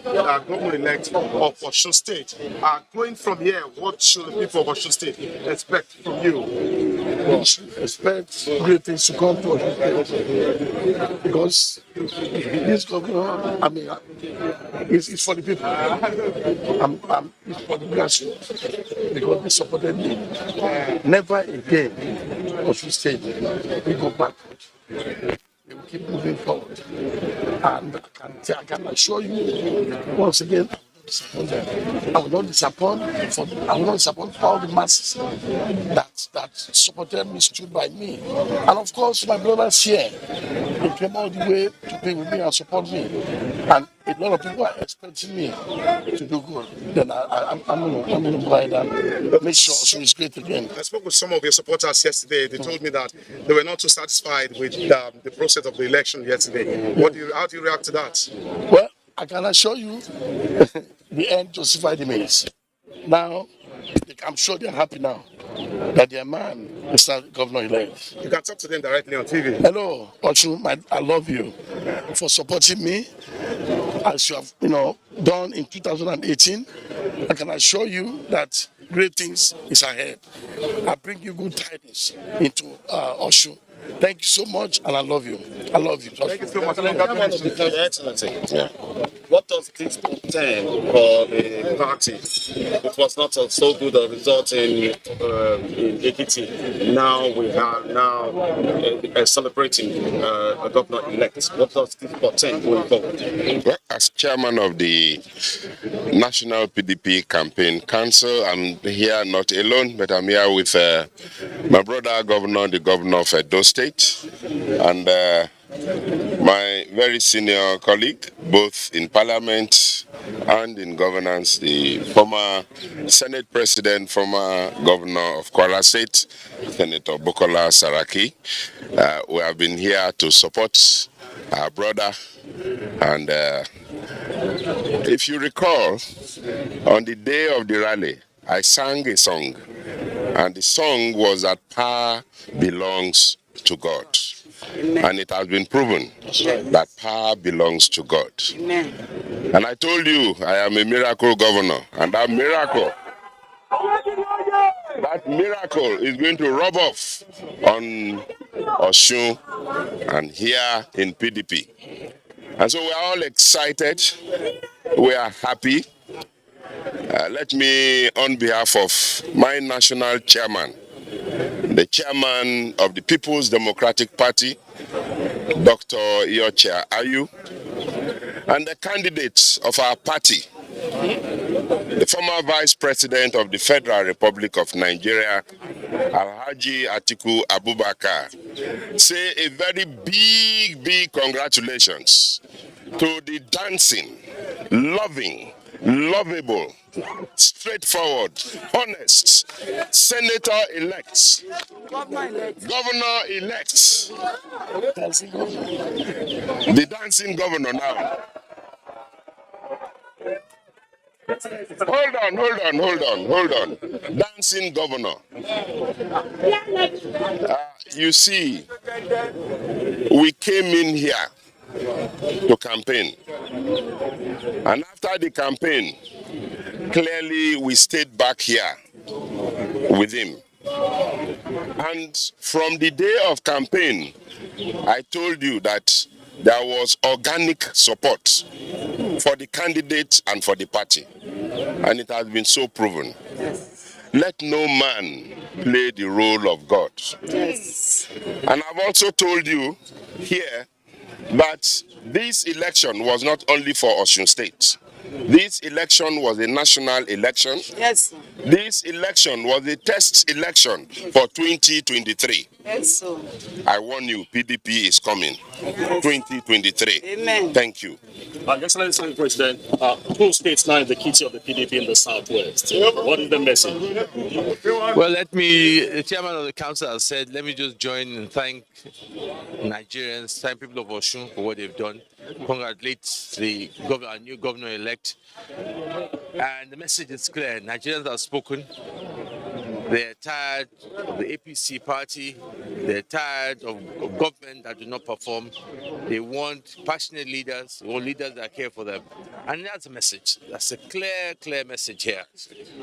Speaker 20: governor-elect of Osun State. Going from here, what should the people of Osun State expect from you?
Speaker 3: We should expect great things to come to Osun State, because this governor, it's for the people. It's for the grassroots, because they supported me. Never again Osun State we go backward. We will keep moving forward. And I can assure you, once again, I will not disappoint all the masses that supported me, stood by me. And of course, my brothers here, they came all the way to be with me and support me. And a lot of people are expecting me to do good. Then I'm going to go ahead and make sure Osun is great again.
Speaker 20: I spoke with some of your supporters yesterday. They told me that they were not too satisfied with the process of the election yesterday. How do you react to that?
Speaker 3: Well, I can assure you, the end justified the means. Now, I'm sure they're happy now that their man is not governor-elect.
Speaker 20: You can talk to them directly on TV.
Speaker 3: Hello, Osun, I love you for supporting me as you have, done in 2018. I can assure you that great things is ahead. I bring you good tidings into Osun. Thank you so much, and I love you. I love you.
Speaker 20: Thank you so much.
Speaker 2: Your Excellency. Yeah. What does this portend for the party? It was not so good a result in Ekiti. Now we are celebrating a governor-elect. What does this portend going forward?
Speaker 23: Well, as chairman of the National PDP Campaign Council, I'm here not alone, but I'm here with my brother governor, the governor of Edo State, and my very senior colleague, both in parliament and in governance, the former Senate President, former governor of Kwara State, Senator Bukola Saraki. We have been here to support our brother, and if you recall, on the day of the rally, I sang a song, and the song was that power belongs to God. Amen. And it has been proven that power belongs to God. Amen. And I told you I am a miracle governor, and that miracle that miracle is going to rub off on Osun and here in PDP. And so we are all excited. We are happy. Let me, on behalf of my national chairman, the chairman of the People's Democratic Party, Dr. Iocha Ayu, and the candidates of our party, the former Vice President of the Federal Republic of Nigeria, Alhaji Atiku Abubakar, say a very big congratulations to the dancing, loving, lovable, straightforward, honest senator-elects, governor-elects, the dancing governor now. Hold on. Dancing governor. You see, we came in here to campaign. And after the campaign, clearly we stayed back here with him. And from the day of campaign, I told you that there was organic support for the candidate and for the party. And it has been so proven. Let no man play the role of God. Yes. And I've also told you here that this election was not only for Osun State. This election was a national election. Yes. This election was a test election for 2023. Yes, sir. I warn you, PDP is coming. Yes. 2023. Amen. Thank you.
Speaker 13: Excellency President, two states now in the kitty of the PDP in the Southwest. What is the message?
Speaker 11: Well, the chairman of the council has said, let me just join and thank Nigerians, thank people of Osun for what they've done, congratulate the our new governor-elect. And the message is clear. Nigerians have spoken. They're tired of the APC party. They're tired of government that do not perform. They want passionate leaders, they want leaders that care for them. And that's a message. That's a clear message here.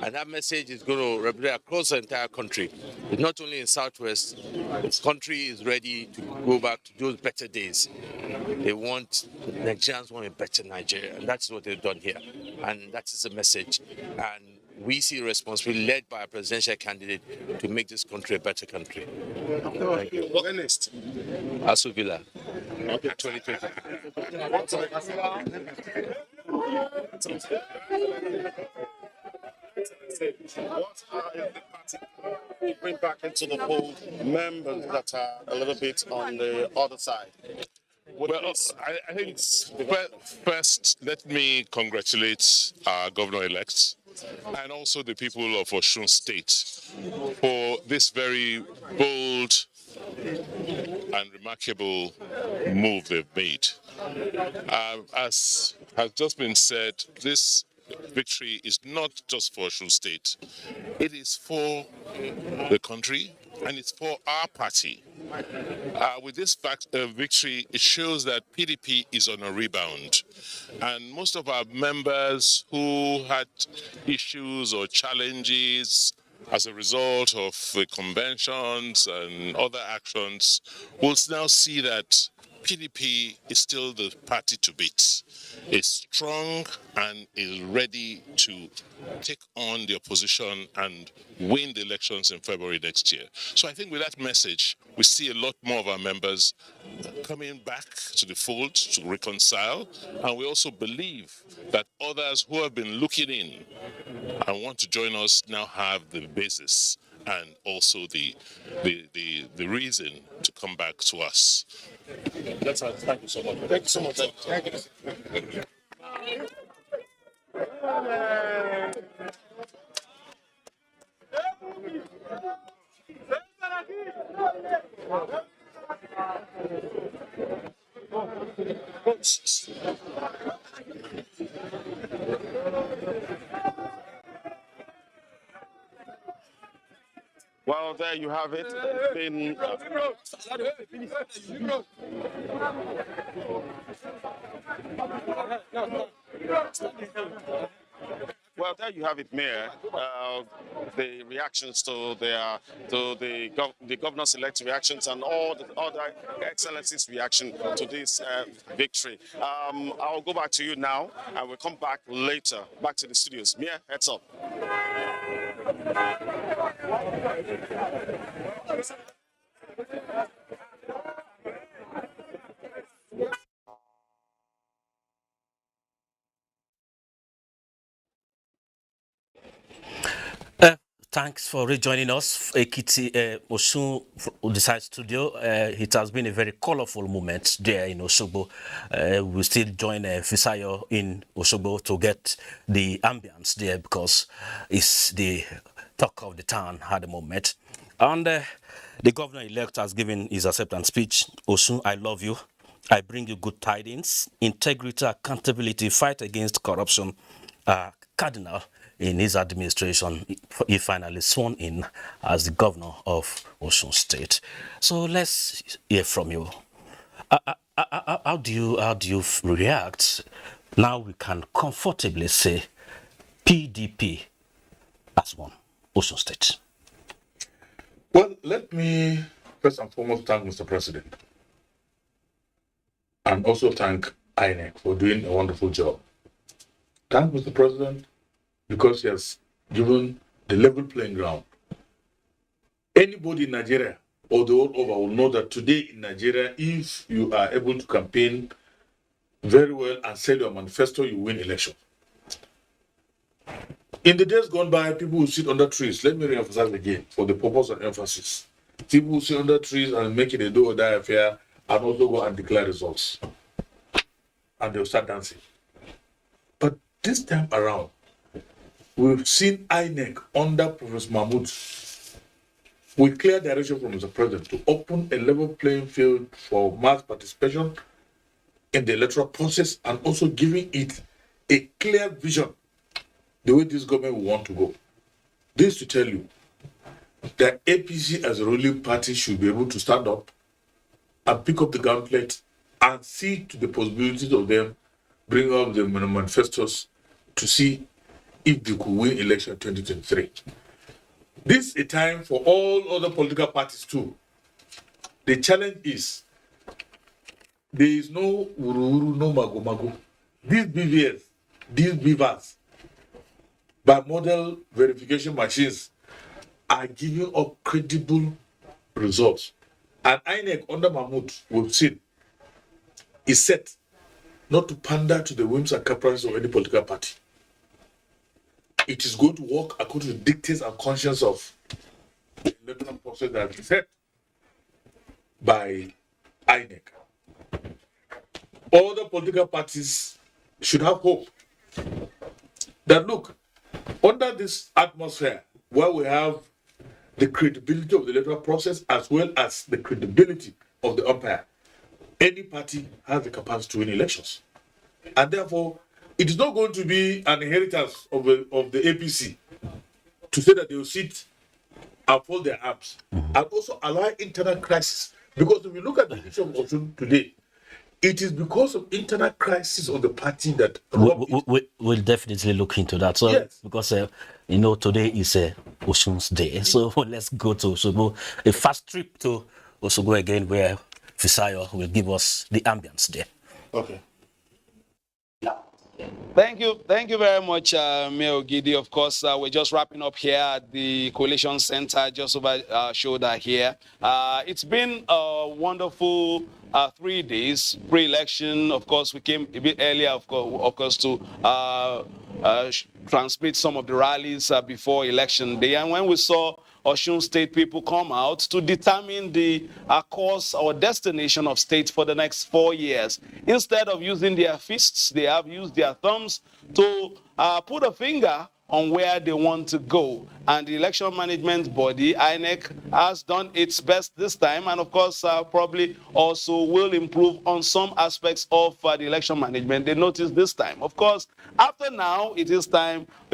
Speaker 11: And that message is going to represent across the entire country. It's not only in Southwest. This country is ready to go back to those better days. Nigerians want a better Nigeria. And that's what they've done here. And that is the message. And we see a responsibility led by a presidential candidate to make this country a better country. Thank you.
Speaker 20: What next?
Speaker 11: Asuvilla.
Speaker 20: Okay.
Speaker 11: 2020.
Speaker 20: What are the party bring back into the fold members that are a little bit on the other side?
Speaker 12: Well, I think first, let me congratulate our governor-elect and also the people of Osun State for this very bold and remarkable move they've made. As has just been said, this victory is not just for Osun State. It is for the country and it's for our party. With this victory, it shows that PDP is on a rebound. And most of our members who had issues or challenges as a result of the conventions and other actions will now see that PDP is still the party to beat. It's strong and is ready to take on the opposition and win the elections in February next year. So I think with that message, we see a lot more of our members coming back to the fold to reconcile. And we also believe that others who have been looking in and want to join us now have the basis and also the reason to come back to us.
Speaker 13: That's all. Thank you so much. Thank you so much. Thank you.
Speaker 20: Well, there you have it. It's been
Speaker 9: Well, there you have it, Mayor. The reactions to the governors-elect reactions and all the other excellencies' reaction to this victory. I'll go back to you now, and we'll come back later, back to the studios. Mayor, heads up.
Speaker 19: Thanks for rejoining us, Ekiti Osun Decide Studio. It has been a very colorful moment there in Osogbo. We still join Fisayo in Osogbo to get the ambience there because it's the talk of the town at the moment. And the governor-elect has given his acceptance speech. Osun, I love you. I bring you good tidings. Integrity, accountability, fight against corruption are cardinal in his administration. He finally sworn in as the governor of Osun State. So let's hear from you. How do you react? Now we can comfortably say PDP has won Osun State.
Speaker 14: Well, let me first and foremost thank Mr. President and also thank INEC for doing a wonderful job. Thank Mr. President because he has given the level playing ground. Anybody in Nigeria or the world over will know that today in Nigeria, if you are able to campaign very well and sell your manifesto, you win election. In the days gone by, people will sit under trees. Let me re-emphasize again for the purpose of emphasis. People will sit under trees and make it a do or die affair and also go and declare results. And they'll start dancing. But this time around, we've seen INEC under Professor Mahmoud with clear direction from Mr. President to open a level playing field for mass participation in the electoral process and also giving it a clear vision the way this government will want to go. This to tell you that APC as a ruling party should be able to stand up and pick up the gauntlet and see to the possibilities of them bring up the manifestos to see if they could win election 2023. This is a time for all other political parties too. The challenge is there is no uru, no mago. These BVS, these beavers, by model verification machines, are giving up credible results. And INEC under Mahmoud, we've seen, is set not to pander to the whims and caprices of any political party. It is going to work according to the dictates and conscience of the electoral process that has been set by INEC. All the political parties should have hope that, look, under this atmosphere where we have the credibility of the electoral process as well as the credibility of the umpire, any party has the capacity to win elections. And therefore, it is not going to be an inheritance of the APC to say that they will sit and fold their arms and also allow internal crisis. Because if you look at the issue of Osun today, it is because of internal crisis of the party that
Speaker 19: we'll definitely look into that. So yes. Because today is Osun's day, so let's go to Osogbo. A fast trip to Osogbo again, where Fisayo will give us the ambience there.
Speaker 14: Okay.
Speaker 9: Thank you very much, Mayor Ogidi. Of course, we're just wrapping up here at the Coalition Center, just over our shoulder here. It's been a wonderful 3 days pre-election. Of course, we came a bit earlier, of course, to transmit some of the rallies before election day. And when we saw Osun State people come out to determine the course or destination of state for the next 4 years. Instead of using their fists, they have used their thumbs to put a finger on where they want to go. And the election management body, INEC, has done its best this time, and of course, probably also will improve on some aspects of the election management they noticed this time. Of course, after now, it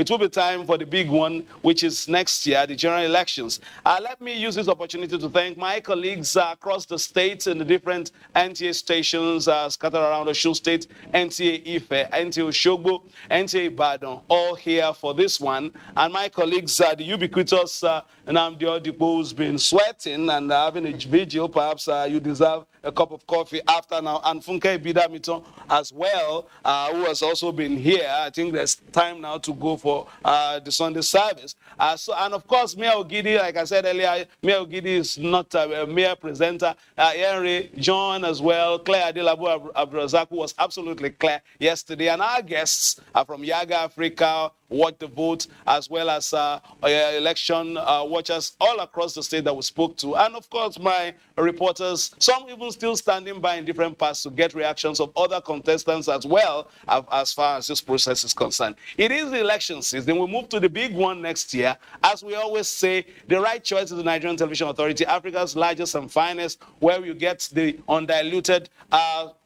Speaker 9: will be time for the big one, which is next year, the general elections. Let me use this opportunity to thank my colleagues across the states in the different NTA stations scattered around Osun State, NTA Ife, NTA Osogbo, NTA Ibadan, all here for this this one. And my colleagues, the ubiquitous Nnamdi Odipo, who's been sweating and having a vigil. Perhaps you deserve a cup of coffee after now. And Funke Bidamito as well, who has also been here. I think there's time now to go for the Sunday service. And of course, Mayor Ogidi, like I said earlier, Mayor Ogidi is not a mere presenter. Henry, John as well, Claire Adelabu Abrazak, who was absolutely clear yesterday. And our guests are from Yaga Africa, Watch the Vote, as well as election watchers all across the state that we spoke to. And of course, my reporters, some even still standing by in different parts to get reactions of other contestants as well, as far as this process is concerned. It is the election season. We move to the big one next year. As we always say, the right choice is the Nigerian Television Authority, Africa's largest and finest, where you get the undiluted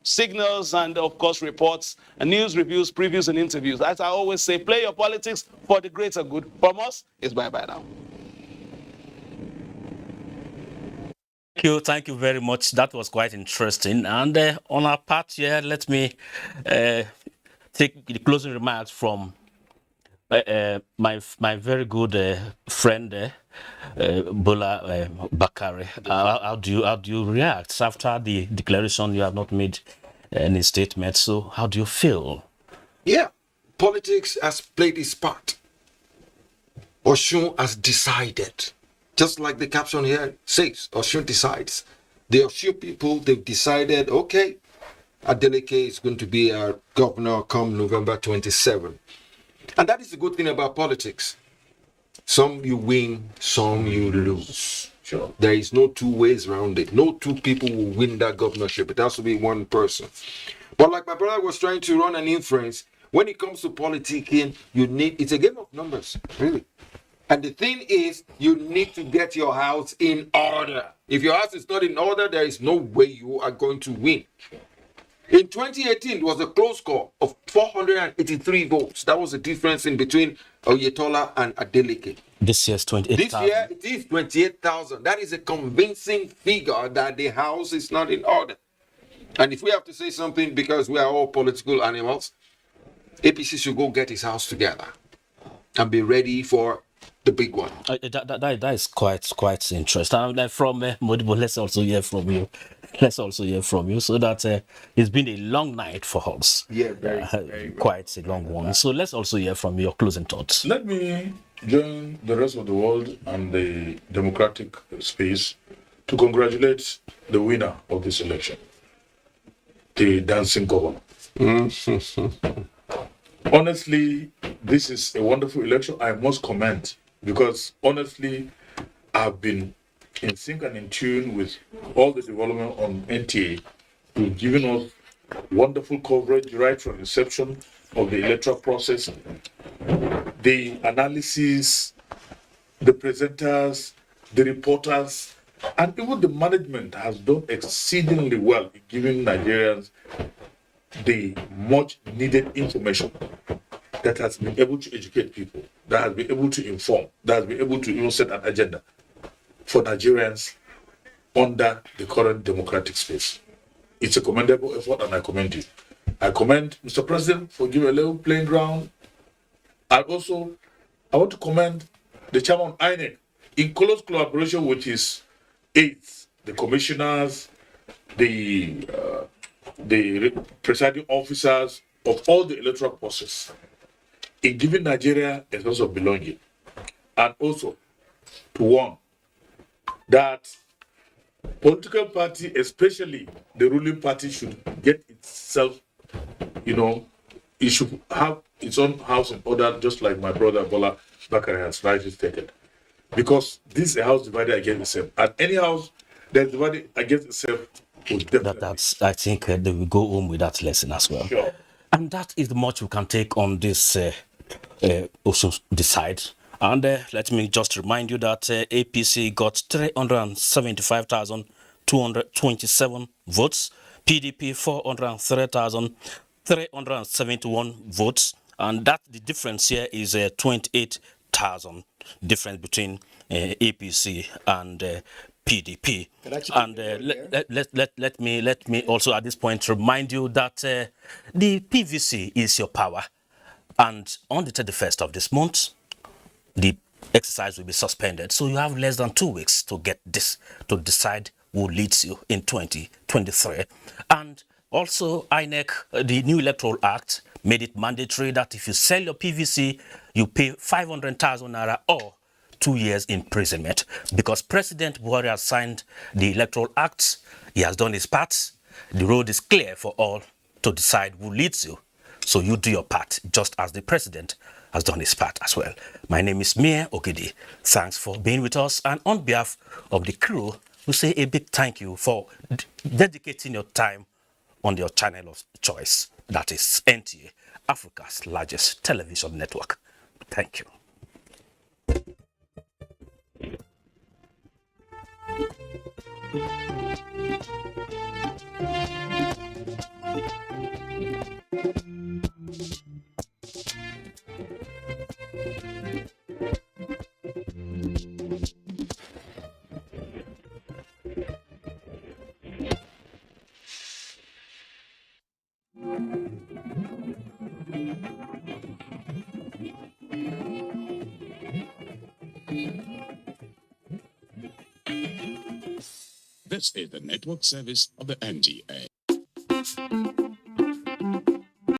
Speaker 9: signals and, of course, reports, and news, reviews, previews, and interviews. As I always say, play your politics for the greater good. From us, it's bye-bye now.
Speaker 19: Thank you very much. That was quite interesting. And on our part here, let me take the closing remarks from my very good friend Bola Bakare. How do you react after the declaration? You have not made any statement. So how do you feel?
Speaker 21: Yeah, politics has played its part. Osun has decided. Just like the caption here says, Osun decides. The Osun people, they've decided, okay, Adeleke is going to be our governor come November 27. And that is the good thing about politics. Some you win, some you lose. Sure. There is no two ways around it. No two people will win that governorship. It has to be one person. But like my brother was trying to run an inference, when it comes to politicking, it's a game of numbers, really. And the thing is, you need to get your house in order. If your house is not in order, there is no way you are going to win. In 2018, it was a close call of 483 votes. That was the difference in between Oyetola and Adeleke.
Speaker 19: This year's 28,000.
Speaker 21: This year, it is 28,000. That is a convincing figure that the house is not in order. And if we have to say something, because we are all political animals, APC should go get his house together and be ready for the big one.
Speaker 19: That is quite interesting. From Modibo, let's also hear from you. So that it's been a long night for us.
Speaker 21: Yeah, very
Speaker 19: quite a long one. So let's also hear from your closing thoughts.
Speaker 14: Let me join the rest of the world and the democratic space to congratulate the winner of this election, the dancing governor. Honestly, this is a wonderful election. I must comment, because honestly, I've been in sync and in tune with all the development on NTA. You've given us wonderful coverage right from inception of the electoral process, the analysis, the presenters, the reporters, and even the management has done exceedingly well in giving Nigerians the much needed information that has been able to educate people, that has been able to inform, that has been able to even set an agenda for Nigerians under the current democratic space. It's a commendable effort, and I commend you. I commend Mr. President for giving a level playing ground. And also, I want to commend the chairman of INEC in close collaboration with his aides, the commissioners, the presiding officers of all the electoral process, in giving Nigeria a sense of belonging, and also to warn that political party, especially the ruling party, should get itself, it should have its own house in order, just like my brother Bola Bakare has rightly stated. Because this is a house divided against itself, and any house that's divided against itself will definitely.
Speaker 19: I think they will go home with that lesson as well.
Speaker 14: Sure.
Speaker 19: And that is the much we can take on this Osun Decide. And let me just remind you that APC got 375,227 votes, PDP 403,371 votes, and that the difference here is 28,000 difference between APC and PDP. And let me also at this point remind you that the PVC is your power. And on the 31st of this month, the exercise will be suspended. So you have less than 2 weeks to get this, to decide who leads you in 2023. And also INEC, the new Electoral Act, made it mandatory that if you sell your PVC, you pay 500,000 naira or 2 years imprisonment. Because President Buhari has signed the Electoral Act, he has done his part, the road is clear for all to decide who leads you. So you do your part, just as the president has done his part as well. My name is Mie Ogidi. Thanks for being with us. And on behalf of the crew, we say a big thank you for dedicating your time on your channel of choice. That is NTA, Africa's largest television network. Thank you.
Speaker 4: This is the network service of the NTA.